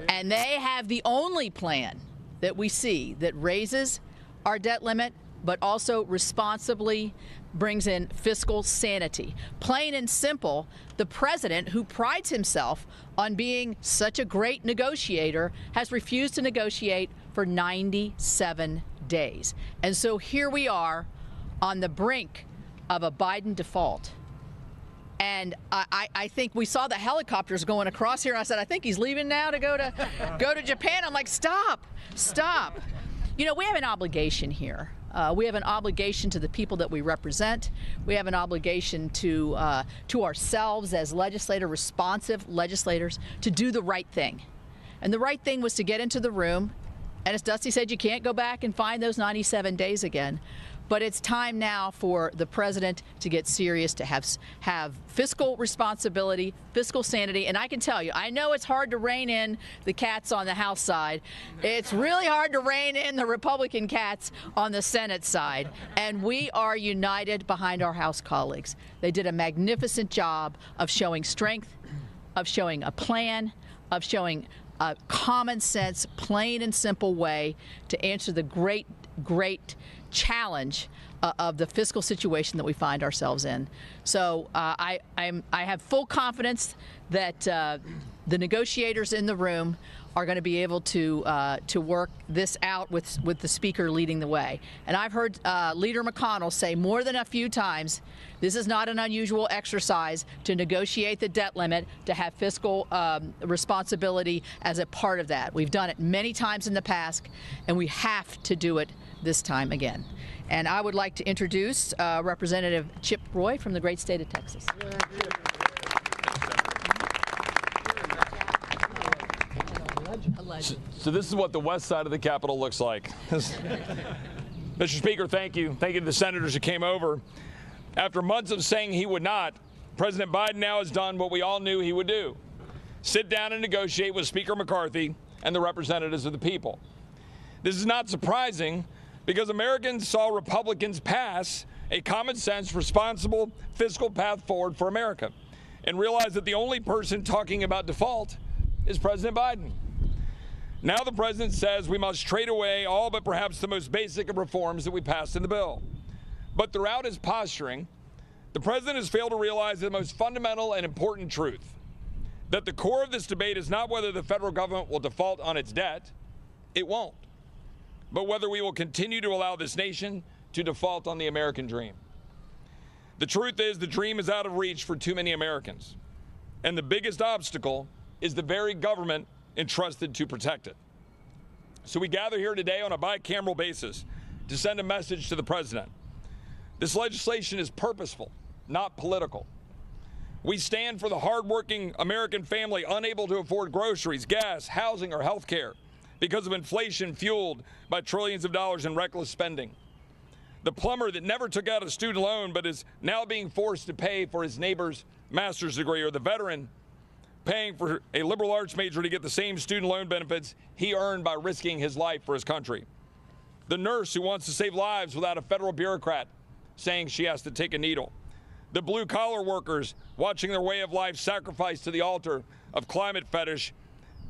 [SPEAKER 22] And they have the only plan that we see that raises our debt limit, but also responsibly brings in fiscal sanity. Plain and simple, the president, who prides himself on being such a great negotiator, has refused to negotiate for 97 days. And so here we are on the brink of a Biden default. And I think we saw the helicopters going across here. I said, I think he's leaving now to go to Japan. I'm like, stop. You know, we have an obligation here. We have an obligation to the people that we represent. We have an obligation to ourselves as responsive legislators, to do the right thing. And the right thing was to get into the room. And as Dusty said, you can't go back and find those 97 days again. But it's time now for the president to get serious, to have fiscal responsibility, fiscal sanity. And I can tell you, I know it's hard to rein in the cats on the House side. It's really hard to rein in the Republican cats on the Senate side. And we are united behind our House colleagues. They did a magnificent job of showing strength, of showing a plan, of showing a common sense, plain and simple way to answer the great challenge of the fiscal situation that we find ourselves in. So I have full confidence that the negotiators in the room are going to be able to work this out with the Speaker leading the way. And I've heard Leader McConnell say more than a few times, this is not an unusual exercise to negotiate the debt limit, to have fiscal responsibility as a part of that. We've done it many times in the past, and we have to do it this time again. And I would like to introduce Representative Chip Roy from the great state of Texas.
[SPEAKER 7] So this is what the west side of the Capitol looks like. Mr. Speaker, thank you. Thank you to the senators who came over. After months of saying he would not, President Biden now has done what we all knew he would do: sit down and negotiate with Speaker McCarthy and the representatives of the people. This is not surprising, because Americans saw Republicans pass a common sense, responsible fiscal path forward for America, and realized that the only person talking about default is President Biden. Now the president says we must trade away all but perhaps the most basic of reforms that we passed in the bill. But throughout his posturing, the president has failed to realize the most fundamental and important truth: that the core of this debate is not whether the federal government will default on its debt. It won't. But whether we will continue to allow this nation to default on the American dream. The truth is, the dream is out of reach for too many Americans. And the biggest obstacle is the very government entrusted to protect it. So we gather here today on a bicameral basis to send a message to the president. This legislation is purposeful, not political. We stand for the hardworking American family unable to afford groceries, gas, housing, or health care because of inflation fueled by trillions of dollars in reckless spending. The plumber that never took out a student loan but is now being forced to pay for his neighbor's master's degree, or the veteran paying for a liberal arts major to get the same student loan benefits he earned by risking his life for his country. The nurse who wants to save lives without a federal bureaucrat saying she has to take a needle. The blue-collar workers watching their way of life sacrificed to the altar of climate fetish,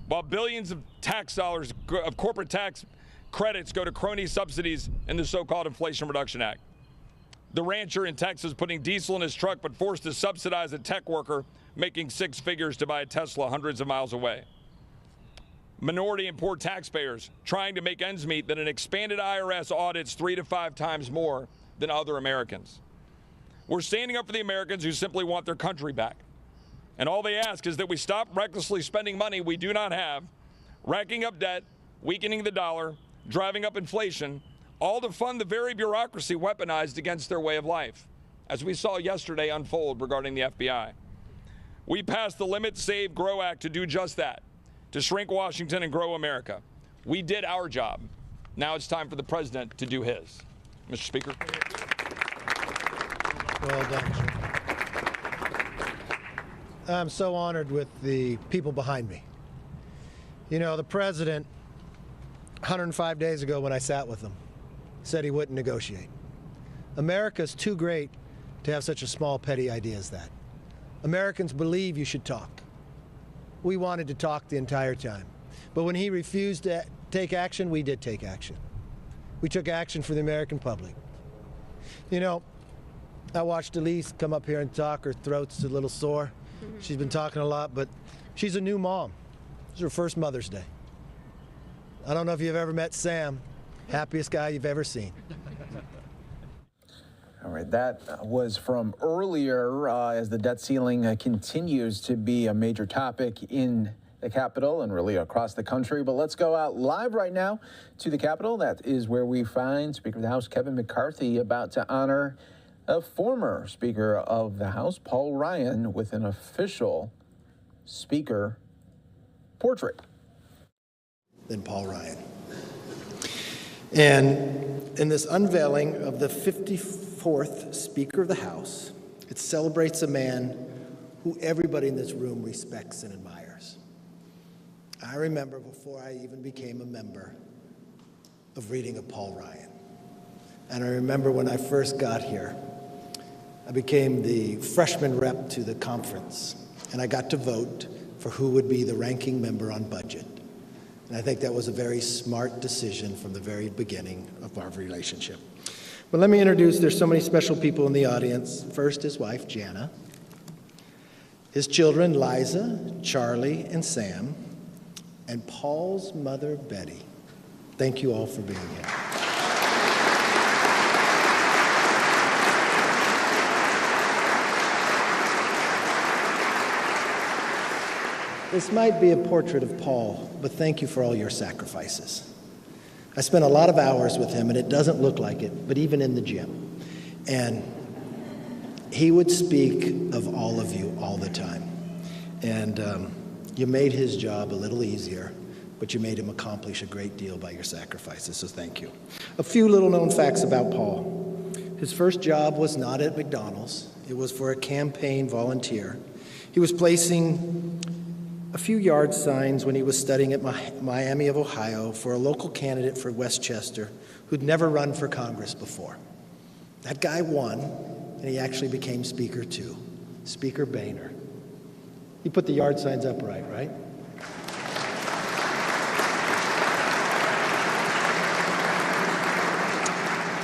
[SPEAKER 7] while billions of tax dollars of corporate tax credits go to crony subsidies in the so-called Inflation Reduction Act. The rancher in Texas putting diesel in his truck but forced to subsidize a tech worker making six figures to buy a Tesla hundreds of miles away. Minority and poor taxpayers trying to make ends meet that an expanded IRS audits 3 to 5 times more than other Americans. We're standing up for the Americans who simply want their country back. And all they ask is that we stop recklessly spending money we do not have, racking up debt, weakening the dollar, driving up inflation, all to fund the very bureaucracy weaponized against their way of life, as we saw yesterday unfold regarding the FBI. We passed the Limit, Save, Grow Act to do just that, to shrink Washington and grow America. We did our job. Now it's time for the president to do his. Mr. Speaker.
[SPEAKER 11] Well done, sir. I'm so honored with the people behind me. You know, the president, 105 days ago when I sat with him, said he wouldn't negotiate. America's too great to have such a small, petty idea as that. Americans believe you should talk. We wanted to talk the entire time. But when he refused to take action, we did take action. We took action for the American public. You know, I watched Elise come up here and talk. Her throat's a little sore. She's been talking a lot, but she's a new mom. It's her first Mother's Day. I don't know if you've ever met Sam, happiest guy you've ever seen.
[SPEAKER 4] All right, that was from earlier as the debt ceiling continues to be a major topic in the Capitol and really across the country. But let's go out live right now to the Capitol. That is where we find Speaker of the House Kevin McCarthy about to honor a former Speaker of the House, Paul Ryan, with an official Speaker portrait.
[SPEAKER 11] Than Paul Ryan. And in this unveiling of the 54th Speaker of the House, it celebrates a man who everybody in this room respects and admires. I remember before I even became a member of reading of Paul Ryan. And I remember when I first got here, I became the freshman rep to the conference, and I got to vote for who would be the ranking member on budget. And I think that was a very smart decision from the very beginning of our relationship. But let me introduce, there's so many special people in the audience. First, his wife, Jana. His children, Liza, Charlie, and Sam. And Paul's mother, Betty. Thank you all for being here. This might be a portrait of Paul, but thank you for all your sacrifices. I spent a lot of hours with him, and it doesn't look like it, but even in the gym. And he would speak of all of you all the time. And you made his job a little easier, but you made him accomplish a great deal by your sacrifices, so thank you. A few little known facts about Paul. His first job was not at McDonald's. It was for a campaign volunteer. He was placing a few yard signs when he was studying at Miami of Ohio for a local candidate for Westchester who'd never run for Congress before. That guy won, and he actually became Speaker too, Speaker Boehner. He put the yard signs up right?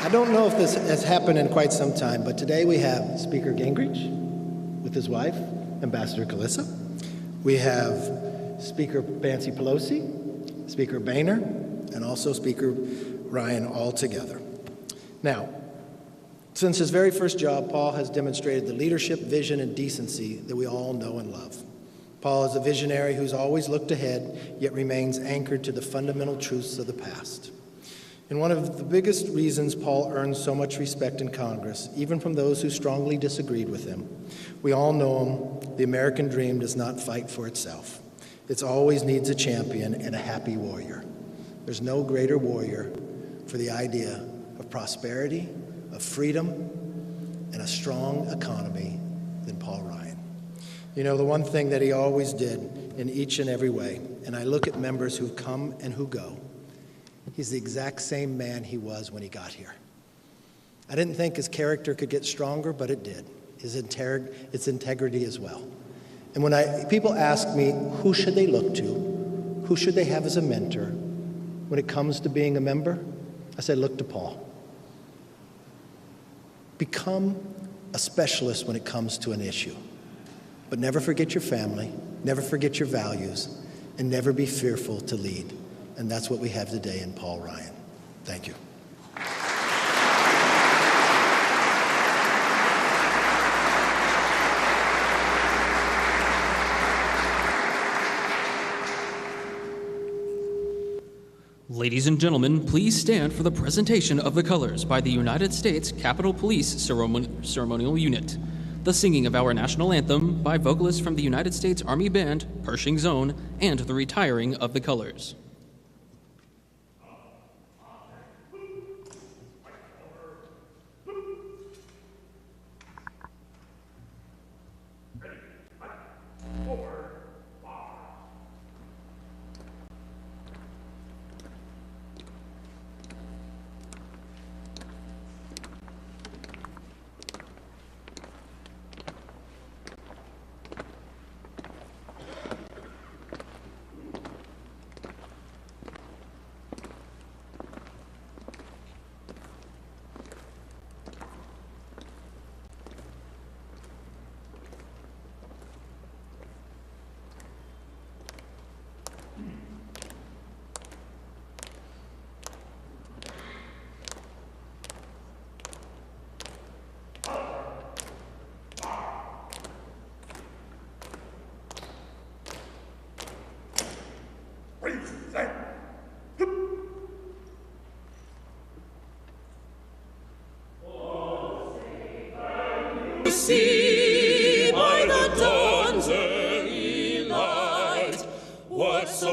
[SPEAKER 11] I don't know if this has happened in quite some time, but today we have Speaker Gingrich with his wife, Ambassador Kalissa. We have Speaker Nancy Pelosi, Speaker Boehner, and also Speaker Ryan all together. Now, since his very first job, Paul has demonstrated the leadership, vision, and decency that we all know and love. Paul is a visionary who's always looked ahead, yet remains anchored to the fundamental truths of the past. And one of the biggest reasons Paul earned so much respect in Congress, even from those who strongly disagreed with him, we all know him, the American dream does not fight for itself. It always needs a champion and a happy warrior. There's no greater warrior for the idea of prosperity, of freedom, and a strong economy than Paul Ryan. You know, the one thing that he always did in each and every way, and I look at members who've come and who go, he's the exact same man he was when he got here. I didn't think his character could get stronger, but it did. Its integrity as well. And when people ask me, who should they look to? Who should they have as a mentor? When it comes to being a member, I said, look to Paul. Become a specialist when it comes to an issue. But never forget your family, never forget your values, and never be fearful to lead. And that's what we have today in Paul Ryan. Thank you.
[SPEAKER 13] Ladies and gentlemen, please stand for the presentation of the colors by the United States Capitol Police Ceremonial Unit. The singing of our national anthem by vocalists from the United States Army Band, Pershing Zone, and the retiring of the colors.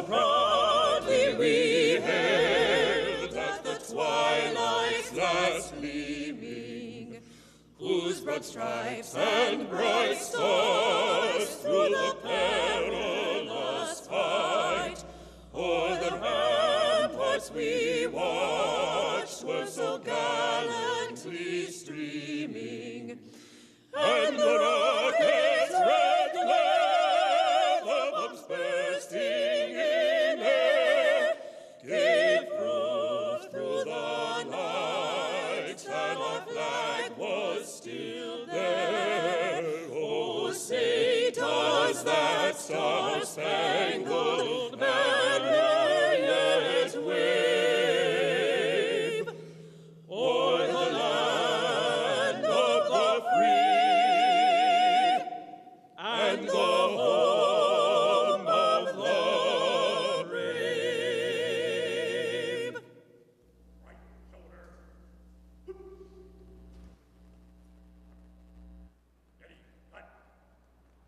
[SPEAKER 12] proudly we hailed at the twilight's last gleaming, whose broad stripes and bright stars through the perilous fight o'er the ramparts we watched were so gallantly streaming, and the rocket's red glare, the bombs bursting in air, gave proof through the night that our flag was still there. Oh, say does that star-spangled banner yet wave o'er the land of the free and the home of the brave? Right shoulder. Ready, cut.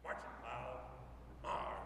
[SPEAKER 12] Marching loud. March.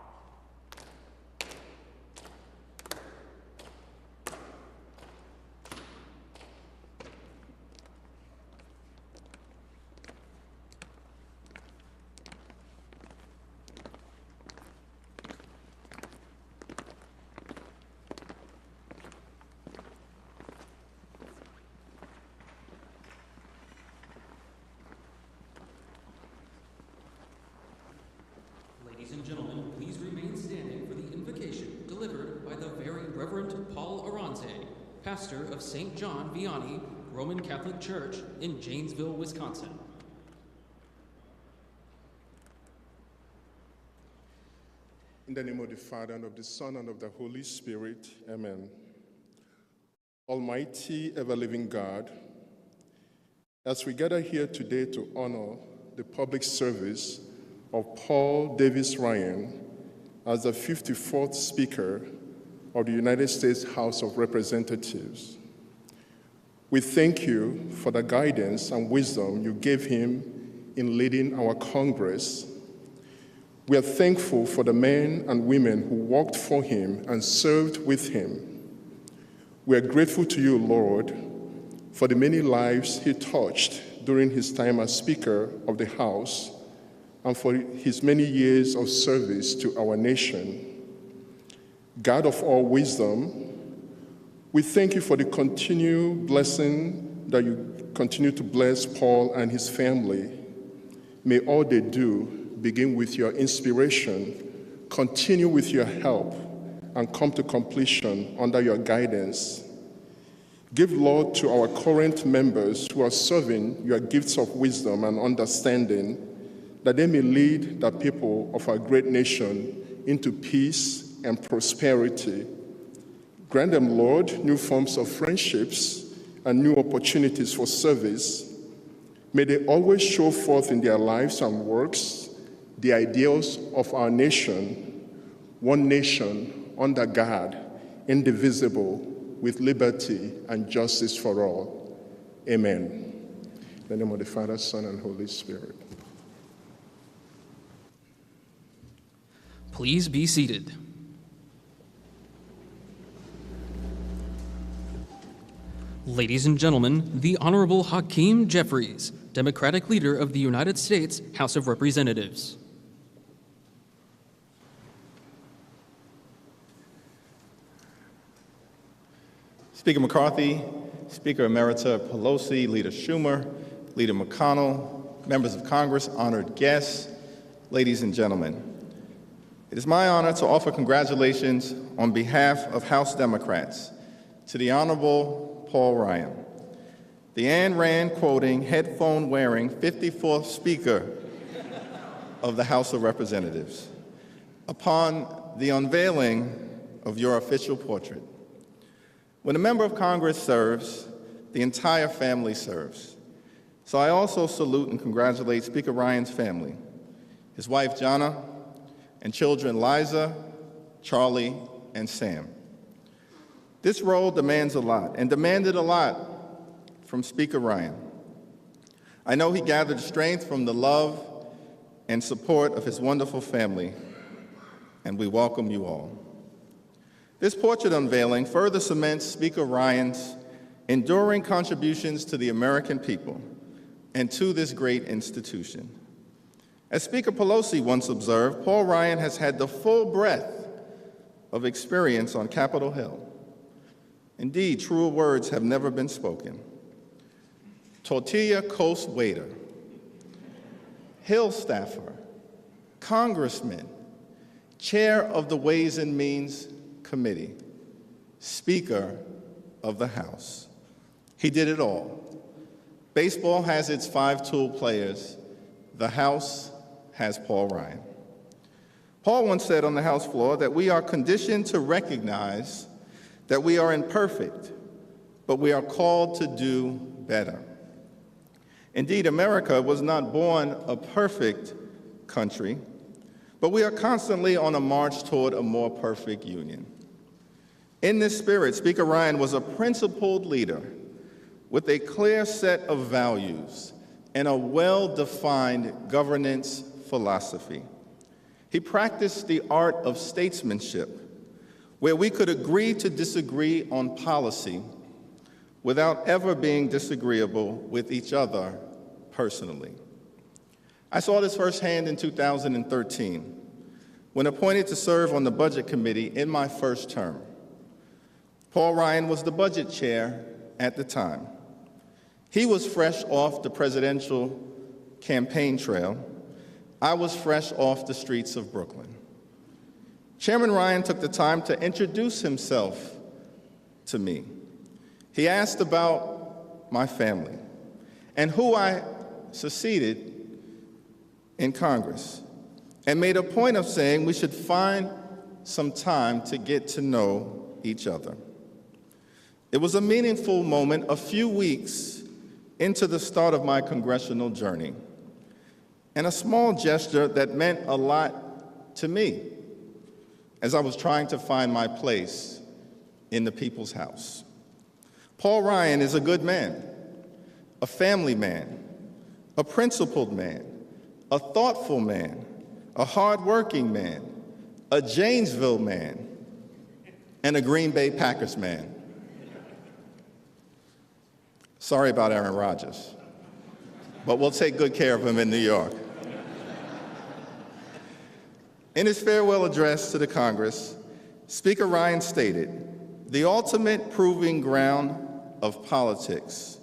[SPEAKER 13] Ladies and gentlemen, please remain standing for the invocation delivered by the Very Reverend Paul Aranze, pastor of St. John Vianney Roman Catholic Church in Janesville, Wisconsin.
[SPEAKER 14] In the name of the Father, and of the Son, and of the Holy Spirit, amen. Almighty, ever-living God, as we gather here today to honor the public service of Paul Davis Ryan as the 54th Speaker of the United States House of Representatives, we thank you for the guidance and wisdom you gave him in leading our Congress. We are thankful for the men and women who worked for him and served with him. We are grateful to you, Lord, for the many lives he touched during his time as Speaker of the House and for his many years of service to our nation. God of all wisdom, we thank you for the continued blessing that you continue to bless Paul and his family. May all they do begin with your inspiration, continue with your help, and come to completion under your guidance. Give, Lord, to our current members who are serving your gifts of wisdom and understanding, that they may lead the people of our great nation into peace and prosperity. Grant them, Lord, new forms of friendships and new opportunities for service. May they always show forth in their lives and works the ideals of our nation, one nation under God, indivisible, with liberty and justice for all. Amen. In the name of the Father, Son, and Holy Spirit.
[SPEAKER 13] Please be seated. Ladies and gentlemen, the Honorable Hakeem Jeffries, Democratic Leader of the United States House of Representatives.
[SPEAKER 23] Speaker McCarthy, Speaker Emerita Pelosi, Leader Schumer, Leader McConnell, members of Congress, honored guests, ladies and gentlemen. It is my honor to offer congratulations on behalf of House Democrats to the Honorable Paul Ryan, the Ayn Rand quoting, headphone wearing 54th Speaker of the House of Representatives, upon the unveiling of your official portrait. When a member of Congress serves, the entire family serves. So I also salute and congratulate Speaker Ryan's family, his wife Jana, and children Liza, Charlie, and Sam. This role demands a lot, and demanded a lot from Speaker Ryan. I know he gathered strength from the love and support of his wonderful family, and we welcome you all. This portrait unveiling further cements Speaker Ryan's enduring contributions to the American people and to this great institution. As Speaker Pelosi once observed, Paul Ryan has had the full breadth of experience on Capitol Hill. Indeed, truer words have never been spoken. Tortilla Coast waiter, Hill staffer, congressman, chair of the Ways and Means Committee, Speaker of the House. He did it all. Baseball has its 5 tool players. The House has Paul Ryan. Paul once said on the House floor that we are conditioned to recognize that we are imperfect, but we are called to do better. Indeed, America was not born a perfect country, but we are constantly on a march toward a more perfect union. In this spirit, Speaker Ryan was a principled leader with a clear set of values and a well-defined governance philosophy. He practiced the art of statesmanship, where we could agree to disagree on policy without ever being disagreeable with each other personally. I saw this firsthand in 2013, when appointed to serve on the Budget Committee in my first term. Paul Ryan was the budget chair at the time. He was fresh off the presidential campaign trail. I was fresh off the streets of Brooklyn. Chairman Ryan took the time to introduce himself to me. He asked about my family and who I succeeded in Congress, and made a point of saying we should find some time to get to know each other. It was a meaningful moment a few weeks into the start of my congressional journey, and a small gesture that meant a lot to me as I was trying to find my place in the people's house. Paul Ryan is a good man, a family man, a principled man, a thoughtful man, a hardworking man, a Janesville man, and a Green Bay Packers man. Sorry about Aaron Rodgers, but we'll take good care of him in New York. In his farewell address to the Congress, Speaker Ryan stated, "The ultimate proving ground of politics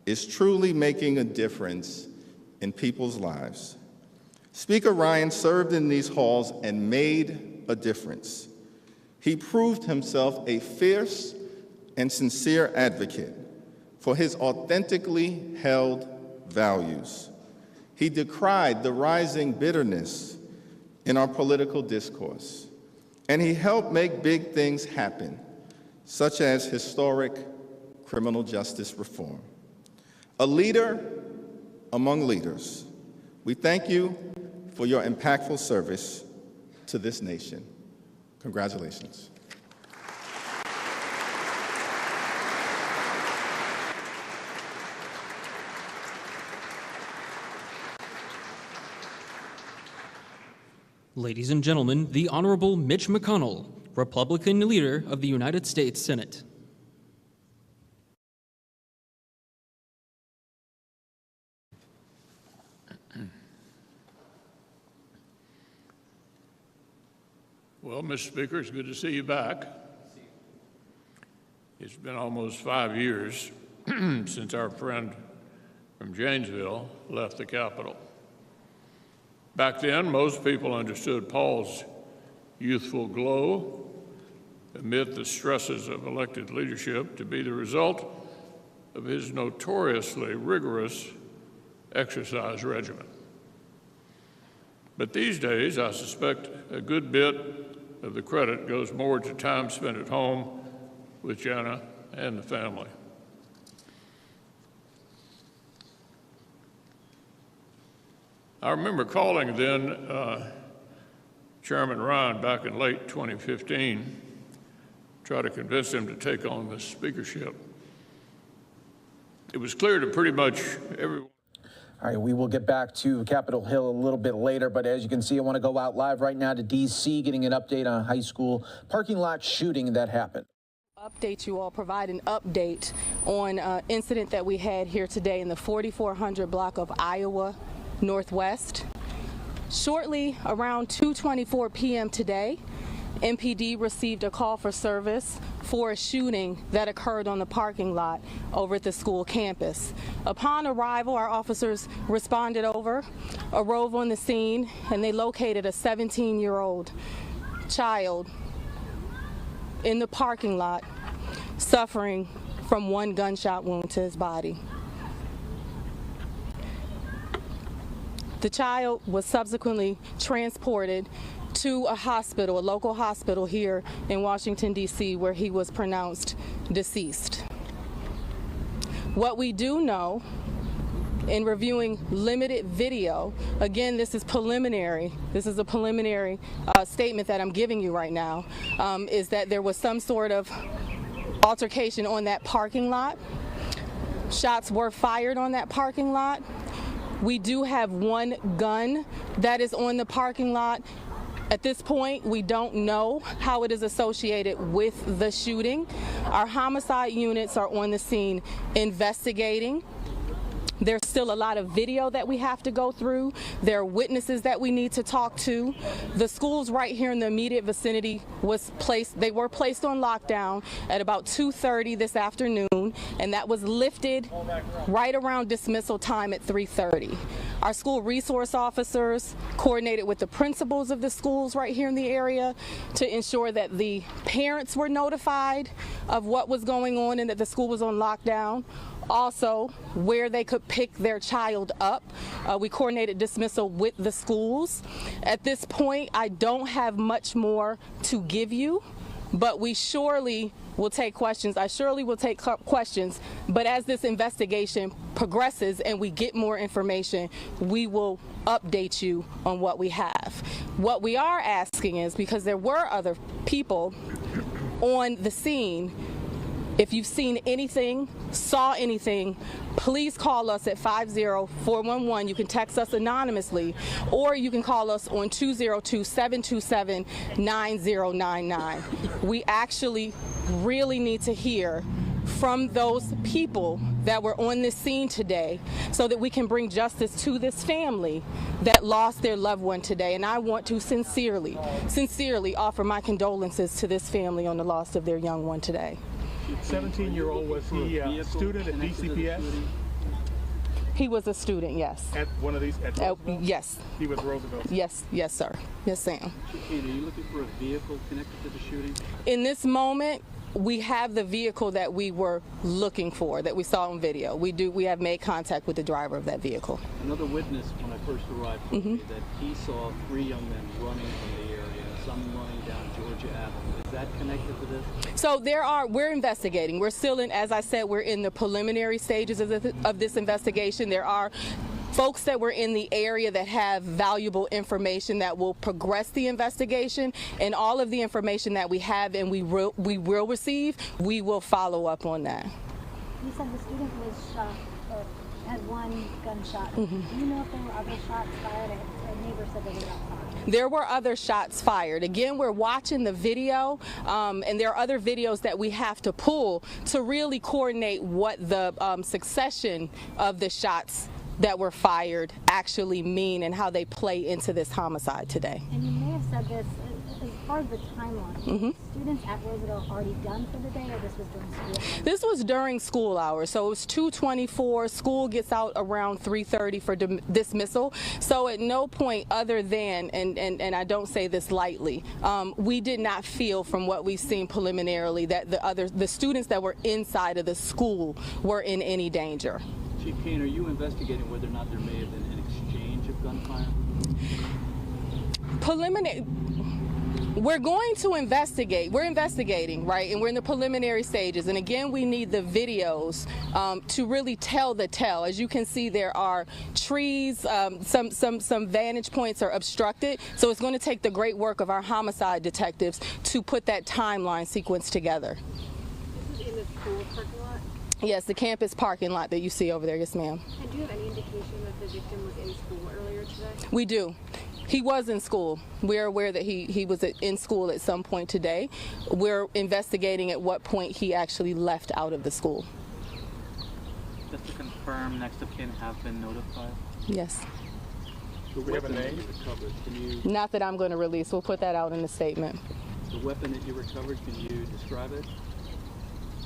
[SPEAKER 23] is truly making a difference in people's lives." Speaker Ryan served in these halls and made a difference. He proved himself a fierce and sincere advocate for his authentically held values. He decried the rising bitterness in our political discourse, and he helped make big things happen, such as historic criminal justice reform. A leader among leaders, we thank you for your impactful service to this nation. Congratulations.
[SPEAKER 13] Ladies and gentlemen, the Honorable Mitch McConnell, Republican leader of the United States Senate.
[SPEAKER 1] Well, Mr. Speaker, it's good to see you back. It's been almost 5 years since our friend from Janesville left the Capitol. Back then, most people understood Paul's youthful glow amid the stresses of elected leadership to be the result of his notoriously rigorous exercise regimen. But these days, I suspect a good bit of the credit goes more to time spent at home with Jana and the family. I remember calling then Chairman Ryan back in late 2015, try to convince him to take on the speakership. It was clear to pretty much everyone.
[SPEAKER 4] All right, we will get back to Capitol Hill a little bit later, but as you can see, I want to go out live right now to D.C., getting an update on a high school parking lot shooting that happened.
[SPEAKER 2] Update you all, provide an update on an incident that we had here today in the 4400 block of Iowa Northwest. Shortly around 2:24 p.m. today, MPD received a call for service for a shooting that occurred on the parking lot over at the school campus. Upon arrival, our officers responded arrived on the scene, and they located a 17-year-old child in the parking lot suffering from one gunshot wound to his body. The child was subsequently transported to a hospital, a local hospital here in Washington, D.C., where he was pronounced deceased. What we do know in reviewing limited video, again, this is preliminary, this is a preliminary statement that I'm giving you right now, is that there was some sort of altercation on that parking lot. Shots were fired on that parking lot. We do have one gun that is on the parking lot. At this point, we don't know how it is associated with the shooting. Our homicide units are on the scene investigating. There's still a lot of video that we have to go through. There are witnesses that we need to talk to. The schools right here in the immediate vicinity were placed on lockdown at about 2:30 this afternoon, and that was lifted right around dismissal time at 3:30. Our school resource officers coordinated with the principals of the schools right here in the area to ensure that the parents were notified of what was going on and that the school was on lockdown. Also, where they could pick their child up. We coordinated dismissal with the schools. At this point, I don't have much more to give you, but we surely will take questions. I surely will take questions, but as this investigation progresses and we get more information, we will update you on what we have. What we are asking is, because there were other people on the scene, if you've seen anything, saw anything, please call us at 50-411. You can text us anonymously, or you can call us on 202-727-9099. We actually really need to hear from those people that were on this scene today so that we can bring justice to this family that lost their loved one today. And I want to sincerely offer my condolences to this family on the loss of their young one today.
[SPEAKER 5] 17-year-old, was he a student at DCPS?
[SPEAKER 2] He was a student, yes.
[SPEAKER 5] At one of these? At Roosevelt?
[SPEAKER 2] Yes.
[SPEAKER 5] He was Roosevelt?
[SPEAKER 2] Yes, sir. Yes, Sam.
[SPEAKER 6] Are you looking for a vehicle connected to the shooting?
[SPEAKER 2] In this moment, we have the vehicle that we were looking for, that we saw on video. We have made contact with the driver of that vehicle. Another witness, when I first arrived, told me that he saw 3 young men running from the area, some running down Georgia Avenue. Is that connected to this? So we're investigating. We're still in, as I said, we're in the preliminary stages of this investigation. There are folks that were in the area that have valuable information that will progress the investigation, and all of the information that we have and we will receive, we will follow up on that.
[SPEAKER 24] You said the student was shot, or had one gunshot. Do you know if there were other shots fired? A neighbor said there were shots fired.
[SPEAKER 2] There were other shots fired. Again, we're watching the video, and there are other videos that we have to pull to really coordinate what the succession of the shots that were fired actually mean and how they play into this homicide today.
[SPEAKER 24] And you may have said this, as far as the timeline, students at Roosevelt already done for the day, or this was during school hours?
[SPEAKER 2] This was during school hours, so it was 2:24. School gets out around 3:30 for dismissal. So at no point other than, and I don't say this lightly, we did not feel from what we've seen preliminarily that the students that were inside of the school were in any danger.
[SPEAKER 6] Chief Kane, are you investigating whether or not there may have been an exchange of gunfire?
[SPEAKER 2] We're going to investigate. We're investigating, right? And we're in the preliminary stages. And again, we need the videos to really tell the tale. As you can see, there are trees. Some vantage points are obstructed. So it's going to take the great work of our homicide detectives to put that timeline sequence together.
[SPEAKER 24] This is in the school parking lot?
[SPEAKER 2] Yes, the campus parking lot that you see over there. Yes, ma'am.
[SPEAKER 3] And do you have any indication that the victim was in school earlier today?
[SPEAKER 2] We do. He was in school. We're aware that he was in school at some point today. We're investigating at what point he actually left out of the school.
[SPEAKER 6] Just to confirm, next of kin have been notified?
[SPEAKER 2] Yes.
[SPEAKER 6] The weapon that you recovered, can you...
[SPEAKER 2] Not that I'm going to release. We'll put that out in the statement.
[SPEAKER 6] The weapon that you recovered, can you describe it?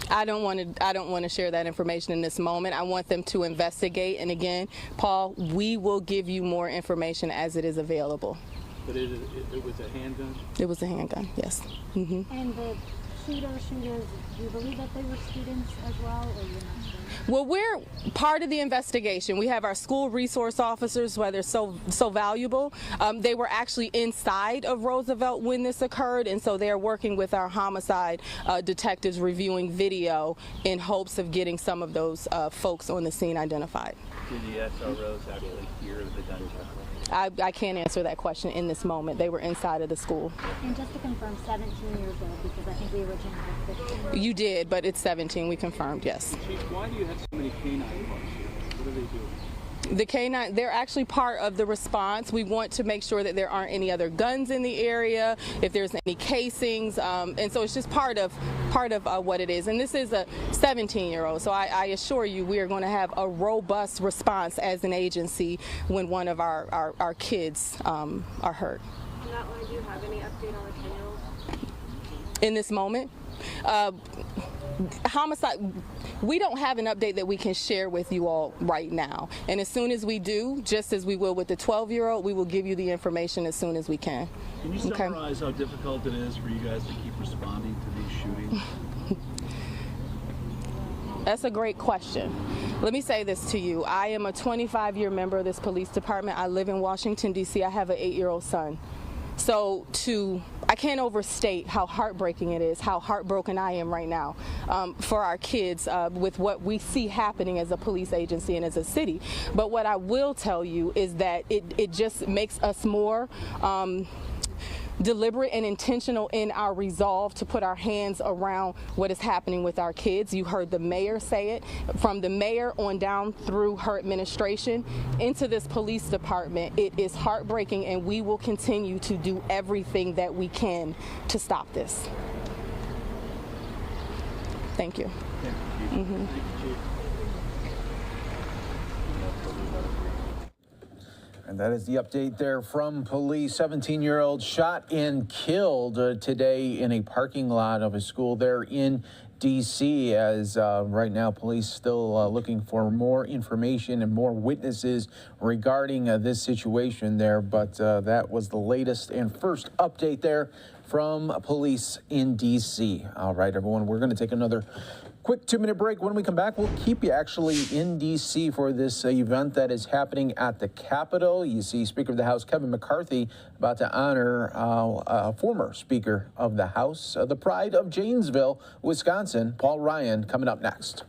[SPEAKER 2] I don't want to share that information in this moment. I want them to investigate. And again, Paul, we will give you more information as it is available.
[SPEAKER 6] But it was a handgun?
[SPEAKER 2] It was a handgun, yes.
[SPEAKER 24] And the shooters, do you believe that they were students as well, or you're not sure?
[SPEAKER 2] Well, we're part of the investigation. We have our school resource officers, why they're so valuable. They were actually inside of Roosevelt when this occurred, and so they're working with our homicide detectives reviewing video in hopes of getting some of those folks on the scene identified.
[SPEAKER 6] Did the SROs actually hear the gunshot?
[SPEAKER 2] I can't answer that question in this moment. They were inside of the school.
[SPEAKER 24] And just to confirm, 17 years old, because I think we originally had 15.
[SPEAKER 2] You did, but it's 17. We confirmed, yes.
[SPEAKER 6] Chief, why do you have so many canine cars here? What are they doing?
[SPEAKER 2] The canine, they're actually part of the response. We want to make sure that there aren't any other guns in the area, if there's any casings, and so it's just part of what it is. And this is a 17-year-old, so I assure you we are going to have a robust response as an agency when one of our kids are hurt.
[SPEAKER 3] And that one, do you have any update on the 10-year-old?
[SPEAKER 2] In this moment? Homicide, we don't have an update that we can share with you all right now. And as soon as we do, just as we will with the 12-year-old, we will give you the information as soon as we can.
[SPEAKER 6] Can you summarize how difficult it is for you guys to keep responding to these shootings?
[SPEAKER 2] That's a great question. Let me say this to you. I am a 25-year member of this police department. I live in Washington, D.C. I have an 8-year-old son. So I can't overstate how heartbreaking it is, how heartbroken I am right now for our kids with what we see happening as a police agency and as a city. But what I will tell you is that it just makes us more deliberate and intentional in our resolve to put our hands around what is happening with our kids. You heard the mayor say it, from the mayor on down through her administration into this police department. It is heartbreaking, and we will continue to do everything that we can to stop this. Thank you.
[SPEAKER 6] Thank you.
[SPEAKER 4] And that is the update there from police. 17-year-old shot and killed today in a parking lot of a school there in D.C. as right now police still looking for more information and more witnesses regarding this situation there. But that was the latest and first update there from police in D.C. All right, everyone, we're going to take another quick 2-minute break. When we come back, we'll keep you actually in D.C. for this event that is happening at the Capitol. You see Speaker of the House Kevin McCarthy about to honor a former Speaker of the House, the pride of Janesville, Wisconsin, Paul Ryan, coming up next.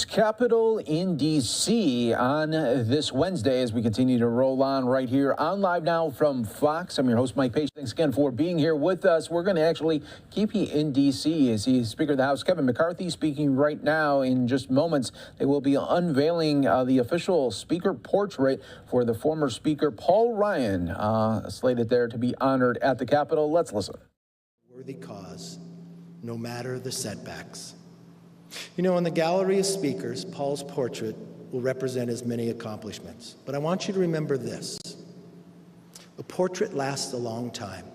[SPEAKER 4] Capitol in D.C. on this Wednesday as we continue to roll on right here on Live Now from Fox. I'm your host, Mike Page. Thanks again for being here with us. We're going to actually keep you in D.C. as the Speaker of the House, Kevin McCarthy, speaking right now. In just moments, they will be unveiling the official Speaker portrait for the former Speaker, Paul Ryan, slated there to be honored at the Capitol. Let's listen.
[SPEAKER 11] Worthy cause, no matter the setbacks. You know, in the gallery of speakers, Paul's portrait will represent his many accomplishments. But I want you to remember this. A portrait lasts a long time,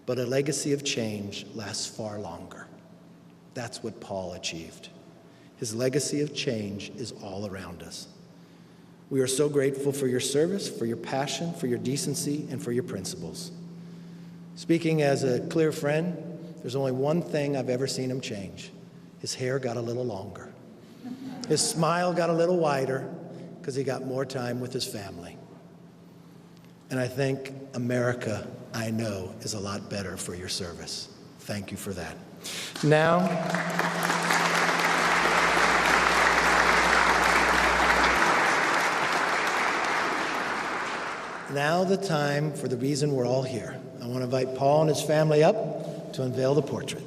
[SPEAKER 11] but a legacy of change lasts far longer. That's what Paul achieved. His legacy of change is all around us. We are so grateful for your service, for your passion, for your decency, and for your principles. Speaking as a clear friend, there's only one thing I've ever seen him change. His hair got a little longer. His smile got a little wider because he got more time with his family. And I think America, I know, is a lot better for your service. Thank you for that. Now the time for the reason we're all here. I want to invite Paul and his family up to unveil the portrait.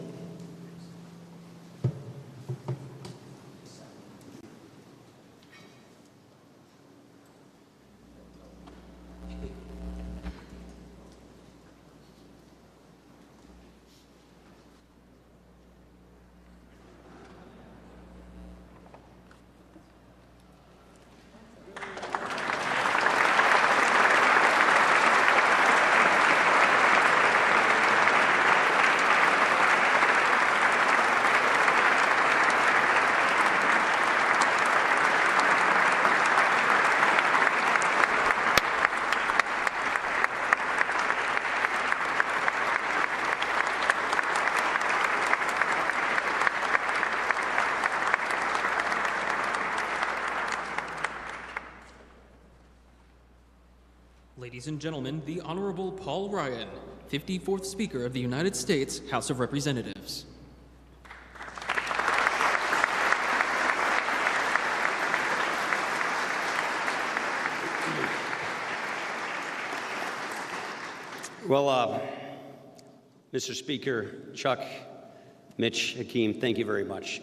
[SPEAKER 13] Ladies and gentlemen, the Honorable Paul Ryan, 54th Speaker of the United States House of Representatives.
[SPEAKER 8] Well, Mr. Speaker, Chuck, Mitch, Hakeem, thank you very much.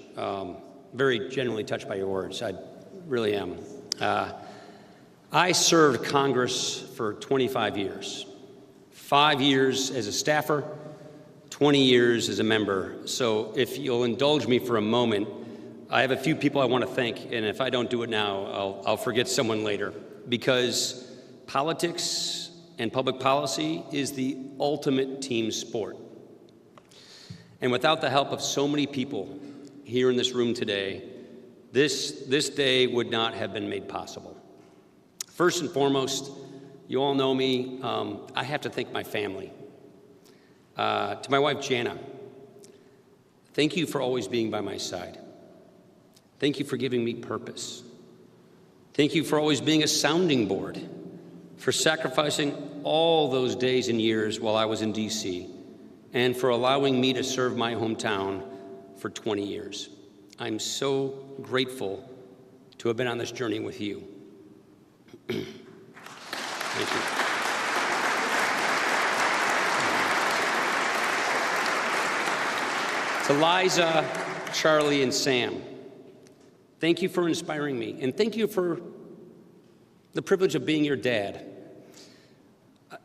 [SPEAKER 8] Very genuinely touched by your words. I really am. I served Congress for 25 years, 5 years as a staffer, 20 years as a member. So if you'll indulge me for a moment, I have a few people I want to thank, and if I don't do it now, I'll forget someone later, because politics and public policy is the ultimate team sport. And without the help of so many people here in this room today, this day would not have been made possible. First and foremost, you all know me, I have to thank my family. To my wife, Jana, thank you for always being by my side. Thank you for giving me purpose. Thank you for always being a sounding board, for sacrificing all those days and years while I was in D.C., and for allowing me to serve my hometown for 20 years. I'm so grateful to have been on this journey with you. Thank you. To Liza, Charlie, and Sam, thank you for inspiring me, and thank you for the privilege of being your dad.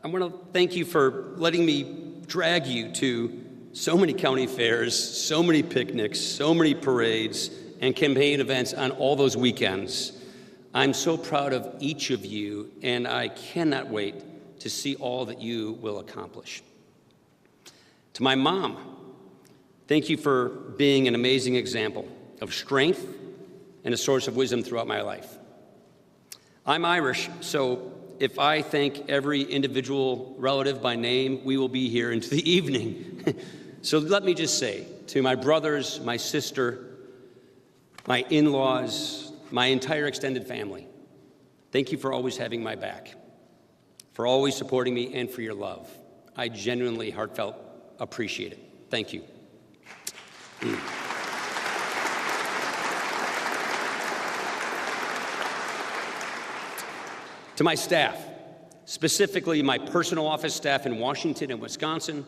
[SPEAKER 8] I want to thank you for letting me drag you to so many county fairs, so many picnics, so many parades, and campaign events on all those weekends. I'm so proud of each of you, and I cannot wait to see all that you will accomplish. To my mom, thank you for being an amazing example of strength and a source of wisdom throughout my life. I'm Irish, so if I thank every individual relative by name, we will be here into the evening. So let me just say to my brothers, my sister, my in-laws, my entire extended family, thank you for always having my back, for always supporting me, and for your love. I genuinely, heartfelt appreciate it. Thank you. To my staff, specifically my personal office staff in Washington and Wisconsin,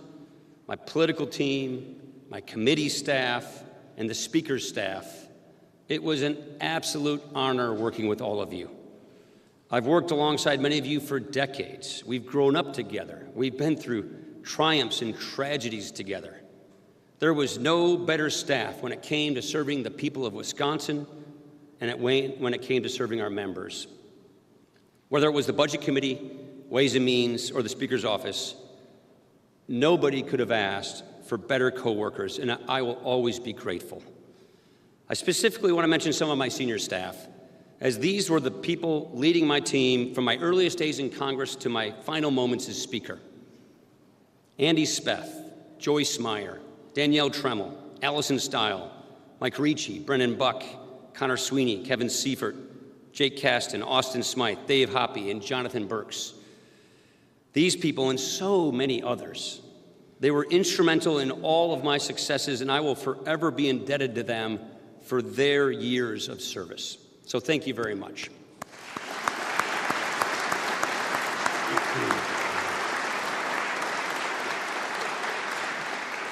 [SPEAKER 8] my political team, my committee staff, and the Speaker's staff, it was an absolute honor working with all of you. I've worked alongside many of you for decades. We've grown up together. We've been through triumphs and tragedies together. There was no better staff when it came to serving the people of Wisconsin and when it came to serving our members. Whether it was the Budget Committee, Ways and Means, or the Speaker's office, nobody could have asked for better coworkers, and I will always be grateful. I specifically want to mention some of my senior staff, as these were the people leading my team from my earliest days in Congress to my final moments as Speaker. Andy Speth, Joyce Meyer, Danielle Tremmel, Allison Stile, Mike Ricci, Brennan Buck, Connor Sweeney, Kevin Seifert, Jake Kasten, Austin Smythe, Dave Hoppy, and Jonathan Burks. These people and so many others, they were instrumental in all of my successes, and I will forever be indebted to them for their years of service. So thank you very much.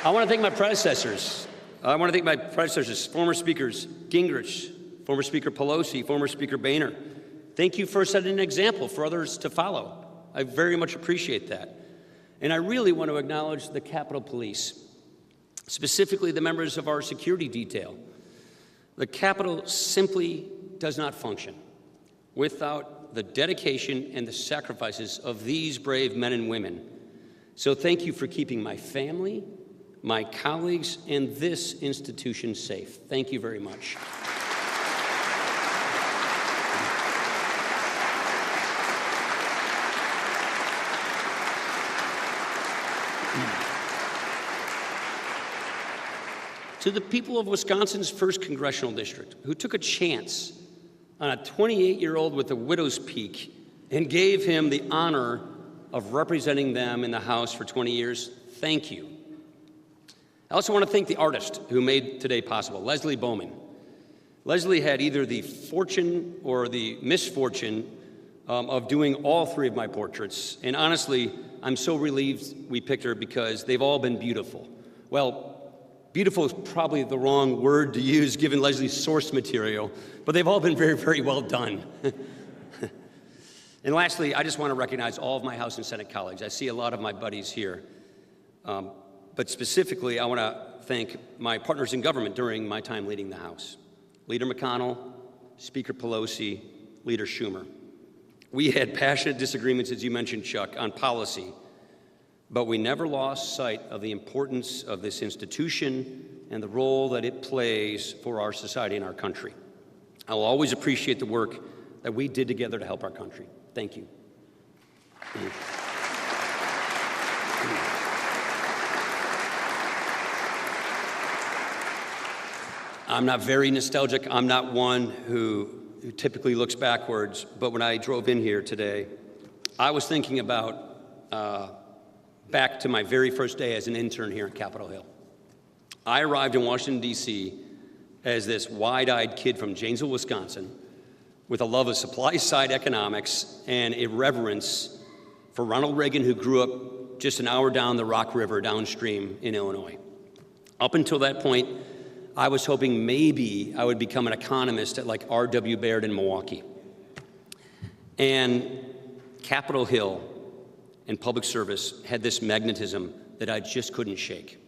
[SPEAKER 8] I want to thank my predecessors. Former Speakers Gingrich, former Speaker Pelosi, former Speaker Boehner. Thank you for setting an example for others to follow. I very much appreciate that. And I really want to acknowledge the Capitol Police, specifically the members of our security detail. The Capitol simply does not function without the dedication and the sacrifices of these brave men and women. So thank you for keeping my family, my colleagues, and this institution safe. Thank you very much. To the people of Wisconsin's 1st Congressional District, who took a chance on a 28-year-old with a widow's peak and gave him the honor of representing them in the House for 20 years, thank you. I also want to thank the artist who made today possible, Leslie Bowman. Leslie had either the fortune or the misfortune of doing all 3 of my portraits, and honestly, I'm so relieved we picked her because they've all been beautiful. Well, beautiful is probably the wrong word to use given Leslie's source material, but they've all been very, very well done. And lastly, I just want to recognize all of my House and Senate colleagues. I see a lot of my buddies here. But specifically, I want to thank my partners in government during my time leading the House. Leader McConnell, Speaker Pelosi, Leader Schumer. We had passionate disagreements, as you mentioned, Chuck, on policy, but we never lost sight of the importance of this institution and the role that it plays for our society and our country. I will always appreciate the work that we did together to help our country. Thank you. I'm not very nostalgic. I'm not one who typically looks backwards, but when I drove in here today, I was thinking about back to my very first day as an intern here at Capitol Hill. I arrived in Washington, D.C. as this wide-eyed kid from Janesville, Wisconsin, with a love of supply-side economics and a reverence for Ronald Reagan, who grew up just an hour down the Rock River downstream in Illinois. Up until that point, I was hoping maybe I would become an economist at like R.W. Baird in Milwaukee. And Capitol Hill and public service had this magnetism that I just couldn't shake.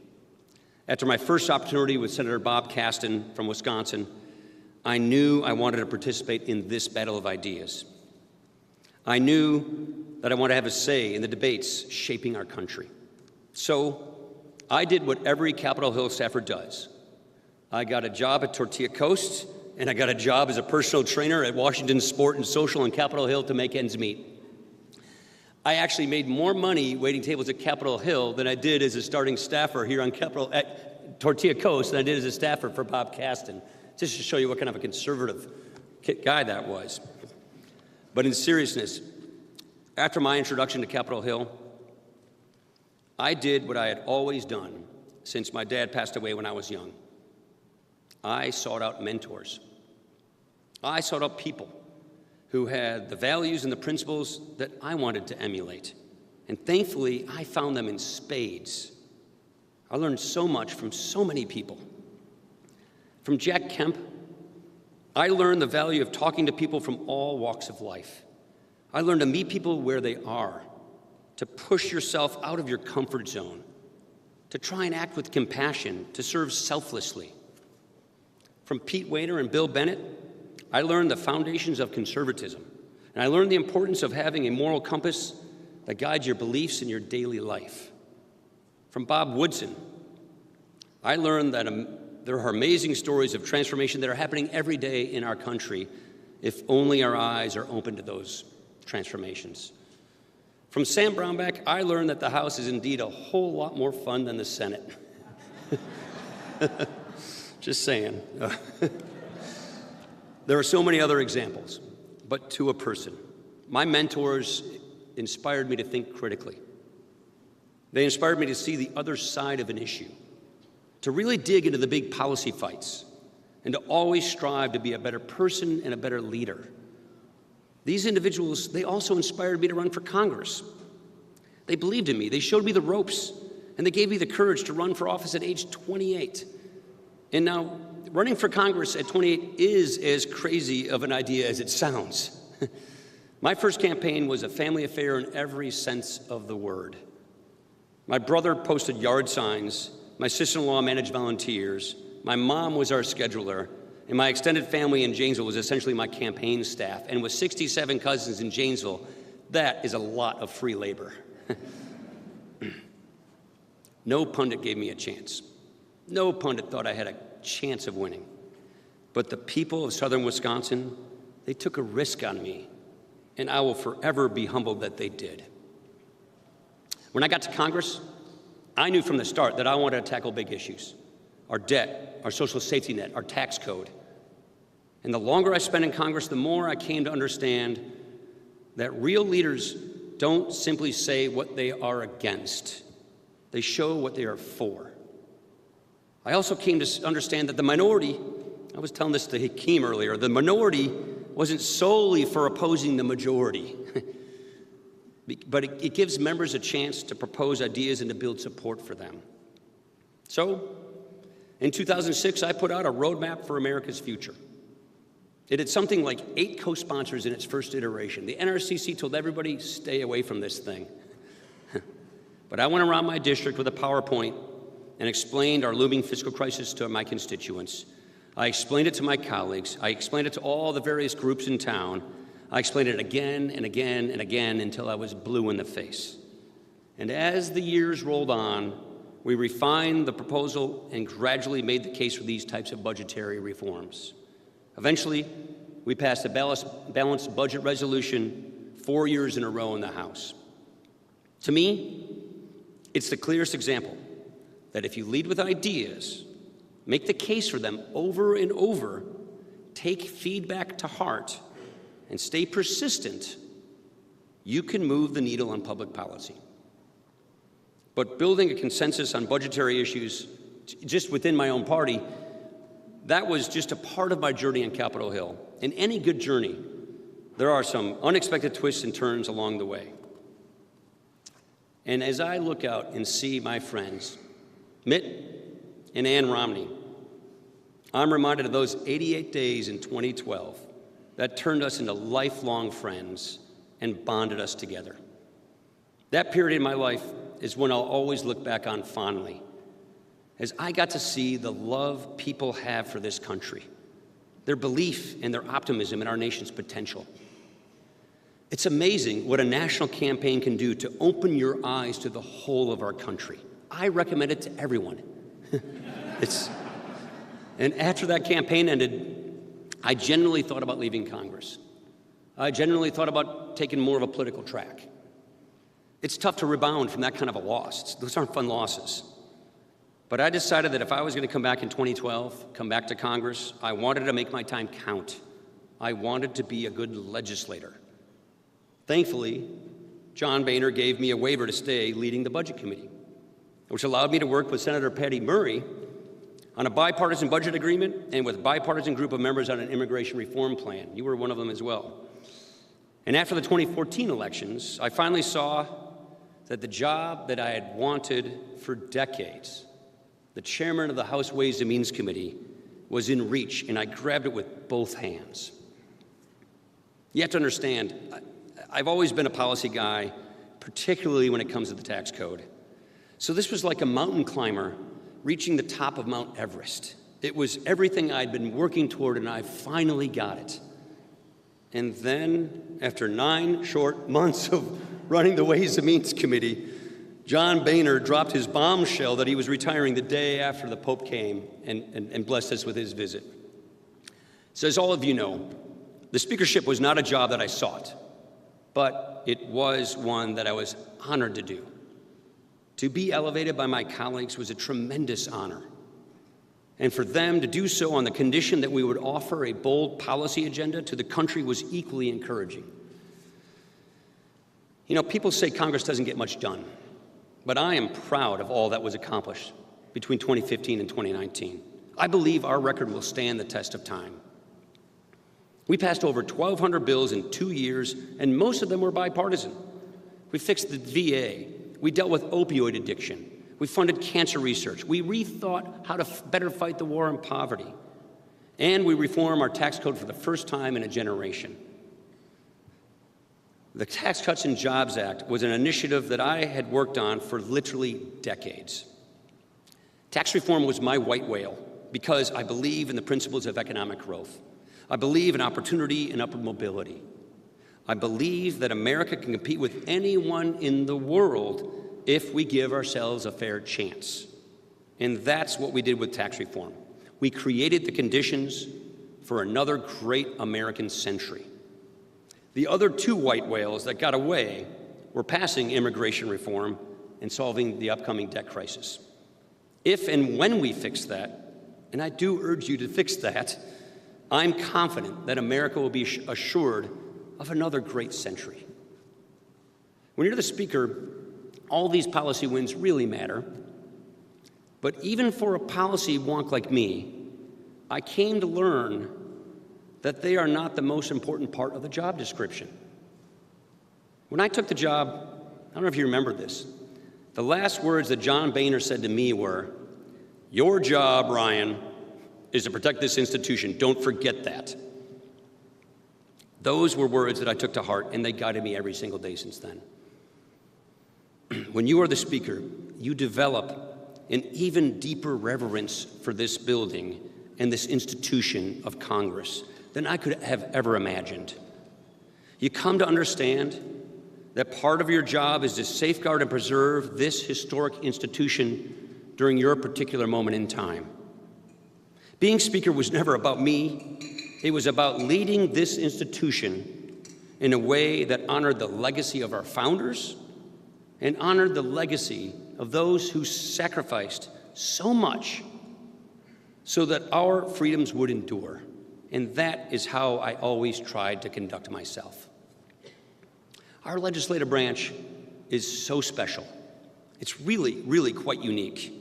[SPEAKER 8] After my first opportunity with Senator Bob Kasten from Wisconsin, I knew I wanted to participate in this battle of ideas. I knew that I wanted to have a say in the debates shaping our country. So I did what every Capitol Hill staffer does. I got a job at Tortilla Coast, and I got a job as a personal trainer at Washington Sport and Social in Capitol Hill to make ends meet. I actually made more money waiting tables at Capitol Hill than I did as a starting staffer here on at Tortilla Coast than I did as a staffer for Bob Kasten, just to show you what kind of a conservative guy that was. But in seriousness, after my introduction to Capitol Hill, I did what I had always done since my dad passed away when I was young. I sought out mentors. I sought out people who had the values and the principles that I wanted to emulate. And thankfully, I found them in spades. I learned so much from so many people. From Jack Kemp, I learned the value of talking to people from all walks of life. I learned to meet people where they are, to push yourself out of your comfort zone, to try and act with compassion, to serve selflessly. From Pete Wainer and Bill Bennett, I learned the foundations of conservatism, and I learned the importance of having a moral compass that guides your beliefs in your daily life. From Bob Woodson, I learned that there are amazing stories of transformation that are happening every day in our country if only our eyes are open to those transformations. From Sam Brownback, I learned that the House is indeed a whole lot more fun than the Senate. Just saying. There are so many other examples, but to a person. My mentors inspired me to think critically. They inspired me to see the other side of an issue, to really dig into the big policy fights, and to always strive to be a better person and a better leader. These individuals, they also inspired me to run for Congress. They believed in me, they showed me the ropes, and they gave me the courage to run for office at age 28. And now, running for Congress at 28 is as crazy of an idea as it sounds. My first campaign was a family affair in every sense of the word. My brother posted yard signs, my sister-in-law managed volunteers, my mom was our scheduler, and my extended family in Janesville was essentially my campaign staff. And with 67 cousins in Janesville, that is a lot of free labor. No pundit gave me a chance. No pundit thought I had a chance of winning. But the people of southern Wisconsin, they took a risk on me, and I will forever be humbled that they did. When I got to Congress, I knew from the start that I wanted to tackle big issues: our debt, our social safety net, our tax code. And the longer I spent in Congress, the more I came to understand that real leaders don't simply say what they are against. They show what they are for. I also came to understand that the minority, I was telling this to Hakeem earlier, the minority wasn't solely for opposing the majority, but it gives members a chance to propose ideas and to build support for them. So, in 2006, I put out a roadmap for America's future. It had something like 8 co-sponsors in its first iteration. The NRCC told everybody, stay away from this thing. But I went around my district with a PowerPoint and explained our looming fiscal crisis to my constituents. I explained it to my colleagues. I explained it to all the various groups in town. I explained it again and again and again until I was blue in the face. And as the years rolled on, we refined the proposal and gradually made the case for these types of budgetary reforms. Eventually, we passed a balanced budget resolution 4 years in a row in the House. To me, it's the clearest example that if you lead with ideas, make the case for them over and over, take feedback to heart, and stay persistent, you can move the needle on public policy. But building a consensus on budgetary issues just within my own party, that was just a part of my journey on Capitol Hill. In any good journey, there are some unexpected twists and turns along the way. And as I look out and see my friends, Mitt and Ann Romney, I'm reminded of those 88 days in 2012 that turned us into lifelong friends and bonded us together. That period in my life is one I'll always look back on fondly, as I got to see the love people have for this country, their belief and their optimism in our nation's potential. It's amazing what a national campaign can do to open your eyes to the whole of our country. I recommend it to everyone. And after that campaign ended, I genuinely thought about leaving Congress. I genuinely thought about taking more of a political track. It's tough to rebound from that kind of a loss. Those aren't fun losses. But I decided that if I was going to come back in 2012, come back to Congress, I wanted to make my time count. I wanted to be a good legislator. Thankfully, John Boehner gave me a waiver to stay leading the Budget Committee, which allowed me to work with Senator Patty Murray on a bipartisan budget agreement and with a bipartisan group of members on an immigration reform plan. You were one of them as well. And after the 2014 elections, I finally saw that the job that I had wanted for decades, the chairman of the House Ways and Means Committee, was in reach, and I grabbed it with both hands. You have to understand, I've always been a policy guy, particularly when it comes to the tax code. So this was like a mountain climber reaching the top of Mount Everest. It was everything I'd been working toward, and I finally got it. And then, after 9 short months of running the Ways and Means Committee, John Boehner dropped his bombshell that he was retiring the day after the Pope came and blessed us with his visit. So as all of you know, the speakership was not a job that I sought, but it was one that I was honored to do. To be elevated by my colleagues was a tremendous honor. And for them to do so on the condition that we would offer a bold policy agenda to the country was equally encouraging. You know, people say Congress doesn't get much done, but I am proud of all that was accomplished between 2015 and 2019. I believe our record will stand the test of time. We passed over 1,200 bills in 2 years, and most of them were bipartisan. We fixed the VA. We dealt with opioid addiction. We funded cancer research. We rethought how to better fight the war on poverty. And we reformed our tax code for the first time in a generation. The Tax Cuts and Jobs Act was an initiative that I had worked on for literally decades. Tax reform was my white whale because I believe in the principles of economic growth. I believe in opportunity and upward mobility. I believe that America can compete with anyone in the world if we give ourselves a fair chance. And that's what we did with tax reform. We created the conditions for another great American century. The other 2 white whales that got away were passing immigration reform and solving the upcoming debt crisis. If and when we fix that, and I do urge you to fix that, I'm confident that America will be assured of another great century. When you're the Speaker, all these policy wins really matter. But even for a policy wonk like me, I came to learn that they are not the most important part of the job description. When I took the job, I don't know if you remember this, the last words that John Boehner said to me were, "Your job, Ryan, is to protect this institution. Don't forget that." Those were words that I took to heart, and they guided me every single day since then. When you are the Speaker, you develop an even deeper reverence for this building and this institution of Congress than I could have ever imagined. You come to understand that part of your job is to safeguard and preserve this historic institution during your particular moment in time. Being Speaker was never about me. It was about leading this institution in a way that honored the legacy of our founders and honored the legacy of those who sacrificed so much so that our freedoms would endure. And that is how I always tried to conduct myself. Our legislative branch is so special. It's really, really quite unique.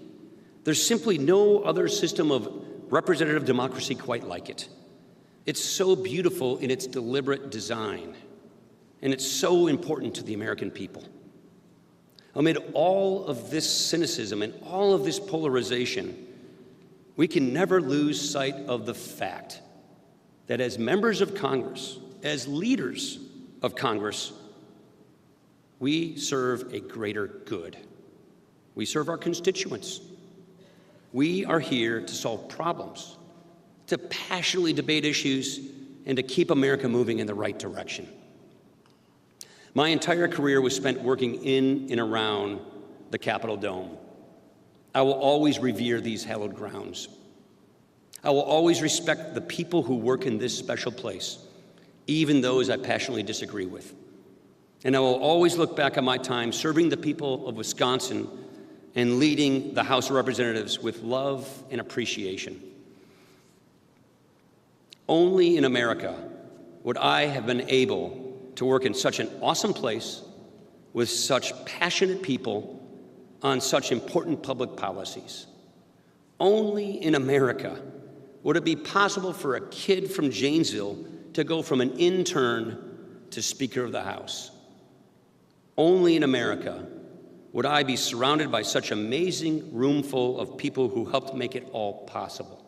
[SPEAKER 8] There's simply no other system of representative democracy quite like it. It's so beautiful in its deliberate design, and it's so important to the American people. Amid all of this cynicism and all of this polarization, we can never lose sight of the fact that as members of Congress, as leaders of Congress, we serve a greater good. We serve our constituents. We are here to solve problems, to passionately debate issues, and to keep America moving in the right direction. My entire career was spent working in and around the Capitol Dome. I will always revere these hallowed grounds. I will always respect the people who work in this special place, even those I passionately disagree with. And I will always look back on my time serving the people of Wisconsin and leading the House of Representatives with love and appreciation. Only in America would I have been able to work in such an awesome place with such passionate people on such important public policies. Only in America would it be possible for a kid from Janesville to go from an intern to Speaker of the House. Only in America would I be surrounded by such an amazing room full of people who helped make it all possible.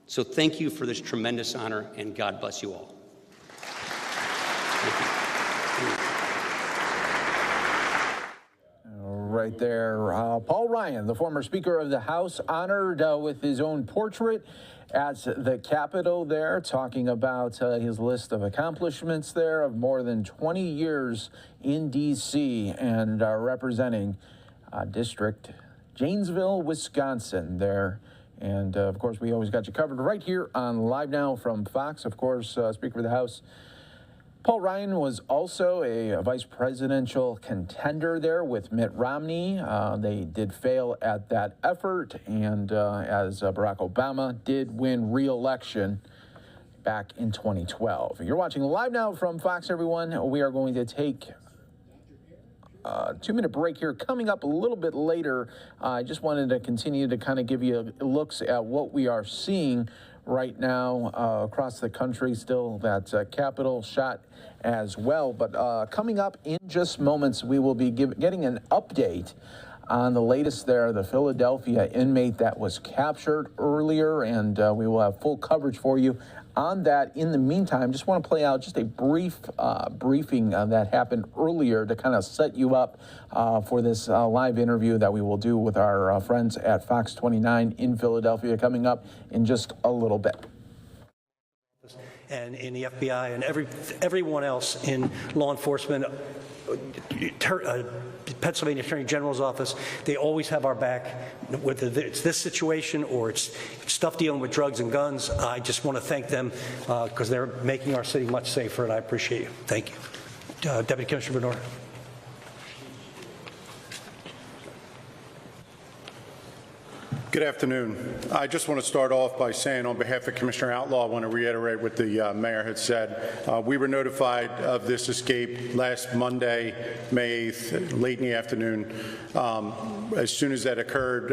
[SPEAKER 8] So thank you for this tremendous honor, and God bless you all. Thank you.
[SPEAKER 4] Right there, Paul Ryan, the former Speaker of the House, honored with his own portrait at the Capitol there, talking about his list of accomplishments there of more than 20 years in D.C. and representing District Janesville, Wisconsin there. And, of course, we always got you covered right here on Live Now from Fox. Of course, Speaker of the House Paul Ryan was also a vice presidential contender there with Mitt Romney. They did fail at that effort, and as Barack Obama did win re-election back in 2012. You're watching Live Now from Fox, everyone. We are going to take a 2-minute break here. Coming up a little bit later, I just wanted to continue to kind of give you looks at what we are seeing right now across the country. Still that Capitol shot as well. But coming up in just moments, we will be getting an update on the latest there, the Philadelphia inmate that was captured earlier, and we will have full coverage for you on that. In the meantime, just want to play out just a brief briefing that happened earlier to kind of set you up for this live interview that we will do with our friends at Fox 29 in Philadelphia coming up in just a little bit.
[SPEAKER 9] And in the FBI and everyone else in law enforcement, Pennsylvania Attorney General's office, they always have our back, whether it's this situation or it's stuff dealing with drugs and guns. I just want to thank them because they're making our city much safer, and I appreciate you. Thank you. Deputy Commissioner Bernard.
[SPEAKER 15] Good afternoon. I just want to start off by saying on behalf of Commissioner Outlaw, I want to reiterate what the mayor had said. We were notified of this escape last Monday, May 8th, late in the afternoon. As soon as that occurred,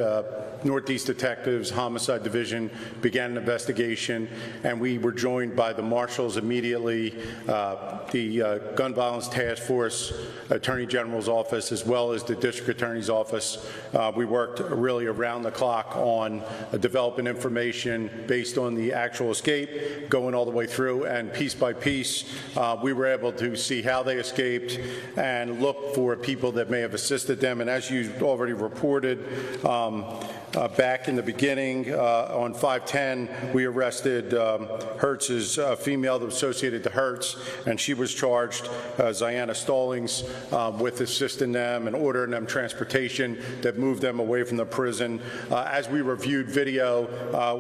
[SPEAKER 15] Northeast Detectives, Homicide Division began an investigation, and we were joined by the marshals immediately, the Gun Violence Task Force, Attorney General's office, as well as the District Attorney's office. We worked really around the clock on developing information based on the actual escape, going all the way through, and piece by piece, we were able to see how they escaped and look for people that may have assisted them. And as you already reported, back in the beginning, on 5/10, we arrested Hertz's female that was associated to Hertz, and she was charged, Ziana Stallings, with assisting them and ordering them transportation that moved them away from the prison. As we reviewed video,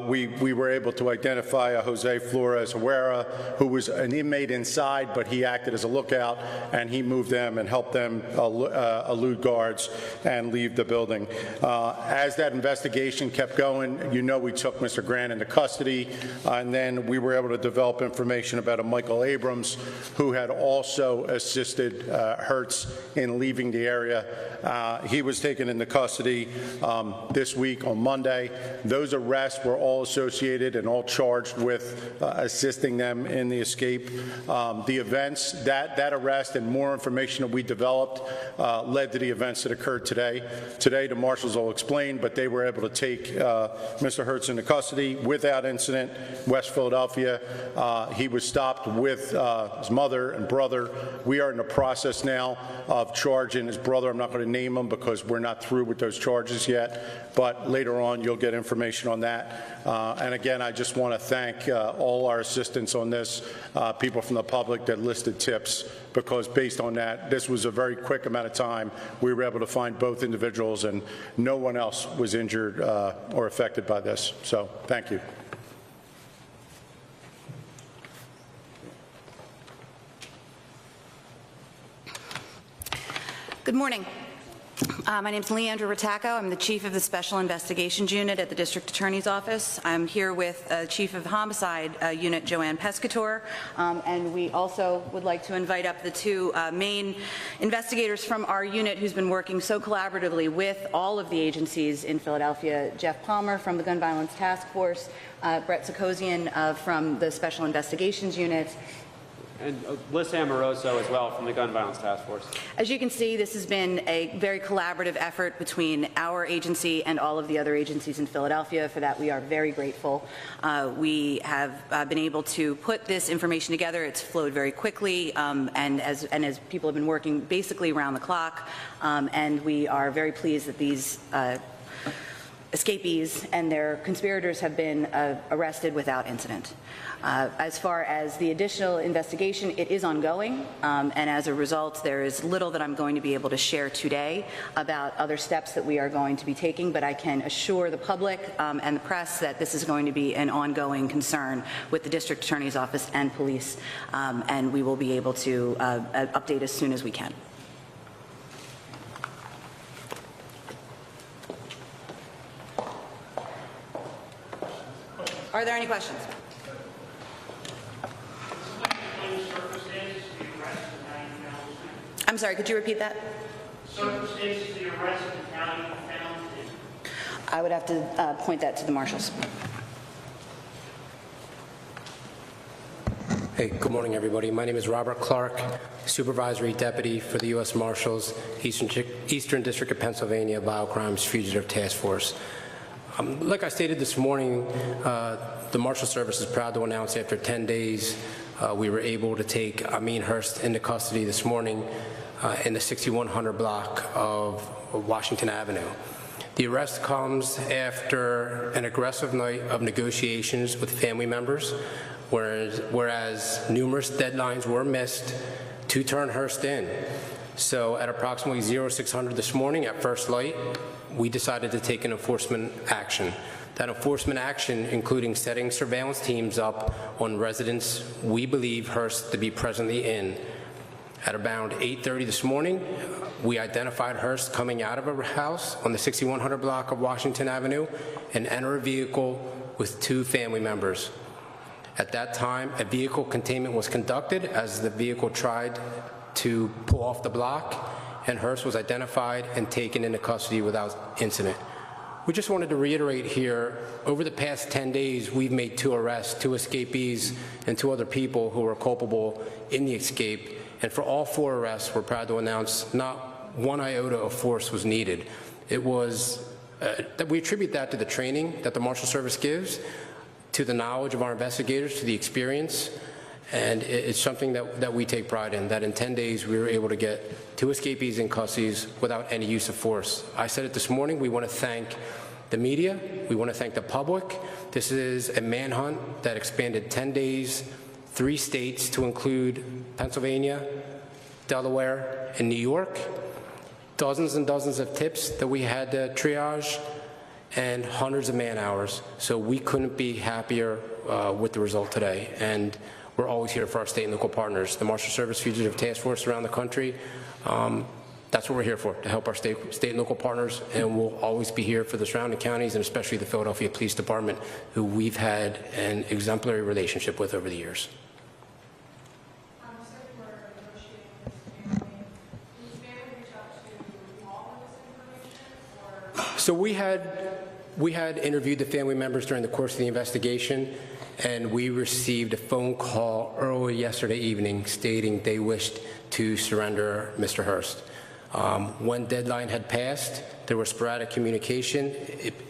[SPEAKER 15] we were able to identify a Jose Flores Herrera, who was an inmate inside, but he acted as a lookout, and he moved them and helped them elude guards and leave the building. As that investigation kept going, we took Mr. Grant into custody, and then we were able to develop information about a Michael Abrams, who had also assisted Hertz in leaving the area. He was taken into custody this week on Monday. Those arrests were all associated and all charged with assisting them in the escape. The events, that arrest and more information that we developed led to the events that occurred today. Today, the marshals will explain, but they were able to take Mr. Hertz into custody without incident, West Philadelphia. He was stopped with his mother and brother. We are in the process now of charging his brother. I'm not going to name him because we're not through with those charges yet, but later on you'll get information on that. And again, I just want to thank all our assistants on this, people from the public that listed tips, because based on that, this was a very quick amount of time. We were able to find both individuals, and no one else was injured or affected by this. So thank you.
[SPEAKER 16] Good morning. My name is Leandra Rattacco. I'm the Chief of the Special Investigations Unit at the District Attorney's Office. I'm here with Chief of Homicide Unit, Joanne Pescator, and we also would like to invite up the two main investigators from our unit who's been working so collaboratively with all of the agencies in Philadelphia, Jeff Palmer from the Gun Violence Task Force, Brett Sikosian from the Special Investigations Unit,
[SPEAKER 10] And Liz Amoroso as well from the Gun Violence Task Force.
[SPEAKER 16] As you can see, this has been a very collaborative effort between our agency and all of the other agencies in Philadelphia. For that, we are very grateful. We have been able to put this information together. It's flowed very quickly, and as people have been working basically around the clock, and we are very pleased that these escapees and their conspirators have been arrested without incident. As far as the additional investigation, it is ongoing, and as a result, there is little that I'm going to be able to share today about other steps that we are going to be taking, but I can assure the public and the press that this is going to be an ongoing concern with the District Attorney's Office and police, and we will be able to update as soon as we can. Are there any questions? I'm sorry, could you repeat that?
[SPEAKER 17] Circumstances of the arrest and how you found it.
[SPEAKER 16] I would have to point that to the marshals.
[SPEAKER 18] Hey, good morning, everybody. My name is Robert Clark, Supervisory Deputy for the U.S. Marshals, Eastern District of Pennsylvania Biocrimes Fugitive Task Force. Like I stated this morning, the Marshal Service is proud to announce after 10 days we were able to take Amin Hurst into custody this morning in the 6100 block of Washington Avenue. The arrest comes after an aggressive night of negotiations with family members, whereas numerous deadlines were missed to turn Hurst in. So at approximately 0600 this morning at first light, we decided to take an enforcement action. That enforcement action, including setting surveillance teams up on residents we believe Hurst to be presently in. At around 8:30 this morning, we identified Hurst coming out of a house on the 6100 block of Washington Avenue and enter a vehicle with two family members. At that time, a vehicle containment was conducted as the vehicle tried to pull off the block, and Hurst was identified and taken into custody without incident. We just wanted to reiterate here, over the past 10 days, we've made 2 arrests, 2 escapees, and 2 other people who were culpable in the escape. And for all 4 arrests, we're proud to announce not one iota of force was needed. It was, that we attribute that to the training that the Marshal Service gives, to the knowledge of our investigators, to the experience, and it's something that we take pride in, that in 10 days we were able to get 2 escapees in custody without any use of force. I said it this morning, we want to thank the media, we want to thank the public. This is a manhunt that expanded 10 days, 3 states to include Pennsylvania, Delaware, and New York. Dozens and dozens of tips that we had to triage, and hundreds of man-hours. So we couldn't be happier with the result today. And we're always here for our state and local partners. The Marshal Service Fugitive Task Force around the country, that's what we're here for, to help our state and local partners, and we'll always be here for the surrounding counties and especially the Philadelphia Police Department, who we've had an exemplary relationship with over the years. So we had interviewed the family members during the course of the investigation, and we received a phone call early yesterday evening stating they wished to surrender Mr. Hurst. One deadline had passed. There was sporadic communication.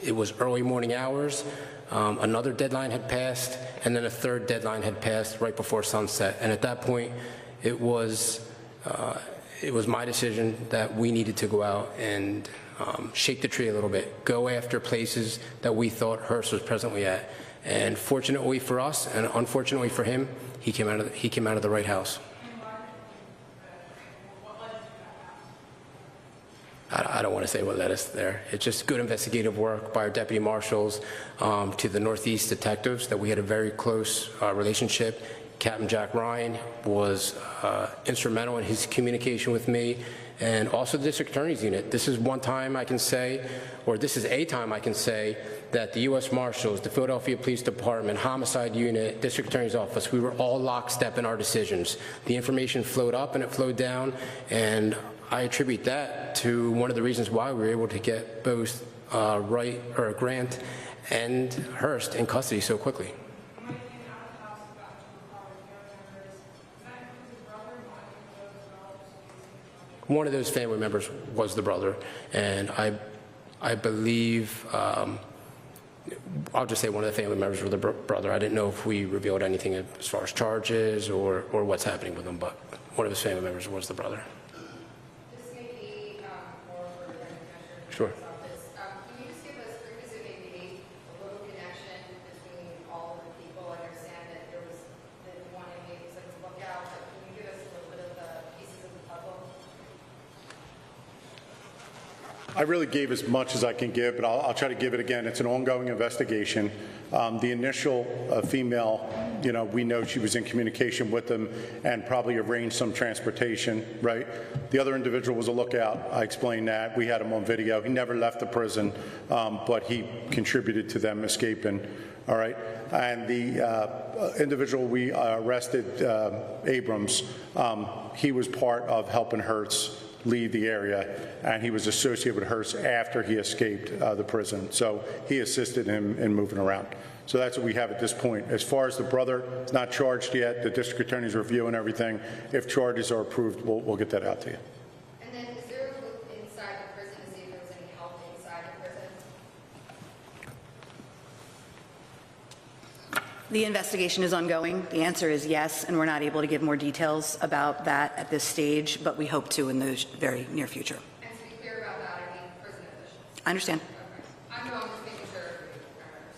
[SPEAKER 18] It was early morning hours. Another deadline had passed, and then a third deadline had passed right before sunset. And at that point, it was my decision that we needed to go out and shake the tree a little bit, go after places that we thought Hurst was presently at. And fortunately for us, and unfortunately for him, he came out of the right house. I don't want to say what led us there. It's just good investigative work by our deputy marshals to the Northeast detectives that we had a very close relationship. Captain Jack Ryan was instrumental in his communication with me, and also the District Attorney's Unit. This is one time I can say, or this is a time I can say, that the U.S. Marshals, the Philadelphia Police Department, Homicide Unit, District Attorney's Office, we were all lockstep in our decisions. The information flowed up and it flowed down, and I attribute that to one of the reasons why we were able to get both Grant and Hurst in custody so quickly. one of those family members was the brother, and I believe, I'll just say one of the family members was the brother. I didn't know if we revealed anything as far as charges or what's happening with him, but one of his family members was the brother.
[SPEAKER 19] This may be more for the Commissioner's
[SPEAKER 18] Sure.
[SPEAKER 19] office. Can you just give us, because it may be a little connection between all of the people? I understand that there was the one inmate was like a lookout, but can you give us a little bit of the pieces of the puzzle?
[SPEAKER 15] I really gave as much as I can give, but I'll try to give it again. It's an ongoing investigation. The initial female, we know she was in communication with them and probably arranged some transportation, right? The other individual was a lookout. I explained that. We had him on video. He never left the prison, but he contributed to them escaping, all right? And the individual we arrested, Abrams, he was part of helping Hertz leave the area, and he was associated with Hertz after he escaped the prison. So he assisted him in moving around. So that's what we have at this point. As far as the brother, it's not charged yet. The district attorney's reviewing everything. If charges are approved, we'll get that out to you.
[SPEAKER 19] And then is there a look inside the prison to see if there was any help inside the prison?
[SPEAKER 16] The investigation is ongoing. The answer is yes, and we're not able to give more details about that at this stage, but we hope to in the very near future.
[SPEAKER 19] And to be clear about that, I mean prison officials.
[SPEAKER 16] I understand.
[SPEAKER 19] I'm just making sure.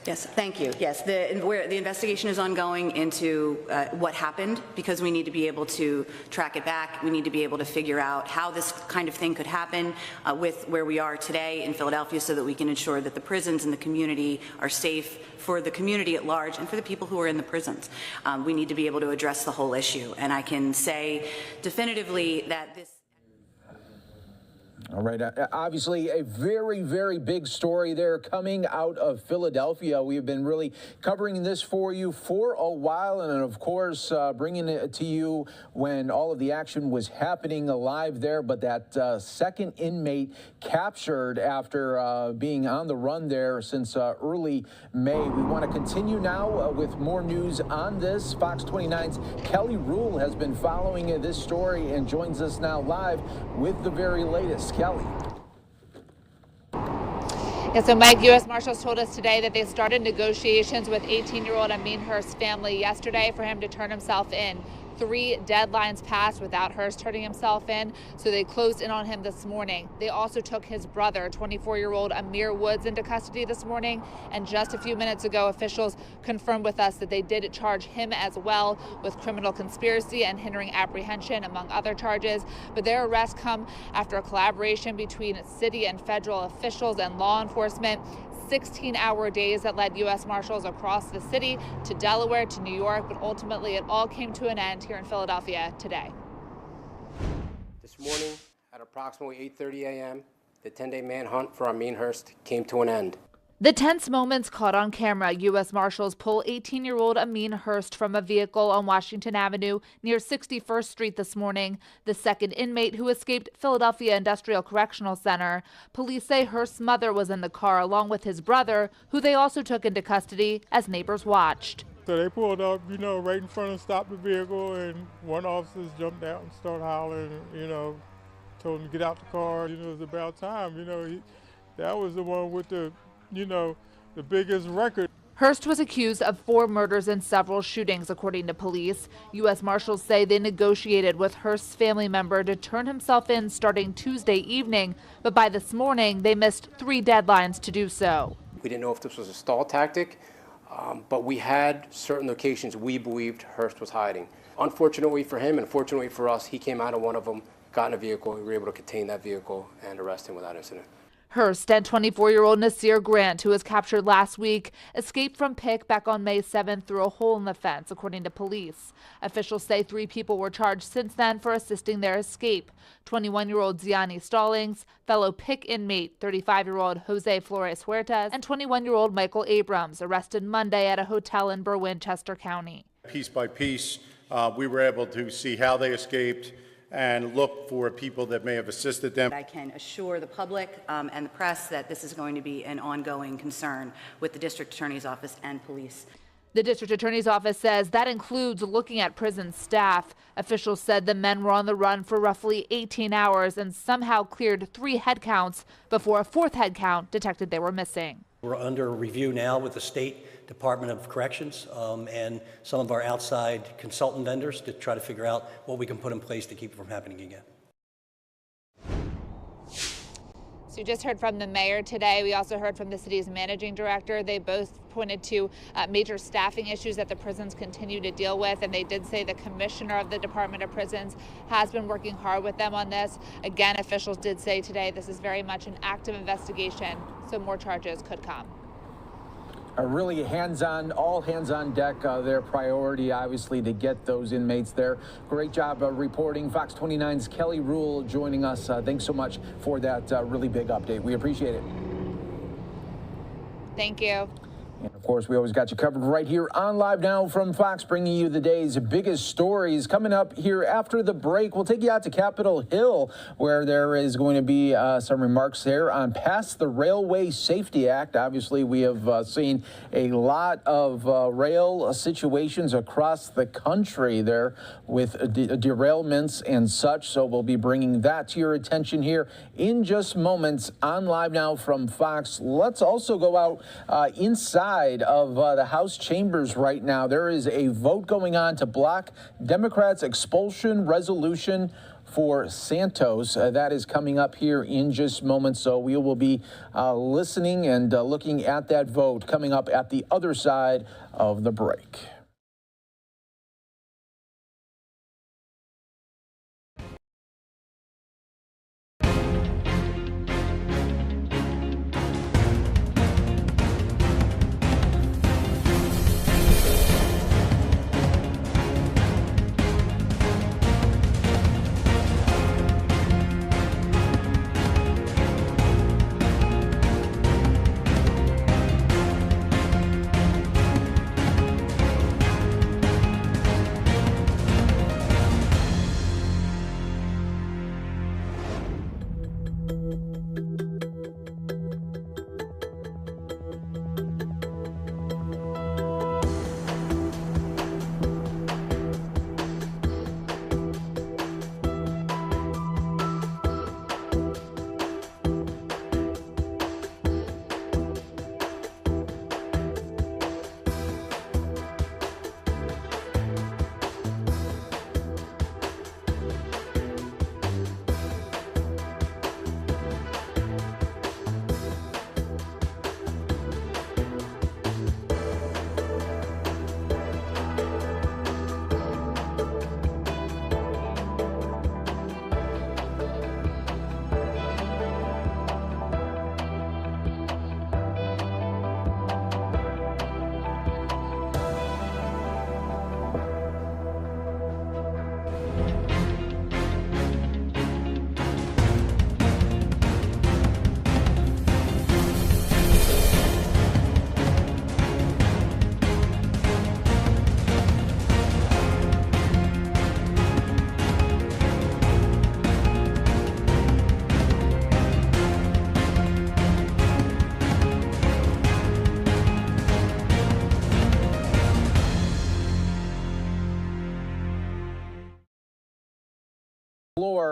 [SPEAKER 16] Yes, thank you. Yes, the investigation is ongoing into what happened, because we need to be able to track it back. We need to be able to figure out how this kind of thing could happen with where we are today in Philadelphia, so that we can ensure that the prisons and the community are safe for the community at large and for the people who are in the prisons. We need to be able to address the whole issue. And I can say definitively that this.
[SPEAKER 4] All right. Obviously, a very, very big story there coming out of Philadelphia. We have been really covering this for you for a while, and of course, bringing it to you when all of the action was happening live there. But that second inmate captured after being on the run there since early May. We want to continue now with more news on this. Fox 29's Kelly Rule has been following this story and joins us now live with the very latest. Kelly.
[SPEAKER 20] Yeah, so Mike, U.S. Marshals told us today that they started negotiations with 18-year-old Amin Hurst's family yesterday for him to turn himself in. 3 deadlines passed without Hurst turning himself in, so they closed in on him this morning. They also took his brother, 24-year-old Amir Woods, into custody this morning, and just a few minutes ago, officials confirmed with us that they did charge him as well with criminal conspiracy and hindering apprehension, among other charges. But their arrests come after a collaboration between city and federal officials and law enforcement. 16-hour days that led U.S. Marshals across the city to Delaware to New York, but ultimately it all came to an end here in Philadelphia today.
[SPEAKER 18] This morning at approximately 8:30 a.m., the 10-day manhunt for Amin Hurst came to an end.
[SPEAKER 20] The tense moments caught on camera. U.S. Marshals pull 18-year-old Amin Hurst from a vehicle on Washington Avenue near 61st Street this morning, the second inmate who escaped Philadelphia Industrial Correctional Center. Police say Hurst's mother was in the car along with his brother, who they also took into custody as neighbors watched.
[SPEAKER 5] So they pulled up, right in front and stopped the vehicle, and one officer jumped out and started hollering, told him to get out the car. It was about time, that was the one with the the biggest record.
[SPEAKER 20] Hurst was accused of 4 murders and several shootings, according to police. U.S. Marshals say they negotiated with Hurst's family member to turn himself in starting Tuesday evening, but by this morning, they missed 3 deadlines to do so.
[SPEAKER 18] We didn't know if this was a stall tactic, but we had certain locations we believed Hurst was hiding. Unfortunately for him and fortunately for us, he came out of one of them, got in a vehicle, and we were able to contain that vehicle and arrest him without incident.
[SPEAKER 20] Hurst and 24-year-old Nasir Grant, who was captured last week, escaped from PIC back on May 7th through a hole in the fence, according to police. Officials say 3 people were charged since then for assisting their escape. 21-year-old Ziani Stallings, fellow PIC inmate 35-year-old Jose Flores Huertas, and 21-year-old Michael Abrams, arrested Monday at a hotel in Berwyn, Chester County.
[SPEAKER 15] Piece by piece, we were able to see how they escaped and look for people that may have assisted them.
[SPEAKER 16] I can assure the public and the press that this is going to be an ongoing concern with the District Attorney's Office and police.
[SPEAKER 20] The district attorney's office says that includes looking at prison staff. Officials said the men were on the run for roughly 18 hours and somehow cleared 3 head counts before a 4th head count detected they were missing.
[SPEAKER 9] We're under review now with the State Department of Corrections and some of our outside consultant vendors to try to figure out what we can put in place to keep it from happening again.
[SPEAKER 20] So you just heard from the mayor today. We also heard from the city's managing director. They both pointed to major staffing issues that the prisons continue to deal with, and they did say the commissioner of the Department of Prisons has been working hard with them on this. Again, officials did say today this is very much an active investigation, so more charges could come.
[SPEAKER 4] Really hands-on, all hands on deck. Their priority, obviously, to get those inmates there. Great job reporting. Fox 29's Kelly Rule joining us. Thanks so much for that really big update. We appreciate it.
[SPEAKER 20] Thank you.
[SPEAKER 4] And of course, we always got you covered right here on Live Now from Fox, bringing you the day's biggest stories. Coming up here after the break, we'll take you out to Capitol Hill, where there is going to be some remarks there on Pass the Railway Safety Act. Obviously, we have seen a lot of rail situations across the country there with derailments and such. So we'll be bringing that to your attention here in just moments on Live Now from Fox. Let's also go out inside of the House chambers right now. There is a vote going on to block Democrats' expulsion resolution for Santos. That is coming up here in just moments. So we will be listening and looking at that vote coming up at the other side of the break.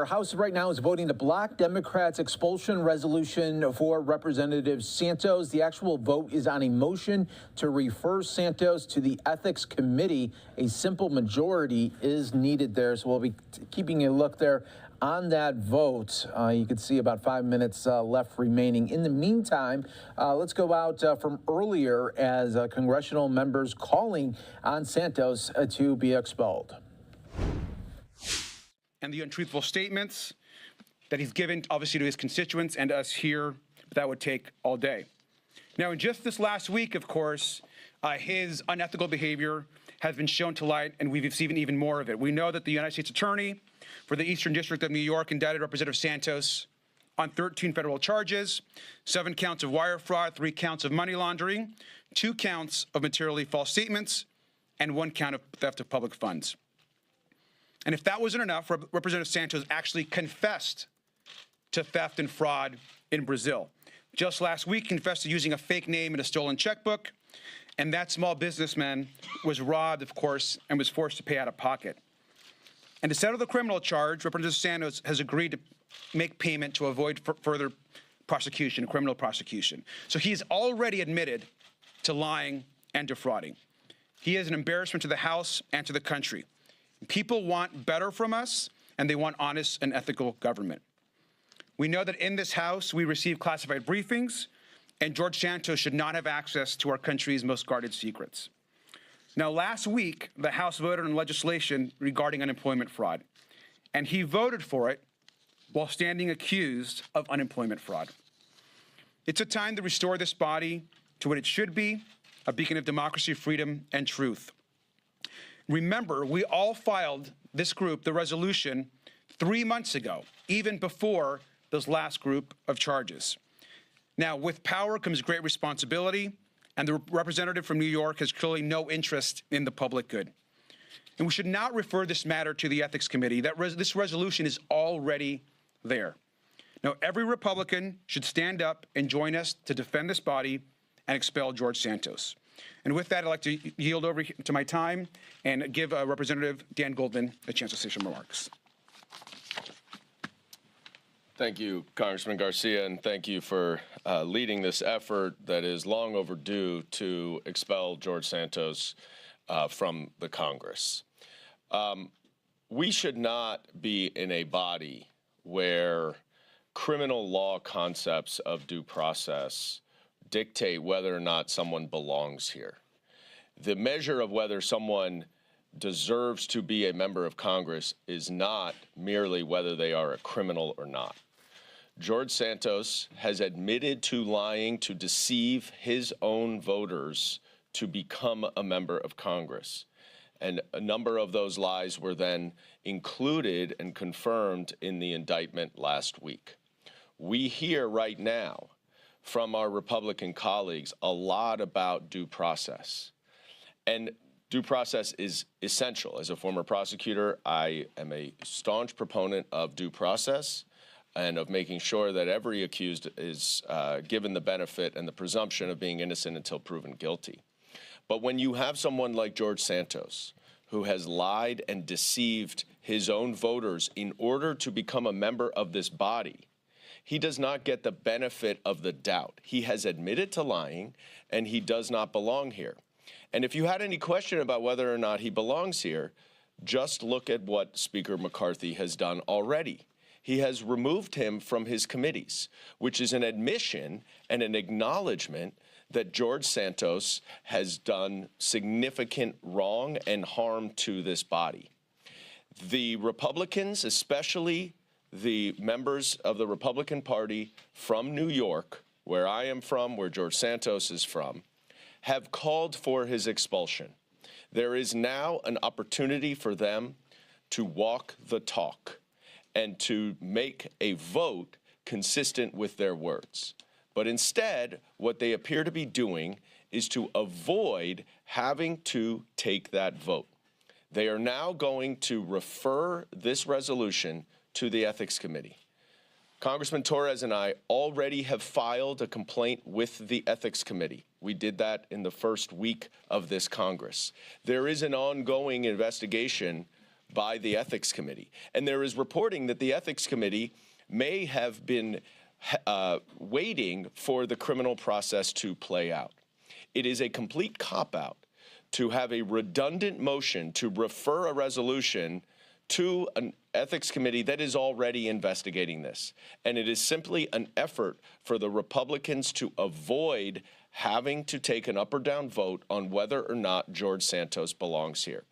[SPEAKER 4] House right now is voting to block Democrats' expulsion resolution for Representative Santos. The actual vote is on a motion to refer Santos to the Ethics Committee. A simple majority is needed there, so we'll be keeping a look there on that vote. You can see about 5 minutes left remaining. In the meantime, let's go out from earlier as congressional members calling on Santos to be expelled.
[SPEAKER 7] And the untruthful statements that he's given, obviously, to his constituents and us here, but that would take all day. Now, in just this last week, of course, his unethical behavior has been shown to light, and we've seen even more of it. We know that the United States Attorney for the Eastern District of New York indicted Representative Santos on 13 federal charges, 7 counts of wire fraud, 3 counts of money laundering, 2 counts of materially false statements, and 1 count of theft of public funds. And if that wasn't enough, Representative Santos actually confessed to theft and fraud in Brazil. Just last week, confessed to using a fake name and a stolen checkbook, And that small businessman was robbed, of course, and was forced to pay out of pocket. And to settle the criminal charge, Representative Santos has agreed to make payment to avoid further prosecution, criminal prosecution. So he's already admitted to lying and defrauding. He is an embarrassment to the House and to the country. People want better from us, and they want honest and ethical government. We know that in this House, we receive classified briefings, and George Santos should not have access to our country's most guarded secrets. Now, last week, the House voted on legislation regarding unemployment fraud, and he voted for it while standing accused of unemployment fraud. It's a time to restore this body to what it should be, a beacon of democracy, freedom, and truth. Remember, we all filed, this group, the resolution 3 months ago, even before this last group of charges. Now, with power comes great responsibility, and the representative from New York has clearly no interest in the public good. And we should not refer this matter to the Ethics Committee. This resolution is already there. Now, every Republican should stand up and join us to defend this body and expel George Santos. And with that, I'd like to yield over to my time and give Representative Dan Goldman a chance to say some remarks.
[SPEAKER 12] Thank you, Congressman Garcia, and thank you for leading this effort that is long overdue to expel George Santos from the Congress. We should not be in a body where criminal law concepts of due process dictate whether or not someone belongs here. The measure of whether someone deserves to be a member of Congress is not merely whether they are a criminal or not. George Santos has admitted to lying to deceive his own voters to become a member of Congress. And a number of those lies were then included and confirmed in the indictment last week. We hear right now from our Republican colleagues a lot about due process. And due process is essential. As a former prosecutor, I am a staunch proponent of due process and of making sure that every accused is given the benefit and the presumption of being innocent until proven guilty. But when you have someone like George Santos, who has lied and deceived his own voters in order to become a member of this body, he does not get the benefit of the doubt. He has admitted to lying, and he does not belong here. And if you had any question about whether or not he belongs here, just look at what Speaker McCarthy has done already. He has removed him from his committees, which is an admission and an acknowledgement that George Santos has done significant wrong and harm to this body. The Republicans, especially the members of the Republican Party from New York, where I am from, where George Santos is from, have called for his expulsion. There is now an opportunity for them to walk the talk and to make a vote consistent with their words. But instead, what they appear to be doing is to avoid having to take that vote. They are now going to refer this resolution to the Ethics Committee. Congressman Torres and I already have filed a complaint with the Ethics Committee. We did that in the first week of this Congress. There is an ongoing investigation by the Ethics Committee, and there is reporting that the Ethics Committee may have been waiting for the criminal process to play out. It is a complete cop-out to have a redundant motion to refer a resolution to an ethics committee that is already investigating this. And it is simply an effort for the Republicans to avoid having to take an up or down vote on whether or not George Santos belongs here.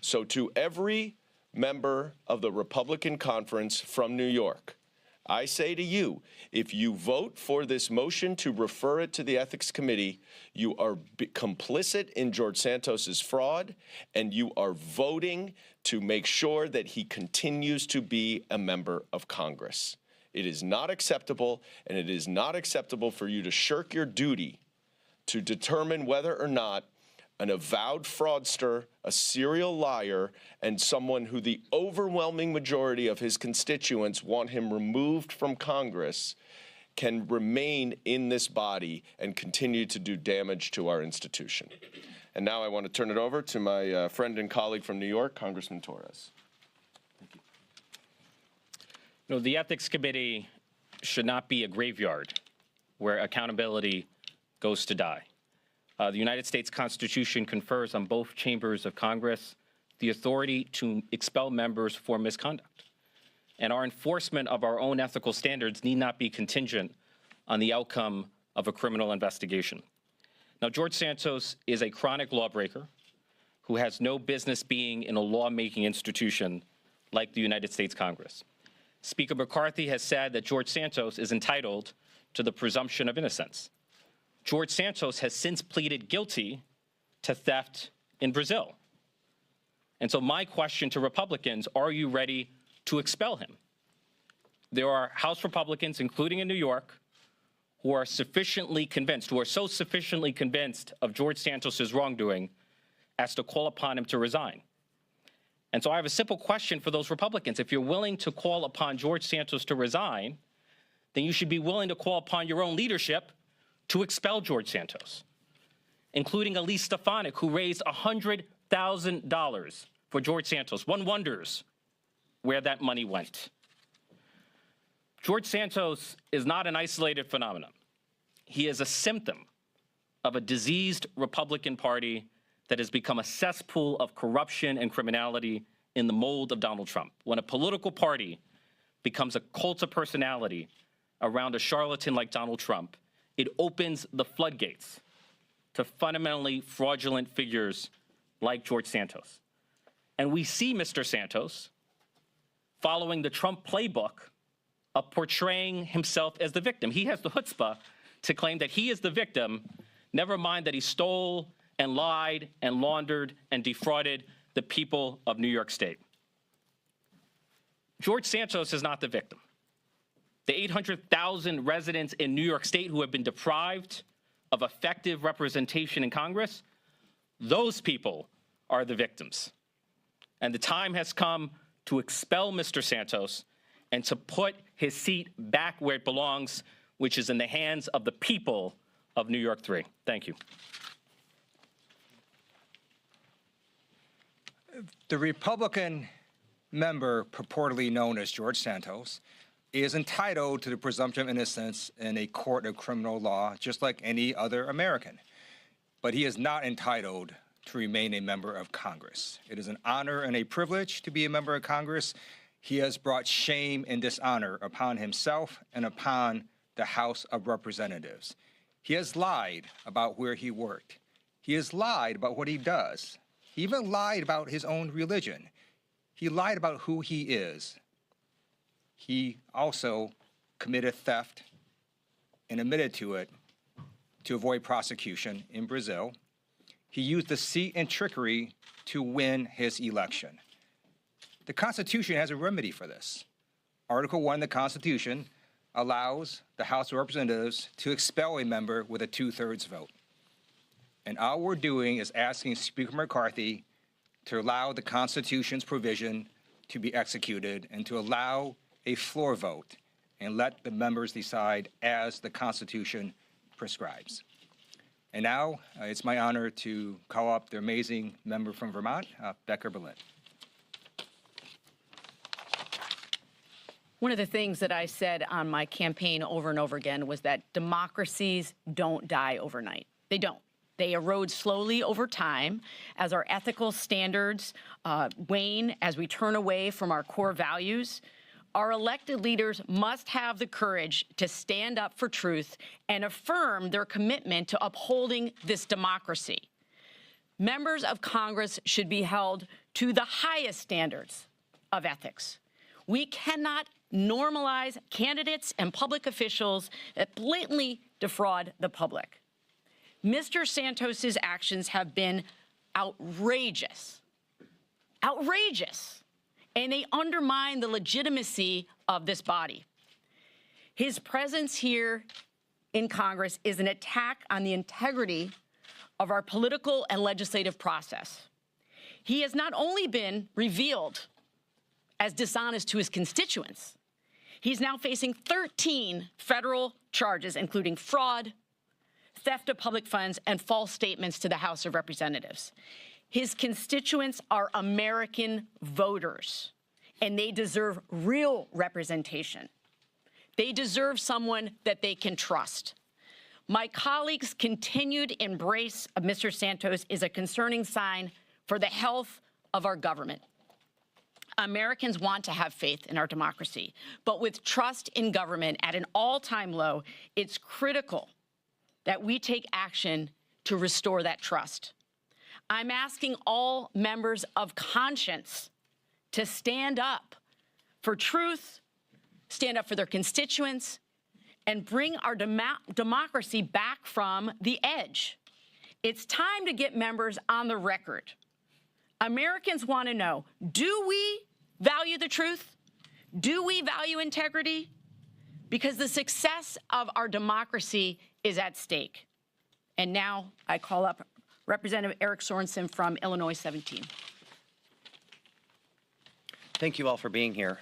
[SPEAKER 12] So to every member of the Republican conference from New York, I say to you, if you vote for this motion to refer it to the Ethics Committee, you are complicit in George Santos's fraud, and you are voting to make sure that he continues to be a member of Congress. It is not acceptable, and it is not acceptable for you to shirk your duty to determine whether or not an avowed fraudster, a serial liar, and someone who the overwhelming majority of his constituents want him removed from Congress can remain in this body and continue to do damage to our institution. And now I want to turn it over to my friend and colleague from New York, Congressman Torres.
[SPEAKER 14] You know, the Ethics Committee should not be a graveyard where accountability goes to die. The United States Constitution confers on both chambers of Congress the authority to expel members for misconduct. And our enforcement of our own ethical standards need not be contingent on the outcome of a criminal investigation. Now, George Santos is a chronic lawbreaker who has no business being in a lawmaking institution like the United States Congress. Speaker McCarthy has said that George Santos is entitled to the presumption of innocence. George Santos has since pleaded guilty to theft in Brazil. And so my question to Republicans, are you ready to expel him? There are House Republicans, including in New York, who are sufficiently convinced, who are so sufficiently convinced of George Santos's wrongdoing as to call upon him to resign. And so I have a simple question for those Republicans. If you're willing to call upon George Santos to resign, then you should be willing to call upon your own leadership to expel George Santos, including Elise Stefanik, who raised $100,000 for George Santos. One wonders where that money went. George Santos is not an isolated phenomenon. He is a symptom of a diseased Republican Party that has become a cesspool of corruption and criminality in the mold of Donald Trump. When a political party becomes a cult of personality around a charlatan like Donald Trump, it opens the floodgates to fundamentally fraudulent figures like George Santos. And we see Mr. Santos following the Trump playbook of portraying himself as the victim. He has the chutzpah to claim that he is the victim, never mind that he stole and lied and laundered and defrauded the people of New York State. George Santos is not the victim. The 800,000 residents in New York State who have been deprived of effective representation in Congress, those people are the victims. And the time has come to expel Mr. Santos and to put his seat back where it belongs, which is in the hands of the people of New York 3. Thank you.
[SPEAKER 21] The Republican member purportedly known as George Santos is entitled to the presumption of innocence in a court of criminal law, just like any other American. But he is not entitled to remain a member of Congress. It is an honor and a privilege to be a member of Congress. He has brought shame and dishonor upon himself and upon the House of Representatives. He has lied about where he worked. He has lied about what he does. He even lied about his own religion. He lied about who he is. He also committed theft and admitted to it to avoid prosecution in Brazil. He used deceit and trickery to win his election. The Constitution has a remedy for this. Article 1 of the Constitution allows the House of Representatives to expel a member with a 2/3 vote. And all we're doing is asking Speaker McCarthy to allow the Constitution's provision to be executed and to allow a floor vote and let the members decide as the Constitution prescribes. And now it's my honor to call up the amazing member from Vermont, Becker Berlin.
[SPEAKER 22] One of the things that I said on my campaign over and over again was that democracies don't die overnight. They don't. They erode slowly over time as our ethical standards wane, as we turn away from our core values. Our elected leaders must have the courage to stand up for truth and affirm their commitment to upholding this democracy. Members of Congress should be held to the highest standards of ethics. We cannot normalize candidates and public officials that blatantly defraud the public. Mr. Santos's actions have been outrageous, and they undermine the legitimacy of this body. His presence here in Congress is an attack on the integrity of our political and legislative process. He has not only been revealed as dishonest to his constituents, He's now facing 13 federal charges, including fraud, theft of public funds, and false statements to the House of Representatives. His constituents are American voters, and they deserve real representation. They deserve someone that they can trust. My colleagues' continued embrace of Mr. Santos is a concerning sign for the health of our government. Americans want to have faith in our democracy, but with trust in government at an all-time low, it's critical that we take action to restore that trust. I'm asking all members of conscience to stand up for truth, stand up for their constituents, and bring our democracy back from the edge. It's time to get members on the record. Americans want to know, do we value the truth? Do we value integrity? Because the success of our democracy is at stake. And now I call up Representative Eric Sorensen from Illinois 17.
[SPEAKER 1] Thank you all for being here.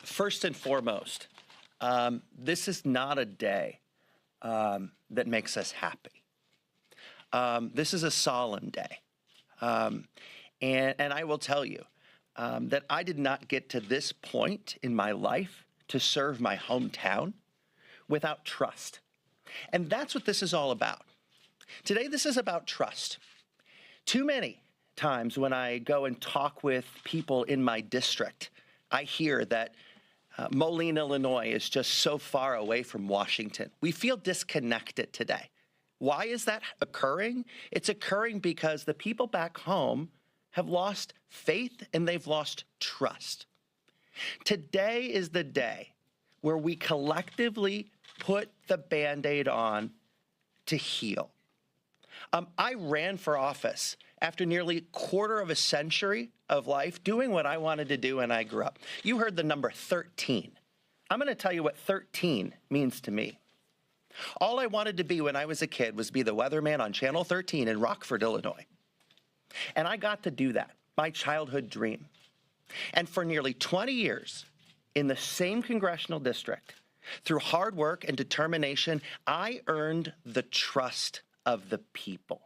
[SPEAKER 1] First and foremost, this is not a day that makes us happy. This is a solemn day. And I will tell you that I did not get to this point in my life to serve my hometown without trust. And that's what this is all about. Today, this is about trust. Too many times when I go and talk with people in my district, I hear that Moline, Illinois is just so far away from Washington. We feel disconnected today. Why is that occurring? It's occurring because the people back home have lost faith and they've lost trust. Today is the day where we collectively put the Band-Aid on to heal. I ran for office after nearly a quarter of a century of life doing what I wanted to do when I grew up. You heard the number 13. I'm going to tell you what 13 means to me. All I wanted to be when I was a kid was be the weatherman on Channel 13 in Rockford, Illinois. And I got to do that, my childhood dream. And for nearly 20 years in the same congressional district, through hard work and determination, I earned the trust of the people.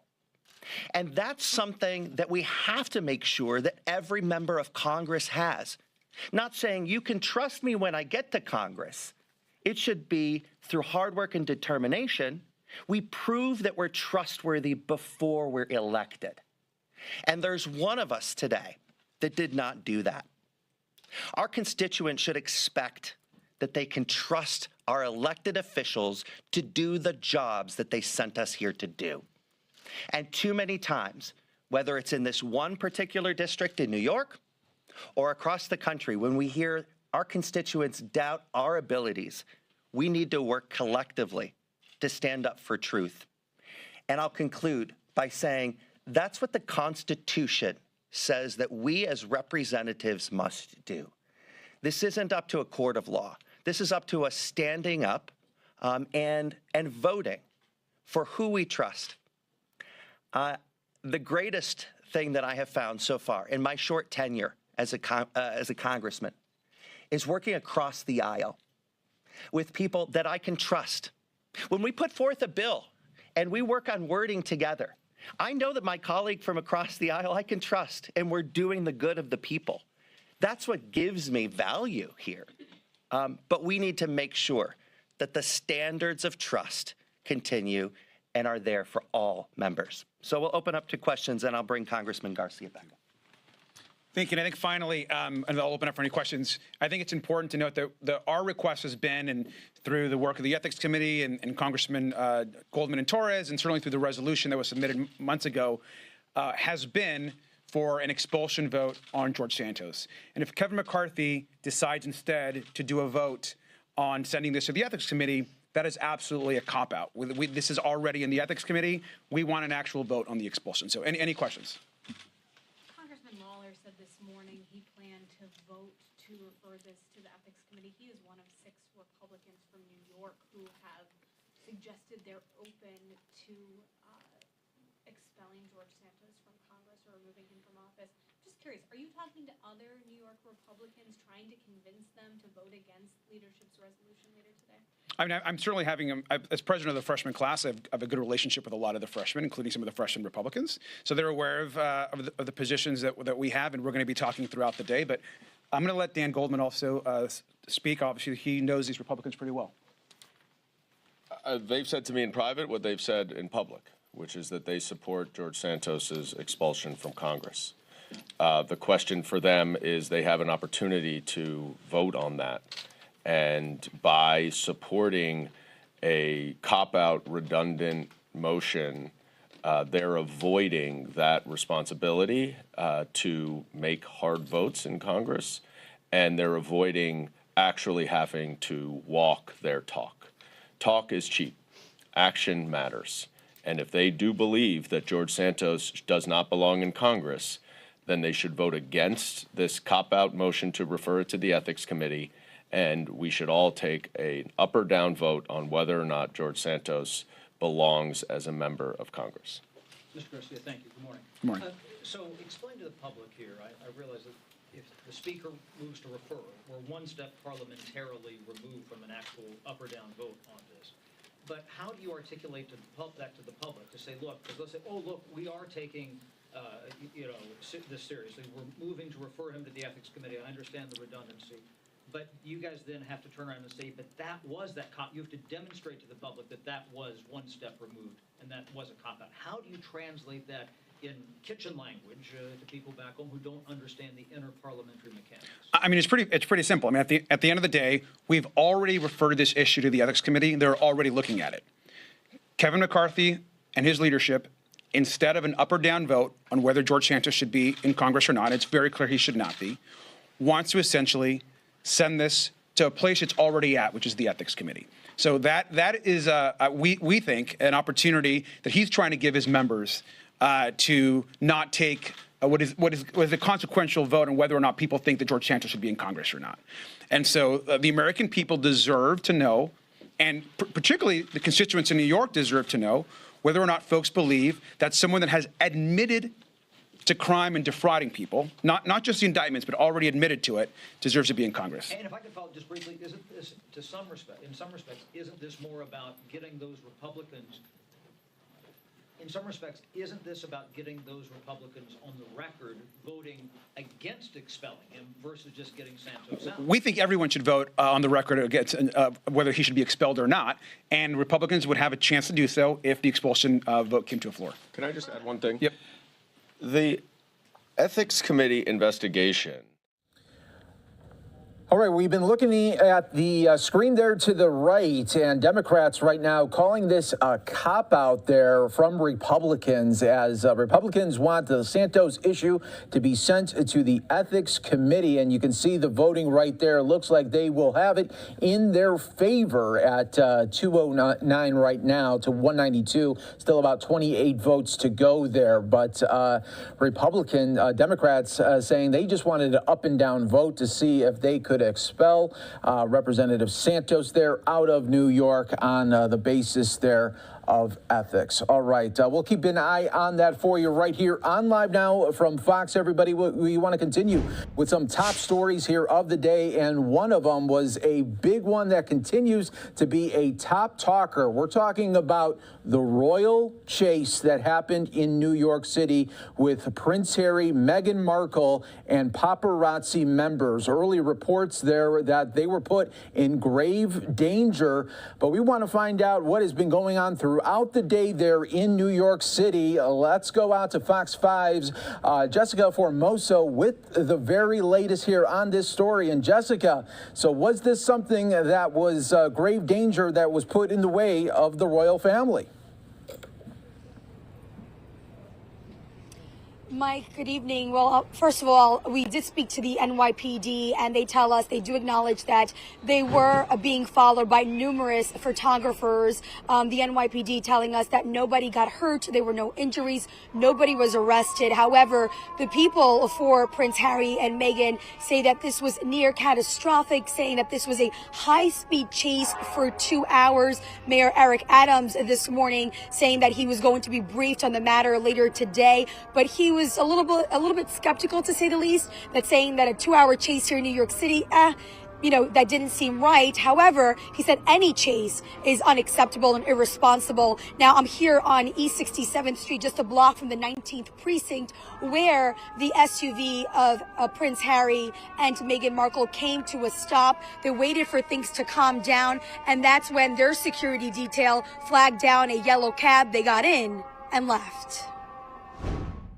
[SPEAKER 1] And that's something that we have to make sure that every member of Congress has. Not saying you can trust me when I get to Congress. It should be through hard work and determination, we prove that we're trustworthy before we're elected. And there's one of us today that did not do that. Our constituents should expect that they can trust our elected officials to do the jobs that they sent us here to do. And too many times, whether it's in this one particular district in New York or across the country, when we hear our constituents doubt our abilities, we need to work collectively to stand up for truth. And I'll conclude by saying that's what the Constitution says that we as representatives must do. This isn't up to a court of law. This is up to us standing up and voting for who we trust. The greatest thing that I have found so far in my short tenure as a congressman is working across the aisle with people that I can trust. When we put forth a bill and we work on wording together, I know that my colleague from across the aisle I can trust, and we're doing the good of the people. That's what gives me value here. But we need to make sure that the standards of trust continue and are there for all members. So we'll open up to questions, and I'll bring Congressman Garcia back.
[SPEAKER 7] Thank you. And I think finally, and I'll open up for any questions, I think it's important to note that our request has been, and through the work of the Ethics Committee and Congressman Goldman and Torres, and certainly through the resolution that was submitted months ago, has been for an expulsion vote on George Santos. And if Kevin McCarthy decides instead to do a vote on sending this to the Ethics Committee, that is absolutely a cop-out. This is already in the Ethics Committee. We want an actual vote on the expulsion. So any questions?
[SPEAKER 3] Congressman Lawler said this morning he planned to vote to refer this to the Ethics Committee. He is one of 6 Republicans from New York who have suggested they're open to expelling George Santos from Congress or removing him from office. Just curious, are you talking to other New York Republicans trying to convince them to vote against leadership's resolution later today?
[SPEAKER 7] I mean, I'm certainly having, as president of the freshman class, I have a good relationship with a lot of the freshmen, including some of the freshman Republicans. So they're aware of the positions that we have, and we're going to be talking throughout the day. But I'm going to let Dan Goldman also speak. Obviously, he knows these Republicans pretty well.
[SPEAKER 12] They've said to me in private what they've said in public, which is that they support George Santos's expulsion from Congress. The question for them is they have an opportunity to vote on that. And by supporting a cop-out, redundant motion, they're avoiding that responsibility to make hard votes in Congress, and they're avoiding actually having to walk their talk. Talk is cheap. Action matters. And if they do believe that George Santos does not belong in Congress, then they should vote against this cop-out motion to refer it to the Ethics Committee, and we should all take an up or down vote on whether or not George Santos belongs as a member of Congress.
[SPEAKER 2] Mr. Garcia, thank you. Good morning.
[SPEAKER 7] Good morning.
[SPEAKER 2] So explain to the public here, I realize that if the Speaker moves to refer, we're one step parliamentarily removed from an actual up or down vote on this. But how do you articulate that to the public to say, look, because they'll say, oh, look, we are taking this seriously. We're moving to refer him to the Ethics Committee. I understand the redundancy. But you guys then have to turn around and say, but that was that cop. You have to demonstrate to the public that that was one step removed and that was a cop-out. How do you translate that in kitchen language to people back home who don't understand the inner parliamentary mechanics?
[SPEAKER 7] I mean, it's pretty simple. I mean, at the end of the day, we've already referred this issue to the Ethics Committee. They're already looking at it. Kevin McCarthy and his leadership, instead of an up or down vote on whether George Santos should be in Congress or not, it's very clear he should not be, wants to essentially send this to a place it's already at, which is the Ethics Committee. So that is, we think, an opportunity that he's trying to give his members to not take what is a consequential vote on whether or not people think that George Santos should be in Congress or not. And so the American people deserve to know, and particularly the constituents in New York deserve to know, whether or not folks believe that someone that has admitted to crime and defrauding people, not just the indictments, but already admitted to it, deserves to be in Congress.
[SPEAKER 2] And if I could follow just briefly, isn't this, in some respects, isn't this more about getting those Republicans, in some respects, isn't this about getting those Republicans on the record voting against expelling him versus just getting Santos out?
[SPEAKER 7] We think everyone should vote on the record against whether he should be expelled or not, and Republicans would have a chance to do so if the expulsion vote came to a floor.
[SPEAKER 12] Can I just add one thing?
[SPEAKER 7] Yep.
[SPEAKER 12] The Ethics Committee investigation.
[SPEAKER 4] All right, we've been looking at the screen there to the right, and Democrats right now calling this a cop-out there from Republicans, as Republicans want the Santos issue to be sent to the Ethics Committee, and you can see the voting right there. It looks like they will have it in their favor at 209 right now to 192. Still about 28 votes to go there, but Democrats saying they just wanted an up and down vote to see if they could expel Representative Santos there out of New York on the basis there of ethics. All right, we'll keep an eye on that for you right here on Live Now from Fox. Everybody, we want to continue with some top stories here of the day, and one of them was a big one that continues to be a top talker. We're talking about the royal chase that happened in New York City with Prince Harry, Meghan Markle, and paparazzi members. Early reports there that they were put in grave danger, but we want to find out what has been going on throughout the day there in New York City. Let's go out to Fox 5's Jessica Formoso with the very latest here on this story. And Jessica, so was this something that was grave danger that was put in the way of the royal family?
[SPEAKER 6] Mike, good evening. Well, first of all, we did speak to the NYPD, and they tell us, they do acknowledge that they were being followed by numerous photographers. The NYPD telling us that nobody got hurt, there were no injuries, nobody was arrested. However, the people for Prince Harry and Meghan say that this was near catastrophic, saying that this was a high-speed chase for 2 hours. Mayor Eric Adams this morning saying that he was going to be briefed on the matter later today, but he was was a little bit skeptical, to say the least, that saying that a 2-hour chase here in New York City, that didn't seem right. However, he said any chase is unacceptable and irresponsible. Now, I'm here on East 67th Street, just a block from the 19th precinct, where the SUV of Prince Harry and Meghan Markle came to a stop. They waited for things to calm down, and that's when their security detail flagged down a yellow cab. They got in and left.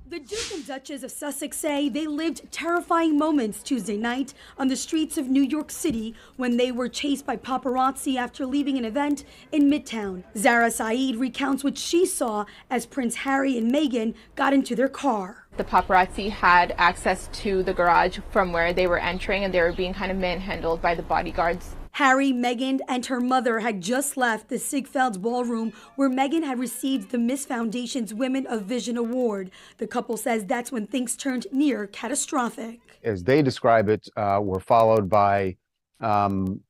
[SPEAKER 6] The Duke and Duchess of Sussex say they lived terrifying moments Tuesday night on the streets of New York City when they were chased by paparazzi after leaving an event in Midtown. Zara Saeed recounts what she saw as Prince Harry and Meghan got into their car.
[SPEAKER 11] The paparazzi had access to the garage from where they were entering, and they were being kind of manhandled by the bodyguards.
[SPEAKER 6] Harry, Meghan, and her mother had just left the Ziegfeld's ballroom where Meghan had received the Miss Foundation's Women of Vision Award. The couple says that's when things turned near catastrophic.
[SPEAKER 13] As they describe it, were followed by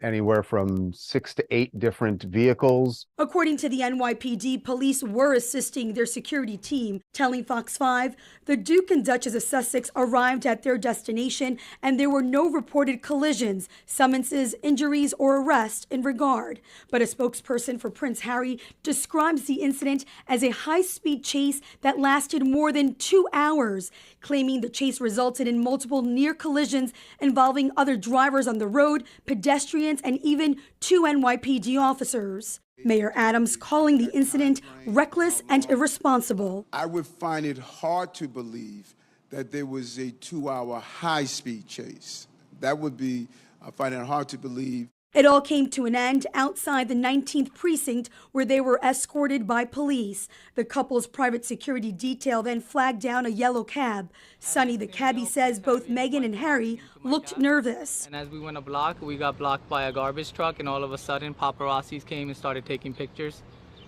[SPEAKER 13] anywhere from 6 to 8 different vehicles.
[SPEAKER 6] According to the NYPD, police were assisting their security team, telling Fox 5 the Duke and Duchess of Sussex arrived at their destination and there were no reported collisions, summonses, injuries, or arrests in regard. But a spokesperson for Prince Harry describes the incident as a high-speed chase that lasted more than 2 hours, claiming the chase resulted in multiple near collisions involving other drivers on the road, pedestrians, and even 2 NYPD officers. Mayor Adams calling the incident reckless and irresponsible.
[SPEAKER 23] I would find it hard to believe that there was a 2-hour high-speed chase. That would be, I find it hard to believe.
[SPEAKER 6] It all came to an end outside the 19th precinct where they were escorted by police. The couple's private security detail then flagged down a yellow cab. Sonny, the cabbie, says both Meghan and Harry looked nervous.
[SPEAKER 24] And as we went a block, we got blocked by a garbage truck, and all of a sudden paparazzis came and started taking pictures.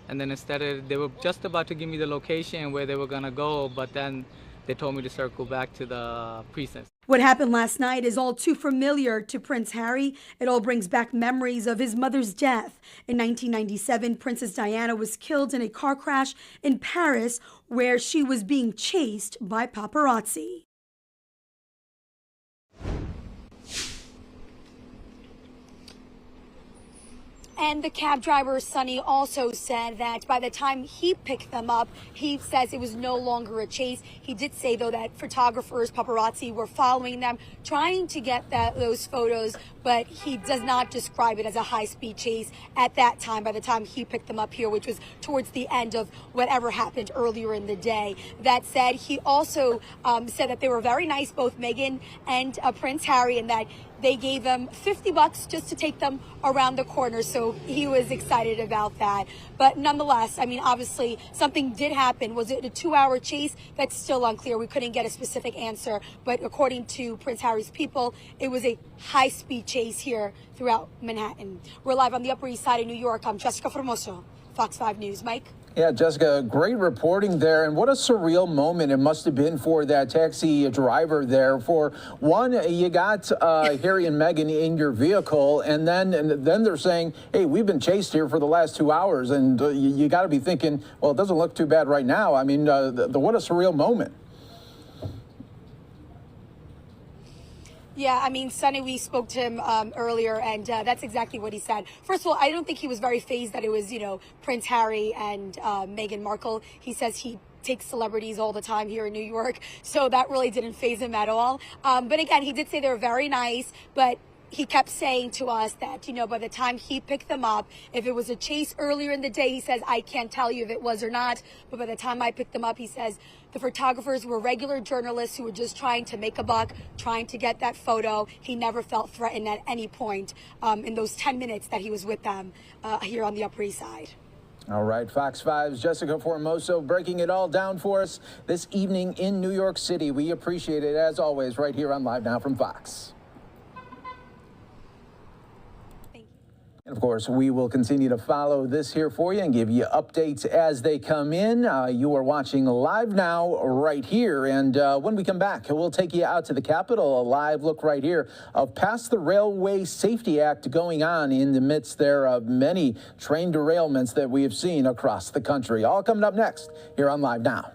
[SPEAKER 24] And then they were just about to give me the location where they were gonna go, but then they told me to circle back to the precinct.
[SPEAKER 6] What happened last night is all too familiar to Prince Harry. It all brings back memories of his mother's death. In 1997, Princess Diana was killed in a car crash in Paris where she was being chased by paparazzi. And the cab driver, Sonny, also said that by the time he picked them up, he says it was no longer a chase. He did say, though, that photographers, paparazzi, were following them, trying to get those photos, but he does not describe it as a high-speed chase at that time, by the time he picked them up here, which was towards the end of whatever happened earlier in the day. That said, he also said that they were very nice, both Meghan and Prince Harry, and that they gave him $50 just to take them around the corner, so he was excited about that. But nonetheless, I mean, obviously, something did happen. Was it a 2-hour chase? That's still unclear. We couldn't get a specific answer. But according to Prince Harry's people, it was a high-speed chase here throughout Manhattan. We're live on the Upper East Side of New York. I'm Jessica Formoso, Fox 5 News. Mike?
[SPEAKER 4] Yeah, Jessica, great reporting there. And what a surreal moment it must have been for that taxi driver there. For one, you got Harry and Meghan in your vehicle, and then they're saying, hey, we've been chased here for the last 2 hours. And you got to be thinking, well, it doesn't look too bad right now. I mean, what a surreal moment.
[SPEAKER 6] Yeah, I mean, Sonny, we spoke to him earlier, and that's exactly what he said. First of all, I don't think he was very fazed that it was, Prince Harry and Meghan Markle. He says he takes celebrities all the time here in New York, so that really didn't faze him at all. But again, he did say they were very nice, but he kept saying to us that, by the time he picked them up, if it was a chase earlier in the day, he says, I can't tell you if it was or not. But by the time I picked them up, he says, the photographers were regular journalists who were just trying to make a buck, trying to get that photo. He never felt threatened at any point in those 10 minutes that he was with them here on the Upper East Side.
[SPEAKER 4] All right, Fox 5's Jessica Formoso breaking it all down for us this evening in New York City. We appreciate it, as always, right here on Live Now from Fox. And of course, we will continue to follow this here for you and give you updates as they come in. You are watching Live Now right here. And when we come back, we'll take you out to the Capitol, a live look right here of past the Railway Safety Act going on in the midst there of many train derailments that we have seen across the country. All coming up next here on Live Now.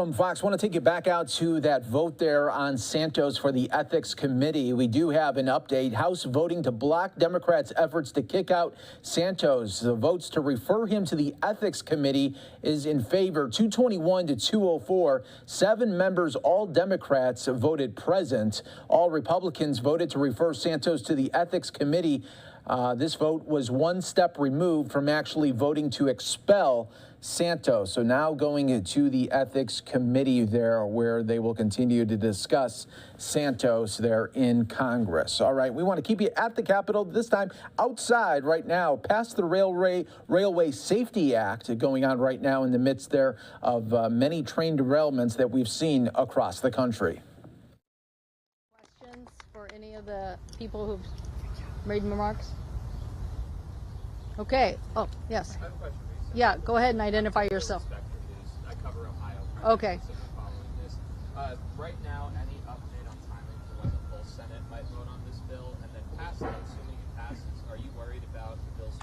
[SPEAKER 4] From Fox, I want to take you back out to that vote there on Santos for the Ethics Committee. We do have an update. House voting to block Democrats' efforts to kick out Santos. The votes to refer him to the Ethics Committee is in favor, 221 to 204. 7 members, all Democrats, voted present. All Republicans voted to refer Santos to the Ethics Committee. This vote was one step removed from actually voting to expel Santos. So now going to the Ethics Committee there, where they will continue to discuss Santos there in Congress. All right, we want to keep you at the Capitol, this time outside right now, past the Railway Safety Act going on right now in the midst there of many train derailments that we've seen across the country.
[SPEAKER 8] Questions for any of the people who've made remarks? Okay. Oh, yes.
[SPEAKER 10] I have a question for you.
[SPEAKER 8] Yeah, go ahead and identify yourself.
[SPEAKER 10] I cover Ohio.
[SPEAKER 8] Okay.
[SPEAKER 10] Right now, any update on timing for when the full Senate might vote on this bill and then pass it? Assuming it passes, are you worried about the bill's?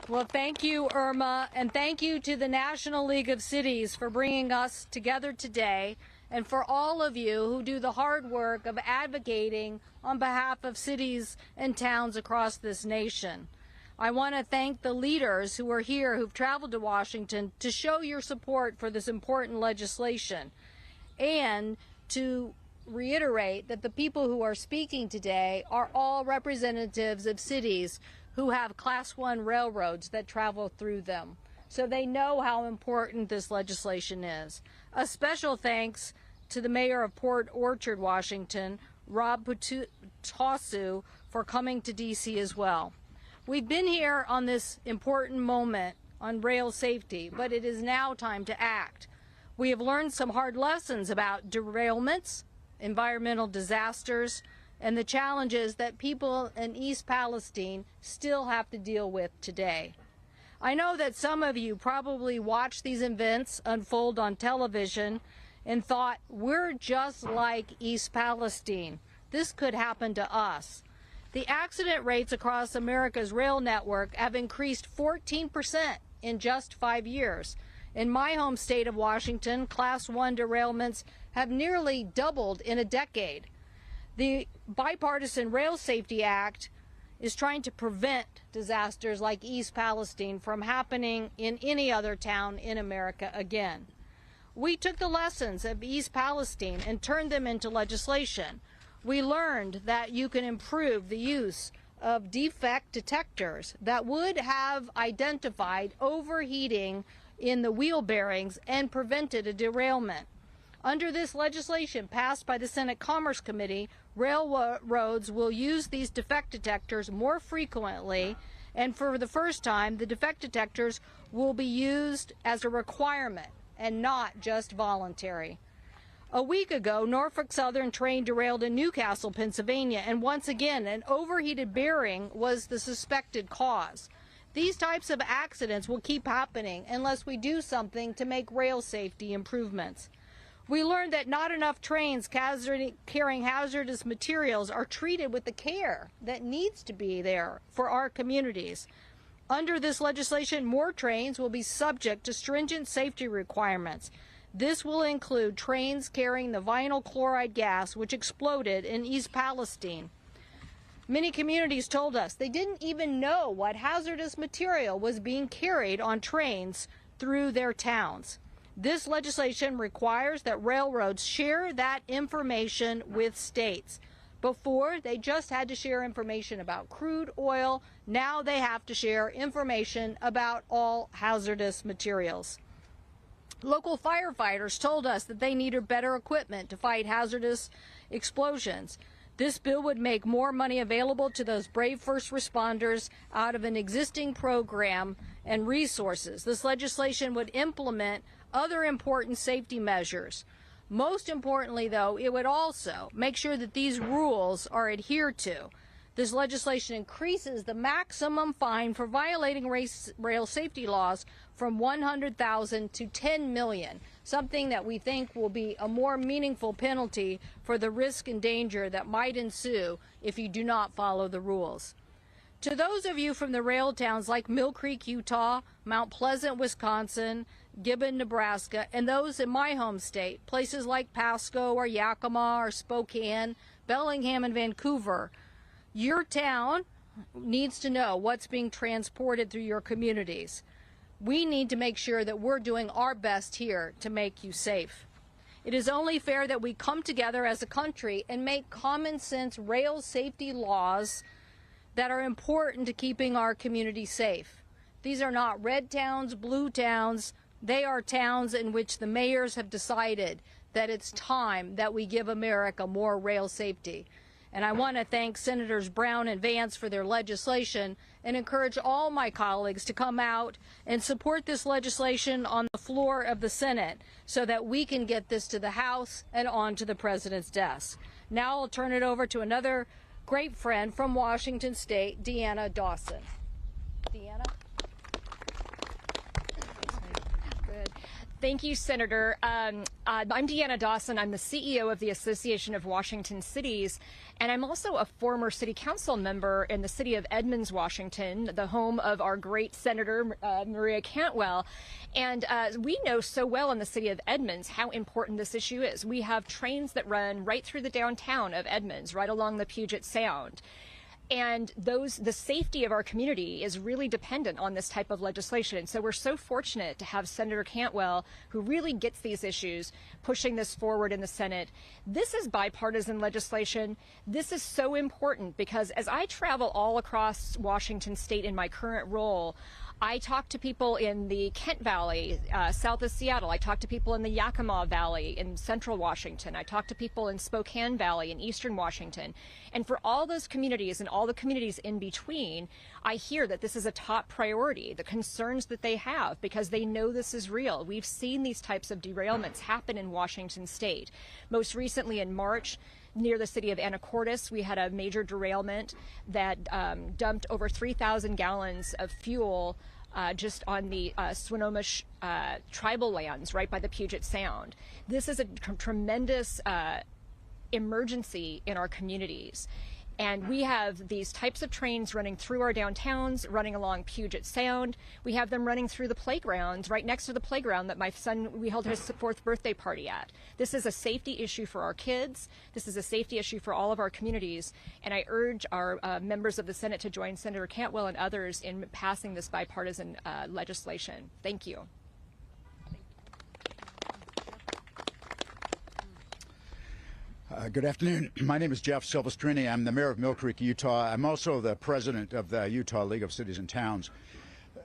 [SPEAKER 8] Well, thank you, Irma, and thank you to the National League of Cities for bringing us together today, and for all of you who do the hard work of advocating on behalf of cities and towns across this nation. I want to thank the leaders who are here, who've traveled to Washington to show your support for this important legislation, and to reiterate that the people who are speaking today are all representatives of cities who have Class 1 railroads that travel through them. So they know how important this legislation is. A special thanks to the mayor of Port Orchard, Washington, Rob Putasu, for coming to D.C. as well. We've been here on this important moment on rail safety, but it is now time to act. We have learned some hard lessons about derailments, environmental disasters, and the challenges that people in East Palestine still have to deal with today. I know that some of you probably watched these events unfold on television and thought, we're just like East Palestine. This could happen to us. The accident rates across America's rail network have increased 14% in just 5 years. In my home state of Washington, Class 1 derailments have nearly doubled in a decade. The Bipartisan Rail Safety Act is trying to prevent disasters like East Palestine from happening in any other town in America again. We took the lessons of East Palestine and turned them into legislation. We learned that you can improve the use of defect detectors that would have identified overheating in the wheel bearings and prevented a derailment. Under this legislation passed by the Senate Commerce Committee, railroads will use these defect detectors more frequently, and for the first time, the defect detectors will be used as a requirement and not just voluntary. A week ago, Norfolk Southern train derailed in Newcastle, Pennsylvania, and once again, an overheated bearing was the suspected cause. These types of accidents will keep happening unless we do something to make rail safety improvements. We learned that not enough trains carrying hazardous materials are treated with the care that needs to be there for our communities. Under this legislation, more trains will be subject to stringent safety requirements. This will include trains carrying the vinyl chloride gas, which exploded in East Palestine. Many communities told us they didn't even know what hazardous material was being carried on trains through their towns. This legislation requires that railroads share that information with states. Before, they just had to share information about crude oil. Now they have to share information about all hazardous materials. Local firefighters told us that they needed better equipment to fight hazardous explosions. This bill would make more money available to those brave first responders out of an existing program and resources. This legislation would implement other important safety measures. Most importantly, though, it would also make sure that these rules are adhered to. This legislation increases the maximum fine for violating rail safety laws from $100,000 to $10 million, something that we think will be a more meaningful penalty for the risk and danger that might ensue if you do not follow the rules. To those of you from the rail towns like Mill Creek, Utah, Mount Pleasant, Wisconsin, Gibbon, Nebraska, and those in my home state, places like Pasco or Yakima or Spokane, Bellingham and Vancouver. Your town needs to know what's being transported through your communities. We need to make sure that we're doing our best here to make you safe. It is only fair that we come together as a country and make common sense rail safety laws that are important to keeping our community safe. These are not red towns, blue towns. They are towns in which the mayors have decided that it's time that we give America more rail safety. And I want to thank Senators Brown and Vance for their legislation and encourage all my colleagues to come out and support this legislation on the floor of the Senate so that we can get this to the House and on to the President's desk. Now I'll turn it over to another great friend from Washington State, Deanna Dawson. Deanna?
[SPEAKER 5] Good. Thank you, Senator. I'm Deanna Dawson. I'm the CEO of the Association of Washington Cities, and I'm also a former city council member in the city of Edmonds, Washington, the home of our great Senator Maria Cantwell. And we know so well in the city of Edmonds how important this issue is. We have trains that run right through the downtown of Edmonds, right along the Puget Sound. And the safety of our community is really dependent on this type of legislation. So we're so fortunate to have Senator Cantwell, who really gets these issues, pushing this forward in the Senate. This is bipartisan legislation. This is so important because as I travel all across Washington State in my current role, I talk to people in the Kent Valley, south of Seattle. I talk to people in the Yakima Valley in central Washington. I talk to people in Spokane Valley in eastern Washington. And for all those communities and all the communities in between, I hear that this is a top priority, the concerns that they have, because they know this is real. We've seen these types of derailments happen in Washington State. Most recently in March, near the city of Anacortes, we had a major derailment that dumped over 3,000 gallons of fuel just on the Swinomish tribal lands right by the Puget Sound. This is a tremendous emergency in our communities. And we have these types of trains running through our downtowns, running along Puget Sound. We have them running through the playgrounds, right next to the playground that my son, we held his 4th birthday party at. This is a safety issue for our kids. This is a safety issue for all of our communities. And I urge our members of the Senate to join Senator Cantwell and others in passing this bipartisan legislation. Thank you.
[SPEAKER 17] Good afternoon. My name is Jeff Silvestrini. I'm the mayor of Mill Creek, Utah. I'm also the president of the Utah League of Cities and Towns.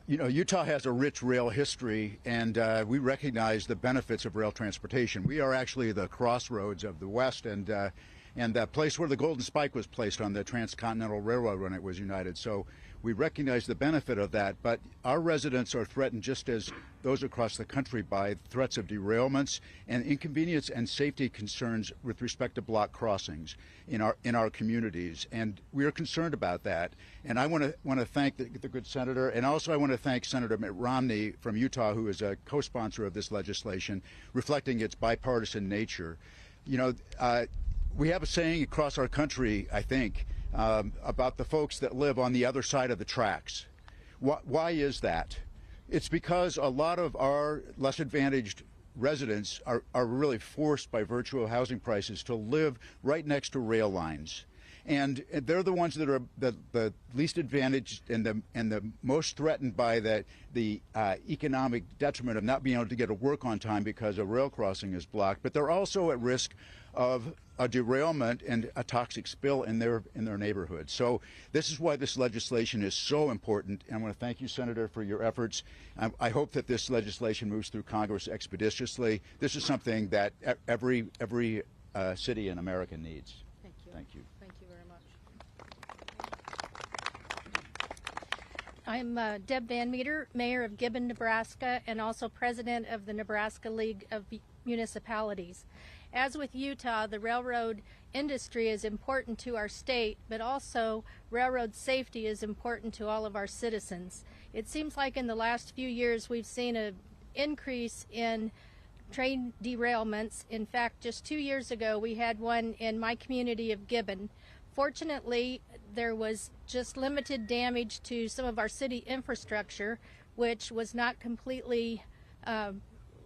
[SPEAKER 17] You know, Utah has a rich rail history, and we recognize the benefits of rail transportation. We are actually the crossroads of the West, and the place where the Golden Spike was placed on the Transcontinental Railroad when it was united. So we recognize the benefit of that, but our residents are threatened just as those across the country by threats of derailments and inconvenience and safety concerns with respect to block crossings in our communities, and we are concerned about that. And I want to thank the good senator, and also I want to thank Senator Mitt Romney from Utah, who is a co-sponsor of this legislation, reflecting its bipartisan nature. You know, we have a saying across our country, I think, about the folks that live on the other side of the tracks. Why is that? It's because a lot of our less advantaged residents are really forced by virtue of housing prices to live right next to rail lines. And they're the ones that are the least advantaged and the most threatened by the economic detriment of not being able to get to work on time because a rail crossing is blocked. But they're also at risk of a derailment and a toxic spill in their neighborhood. So this is why this legislation is so important. And I want to thank you, Senator, for your efforts. I hope that this legislation moves through Congress expeditiously. This is something that every city in America needs.
[SPEAKER 8] Thank you.
[SPEAKER 17] Thank you.
[SPEAKER 8] Thank you very much. I'm Deb Van Meter, Mayor of Gibbon, Nebraska, and also President of the Nebraska League of Municipalities. As with Utah, the railroad industry is important to our state, but also railroad safety is important to all of our citizens. It seems like in the last few years we've seen an increase in train derailments. In fact, just 2 years ago we had one in my community of Gibbon. Fortunately, there was just limited damage to some of our city infrastructure, which was not completely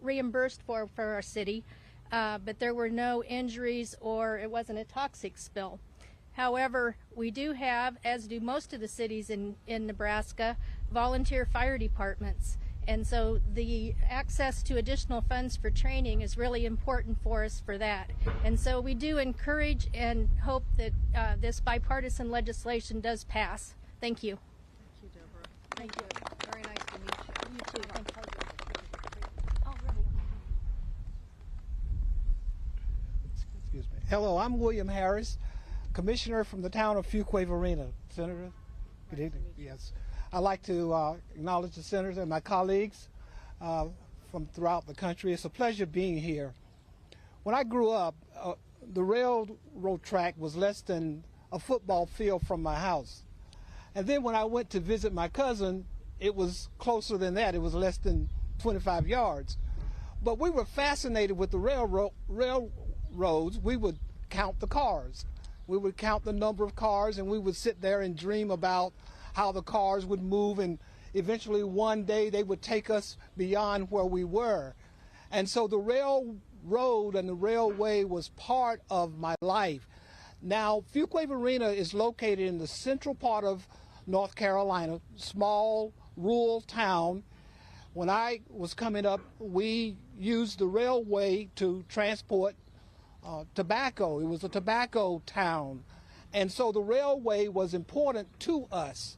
[SPEAKER 8] reimbursed for our city, but there were no injuries or it wasn't a toxic spill. However, we do have, as do most of the cities in Nebraska, volunteer fire departments. And so the access to additional funds for training is really important for us for that. And so we do encourage and hope that this bipartisan legislation does pass. Thank you.
[SPEAKER 15] Thank you, Deborah.
[SPEAKER 8] Thank you. Very nice to meet you. You too. Thank you. Oh, really?
[SPEAKER 16] Excuse me. Hello, I'm William Harris, Commissioner from the town of Fuquay-Varina. Senator, good evening. Yes. I'd like to acknowledge the senators and my colleagues from throughout the country. It's a pleasure being here. When I grew up, the railroad track was less than a football field from my house. And then when I went to visit my cousin, it was closer than that. It was less than 25 yards. But we were fascinated with the railroads. We would count the cars. We would count the number of cars, and we would sit there and dream about how the cars would move, and eventually one day they would take us beyond where we were. And so the railroad and the railway was part of my life. Now, Fuquay-Varina is located in the central part of North Carolina, small rural town. When I was coming up, we used the railway to transport tobacco. It was a tobacco town. And so the railway was important to us.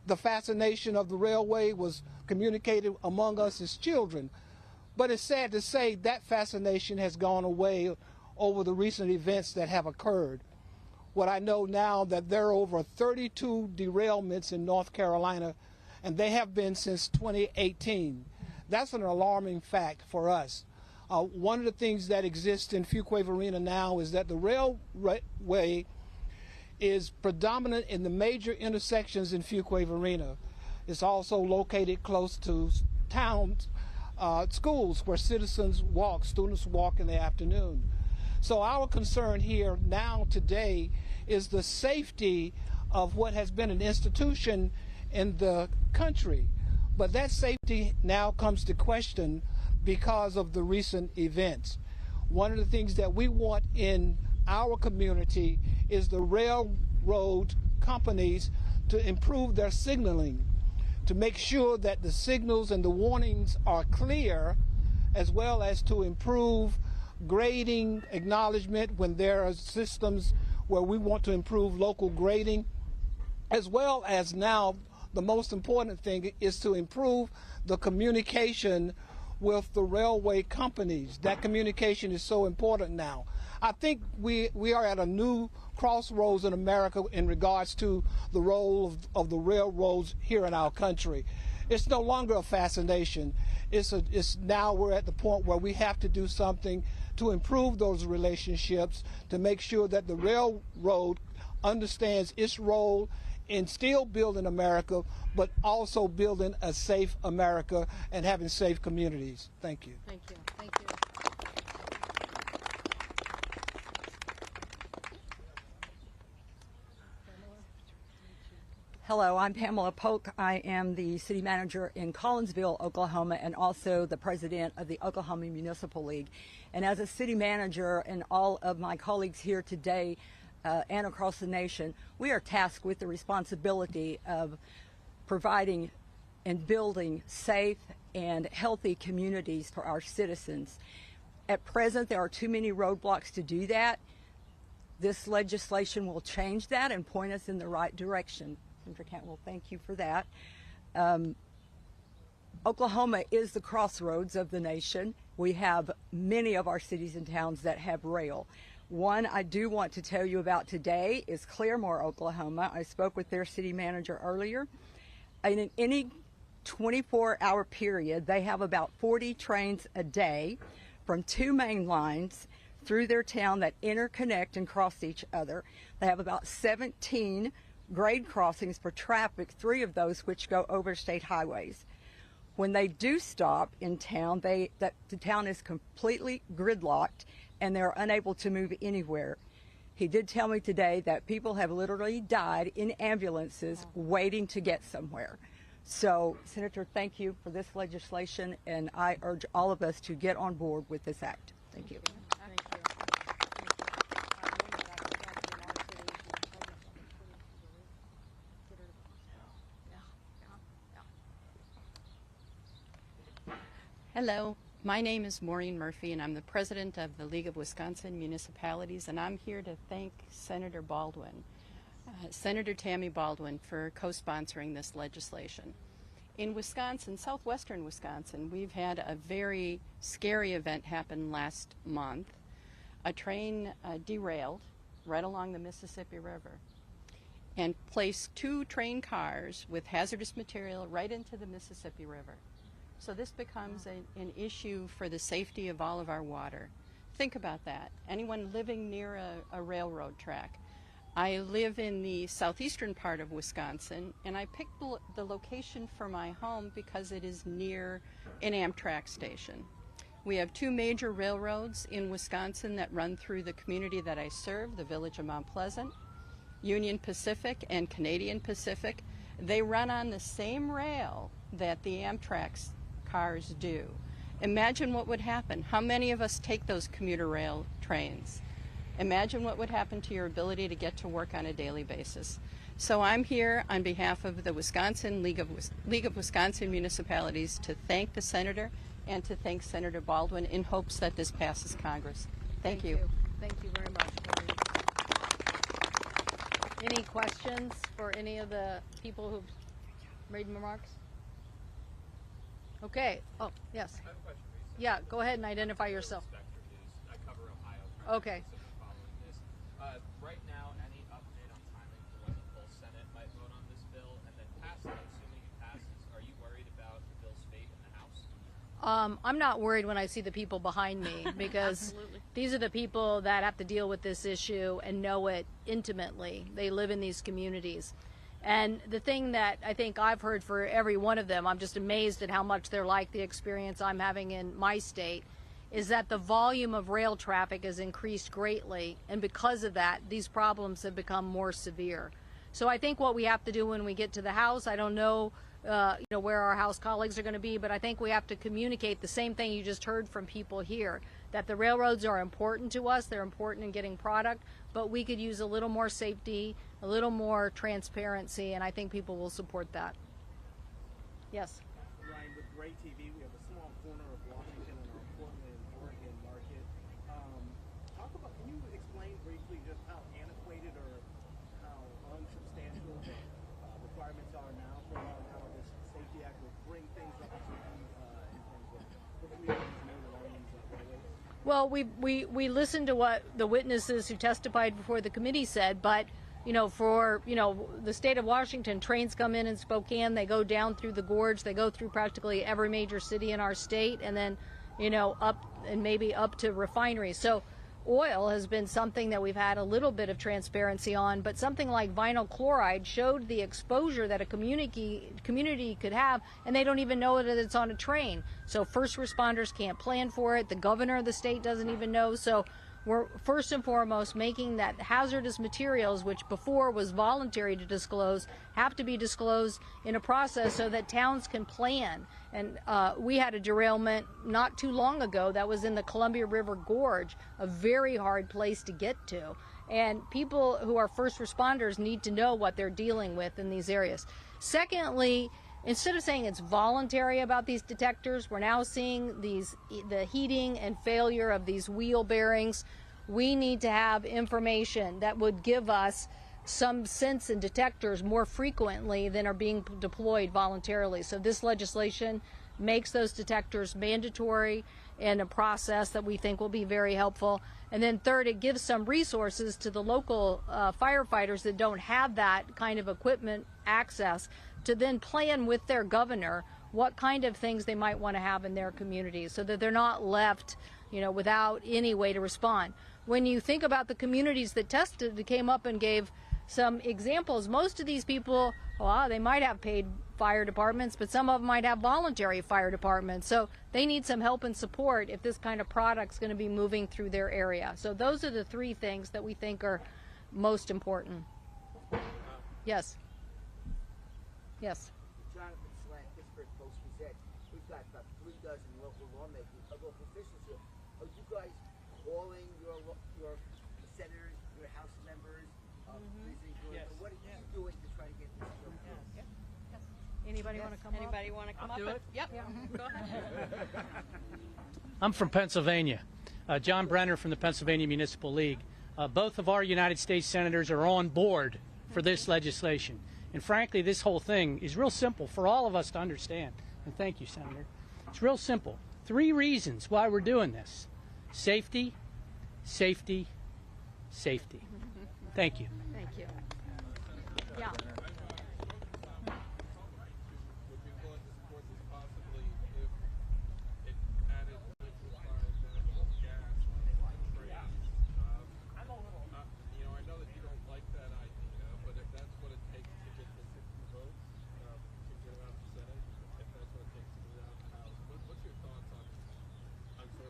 [SPEAKER 16] The fascination of the railway was communicated among us as children. But it's sad to say that fascination has gone away over the recent events that have occurred. What I know now that there are over 32 derailments in North Carolina, and they have been since 2018. That's an alarming fact for us. One of the things that exists in Fuquay-Varina now is that the railway is predominant in the major intersections in Fuquay-Varina. It's also located close to towns, schools where citizens walk, students walk in the afternoon. So our concern here now today is the safety of what has been an institution in the country. But that safety now comes to question because of the recent events. One of the things that we want in our community is the railroad companies to improve their signaling, to make sure that the signals and the warnings are clear, as well as to improve grading acknowledgement when there are systems where we want to improve local grading, as well as now the most important thing is to improve the communication with the railway companies. That communication is so important now. I think we are at a new crossroads in America in regards to the role of the railroads here in our country. It's no longer a fascination. It's now we're at the point where we have to do something to improve those relationships, to make sure that the railroad understands its role in still building America, but also building a safe America and having safe communities. Thank you.
[SPEAKER 15] Thank you. Thank you.
[SPEAKER 18] Hello, I'm Pamela Polk. I am the city manager in Collinsville, Oklahoma, and also the president of the Oklahoma Municipal League. And as a city manager and all of my colleagues here today and across the nation, we are tasked with the responsibility of providing and building safe and healthy communities for our citizens. At present, there are too many roadblocks to do that. This legislation will change that and point us in the right direction. Senator Cantwell, thank you for that. Oklahoma is the crossroads of the nation. We have many of our cities and towns that have rail. One I do want to tell you about today is Claremore, Oklahoma. I spoke with their city manager earlier. In any 24-hour period, they have about 40 trains a day from 2 main lines through their town that interconnect and cross each other. They have about 17 grade crossings for traffic, 3 of those which go over state highways. When they do stop in town, the town is completely gridlocked and they're unable to move anywhere. He did tell me today that people have literally died in ambulances waiting to get somewhere. So, Senator, thank you for this legislation, and I urge all of us to get on board with this act. Thank you.
[SPEAKER 9] Hello, my name is Maureen Murphy, and I'm the president of the League of Wisconsin Municipalities, and I'm here to thank Senator Baldwin, Senator Tammy Baldwin, for co-sponsoring this legislation. In Wisconsin, southwestern Wisconsin, we've had a very scary event happen last month. A train derailed right along the Mississippi River and placed 2 train cars with hazardous material right into the Mississippi River. So this becomes an issue for the safety of all of our water. Think about that. Anyone living near a railroad track. I live in the southeastern part of Wisconsin, and I picked the location for my home because it is near an Amtrak station. We have 2 major railroads in Wisconsin that run through the community that I serve, the village of Mount Pleasant, Union Pacific and Canadian Pacific. They run on the same rail that the Amtrak cars do. Imagine what would happen. How many of us take those commuter rail trains? Imagine what would happen to your ability to get to work on a daily basis. So I'm here on behalf of the Wisconsin League of Wisconsin Municipalities to thank the senator and to thank Senator Baldwin in hopes that this passes Congress. Thank you.
[SPEAKER 8] Thank you very much. Any questions for any of the people who've made remarks? Okay. Oh, yes.
[SPEAKER 10] I have a question for you.
[SPEAKER 8] Yeah, go ahead and identify yourself.
[SPEAKER 10] I cover Ohio.
[SPEAKER 8] Okay.
[SPEAKER 10] Following this. Right now, any update on timing for when the full Senate might vote on this bill and then pass it? Assuming it passes, are you worried about the bill's fate in the House?
[SPEAKER 8] I'm not worried when I see the people behind me because these are the people that have to deal with this issue and know it intimately. They live in these communities. And the thing that I think I've heard for every one of them, I'm just amazed at how much they're like the experience I'm having in my state, is that the volume of rail traffic has increased greatly. And because of that, these problems have become more severe. So I think what we have to do when we get to the House, I don't know, where our House colleagues are going to be, but I think we have to communicate the same thing you just heard from people here, that the railroads are important to us, they're important in getting product, but we could use a little more safety, a little more transparency, and I think people will support that. Yes?
[SPEAKER 15] Ryan, with Gray TV, we have a small corner of Washington in our Portland, Oregon market. Can you explain briefly just how antiquated or how unsubstantial the requirements are now for how this Safety Act will bring things up to speed in terms of what we always know along these railways?
[SPEAKER 8] Well, we listened to what the witnesses who testified before the committee said, but for the state of Washington, trains come in Spokane, they go down through the gorge, they go through practically every major city in our state, and then up and maybe up to refineries. So oil has been something that we've had a little bit of transparency on, but something like vinyl chloride showed the exposure that a community could have, and they don't even know that it's on a train. So first responders can't plan for it. The governor of the state doesn't even know. So we're first and foremost making that hazardous materials, which before was voluntary to disclose, have to be disclosed in a process so that towns can plan. And we had a derailment not too long ago that was in the Columbia River Gorge, a very hard place to get to. And people who are first responders need to know what they're dealing with in these areas. Secondly, instead of saying it's voluntary about these detectors, we're now seeing the heating and failure of these wheel bearings. We need to have information that would give us some sense in detectors more frequently than are being deployed voluntarily. So this legislation makes those detectors mandatory in a process that we think will be very helpful. And then third, it gives some resources to the local firefighters that don't have that kind of equipment access to then plan with their governor what kind of things they might want to have in their communities so that they're not left, without any way to respond. When you think about the communities that tested, that came up and gave some examples, most of these people, they might have paid fire departments, but some of them might have voluntary fire departments. So they need some help and support if this kind of product's going to be moving through their area. So those are the three things that we think are most important. Yes. Yes.
[SPEAKER 15] John,
[SPEAKER 14] Are you guys calling your senators, your House members, visiting Georgia? What are you doing to try to get this bill through?
[SPEAKER 8] Anybody want to come up?
[SPEAKER 9] Anybody want to come up?
[SPEAKER 8] do it?
[SPEAKER 9] Yep. Go ahead.
[SPEAKER 19] I'm from Pennsylvania. John Brenner from the Pennsylvania Municipal League. Both of our United States senators are on board for this legislation. And frankly, this whole thing is real simple for all of us to understand. And thank you, Senator. It's real simple. 3 reasons why we're doing this. Safety, safety, safety. Thank you.
[SPEAKER 8] Thank you. Yeah.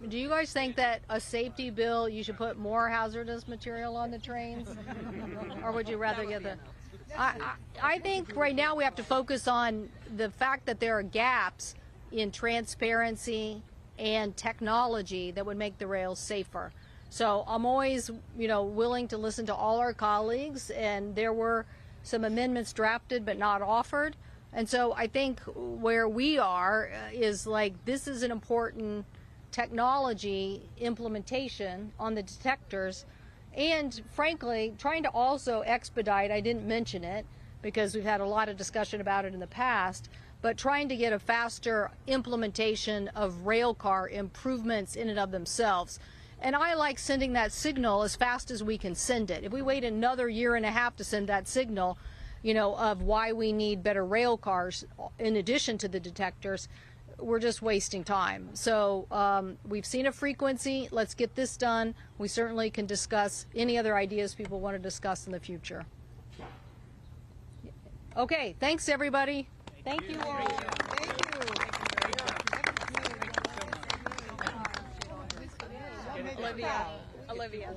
[SPEAKER 8] Do you guys think that a safety bill, you should put more hazardous material on the trains? Or would you rather get the... I think right now we have to focus on the fact that there are gaps in transparency and technology that would make the rails safer. So I'm always, willing to listen to all our colleagues, and there were some amendments drafted but not offered. And so I think where we are is this is an important technology implementation on the detectors, and frankly trying to also expedite, I didn't mention it because we've had a lot of discussion about it in the past, but trying to get a faster implementation of rail car improvements in and of themselves. And I like sending that signal as fast as we can send it. If we wait another 1.5 years to send that signal, of why we need better rail cars in addition to the detectors, we're just wasting time. So we've seen a frequency. Let's get this done. We certainly can discuss any other ideas people want to discuss in the future. Okay, thanks everybody. Thank you all. Thank you. Olivia.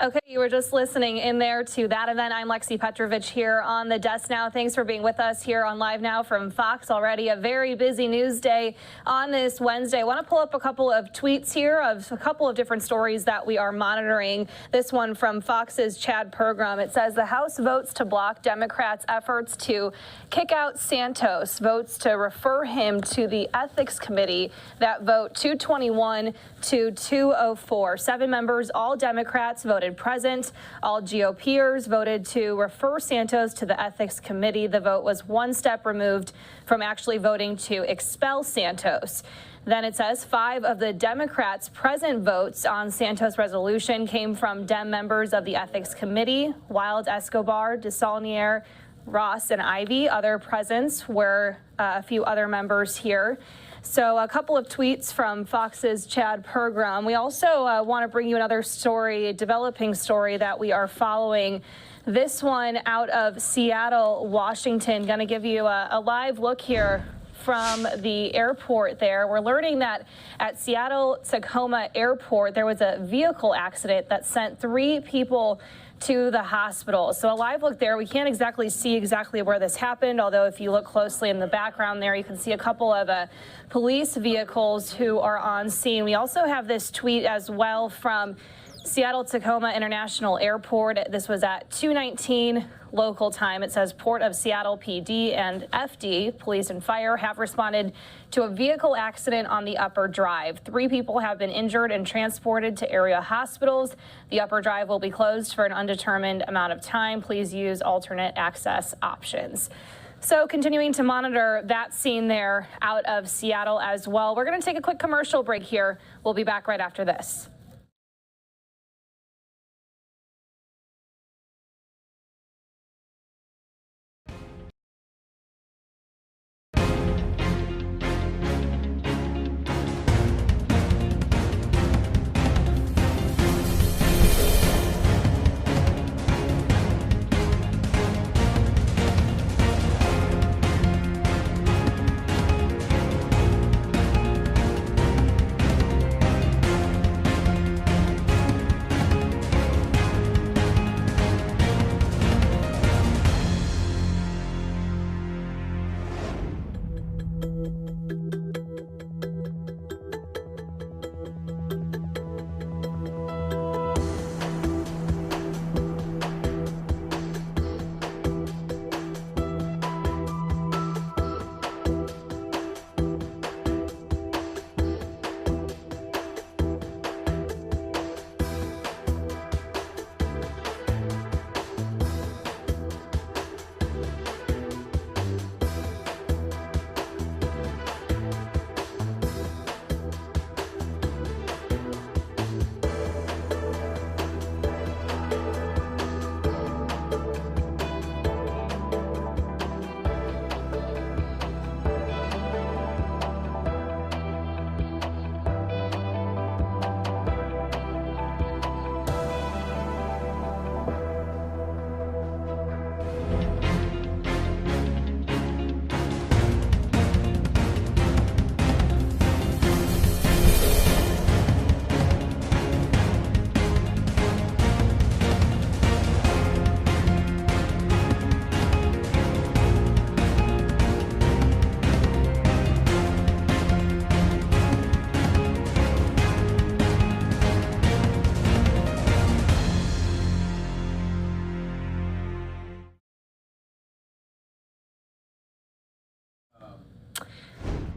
[SPEAKER 20] Okay, you were just listening in there to that event. I'm Lexi Petrovich here on the desk now. Thanks for being with us here on Live Now from Fox. Already a very busy news day on this Wednesday. I want to pull up a couple of tweets here of a couple of different stories that we are monitoring. This one from Fox's Chad Pergram. It says the House votes to block Democrats' efforts to kick out Santos, votes to refer him to the Ethics Committee. That vote 221 to 204. 7 members, all Democrats, voted present. All GOPers voted to refer Santos to the Ethics Committee. The vote was one step removed from actually voting to expel Santos. Then it says 5 of the Democrats' present votes on Santos' resolution came from Dem members of the Ethics Committee. Wild, Escobar, DeSaulnier, Ross, and Ivey. Other presents were a few other members here. So a couple of tweets from Fox's Chad Pergram. We also want to bring you another story, a developing story that we are following. This one out of Seattle, Washington. Going to give you a live look here from the airport there. We're learning that at Seattle-Tacoma Airport, there was a vehicle accident that sent 3 people to the hospital. So a live look there. We can't exactly see where this happened, although if you look closely in the background there, you can see a couple of police vehicles who are on scene. We also have this tweet as well from Seattle-Tacoma International Airport. This was at 2:19 local time. It says Port of Seattle PD and FD, police and fire, have responded to a vehicle accident on the upper drive. 3 people have been injured and transported to area hospitals. The upper drive will be closed for an undetermined amount of time. Please use alternate access options. So continuing to monitor that scene there out of Seattle as well. We're going to take a quick commercial break here. We'll be back right after this.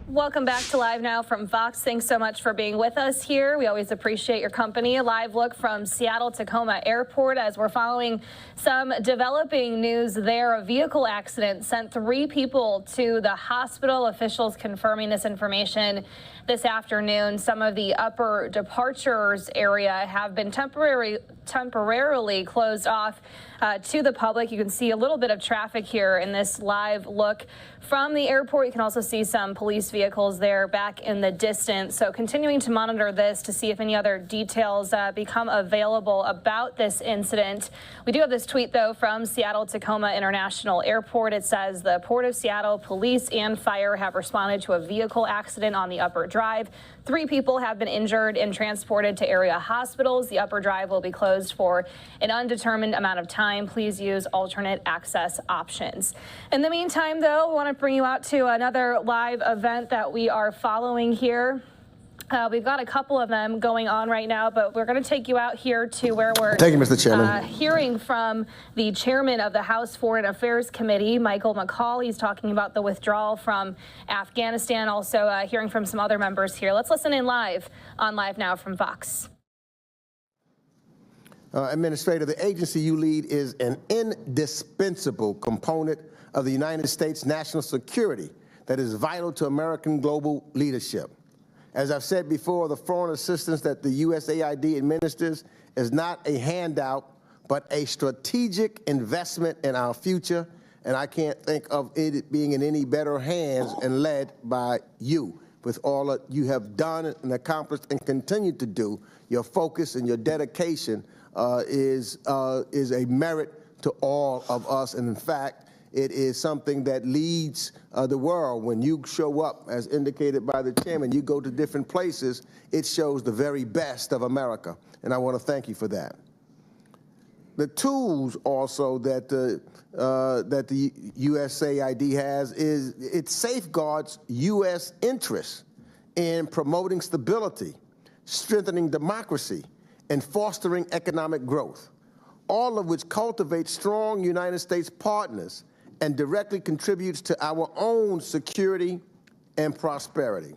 [SPEAKER 20] Welcome back to Live Now from Fox. Thanks so much for being with us here. We always appreciate your company. A live look from Seattle-Tacoma Airport as we're following some developing news there. A vehicle accident sent 3 people to the hospital. Officials confirming this information this afternoon. Some of the upper departures area have been temporarily closed off to the public. You can see a little bit of traffic here in this live look from the airport. You can also see some police vehicles there back in the distance. So continuing to monitor this to see if any other details become available about this incident. We do have this tweet, though, from Seattle-Tacoma International Airport. It says the Port of Seattle police and fire have responded to a vehicle accident on the upper drive. 3 people have been injured and transported to area hospitals. The upper drive will be closed for an undetermined amount of time. Please use alternate access options. In the meantime, though, we want to bring you out to another live event that we are following here. We've got a couple of them going on right now, but we're going to take you out here to where we're
[SPEAKER 1] Thank you, Mr. Chairman.
[SPEAKER 20] Hearing from the chairman of the House Foreign Affairs Committee, Michael McCall. He's talking about the withdrawal from Afghanistan, also hearing from some other members here. Let's listen in live on Live Now from Fox.
[SPEAKER 1] Administrator, the agency you lead is an indispensable component of the United States national security that is vital to American global leadership. As I've said before, the foreign assistance that the USAID administers is not a handout, but a strategic investment in our future, and I can't think of it being in any better hands and led by you. With all that you have done and accomplished and continue to do, your focus and your dedication is a merit to all of us, and in fact, it is something that leads the world. When you show up, as indicated by the chairman, you go to different places, it shows the very best of America, and I want to thank you for that. The tools also that the USAID has is it safeguards U.S. interests in promoting stability, strengthening democracy, and fostering economic growth, all of which cultivate strong United States partners and directly contributes to our own security and prosperity.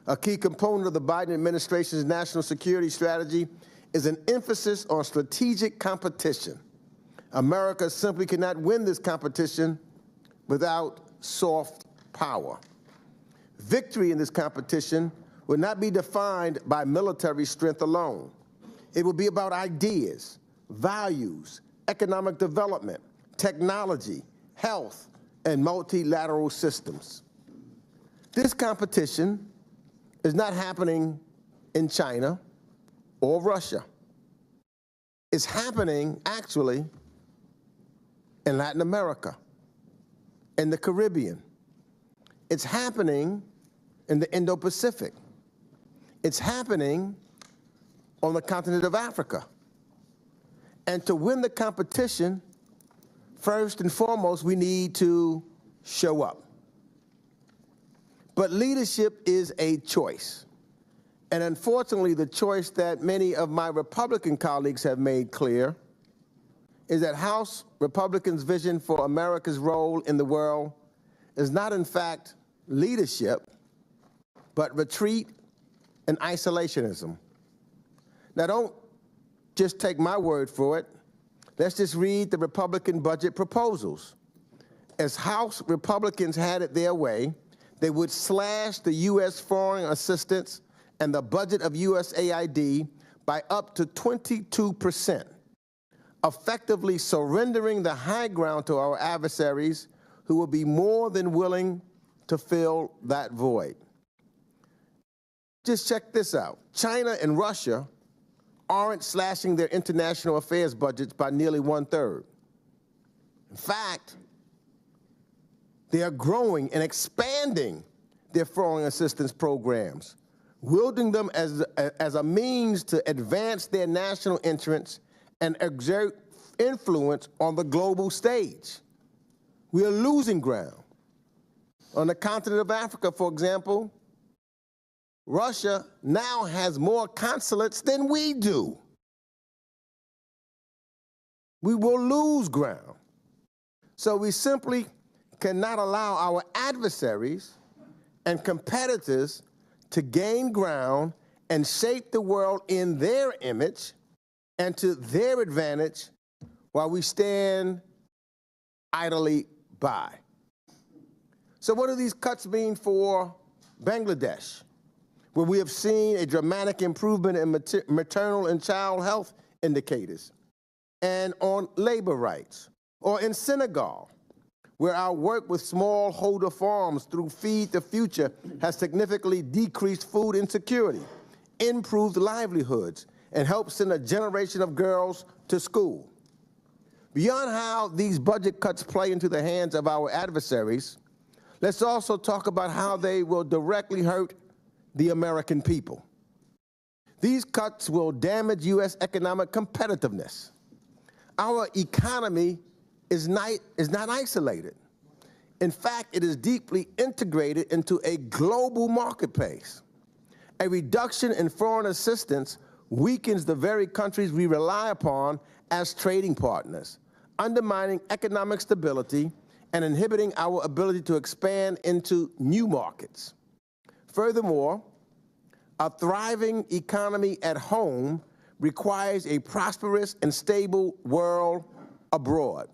[SPEAKER 1] A key component of the Biden administration's national security strategy is an emphasis on strategic competition. America simply cannot win this competition without soft power. Victory in this competition will not be defined by military strength alone. It will be about ideas, values, economic development, technology, health, and multilateral systems. This competition is not happening in China or Russia. It's happening, actually, in Latin America, in the Caribbean. It's happening in the Indo-Pacific. It's happening on the continent of Africa. And to win the competition, first and foremost, we need to show up. But leadership is a choice. And unfortunately, the choice that many of my Republican colleagues have made clear is that House Republicans' vision for America's role in the world is not, in fact, leadership, but retreat and isolationism. Now, don't just take my word for it. Let's just read the Republican budget proposals. As House Republicans had it their way, they would slash the U.S. foreign assistance and the budget of USAID by up to 22%, effectively surrendering the high ground to our adversaries who will be more than willing to fill that void. Just check this out. China and Russia aren't slashing their international affairs budgets by nearly 1/3. In fact, they are growing and expanding their foreign assistance programs, wielding them as a means to advance their national interests and exert influence on the global stage. We are losing ground. On the continent of Africa, for example, Russia now has more consulates than we do. We will lose ground. So we simply cannot allow our adversaries and competitors to gain ground and shape the world in their image and to their advantage while we stand idly by. So what do these cuts mean for Bangladesh, where we have seen a dramatic improvement in maternal and child health indicators, and on labor rights, or in Senegal, where our work with smallholder farms through Feed the Future has significantly decreased food insecurity, improved livelihoods, and helped send a generation of girls to school. Beyond how these budget cuts play into the hands of our adversaries, let's also talk about how they will directly hurt the American people. These cuts will damage U.S. economic competitiveness. Our economy is not isolated. In fact, it is deeply integrated into a global marketplace. A reduction in foreign assistance weakens the very countries we rely upon as trading partners, undermining economic stability and inhibiting our ability to expand into new markets. Furthermore, a thriving economy at home requires a prosperous and stable world abroad.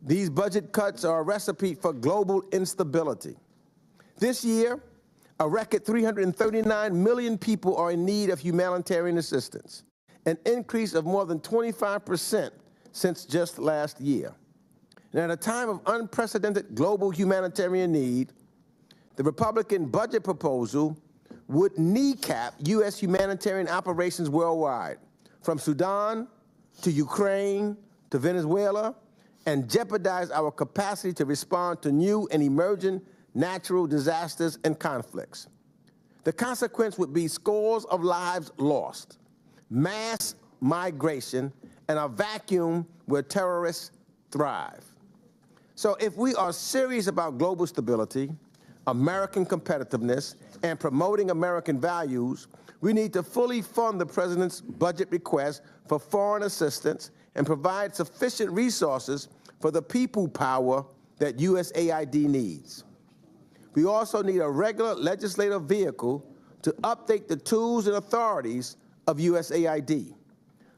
[SPEAKER 1] These budget cuts are a recipe for global instability. This year, a record 339 million people are in need of humanitarian assistance, an increase of more than 25% since just last year. And at a time of unprecedented global humanitarian need, the Republican budget proposal would kneecap U.S. humanitarian operations worldwide, from Sudan to Ukraine to Venezuela, and jeopardize our capacity to respond to new and emerging natural disasters and conflicts. The consequence would be scores of lives lost, mass migration, and a vacuum where terrorists thrive. So if we are serious about global stability, American competitiveness, and promoting American values, we need to fully fund the President's budget request for foreign assistance and provide sufficient resources for the people power that USAID needs. We also need a regular legislative vehicle to update the tools and authorities of USAID.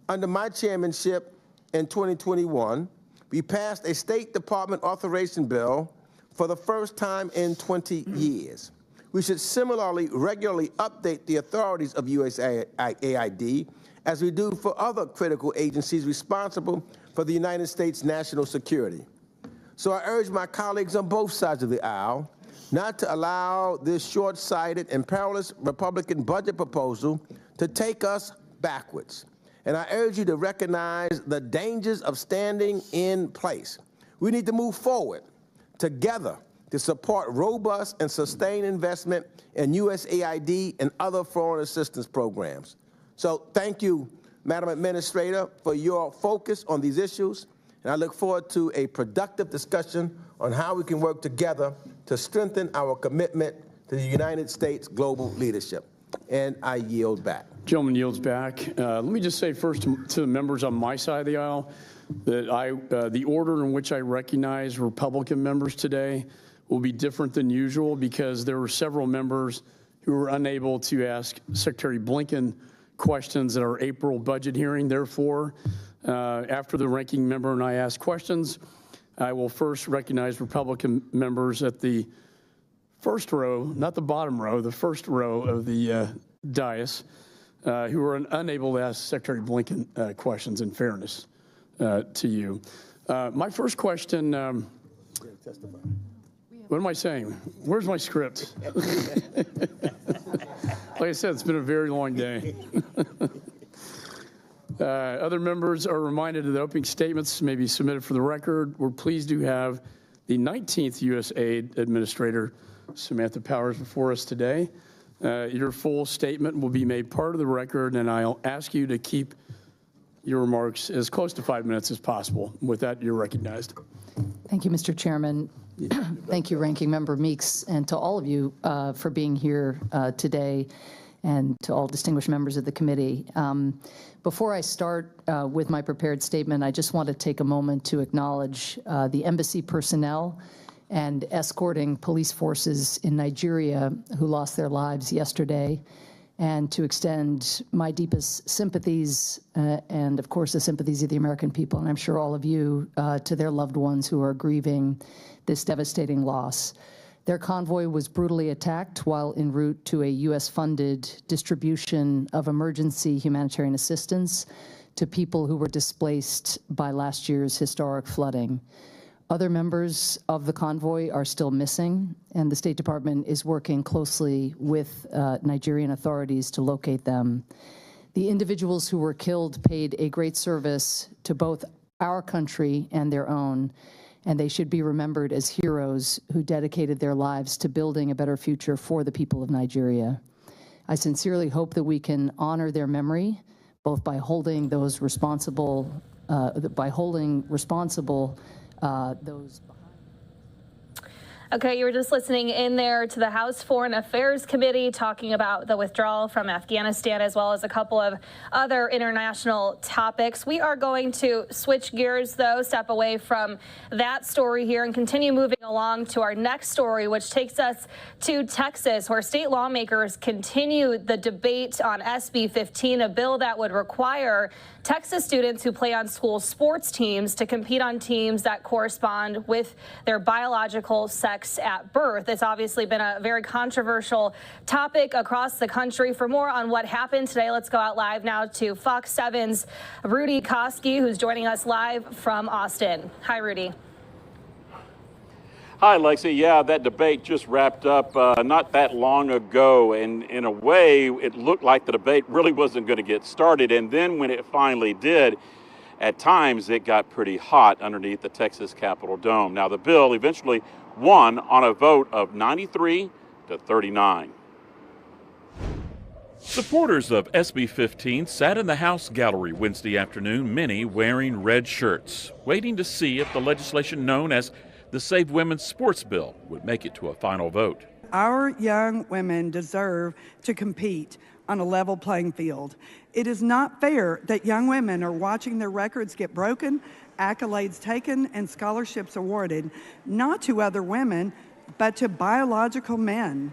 [SPEAKER 1] Under my chairmanship in 2021, we passed a State Department authorization bill for the first time in 20 years. We should similarly regularly update the authorities of USAID as we do for other critical agencies responsible for the United States national security. So I urge my colleagues on both sides of the aisle not to allow this short-sighted and perilous Republican budget proposal to take us backwards. And I urge you to recognize the dangers of standing in place. We need to move forward together to support robust and sustained investment in USAID and other foreign assistance programs. So thank you, Madam Administrator, for your focus on these issues, and I look forward to a productive discussion on how we can work together to strengthen our commitment to the United States global leadership. And I yield back.
[SPEAKER 2] Gentleman yields back. Let me just say first to the members on my side of the aisle that the order in which I recognize Republican members today will be different than usual because there were several members who were unable to ask Secretary Blinken questions at our April budget hearing. Therefore, after the ranking member and I ask questions, I will first recognize Republican members at the first row, not the bottom row, the first row of the dais, who were unable to ask Secretary Blinken questions in fairness to you. My first question, what am I saying? Where's my script? Like I said, it's been a very long day. Other members are reminded that opening statements may be submitted for the record. We're pleased to have the 19th USAID Administrator, Samantha Powers, before us today. Your full statement will be made part of the record, and I'll ask you to keep your remarks as close to 5 minutes as possible. With that, you're recognized.
[SPEAKER 3] Thank you, Mr. Chairman. Thank you, Ranking Member Meeks, and to all of you for being here today, and to all distinguished members of the committee. Before I start with my prepared statement, I just want to take a moment to acknowledge the embassy personnel and escorting police forces in Nigeria who lost their lives yesterday, and to extend my deepest sympathies and, of course, the sympathies of the American people, and I'm sure all of you, to their loved ones who are grieving this devastating loss. Their convoy was brutally attacked while en route to a U.S.-funded distribution of emergency humanitarian assistance to people who were displaced by last year's historic flooding. Other members of the convoy are still missing, and the State Department is working closely with Nigerian authorities to locate them. The individuals who were killed paid a great service to both our country and their own, and they should be remembered as heroes who dedicated their lives to building a better future for the people of Nigeria. I sincerely hope that we can honor their memory, both by holding those responsible, those.
[SPEAKER 20] Okay, you were just listening in there to the House Foreign Affairs Committee talking about the withdrawal from Afghanistan, as well as a couple of other international topics. We are going to switch gears, though, step away from that story here and continue moving along to our next story, which takes us to Texas, where state lawmakers continue the debate on SB 15, a bill that would require Texas students who play on school sports teams to compete on teams that correspond with their biological sex at birth. It's obviously been a very controversial topic across the country. For more on what happened today, let's go out live now to Fox 7's Rudy Koski, who's joining us live from Austin. Hi, Rudy.
[SPEAKER 7] Hi, Lexi. Yeah, that debate just wrapped up not that long ago, and in a way, it looked like the debate really wasn't going to get started. And then when it finally did, at times it got pretty hot underneath the Texas Capitol dome. Now, the bill eventually won on a vote of 93 to 39.
[SPEAKER 12] Supporters of SB 15 sat in the House gallery Wednesday afternoon, many wearing red shirts, waiting to see if the legislation known as the Save Women's Sports Bill would make it to a final vote.
[SPEAKER 21] Our young women deserve to compete on a level playing field. It is not fair that young women are watching their records get broken, accolades taken, and scholarships awarded, not to other women, but to biological men.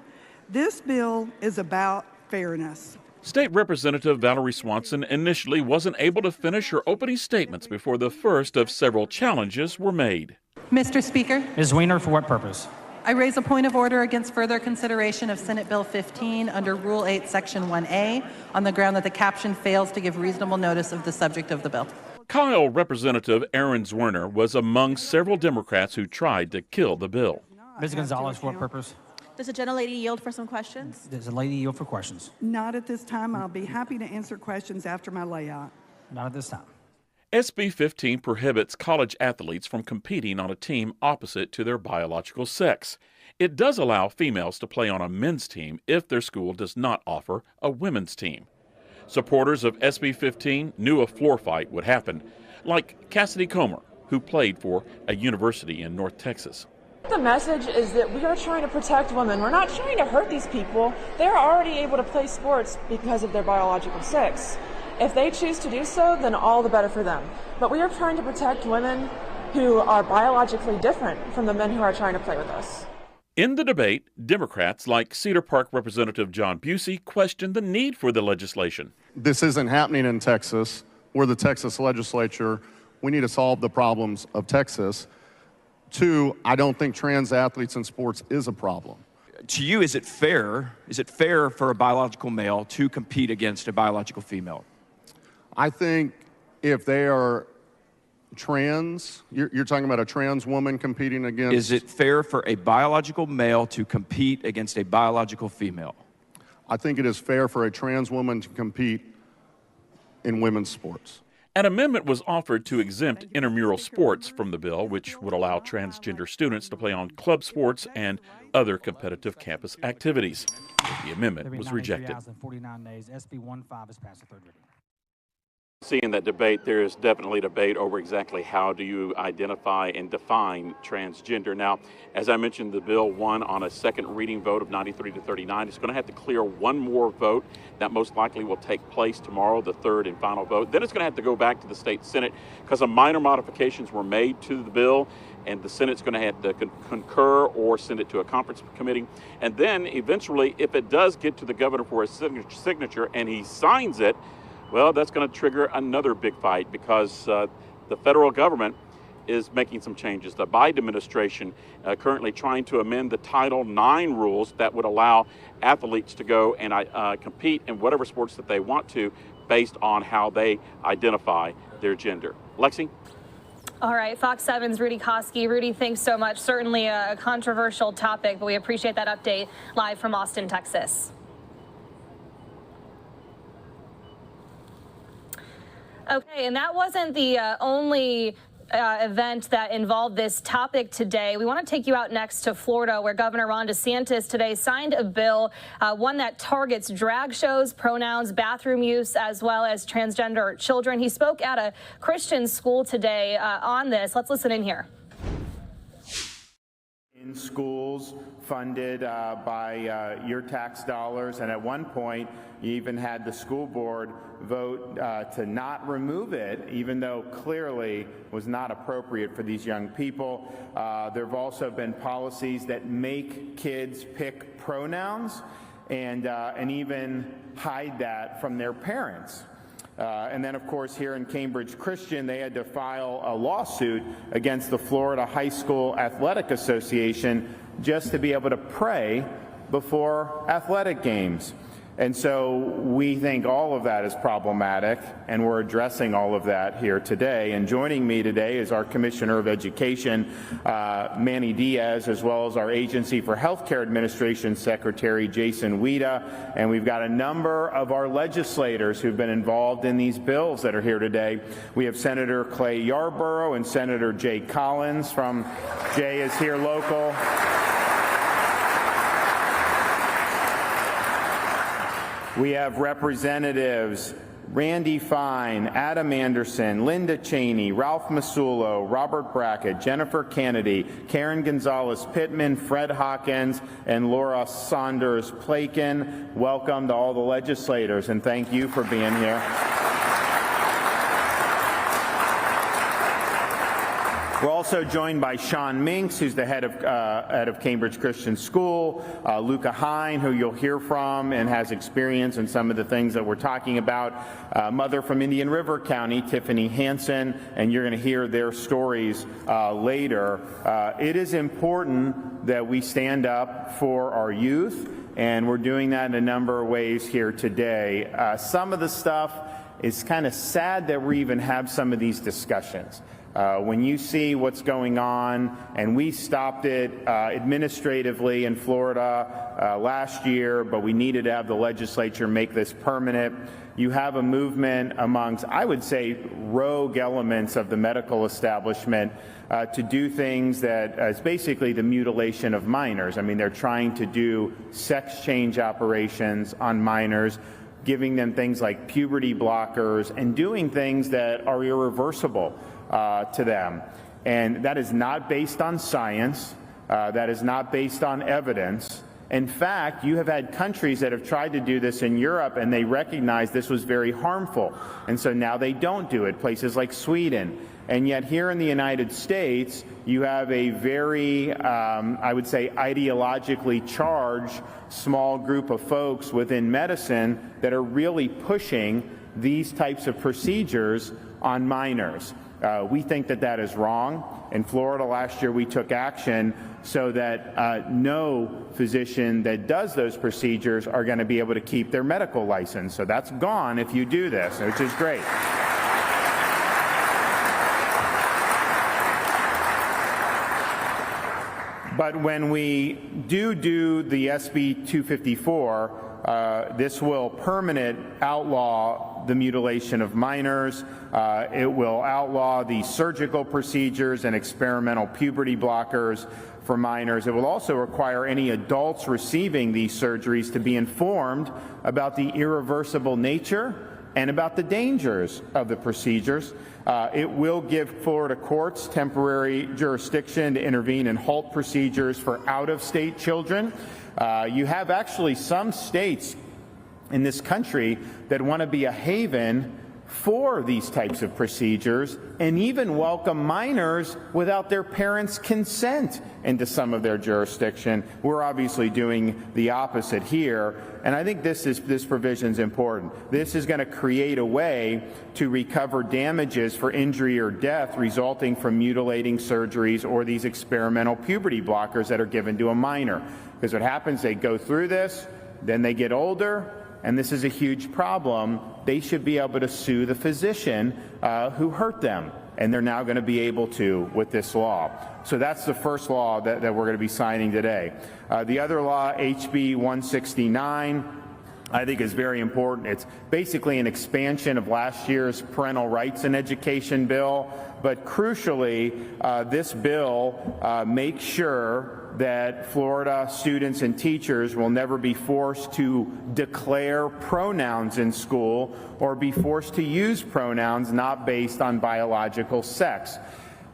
[SPEAKER 21] This bill is about fairness.
[SPEAKER 12] State Representative Valerie Swanson initially wasn't able to finish her opening statements before the first of several challenges were made.
[SPEAKER 22] Mr. Speaker.
[SPEAKER 25] Ms. Weiner, for what purpose?
[SPEAKER 22] I raise a point of order against further consideration of Senate Bill 15 under Rule 8, Section 1A, on the ground that the caption fails to give reasonable notice of the subject of the bill.
[SPEAKER 12] Kyle Representative Aaron Zwirner was among several Democrats who tried to kill the bill.
[SPEAKER 25] Ms. Gonzalez, for what purpose?
[SPEAKER 22] Does the gentlelady yield for some questions?
[SPEAKER 25] Does the lady yield for questions?
[SPEAKER 21] Not at this time. I'll be happy to answer questions after my layout.
[SPEAKER 25] Not at this time.
[SPEAKER 12] SB 15 prohibits college athletes from competing on a team opposite to their biological sex. It does allow females to play on a men's team if their school does not offer a women's team. Supporters of SB 15 knew a floor fight would happen, like Cassidy Comer, who played for a university in North Texas.
[SPEAKER 26] The message is that we are trying to protect women. We're not trying to hurt these people. They're already able to play sports because of their biological sex. If they choose to do so, then all the better for them. But we are trying to protect women who are biologically different from the men who are trying to play with us.
[SPEAKER 12] In the debate, Democrats like Cedar Park Representative John Busey questioned the need for the legislation.
[SPEAKER 27] This isn't happening in Texas. We're the Texas legislature. We need to solve the problems of Texas. 2, I don't think trans athletes in sports is a problem.
[SPEAKER 28] To you, is it fair? Is it fair for a biological male to compete against a biological female?
[SPEAKER 27] I think if they are trans, you're talking about a trans woman competing against...
[SPEAKER 28] Is it fair for a biological male to compete against a biological female?
[SPEAKER 27] I think it is fair for a trans woman to compete in women's sports.
[SPEAKER 12] An amendment was offered to exempt intramural sports from the bill, which would allow transgender students to play on club sports and other competitive campus activities. The amendment was rejected.
[SPEAKER 25] SB 15 is passed the third reading.
[SPEAKER 7] Seeing that debate, there is definitely debate over exactly how do you identify and define transgender. Now, as I mentioned, the bill won on a second reading vote of 93 to 39. It's going to have to clear one more vote. That most likely will take place tomorrow, the third and final vote. Then it's going to have to go back to the state Senate because some minor modifications were made to the bill. and the Senate's going to have to concur or send it to a conference committee. And then eventually, if it does get to the governor for a signature and he signs it, well, that's going to trigger another big fight, because the federal government is making some changes. The Biden administration currently trying to amend the Title IX rules that would allow athletes to go and compete in whatever sports that they want to, based on how they identify their gender. Lexi?
[SPEAKER 20] All right, Fox 7's Rudy Koski. Rudy, thanks so much. Certainly a controversial topic, but we appreciate that update live from Austin, Texas. Okay, and that wasn't the only event that involved this topic today. We want to take you out next to Florida, where Governor Ron DeSantis today signed a bill, one that targets drag shows, pronouns, bathroom use, as well as transgender children. He spoke at a Christian school today on this. Let's listen in here.
[SPEAKER 4] In schools funded by your tax dollars, and at one point you even had the school board vote to not remove it, even though clearly was not appropriate for these young people. There have also been policies that make kids pick pronouns and even hide that from their parents. And then, of course, here in Cambridge Christian, they had to file a lawsuit against the Florida High School Athletic Association just to be able to pray before athletic games. And so we think all of that is problematic, and we're addressing all of that here today. And joining me today is our Commissioner of Education, Manny Diaz, as well as our Agency for Healthcare Administration Secretary, Jason Wida. And we've got a number of our legislators who've been involved in these bills that are here today. We have Senator Clay Yarborough and Senator Jay Collins Jay is here local. We have Representatives Randy Fine, Adam Anderson, Linda Cheney, Ralph Masulo, Robert Brackett, Jennifer Kennedy, Karen Gonzalez Pittman, Fred Hawkins, and Laura Saunders Plakin. Welcome to all the legislators, and thank you for being here. We're also joined by Sean Minks, who's the head of Cambridge Christian School, Luca Hine, who you'll hear from and has experience in some of the things that we're talking about, mother from Indian River County, Tiffany Hansen, and you're going to hear their stories later. It is important that we stand up for our youth, and we're doing that in a number of ways here today. Some of the stuff is kind of sad that we even have some of these discussions. When you see what's going on, and we stopped it administratively in Florida last year, but we needed to have the legislature make this permanent. You have a movement amongst, I would say, rogue elements of the medical establishment to do things that is basically the mutilation of minors. I mean, they're trying to do sex change operations on minors, giving them things like puberty blockers and doing things that are irreversible to them. And that is not based on science. That is not based on evidence. In fact, you have had countries that have tried to do this in Europe, and they recognize this was very harmful. And so now they don't do it, places like Sweden. And yet here in the United States, you have a very, I would say, ideologically charged small group of folks within medicine that are really pushing these types of procedures on minors. We think that that is wrong. In Florida last year, we took action so that no physician that does those procedures are going to be able to keep their medical license. So that's gone if you do this, which is great. But when we do the SB 254, this will permanent outlaw the mutilation of minors. It will outlaw the surgical procedures and experimental puberty blockers for minors. It will also require any adults receiving these surgeries to be informed about the irreversible nature and about the dangers of the procedures. It will give Florida courts temporary jurisdiction to intervene and halt procedures for out-of-state children. You have actually some states in this country that want to be a haven for these types of procedures and even welcome minors without their parents' consent into some of their jurisdiction. We're obviously doing the opposite here, and I think this provision is important. This is going to create a way to recover damages for injury or death resulting from mutilating surgeries or these experimental puberty blockers that are given to a minor. Because what happens, they go through this, then they get older, and this is a huge problem. They should be able to sue the physician who hurt them, and they're now going to be able to with this law. So that's the first law that we're going to be signing today. The other law, HB 169, I think is very important. It's basically an expansion of last year's parental rights in education bill, but crucially, this bill makes sure that Florida students and teachers will never be forced to declare pronouns in school or be forced to use pronouns not based on biological sex.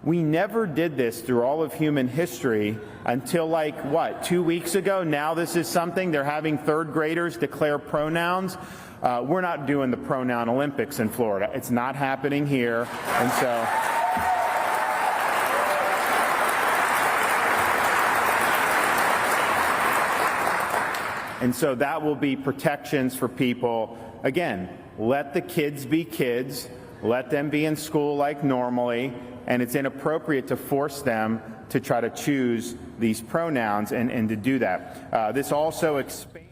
[SPEAKER 4] We never did this through all of human history until, like, what, 2 weeks ago? Now this is something. They're having third graders declare pronouns. We're not doing the pronoun Olympics in Florida. It's not happening here. And so that will be protections for people. Again, let the kids be kids. Let them be in school like normally. And it's inappropriate to force them to try to choose these pronouns and to do that. This also expands.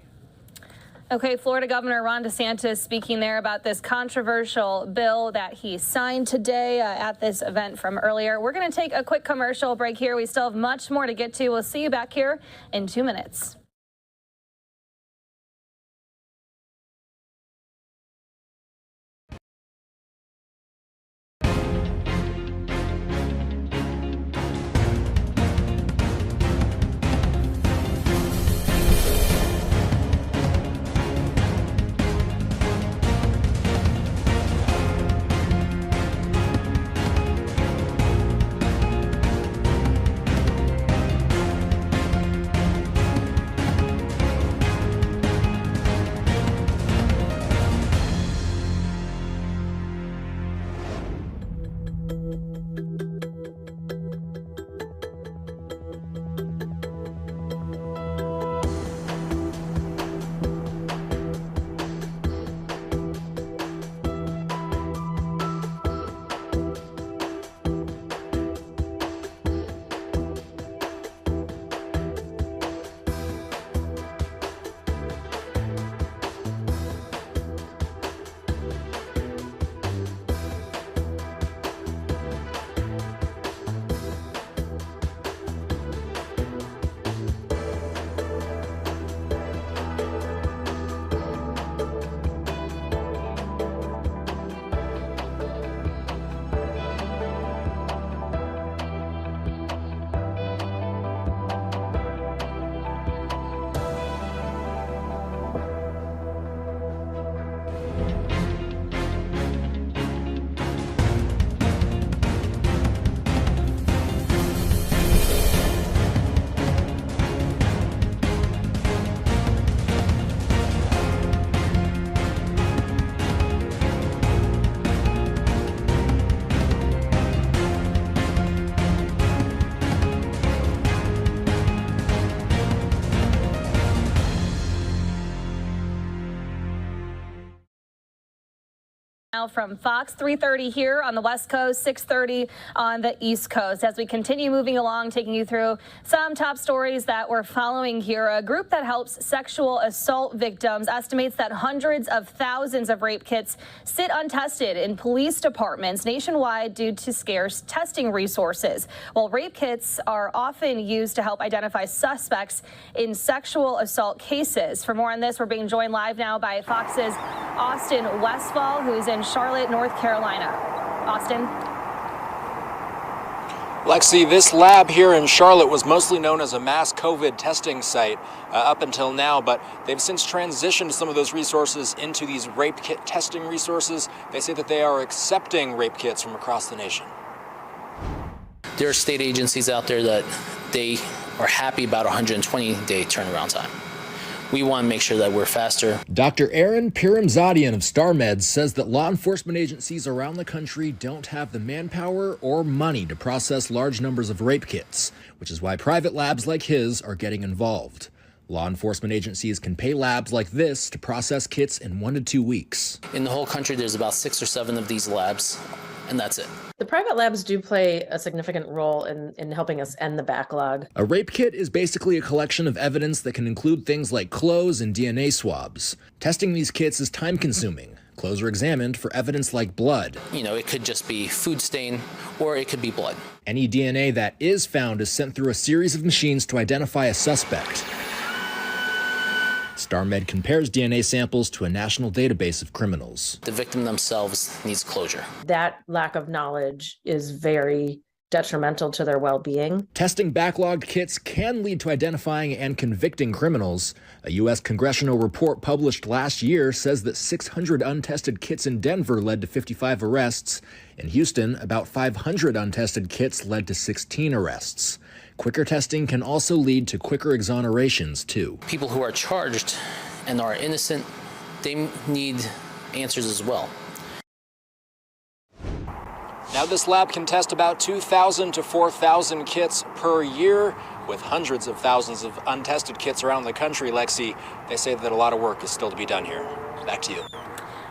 [SPEAKER 20] Okay, Florida Governor Ron DeSantis speaking there about this controversial bill that he signed today at this event from earlier. We're going to take a quick commercial break here. We still have much more to get to. We'll see you back here in 2 minutes. Now from Fox 3:30 here on the West Coast, 6:30 on the East Coast. As we continue moving along, taking you through some top stories that we're following here. A group that helps sexual assault victims estimates that hundreds of thousands of rape kits sit untested in police departments nationwide due to scarce testing resources. Well, rape kits are often used to help identify suspects in sexual assault cases. For more on this, we're being joined live now by Fox's Austin Westfall, who's in Charlotte, North Carolina. Austin.
[SPEAKER 5] Lexi, this lab here in Charlotte was mostly known as a mass COVID testing site up until now, but they've since transitioned some of those resources into these rape kit testing resources. They say that they are accepting rape kits from across the nation.
[SPEAKER 6] There are state agencies out there that they are happy about 120-day turnaround time. we want to make sure that we're faster.
[SPEAKER 10] Dr. Aaron Piramzadian of StarMed says that law enforcement agencies around the country don't have the manpower or money to process large numbers of rape kits, which is why private labs like his are getting involved. Law enforcement agencies can pay labs like this to process kits in 1 to 2 weeks.
[SPEAKER 6] In the whole country, there's about 6 or 7 of these labs, and that's it.
[SPEAKER 11] The private labs do play a significant role in helping us end the backlog.
[SPEAKER 10] A rape kit is basically a collection of evidence that can include things like clothes and DNA swabs. Testing these kits is time-consuming. Clothes are examined for evidence like blood.
[SPEAKER 6] You know, it could just be food stain, or it could be blood.
[SPEAKER 10] Any DNA that is found is sent through a series of machines to identify a suspect. StarMed compares DNA samples to a national database of criminals.
[SPEAKER 6] The victim themselves needs closure.
[SPEAKER 11] That lack of knowledge is very detrimental to their well-being.
[SPEAKER 10] Testing backlogged kits can lead to identifying and convicting criminals. A U.S. congressional report published last year says that 600 untested kits in Denver led to 55 arrests. In Houston, about 500 untested kits led to 16 arrests. Quicker testing can also lead to quicker exonerations, too.
[SPEAKER 6] People who are charged and are innocent, they need answers as well. Now, this lab can test about 2,000 to 4,000 kits per year, with hundreds of thousands of untested kits around the country. Lexi, they say that a lot of work is still to be done here. Back to you.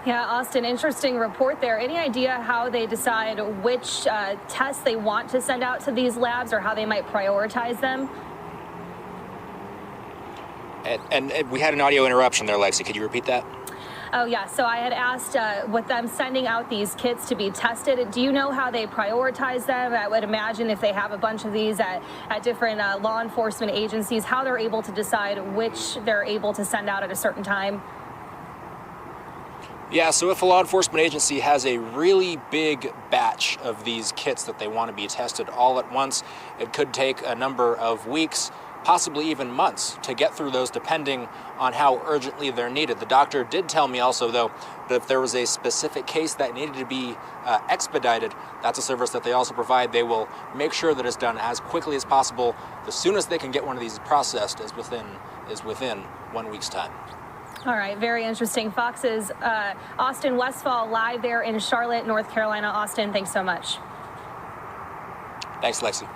[SPEAKER 20] Yeah, Austin, interesting report there. Any idea how they decide which tests they want to send out to these labs, or how they might prioritize them?
[SPEAKER 5] And we had an audio interruption there, Lexi. Could you repeat that?
[SPEAKER 20] Oh, yeah. So I had asked with them sending out these kits to be tested, do you know how they prioritize them? I would imagine if they have a bunch of these at different law enforcement agencies, how they're able to decide which they're able to send out at a certain time.
[SPEAKER 5] Yeah, so if a law enforcement agency has a really big batch of these kits that they want to be tested all at once, it could take a number of weeks, possibly even months, to get through those, depending on how urgently they're needed. The doctor did tell me also, though, that if there was a specific case that needed to be expedited, that's a service that they also provide. They will make sure that it's done as quickly as possible. The soonest they can get one of these processed is within 1 week's time.
[SPEAKER 20] All right, very interesting. Fox's Austin Westfall live there in Charlotte, North Carolina. Austin, thanks so much.
[SPEAKER 5] Thanks, Lexi.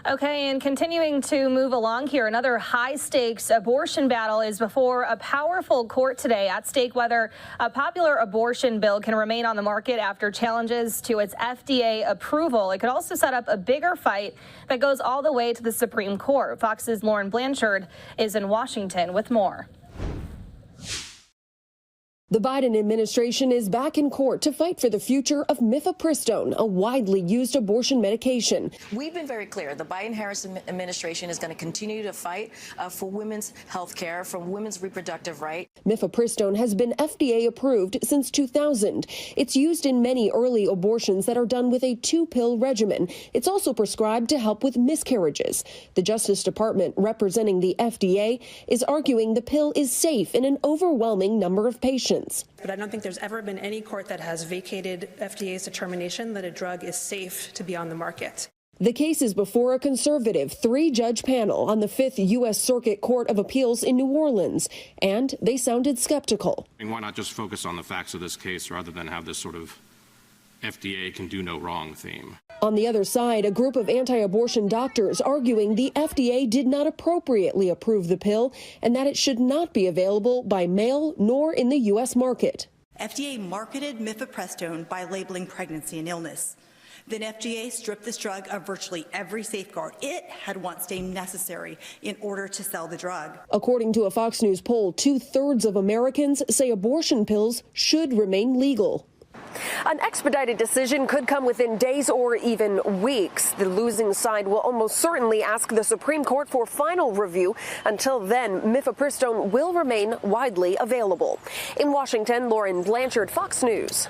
[SPEAKER 20] Okay, and continuing to move along here, another high-stakes abortion battle is before a powerful court today. At stake whether a popular abortion bill can remain on the market after challenges to its FDA approval. It could also set up a bigger fight that goes all the way to the Supreme Court. Fox's Lauren Blanchard is in Washington with more.
[SPEAKER 13] The Biden administration is back in court to fight for the future of mifepristone, a widely used abortion medication.
[SPEAKER 16] We've been very clear. The Biden-Harris administration is going to continue to fight for women's health care, for women's reproductive rights.
[SPEAKER 13] Mifepristone has been FDA approved since 2000. It's used in many early abortions that are done with a 2-pill regimen. It's also prescribed to help with miscarriages. The Justice Department, representing the FDA, is arguing the pill is safe in an overwhelming number of patients.
[SPEAKER 17] But I don't think there's ever been any court that has vacated FDA's determination that a drug is safe to be on the market.
[SPEAKER 13] The case is before a conservative 3-judge panel on the 5th U.S. Circuit Court of Appeals in New Orleans, and they sounded skeptical.
[SPEAKER 18] Why not just focus on the facts of this case rather than have this sort of FDA can do no wrong theme?
[SPEAKER 13] On the other side, a group of anti-abortion doctors arguing the FDA did not appropriately approve the pill and that it should not be available by mail nor in the U.S. market.
[SPEAKER 23] FDA marketed mifepristone by labeling pregnancy and illness. Then FDA stripped this drug of virtually every safeguard it had once deemed necessary in order to sell the drug.
[SPEAKER 13] According to a Fox News poll, 2/3 of Americans say abortion pills should remain legal. An expedited decision could come within days or even weeks. The losing side will almost certainly ask the Supreme Court for final review. Until then, mifepristone will remain widely available. In Washington, Lauren Blanchard, Fox News.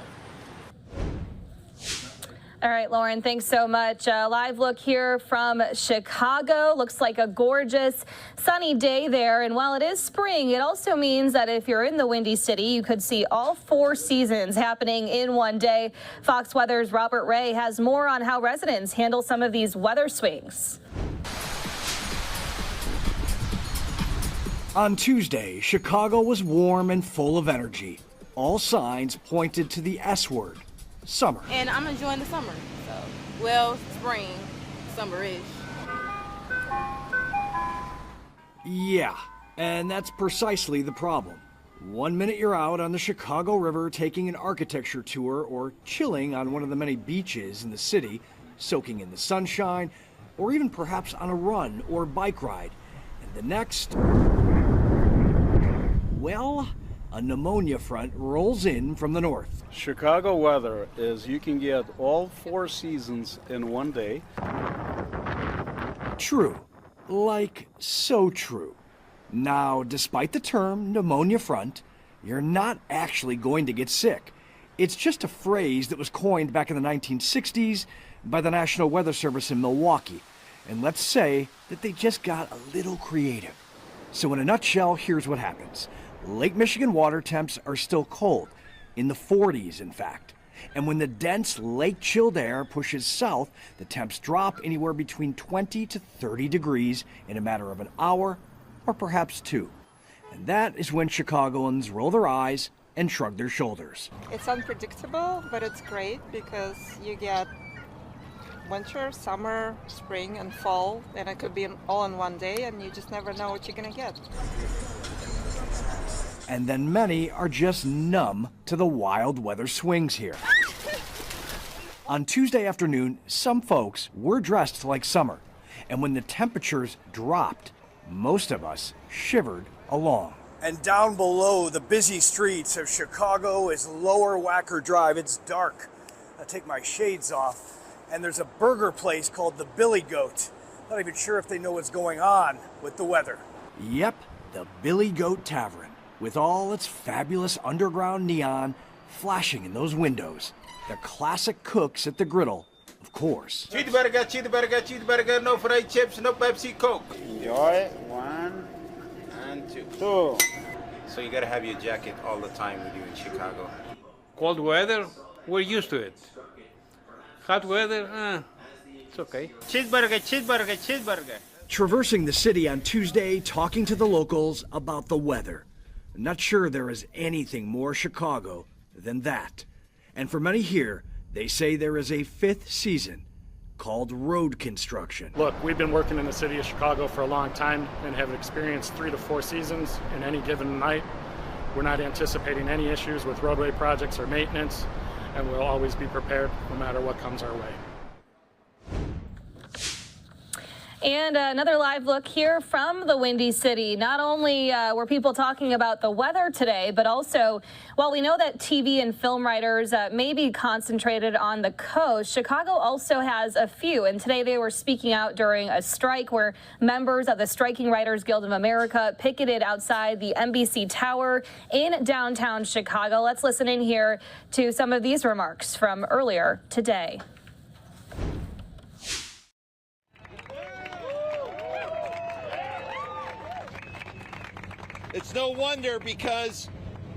[SPEAKER 20] All right, Lauren, thanks so much. Live look here from Chicago. Looks like a gorgeous sunny day there. And while it is spring, it also means that if you're in the Windy City, you could see all 4 seasons happening in one day. Fox Weather's Robert Ray has more on how residents handle some of these weather swings.
[SPEAKER 1] On Tuesday, Chicago was warm and full of energy. All signs pointed to the S word, summer.
[SPEAKER 2] And I'm enjoying the summer. So, well, spring, summer-ish.
[SPEAKER 1] Yeah, and that's precisely the problem. 1 minute you're out on the Chicago River taking an architecture tour or chilling on one of the many beaches in the city, soaking in the sunshine, or even perhaps on a run or bike ride. And the next, well, a pneumonia front rolls in from the north.
[SPEAKER 8] Chicago weather is you can get all 4 seasons in one day.
[SPEAKER 1] True. Like, so true. Now, despite the term pneumonia front, you're not actually going to get sick. It's just a phrase that was coined back in the 1960s by the National Weather Service in Milwaukee. And let's say that they just got a little creative. So in a nutshell, here's what happens. Lake Michigan water temps are still cold, in the 40s in fact. And when the dense lake chilled air pushes south, the temps drop anywhere between 20 to 30 degrees in a matter of an hour or perhaps 2. And that is when Chicagoans roll their eyes and shrug their shoulders.
[SPEAKER 9] It's unpredictable, but it's great because you get winter, summer, spring, and fall, and it could be all in one day, and you just never know what you're gonna get.
[SPEAKER 1] And then many are just numb to the wild weather swings here. On Tuesday afternoon, some folks were dressed like summer, and when the temperatures dropped, most of us shivered along.
[SPEAKER 14] And down below the busy streets of Chicago is Lower Wacker Drive. It's dark. I take my shades off, and there's a burger place called the Billy Goat. Not even sure if they know what's going on with the weather.
[SPEAKER 1] Yep, the Billy Goat Tavern, with all its fabulous underground neon flashing in those windows. The classic cooks at the griddle, of course.
[SPEAKER 15] Cheeseburger, no fried chips, no Pepsi, Coke. Enjoy. 1 and 2. So you gotta have your jacket all the time with you in Chicago.
[SPEAKER 19] Cold weather, we're used to it. Hot weather, it's okay. Cheeseburger.
[SPEAKER 1] Traversing the city on Tuesday, talking to the locals about the weather. Not sure there is anything more Chicago than that. And for many here, they say there is a 5th season called road construction.
[SPEAKER 8] Look, we've been working in the city of Chicago for a long time and have experienced 3 to 4 seasons in any given night. We're not anticipating any issues with roadway projects or maintenance, and we'll always be prepared no matter what comes our way.
[SPEAKER 20] And another live look here from the Windy City. Not only were people talking about the weather today, but also, while we know that TV and film writers may be concentrated on the coast, Chicago also has a few. And today they were speaking out during a strike where members of the Striking Writers Guild of America picketed outside the NBC Tower in downtown Chicago. Let's listen in here to some of these remarks from earlier today.
[SPEAKER 24] It's no wonder because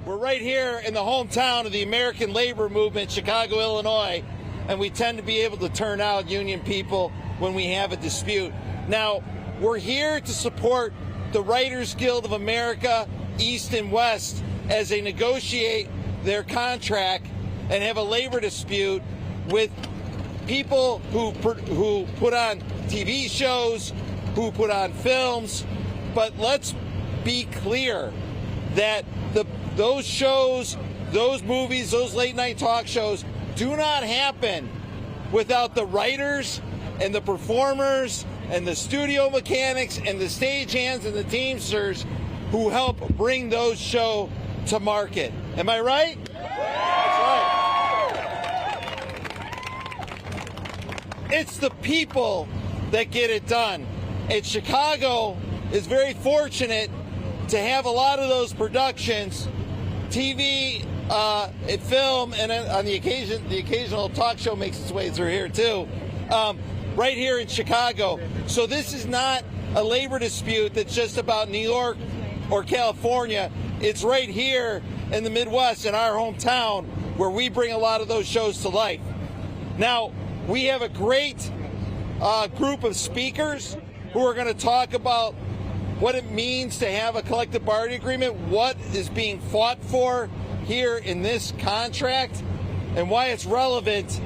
[SPEAKER 24] we're right here in the hometown of the American labor movement, Chicago, Illinois, and we tend to be able to turn out union people when we have a dispute. Now, we're here to support the Writers Guild of America, East and West, as they negotiate their contract and have a labor dispute with people who put on TV shows, who put on films. But let's be clear that those shows, those movies, those late night talk shows do not happen without the writers and the performers and the studio mechanics and the stagehands and the teamsters who help bring those shows to market. Am I right? That's right. It's the people that get it done. And Chicago is very fortunate to have a lot of those productions, TV, film, and on the occasional talk show makes its way through here too, right here in Chicago. So this is not a labor dispute that's just about New York or California. It's right here in the Midwest, in our hometown, where we bring a lot of those shows to life. Now, we have a great group of speakers who are going to talk about what it means to have a collective bargaining agreement, what is being fought for here in this contract, and why it's relevant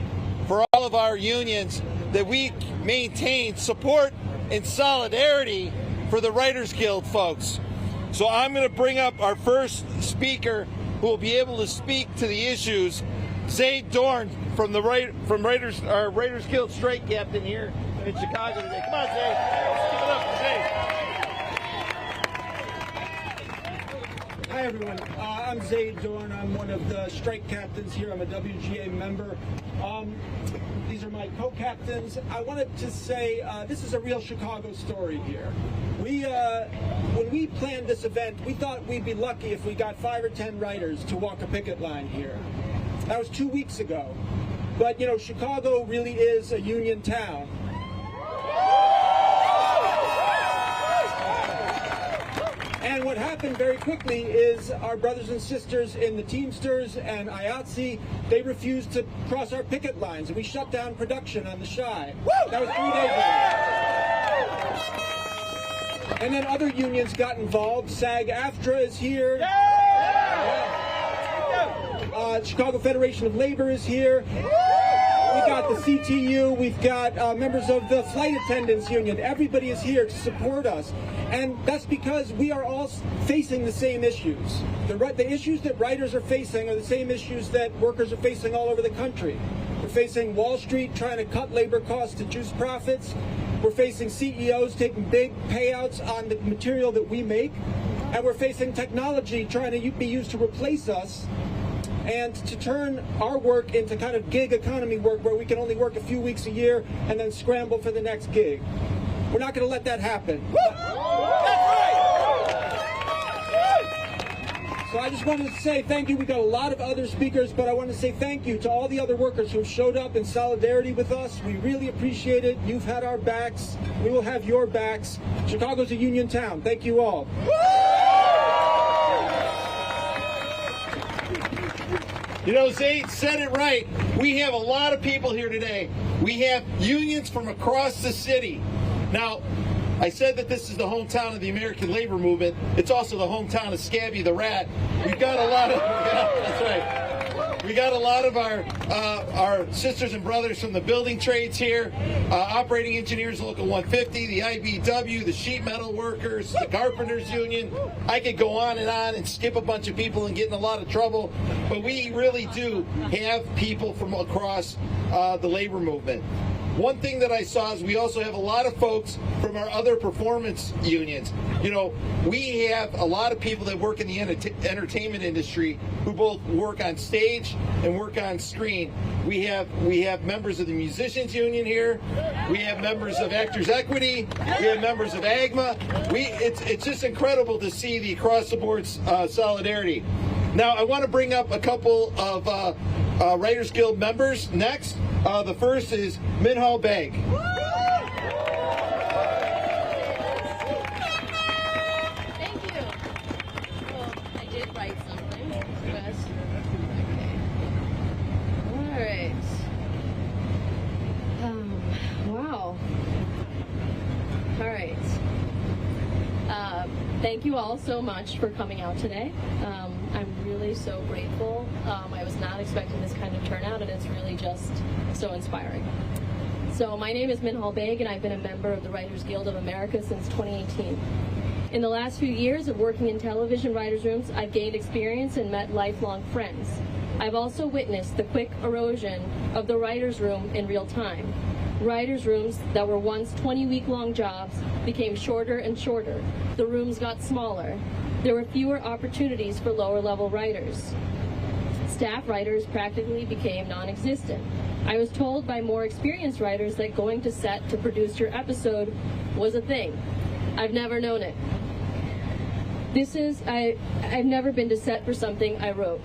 [SPEAKER 24] for all of our unions that we maintain support and solidarity for the Writers Guild folks. So I'm going to bring up our first speaker who will be able to speak to the issues. Zaid Dorn from the our Writers Guild strike captain here in Chicago today. Come on, Zaid. Let's give it up for Zaid.
[SPEAKER 3] Hi, everyone. I'm Zaid Dorn. I'm one of the strike captains here. I'm a WGA member. These are my co-captains. I wanted to say this is a real Chicago story here. When we planned this event, we thought we'd be lucky if we got 5 or 10 writers to walk a picket line here. That was 2 weeks ago. But, you know, Chicago really is a union town. And what happened very quickly is our brothers and sisters in the Teamsters and IATSE, they refused to cross our picket lines, and we shut down production on the Chi. That was 3 days ago. And then other unions got involved. SAG-AFTRA is here. Chicago Federation of Labor is here. We got the CTU. We've got members of the Flight Attendants Union. Everybody is here to support us. And that's because we are all facing the same issues. The issues that writers are facing are the same issues that workers are facing all over the country. We're facing Wall Street trying to cut labor costs to juice profits. We're facing CEOs taking big payouts on the material that we make. And we're facing technology trying to be used to replace us and to turn our work into kind of gig economy work where we can only work a few weeks a year and then scramble for the next gig. We're not going to let that happen. So I just wanted to say thank you. We got a lot of other speakers, but I want to say thank you to all the other workers who have showed up in solidarity with us. We really appreciate it. You've had our backs. We will have your backs. Chicago's a union town. Thank you all.
[SPEAKER 24] You know, Zaid said it right. We have a lot of people here today. We have unions from across the city. Now, I said that this is the hometown of the American labor movement. It's also the hometown of Scabby the Rat. We've got a lot of, that's right. We got a lot of our sisters and brothers from the building trades here, operating engineers, Local 150, the IBW, the sheet metal workers, the carpenters union. I could go on and skip a bunch of people and get in a lot of trouble, but we really do have people from across the labor movement. One thing that I saw is we also have a lot of folks from our other performance unions. You know, we have a lot of people that work in the entertainment industry who both work on stage and work on screen. We have members of the musicians union here. We have members of Actors Equity. We have members of AGMA. It's just incredible to see the across the board solidarity. Now, I want to bring up a couple of Writers Guild members next. The first is Minhal Beg.
[SPEAKER 12] Thank you. Well, I did write something. Yes. Okay. All right. Wow. All right. Thank you all so much for coming out today. I'm really so grateful. I was not expecting this kind of turnout, and it's really just so inspiring. So my name is Minhal Beg, and I've been a member of the Writers Guild of America since 2018. In the last few years of working in television writers' rooms, I've gained experience and met lifelong friends. I've also witnessed the quick erosion of the writers' room in real time. Writers' rooms that were once 20-week-long jobs became shorter and shorter. The rooms got smaller. There were fewer opportunities for lower-level writers. Staff writers practically became non-existent. I was told by more experienced writers that going to set to produce your episode was a thing. I've never known it. I've never been to set for something I wrote.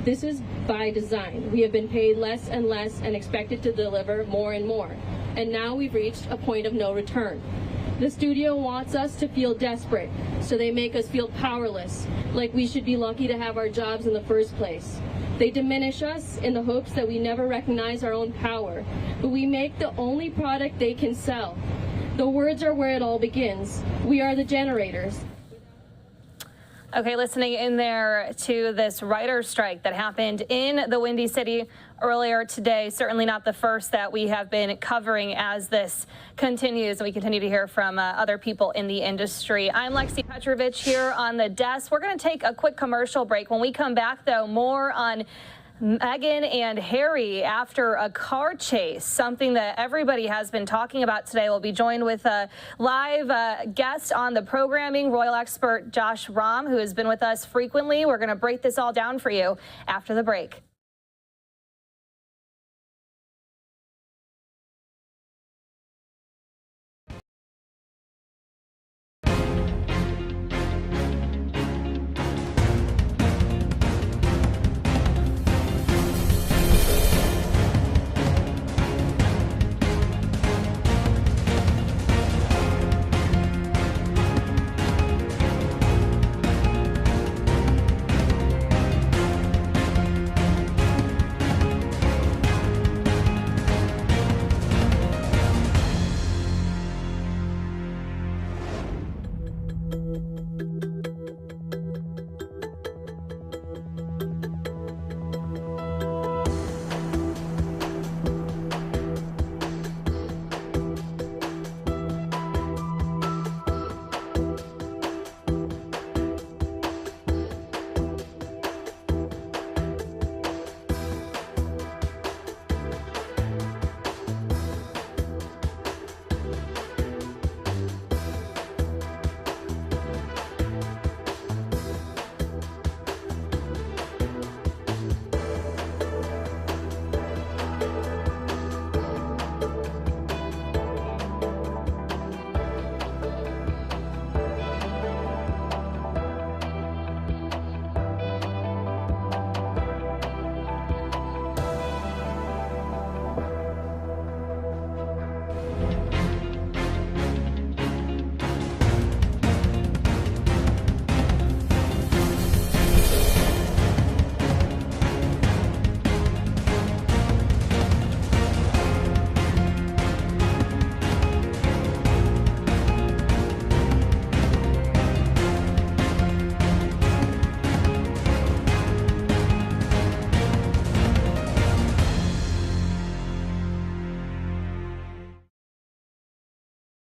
[SPEAKER 12] This is by design. We have been paid less and less and expected to deliver more and more. And now we've reached a point of no return. The studio wants us to feel desperate, so they make us feel powerless, like we should be lucky to have our jobs in the first place. They diminish us in the hopes that we never recognize our own power, but we make the only product they can sell. The words are where it all begins. We are the generators.
[SPEAKER 20] Okay, listening in there to this writer's strike that happened in the Windy City earlier today. Certainly not the first that we have been covering as this continues, and we continue to hear from other people in the industry. I'm Lexi Petrovich here on the desk. We're going to take a quick commercial break. When we come back, though, more on Meghan and Harry after a car chase, something that everybody has been talking about today. We'll be joined with a live guest on the programming, royal expert Josh Rahm, who has been with us frequently. We're going to break this all down for you after the break.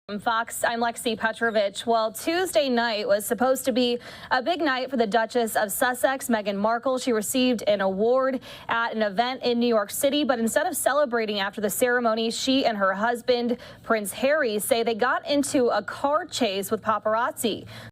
[SPEAKER 20] From Fox, I'm Lexi Petrovich. Well, Tuesday night was supposed to be a big night for the Duchess of Sussex, Meghan Markle. She received an award at an event in New York City, but instead of celebrating after the ceremony, she and her husband, Prince Harry, say they got into a car chase with paparazzi.